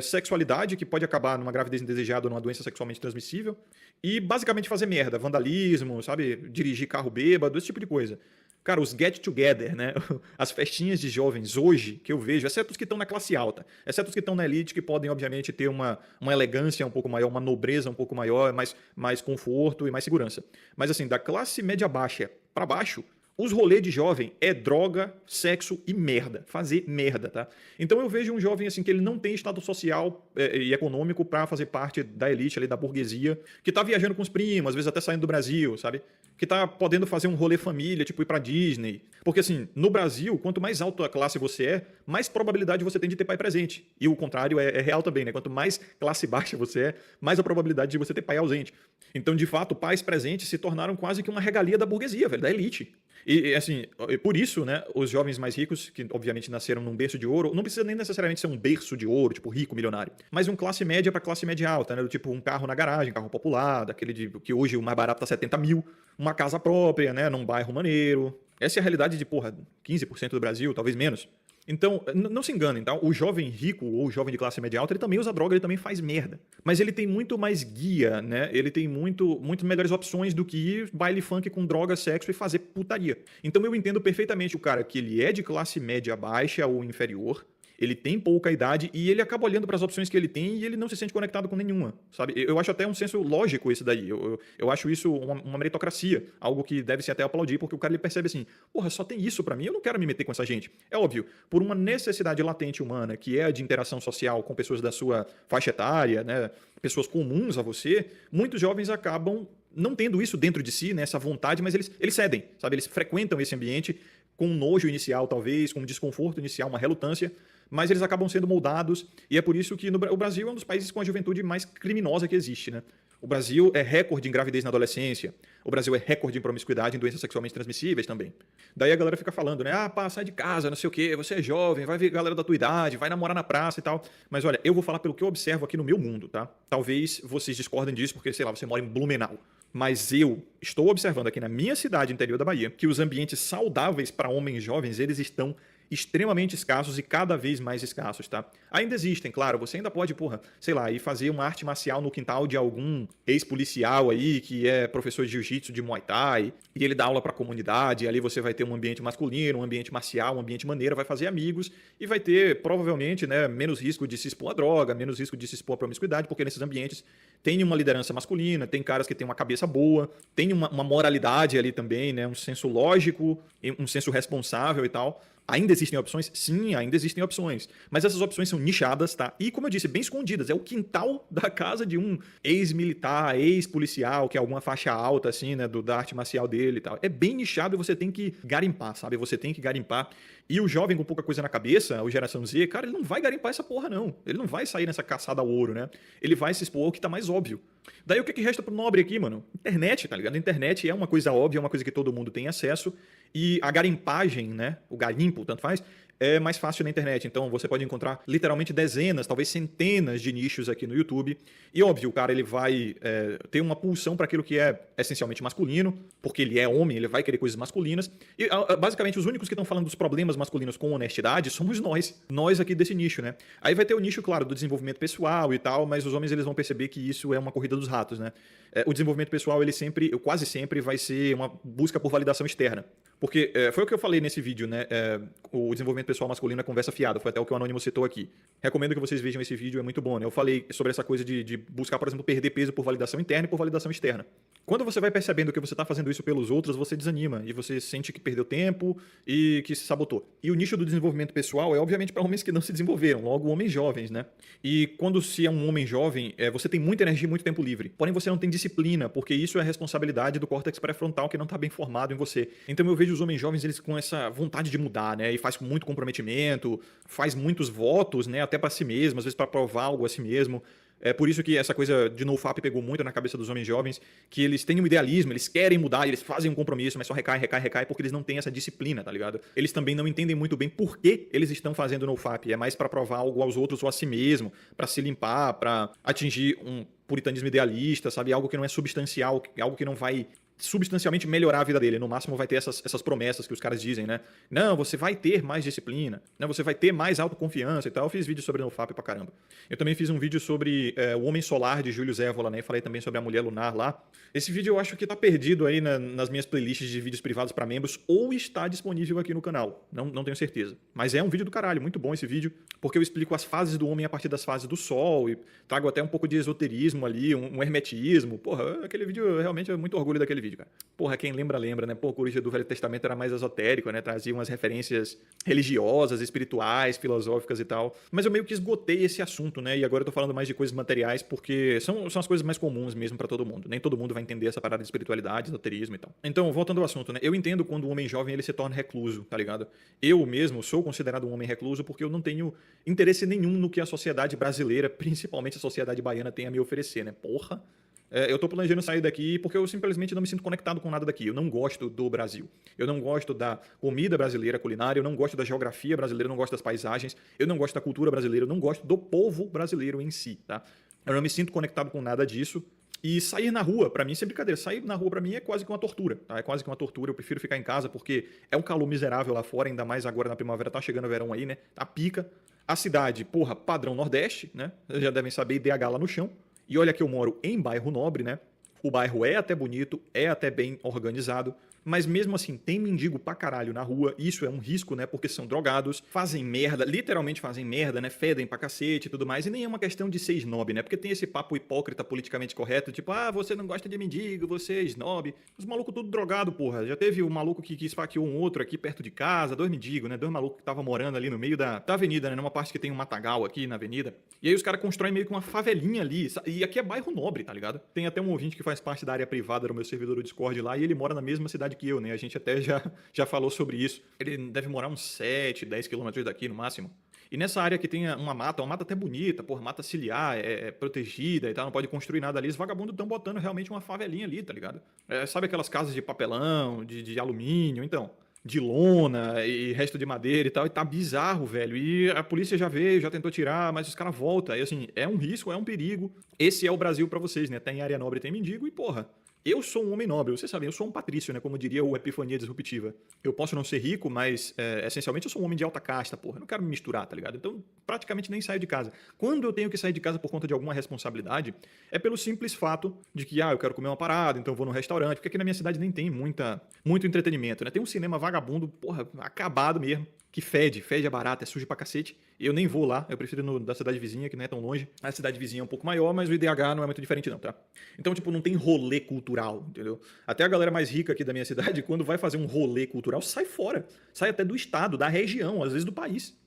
sexualidade, que pode acabar numa gravidez indesejada ou numa doença sexualmente transmissível, e basicamente fazer merda, vandalismo, sabe, dirigir carro bêbado, esse tipo de coisa. Cara, os get together, né? As festinhas de jovens hoje que eu vejo, exceto os que estão na classe alta, exceto os que estão na elite, que podem, obviamente, ter uma elegância um pouco maior, uma nobreza um pouco maior, mais conforto e mais segurança. Mas assim, da classe média baixa para baixo, os rolês de jovem é droga, sexo e merda. Fazer merda, tá? Então eu vejo um jovem assim que ele não tem status social e econômico para fazer parte da elite ali, da burguesia, que tá viajando com os primos, às vezes até saindo do Brasil, sabe? Que tá podendo fazer um rolê família, tipo ir pra Disney. Porque assim, no Brasil, quanto mais alta a classe você é, mais probabilidade você tem de ter pai presente. E o contrário é real também, né? Quanto mais classe baixa você é, mais a probabilidade de você ter pai ausente. Então, de fato, pais presentes se tornaram quase que uma regalia da burguesia, velho, da elite. E assim, por isso, né, os jovens mais ricos, que obviamente nasceram num berço de ouro, não precisa nem necessariamente ser um berço de ouro, tipo rico, milionário, mas um classe média para classe média alta, né, do tipo um carro na garagem, carro popular, daquele que hoje o mais barato tá 70 mil, uma casa própria, né, num bairro maneiro. Essa é a realidade de, 15% do Brasil, talvez menos. Então, não se enganem, tá? O jovem rico ou o jovem de classe média alta, ele também usa droga, ele também faz merda. Mas ele tem muito mais guia, né? Ele tem muito melhores opções do que ir baile funk com droga, sexo e fazer putaria. Então eu entendo perfeitamente o cara que ele é de classe média baixa ou inferior, ele tem pouca idade e ele acaba olhando para as opções que ele tem e ele não se sente conectado com nenhuma, sabe? Eu acho até um senso lógico esse daí. Eu acho isso uma meritocracia, algo que deve se até aplaudir, porque o cara ele percebe assim, porra, só tem isso para mim, eu não quero me meter com essa gente. É óbvio, por uma necessidade latente humana, que é a de interação social com pessoas da sua faixa etária, né? Pessoas comuns a você, muitos jovens acabam não tendo isso dentro de si, né? Essa vontade, mas eles cedem, sabe? Eles frequentam esse ambiente com um nojo inicial, talvez, com um desconforto inicial, uma relutância, mas eles acabam sendo moldados, e é por isso que o Brasil é um dos países com a juventude mais criminosa que existe, né? O Brasil é recorde em gravidez na adolescência, o Brasil é recorde em promiscuidade, em doenças sexualmente transmissíveis também. Daí a galera fica falando, né? Ah, pá, sai de casa, não sei o quê, você é jovem, vai ver galera da tua idade, vai namorar na praça e tal. Mas olha, eu vou falar pelo que eu observo aqui no meu mundo, tá? Talvez vocês discordem disso, porque, sei lá, você mora em Blumenau. Mas eu estou observando aqui na minha cidade, interior da Bahia, que os ambientes saudáveis para homens jovens, eles estão extremamente escassos e cada vez mais escassos, tá? Ainda existem, claro, você ainda pode, sei lá, ir fazer uma arte marcial no quintal de algum ex-policial aí, que é professor de jiu-jitsu, de muay thai, e ele dá aula pra comunidade, e ali você vai ter um ambiente masculino, um ambiente marcial, um ambiente maneiro, vai fazer amigos, e vai ter, provavelmente, né, menos risco de se expor à droga, menos risco de se expor à promiscuidade, porque nesses ambientes tem uma liderança masculina, tem caras que têm uma cabeça boa, tem uma moralidade ali também, né, um senso lógico, um senso responsável e tal. Ainda existem opções? Sim, ainda existem opções. Mas essas opções são nichadas, tá? E, como eu disse, bem escondidas. É o quintal da casa de um ex-militar, ex-policial, que é alguma faixa alta, assim, né? Da arte marcial dele e tal. É bem nichado e você tem que garimpar, sabe? Você tem que garimpar. E o jovem com pouca coisa na cabeça, o geração Z, cara, ele não vai garimpar essa porra, não. Ele não vai sair nessa caçada ao ouro, né? Ele vai se expor ao que tá mais óbvio. Daí o que resta pro nobre aqui, mano? Internet, tá ligado? A internet é uma coisa óbvia, é uma coisa que todo mundo tem acesso. E a garimpagem, né? O garimpo, tanto faz, é mais fácil na internet. Então você pode encontrar literalmente dezenas, talvez centenas de nichos aqui no YouTube. E óbvio, o cara ele vai ter uma pulsão para aquilo que é essencialmente masculino, porque ele é homem, ele vai querer coisas masculinas. E basicamente os únicos que estão falando dos problemas masculinos com honestidade somos nós aqui desse nicho, né? Aí vai ter o nicho, claro, do desenvolvimento pessoal e tal, mas os homens eles vão perceber que isso é uma corrida dos ratos, né? O desenvolvimento pessoal, ele quase sempre vai ser uma busca por validação externa. Porque foi o que eu falei nesse vídeo, né? O desenvolvimento pessoal masculino é conversa fiada, foi até o que o Anônimo citou aqui. Recomendo que vocês vejam esse vídeo, é muito bom, né? Eu falei sobre essa coisa de buscar, por exemplo, perder peso por validação interna e por validação externa. Quando você vai percebendo que você está fazendo isso pelos outros, você desanima e você sente que perdeu tempo e que se sabotou. E o nicho do desenvolvimento pessoal é, obviamente, para homens que não se desenvolveram, logo homens jovens, né? E quando se é um homem jovem, você tem muita energia e muito tempo livre. Porém, você não tem disciplina, porque isso é a responsabilidade do córtex pré-frontal que não está bem formado em você. Então eu vejo os homens jovens, eles com essa vontade de mudar, né? E faz com muito comprometimento, faz muitos votos, né? Até para si mesmo, às vezes para provar algo a si mesmo. É por isso que essa coisa de nofap pegou muito na cabeça dos homens jovens, que eles têm um idealismo, eles querem mudar, eles fazem um compromisso, mas só recai, porque eles não têm essa disciplina, tá ligado? Eles também não entendem muito bem por que eles estão fazendo nofap. É mais para provar algo aos outros ou a si mesmo, para se limpar, para atingir um puritanismo idealista, sabe? Algo que não é substancial, algo que não vai substancialmente melhorar a vida dele. No máximo vai ter essas promessas que os caras dizem, né? Não, você vai ter mais disciplina, não, você vai ter mais autoconfiança e tal. Eu fiz vídeo sobre NoFap pra caramba. Eu também fiz um vídeo sobre o Homem Solar de Júlio Zévola, né? E falei também sobre a Mulher Lunar lá. Esse vídeo eu acho que tá perdido aí nas minhas playlists de vídeos privados para membros ou está disponível aqui no canal. Não tenho certeza. Mas é um vídeo do caralho, muito bom esse vídeo, porque eu explico as fases do homem a partir das fases do sol e trago até um pouco de esoterismo ali, um hermetismo. Porra, aquele vídeo, realmente, é muito orgulho daquele vídeo, cara. Porra, quem lembra, né? Pô, o Curso do Velho Testamento era mais esotérico, né? Trazia umas referências religiosas, espirituais, filosóficas e tal. Mas eu meio que esgotei esse assunto, né? E agora eu tô falando mais de coisas materiais, porque são as coisas mais comuns mesmo pra todo mundo. Nem todo mundo vai entender essa parada de espiritualidade, esoterismo e tal. Então, voltando ao assunto, né? Eu entendo quando o homem jovem ele se torna recluso, tá ligado? Eu mesmo sou considerado um homem recluso porque eu não tenho interesse nenhum no que a sociedade brasileira, principalmente a sociedade baiana, tem a me oferecer, né? Porra! Eu tô planejando sair daqui porque eu simplesmente não me sinto conectado com nada daqui. Eu não gosto do Brasil. Eu não gosto da comida brasileira culinária, eu não gosto da geografia brasileira, eu não gosto das paisagens, eu não gosto da cultura brasileira, eu não gosto do povo brasileiro em si, tá? Eu não me sinto conectado com nada disso. E sair na rua, pra mim, sem brincadeira, sair na rua pra mim é quase que uma tortura, tá? É quase que uma tortura, eu prefiro ficar em casa porque é um calor miserável lá fora, ainda mais agora na primavera, tá chegando o verão aí, né? Tá pica. A cidade, porra, padrão Nordeste, né? Vocês já devem saber, IDH lá no chão. E olha que eu moro em bairro nobre, né? O bairro é até bonito, é até bem organizado, mas mesmo assim tem mendigo pra caralho na rua, e isso é um risco, né? Porque são drogados, fazem merda, literalmente fazem merda, né? Fedem pra cacete e tudo mais, e nem é uma questão de ser snob, né? Porque tem esse papo hipócrita politicamente correto, tipo, você não gosta de mendigo, você é snob. Os malucos tudo drogado, porra. Já teve o maluco que esfaqueou um outro aqui perto de casa, 2 mendigos, né? 2 malucos que estavam morando ali no meio da avenida, né? Numa parte que tem um matagal aqui na avenida. E aí os caras constroem meio que uma favelinha ali, e aqui é bairro nobre, tá ligado? Tem até um ouvinte que faz parte da área privada do meu servidor do Discord lá, e ele mora na mesma cidade que eu, né? A gente até já falou sobre isso. Ele deve morar uns 7, 10 quilômetros daqui no máximo. E nessa área que tem uma mata até bonita, porra, mata ciliar, é protegida e tal, não pode construir nada ali. Os vagabundos estão botando realmente uma favelinha ali, tá ligado? Sabe aquelas casas de papelão, de alumínio, então, de lona e resto de madeira e tal, e tá bizarro, velho. E a polícia já veio, já tentou tirar, mas os caras voltam. E assim, é um risco, é um perigo. Esse é o Brasil pra vocês, né? Tem área nobre, tem mendigo e, porra, eu sou um homem nobre, vocês sabem, eu sou um patrício, né? Como diria o Epifania Disruptiva. Eu posso não ser rico, mas essencialmente eu sou um homem de alta casta, porra. Eu não quero me misturar, tá ligado? Então, praticamente nem saio de casa. Quando eu tenho que sair de casa por conta de alguma responsabilidade, é pelo simples fato de que, eu quero comer uma parada, então eu vou num restaurante, porque aqui na minha cidade nem tem muito entretenimento, né? Tem um cinema vagabundo, porra, acabado mesmo, que fede a barata, é sujo pra cacete. Eu nem vou lá, eu prefiro ir da cidade vizinha, que não é tão longe. A cidade vizinha é um pouco maior, mas o IDH não é muito diferente não, tá? Então, tipo, não tem rolê cultural, entendeu? Até a galera mais rica aqui da minha cidade, quando vai fazer um rolê cultural, sai fora. Sai até do estado, da região, às vezes do país.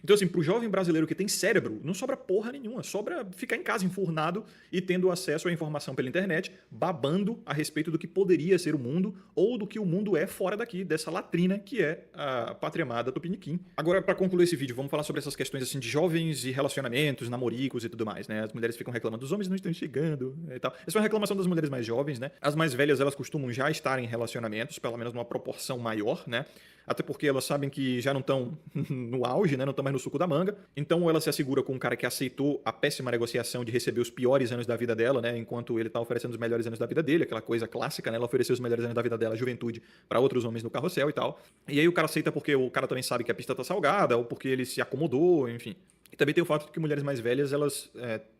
Então, assim, pro jovem brasileiro que tem cérebro, não sobra porra nenhuma. Sobra ficar em casa enfurnado e tendo acesso à informação pela internet, babando a respeito do que poderia ser o mundo ou do que o mundo é fora daqui, dessa latrina que é a pátria amada Tupiniquim. Agora, para concluir esse vídeo, vamos falar sobre essas questões, assim, de jovens e relacionamentos, namoricos e tudo mais, né? As mulheres ficam reclamando, os homens não estão chegando e tal. Essa é uma reclamação das mulheres mais jovens, né? As mais velhas, elas costumam já estar em relacionamentos, pelo menos numa proporção maior, né? Até porque elas sabem que já não estão no auge, né? Não estão mais no suco da manga. Então, ou ela se assegura com um cara que aceitou a péssima negociação de receber os piores anos da vida dela, né? Enquanto ele tá oferecendo os melhores anos da vida dele, aquela coisa clássica, né? Ela ofereceu os melhores anos da vida dela, a juventude, para outros homens no carrossel e tal. E aí o cara aceita porque o cara também sabe que a pista tá salgada, ou porque ele se acomodou, enfim. E também tem o fato de que mulheres mais velhas, elas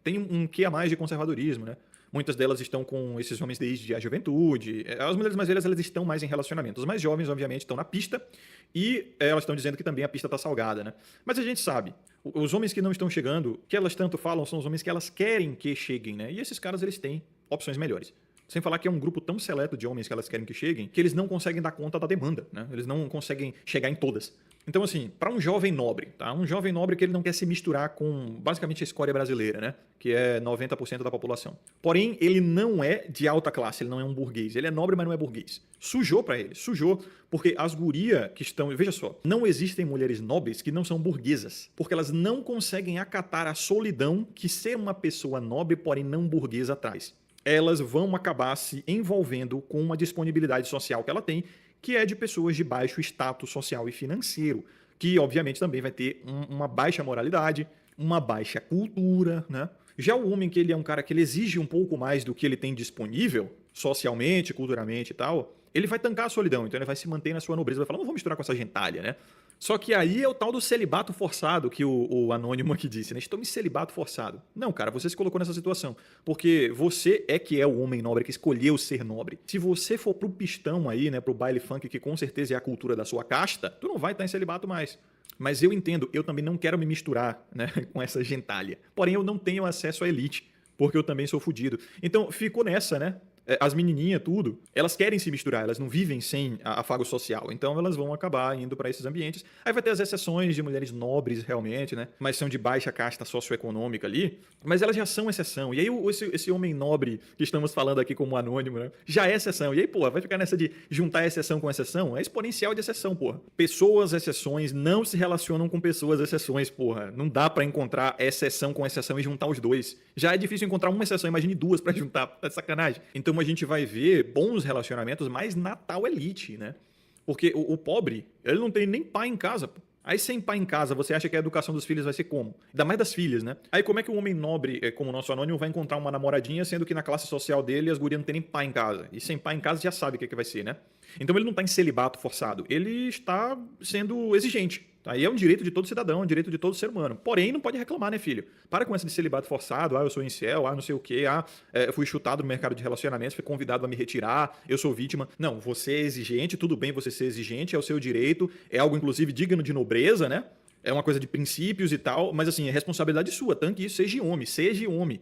têm um quê a mais de conservadorismo, né? Muitas delas estão com esses homens desde a juventude. As mulheres mais velhas, elas estão mais em relacionamento. Os mais jovens, obviamente, estão na pista e elas estão dizendo que também a pista está salgada, né? Mas a gente sabe, os homens que não estão chegando, que elas tanto falam, são os homens que elas querem que cheguem, né? E esses caras, eles têm opções melhores. Sem falar que é um grupo tão seleto de homens que elas querem que cheguem, que eles não conseguem dar conta da demanda, né? Eles não conseguem chegar em todas. Então, assim, para um jovem nobre, tá? Um jovem nobre que ele não quer se misturar com, basicamente, a escória brasileira, né? Que é 90% da população. Porém, ele não é de alta classe, ele não é um burguês. Ele é nobre, mas não é burguês. Sujou para ele, sujou, porque as gurias que estão... Veja só, não existem mulheres nobres que não são burguesas, porque elas não conseguem acatar a solidão que ser uma pessoa nobre, porém não burguesa, traz. Elas vão acabar se envolvendo com uma disponibilidade social que ela tem, que é de pessoas de baixo status social e financeiro, que obviamente também vai ter uma baixa moralidade, uma baixa cultura, né? Já o homem que ele é um cara que ele exige um pouco mais do que ele tem disponível, socialmente, culturalmente e tal, ele vai tancar a solidão, então ele vai se manter na sua nobreza, vai falar, não vou misturar com essa gentalha, né? Só que aí é o tal do celibato forçado que o anônimo aqui disse, né? Estou em celibato forçado. Não, cara, você se colocou nessa situação. Porque você é que é o homem nobre, que escolheu ser nobre. Se você for pro pistão aí, né, pro baile funk, que com certeza é a cultura da sua casta, tu não vai estar em celibato mais. Mas eu entendo, eu também não quero me misturar, né, com essa gentalha. Porém, eu não tenho acesso à elite, porque eu também sou fudido. Então, ficou nessa, né? As menininhas, tudo, elas querem se misturar, elas não vivem sem afago social, então elas vão acabar indo para esses ambientes. Aí vai ter as exceções de mulheres nobres, realmente, né? Mas são de baixa casta socioeconômica ali, mas elas já são exceção. E aí esse homem nobre que estamos falando aqui como anônimo, né? Já é exceção. E aí, pô, vai ficar nessa de juntar exceção com exceção? É exponencial de exceção, porra. Pessoas exceções não se relacionam com pessoas exceções, porra. Não dá para encontrar exceção com exceção e juntar os dois. Já é difícil encontrar uma exceção, imagine duas para juntar. Tá de sacanagem. Então a gente vai ver bons relacionamentos mais na tal elite, né? Porque o pobre, ele não tem nem pai em casa, pô. Aí sem pai em casa, você acha que a educação dos filhos vai ser como? Ainda mais das filhas, né? Aí como é que um homem nobre, como o nosso anônimo, vai encontrar uma namoradinha, sendo que na classe social dele as gurias não tem nem pai em casa? E sem pai em casa já sabe o que vai ser, né? Então ele não está em celibato forçado, ele está sendo exigente. Aí é um direito de todo cidadão, é um direito de todo ser humano. Porém, não pode reclamar, né, filho? Para com essa de celibato forçado, eu sou incel, não sei o quê, fui chutado no mercado de relacionamentos, fui convidado a me retirar, eu sou vítima. Não, você é exigente, tudo bem você ser exigente, é o seu direito, é algo, inclusive, digno de nobreza, né? É uma coisa de princípios e tal, mas assim, é responsabilidade sua, tanque isso, seja homem, seja homem.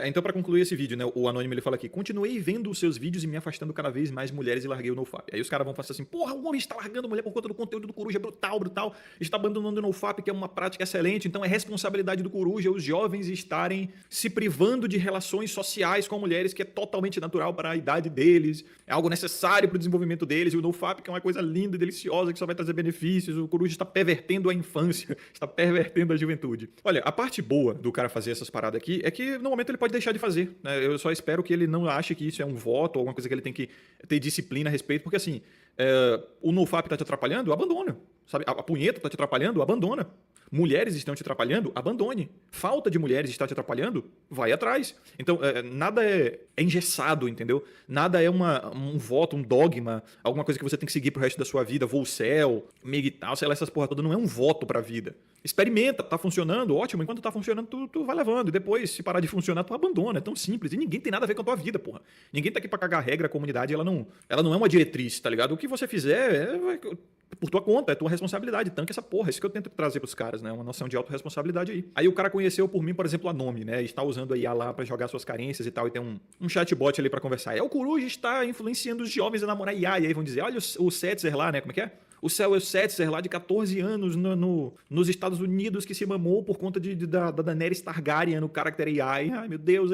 Então, para concluir esse vídeo, né, o anônimo ele fala aqui: continuei vendo os seus vídeos e me afastando cada vez mais mulheres e larguei o NoFap. Aí os caras vão falar assim: porra, o homem está largando mulher por conta do conteúdo do Coruja, brutal, está abandonando o NoFap, que é uma prática excelente, então é responsabilidade do Coruja os jovens estarem se privando de relações sociais com mulheres, que é totalmente natural para a idade deles, é algo necessário para o desenvolvimento deles, e o NoFap, que é uma coisa linda e deliciosa, que só vai trazer benefícios, o Coruja está pervertendo a infância, está pervertendo a juventude. Olha, a parte boa do cara fazer essas paradas aqui é que, no momento, ele pode deixar de fazer, né? Eu só espero que ele não ache que isso é um voto ou alguma coisa que ele tem que ter disciplina a respeito, porque assim, o NoFap tá te atrapalhando, abandona. Sabe? A punheta tá te atrapalhando, abandona. Mulheres estão te atrapalhando, abandone. Falta de mulheres está te atrapalhando, vai atrás. Então, nada é engessado, entendeu? Nada é um voto, um dogma, alguma coisa que você tem que seguir pro resto da sua vida, vou ao céu, tal, sei lá, essas porra toda, não é um voto pra vida. Experimenta, tá funcionando, ótimo, enquanto tá funcionando, tu vai levando, e depois, se parar de funcionar, tu abandona, é tão simples, e ninguém tem nada a ver com a tua vida, porra. Ninguém tá aqui pra cagar regra, a comunidade, ela não é uma diretriz, tá ligado? O que você fizer por tua conta, é tua responsabilidade, tanque essa porra, é isso que eu tento trazer pros caras, né, uma noção de autorresponsabilidade aí. Aí o cara conheceu por mim, por exemplo, a Nome, né, está usando a IA lá pra jogar suas carências e tal, e tem um chatbot ali pra conversar. O Coruja está influenciando os jovens a namorar IA, e aí vão dizer, olha o Setzer lá, né, como é que é? O Setzer lá de 14 anos nos Estados Unidos que se mamou por conta da Daenerys Targaryen no Character AI. Ai, meu Deus,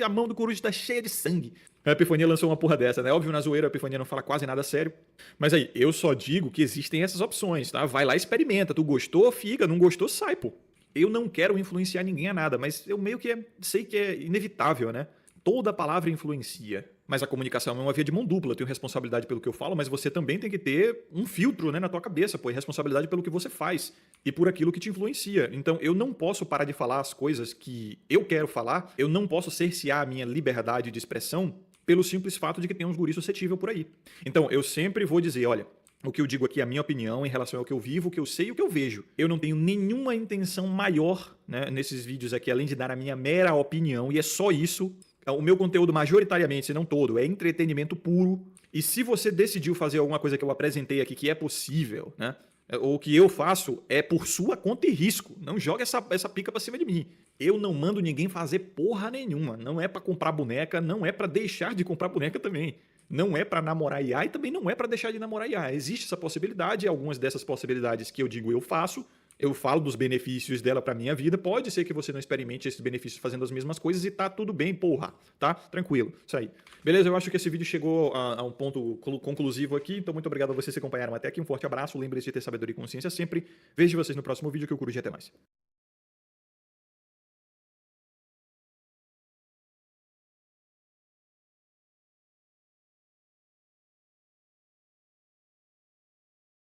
a mão do Coruja está cheia de sangue. A Epifania lançou uma porra dessa, né? Óbvio, na zoeira, a Epifania não fala quase nada sério. Mas aí, eu só digo que existem essas opções, tá? Vai lá e experimenta. Tu gostou, fica. Não gostou, sai, pô. Eu não quero influenciar ninguém a nada, mas eu meio que sei que é inevitável, né? Toda palavra influencia. Mas a comunicação é uma via de mão dupla. Eu tenho responsabilidade pelo que eu falo, mas você também tem que ter um filtro, né, na tua cabeça, pô, e responsabilidade pelo que você faz e por aquilo que te influencia. Então, eu não posso parar de falar as coisas que eu quero falar, eu não posso cercear a minha liberdade de expressão pelo simples fato de que tem uns guris suscetíveis por aí. Então, eu sempre vou dizer, olha, o que eu digo aqui é a minha opinião em relação ao que eu vivo, o que eu sei e o que eu vejo. Eu não tenho nenhuma intenção maior, né, nesses vídeos aqui, além de dar a minha mera opinião, e é só isso. O meu conteúdo, majoritariamente, se não todo, é entretenimento puro. E se você decidiu fazer alguma coisa que eu apresentei aqui que é possível, né? Ou que eu faço, é por sua conta e risco. Não joga essa pica pra cima de mim. Eu não mando ninguém fazer porra nenhuma. Não é pra comprar boneca, não é pra deixar de comprar boneca também. Não é pra namorar IA e também não é pra deixar de namorar IA. Existe essa possibilidade, algumas dessas possibilidades que eu digo eu faço. Eu falo dos benefícios dela pra minha vida. Pode ser que você não experimente esses benefícios fazendo as mesmas coisas e tá tudo bem, porra. Tá? Tranquilo. Isso aí. Beleza? Eu acho que esse vídeo chegou a um ponto conclusivo aqui. Então, muito obrigado a vocês que acompanharam até aqui. Um forte abraço. Lembre-se de ter sabedoria e consciência sempre. Vejo vocês no próximo vídeo, que eu Coruja até mais.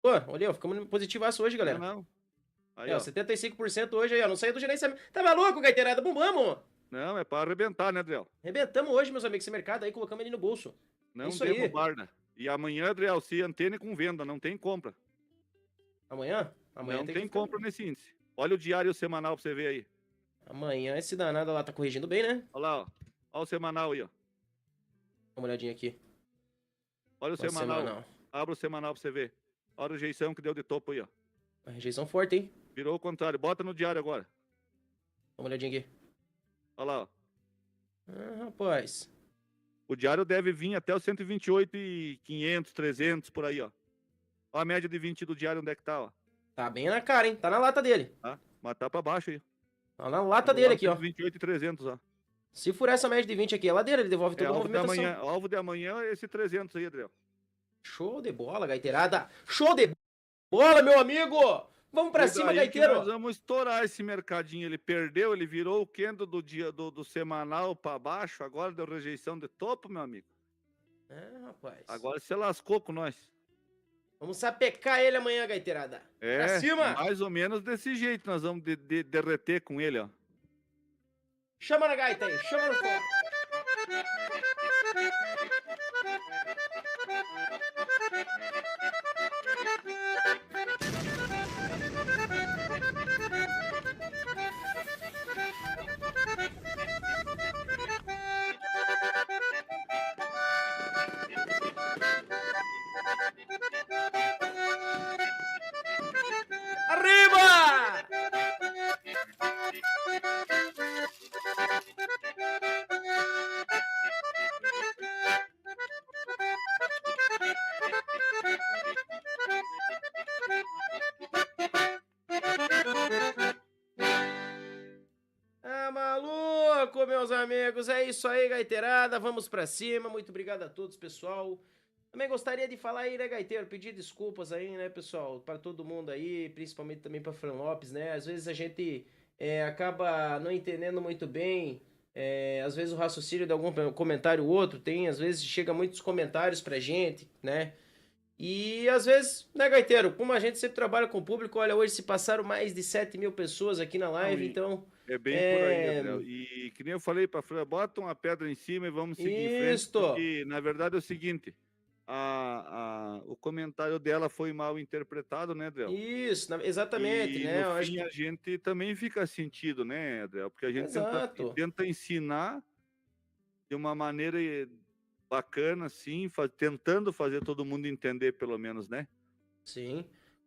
Pô, olha, ficamos positivaço hoje, galera. Não. Aí, ó, 75% hoje aí, ó. Não saiu do gerenciamento. Tá maluco, gaiteirada? Bombamos! Não, é pra arrebentar, né, Adriel? Arrebentamos hoje, meus amigos, esse mercado aí, colocamos ele no bolso. Não isso dê aí. bobarda. E amanhã, Adriel, se antena com venda, não tem compra. Amanhã? Amanhã não tem compra nesse índice. Olha o diário semanal pra você ver aí. Amanhã esse danado lá tá corrigindo bem, né? Olha lá, ó. Olha o semanal aí, ó. Dá uma olhadinha aqui. Olha o semanal. Abra o semanal pra você ver. Olha a rejeição que deu de topo aí, ó. Uma rejeição forte, hein? Virou o contrário. Bota no diário agora. Dá uma olhadinha aqui. Olha lá, ó. Ah, rapaz. O diário deve vir até os 128,500, 300 por aí, ó. Olha a média de 20 do diário, onde é que tá, ó. Tá bem na cara, hein? Tá na lata dele. Tá, mas tá pra baixo aí. Tá na lata dele aqui, ó. 28,300, ó. Se furar essa média de 20 aqui, é ladeira, ele devolve toda a movimentação. Alvo de amanhã é esse 300 aí, Adriel. Show de bola, gaiteirada. Show de bola, meu amigo. Vamos pra cima, gaiteiro. Nós vamos estourar esse mercadinho. Ele perdeu, ele virou o candle do dia do semanal pra baixo. Agora deu rejeição de topo, meu amigo. É, rapaz. Agora você lascou com nós. Vamos sapecar ele amanhã, gaiteirada. Pra cima. Mais ou menos desse jeito nós vamos derreter com ele, ó. Chama na gaita aí, chama no fogo. Arriba! Ah, maluco, meus amigos. É isso aí, gaiteirada. Vamos pra cima. Muito obrigado a todos, pessoal. Também gostaria de falar aí, né, gaiteiro? Pedir desculpas aí, né, pessoal? Para todo mundo aí, principalmente também para Fran Lopes, né? Às vezes a gente acaba não entendendo muito bem. Às vezes o raciocínio de algum comentário ou outro tem, às vezes chega muitos comentários pra gente, né? E às vezes, né, gaiteiro? Como a gente sempre trabalha com o público, olha, hoje se passaram mais de 7 mil pessoas aqui na live, então... É bem por aí, Gabriel. E que nem eu falei pra Fran, bota uma pedra em cima e vamos seguir em frente. Porque, na verdade, é o seguinte... o comentário dela foi mal interpretado, né, Adriel? Isso, exatamente, e né? No fim, a gente também fica sentido, né, Adriel? Porque a gente tenta ensinar de uma maneira bacana, assim, tentando fazer todo mundo entender, pelo menos, né? Sim.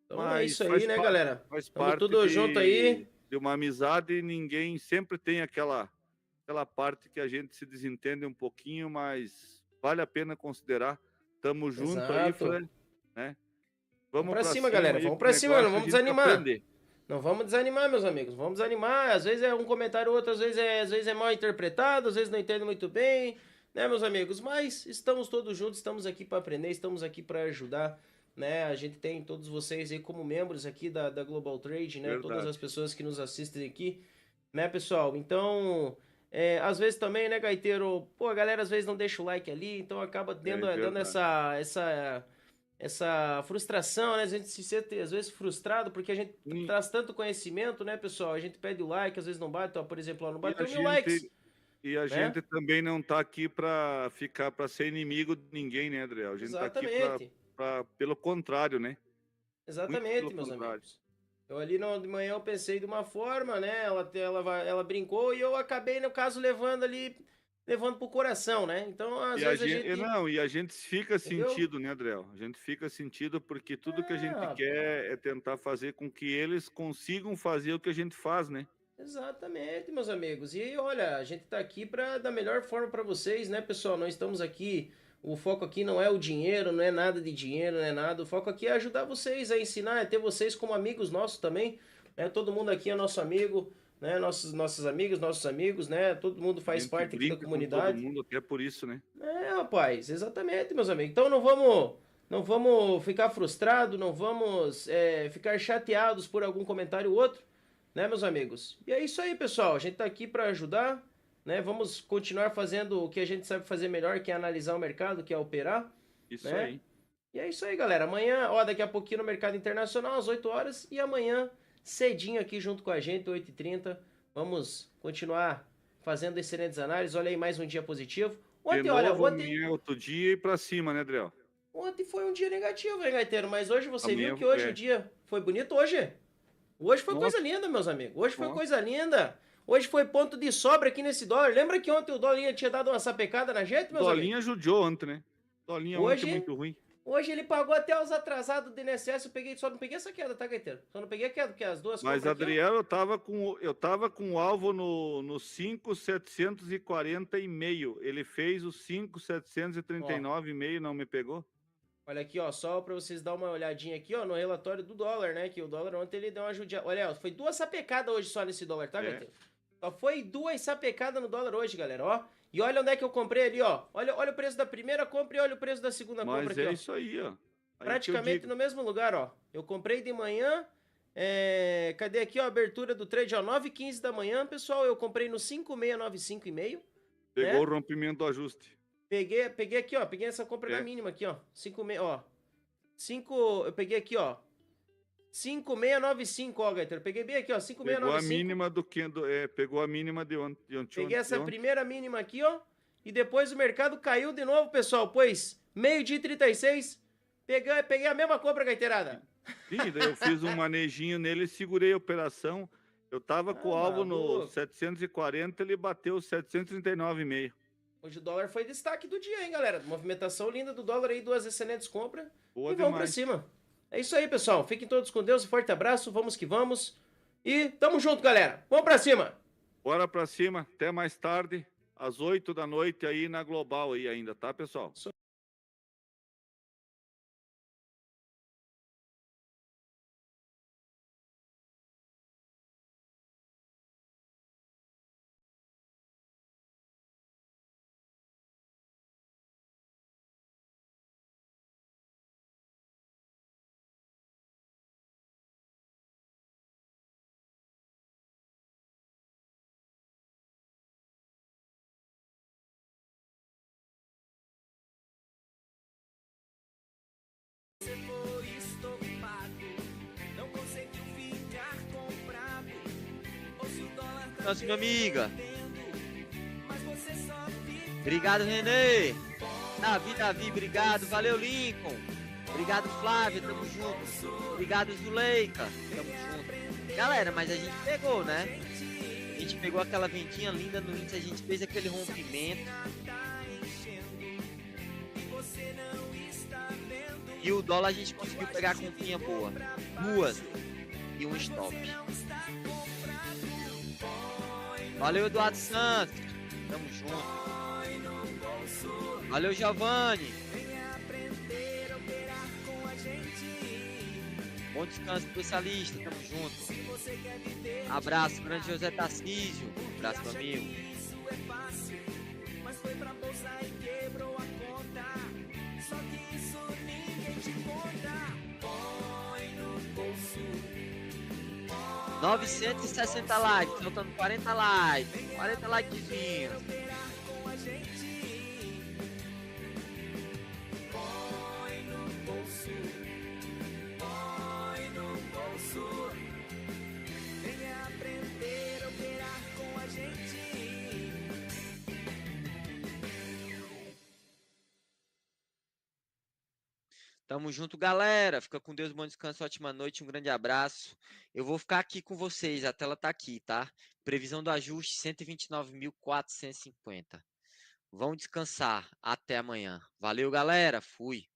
Então é isso aí, né, galera? Faz Tamo parte tudo junto aí. de uma amizade, e ninguém sempre tem aquela parte que a gente se desentende um pouquinho, mas vale a pena considerar. Tamo junto aí, Fran, né? Vamos pra cima, galera. Aí, vamos pra cima, não vamos desanimar. Aprender. Não vamos desanimar, meus amigos. Vamos desanimar. Às vezes é um comentário ou outro, às vezes é mal interpretado, às vezes não entende muito bem, né, meus amigos? Mas estamos todos juntos, estamos aqui para aprender, estamos aqui para ajudar, né? A gente tem todos vocês aí como membros aqui da Global Trade, né? Verdade. Todas as pessoas que nos assistem aqui, né, pessoal? Então... às vezes também, né, gaiteiro? Pô, a galera às vezes não deixa o like ali, então acaba dando essa frustração, né? A gente se sente às vezes frustrado porque a gente traz tanto conhecimento, né, pessoal? A gente pede o like, às vezes não bate, ó, por exemplo, ó, não bateu 1000 likes. E a gente também não tá aqui para ser inimigo de ninguém, né, Adriel? A gente tá aqui pelo contrário, né? Exatamente, meus amigos. Eu ali de manhã eu pensei de uma forma, né? Ela brincou e eu acabei, no caso, levando pro coração, né? Então, às vezes a gente... Não, e a gente fica sentido, né, Adriel? A gente fica sentido porque tudo que a gente quer é tentar fazer com que eles consigam fazer o que a gente faz, né? Exatamente, meus amigos. E olha, a gente tá aqui para da melhor forma para vocês, né, pessoal? Nós estamos aqui... O foco aqui não é o dinheiro, não é nada de dinheiro, não é nada. O foco aqui é ajudar vocês a ensinar, é ter vocês como amigos nossos também. Né? Todo mundo aqui é nosso amigo, né? Nossos amigos, né? Todo mundo faz parte aqui da comunidade. Todo mundo até por isso, né? Rapaz, exatamente, meus amigos. Então não vamos ficar frustrados, não vamos ficar chateados por algum comentário ou outro, né, meus amigos? E é isso aí, pessoal. A gente tá aqui para ajudar. Né? Vamos continuar fazendo o que a gente sabe fazer melhor, que é analisar o mercado, que é operar. Isso, né? E é isso aí, galera. Amanhã, daqui a pouquinho no mercado internacional, às 8 horas. E amanhã, cedinho aqui junto com a gente, 8h30. Vamos continuar fazendo excelentes análises. Olha aí, mais um dia positivo. Ontem, olha, outro dia e pra cima, né, Adriel? Ontem foi um dia negativo, hein, Gaiteiro? Mas hoje você Amanhã viu que hoje o dia foi bonito hoje? Hoje foi coisa linda, meus amigos. Hoje foi coisa linda. Hoje foi ponto de sobra aqui nesse dólar. Lembra que ontem o dólar tinha dado uma sapecada na gente, meus amigos? Dolinha judiou ontem, né? Dolinha ontem muito ruim. Hoje ele pagou até os atrasados do INSS. Só não peguei essa queda, tá, Gaiteiro? Só não peguei a queda, porque as duas... Mas, Adriel, eu tava com o alvo no 5.740,5. Ele fez o 5.739,5, não me pegou? Olha aqui, ó, só para vocês dar uma olhadinha aqui, ó, no relatório do dólar, né? Que o dólar ontem ele deu uma ajudinha. Olha, ó, foi 2 sapecadas hoje só nesse dólar, tá, Gaiteiro? Só foi 2 sapecadas no dólar hoje, galera, ó. E olha onde é que eu comprei ali, ó. Olha o preço da primeira compra e olha o preço da segunda compra aqui, ó. Mas é isso aí, ó. Praticamente no mesmo lugar, ó. Eu comprei de manhã, cadê aqui, ó, a abertura do trade, ó, 9h15 da manhã, pessoal. Eu comprei no 5.695,5. Pegou o rompimento do ajuste. Peguei aqui, ó. Peguei essa compra na mínima aqui, ó. 5,6, ó. Eu peguei aqui, ó. 5.695, ó, Gaiteiro. Peguei bem aqui, ó. 5.695. Pegou a mínima pegou a mínima de ontem. Peguei essa primeira mínima aqui, ó. E depois o mercado caiu de novo, pessoal. Pois, 12h36. Peguei a mesma compra, Gaiteirada. Sim, daí eu fiz um manejinho nele e segurei a operação. Eu tava com o alvo no 740, ele bateu 739,5. Hoje o dólar foi destaque do dia, hein, galera? Movimentação linda do dólar aí, 2 excelentes compras. Boa e vamos demais. pra cima. É isso aí, pessoal. Fiquem todos com Deus. Um forte abraço. Vamos que vamos. E tamo junto, galera. Vamos pra cima. Bora pra cima. Até mais tarde, às 8 da noite aí na Global aí ainda, tá, pessoal? Nossa, minha amiga. Obrigado, Renê. Davi, obrigado. Valeu, Lincoln. Obrigado, Flávia, tamo junto. Obrigado, Zuleika, tamo junto. Galera, mas a gente pegou, né? A gente pegou aquela ventinha linda no índice, a gente fez aquele rompimento. E o dólar a gente conseguiu pegar com comprinha boa. 2 e um stop. Valeu, Eduardo Santos. Tamo junto. Valeu, Giovanni. Bom descanso, especialista. Tamo junto. Abraço, grande José Tarcísio. Abraço, meu amigo. $960 likes, faltando 40 likes, 40 likezinhos. Venha aprender a operar com a gente. Tamo junto, galera. Fica com Deus, bom descanso, ótima noite, um grande abraço. Eu vou ficar aqui com vocês, a tela tá aqui, tá? Previsão do ajuste, 129.450. Vão descansar. Até amanhã. Valeu, galera. Fui.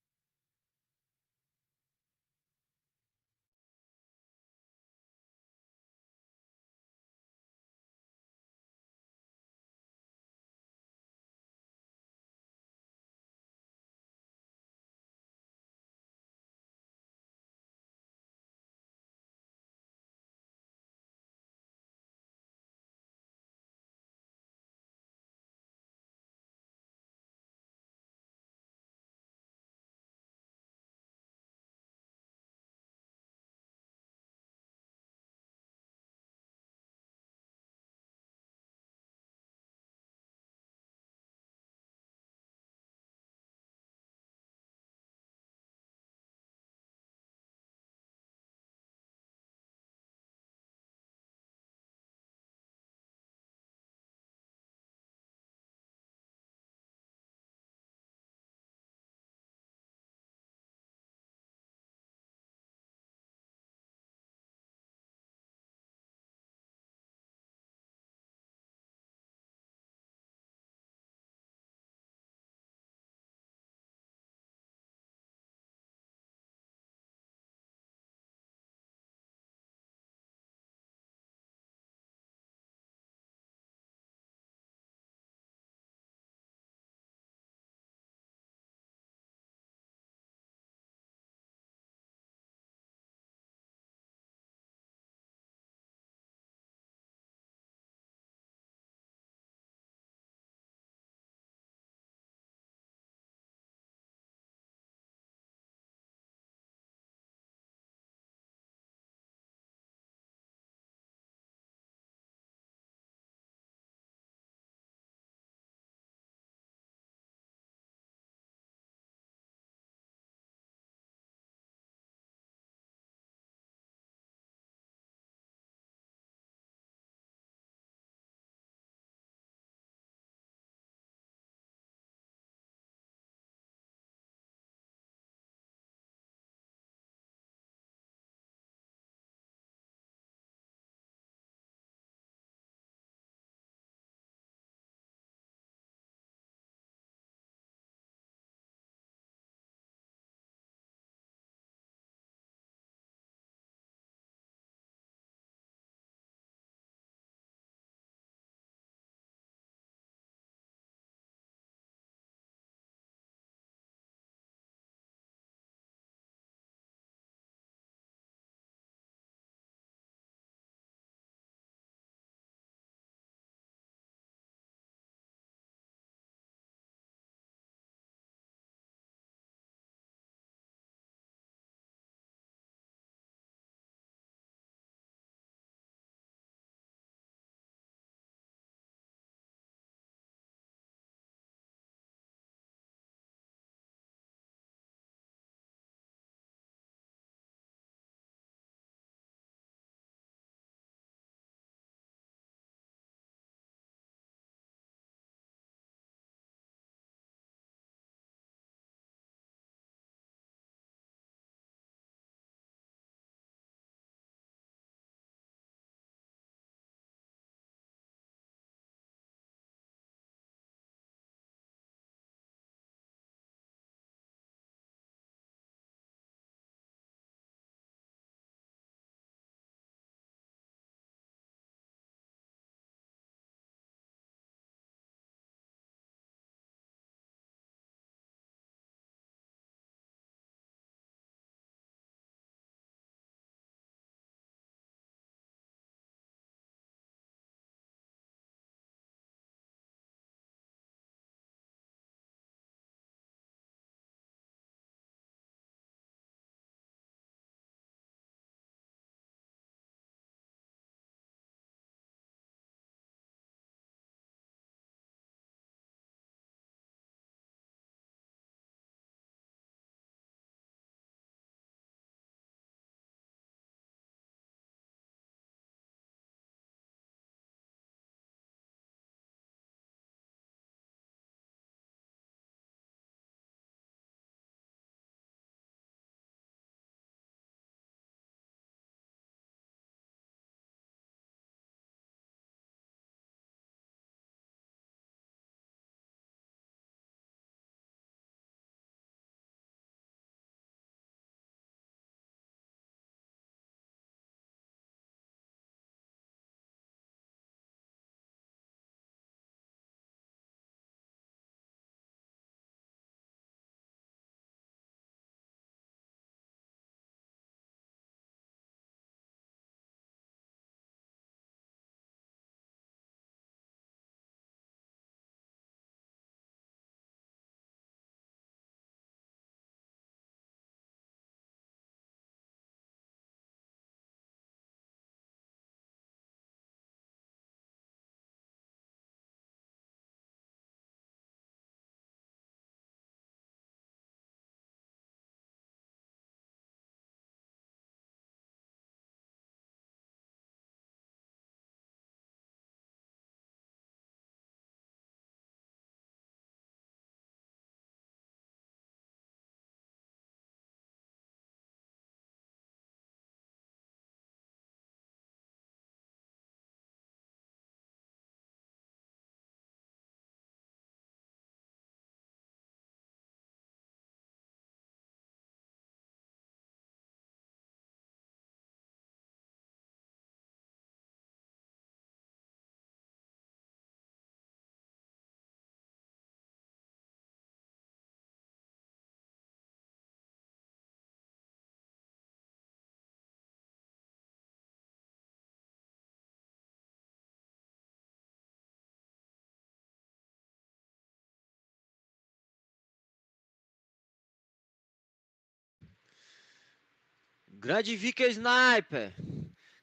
Grande Vika Sniper.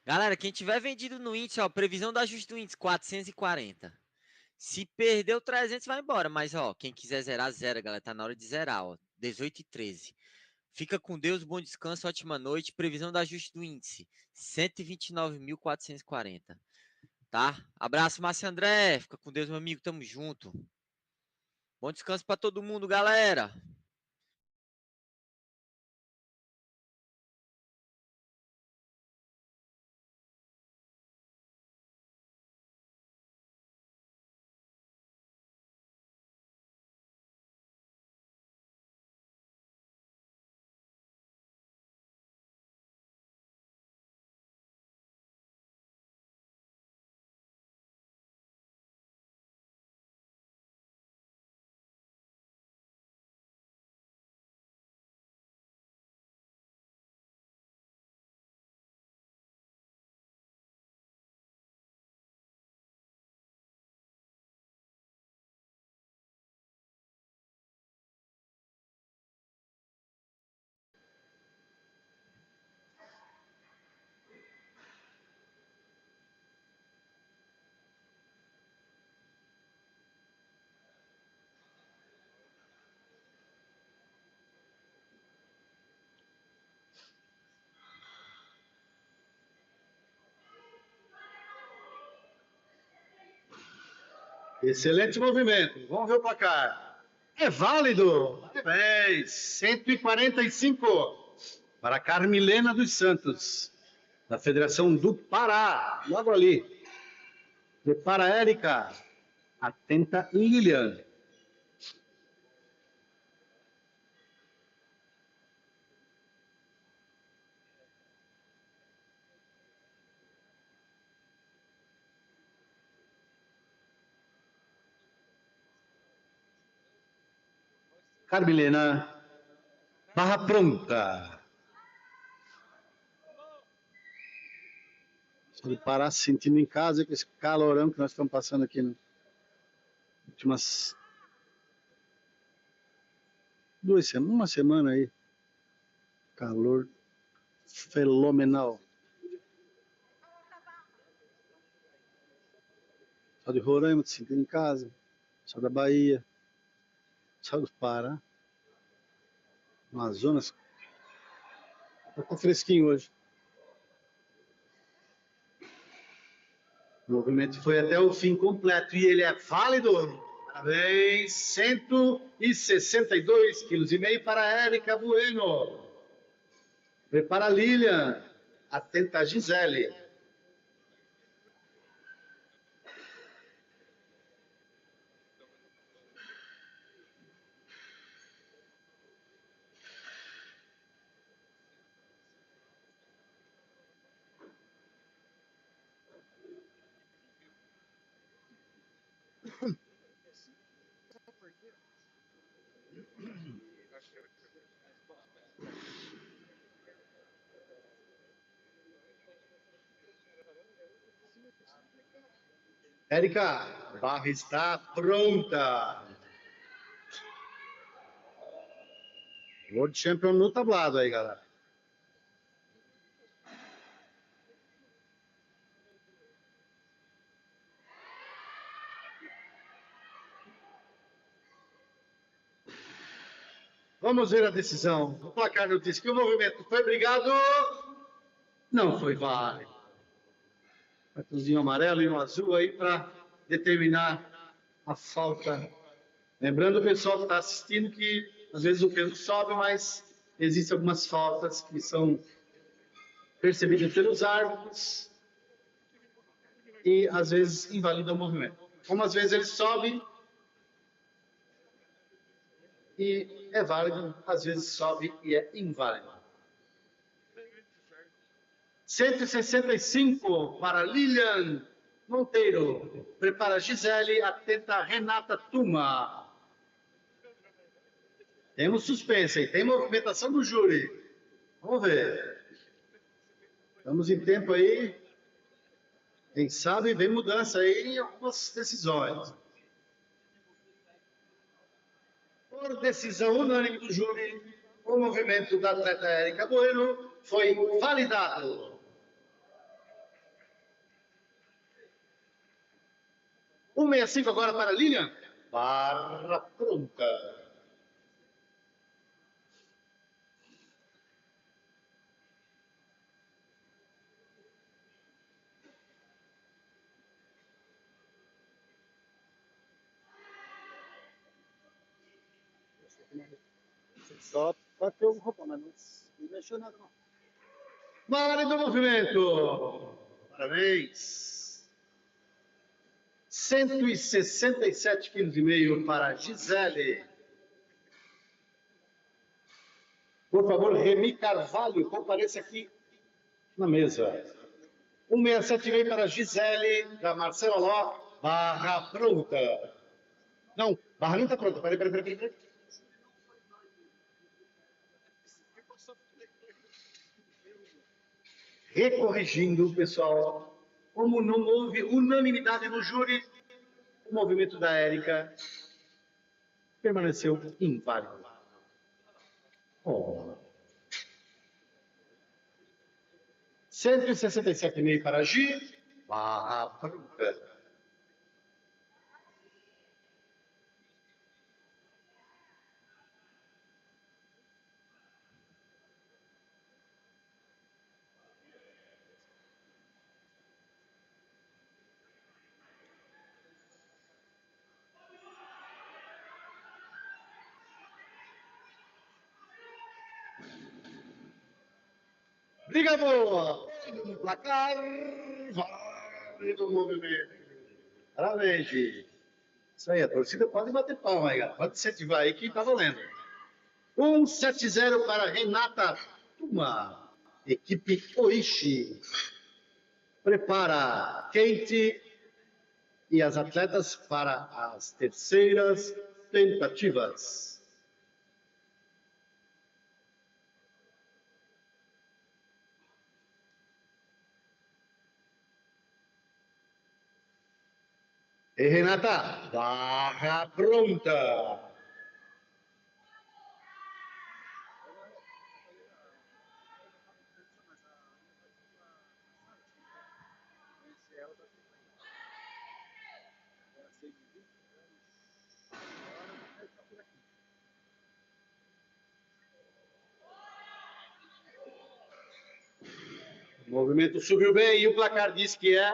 Galera, quem tiver vendido no índice, ó, previsão do ajuste do índice, 440. Se perdeu 300, vai embora. Mas, ó, quem quiser zerar, zera, galera. Tá na hora de zerar, ó. 18h13. Fica com Deus, bom descanso, ótima noite. Previsão do ajuste do índice, 129.440. Tá? Abraço, Márcio André. Fica com Deus, meu amigo. Tamo junto. Bom descanso pra todo mundo, galera. Excelente movimento. Vamos ver o placar. É válido. Parabéns. 145 para Carmilena dos Santos, da Federação do Pará. Logo ali. Prepara Érica. Atenta Lilian. Carmilena. Barra pronta. Só de parar se sentindo em casa com esse calorão que nós estamos passando aqui nas últimas uma semana aí. Calor fenomenal. Só de Roraima, se sentindo em casa. Só da Bahia. Só do Pará. Amazonas. Tá fresquinho hoje. O movimento foi até o fim completo e ele é válido. Parabéns. 162,5 kg para Érica Bueno. Prepara a Lilian. Atenta a Gisele. Érica, a barra está pronta. World Champion no tablado aí, galera. Vamos ver a decisão. O placar nos diz que o movimento foi brigado. Não foi válido. Cartãozinho amarelo e um azul aí para determinar a falta. Lembrando o pessoal que está assistindo que às vezes o peso sobe, mas existem algumas faltas que são percebidas pelos árbitros e às vezes invalidam o movimento. Como às vezes ele sobe e é válido, às vezes sobe e é inválido. 165 para Lilian Monteiro. Prepara Gisele, atenta Renata Tuma. Temos suspense, hein? Tem movimentação do júri. Vamos ver. Estamos em tempo aí. Quem sabe vem mudança aí em algumas decisões. Por decisão unânime do júri, o movimento da atleta Érica Bueno foi validado. 165 agora para Lilian. Barra pronta. Só bateu o roupa, mas não mexeu nada não. Válido movimento. Parabéns. 167,5 kg para Gisele. Por favor, Remy Carvalho, compareça aqui na mesa. 167,5 para Gisele, da Marcela Ló. Barra pronta. Não, barra não está pronta. Peraí. Recorrigindo, pessoal, como não houve unanimidade no júri, o movimento da Érica permaneceu inválido. Oh. 167,5 para Gi. Barra pronta. Briga boa! No placar, vale do movimento. Parabéns, Gi. Isso aí, a torcida pode bater palma aí, galera. Pode incentivar aí que tá valendo. 170 para Renata Tuma, equipe Oishi. Prepara Kate e as atletas para as terceiras tentativas. E Renata, barra pronta. O movimento subiu bem e o placar diz que é